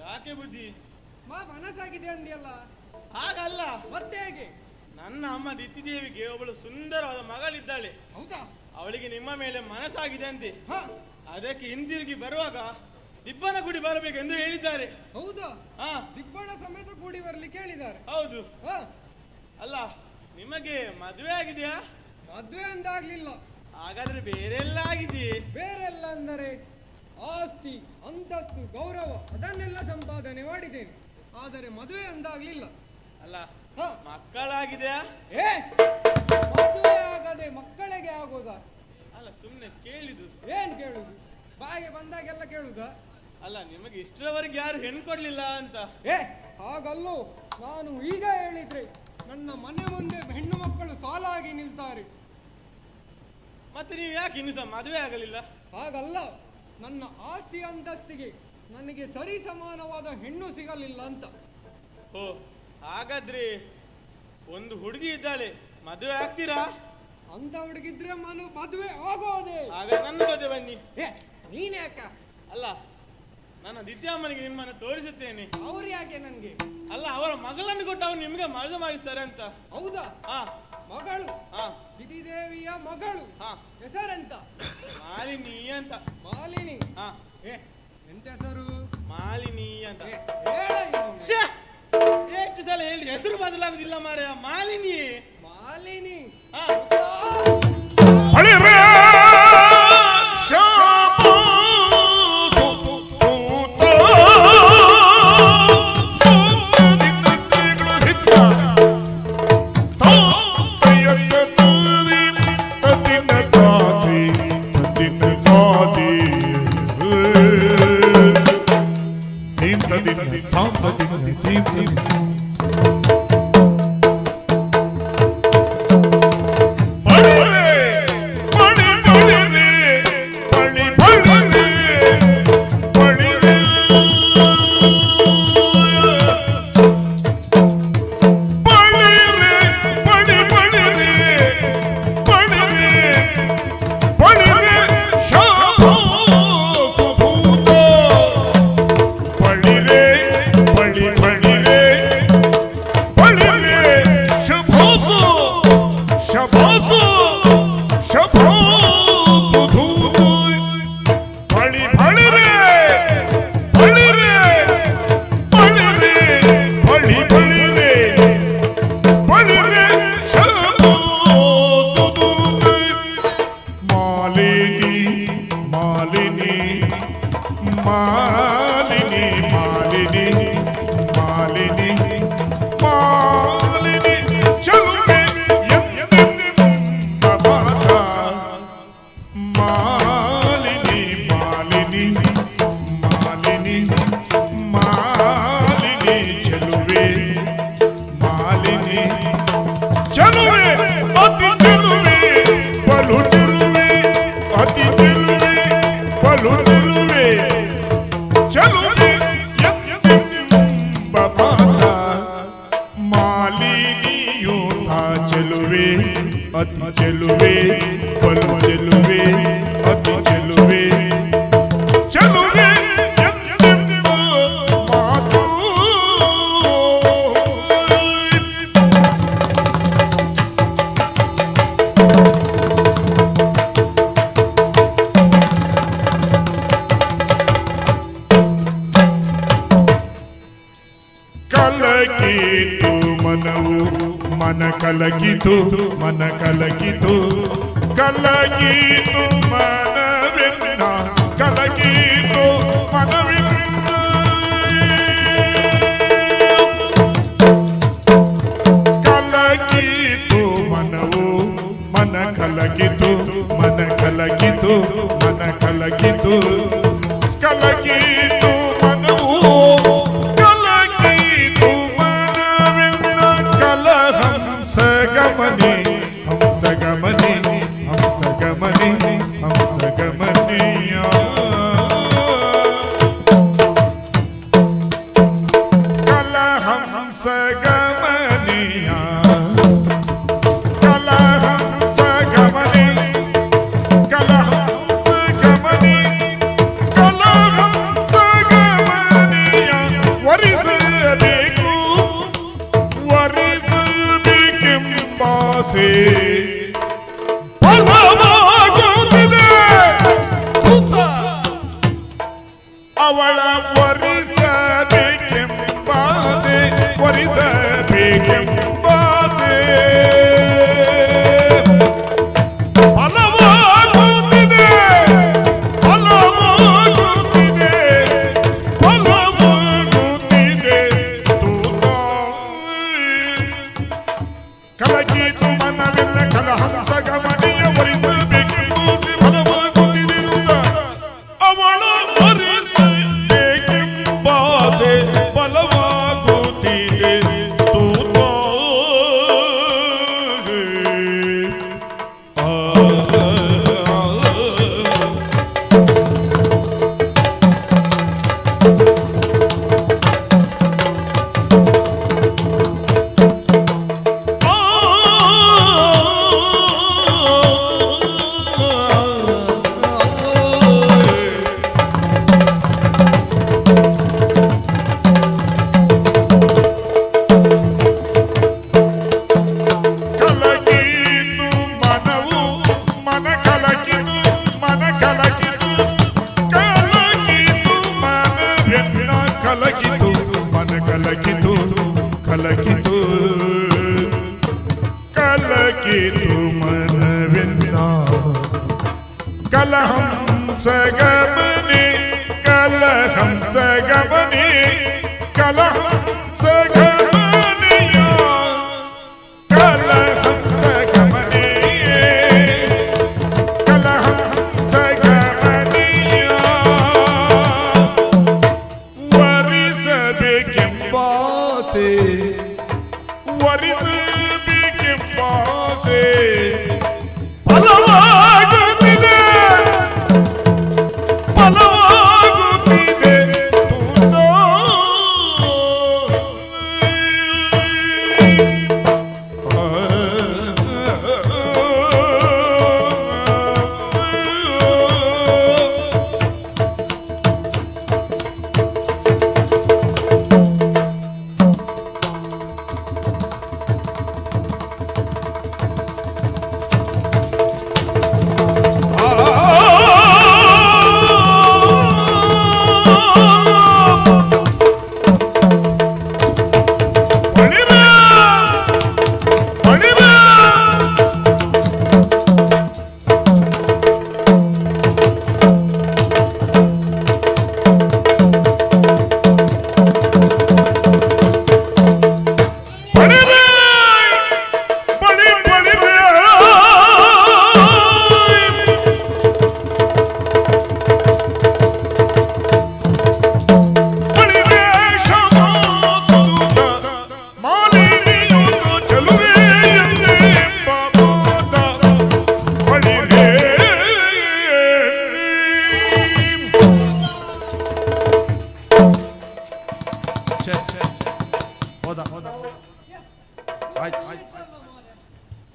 ಯಾಕೆ ಬುದ್ಧಿ? ಮನಸ್ಸಾಗಿದೆ ಅಂದಿಯಲ್ಲ? ಹಾಗಲ್ಲ. ಮತ್ತೆ ಹೇಗೆ? ನನ್ನ ಅಮ್ಮ ದಿತ್ತಿದೇವಿಗೆ ಒಬ್ಬಳು ಸುಂದರವಾದ ಮಗಳಿದ್ದಾಳೆ. ಹೌದಾ? ಅವಳಿಗೆ ನಿಮ್ಮ ಮೇಲೆ ಮನಸ್ಸಾಗಿದೆ ಅಂತೆ. ಅದಕ್ಕೆ ಹಿಂದಿರುಗಿ ಬರುವಾಗ ದಿಬ್ಬನ ಗುಡಿ ಬರಬೇಕೆಂದು ಹೇಳಿದ್ದಾರೆ. ಹೌದಾ? ದಿಬ್ಬಣ ಸಮೇತ ಕೂಡಿ ಬರ್ಲಿಕ್ಕೆ ಹೇಳಿದ್ದಾರೆ. ಹೌದು. ಅಲ್ಲ, ನಿಮಗೆ ಮದುವೆ ಆಗಿದೆಯಾ? ಮದುವೆ ಅಂದಾಗ್ಲಿಲ್ಲ. ಹಾಗಾದ್ರೆ ಬೇರೆಲ್ಲ ಆಗಿದೆಯೇ? ಬೇರೆಲ್ಲ ಅಂದರೆ ಆಸ್ತಿ, ಅಂತಸ್ತು, ಗೌರವ ಅದನ್ನೆಲ್ಲ ಸಂಪಾದನೆ ಮಾಡಿದ್ದೇನೆ. ಆದರೆ ಮದುವೆ ಅಂದಾಗ್ಲಿಲ್ಲ. ಅಲ್ಲ, ಮಕ್ಕಳಾಗಿದೆಯಾ? ಮದುವೆ ಆಗದೆ ಮಕ್ಕಳಿಗೆ ಆಗೋದಾ? ಅಲ್ಲ, ಸುಮ್ಮನೆ ಕೇಳಿದು. ಏನ್ ಕೇಳುದು? ಬಾಯಿಗೆ ಬಂದಾಗೆಲ್ಲ ಕೇಳುದಾ? ಅಲ್ಲ, ನಿಮಗೆ ಇಷ್ಟರವರೆಗೆ ಯಾರು ಹೆಣ್ಣು ಕೊಡ್ಲಿಲ್ಲ ಅಂತ. ಹಾಗಲ್ಲೋ, ನಾನು ಈಗ ಹೇಳಿದ್ರೆ ನನ್ನ ಮನೆ ಮುಂದೆ ಹೆಣ್ಣು ಮಕ್ಕಳು ಸಾಲ ನಿಲ್ತಾರೆ. ಮತ್ತೆ ನೀವು ಯಾಕೆ ಇನ್ನೂ ಸಹ ಮದುವೆ ಆಗಲಿಲ್ಲ? ಹಾಗಲ್ಲ, ನನ್ನ ಆಸ್ತಿ ಅಂತಸ್ತಿಗೆ ನನಗೆ ಸರಿ ಸಮಾನವಾದ ಹೆಣ್ಣು ಸಿಗಲಿಲ್ಲ ಅಂತ. ಓ, ಹಾಗಾದ್ರೆ ಒಂದು ಹುಡುಗಿ ಇದ್ದಾಳೆ, ಮದುವೆ ಆಗ್ತೀರಾ? ಅಂತ ಹುಡುಗಿದ್ರೆ ಮದುವೆ ಆಗೋದೆ. ಆಗ ನನ್ನ ಜೊತೆ ಬನ್ನಿ. ನೀನ್ ಯಾಕ? ಅಲ್ಲ, ನನ್ನ ದಿತ್ಯಾಮ್ಮನಿಗೆ ನಿಮ್ಮನ್ನು ತೋರಿಸುತ್ತೇನೆ. ಅವ್ರು ಯಾಕೆ ನನ್ಗೆ? ಅಲ್ಲ, ಅವರ ಮಗಳನ್ನು ಕೊಟ್ಟು ಅವ್ರು ನಿಮ್ಗೆ ಮದುವೆ ಮಾಡಿಸ್ತಾರೆ ಅಂತ. ಹೌದಾ? ಮಗಳು, ಹಾ, ವಿಧಿದೇವಿಯ ಮಗಳು. ಹಾ, ಹೆಸರೆಂತ? ಮಾಲಿನಿ ಅಂತ. ಮಾಲಿನಿ? ಹಾ. ಎಂತ ಹೆಸರು? ಮಾಲಿನಿ ಅಂತ. ಹೇಳ. ಎಷ್ಟು ಸಲ ಹೇಳಿ ಹೆಸರು ಬದಲಾಗುದಿಲ್ಲ ಮಾರ್ರೆ. ಮಾಲಿನಿ. ಮಾಲಿನಿ. ಹಾ. ಕಲಗಿತು ಮನ ಕಲಗಿತು ಕಲಗಿತು ಮನವೆನ್ನ ಕಲಗಿತು ಮನವೆನ್ನ ಕಲಗಿತು ಮನವು ಮನ ಕಲಗಿತು ಮನ ಕಲಗಿತು ಮನ ಕಲಗಿತು ಕಲಗಿತು ಮನವು ಕಲಗಿತು ಮನವೆನ್ನ ಕಲಹಂಸ ಗಮನಿ ಹಂಸ ಗಮನಿ ಹಂಸ ಗಮನಿ ಹಂಸ ಗಮನಿಯ ಕಲಹಂಸ ಗಮನಿಯ ಕಲಹಂಸ ಗಮನಿ ಕಲಹಂಸ ಗಮನಿ ಕಲಹಂಸ ಗಮನಿಯ ವರಿಸಬೇಕು ವರಿಸಬೇಕೆಂಬಾಸೆ ಫಲವಾಗುತ್ತಿದೆ ಅವಳ ವರಿಸಬೇಕೆಂಬಾಸೆ ವರಿಸಬೇಕೆಂಬಾಸೆ ಫಲವಾಗುತ್ತಿದೆ ಫಲವಾಗುತ್ತಿದೆ ಫಲವಾಗುತ್ತಿದೆ ತೂತ ಕಲಗಿತು ಮನವೆಲ್ಲ ಕಲಹಂಸ ಗಮನಿಯ ವರಿಸಬೇಕೆಂಬಾಸೆ ಫಲವಾಗುತ್ತಿದೆ ತೂತ ಅವಳ ವರಿಸಬೇಕೆಂಬಾಸೆ ಫಲವಾಗುತ್ತಿದೆ ತೂತ ಕಲಕಿತು ಮನವೆನ್ನ ಕಲಹಂಸ ಗಮನೆ ಕಲಹಂಸ ಗಮನೆ ಕಲಹಂಸ ಗಮನೆಯ ಕಲಹಂಸ ಗಮನೆ ಕಲಹಂಸ ಗಮನೆಯ ವರಿಸಬೇಕೆಂಬಾಸೆ ವರಿಸಬೇಕೆಂಬಾಸೆ ಫಲವಾಗುತ್ತಿದೆ ಫಲವಾಗುತ್ತಿದೆ ತೂತೋ.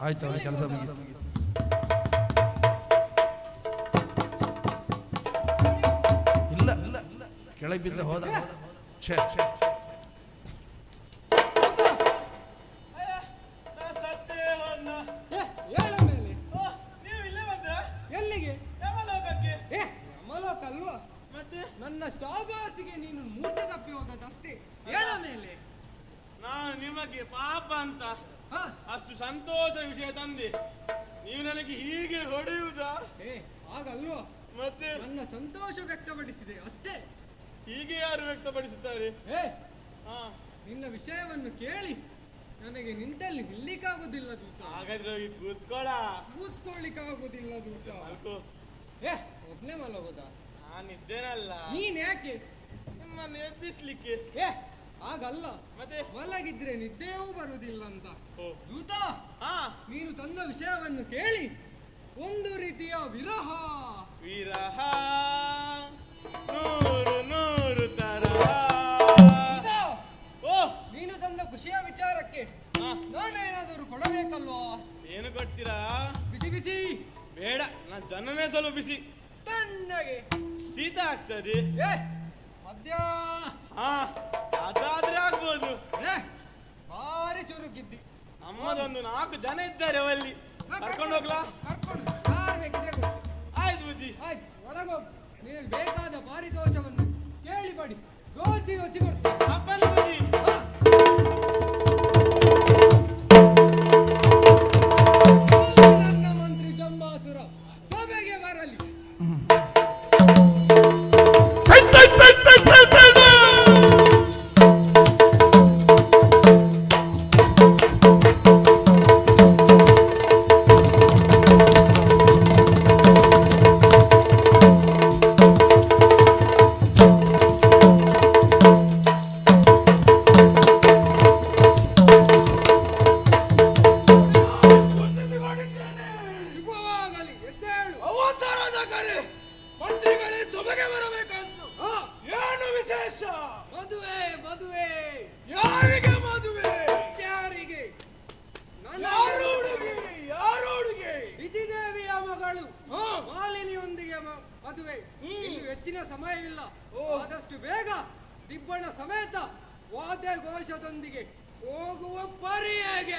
ಆಯ್ತು ಕೆಲಸ ಇಲ್ಲ ಇಲ್ಲ ಕೆಳಗೆ ಬಿದ್ದ ಹೋದ ಛೇ ಛೇ ಎಲ್ಲಿಗೆ ಯಮಲೋಕಕ್ಕೆ ಯಮಲೋಕ ಅಲ್ವಾ ಮತ್ತೆ ನನ್ನ ಶಾಬಾಸಿಗೆ ನೀನು ಮೂರ್ಛೆ ತಪ್ಪಿ ಹೋದಷ್ಟೇ ಹೇಳ ಮೇಲೆ ನಾನು ನಿಮಗೆ ಪಾಪ ಅಂತ ಅಷ್ಟು ಸಂತೋಷ ವಿಷಯ ತಂದೆ ನೀವು ನನಗೆ ಹೀಗೆ ಹೊಡೆಯುವುದಾ? ಹಾಗಲ್ವಾ ಮತ್ತೆ ನನ್ನ ಸಂತೋಷ ವ್ಯಕ್ತಪಡಿಸಿದೆ ಅಷ್ಟೇ. ಹೀಗೆ ಯಾರು ವ್ಯಕ್ತಪಡಿಸುತ್ತಾರೆ? ನಿನ್ನ ವಿಷಯವನ್ನು ಕೇಳಿ ನನಗೆ ನಿಂತಲ್ಲಿ ನಿಲ್ಲಿಕ್ಕಾಗುದಿಲ್ಲ ದೂತ. ಹಾಗಾದ್ರೆ ಹೋಗಿ ಕೂತ್ಕೊಳ್ಳ. ಕೂತ್ಕೊಳ್ಳಿಕ್ಕಾಗುದಿಲ್ಲ ದೂತ. ಒಬ್ನೇ ಮಲಗೋದಾ? ನಾನಿದ್ದೇನಲ್ಲ. ನೀನ್ ಯಾಕೆ ನಿಮ್ಮನ್ನು ಎಬ್ಬಿಸ್ಲಿಕ್ಕೆ? ಹಾಗಲ್ಲ ಮತ್ತೆ ಮಲಗಿದ್ರೆ ನಿದ್ದೆಯೂ ಬರುವುದಿಲ್ಲ ಅಂತ. ದೂತ ನೀನು ತಂದ ವಿಷಯವನ್ನು ಕೇಳಿ ಒಂದು ರೀತಿಯ ವಿರಹ ವಿರಹ ನೂರು ನೂರು ತರಹ. ನೀನು ತಂದ ಖುಷಿಯ ವಿಚಾರಕ್ಕೆ ನಾನೇನಾದರೂ ಕೊಡಬೇಕಲ್ವಾ? ಏನು ಕೊಡ್ತೀರಾ? ಬಿಸಿ ಬಿಸಿ ಬೇಡ, ನಾನು ಜನನೇ ಸ್ವಲ್ಪ ಬಿಸಿ. ತಣ್ಣಗೆ ಶೀತ ಆಗ್ತದೆ. ಮದ್ಯ ಅದಾದ್ರೆ ಆಗ್ಬೋದು. ಭಾರಿ ಚುರುಕಿದ್ದಿ. ನಮ್ಮದೊಂದು 4 ಜನ ಇದ್ದಾರೆ ಅವಲ್ಲಿ. ಕರ್ಕೊಂಡು ಹೋಗ್ಲಾ? ಕರ್ಕೊಂಡು ಯಾರು ಬೇಕಿದ್ರೆ ಆಯ್ತು ಬುದ್ಧಿ. ಆಯ್ತು ಒಳಗೋಗು. ನಿನಗೆ ಬೇಕಾದ ಪಾರಿತೋಷವನ್ನು ಕೇಳಿ ಬಡಿ. ಯೋಚಿ ಯೋಚಿ ಕೊಡ್ತೀನಿ. ಅಪ್ಪನ ಬುದ್ಧಿ. ನನ್ನ ಮಂತ್ರಿ ಜಂಬಾಸುರ ಸಭೆಗೆ ಬರಲಿ. ಮದುವೆ ಮದುವೆ ಯಾರಿಗೆ ಮದುವೆ? ಯಾರಿಗೆ? ಯಾರು ಹುಡುಗಿ? ಇದಿದೇವಿಯ ಮಗಳು ಮಾಲಿನಿಯೊಂದಿಗೆ ಮದುವೆ. ಇನ್ನು ಹೆಚ್ಚಿನ ಸಮಯ ಇಲ್ಲ. ಆದಷ್ಟು ಬೇಗ ದಿಬ್ಬಣ ಸಮೇತ ವಾದ್ಯ ಘೋಷದೊಂದಿಗೆ ಹೋಗುವ ಪರಿಯೇಗೆ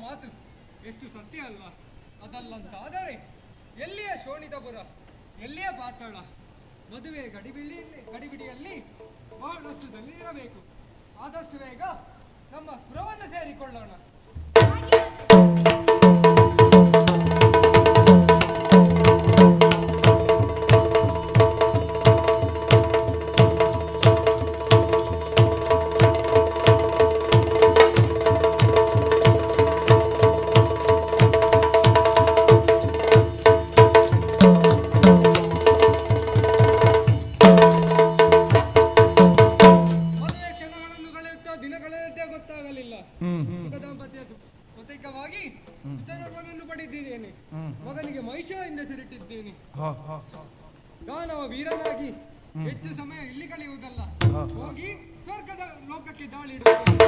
ಮಾತು ಎಷ್ಟು ಸತ್ಯ ಅಲ್ವಾ? ಅದಲ್ಲಂತಾದರೆ ಎಲ್ಲಿಯ ಶೋಣಿತಪುರ, ಎಲ್ಲಿಯ ಪಾತಾಳ? ಮದುವೆ ಗಡಿಬಿಡಿಯಲ್ಲಿ ಬಹಳಷ್ಟುದಲ್ಲಿ ಇರಬೇಕು. ಆದಷ್ಟು ಬೇಗ ನಮ್ಮ ಪುರವನ್ನು ಸೇರಿಕೊಳ್ಳೋಣ. ಪಡೆದಿದ್ದೇನೆ. ಮಗನಿಗೆ ಮಹಿಷ ಎಂದು ಹೆಸರಿಟ್ಟಿದ್ದೇನೆ. ದಾನವ ವೀರನಾಗಿ ಹೆಚ್ಚು ಸಮಯ ಇಲ್ಲಿ ಕಳೆಯುವುದಲ್ಲ, ಹೋಗಿ ಸ್ವರ್ಗದ ಲೋಕಕ್ಕೆ ದಾಳಿ ಇಡುತ್ತೇನೆ.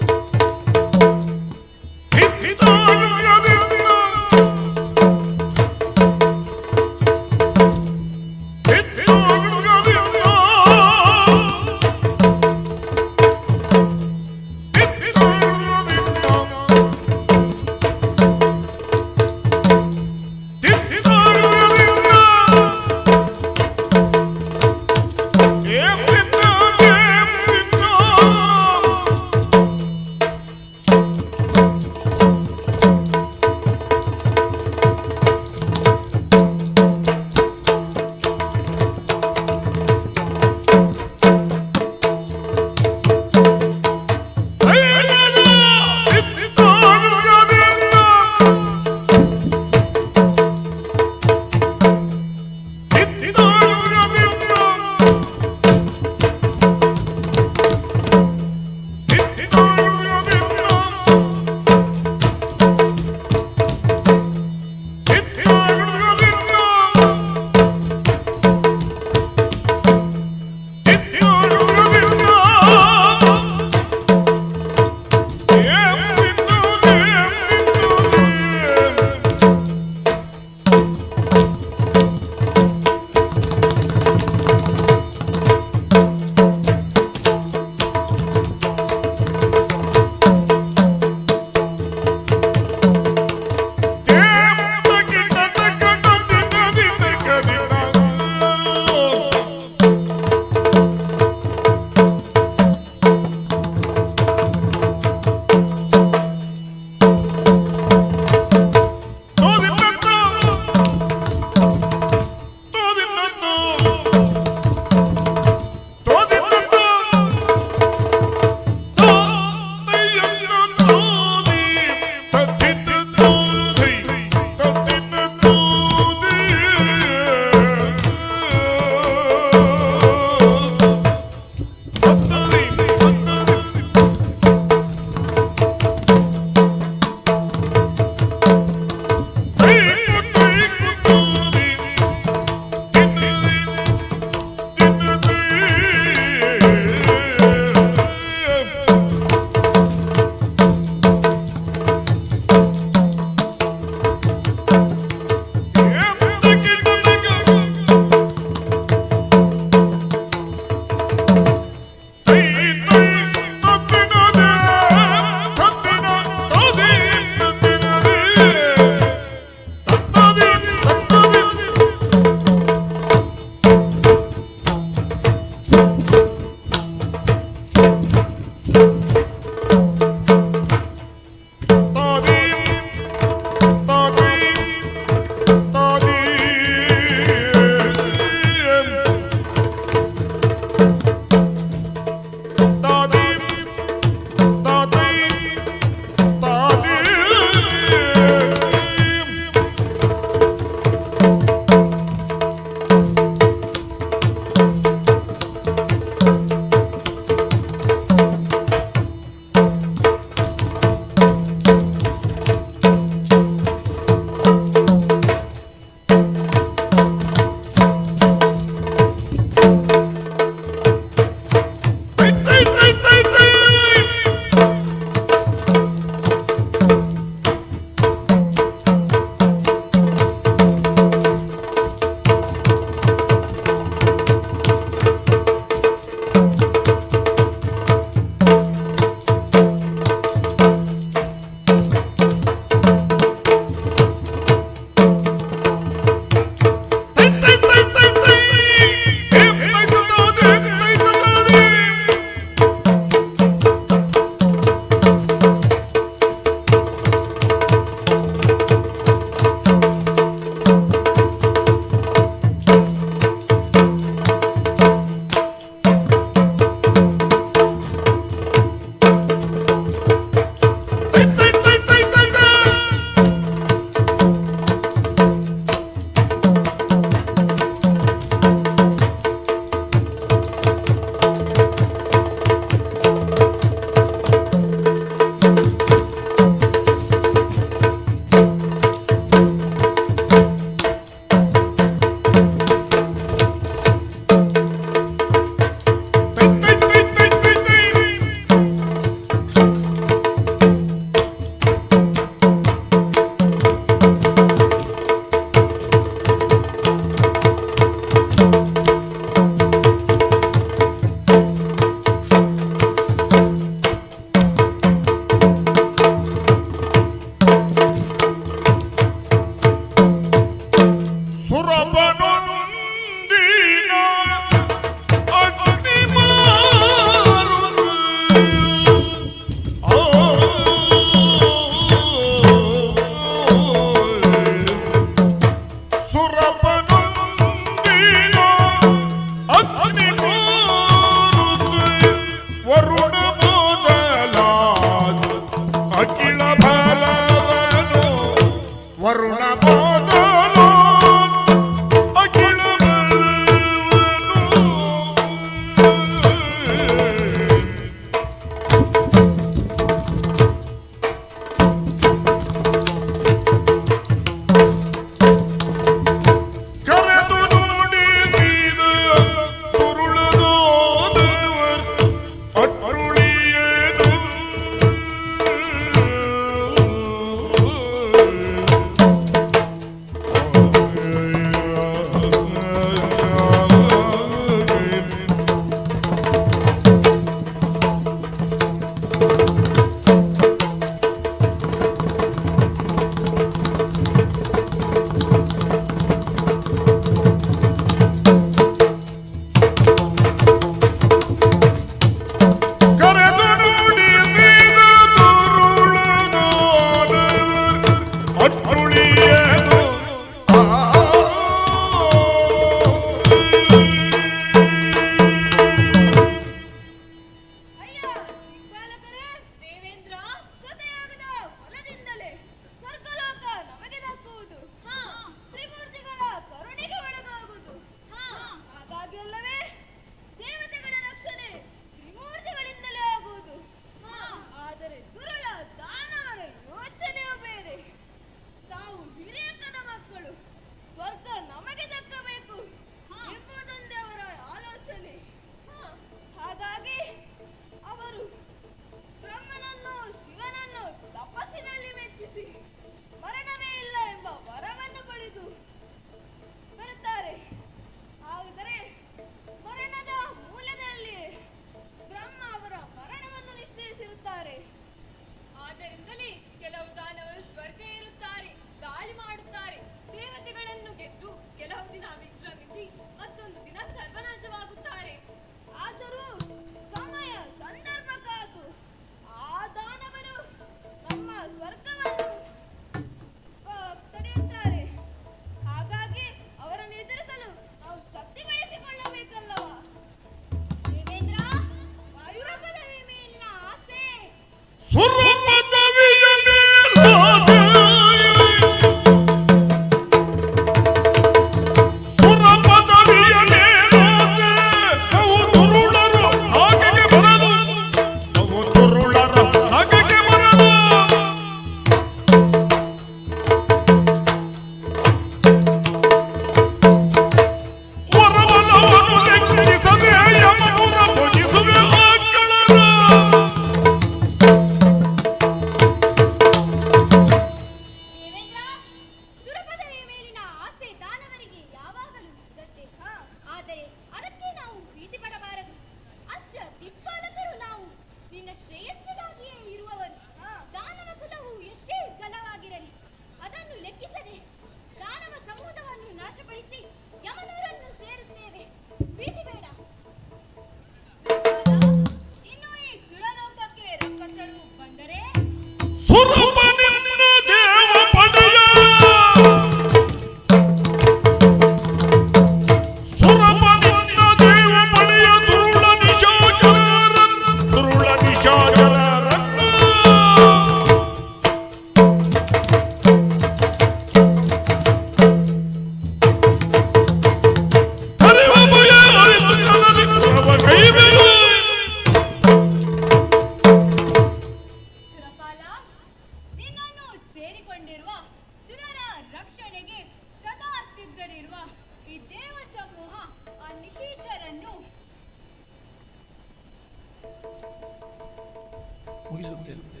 ಮುಗಿಸುತ್ತೇನೆ.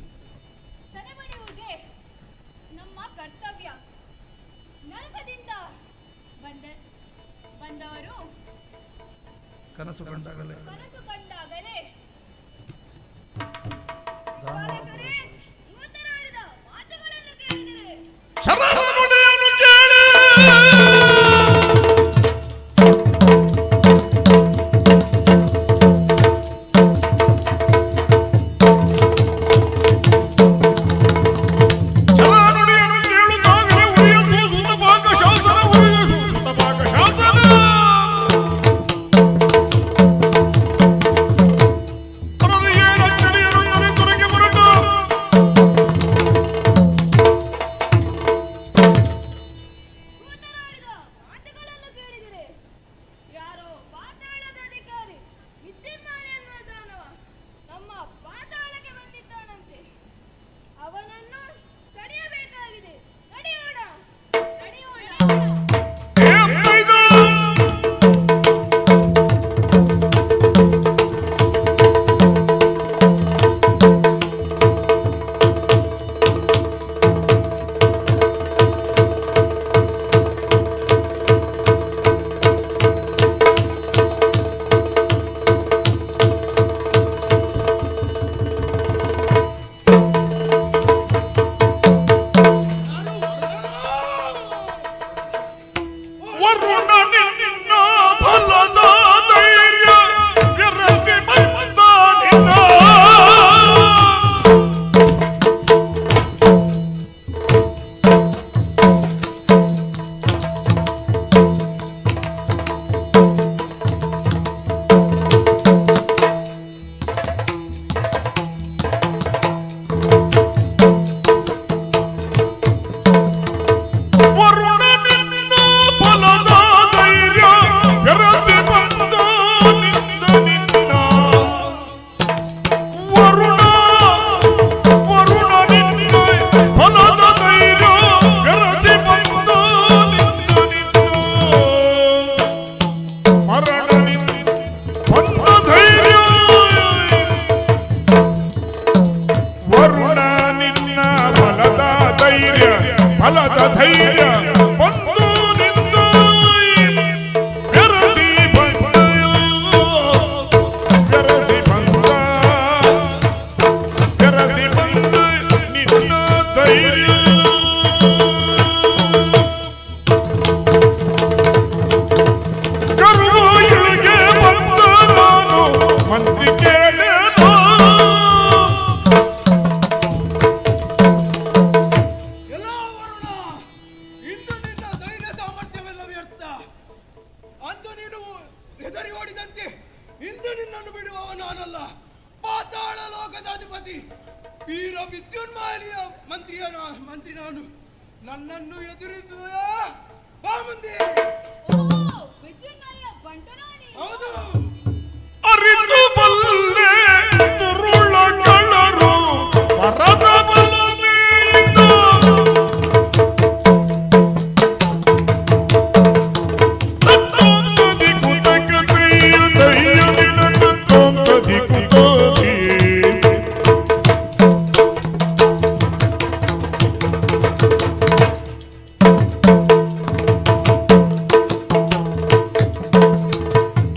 ಸೆರೆಮನೆಯುವುದೇ ನಮ್ಮ ಕರ್ತವ್ಯ. ನರಕದಿಂದ ಬಂದವರು ಕನಸು ಕಂಡಾಗಲೇ ಬಾಲಕರೇ, ಮಾತನಾಡಿದ ಮಾತುಗಳನ್ನು ಕೇಳಿದರೆ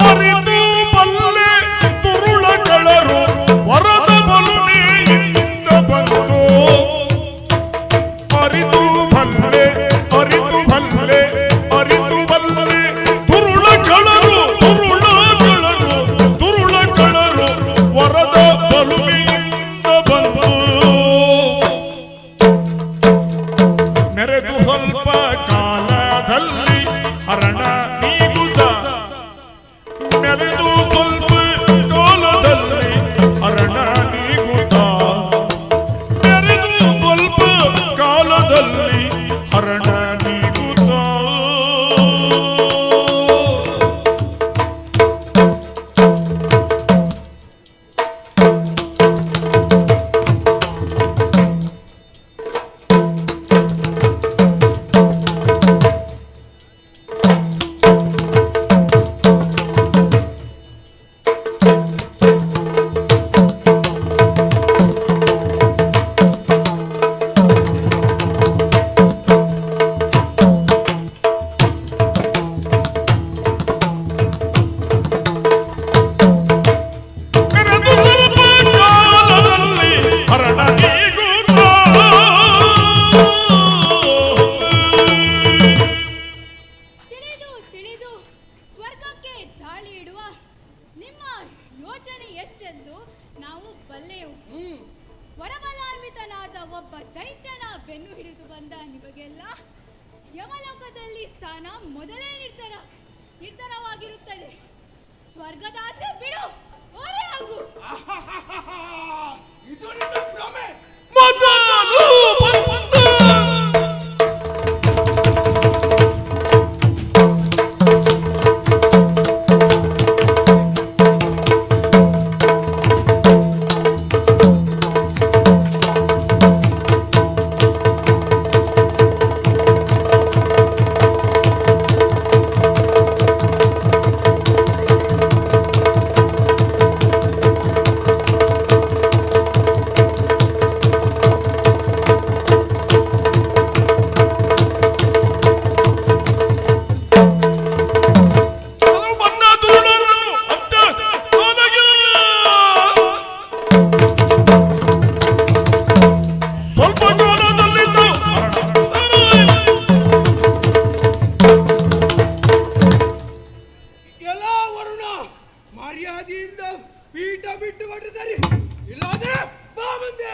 ಅರಿತು ಯೋಚನೆ ಎಷ್ಟೆಂದು ನಾವು ಬಲ್ಲೆವು. ವರಬಲಾನ್ವಿತನಾದ ಒಬ್ಬ ದೈತ್ಯನ ಬೆನ್ನು ಹಿಡಿದು ಬಂದ ನಿಮಗೆಲ್ಲ ಯಮಲೋಕದಲ್ಲಿ ಸ್ಥಾನ ಮೊದಲೇ ನಿರ್ಧಾರವಾಗಿರುತ್ತದೆ. ಸ್ವರ್ಗದಾಸೆ ಬಿಡು, ಓರೆ ಆಗು. ಇದು ನಿನ್ನ ಭ್ರಮೆ. ಮರ್ಯಾದೆಯಿಂದ ಪೀಠ ಬಿಟ್ಟು ಕೊಟ್ರೆ ಸರಿ, ಇಲ್ಲಾದ್ರೆ ಬಾ ಮುಂದೆ.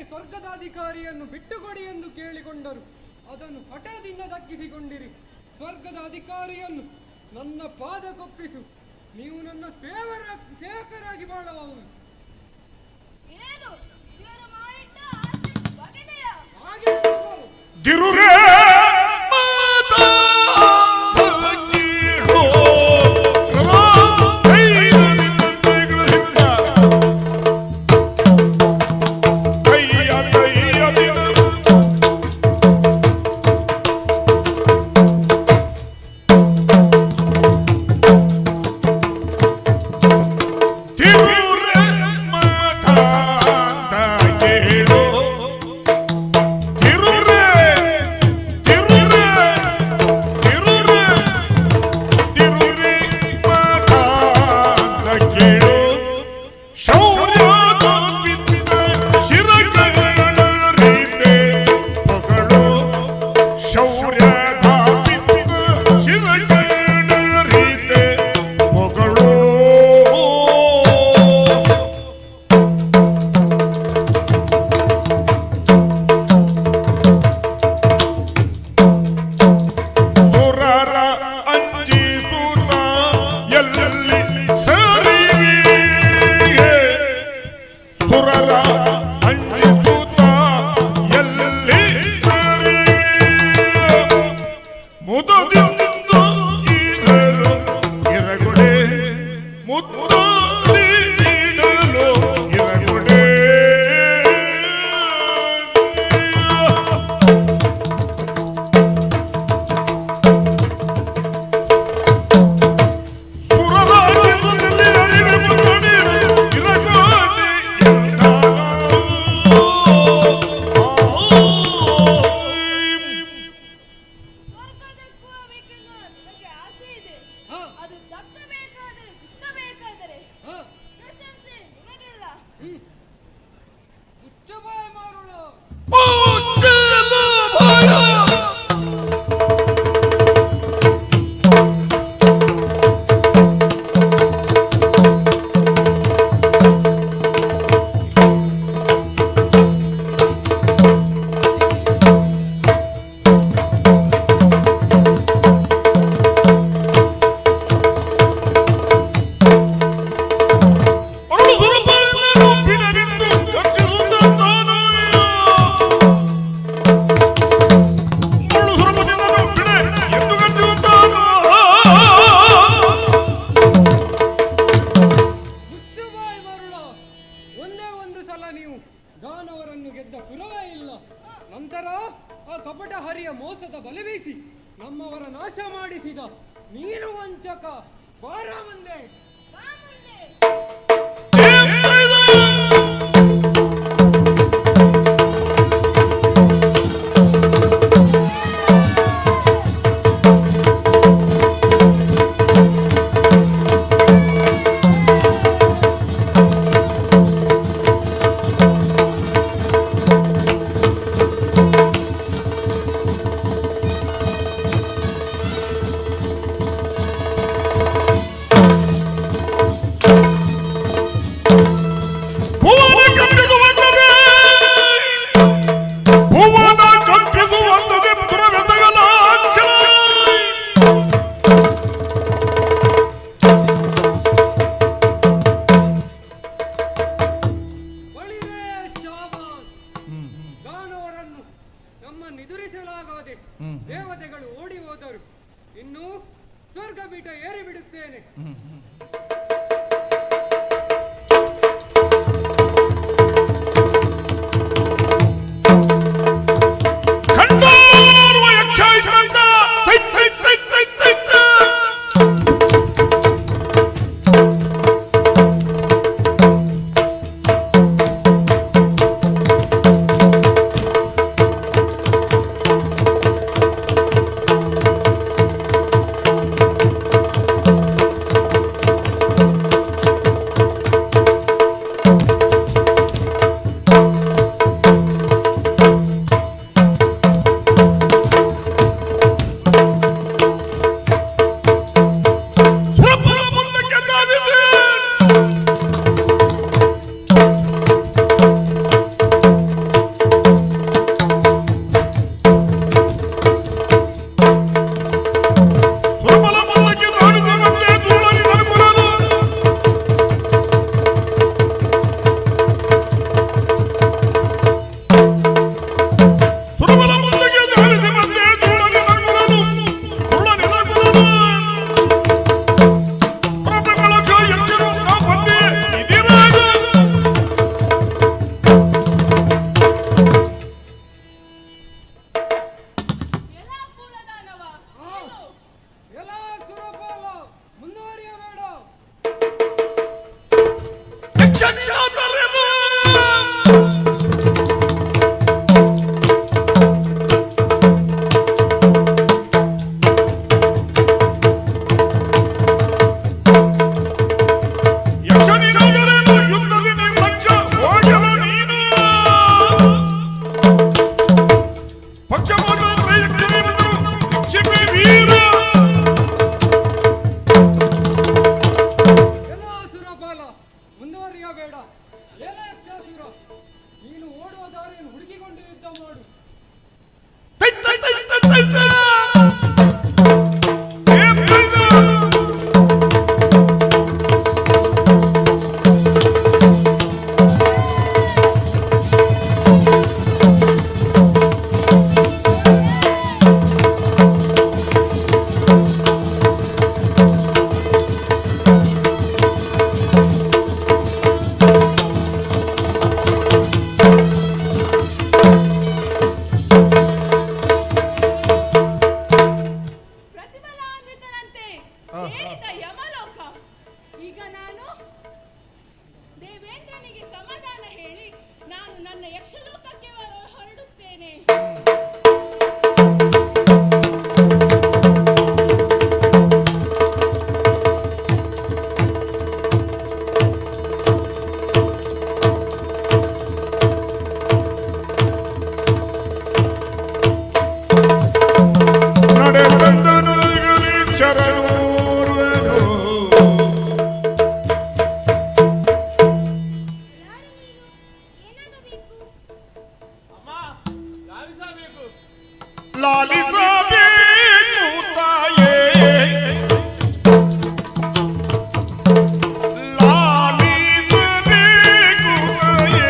ಸ್ವರ್ಗದಾಧಿಕಾರಿಯನ್ನು ಬಿಟ್ಟುಕೊಡಿ ಎಂದು ಕೇಳಿಕೊಂಡರು. ಅದನ್ನು ಹಠದಿಂದ ದಕ್ಕಿಸಿಕೊಂಡಿರಿ. ಸ್ವರ್ಗದ ಅಧಿಕಾರಿಯನ್ನು ನನ್ನ ಪಾದಕ್ಕೊಪ್ಪಿಸು. ನೀವು ನನ್ನ ಸೇವಕರಾಗಿ ಬಾಳಬಹುದು. Tirure ಮುಚ್ಚಬಾಯ್ ಮಾರುಳು. ಮುಚ್ಚಬಾಯ್ ಮಾರುಳು. ಒಂದೇ ಒಂದು ಸಲ ನೀವು ದಾನವರನ್ನು ಗೆದ್ದ ಪುರವೇ ಇಲ್ಲ. ನಂತರ ಆ ಕಪಟ ಹರಿಯ ಮೋಸದ ಬಲೆಬೀಸಿ ನಮ್ಮವರ ನಾಶ ಮಾಡಿಸಿದ ನೀನು ವಂಚಕ. ಬಾರ ಮುಂದೆ. ದಾನವರನ್ನು ನಮ್ಮನ್ನೆದುರಿಸಲಾಗದೆ ದೇವತೆಗಳು ಓಡಿ ಹೋದರು. ಇನ್ನು ಸ್ವರ್ಗ ಪೀಠ ಏರಿ ಬಿಡುತ್ತೇನೆ. ಲಾಲಿಸಬೇಕು ತಾಯೇ ಲಾಲಿಸಬೇಕು ತಾಯೇ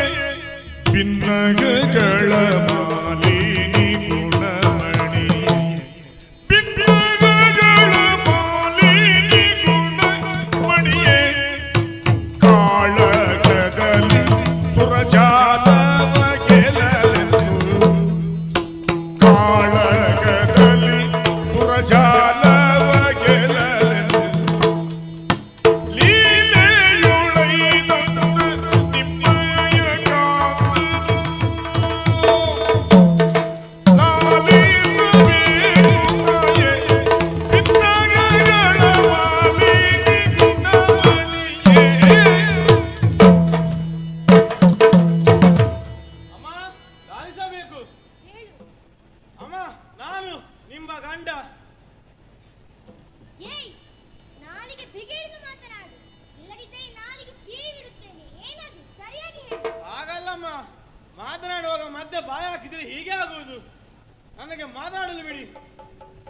ಭಿನ್ನಗಳ ಮಾಲಿನಿ ಗುಣಮಣಿ ಭಿನ್ನಗಳ ಮಾಲಿನಿ ಗುಣಮಣಿಯೇ ಕಾಳಗದಲ್ಲಿ ಸುರಜಾತವ ಗೆಲ್ಲಲೆಂದು ಕಾಳಗದಲ್ಲಿ ಸುರಜಾಲವ ಗೆಲ್ಲಲೆಂದು ಲೀಲೆಯೊಳೈದಂತ ನಿಮ್ಮಯ ಕಾಂತನು ಲಾಲಿಸಬೇಕು ತಾಯೇ ಭಿನ್ನಗಳ ಮಾಲಿನಿ ಗುಣಮಣಿಯೇ. ಅಮ್ಮ ಲಾಲಿಸಬೇಕು. ಅಮ್ಮ ನಾನು ನಿಮ್ಮ ಗಂಡ. ಏಯ್ ನಾಲಿಗೆ ಬಿಗಿಡಿದು ಮಾತನಾಡು, ಇಲ್ಲದಿದ್ದರೆ ನಾಲಿಗೆ ಸೀಳಿ ಬಿಡುತ್ತೇನೆ. ಏನದು ಸರಿಯಾಗಿ ಹೇಳು. ಹಾಗಲ್ಲಮ್ಮ, ಮಾತನಾಡುವಾಗ ಮಧ್ಯೆ ಬಾಯಿ ಹಾಕಿದ್ರೆ ಹೀಗೆ ಆಗುವುದು. ನನಗೆ ಮಾತನಾಡಲು ಬಿಡಿ.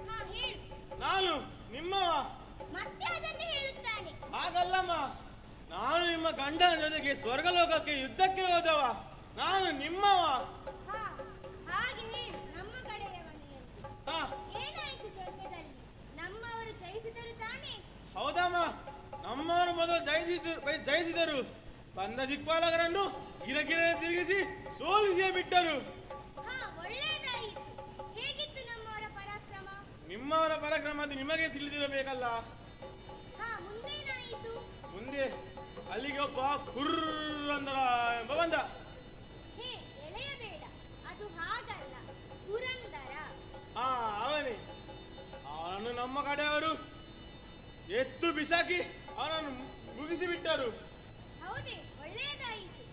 ಹಾ ಹೇಳು. ನಾನು ನಿಮ್ಮವ. ಮತ್ತೆ ಅದನ್ನೇ ಹೇಳುತ್ತಾನೆ. ಹಾಗಲ್ಲಮ್ಮ, ನಾನು ನಿಮ್ಮ ಗಂಡನ ಜೊತೆಗೆ ಸ್ವರ್ಗಲೋಕಕ್ಕೆ ಯುದ್ಧಕ್ಕೆ ಹೋದವ. ನಾನು ನಿಮ್ಮವ. ಹಾ ಹಾಗೆ ಹೇಳು. ನಮ್ಮ ಕಡೆಯ ಮನೆಯಲ್ಲಿ ಹಾ ಏನಾಯಿತು ಸ್ವರ್ಗದಲ್ಲಿ? ನಮ್ಮವರು ಜಯಿಸಿದರು ತಾನೇ? ಹೌದಮ್ಮ, ನಮ್ಮವರು ಮೊದಲು ಜಯಿಸಿದರು. ಬಂದ ದಿಕ್ಪಾಲಕರನ್ನು ಗಿರಗಿರ ತಿರುಗಿಸಿ ಸೋಲಿಸಿಯೇ ಬಿಟ್ಟರು. ಹಾ ಒಳ್ಳೆಯದಾಯಿತು. ಹೇಗಿತ್ತು ನಮ್ಮವರ ಪರಾಕ್ರಮ? ನಿಮ್ಮವರ ಪರಾಕ್ರಮ ಅದು ನಿಮಗೆ ತಿಳಿದಿರಬೇಕಲ್ಲ. ಹಾ ಮುಂದೇನಾಯಿತು? ಮುಂದೆ ಅಲ್ಲಿಗೆ ಒಬ್ಬ ಕುರ್ರಂದರ ಎಂಬ ಬಂದ. ಹೇ ಎಳೆಯಬೇಡ, ಅದು ಹಾಗಲ್ಲ, ಪುರಂದರ. ಹಾ ಅವನೇ. ಅವನು ನಮ್ಮ ಕಡೆಯವರು ಎತ್ತು ಬಿಸಾಕಿ ಅವನನ್ನು ಮುಗಿಸಿ ಬಿಟ್ಟರು. ಹೌದೇ, ಒಳ್ಳೆಯದಾಯಿತು.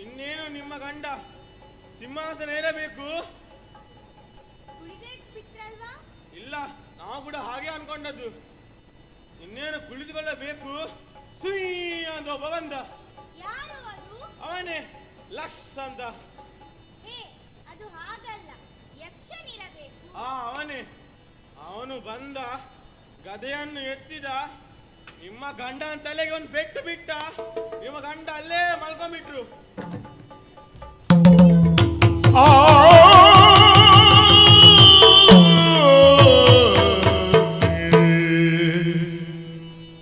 ಇನ್ನೇನು ನಿಮ್ಮ ಗಂಡ ಸಿಂಹಾಸನ ಏರಬೇಕು. ಕುಳಿತೇ ಬಿಟ್ರಲ್ವಾ? ಇಲ್ಲ, ನಾವು ಕೂಡ ಹಾಗೆ ಅನ್ಕೊಂಡದ್ದು. ಇನ್ನೇನು ಕುಳಿತುಕೊಳ್ಳಬೇಕು. ಸುಯ್ ಅಂತ ಒಬ್ಬ ಬಂದ. ಯಾರು ಅದು? ಅವನೇ ಲಕ್ಷ ಅಂತ. ಹೇ ಅದು ಹಾಗಲ್ಲ, ಯಕ್ಷನಿರಬೇಕು. ಅವನೇ. ಅವನು ಬಂದ, ಗದೆಯನ್ನು ಎತ್ತಿದ, ನಿಮ್ಮ ಗಂಡನ ತಲೆಗೆ ಒಂದು ಪೆಟ್ಟು ಬಿಟ್ಟ. ನಿಮ್ಮ ಗಂಡ ಅಲ್ಲೇ ಮಲ್ಕೊಂಡ್ಬಿಟ್ರು.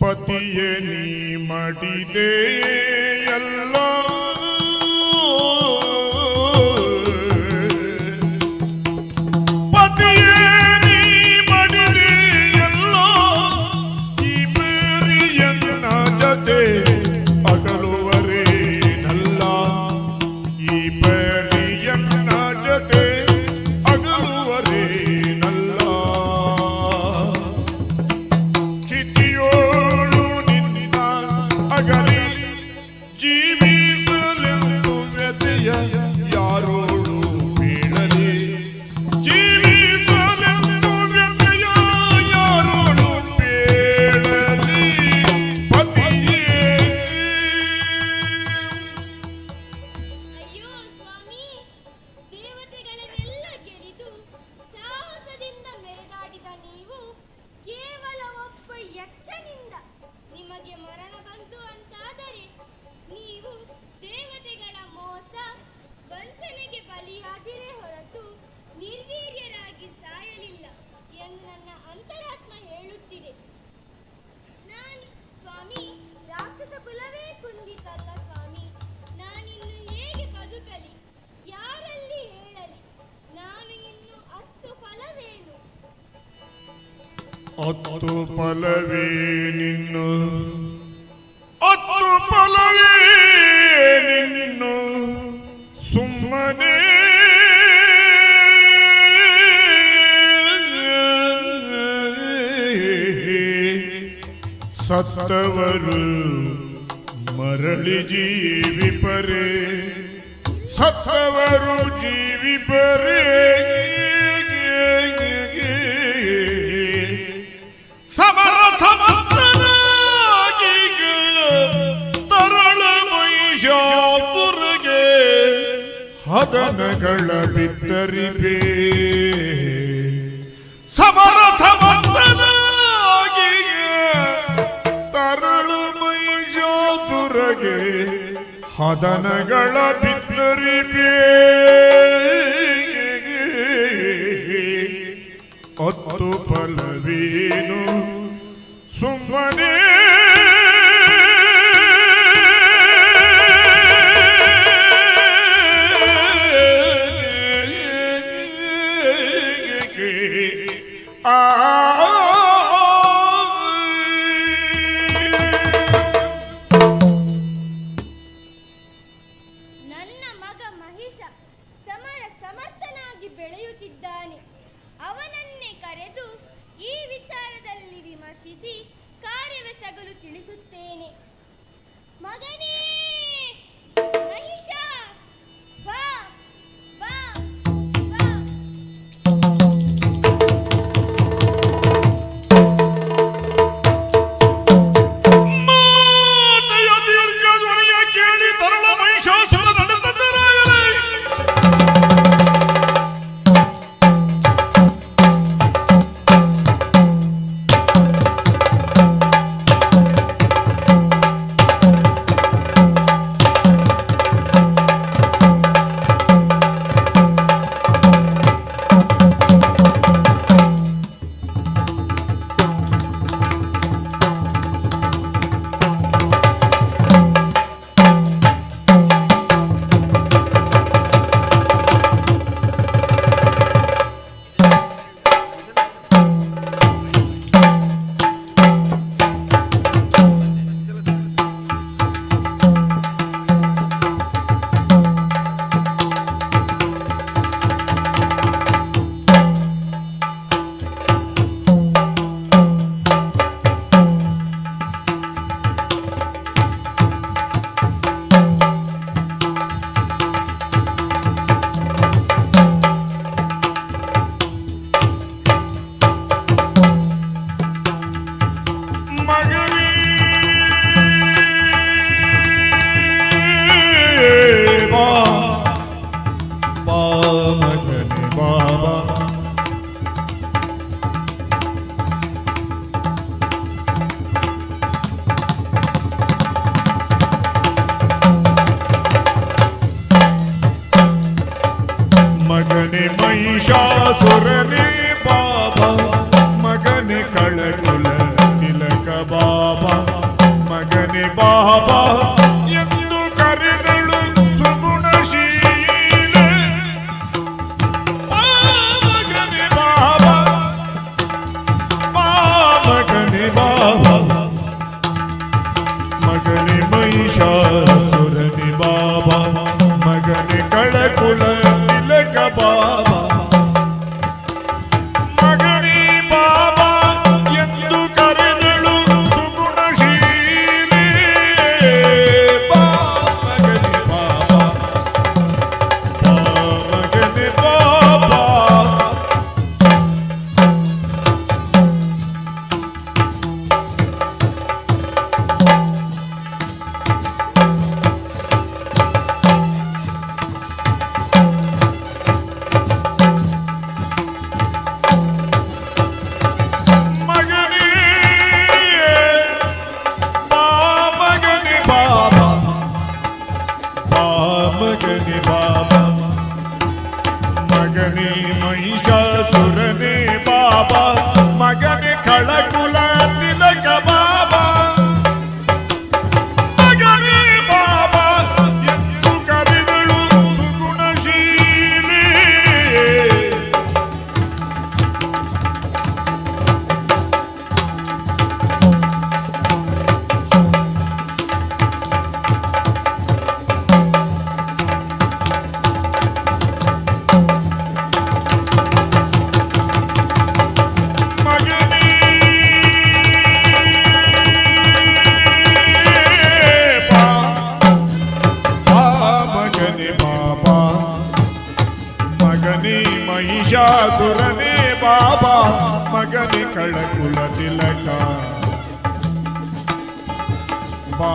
ಪತಿಯೇ ನೀ ಮಡಿದೆ ಎಲ್ಲ ಪತಿಯೇ ನೀ ಮಡಿದೆ ಎಲ್ಲ ಈ ಬೇರಿಯನ್ನ ಜೊತೆ ಅಗಲುವರೇನಲ್ಲ ಈ ಬೇರಿಯನ್ನ ಜೊತೆ ಅಗಲುವರೇನಲ್ಲ ಚಿತಿಯೋಳು ನಿನ್ನ ಅಗಲಿ ಜೀವಿಸಲೆಂದು ವ್ಯತೆಯ ಯಾರೋಳು ಬೀಳಲಿ ಜೀವಿಸಲೆಂದು ವ್ಯತೆಯ ಯಾರೋಳು ಬೀಳಲಿ ಪತಿಯೇ. ಅಯ್ಯೋ ಸ್ವಾಮಿ, ದೇವತೆಗಳನ್ನೆಲ್ಲ ಗೆಲಿದು ಸಾಹಸದಿಂದ ಮೆರೆದಾಡಿದ ನೀವು ಕೇವಲ ಒಬ್ಬ ಯಕ್ಷನಿಂದ ನಿಮಗೆ ಮರಣ ಬಂತು ಅಂತಾದರೆ ನೀವು ದೇವತೆಗಳ ಮೋಸ ವಂಚನೆಗೆ ಬಲಿಯಾದಿರೇ ಹೊರತು ನಿರ್ವೀರ್ಯರಾಗಿ ಸಾಯಲಿಲ್ಲ ಎಂದು ನನ್ನ ಅಂತರಾತ್ಮ ಹೇಳುತ್ತಿದೆ. ಸ್ವಾಮಿ, ರಾಕ್ಷಸ ಕುಲವೇ ಕುಂದಿತಲ್ಲ ಸ್ವಾಮಿ. ನಾನಿನ್ನು ಹೇಗೆ ಬದುಕಲಿ? ಯಾರಲ್ಲಿ ಹೇಳಲಿ? ನಾನು ಇನ್ನು 10 ಫಲವೇನು? 10 ಫಲವೇ ನಿನ್ನು 10 ಫಲವೇ ನಿನ್ನು ಸುಮ್ಮನೆ ಸತ್ತವರು ಮರಳಿ ಜೀವಿಪರೆ ಸತ್ತವರು ಜೀವಿಪರೆ ಸಮರ ಸಮರ್ಥನಾಗಿ ತರಳ ಮಹಿಷಾಪುರಗೆ ಹದನಗಳ ಬಿತ್ತರಿಬೇ ಸಮರ ಸಮರ್ಥನಾಗಿ ತರಳು ಮೈಜಾಪುರಗೆ ಹದನಗಳ ಬಿತ್ತರಿಬೇ ಒತ್ತು ಫಲವೇನು ಸುಮ್ಮನೆ ನನ್ನ ಮಗ ಮಹಿಷ ಸಮರ ಸಮರ್ಥನಾಗಿ ಬೆಳೆಯುತ್ತಿದ್ದಾನೆ. ಅವನನ್ನೇ ಕರೆದು ಈ ವಿಚಾರದಲ್ಲಿ ವಿಮರ್ಶಿಸಿ ಕಾರ್ಯವೆಸಗಲು ತಿಳಿಸುತ್ತೇನೆ. ಮಗನೇ ಮಹಿಷ, ಬಾ ಬಾ ಬಾ. ಮಾತೆಯ ದೀರ್ಘ ಧ್ವನಿಯ ಕೇಳಿ ತರಳ ಮಹಿಷಾಸುರ ನಡೆದರಾಯರೇ. ಮಗನೆ ಮಹಿಷಾಸುರನೇ ಬಾಬಾ, ಮಗನೆ ಕಳಕುಲ ತಿಲಕ ಬಾಬಾ, ಮಗನೆ ಬಾಬಾ ಎಂದು ಕರೆದಳು ಸುಗುಣಶೀಲ. ಮಗನೆ ಬಾಬಾ, ಮಗನೆ ಬಾಬಾ, ಮಗನೆ ಮಹಿಷಾಸುರನೇ ಬಾಬಾ, ಮಗನೆ ಕಳಕುಲ ತಿಲಕ ಬಾಬಾ, ಮಗನೇ ಬಾಬಾ ಎಂದು ಕರೆದಳು ಸುಗುಣಶೀಲೆ. ಮಗನೇ ಬಾಬಾ, ಮಗನೇ ಬಾಬಾ. ಮಗನೇ ಬಾಬಾ, ಮಗನೇ ಮಹಿಷಾಸುರನೇ ಬಾಬಾ, ಮಗನೇ ಕಳಕುಲ ತಿಲಕ ಬಾಬಾ, ಮಗನೇ ಬಾಬಾ ಎಂದು ಕರೆದಳು ಸುಗುಣಶೀಲೆ. ಮಗನೇ ಮಹಿಷಾಸುರನೇ ಬಾಬಾ, ಮಗನೇ ಕಳಕುಲ ತಿಲಕ ಬಾ.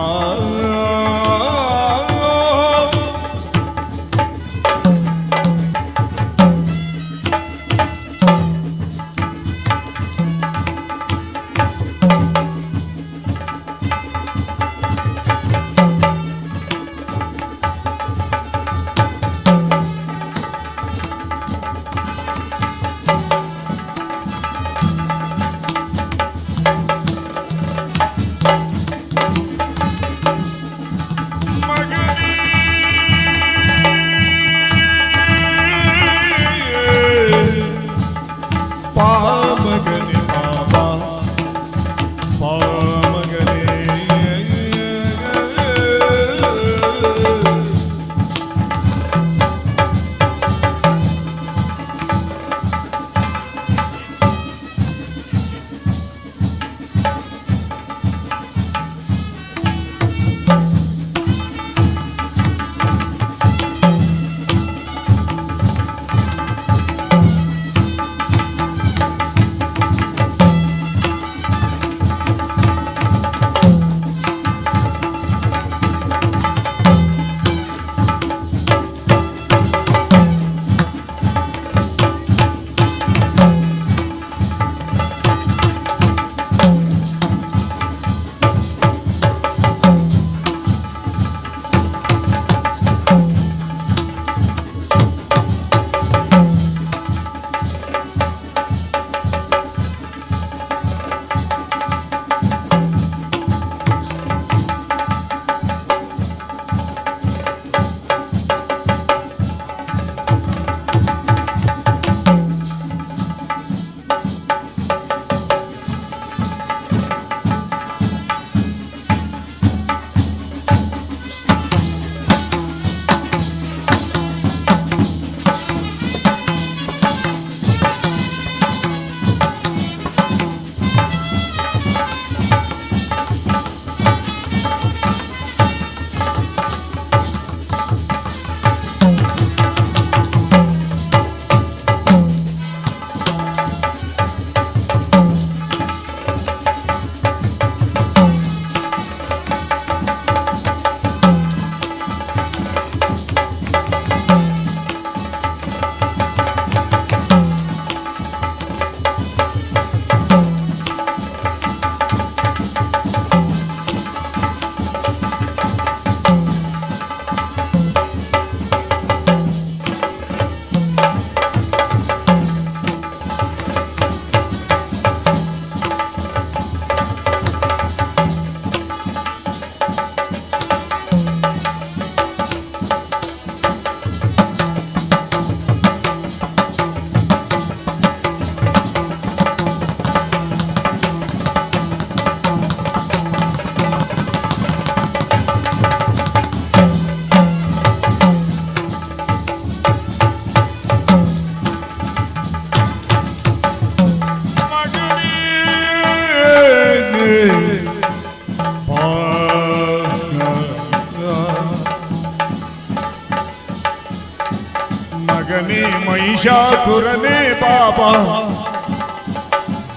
ಮಗನೇ ಮಹಿಷಾಸುರನೇ ಬಾಬಾ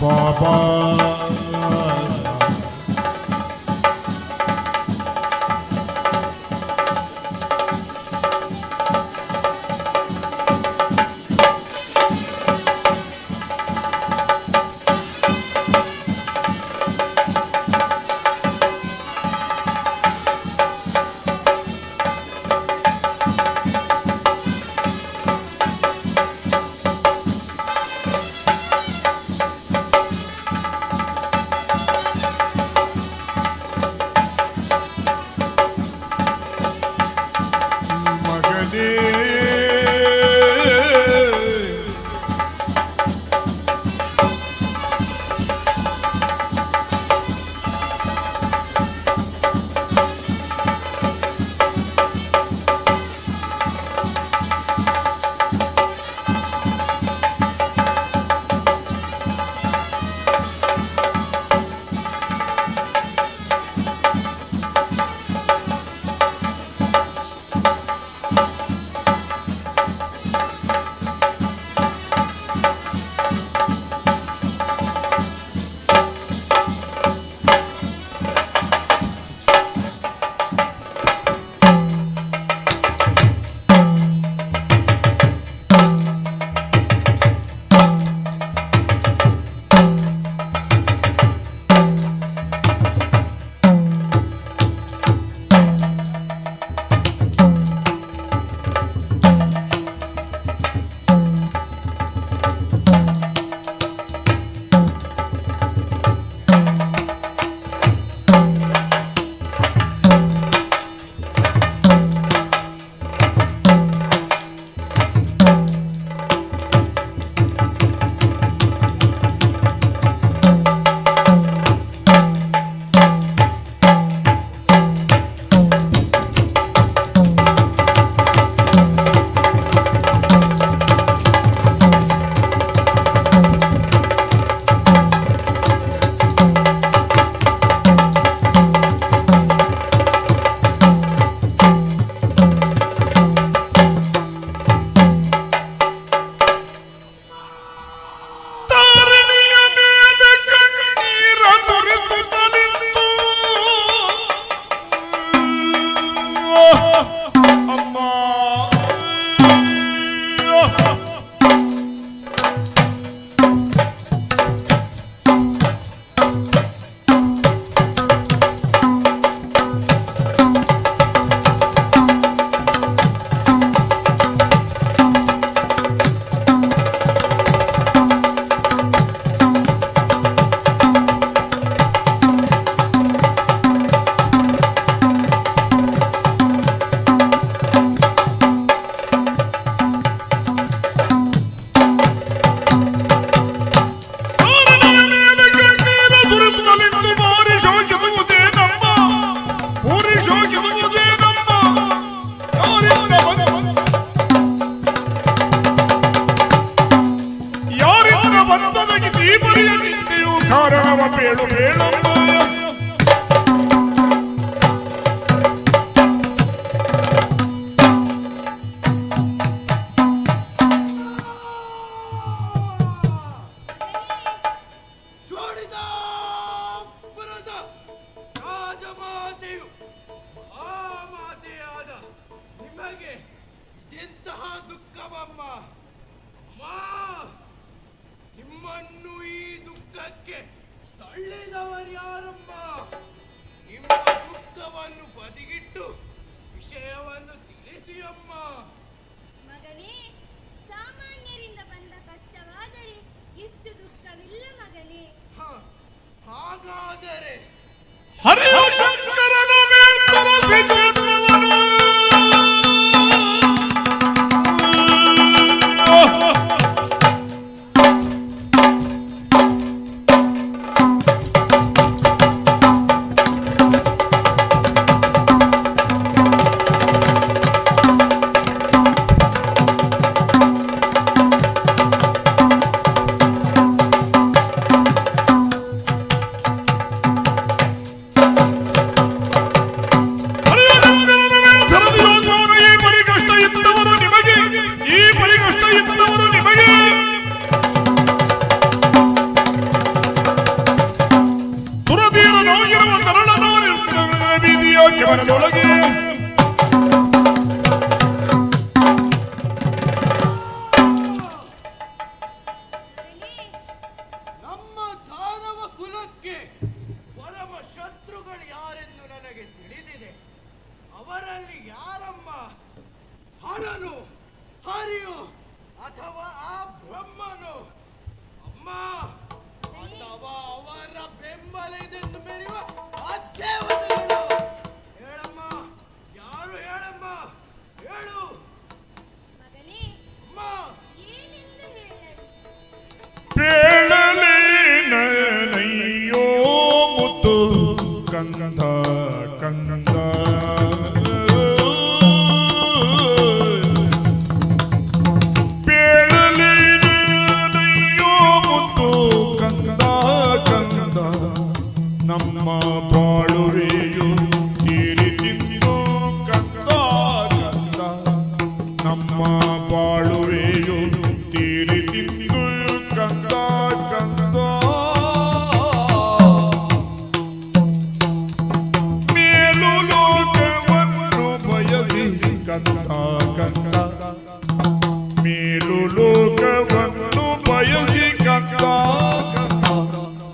ಬಾಬಾ ನರನು ಹರಿಯೋ ಅಥವಾ ಆ ಬ್ರಹ್ಮನು ಅಮ್ಮ ಅಥವಾ ಅವರ ಬೆಂಬಲ ಇದೆಂದು ಮೆರೆಯುವ ಆ ದೇವತೆಗಳು. ಹೇಳಮ್ಮ, ಯಾರು ಹೇಳಮ್ಮ, ಹೇಳು ಮಗನೇ, ಅಮ್ಮ. ಏನೆಂದು ಹೇಳಲಿ? ಬೇಳಲೇನಯ್ಯೋ ಮುತ್ತು ಕಂದ ಕಂದ ಬೇಳಲೇನಯ್ಯೋ ಮುತ್ತು ಕಂದ ಕಂದ ನಮ್ಮ ಬಾಳುವೆಯು ತೀರಿ ತಿಂದು ಕಂದ ಕಂದ ನಮ್ಮ ಬಾಳುವೆಯು ತೀರಿ ತಿಂದು ಕಂದ ಕಂದ ಮೇಲು ಲೋಕವನ್ನು ಬಯಸಿ ಕಂದ ಕಂದ ಮೇಲು ಲೋಕವನ್ನು ಬಯಸಿ ಕಂದ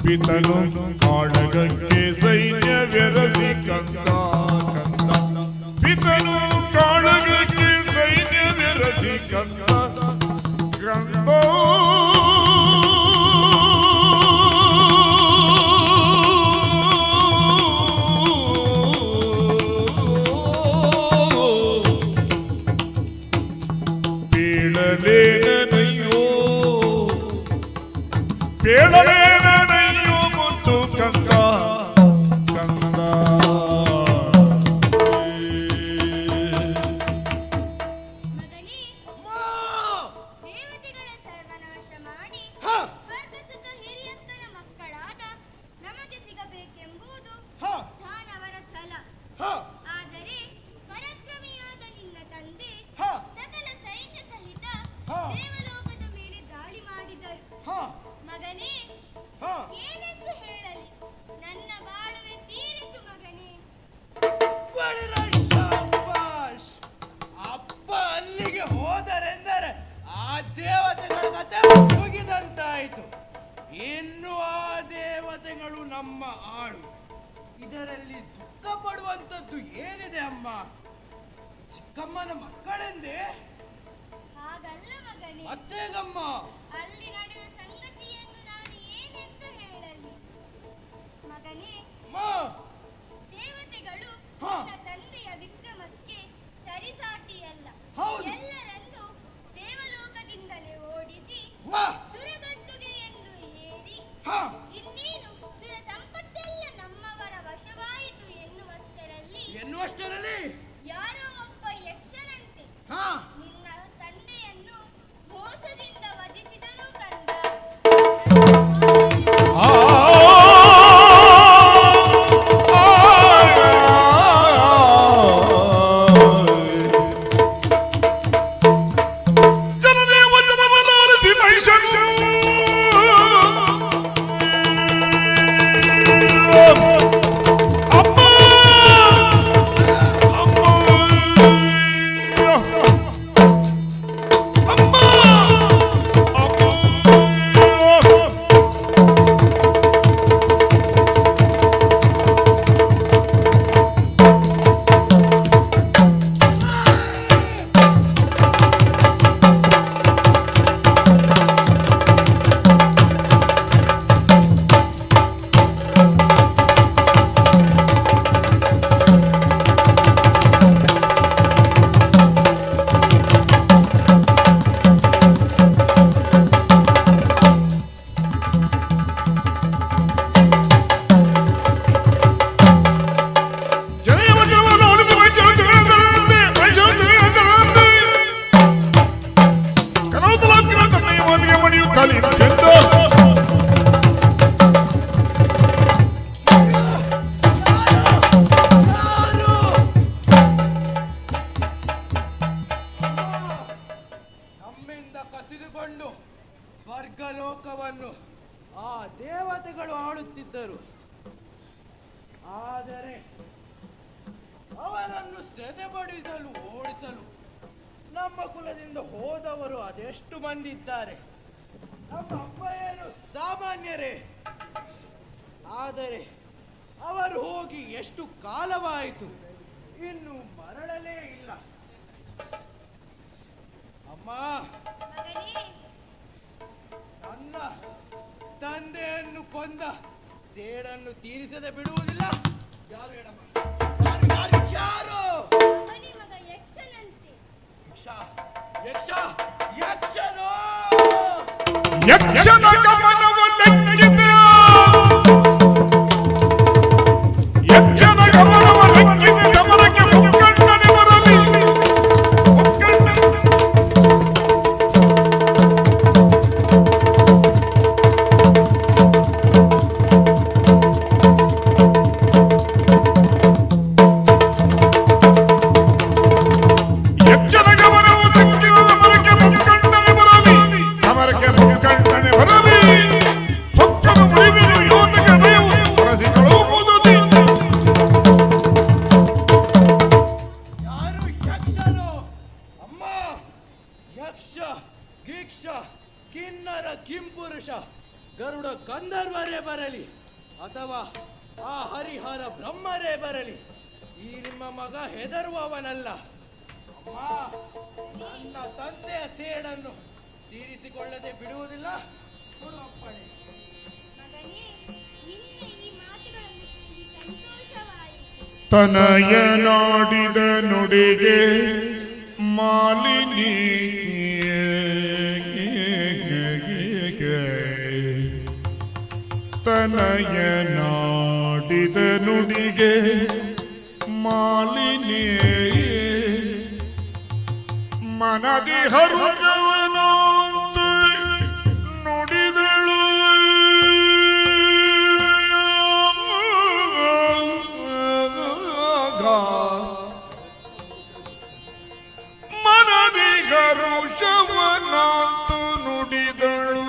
ಪಿತನು ಕಾಳಗಕ್ಕೆ ಸೈನ್ಯವೆರಸಿ ಕಂದ ಕಂದ ಪಿತನು ಕಾಳಗಕ್ಕೆ ಸೈನ್ಯವೆರಸಿ ಕಂದ ಕಂದ ಬೇಳಲೇನಯ್ಯೋ ಬೇಳಲೇನಯ್ಯೋ ಮುತ್ತು ಕಂದ ಕಂದ ಮಗನೇ, ದೇವತೆಗಳ ಸರ್ವನಾಶ ಮಾಡಿ ಸ್ವರ್ಗ ಸುಖ ಹಿರಿಯಕ್ಕನ ಮಕ್ಕಳಾದ ನಮಗೆ ಸಿಗಬೇಕೆಂಬುದು ದಾನವರ ಸಲ. ಆದರೆ ಪರಾಕ್ರಮಿಯಾದ ನಿನ್ನ ತಂದೆ ಸಕಲ ಸೈನ್ಯ ಸಹಿತ ದೇವಲೋಕದ ಮೇಲೆ ದಾಳಿ ಮಾಡಿದರು. ಮಗನೇ, ಏನೆಂದು ಹೇಳಲಿ? ನನ್ನ ಬಾಳುವೆ ತೀರಿತು ಮಗನೇ. ಶಾಬಾಷ್. ಅಪ್ಪ ಅಲ್ಲಿಗೆ ಹೋದರೆಂದರೆ ಆ ದೇವತೆಗಳ ಕತೆ ಮುಗಿದಂತಾಯಿತು. ಇನ್ನು ಆ ದೇವತೆಗಳು ನಮ್ಮ ಆಳು. ಇದರಲ್ಲಿ ದುಃಖ ಪಡುವಂಥದ್ದು ಏನಿದೆ ಅಮ್ಮ? ಚಿಕ್ಕಮ್ಮನ ಮಕ್ಕಳೆಂದೇ? ಹಾಗಲ್ಲ ಮಗನೇ. ಮತ್ತೇಗಮ್ಮ? ಅಲ್ಲಿ ನಡೆದ ಸಂಗತಿಯನ್ನು ನಾನು ಏನೆಂದು ಹೇಳಲಿ? ಮಗನೇ, ದೇವತೆಗಳು ನಿನ್ನ ತಂದೆಯ ವಿಕ್ರಮಕ್ಕೆ ಸರಿಸಾಟಿಯಲ್ಲ. ಎಲ್ಲರನ್ನೂ ದೇವಲೋಕದಿಂದಲೇ ಓಡಿಸಿ ಸುರಗದ್ದುಗೆಯನ್ನು ಏರಿ ಇನ್ನೇನು ಸುರ ಸಂಪತ್ತೆಲ್ಲ ನಮ್ಮವರ ವಶವಾಯಿತು ಎನ್ನುವಷ್ಟರಲ್ಲಿ ಯಾರೋ ಒಬ್ಬ ಯಕ್ಷನಂತೆ ನಿನ್ನ ತಂದೆಯನ್ನು ಮೋಸದಿಂದ ವಧಿಸಿದನು ಕಂದ. ಸ್ವರ್ಗಲೋಕವನ್ನು ಆ ದೇವತೆಗಳು ಆಳುತ್ತಿದ್ದರು. ಆದರೆ ಅವರನ್ನು ಸೆದೆಬಡಿಸಲು ಓಡಿಸಲು ನಮ್ಮ ಕುಲದಿಂದ ಹೋದವರು ಅದೆಷ್ಟು ಮಂದಿ ಇದ್ದಾರೆ. ನಮ್ಮ ಅಪ್ಪ ಏನು ಸಾಮಾನ್ಯರೇ. ಆದರೆ ಅವರು ಹೋಗಿ ಎಷ್ಟು ಕಾಲವಾಯಿತು, ಇನ್ನು ಮರಳಲೇ ಇಲ್ಲ. ಬಂದ ಸೇಡನ್ನು ತೀರಿಸದೆ ಬಿಡುವುದಿಲ್ಲ. ಯಾರು ಹೇಳಮ್ಮ? ಯಾರು? ಅವನಿ ಮಗ ಯಕ್ಷನಂತೆ. ಯಕ್ಷನೋ? ಯಕ್ಷನ ಗಮನವನ್ನೆತ್ತಿದ ಯಕ್ಷನ ಗಮನವನ್ನೆತ್ತಿದ ಗಮನಕ್ಕೆ ಮುಕ್ಕಣ್ಣನೆ ಬರಲಿ. ಯಕ್ಷನ ಗಮನವು ತಕ್ಕಿದ ಸಮರಕ್ಕೆ ಮುಕ್ಕಣ್ಣನೆ ಬರಲಿ. ಸಮರಕ್ಕೆ ಮುಕ್ಕಣ್ಣನೆ ಬರಲಿ. ಸೊಕ್ಕನು ಮುರಿವಿನು ಯೋಧಕ ಭಯವು ಹೊರಸಿಗಳು ಮುದುದಿ. ಯಾರು ಯಕ್ಷನೋ? ಅಮ್ಮ, ಯಕ್ಷ ಗೀಕ್ಷ ಕಿನ್ನರ ಕಿಂಪುರುಷ ಗರುಡ ಗಂಧರ್ವರೇ ಬರಲಿ ಅಥವಾ ಆ ಹರಿಹರ ಬ್ರಹ್ಮರೇ ಬರಲಿ, ಈ ನಿಮ್ಮ ಮಗ ಹೆದರುವವನಲ್ಲ. ಅಮ್ಮ, ನನ್ನ ತಂದೆಯ ಸೇಡನ್ನು ತೀರಿಸಿಕೊಳ್ಳದೆ ಬಿಡುವುದಿಲ್ಲ. ಕೊಡಪ್ಪಣೆ. ಮಗನೇ, ನಿನ್ನ ಈ ಮಾತುಗಳನ್ನು ಕೇಳಿ ಸಂತೋಷವಾಯಿತು. ತನಯನಾಡಿದ ನುಡಿಗೆ ಮಾಲಿನಿ ತನಯನಾಡಿದ ನುಡಿಗೆ ಮಾಲಿನಿ ಮನದಿ ಹರುಗವನಂತ ನುಡಿದಳು. ಮನದಿ ಹರುಷವನಂತ ನುಡಿದಳು.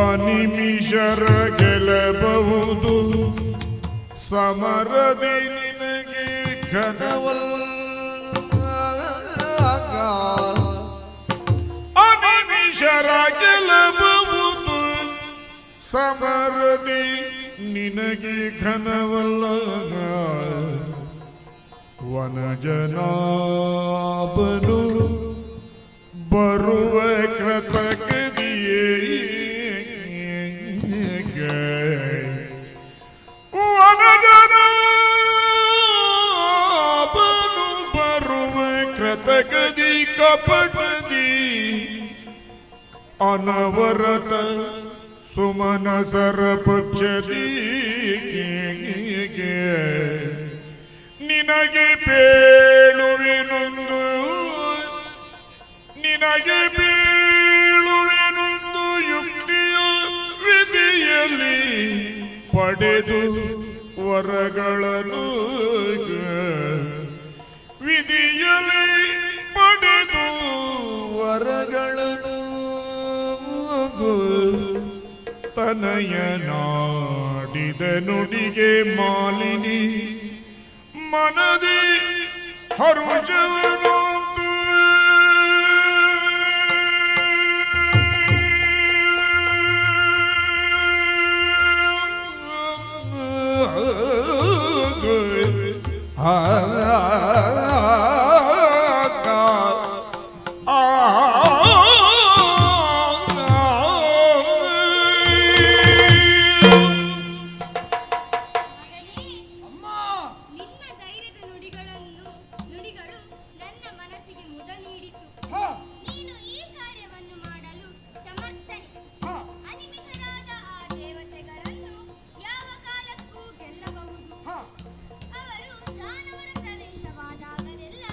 ಅನಿಮಿಷರ ಗೆಲ್ಲಬಹುದು ಸಮರದಿ ನಿನಗೆ ಘನವಲ್ಲ. ಅನಿಮಿಷರ ಗೆಲ್ಲಬಹುದು ಸಮರದಿ ನಿನಗೆ ಘನವಲ್ಲ. ವನಜನಾಭನು ಬರುವ ಕೃತಕದಿಯೇ ವನಜನಾಭನು ಬರುವ ಕೃತಕದಿ ಕಪಟದಿ ಅನವರತ ಸುಮನಸರ ಪಕ್ಷದಿ ನಿನಗೆ ಬೇಳುವೆನೊಂದು ಯುಕ್ತಿಯ ವಿಧಿಯಲ್ಲಿ ಪಡೆದು ವರಗಳನ್ನು ವಿಧಿಯಲ್ಲಿ ಪಡೆದು ವರಗಳನ್ನು ತನಯನಾಡಿದ ನುಡಿಗೆ ಮಾಲಿನಿ ಮನದಿ ಹರುಷವನು ನಿನ್ನ ಧೈರ್ಯದ ನುಡಿಗಳು ನನ್ನ ಮನಸ್ಸಿಗೆ ಮುದ ನೀಡಿತು. ನೀನು ಈ ಕಾರ್ಯವನ್ನು ಮಾಡಲು ಸಮರ್ಥನೆ. ಅನಿಮಿಷರಾದ ಆ ದೇವತೆಗಳನ್ನು ಯಾವ ಕಾಲಕ್ಕೂ ಗೆಲ್ಲಬಹುದು. ಅವರು ದಾನವರ ಪ್ರವೇಶವಾದಾಗಲೆಲ್ಲ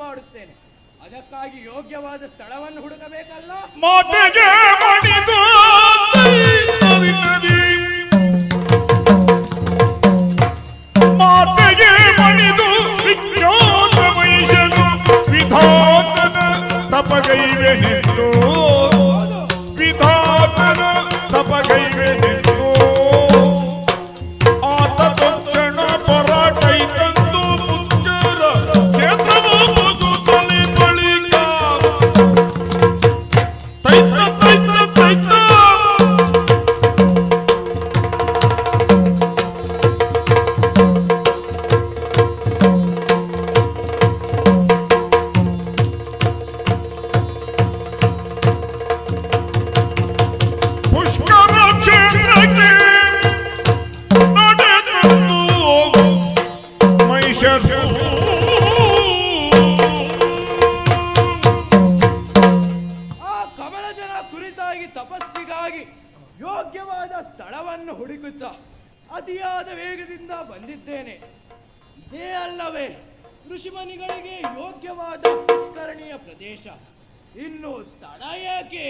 ಮಾಡುತ್ತೇನೆ. ಅದಕ್ಕಾಗಿ ಯೋಗ್ಯವಾದ ಸ್ಥಳವನ್ನು ಹುಡುಕಬೇಕಲ್ಲ. ಮಾತೆಗೆ ಮಣಿದು ಮಾತೆಗೆ ಮಣಿದು ವಿಖ್ಯಾತ ಮಹಿಷನು ವಿಧಾತನ ತಪಗೈವೆನೆಂದು ವಿಧಾತನ ತಪಗೈವೆನೆಂದು ಆತ ತಕ್ಷಣ ಪರಾಟೈ ತಂದು ಮುಚ್ಚರ ಕ್ಷೇತ್ರವ ಮುಗುತ್ತಲೆ ಬಳಿಕ ತೈತ ತೈತ ತೈತ ಪುಷ್ಕರ ಕ್ಷೇತ್ರಕ್ಕೆ ನಡೆದಂದು ಮಹಿಷರು ಆ ಕಮಲಜನ ಕುರಿತಾಗಿ ತಪಸ್ಸಿಗಾಗಿ ಯೋಗ್ಯವಾದ ಸ್ಥಳವನ್ನು ಹುಡುಕುತ್ತಾ ಅತಿಯಾದ ವೇಗದಿಂದ ಬಂದಿದ್ದೇನೆ. ಇದೇ ಅಲ್ಲವೇ ಋಷಿಮುನಿಗಳಿಗೆ ಯೋಗ್ಯವಾದ ಪುಷ್ಕರಣಿಯ ಪ್ರದೇಶ. ಇನ್ನು ತಡ ಏಕೆ?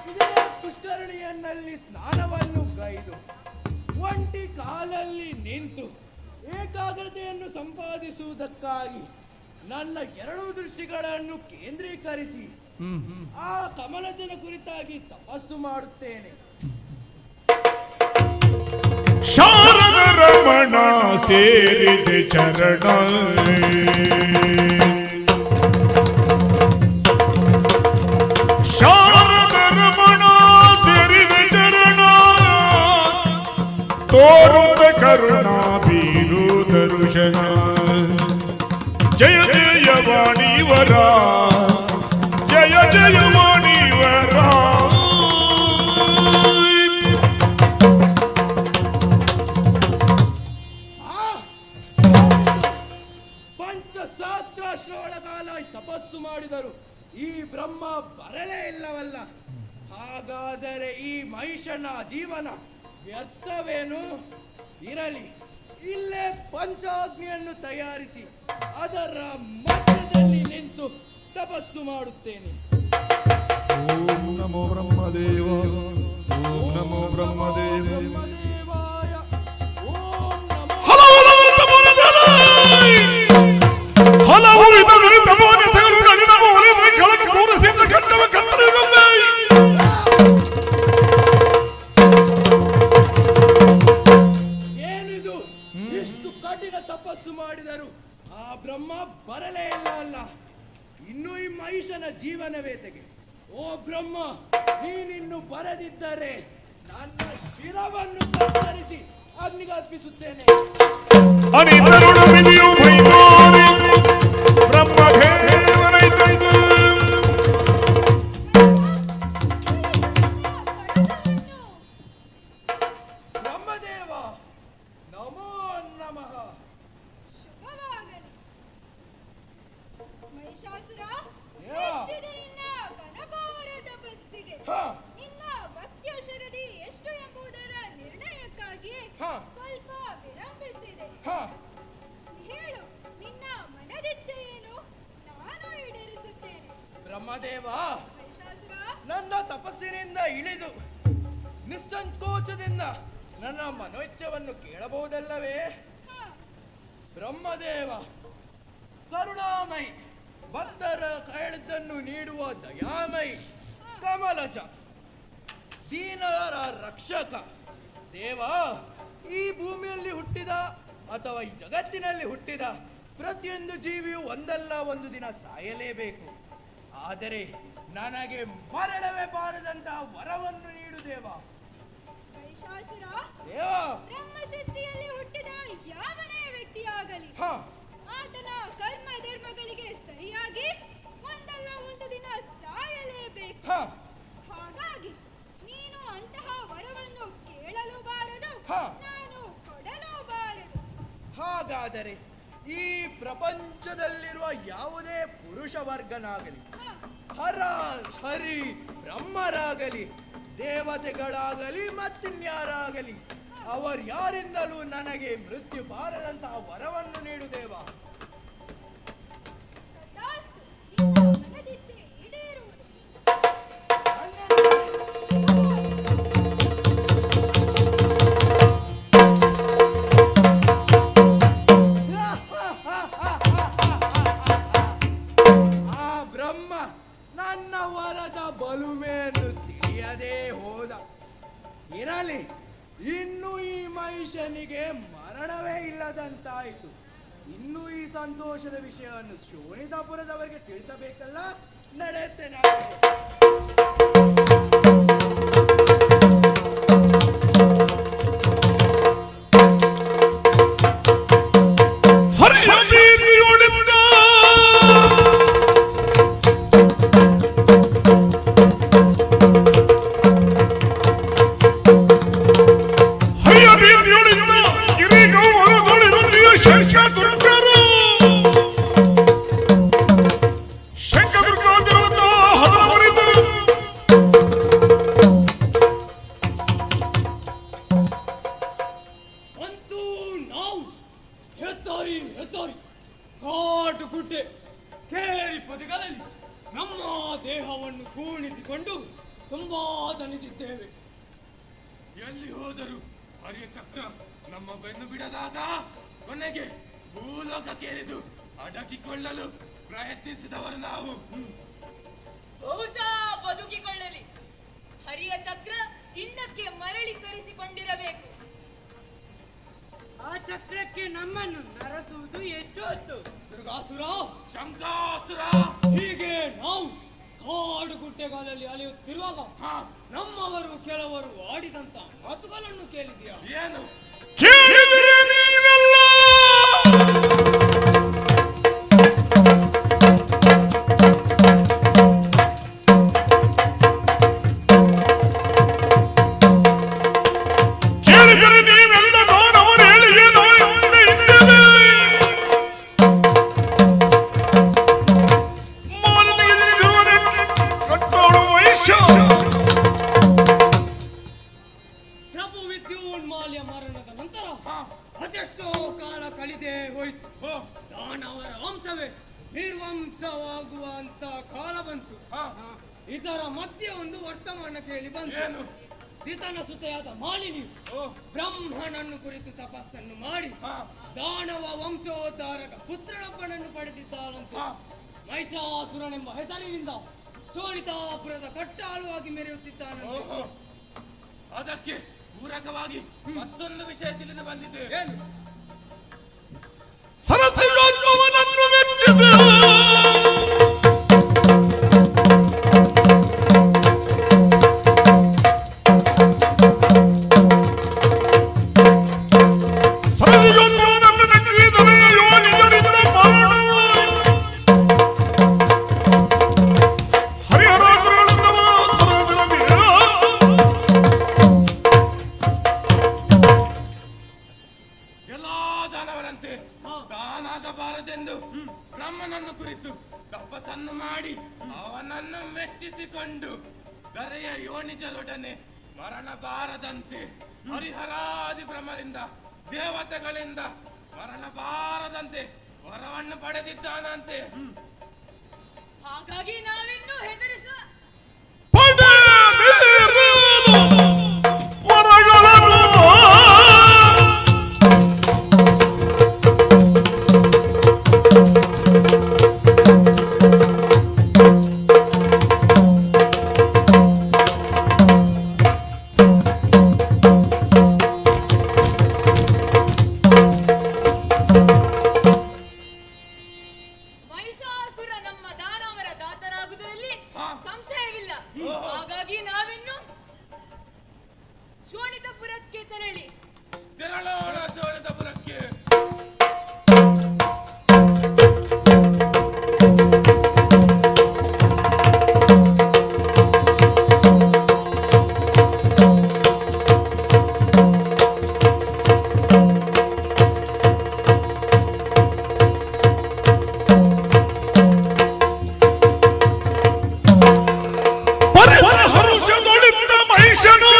ಇದೇ ಪುಷ್ಕರಣಿಯಲ್ಲಿ ಸ್ನಾನವನ್ನು ಗೈದು ಒಂಟಿ ಕಾಲಲ್ಲಿ ನಿಂತು ಏಕಾಗ್ರತೆಯನ್ನು ಸಂಪಾದಿಸುವುದಕ್ಕಾಗಿ ನನ್ನ ಎರಡೂ ದೃಷ್ಟಿಗಳನ್ನು ಕೇಂದ್ರೀಕರಿಸಿ ಆ ಕಮಲಜನ ಕುರಿತಾಗಿ ತಪಸ್ಸು ಮಾಡುತ್ತೇನೆ. ಶಾರದ ರಮಣ ಸೇರಿದೆ ಚರಣ ಶಾರದ ರಮಣ ಸೇರಿದೆ ಚರಣ ತೋರುತ್ತ ಕರುಣಾ ಬೀರು ದರುಶನ ಜಯ ಜಯ ವಾಣಿವರ ಜಯ ಜಯ ವಾಣಿವರ ಪಂಚಸಹಸ್ರಾಶ್ರಗಳ ಕಾಲ ತಪಸ್ಸು ಮಾಡಿದರು, ಈ ಬ್ರಹ್ಮ ಬರಲೇ ಇಲ್ಲವಲ್ಲ. ಹಾಗಾದರೆ ಈ ಮಹಿಷನ ಜೀವನ ವ್ಯರ್ಥವೇನು? ಇರಲಿ, ಇಲ್ಲೇ ಪಂಚಾಗ್ನಿಯನ್ನು ತಯಾರಿಸಿ ಅದರ ಮಧ್ಯದಲ್ಲಿ ನಿಂತು ತಪಸ್ಸು ಮಾಡುತ್ತೇನೆ. ಓಂ ನಮೋ ಬ್ರಹ್ಮದೇವ ಓಂ ನಮೋ ಬ್ರಹ್ಮದೇವ ಹಲವು ವಿಧಗಳು ತಮೋನಿತಗಳು ನಳಿನ ಮೌಲ್ಯದ ಕೆಳಗೆ ಕೂರಿಸಿದ್ದ ಕಟ್ಟವ ಕತ್ತರಿಗೊಮ್ಮೆ ಏನಿದು? ಎಷ್ಟು ಕಠಿಣ ತಪಸ್ಸು ಮಾಡಿದರು ಆ ಬ್ರಹ್ಮ ಬರಲೇ ಇಲ್ಲ ಅಲ್ಲ. ಇನ್ನು ಈ ಮಹಿಷನ ಜೀವನವೇತೆಗೆ? ಓ ಬ್ರಹ್ಮ, ನೀನಿನ್ನು ಬರದಿದ್ದರೆ ನನ್ನ ಶಿರವನ್ನು ಕತ್ತರಿಸಿ ಅಗ್ನಿಗೆ ಅರ್ಪಿಸುತ್ತೇನೆ. ಅನಿತರುಣ ವಿಧಿಯು ಮೈದೋರಿ ಬ್ರಹ್ಮದೇವನೈತಂದು ಬ್ರಹ್ಮದೇವ ನಮೋ ನಮಃ. ಶುಭವಾಗಲಿ. ಮಹಿಷಾಸುರ, ಯಾ. ಮೆಚ್ಚಿದೆ ನಿನ್ನ ಘನಘೋರ ತಪಸ್ಸಿಗೆ. ಹ. ನಿನ್ನ ಭಕ್ತ್ಯೌಷಧಿ ಎಷ್ಟು ಎಂಬುದರ ನಿರ್ಣಯಕ್ಕಾಗಿ ಸ್ವಲ್ಪ ವಿಳಂಬಿಸಿದೆ. ಹೇಳು, ನಿನ್ನ ಮನದಿಚ್ಛೆ ಏನು? ನಾನು ಈಡೇರಿಸುತ್ತೇನೆ. ಬ್ರಹ್ಮದೇವ, ಮಹಿಷಾಸುರ, ನನ್ನ ತಪಸ್ಸಿನಿಂದ ಇಳಿದು ನಿಸ್ಸಂಕೋಚದಿಂದ ನನ್ನ ಮನೋಚ್ಛವನ್ನು ಕೇಳಬಹುದಲ್ಲವೇ? ಬ್ರಹ್ಮದೇವ ಕರುಣಾಮಯಿ, ಭಕ್ತರ ಕೇಳಿದ್ದನ್ನು ನೀಡುವ ದಯಾಮಯಿ, ಕಮಲಜ ದೀನರ ರಕ್ಷಕ ದೇವ. ಈ ಭೂಮಿಯಲ್ಲಿ ಹುಟ್ಟಿದ ಅಥವಾ ಈ ಜಗತ್ತಿನಲ್ಲಿ ಹುಟ್ಟಿದ ಪ್ರತಿಯೊಂದು ಜೀವಿಯು ಒಂದಲ್ಲ ಒಂದು ದಿನ ಸಾಯಲೇಬೇಕು. ಆದರೆ ನನಗೆ ಮರಣವೇ ಬಾರದಂತಹ ವರವನ್ನು ನೀಡು ದೇವ. ಮಹಿಷಾಸುರ, ದೇವ, ಬ್ರಹ್ಮ ಸೃಷ್ಟಿಯಲ್ಲಿ ಹುಟ್ಟಿದ ಯಾವನೇ ವ್ಯಕ್ತಿಯಾಗಲಿ ಆತನ ಕರ್ಮ ಧರ್ಮಗಳಿಗೆ ಸರಿಯಾಗಿ ಒಂದಲ್ಲ ಒಂದು ದಿನ ಸಾಯಲೇಬೇಕು. ಹಾಗಾಗಿ ನೀನು ಅಂತಹ ವರವನ್ನು ಕೇಳಲು ಬಾರದು, ನಾನು ಕೊಡಲು ಬಾರದು. ಹಾಗಾದರೆ ಈ ಪ್ರಪಂಚದಲ್ಲಿರುವ ಯಾವುದೇ ಪುರುಷ ವರ್ಗನಾಗಲಿ, ಹರಿ ಬ್ರಹ್ಮರಾಗಲಿ, ದೇವತೆಗಳಾಗಲಿ ಮತ್ತಿನ್ಯಾರಾಗಲಿ, ಅವರ್ಯಾರಿಂದಲೂ ನನಗೆ ಮೃತ್ಯು ಬಾರದಂತಹ ವರವನ್ನು ನೀಡು ದೇವ. ವಿಷಯವನ್ನು ತಿಳಿಯದೇ ಹೋದ. ಇರಲಿ, ಇನ್ನು ಈ ಮಹಿಷನಿಗೆ ಮರಣವೇ ಇಲ್ಲದಂತಾಯಿತು. ಇನ್ನು ಈ ಸಂತೋಷದ ವಿಷಯವನ್ನು ಶೋಣಿತಾಪುರದವರಿಗೆ ತಿಳಿಸಬೇಕಲ್ಲ. ನಡೆಯುತ್ತೇನೆ. ಎಲ್ಲಿ ಹೋದರು ಹರಿಯ ಚಕ್ರ ನಮ್ಮ ಬೆನ್ನು ಬಿಡದಾಗ ಕೊನೆಗೆ ಭೂಲೋಕ ಕೇಳಿದು ಅಡಕಿಕೊಳ್ಳಲು ಪ್ರಯತ್ನಿಸಿದವರು ನಾವು. ಬಹುಶಃ ಬದುಕಿಕೊಳ್ಳಲಿ. ಹರಿಯ ಚಕ್ರ ಇನ್ನಕ್ಕೆ ಮರಳಿ ಕರೆಸಿಕೊಂಡಿರಬೇಕು. ಆ ಚಕ್ರಕ್ಕೆ ನಮ್ಮನ್ನು ನರಸುವುದು ಎಷ್ಟು ಹೊತ್ತು? ದುರ್ಗಾಸುರ, ಶಂಕಾಸುರ, ಹೀಗೆ ನಾವು ಕಾಡು ಗುಡ್ಡೆಗಾಲಲ್ಲಿ ಅಲೆಯುತ್ತಿರುವಾಗ ನಮ್ಮವರು ಕೆಲವರು ಆಡಿದಂತ ಮಾತುಗಳನ್ನು ಕೇಳಿದೆಯಾ? ಏನು ಕೇಳಿದರೆ ನೀವೆಲ್ಲ ಅದೆಷ್ಟೋ ಕಾಲ ಕಳೆದೇ ಹೋಯ್ತು. ದಾನವರ ವಂಶವೇ ನಿರ್ವಂಶವಾಗುವಂತ ಕಾಲ ಬಂತು. ಇದರ ಮಧ್ಯೆ ಒಂದು ವರ್ತಮಾನ ಕೇಳಿ ಬಂತು. ಪಿತನ ಸುತೆಯಾದ ಮಾಲಿನಿ ಬ್ರಹ್ಮನನ್ನು ಕುರಿತು ತಪಸ್ಸನ್ನು ಮಾಡಿ ದಾನವ ವಂಶೋದ್ಧಾರಕ ಪುತ್ರನೊಬ್ಬನನ್ನು ಪಡೆದಿದ್ದಾಳಂತೆ. ಮಹಿಷಾಸುರನೆಂಬ ಹೆಸರಿನಿಂದ ಶೋಣಿತಾಪುರದ ಕಟ್ಟಾಳುವಾಗಿ ಮೆರೆಯುತ್ತಿದ್ದಾನಂತೆ. ಅದಕ್ಕೆ ಪೂರಕವಾಗಿ ಮತ್ತೊಂದು ವಿಷಯ ತಿಳಿದು ಬಂದಿದೆ. ಸರಸಿಯೋತ್ಸವನನ್ನು ಮೆಚ್ಚಿದೆ. ಬ್ರಹ್ಮನನ್ನು ಕುರಿತು ತಪಸ್ಸನ್ನು ಮಾಡಿ ಅವನನ್ನು ಮೆಚ್ಚಿಸಿಕೊಂಡು ದರೆಯ ಯೋನಿಜರೊಡನೆ ಮರಣ ಬಾರದಂತೆ ಹರಿಹರಾದಿ ಬ್ರಹ್ಮರಿಂದ ದೇವತೆಗಳಿಂದ ಮರಣ ಬಾರದಂತೆ ವರವನ್ನು ಪಡೆದಿದ್ದಾನಂತೆ. ಹಾಗಾಗಿ ನಾವಿನ್ನೂ ಹೆದರಿಸುವ ಸಂಶಯವಿಲ್ಲ. ಹಾಗಾಗಿ ನಾವಿನ್ನು ಶೋಣಿತಪುರಕ್ಕೆ ತೆರಳಿ ಶೋಣಿತಪುರಕ್ಕೆ ಹರುಷ ನೋಡಿದ್ದ ಮಹಿಷನು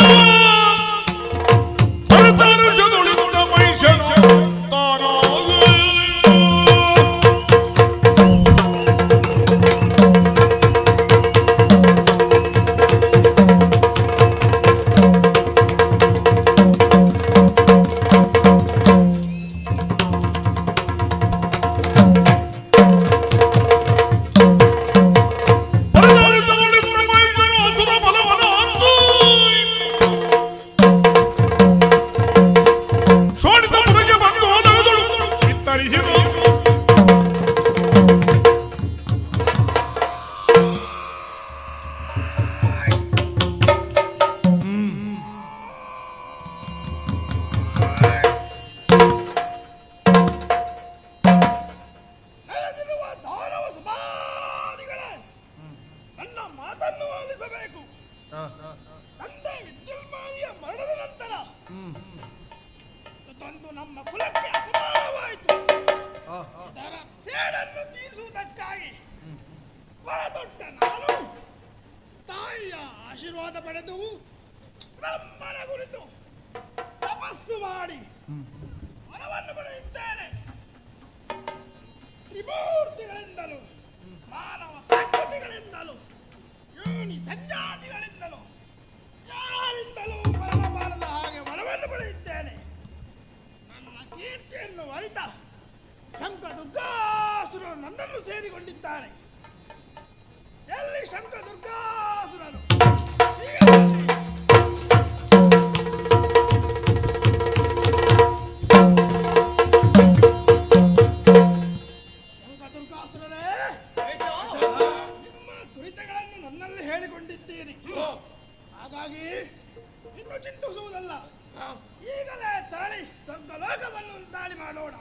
ತಂದೆ ವಿದ್ಯುನ್ಮಾನಿಯ ಮರಣದ ನಂತರ ತಂದು ನಮ್ಮ ಕುಲಕ್ಕೆ ಅಪಮಾನವಾಯಿತು. ಇದರ ಸೇಡನ್ನು ತೀರಿಸುವುದಕ್ಕಾಗಿ ದೊಡ್ಡ ನಾನು ತಾಯಿಯ ಆಶೀರ್ವಾದ ಪಡೆದು ಬ್ರಹ್ಮನ ಕುರಿತು ತಪಸ್ಸು ಮಾಡಿ ವರವನ್ನು ಪಡೆಯುತ್ತೇನೆ. ತ್ರಿಮೂರ್ತಿಗಳಿಂದಲೂ ಮಾನವ ಪ್ರಕೃತಿಗಳಿಂದಲೂ ಯೋನಿ ಸಂಜಾತಿಗಳಿಂದಲೂ ಯಾರಿಂದಲೂ ಮರಣಬಾರದ ಹಾಗೆ ವರವನ್ನು ಪಡೆಯುತ್ತೇನೆ. ನನ್ನ ಕೀರ್ತಿಯನ್ನು ಅರಿತ ಶಂಕದುರ್ಗಾಸುರರು ನನ್ನನ್ನು ಸೇರಿಕೊಂಡಿದ್ದಾರೆ. ಎಲ್ಲಿ ಶಂಕದುರ್ಗಾಸುರರು? ಶಂಕದುರ್ಗಾಸುರರೇ, ನಿಮ್ಮ ದುರಿತಗಳನ್ನು ನನ್ನಲ್ಲಿ ಹೇಳಿಕೊಂಡಿದ್ದೀರಿ. ಹಾಗಾಗಿ ಇನ್ನು ಚಿಂತಿಸುವುದಲ್ಲ, ಈಗಲೇ ತೆರಳಿ ಸ್ವರ್ಗಲೋಕವನ್ನು ದಾಳಿ ಮಾಡೋಣ.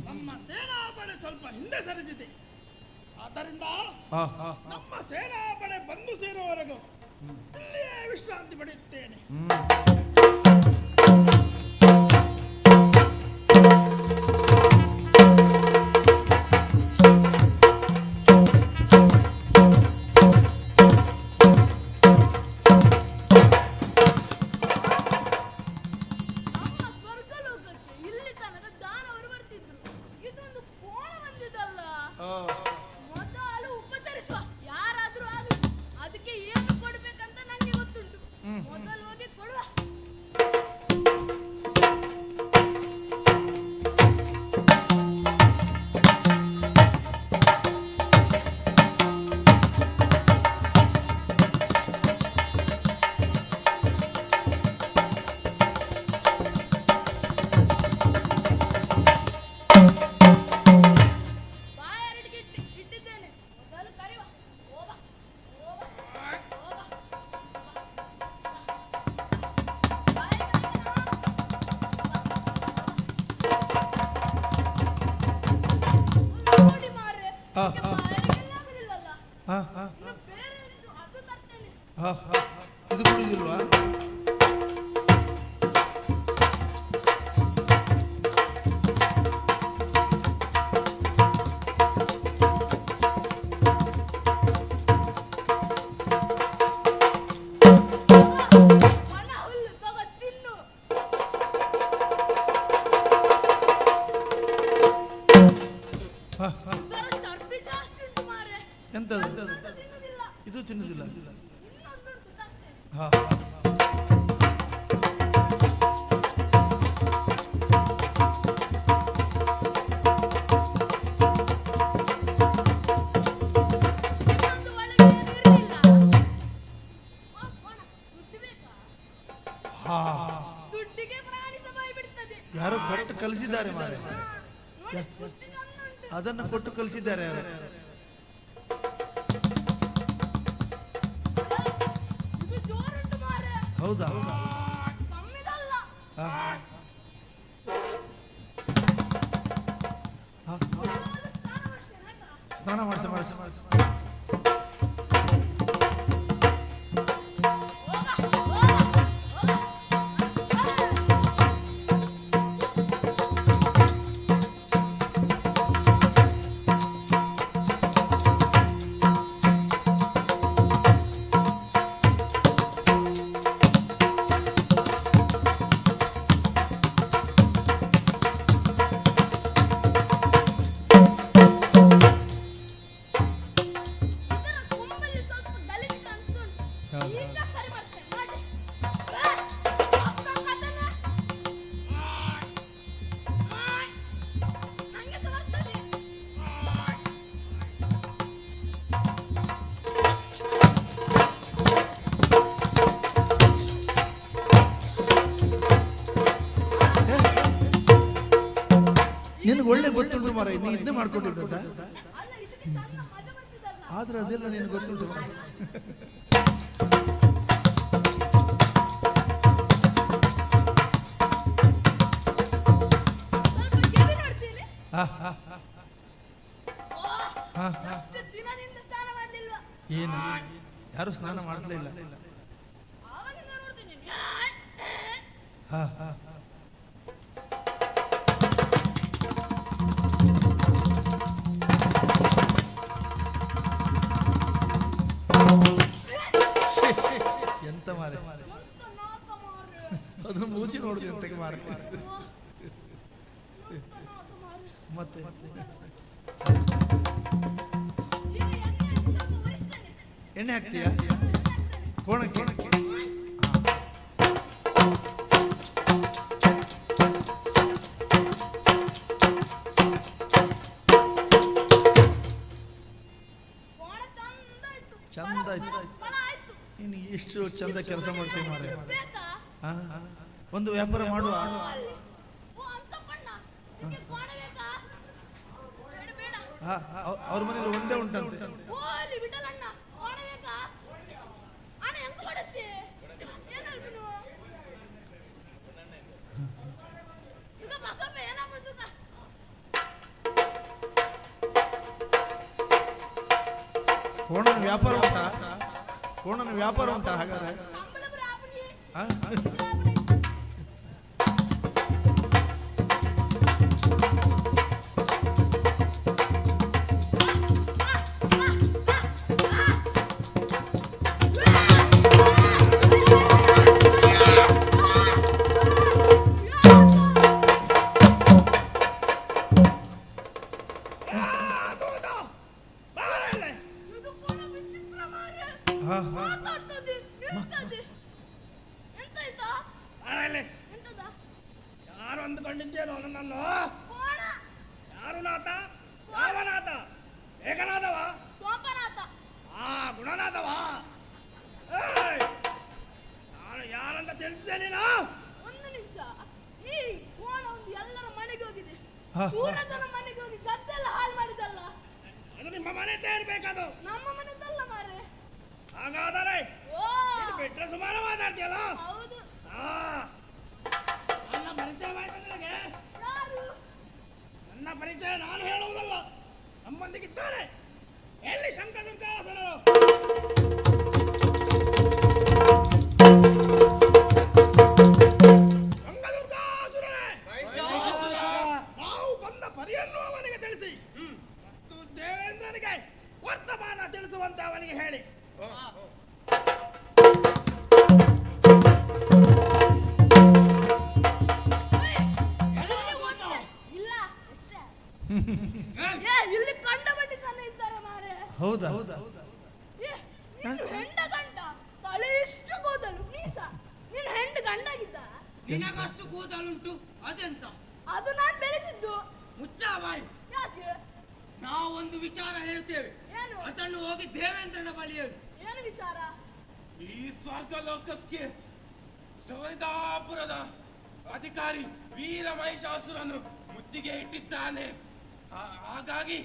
ನಮ್ಮ ಸೇನಾಪಡೆ ಸ್ವಲ್ಪ ಹಿಂದೆ ಸರಿದಿದೆ. ಆದ್ದರಿಂದ ನಮ್ಮ ಸೇನಾಪಡೆ ಬಂದು ಸೇರುವವರೆಗೂ ಇಲ್ಲಿಯೇ ವಿಶ್ರಾಂತಿ ಪಡೆಯುತ್ತೇನೆ. ಮೊದಲು ಉಪಚರಿಸುವ ಯಾರಾದ್ರೂ ಆಗಲಿ, ಅದಕ್ಕೆ ಏನು ಕೊಡ್ಬೇಕಂತ ನಂಗೆ ಗೊತ್ತುಂಟು. ಮೊದಲು ಹೋಗಿ ಕೊಡುವ. ಇಟ್ಟಿದ್ದೇನೆ, ಮೊದಲು ಕರೆಯುವ. ಹೋಗ ಹೋಗ ಹೋಗ. ನೋಡಿ ಮಾರ್ರೆ, ಬಾಯಾರಿಗೆಲ್ಲಾಗುದಿಲ್ಲಲ್ಲ. ಇನ್ನು ಬೇರೆ ಉಂಟು, ಅದು ತರ್ತೇನೆ. ಇದು ಕುಡಿದಿಲ್ವಾ? ಒಣ ಹುಲ್ಲು ತಗೋ ತಿನ್ನು. ಇದರ ಚರ್ಬಿ ಜಾಸ್ತಿ ಉಂಟು ಮಾರ್ರೆ. ಎಂತದು? ತಿನ್ನುವುದಿಲ್ಲ. ಇದು ತಿನ್ನುವುದಿಲ್ಲ. ಇನ್ನೊಂದುಂಟು ತರ್ತೇನೆ. ಇನ್ನೊಂದು ಒಳಗೆ ಇರ್ಲಿಲ್ಲ. ದುಡ್ಡು ಬೇಕಾ? ದುಡ್ಡಿಗೆ ಪ್ರಾಣಿ ಸಭಾಯಿ ಬಿಡ್ತದೆ. ಯಾರೋ ಕೊಟ್ಟು ಕಲಿಸಿದ್ದಾರೆ ಮಾರೆ. ನೋಡಿ ಬುದ್ಧಿಗೆ ಒಂದುಂಟು. ಅದನ್ನು ಕೊಟ್ಟು ಕಲಿಸಿದ್ದಾರೆ ಅವರು. ಇದು ಜೋರುಂಟು ಮಾರ್ರೆ. ಹೌದಾ? ಕಮ್ಮಿದಲ್ಲ. ಸ್ನಾನ ಮಾಡಿಸಿ. ಮಾರ, ನೀ ಇದನ್ನೇ ಮಾಡ್ಕೊಂಡಿದ್ದ. ಆದ್ರೆ ಅದೆಲ್ಲ ನಿನಗೆ ಗೊತ್ತುಂಟು. ಏನು ಯಾರು ಸ್ನಾನ ಮಾಡಲೇ ಇಲ್ಲ. ಎಂತ ಮಾರೆ, ಅದನ್ನು ಮೂಸಿ ನೋಡುದು ಎಂತಕ್ಕೆ ಮಾರೆ. ಮತ್ತೆ ಎಣ್ಣೆ ಹಾಕ್ತೀಯಾ ಕೋಣಕ್ಕೆ? ಚಂದ ಆಯ್ತು. ನೀನು ಎಷ್ಟು ಚಂದ ಕೆಲಸ ಮಾಡ್ತೀವಿ ಮಾರೆ. ಒಂದು ವ್ಯಾಪಾರ ಮಾಡುವ. ಅವ್ರ ಮನೇಲಿ ಒಂದೇ ಉಂಟಂತೆ. ಕೋಣನ ವ್ಯಾಪಾರ ಉಂಟಾ? ಕೋಣನ ವ್ಯಾಪಾರ ಉಂಟಾ ಹಾಗಾದ್ರೆ? ಯಾರು ಅಂದುಕೊಂಡಿದ್ದೇನೋ ನನ್ನನ್ನು? ಯಾರು ನಾಥ? ಯಾವ ನಾಥ? ಏಕನಾಥವ? ಸೋಮನಾಥ. ಗುಣನಾಥವ? ನಾನು ಯಾರಂತ ತಿಳಿಸಿದೆ ನೀನು? ಒಂದು ನಿಮಿಷ. ಈ ಕೋಣ ಒಂದು ಎಲ್ಲರ ಮನೆಗೆ ಹೋಗಿದೆ. ಸೂರಜನ ಮನೆಗೆ ಹೋಗಿ ಗದ್ದೆಲ್ಲ ಹಾಳು ಮಾಡಿದಲ್ಲ. ಅದು ನಿಮ್ಮ ಮನೆಯದ್ದೇ ಇರ್ಬೇಕದು. ನಮ್ಮ ಮನೆದಲ್ಲ ಮಾರೆ. ಹಾಗಾದರೆ ಬಿಟ್ರೆ ಸುಮಾರು ಮಾತಾಡ್ತೀಯಲ್ಲ? ಹೌದು. ನನ್ನ ಪರಿಚಯವಾಯ್ತು ನಿನಗೆ? ಯಾರು? ನನ್ನ ಪರಿಚಯ ನಾನು ಹೇಳುವುದಲ್ಲ, ನಮ್ಮೊಂದಿಗಿದ್ದಾರೆ. ಎಲ್ಲಿ ಶಂಕರದುರ್ಗಾಸುರರು? ಶಂಕರದುರ್ಗಾಸುರರೇ, ನಾವು ಬಂದ ಪರಿಯನ್ನು ಅವನಿಗೆ ತಿಳಿಸಿ ಮತ್ತು ದೇವೇಂದ್ರನಿಗೆ ವರ್ತಮಾನ ತಿಳಿಸುವಂತೆ ಅವನಿಗೆ ಹೇಳಿ. ಇಲ್ಲಿ ಕಂಡ ಬಡ್ಡಿ ಜನ ಇದ್ದಾರೆ ಮಾರೆ. ಹೌದಾ? ನೀನು ಹೆಂಡ ಗಂಡ, ತಲೆ ಇಷ್ಟು ಕೂದಲು, ಮೀಸ. ನೀನು ಹೆಂಡ ಗಂಡಾಗಿದ್ದ? ನಿನಗಷ್ಟು ಕೂದಲುಂಟು, ಅದೆಂತ? ಅದು ನಾನು ಬೆಳೆಸಿದ್ದು. ಮುಚ್ಚಾವಾಯ್. ಯಾಕೆ? ನಾವೊಂದು ವಿಚಾರ ಹೇಳ್ತೇವೆ, ಏನು? ಅದನ್ನು ಹೋಗಿ ದೇವೇಂದ್ರನ ಬಳಿ ಹೇಳು. ಏನು ವಿಚಾರ? ಈ ಸ್ವರ್ಗಲೋಕಕ್ಕೆ ಸೌದಾಪುರದ ಅಧಿಕಾರಿ ವೀರ ಮಹಿಷಾಸುರನು ಮುತ್ತಿಗೆ ಇಟ್ಟಿದ್ದಾನೆ. ಹಾಗಾಗಿ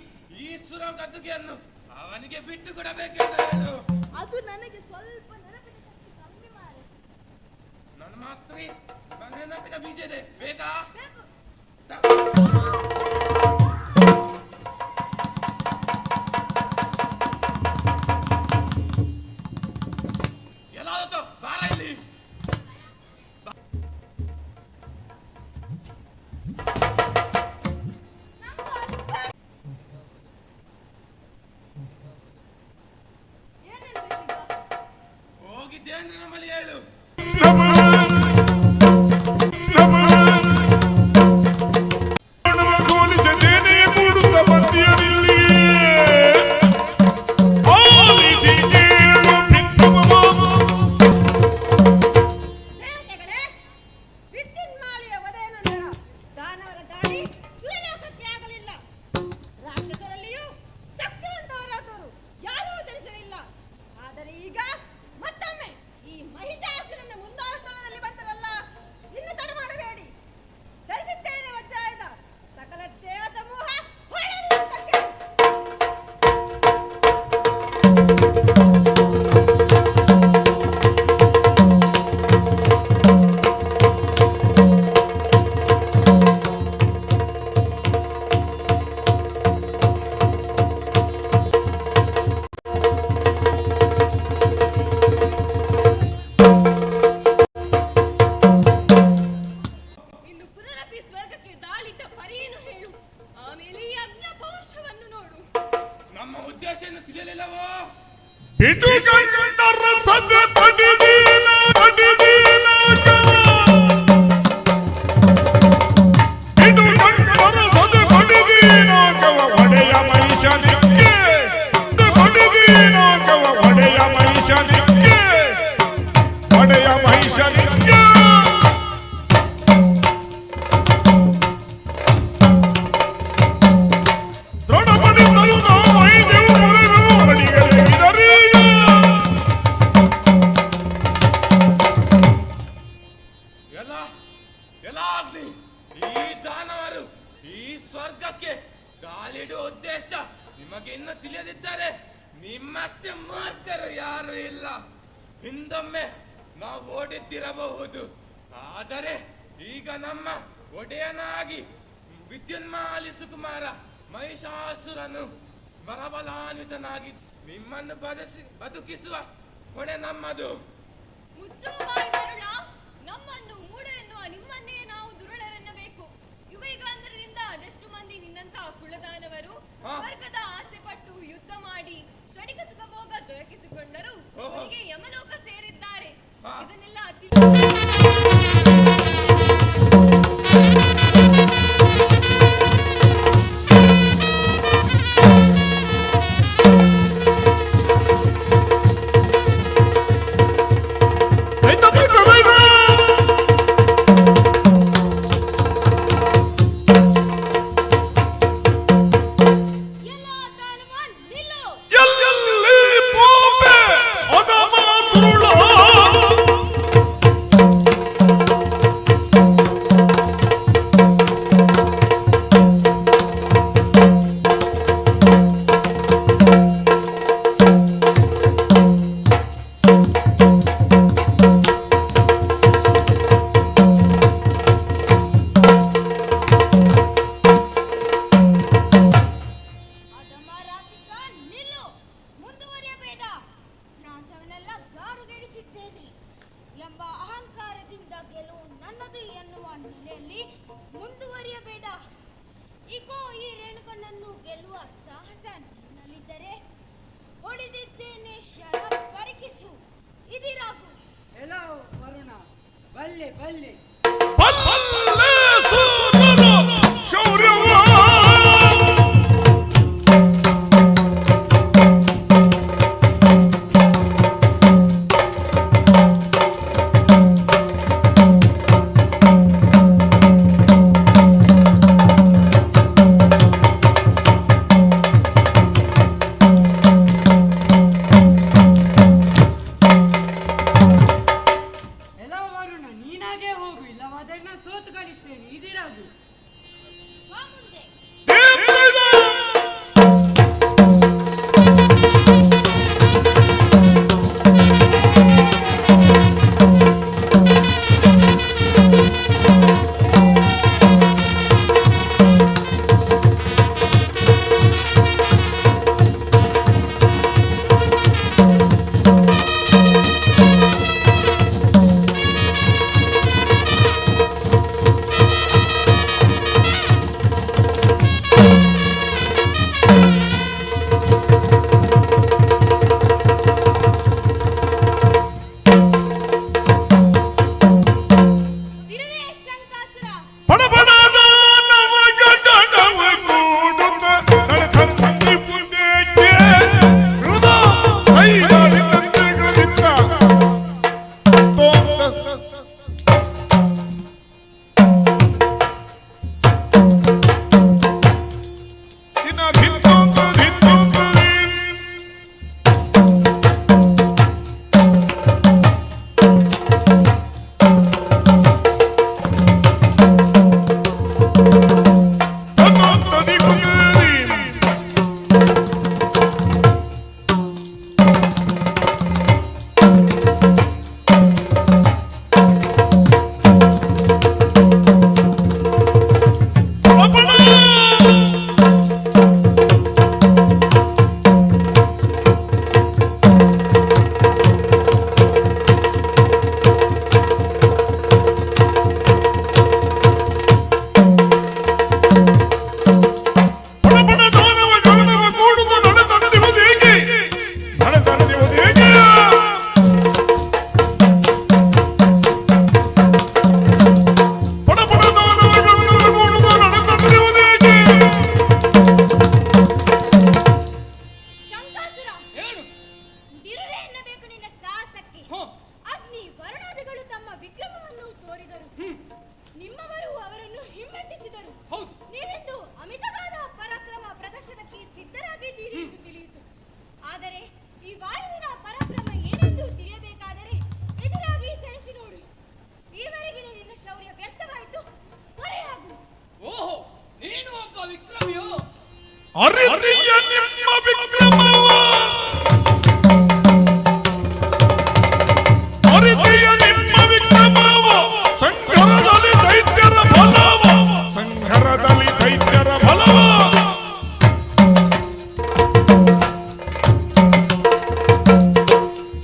ಈ ಸುರ ಗದ್ದುಗೆಯನ್ನು ಅವನಿಗೆ ಬಿಟ್ಟು ಕೊಡಬೇಕೆಂದು ಹೇಳು. ಅದು ನನಗೆ ಸ್ವಲ್ಪ ನೆನಪಿನ ಶಕ್ತಿ ಕಮ್ಮಿ ಮಾರೆ. ನನ್ನ ಮಾತ್ರ ನೆನಪಿನ ಬೀಜ ಇದೆ, ಬೇಕಾ? ಎಲ್ಲಾದತ್ತು ಬಾರ ಇಲ್ಲಿ. ಹೋಗಿ ದೇವೇಂದ್ರನ ಬಳಿ ಹೇಳು. ಕೋಲಿ ಉದ್ದೇಶ ಏನು ತಿಳಿಯಲಿಲ್ಲವೋ? ಬಿಡುಗಣ್ಣರ ಸದ ಪಡಿದೀನ ಪಡಿದೀನ ಬಿಡುಗಣ್ಣರ ಸದ ಪಡಿದೀನ ಕವ ಒಡೆಯ ಮನುಷ್ಯನಿಗೆ ಪಡಿದೀನ ಕವ ಒಡೆಯ ಮನುಷ್ಯನಿಗೆ ಒಡೆಯ ಮನುಷ್ಯನಿಗೆ ದೃಢಪಡಿಸಲು ನಾವು ಐದೆವು ಮೊರೆವೆವು ಹಡಿಗರೆ ಇದರೀಗ ಎಲ್ಲ ಎಲ್ಲ ಆಗ್ಲಿ ಈ ದಾನವರು ಈ ಸ್ವರ್ಗಕ್ಕೆ ಗಾಳಿಡುವ ಉದ್ದೇಶ ನಿಮಗೆ ಇನ್ನು ತಿಳಿಯದಿದ್ದರೆ ನಿಮ್ಮಷ್ಟೇ ಮೂರ್ಖರು ಯಾರು ಇಲ್ಲ. ಹಿಂದೊಮ್ಮೆ ನಾವು ಓಡಿದ್ದಿರಬಹುದು, ಆದರೆ ಈಗ ನಮ್ಮ ಒಡೆಯನಾಗಿ ವಿದ್ಯುನ್ಮಾಲಿ ಸುಕುಮಾರ ಮಹಿಷಾಸುರನು ಬಲಬಲಾನ್ವಿತನಾಗಿ ನಿಮ್ಮನ್ನು ಬದುಕಿಸುವ ಹೊಣೆ ನಮ್ಮದು. ಮುಚ್ಚುವ ಬಾಯಿ ಕರುಣ, ನಮ್ಮನ್ನು ಮೂಢ ಎನ್ನುವ ನಿಮ್ಮನ್ನೇ ನಾವು ದುರುಳರೆನ್ನಬೇಕು. ಯುಗ ಯುಗಾಂತರದಿಂದ ಅದೆಷ್ಟು ಮಂದಿ ನಿನ್ನಂತ ಕುಲದಾನವರು ಸ್ವರ್ಗದ ಆಸೆ ಪಟ್ಟು ಯುದ್ಧ ಮಾಡಿ ಕ್ಷಣಿಕ ಸುಖಭೋಗ ದೊರಕಿಸಿಕೊಂಡರು ಅವರಿಗೆ ಯಮಲೋಕ ಸೇರಿದ್ದಾರೆ. ಇದನ್ನೆಲ್ಲ ಎಂಬ ಅಹಂಕಾರದಿಂದ ಗೆಲುವು ನನ್ನದು ಎನ್ನುವ ನೆಲೆಯಲ್ಲಿ ಮುಂದುವರಿಯಬೇಡ. ಈಗೋ ಈ ರೇಣುಕನನ್ನು ಗೆಲ್ಲುವ ಸಾಹಸ ನಿನ್ನಲ್ಲಿದ್ದರೆ ಹೊಡೆದಿದ್ದೇನೆ, ಶರ ಪರಿಕಿಸು. ಇದಿರಾಗು. ಎಲ್ಲೋ ವರುಣ, ಬಲ್ಲೆ ಬಲ್ಲೆ ಸೋತು ಕಳಿಸ್ತೇನೆ. ಇದಿರಾಗು. ಆದರೆ ಈ ವಾಯುವಿನ ಪರಾಕ್ರಮ ಏನೆಂದು ತಿಳಿಯಬೇಕಾದರೆ ಎದುರಾಗಿ ಸೆಣಸಿ ನೋಡು. ಈವರೆಗಿನ ನಿನ್ನ ಶೌರ್ಯ ವ್ಯರ್ಥವಾಯಿತು, ಹೊರೆಯಾಗು. ಓಹೋ, ನೀನು ಒಬ್ಬ ವಿಕ್ರಮಿಯೋ? ಅರಿತಿಯ ನಿಮ್ಮ ವಿಕ್ರಮವ, ಅರಿತಿಯ ನಿಮ್ಮ ವಿಕ್ರಮವ, ಸಂಘರದಲ್ಲಿ ದೈತ್ಯರ ಬಲವ, ಸಂಘರದಲ್ಲಿ ದೈತ್ಯರ ಬಲವ.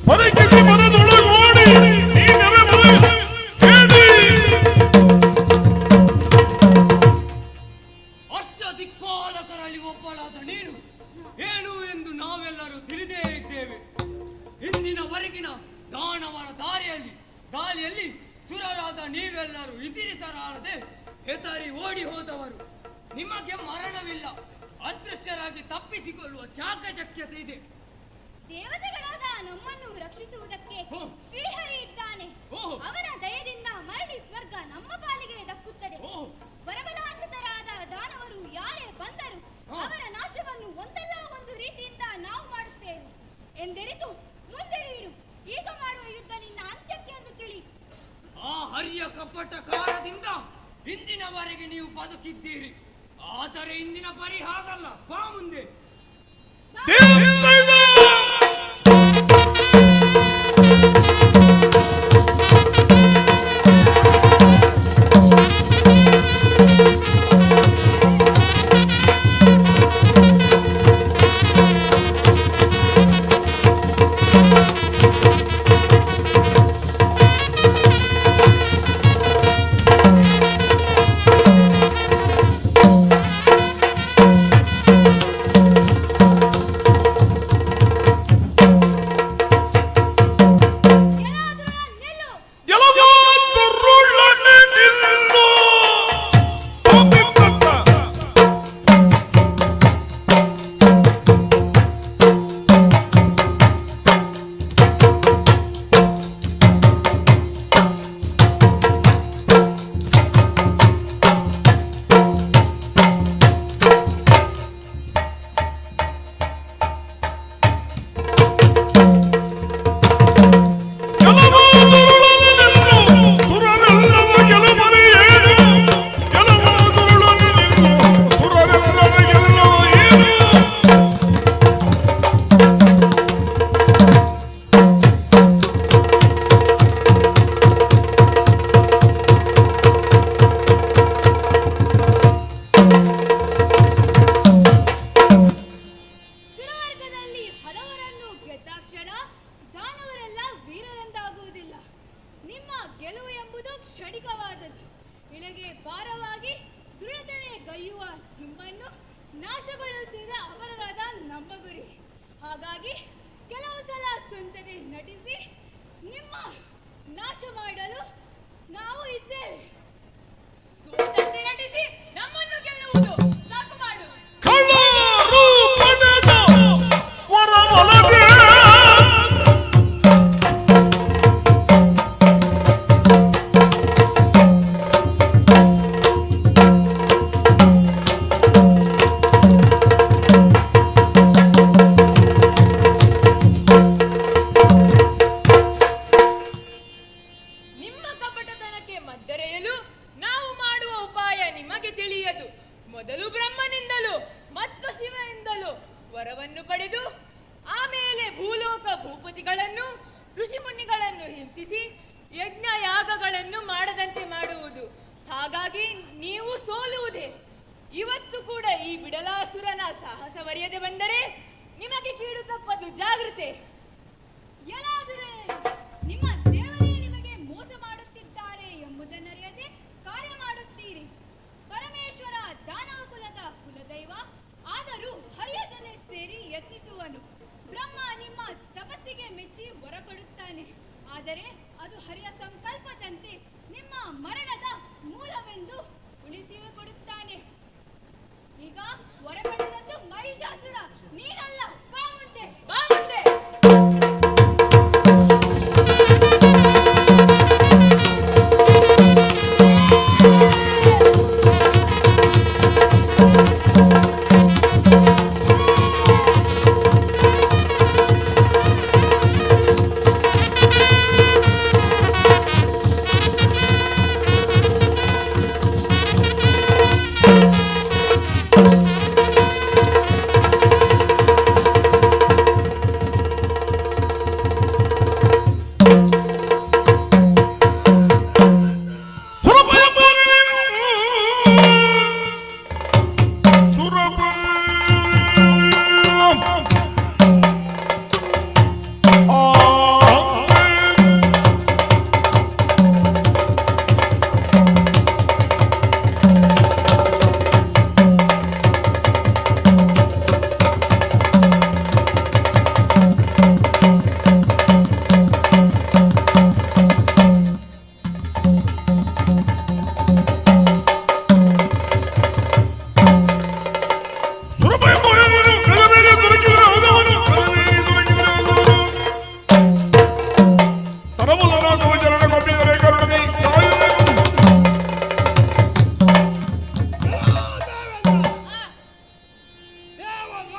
ಹೊರಗಿಸಿ ಮನದೊಳಗೋಡಿ ನೀನೆರೆ ಬಲ ಹೇಳಿ. ಅಷ್ಟ ದಿಕ್ಪಾಲಕರಲ್ಲಿ ಒಬ್ಬಳಾದ ನೀನು ಏನು ಎಂದು ನಾವೆಲ್ಲರೂ ತಿಳಿದೇ ಇದ್ದೇವೆ. ಇಂದಿನವರೆಗಿನ ದಾನವರ ದಾಳಿಯಲ್ಲಿ ಸುರರಾದ ನೀವೆಲ್ಲರೂ ಇತಿರಿಸಲಾರದೆ ಹೆದರಿ ಓಡಿ ಹೋದವರು. ನಿಮಗೆ ಮರಣವಿಲ್ಲ, ಅದೃಶ್ಯರಾಗಿ ತಪ್ಪಿಸಿಕೊಳ್ಳುವ ಚಾಕಚಕ್ಯತೆ ಇದೆ. ದೇವತೆಗಳಾದ ನಮ್ಮನ್ನು ರಕ್ಷಿಸುವುದಕ್ಕೆ ಶ್ರೀಹರಿ ಇದ್ದಾನೆ. ಅವನ ದಯದಿಂದ ಮರಳಿ ಸ್ವರ್ಗ ನಮ್ಮ ಪಾಲಿಗೆ ದಕ್ಕುತ್ತದೆ. ಬರಬಲಾನ್ವಿತರಾದ ದಾನವರು ಯಾರೇ ಬಂದರು ಅವರ ನಾಶವನ್ನು ಒಂದಲ್ಲ ಒಂದು ರೀತಿಯಿಂದ ನಾವು ಮಾಡುತ್ತೇವೆ ಎಂದೆರಿತು ಮುಂದೆ ಇಡು. ಈಗ ಮಾಡುವ ಯುದ್ಧ ನಿನ್ನ ಅಂತ್ಯಕ್ಕೆ ಎಂದು ತಿಳಿ. ಆ ಹರಿಯ ಕಪಟಕಾರದಿಂದ ಇಂದಿನವರೆಗೆ ನೀವು ಬದುಕಿದ್ದೀರಿ. ಆದರೆ ಇಂದಿನ ಪರಿ ಹಾಗಲ್ಲ. ಬಾ ಮುಂದೆ. ಹಾಗಾಗಿ ಕೆಲವು ಸಲ ಸ್ವಂತತೆ ನಟಿಸಿ ನಿಮ್ಮ ನಾಶ ಮಾಡಲು ನಾವು ಇದ್ದೇವೆ. ಸ್ವಂತತೆ ನಟಿಸಿ ನಮ್ಮನ್ನು ಗೆಲ್ಲುವುದು ಸಾಕು ಮಾಡು. ಮೊದಲು ಬ್ರಹ್ಮನಿಂದಲೂ ಮತ್ತು ಶಿವನಿಂದಲೂ ವರವನ್ನು ಪಡೆದು ಆಮೇಲೆ ಭೂಲೋಕ ಭೂಪತಿಗಳನ್ನು ಋಷಿಮುನಿಗಳನ್ನು ಹಿಂಸಿಸಿ ಯಜ್ಞ ಯಾಗಗಳನ್ನು ಮಾಡದಂತೆ ಮಾಡುವುದು. ಹಾಗಾಗಿ ನೀವು ಸೋಲುವುದೇ. ಇವತ್ತು ಕೂಡ ಈ ಬಿಡಲಾಸುರನ ಸಾಹಸವರಿಯದೆ ಬಂದರೆ ನಿಮಗೆ ಕೀಡು ತಪ್ಪದು, ಜಾಗೃತೆ. ನಿಮ್ಮ ದೇವರೇ ನಿಮಗೆ ಮೋಸ ಮಾಡುತ್ತಿದ್ದಾರೆ ಎಂಬುದನ್ನರಿಯದೆ ಕಾರ್ಯ ಮಾಡುತ್ತೀರಿ. ಪರಮೇಶ್ವರ ದಾನವ ಕುಲದ ಕುಲದೈವ ಆದರೂ ಹರಿಯ ಜೊತೆ ಸೇರಿ ಯತ್ನಿಸುವನು. ಬ್ರಹ್ಮ ನಿಮ್ಮ ತಪಸ್ಸಿಗೆ ಮೆಚ್ಚಿ ವರ ಕೊಡುತ್ತಾನೆ. ಆದರೆ ಅದು ಹರಿಯ ಸಂಕಲ್ಪದಂತೆ ನಿಮ್ಮ ಮರಣದ ಮೂಲವೆಂದು ಉಳಿಸಿಯೂ ಕೊಡುತ್ತಾನೆ. ಈಗ ವರ ಪಡೆದದ್ದು ಮಹಿಷಾಸುರ, ನೀನಲ್ಲ. ಬಾ ಮುಂದೆ, ಬಾ ಮುಂದೆ.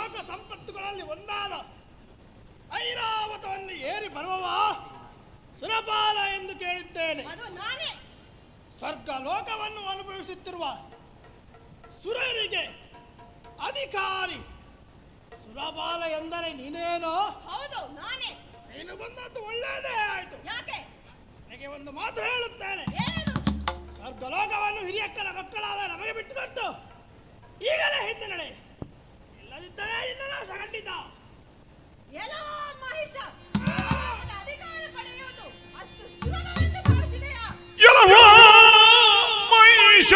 ಲೋಕ ಸಂಪತ್ತುಗಳಲ್ಲಿ ಒಂದಾದ ಐರಾವತವನ್ನು ಏರಿ ಬರುವವ ಸುರಪಾಲ ಎಂದು ಕೇಳಿದ್ದೇನೆ. ಅದು ನಾನೇ. ಸ್ವರ್ಗ ಲೋಕವನ್ನು ಅನುಭವಿಸುತ್ತಿರುವ ಸುರರಿಗೆ ಅಧಿಕಾರಿ ಸುರಪಾಲ ಎಂದರೆ ನೀನೇನೋ? ಹೌದು, ನಾನೇ. ನೀನು ಬಂದದ್ದು ಒಳ್ಳೆಯದೇ ಆಯ್ತು. ಯಾಕೆ? ನನಗೆ ಒಂದು ಮಾತು ಹೇಳುತ್ತೇನೆ. ಏನದು? ಸ್ವರ್ಗ ಲೋಕವನ್ನು ಹಿರಿಯಕ್ಕನ ಮಕ್ಕಳಾದ ನಮಗೆ ಬಿಟ್ಟುಕೊಟ್ಟು ಈಗಲೇ ಹಿಂದೆ ನಡೆ, ಇಲ್ಲದಿದ್ದರೆ ಇನ್ನ ನಾಶ ಖಂಡಿತ. ಎಲ್ಲೋ ಮಹಿಷ, ಅಧಿಕಾರ ಪಡೆಯುವುದು ಅಷ್ಟು ಸುಲಭವೆಂದು ಭಾವಿಸಿದೆಯಾ? ಎಲ್ಲವೋ ಮಹಿಷ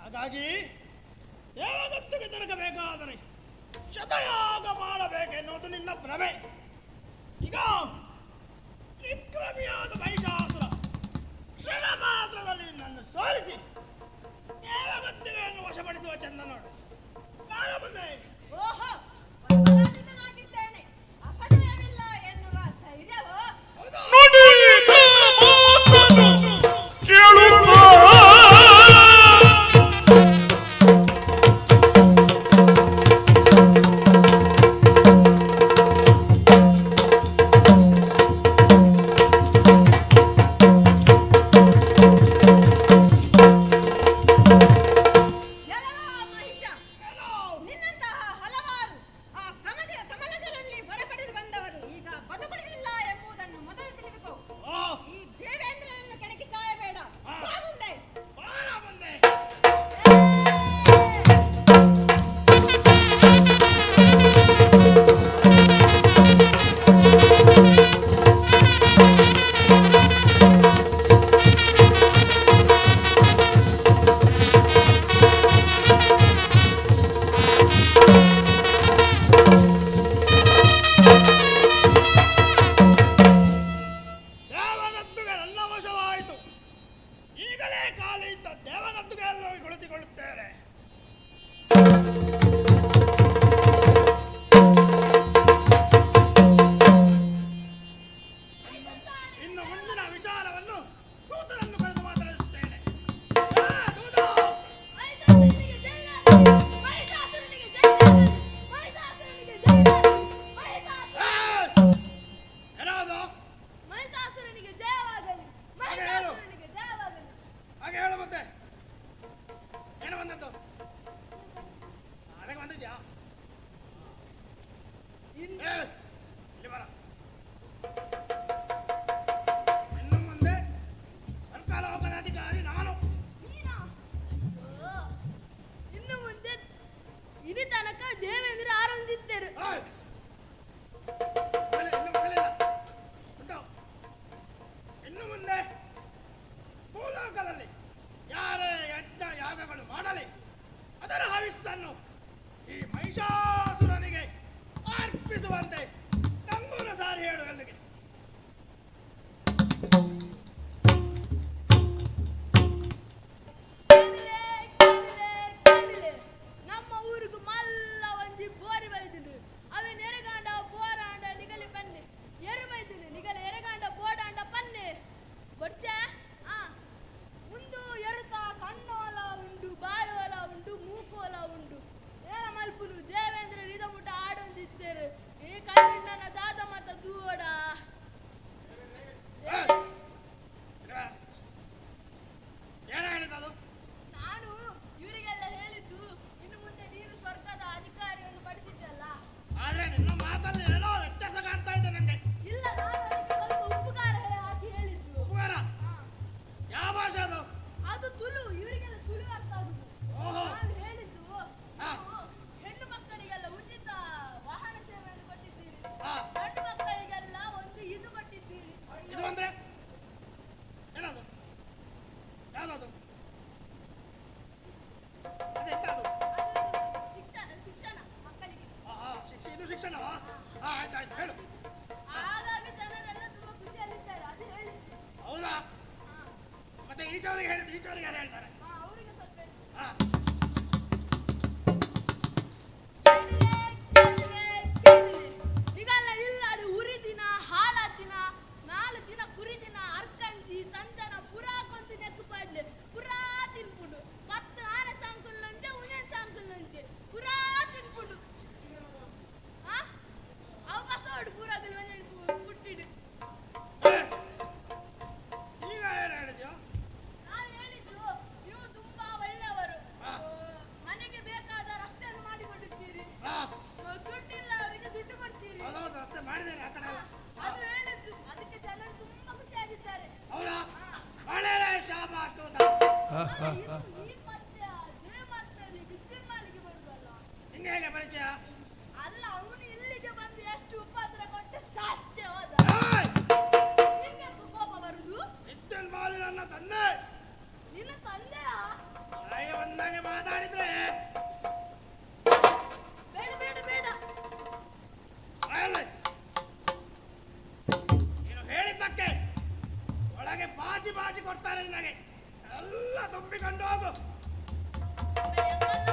ಹಾಗಾಗಿ ದೇವದತ್ತಿಗೆ ದೊರಕಬೇಕಾದರೆ ಶತಯಾಗ ಮಾಡಬೇಕೆನ್ನುವುದು ನಿನ್ನ ಭ್ರಮೆ. ಈಗ ವಿಕ್ರಮಿಯಾದ ಮಹಿಷಾಸುರ ಕ್ಷಣ ಮಾತ್ರದಲ್ಲಿ ನನ್ನನ್ನು ಸೋಲಿಸಿ ದೇವದತ್ತಿಗೆಯನ್ನು ವಶಪಡಿಸುವ ಚಂದ ನೋಡು. ನಾನು ಮುಂದೆ ಓಹೋ, ಬಲವಾಗಿದ್ದೇನೆ, ಅಪಜಯವಿಲ್ಲ ಎನ್ನುವ ಧೈರ್ಯವೋ ಕೇಳು ಖಾಲಿ ಇದ್ದ ದೇವನದ್ದುಗೆಲ್ಲೋ ಕುಳಿತುಕೊಳ್ಳುತ್ತೇನೆ. ಇನ್ನು ಮುಂದಿನ ವಿಚಾರವನ್ನು ದೂತರನ್ನು ಕರೆದು ಮಾತನಾಡುತ್ತೇನೆ. ಮಹಿಷಾಸುರನಿಗೆ ಜಯವಾಗಲಿ, ಮಹಿಷಾಸುರನಿಗೆ ಜಯವಾಗಲಿ. ಹಾಗೆ ಹೇಳು ಮತ್ತೆ ಏನು ಬಂದದ್ದು? ಅದಕ್ಕೆ ಬಂದಿದ್ಯಾ? ಇಲ್ಲಿ ಬರ. ಇನ್ನು ಮುಂದೆ ಸರ್ಕಾಲೋಕದ ಅಧಿಕಾರಿ ನಾನು. ಇನ್ನು ಮುಂದೆ ಇನ್ನು ತನಕ ದೇವೇಂದ್ರ ಆರಂಭಿಸಿದ್ದರು. ಇನ್ನು ಮುಂದೆ ಭೂಲೋಕದಲ್ಲಿ ಯಾರೇ ಯಜ್ಞ ಯಾಗಗಳು ಮಾಡಲಿ ಅದರ ಹವಿಸ್ಸನ್ನು ಈ ಮಹಿಷಾಸುರನಿಗೆ ಅರ್ಪಿಸುವಂತೆ ನಂಗೂರ ಸಾರಿ ಹೇಳು ಅಲ್ಲಿಗೆ. ನಮ್ಮ ಊರಿಗೆ ಮಲ್ಲ ಒಂಜಿ ಬೋರಿ ಬೈದುಂಡು ಅವೆ ನೆರೆಗಾಂಡ ಬೋರಾಂಡ ನಿಗಲಿ ಪನ್ನೆ ಎರು ಬೈದುಂಡು ನಿಗಲ ಎರೆಗಾಂಡ ಬೋಡಾಂಡ ಪನ್ನೆ ಬೊಚ್ಚ ಮುಂದು ಎರುತ ಕಣ್ಣೋಲ ಉಂಡು ಬಾಯೋಲ ಉಂಡು ಮೂಕೋಲ ಉಂಡು ಏನ ಮಲ್ಪುನು ದೇವೇಂದ್ರ ನಿದಮುಟ ಆಡೊಂದಿತ್ತೇರು ಈ ಕಣ್ಣಿನ ದಾದ ಮತ ದೂಡ ಏನ ಹೇಳಿದದು? ನಾನು ಇವರಿಗೆಲ್ಲ ಹೇಳಿದ್ದು ಇನ್ನು ಮುಂದೆ ನೀನು ಸ್ವರ್ಗದ ಅಧಿಕಾರಿಯನ್ನು ಪಡೆದಿದ್ದಲ್ಲ. ಆದ್ರೆ ನಿನ್ನ ಮಾತಲ್ಲಿ ಏನೋ ವ್ಯತ್ಯಾಸ ಕಾಣ್ತಾ ಇದೆ ನನಗೆ. ಇಲ್ಲ, ನಾನು ಅದಕ್ಕೆ ಸ್ವಲ್ಪ ಉಪಕಾರ ಹಾಕಿ ಹೇಳಿದ್ದು. ಉಪಕಾರ? ಯಾವ ಭಾಷೆ ಅದು? ಅದು ತುಳು, ಇವರಿಗೆಲ್ಲ ತುಳು ಅರ್ಥ ಆಗುದು. ನಾನು ಹೇಳಿದ್ದು ನೀವು ಹೆಣ್ಣು ಮಕ್ಕಳಿಗೆಲ್ಲ ಉಚಿತ ವಾಹನ ಸೇವೆಯನ್ನು ಕೊಟ್ಟಿದ್ದೀರಿ, ಗಂಡು ಮಕ್ಕಳಿಗೆಲ್ಲ ಒಂದು ಇದು ಕೊಟ್ಟಿದ್ದೀರಿ. ಇದು ಅಂದ್ರೆ ಏನದು? ಯಾವ್ದದು? ಅದೆಂತದು? ಶಿಕ್ಷಣ ಮಕ್ಕಳಿಗೆ. ಇದು ಶಿಕ್ಷಣವಾ? ಆಯ್ತಾಯ್ತು ಹೇಳು. ಹಾಗಾಗಿ ಜನರೆಲ್ಲ ತುಂಬಾ ಖುಷಿಯಲ್ಲಿದ್ದಾರೆ, ಅದು ಹೇಳಿದ್ದು. ಹೌದಾ? ಮತ್ತೆ ಈಚವರಿಗೆ ಹೇಳಿದ್ದು ಈಚವರಿಗೆ ಯಾರು ಹೇಳ್ತಾರೆ? ಅವರಿಗೆ ಸ್ವಲ್ಪ ಈಗಲ್ಲ ಇಲ್ಲಾಡು ಉರಿ ದಿನ ಹಾಳ ದಿನ 4 ದಿನ ಕುರಿ ದಿನ ಅರ್ಕಂಜಿ ತಂಜನ ಪುರಾ ಕೊಂದು ನೆಕ್ಕು ಪಾಡ್ಲೆ ಪುರಾ ತಿನ್ಪುಡು 10 ಆನೆ ಸಾಂಕುಲ್ ನಂಚೆ ಉಯನ್ ಸಾಂಕುಲ್ ನಂಚೆ ಪುರಾ ತಿನ್ಪುಡು ಅವ ಬಸೋಡು ಪೂರಾಗಲು ಪುಟ್ಟಿಡು. ಈಗ ಏನು ಹೇಳಿದ್ಯೋ? ನಾನು ಹೇಳಿದ್ದು ನೀವು ತುಂಬಾ ಒಳ್ಳೆಯವರು, ಮನೆಗೆ ಬೇಕಾದ ರಸ್ತೆಯನ್ನು ಮಾಡಿಕೊಡುತ್ತೀರಿ, ದುಡ್ಡಿಲ್ಲ ಅವರಿಗೆ ದುಡ್ಡು ಕೊಡ್ತೀರಿ. ಹೌದೌದು, ರಸ್ತೆ ಮಾಡಿದ್ದೇನೆ ಆ ಕಡೆ ಎಲ್ಲ. ಅದು ಹೇಳಿದ್ದು, ಅದಕ್ಕೆ ಜನರು ತುಂಬಾ ಖುಷಿಯಾಗಿದ್ದಾರೆ. ಹೌದಾ? ಒಳ್ಳೆಯ ಶಾಬಾಷ್ ತೂತ. ಈ ಮಧ್ಯ ದೇವಮಾತಲ್ಲಿ ವಿದ್ಯುನ್ಮಾಲಿಗೆ ಬರುದಲ್ಲ. ನಿಂಗೆ ಹೇಗೆ ಪರಿಚಯ? ಅಲ್ಲ, ಅವನು ಇಲ್ಲಿಗೆ ಬಂದು ಎಷ್ಟು ಉಪದ್ರ ಕೊಟ್ಟು ಸಾಧ್ಯ ಹೋದ. ನಿಂಗೆ ಕೋಪ ಬರುದು? ವಿದ್ಯುನ್ಮಾಲಿ ನನ್ನ ತಂದೆ. ನಿನ್ನ ತಂದೆಯ? ಹಾಗೆ ಬಂದಾಗೆ ಮಾತಾಡಿದ್ರೆ ಬೇಡ ಬೇಡ ಬೇಡ. ನೀನು ಹೇಳಿದ್ದಕ್ಕೆ ಒಳಗೆ ಬಾಜಿ ಬಾಜಿ ಕೊಡ್ತಾರೆ ನಿನಗೆ. ಎಲ್ಲ ತುಂಬಿಕೊಂಡು ಹೋಗು.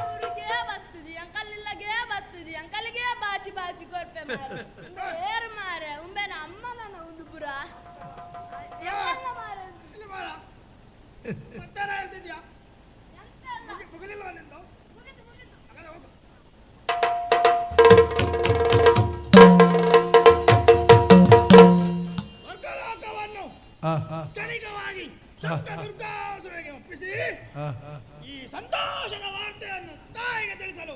ಊರಿಗೆ ಬರ್ತದೆ ಅಂಕಲಿಲ್ಲಗೆ ಬರ್ತದೆ ಅಂಕಲಿಗೆ ಬಾಚಿ ಬಾಚಿ ಕೊರ್ಪೆ ಮಾರೆ ಏರು ಮಾರೆ ಉಂಬೆನ ಅಮ್ಮನ ಒಂದು ಪುರ ಎಲ್ಲ ಮಾರೆ ಇಲ್ಲಿ ಮಾರ ಮತ್ತೇನ ಹೇಳ್ತಿದ್ಯಾ? ಮುಗಿಲಿಲ್ವ ನಿಂದು? ಹಾಗಾದ್ರೆ ಹೋಗು. ಸ್ವರ್ಗಲೋಕವನ್ನು ಕ್ಷಣಿಕವಾಗಿ ದುರ್ಗಾಸುರನಿಗೆ ಒಪ್ಪಿಸಿ ಈ ಸಂತೋಷದ ವಾರ್ತೆಯನ್ನು ತಾಯಿಗೆ ತಿಳಿಸಲು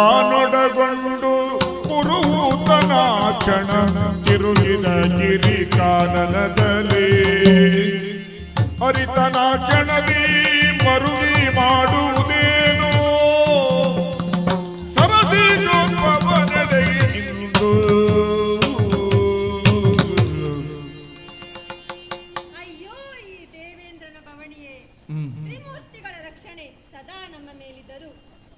ಸುರರತಾನೊಡಗೊಂಡು ಪುರುತನಾಚಣ ತಿರುಗಿದ ಗಿರಿಕಾನನದಲ್ಲಿ ಹರಿತನಾಚಣದಿ ಮರುಗಿ ಮಾಡುವುದೇನೋ ಸರಸಿ ಜೋಪವನೆಡೆಯಿಂದು ಅಯ್ಯೋ ಈ ದೇವೇಂದ್ರನ ಬವಣಿಯೇ ತ್ರಿಮೂರ್ತಿಗಳ ರಕ್ಷಣೆ ಸದಾ ನಮ್ಮ ಮೇಲೆ ಮೇಲಿದ್ದರು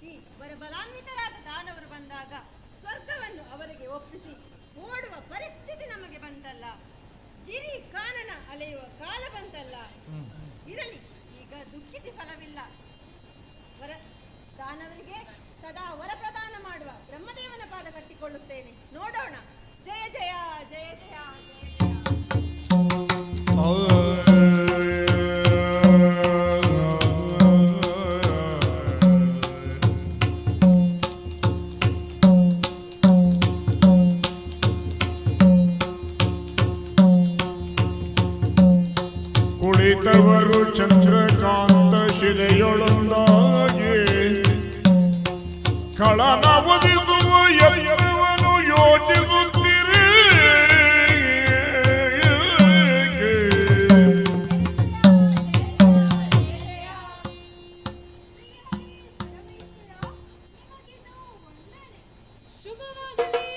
ಈ ವರಬಲಾನ್ವಿತರಾದ ದಾನವರು ಬಂದಾಗ ಸ್ವರ್ಗವನ್ನು ಅವರಿಗೆ ಒಪ್ಪಿಸಿ ಓಡುವ ಪರಿಸ್ಥಿತಿ ನಮಗೆ ಬಂತಲ್ಲ, ಗಿರಿ ಕಾನನ ಅಲೆಯುವ ಕಾಲ ಬಂತಲ್ಲ. ಇರಲಿ, ಈಗ ದುಃಖಿಸಿ ಫಲವಿಲ್ಲ. ದಾನವರಿಗೆ ಸದಾ ವರಪ್ರದಾನ ಮಾಡುವ ಬ್ರಹ್ಮದೇವನ ಪಾದ ಕಟ್ಟಿಕೊಳ್ಳುತ್ತೇನೆ. ನೋಡೋಣ. ಜಯ ಜಯ ಜಯ ಜಯ ಕುಳಿತವರು ಚಂದ್ರಕಾಂತ ಶಿಲೆಯೊಳೊಂದಾಗಿ ಕಳನ ಒದಿಸುವ ಎಲ್ಲವನು ಯೋಚಿಸುತ್ತೀರಿ. ಶುಭವಾಗಲಿ.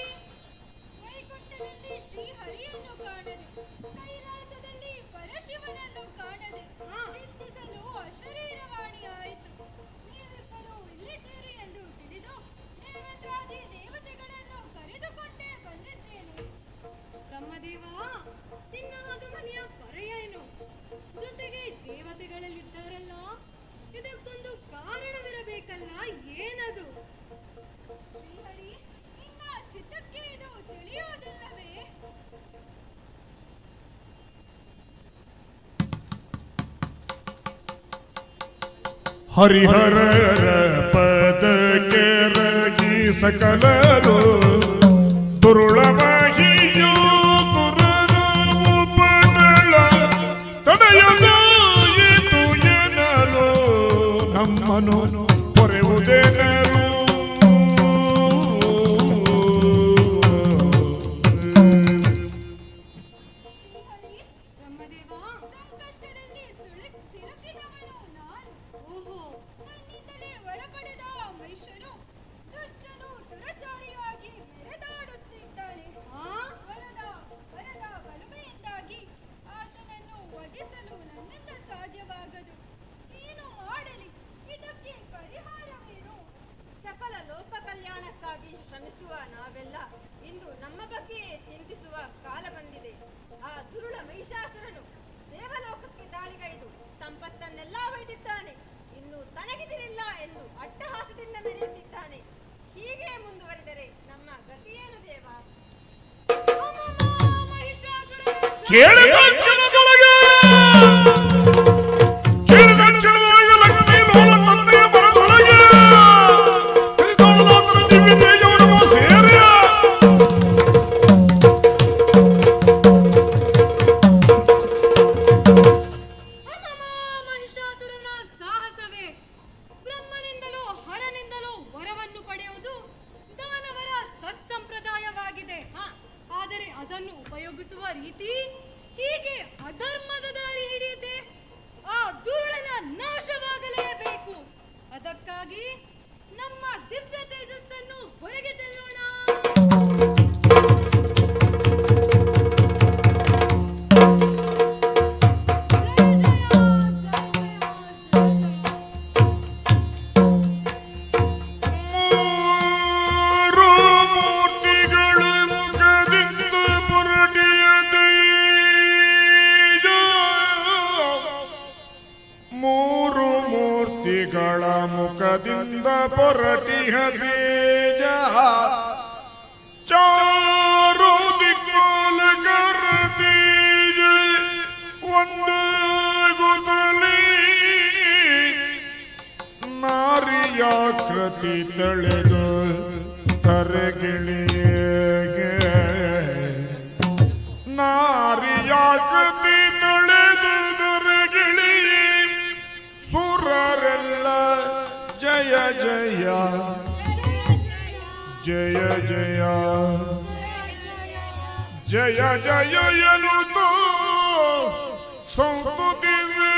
ವೈಕುಂಠದಲ್ಲಿ ಶ್ರೀಹರಿಯನ್ನು ಕಾಣದೆ, ಕೈಲಾಸದಲ್ಲಿ ಪರಶಿವನನ್ನು ಕಾಣದೆ ಚಿಂತಿಸಲು ಅಶರೀರವಾಣಿಯಾಯಿತು. ನೀವಿಬ್ಬರು ಇಲ್ಲಿದ್ದೀರಿ ಎಂದು ತಿಳಿದು ದೇವೇಂದ್ರಾದಿ ದೇವತೆಗಳನ್ನು ಕರೆದುಕೊಂಡೇ ಬಂದಿದ್ದೇನೆ. ಬ್ರಹ್ಮದೇವ, ನಿನ್ನ ಆಗಮನೆಯ ಪರೆಯೇನು? ಜೊತೆಗೆ ದೇವತೆಗಳಲ್ಲಿದ್ದಾರಲ್ಲ, ಇದಕ್ಕೊಂದು ಕಾರಣವಿರಬೇಕಲ್ಲ, ಏನದು? ಶ್ರೀಹರಿ, ನಿನ್ನ ಚಿತ್ತಕ್ಕೆ ಇದು ತಿಳಿಯುವುದಿಲ್ಲವೇ? ಹರಿಹರರ ಪದಕ್ಕೆ ರಗಿ ಸಕಲರು ದುರುಳಮಹಿಯೋ ಸುರನವು ಪಟಳ ತಡೆಯಲಾಯಿತು ಎನ್ನಲು ನಮ್ಮನು ಪೊರೆಯುವುದೇನರು. ಬ್ರಹ್ಮದೇವ, ಸಂಕಷ್ಟದಲ್ಲಿ ಸಿಲುಕಿದವಳು ನಾನು. ಓಹೋ, ನನ್ನಿಂದಲೇ ವರ ಪಡೆದ ಮೈಷನು ದುಷ್ಟನು ದುರಚಾರಿಯಾಗಿ ಮೆರೆದಾಡುತ್ತಿದ್ದಾನೆ. ವರದ ಬಲುಮೆಯಿಂದಾಗಿ ಆತನನ್ನು ವಧಿಸಲು ನನ್ನಿಂದ ಸಾಧ್ಯವಾಗದು. ಏನು ಮಾಡಲಿ? ಇದಕ್ಕೆ ಪರಿಹಾರವೇನು? ಸಕಲ ಲೋಕ ಕಲ್ಯಾಣಕ್ಕಾಗಿ ಶ್ರಮಿಸುವ ನಾವೆಲ್ಲ ಇಂದು ನಮ್ಮ ಬಗ್ಗೆಯೇ ಚಿಂತಿಸುವ ಕಾಲ ಬಂದಿದೆ. ಆ ದುರುಳ ಮಹಿಷಾಸುರನು ದೇವಲೋಕಕ್ಕೆ ದಾಳಿಗೈದು ಸಂಪತ್ತನ್ನೆಲ್ಲ ಒಯ್ದಿದ್ದಾನೆ. ಇನ್ನು ತನಗಿದಿರಿಲ್ಲ ಎಂದು ಅಟ್ಟಹಾಸದಿಂದ ಮೆರೆಯುತ್ತಿದ್ದಾನೆ. ಹೀಗೆ ಮುಂದುವರಿದರೆ ನಮ್ಮ ಗತಿಯೇನು ದೇವ? ಮಹಿಷಾಸುರನ ಸಾಹಸವೇ! ಬ್ರಹ್ಮನಿಂದಲೂ ಹರನಿಂದಲೂ ವರವನ್ನು ಪಡೆಯುವುದು ದಾನವರ ಸತ್ಸಂಪ್ರದಾಯವಾಗಿದೆ. ಆದರೆ ಅದನ್ನು ಉಪಯೋಗಿಸುವ ರೀತಿ ಹೀಗೆ ಅಧರ್ಮದ ದಾರಿ ಹಿಡಿಯುತ್ತೆ. ಆ ದುರುಳನ ನಾಶವಾಗಲೇಬೇಕು. ಅದಕ್ಕಾಗಿ ನಮ್ಮ ದಿವ್ಯ ತೇಜಸ್ಸನ್ನು ಹೊರಗೆ ಚೆಲ್ಲೋಣ. ಮೂರು ಮೂರ್ತಿಗಳ ಮುಖದಿಂದ ಪೊರಟಿಹ ತೇಜ ಚಾರು ದಿಕ್ಕಾಲ ಕರತೀಜ ಒಂದಾಗುತ್ತಲೇ ನಾರಿಯಾಕೃತಿ ತಳೆದು ತರಗಿಳಿಯಗೆ ನಾರಿಯಾಕೃತಿ ತಳೆದು ತರಗಿಳಿಯೇ ಸುರರೆಲ್ಲ ಜಯ ಜಯ ಜಯ ಜಯ ಜಯ ಜಯ ಎನ್ನುತ್ತೋ ಸಂಸ್ತುತಿವೆ.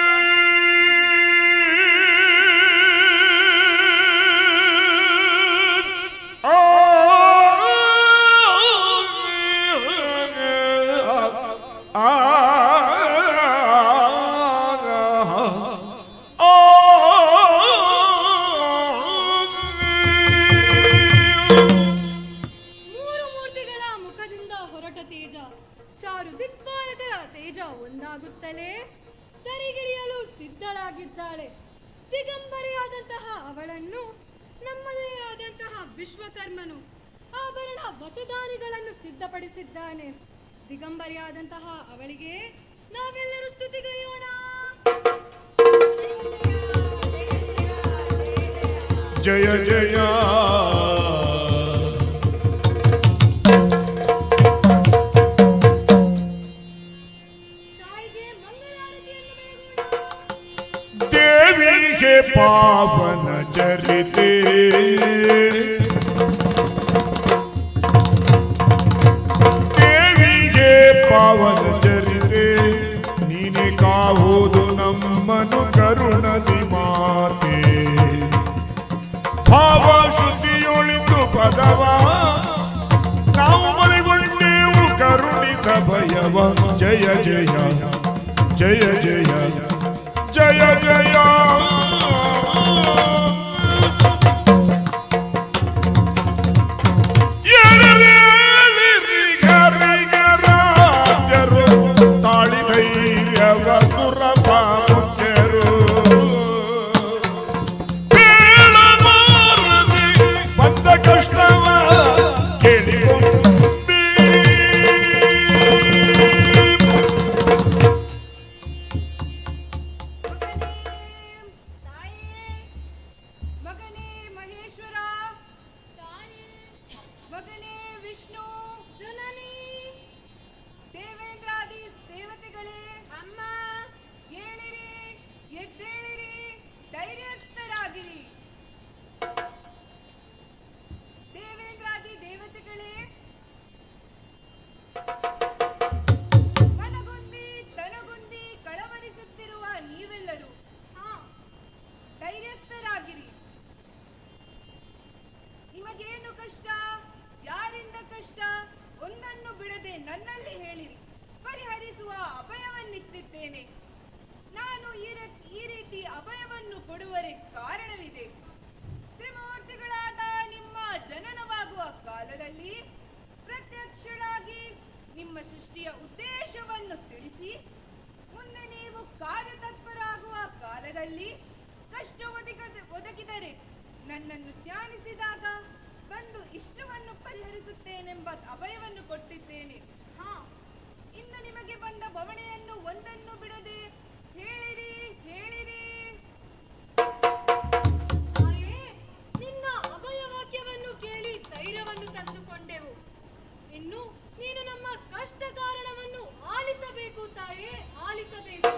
ನಮ್ಮದೇ ಆದಂತಹ ವಿಶ್ವಕರ್ಮನು ಆಭರಣ ವಸದಾನಿಗಳನ್ನು ಸಿದ್ಧಪಡಿಸಿದ್ದಾನೆ. ದಿಗಂಬರಿಯಾದಂತಹ ಅವಳಿಗೆ ನಾವೆಲ್ಲರೂ ಸ್ತುತಿಗೈಯೋಣ. ಜಯ ಜಯ ದೇವಿಗೆ ಪಾವನ ಚರಿತೆ ದೇವಿಗೆ ಪಾವನ ಚರಿತೆ ನೀನೆ ಕಾವುದು ನಮ್ಮನು ಕರುಣದಿ ಮಾತೆ ಭಾವ ಶ್ರುತಿಯೊಳಿತು ಪದವ ನಾವು ಮರೆಗೊಂಡೇವು ಕರುಣಿತ ಭಯವ ಜಯ ಜಯ ಜಯ ಜಯ ಜಯ ಜಯ ತಾಳಿ ಧೈರ್ಯವ ಸುರಪ ಮುಚ್ಚರು ಬಂದ ಕಷ್ಟವ ಕೇಳಿಕೊಂಡು ಮಗನೇ ಮಹೇಶ್ವರ, ಮಗನೇ ವಿಷ್ಣು, ಜನನಿ ದೇವೇಂದ್ರಾದಿ ದೇವತೆಗಳೇ, ಅಮ್ಮ ಏಳಿರಿ, ಎದ್ದೇಳಿರಿ, ಧೈರ್ಯಸ್ಥರಾಗಿರಿ. ದೇವೇಂದ್ರಾದಿ ದೇವತೆಗಳೇ, ಮನಗುಂದಿ ತನಗುಂದಿ ಕಳವರಿಸುತ್ತಿರುವ ನೀವೆಲ್ಲರೂ ಧೈರ್ಯಸ್ಥರಾಗಿರಿ. ನಿಮಗೇನು ಕಷ್ಟ, ಯಾರಿಂದ ಕಷ್ಟ, ಒಂದನ್ನು ಬಿಡದೆ ನನ್ನಲ್ಲಿ ಹೇಳಿರಿ, ಪರಿಹರಿಸುವ ಅಭಯವನ್ನಿತ್ತಿದ್ದೇನೆ. ನಾನು ಈ ರೀತಿ ಅಭಯವನ್ನು ಕೊಡುವರೆ ಕಾರಣವಿದೆ. ತ್ರಿಮೂರ್ತಿಗಳಾದ ನಿಮ್ಮ ಜನನವಾಗುವ ಕಾಲದಲ್ಲಿ ಪ್ರತ್ಯಕ್ಷಳಾಗಿ ನಿಮ್ಮ ಸೃಷ್ಟಿಯ ಉದ್ದೇಶವನ್ನು ತಿಳಿಸಿ, ಮುಂದೆ ನೀವು ಕಾರ್ಯತತ್ಪರಾಗುವ ಕಾಲದಲ್ಲಿ ಕಷ್ಟ ಒದಗಿದರೆ ನನ್ನನ್ನು ಧ್ಯಾನಿಸಿದಾಗ ಬಂದು ಇಷ್ಟವನ್ನು ಪರಿಹರಿಸುತ್ತೇನೆಂಬ ಅಭಯವನ್ನು ಕೊಟ್ಟಿದ್ದೇನೆ. ಇನ್ನು ನಿಮಗೆ ಬಂದ ಬವಣೆಯನ್ನು ಒಂದನ್ನು ಬಿಡದೆ ಹೇಳಿರಿ ಹೇಳಿರಿ. ನಿನ್ನ ಅಭಯ ವಾಕ್ಯವನ್ನು ಕೇಳಿ ಧೈರ್ಯವನ್ನು ತಂದುಕೊಂಡೆವು. ಇನ್ನು ನೀನು ನಮ್ಮ ಕಷ್ಟ ಕಾರಣವನ್ನು ಆಲಿಸಬೇಕು ತಾಯೇ, ಆಲಿಸಬೇಕು.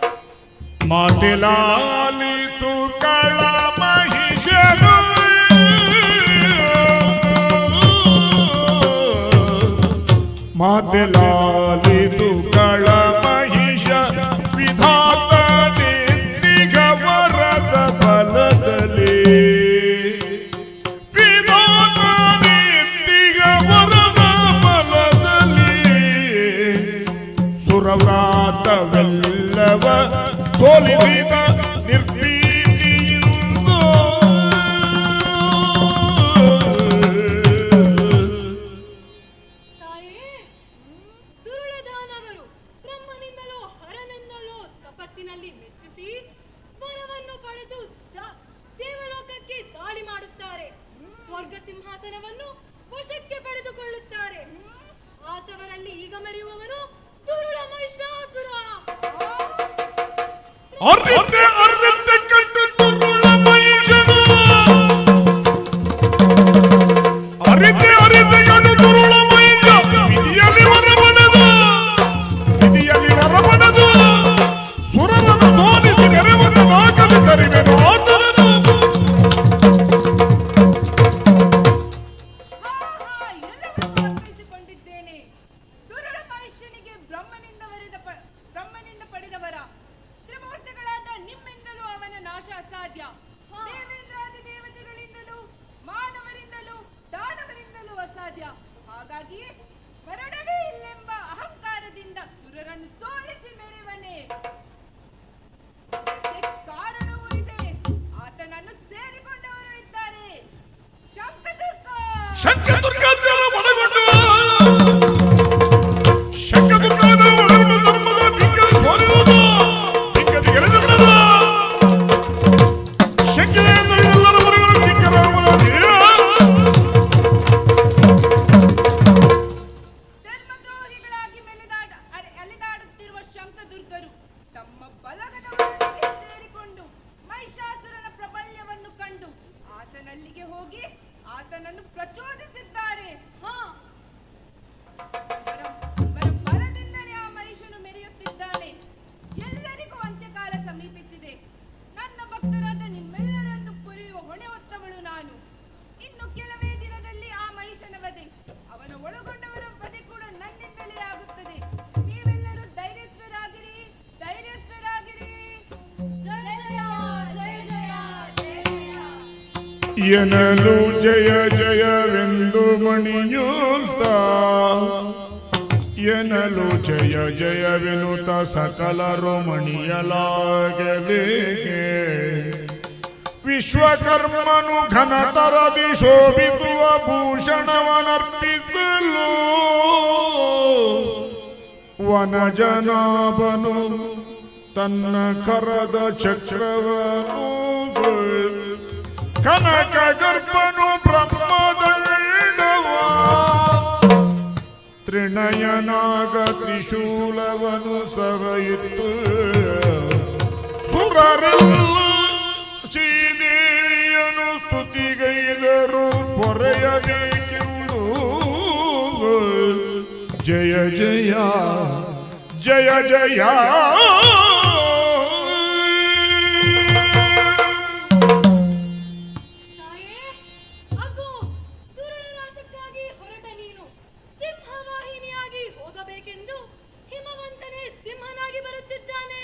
ಮಾತೆಲಾಲಿತು ಕಳ ಮಹಿಷನು ಮಾತೆಲಾಲಿತು ಕಳ ಮಹಿಷ ವಿಧಾತನೆ ನಿಗವರದ ಬಲದಲ್ಲಿ ವಿಧಾತನೆ ನಿಗವರದ ಬಲದಲ್ಲಿ ಸುರವ್ರಾತವೆಲ್ಲವ ಸೋಲಿಸಿದ ನಿರ್ಭೀತಿಯಿಂದ ತಾಯೇ, ದುರುಳದಾನವರು ಬ್ರಹ್ಮನಿಂದಲೋ ಹರನಿಂದಲೋ ತಪಸ್ಸಿನಲ್ಲಿ ಮೆಚ್ಚಿಸಿ ವರವನ್ನು ಪಡೆದು ದೇವಲೋಕಕ್ಕೆ ದಾಳಿ ಮಾಡುತ್ತಾರೆ. ಸ್ವರ್ಗ ಸಿಂಹಾಸನವನ್ನು ವಶಕ್ಕೆ ಪಡೆದುಕೊಳ್ಳುತ್ತಾರೆ. ಆತವರಲ್ಲಿ ಈಗ ಮೆರೆಯುವವನು ದುರುಳ ಮಹಿಷಾಸುರ. ಅರ್ಧತೆ ಅರ್ಧತೆ ಕಂಡು ದುರುಳ ಮಹಿಷನು ಅರಿತೆ ಅರಿತೆ ಕಂಡು ದುರುಳ ಮಹಿಷ ವಿಧಿಯಲ್ಲಿ ಹೊರಬಡದು ಸುರನನ್ನು ಸೋಲಿಸಿ ನೆರವನ್ನು ನಾಕಲು ತರಿವೆನು ಆತನನು. ಅರ್ಪಿಸಿಕೊಂಡಿದ್ದೇನೆ. ದುರುಳ ಮನುಷ್ಯನಿಗೆ ಬ್ರಹ್ಮನಿಂದ ಪಡೆದವರ ತ್ರಿಮೂರ್ತಿಗಳಾದ ನಿಮ್ಮಿಂದಲೂ ಅವನ ನಾಶ ಅಸಾಧ್ಯ. ದೇವೇಂದ್ರಾದಿ ದೇವತೆಗಳಿಂದಲೂ ಮಾನವರಿಂದಲೂ ದಾನವರಿಂದಲೂ ಅಸಾಧ್ಯ. ಹಾಗಾಗಿ ಬರಡವೇ ಇಲ್ಲೆಂಬ ಅಹಂಕಾರದಿಂದ ಸುರರನ್ನು ಸೋಲಿಸಿ ಮೆರೆವನೆ. ಕಾರಣವೂ ಇದೆ. ಆತನನ್ನು ಸೇರಿಕೊಂಡವರು ಇದ್ದಾರೆ. ಶಂಕದುರ್ಗ ಒಳಗೊಂಡು ಶಂಕದುರ್ಗನ ಒಳಗೊಂಡು ಧರ್ಮದ ಬಿಂಗ ಹೋರುವುದು ಬಿಂಗದಿ ಗೆಳೆದು ಬಿಡದ ಶಂಕರೇಂದ್ರ ಎಲ್ಲರ ಮನೆಗಳು ಬಿಂಗರಾಮದ ಅವನಲ್ಲಿಗೆ ಹೋಗಿ ಆತನನ್ನು ಪ್ರಚೋದಿಸಿದ್ದಾರೆ. ಬಲದಿಂದಲೇ ಆ ಮನುಷ್ಯನು ಮೆರೆಯುತ್ತಿದ್ದಾನೆ. ಎಲ್ಲರಿಗೂ ಅಂತ್ಯಕಾಲ ಸಮೀಪಿಸಿದೆ. ನನ್ನ ಭಕ್ತರಾದ ನಿಮ್ಮೆಲ್ಲರನ್ನು ಪುರಿಯುವ ಹೊಣೆ ಹೊತ್ತವಳು ನಾನು. ಇನ್ನು ಕೆಲವೇ ದಿನದಲ್ಲಿ ಆ ಮನುಷ್ಯನ ವಧೆ, ಅವನ ಒಳಗೊಂಡವರ ವಧೆ ಕೂಡ ನನ್ನಿಂದಲೇ ಆಗುತ್ತದೆ. ನೀವೆಲ್ಲರೂ ಧೈರ್ಯಸ್ಥರಾಗಿರಿ, ಧೈರ್ಯಸ್ಥರಾಗಿರಿ. ಜಯ ಜಯ ಜಯ ಜಯ ಜಯ ಜಯ. ಎನಲು ಜಯ ಜಯವೆಂದು ಮಣಿಯುತ್ತ ಎನಲು ಜಯ ಜಯವೆನುತ ಸಕಲರು ಮಣಿಯಲಾಗಬೇಕೆ. ವಿಶ್ವಕರ್ಮನು ಘನತರದಿ ಶೋಭಿಸುವ ಭೂಷಣವನರ್ಪಿಸಲು ವನಜನಾಭನು ತನ್ನ ಕರದ ಚಕ್ರವನು ಕನಕ ಗರ್ಭನು ಬ್ರಹ್ಮದಂಡವ ತ್ರಿನಯನಾಗ ತ್ರಿಶೂಲವನು ಸವೆಯಿತು ಸುರರೆಲ್ಲ ಶ್ರೀದೇವಿಯನು ಸ್ತುತಿಗೈದರು ಪೊರೆಯಬೇಕೆಂದು. ಜಯ ಜಯ ಜಯ ಜಯ. ಹೋಗಬೇಕೆಂದು ಹಿಮವಂತನೇ ಸಿಂಹನಾಗಿ ಬರುತ್ತಿದ್ದಾನೆ.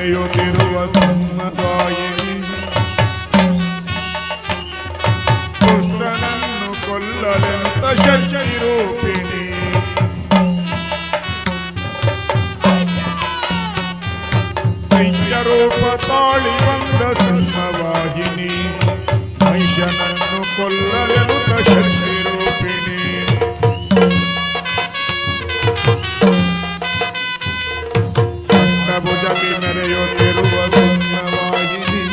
ಮೆರೆಯುತ್ತಿರುವ ಸನ್ನದಾಯಿನಿ ದುಷ್ಟನನ್ನು ಕೊಲ್ಲಲೆಂತ ಶಶಿರೂಪಿಣಿ ರೂಪ ತಾಳಿ ಬಂದ ಸನ್ನವಾಹಿನಿ ಮಹಿಷನನ್ನು ಕೊಲ್ಲಲೆಂತ ಶಶಿರೂಪಿಣಿ ಭುಜಕ್ಕೆ ಮೆರೆಯುತ್ತಿರುವ ಸನ್ನವಾಹಿನಿ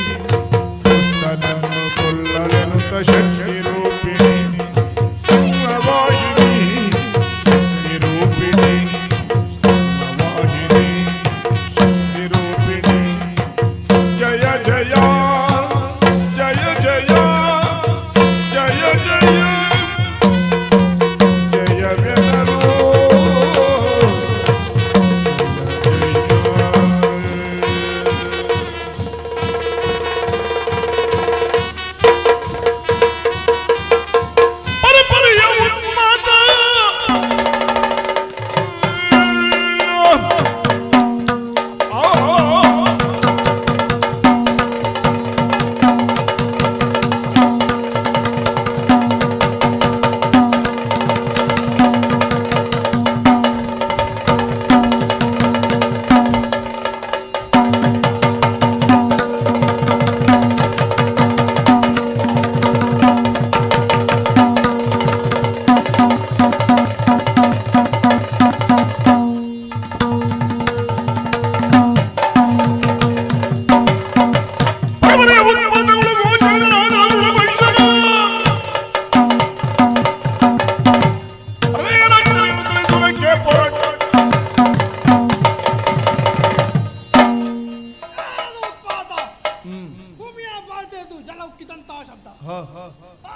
ದುಷ್ಟನನ್ನು ಕೊಲ್ಲಲೆನುತ ಶಕ್ತಿರೂಪಿಣಿ ಸನ್ನವಾಹಿನಿ ಶಕ್ತಿರೂಪಿಣಿ ಸನ್ನವಾಹಿನಿ ಶಕ್ತಿರೂಪಿಣಿ ಜಯ ಜಯ ಜಯ ಜಯ ಜಯ ಜಯ ಜಯವೆನರು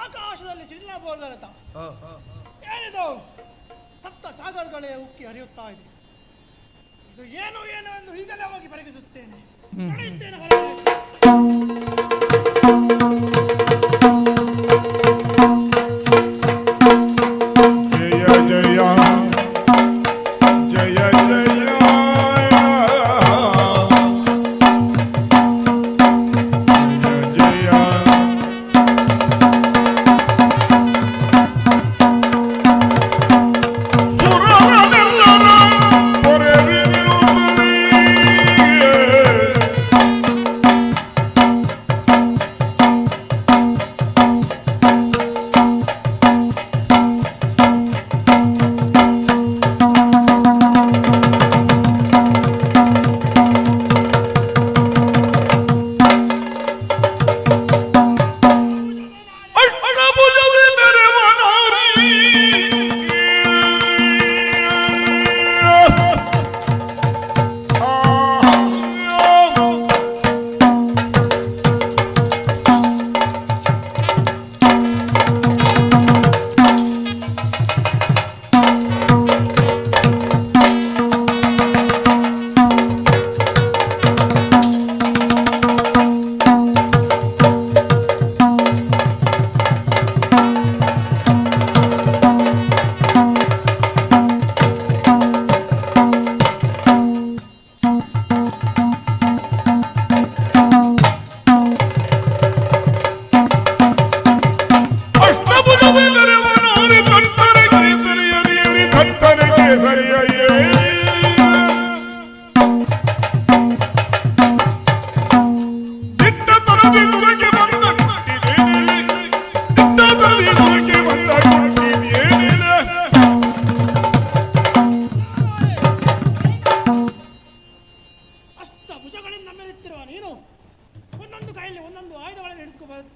ಆಕಾಶದಲ್ಲಿ ಸಿಡಿಲ ಬೋರ್ಗರೆತ ಏನಿದು ಸಪ್ತ ಸಾಗರಗಳೇ ಉಕ್ಕಿ ಹರಿಯುತ್ತಾ ಇದೆ. ಇದು ಏನು ಏನು ಎಂದು ಈಗಲೇ ಹೋಗಿ ಪರಿಗಣಿಸುತ್ತೇನೆ. ನಡೆಯುತ್ತೇನೆ ಜಯ ಜಯ ಜಯ ಜಯ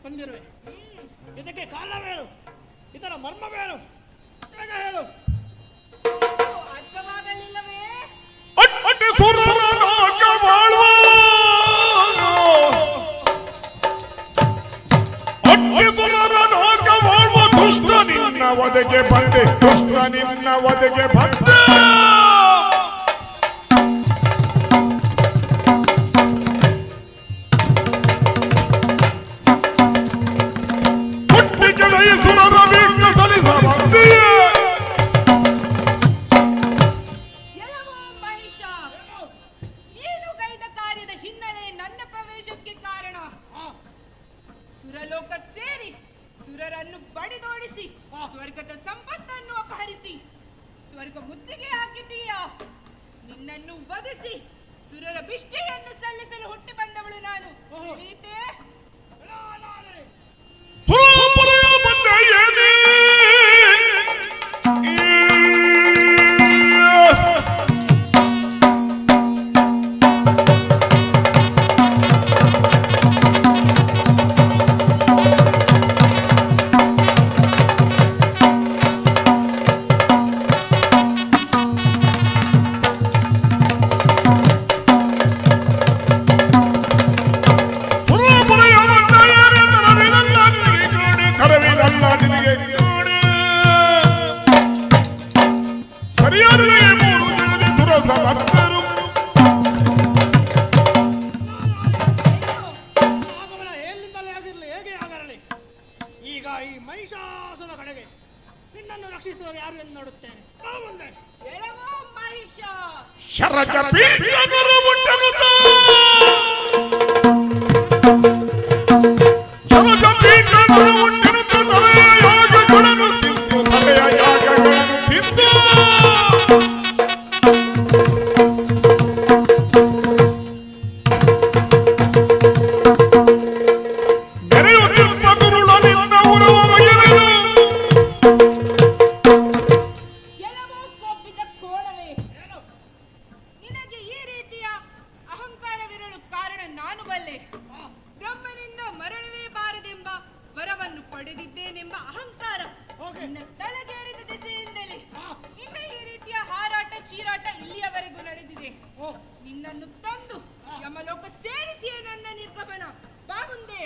ಬಂದಿರುವೆ. ಇದಕ್ಕೆ ಕಾರಣವೇನು? ಇದರ ಮರ್ಮವೇನು? ಬೇಗ ಹೇಳು. ಅರ್ಥವಾಗಲಿಲ್ಲವೇ? ದುಷ್ಟ ನಿನ್ನ ಒದಗೆ ಬಂದೆ, ದುಷ್ಟ ನಿನ್ನ ಒದಗೆ ಬಂದೆ. ನೀನು ಕೈದ ಕಾರ್ಯದ ಮುತ್ತಿಗೆ ಹಾಕಿದ್ದೀಯಾ? ನಿನ್ನನ್ನು ವಧಿಸಿ ಸುರರ ಬಿಷ್ಠೆಯನ್ನು ಸಲ್ಲಿಸಲು ಹುಟ್ಟಿ ಬಂದವಳು ನಾನು. ತಿಳಿಯಿತೆ? ಈಗ ಈ ಮಹಿಷಾಸುರ ಕಡೆಗೆ ನಿನ್ನನ್ನು ರಕ್ಷಿಸುವ ಯಾರು ಎಂದು ನೋಡುತ್ತೇನೆ. ಮುಂದೆ ಮಹಿಷ ಶರಜ ಪೀಠರು ಮುಟ್ಟನುತ್ತ ಶರಜ ಪೀಠರು ಮುಟ್ಟನುತ್ತ ತಲೆಯ ಯಾಗಗಳನ್ನು ತಿಂದು ತಲೆಯ ಯಾಗಗಳನ್ನು ತಿಂದು ಪಡೆದಿದ್ದೇನೆಂಬ ಅಹಂಕಾರ ನಿನ್ನ ತಲೆಗೇರಿದ ದೆಸೆಯಿಂದಲೇ ನಿನ್ನ ಈ ರೀತಿಯ ಹಾರಾಟ ಚೀರಾಟ ಇಲ್ಲಿಯವರೆಗೂ ನಡೆದಿದೆ. ನಿನ್ನನ್ನು ತಂದು ಯಮಲೋಕ ಸೇರಿಸಿಯೇ ನನ್ನ ನಿರ್ಗಮನ. ಬಾ ಮುಂದೆ.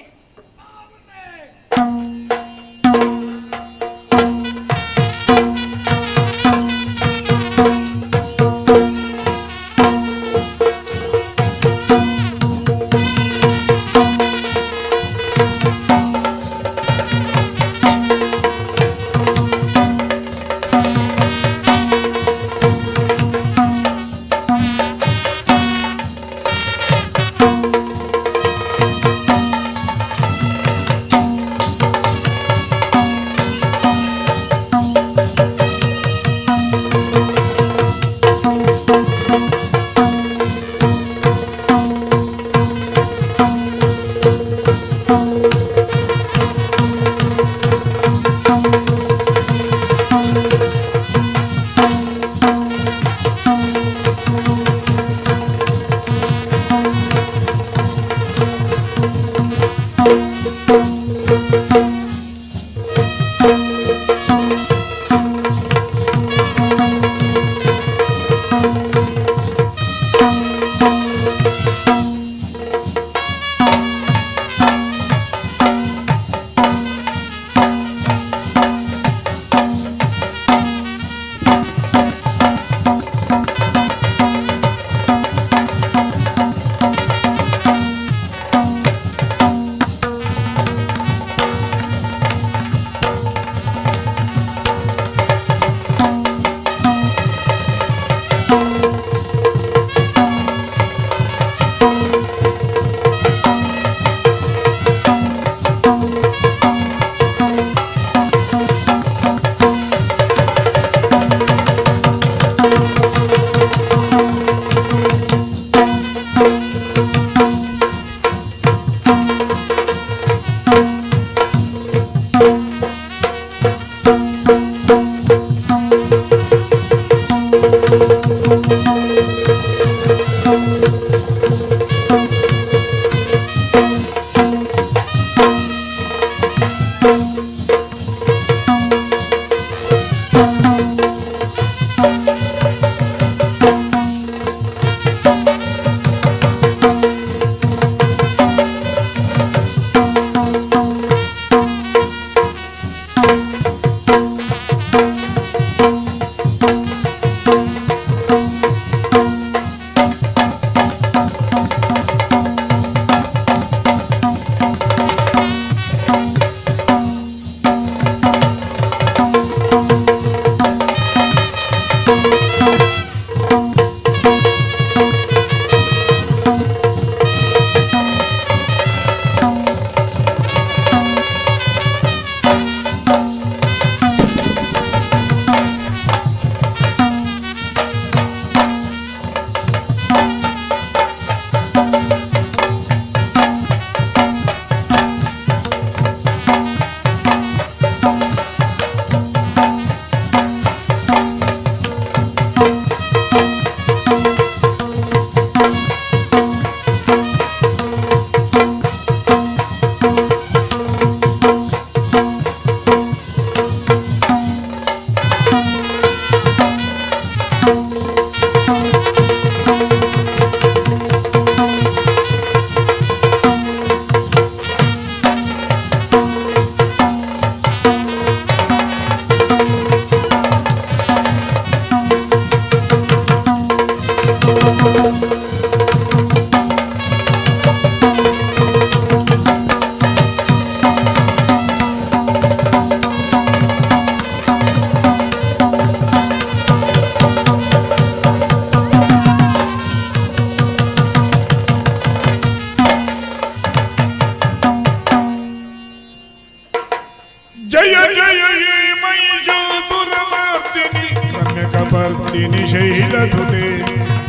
ಕಪರ್ದಿನಿ ಶೈಲಸುತೆ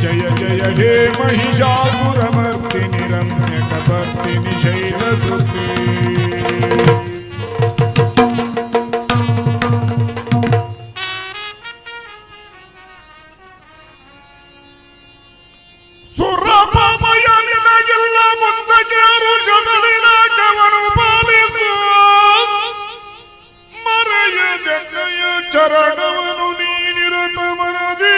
ಜಯ ಜಯ ಹೇ ಮಹಿಷಾಸುರಮರ್ದಿನಿ ರಮ್ಯ ಕಪರ್ದಿನಿ ಶೈಲಸುತೆ ಸುರಪಾಪಯ ನಿನಗೆಲ್ಲ ಮುಂದಕ್ಕೆ ಋಷದಲಿನ ಕವನು ಪಾಲಿಸು ಮರೆಯದೆನ್ನಯ ಚರಣವನು ನೀನಿರತ ಮನದಿ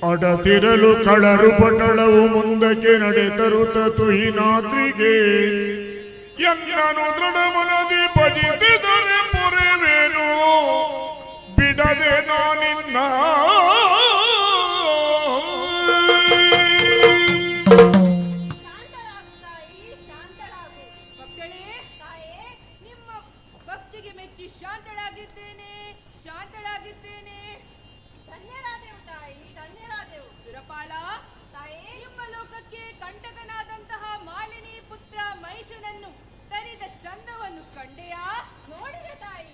ಅಡತಿರಲು ಕಳರು ಪಟಳವು ಮುಂದಕ್ಕೆ ನಡೆತರುತ ತುಹಿನಾತ್ರಿಗೆ ಎನ್ನನು ದೃಢ ಮನದಿ ಭಜಿಸಿದರೆ ಪೊರೆವೇನು ಬಿಡದೆ ನಾನಿನ್ನ ಮಕ್ಕಳೇ ತಾಯೇ ನಿಮ್ಮ ಭಕ್ತಿಗೆ ಮೆಚ್ಚಿ ಶಾಂತಳಾಗಿದ್ದೇನೆ ಶಾಂತಳಾಗಿದ್ದೇನೆ. ಧನ್ಯರಾದೆವು ತಾಯಿ ಧನ್ಯರಾದೆವು. ಸುರಪಾಲ ತಾಯೇ ನಿಮ್ಮ ಲೋಕಕ್ಕೆ ಕಂಟಕನಾದಂತಹ ಮಾಲಿನಿ ಪುತ್ರ ಮಹಿಷನನ್ನು ತರಿದ ಚಂದವನ್ನು ಕಂಡೆಯಾ? ನೋಡಿದೆ ತಾಯಿ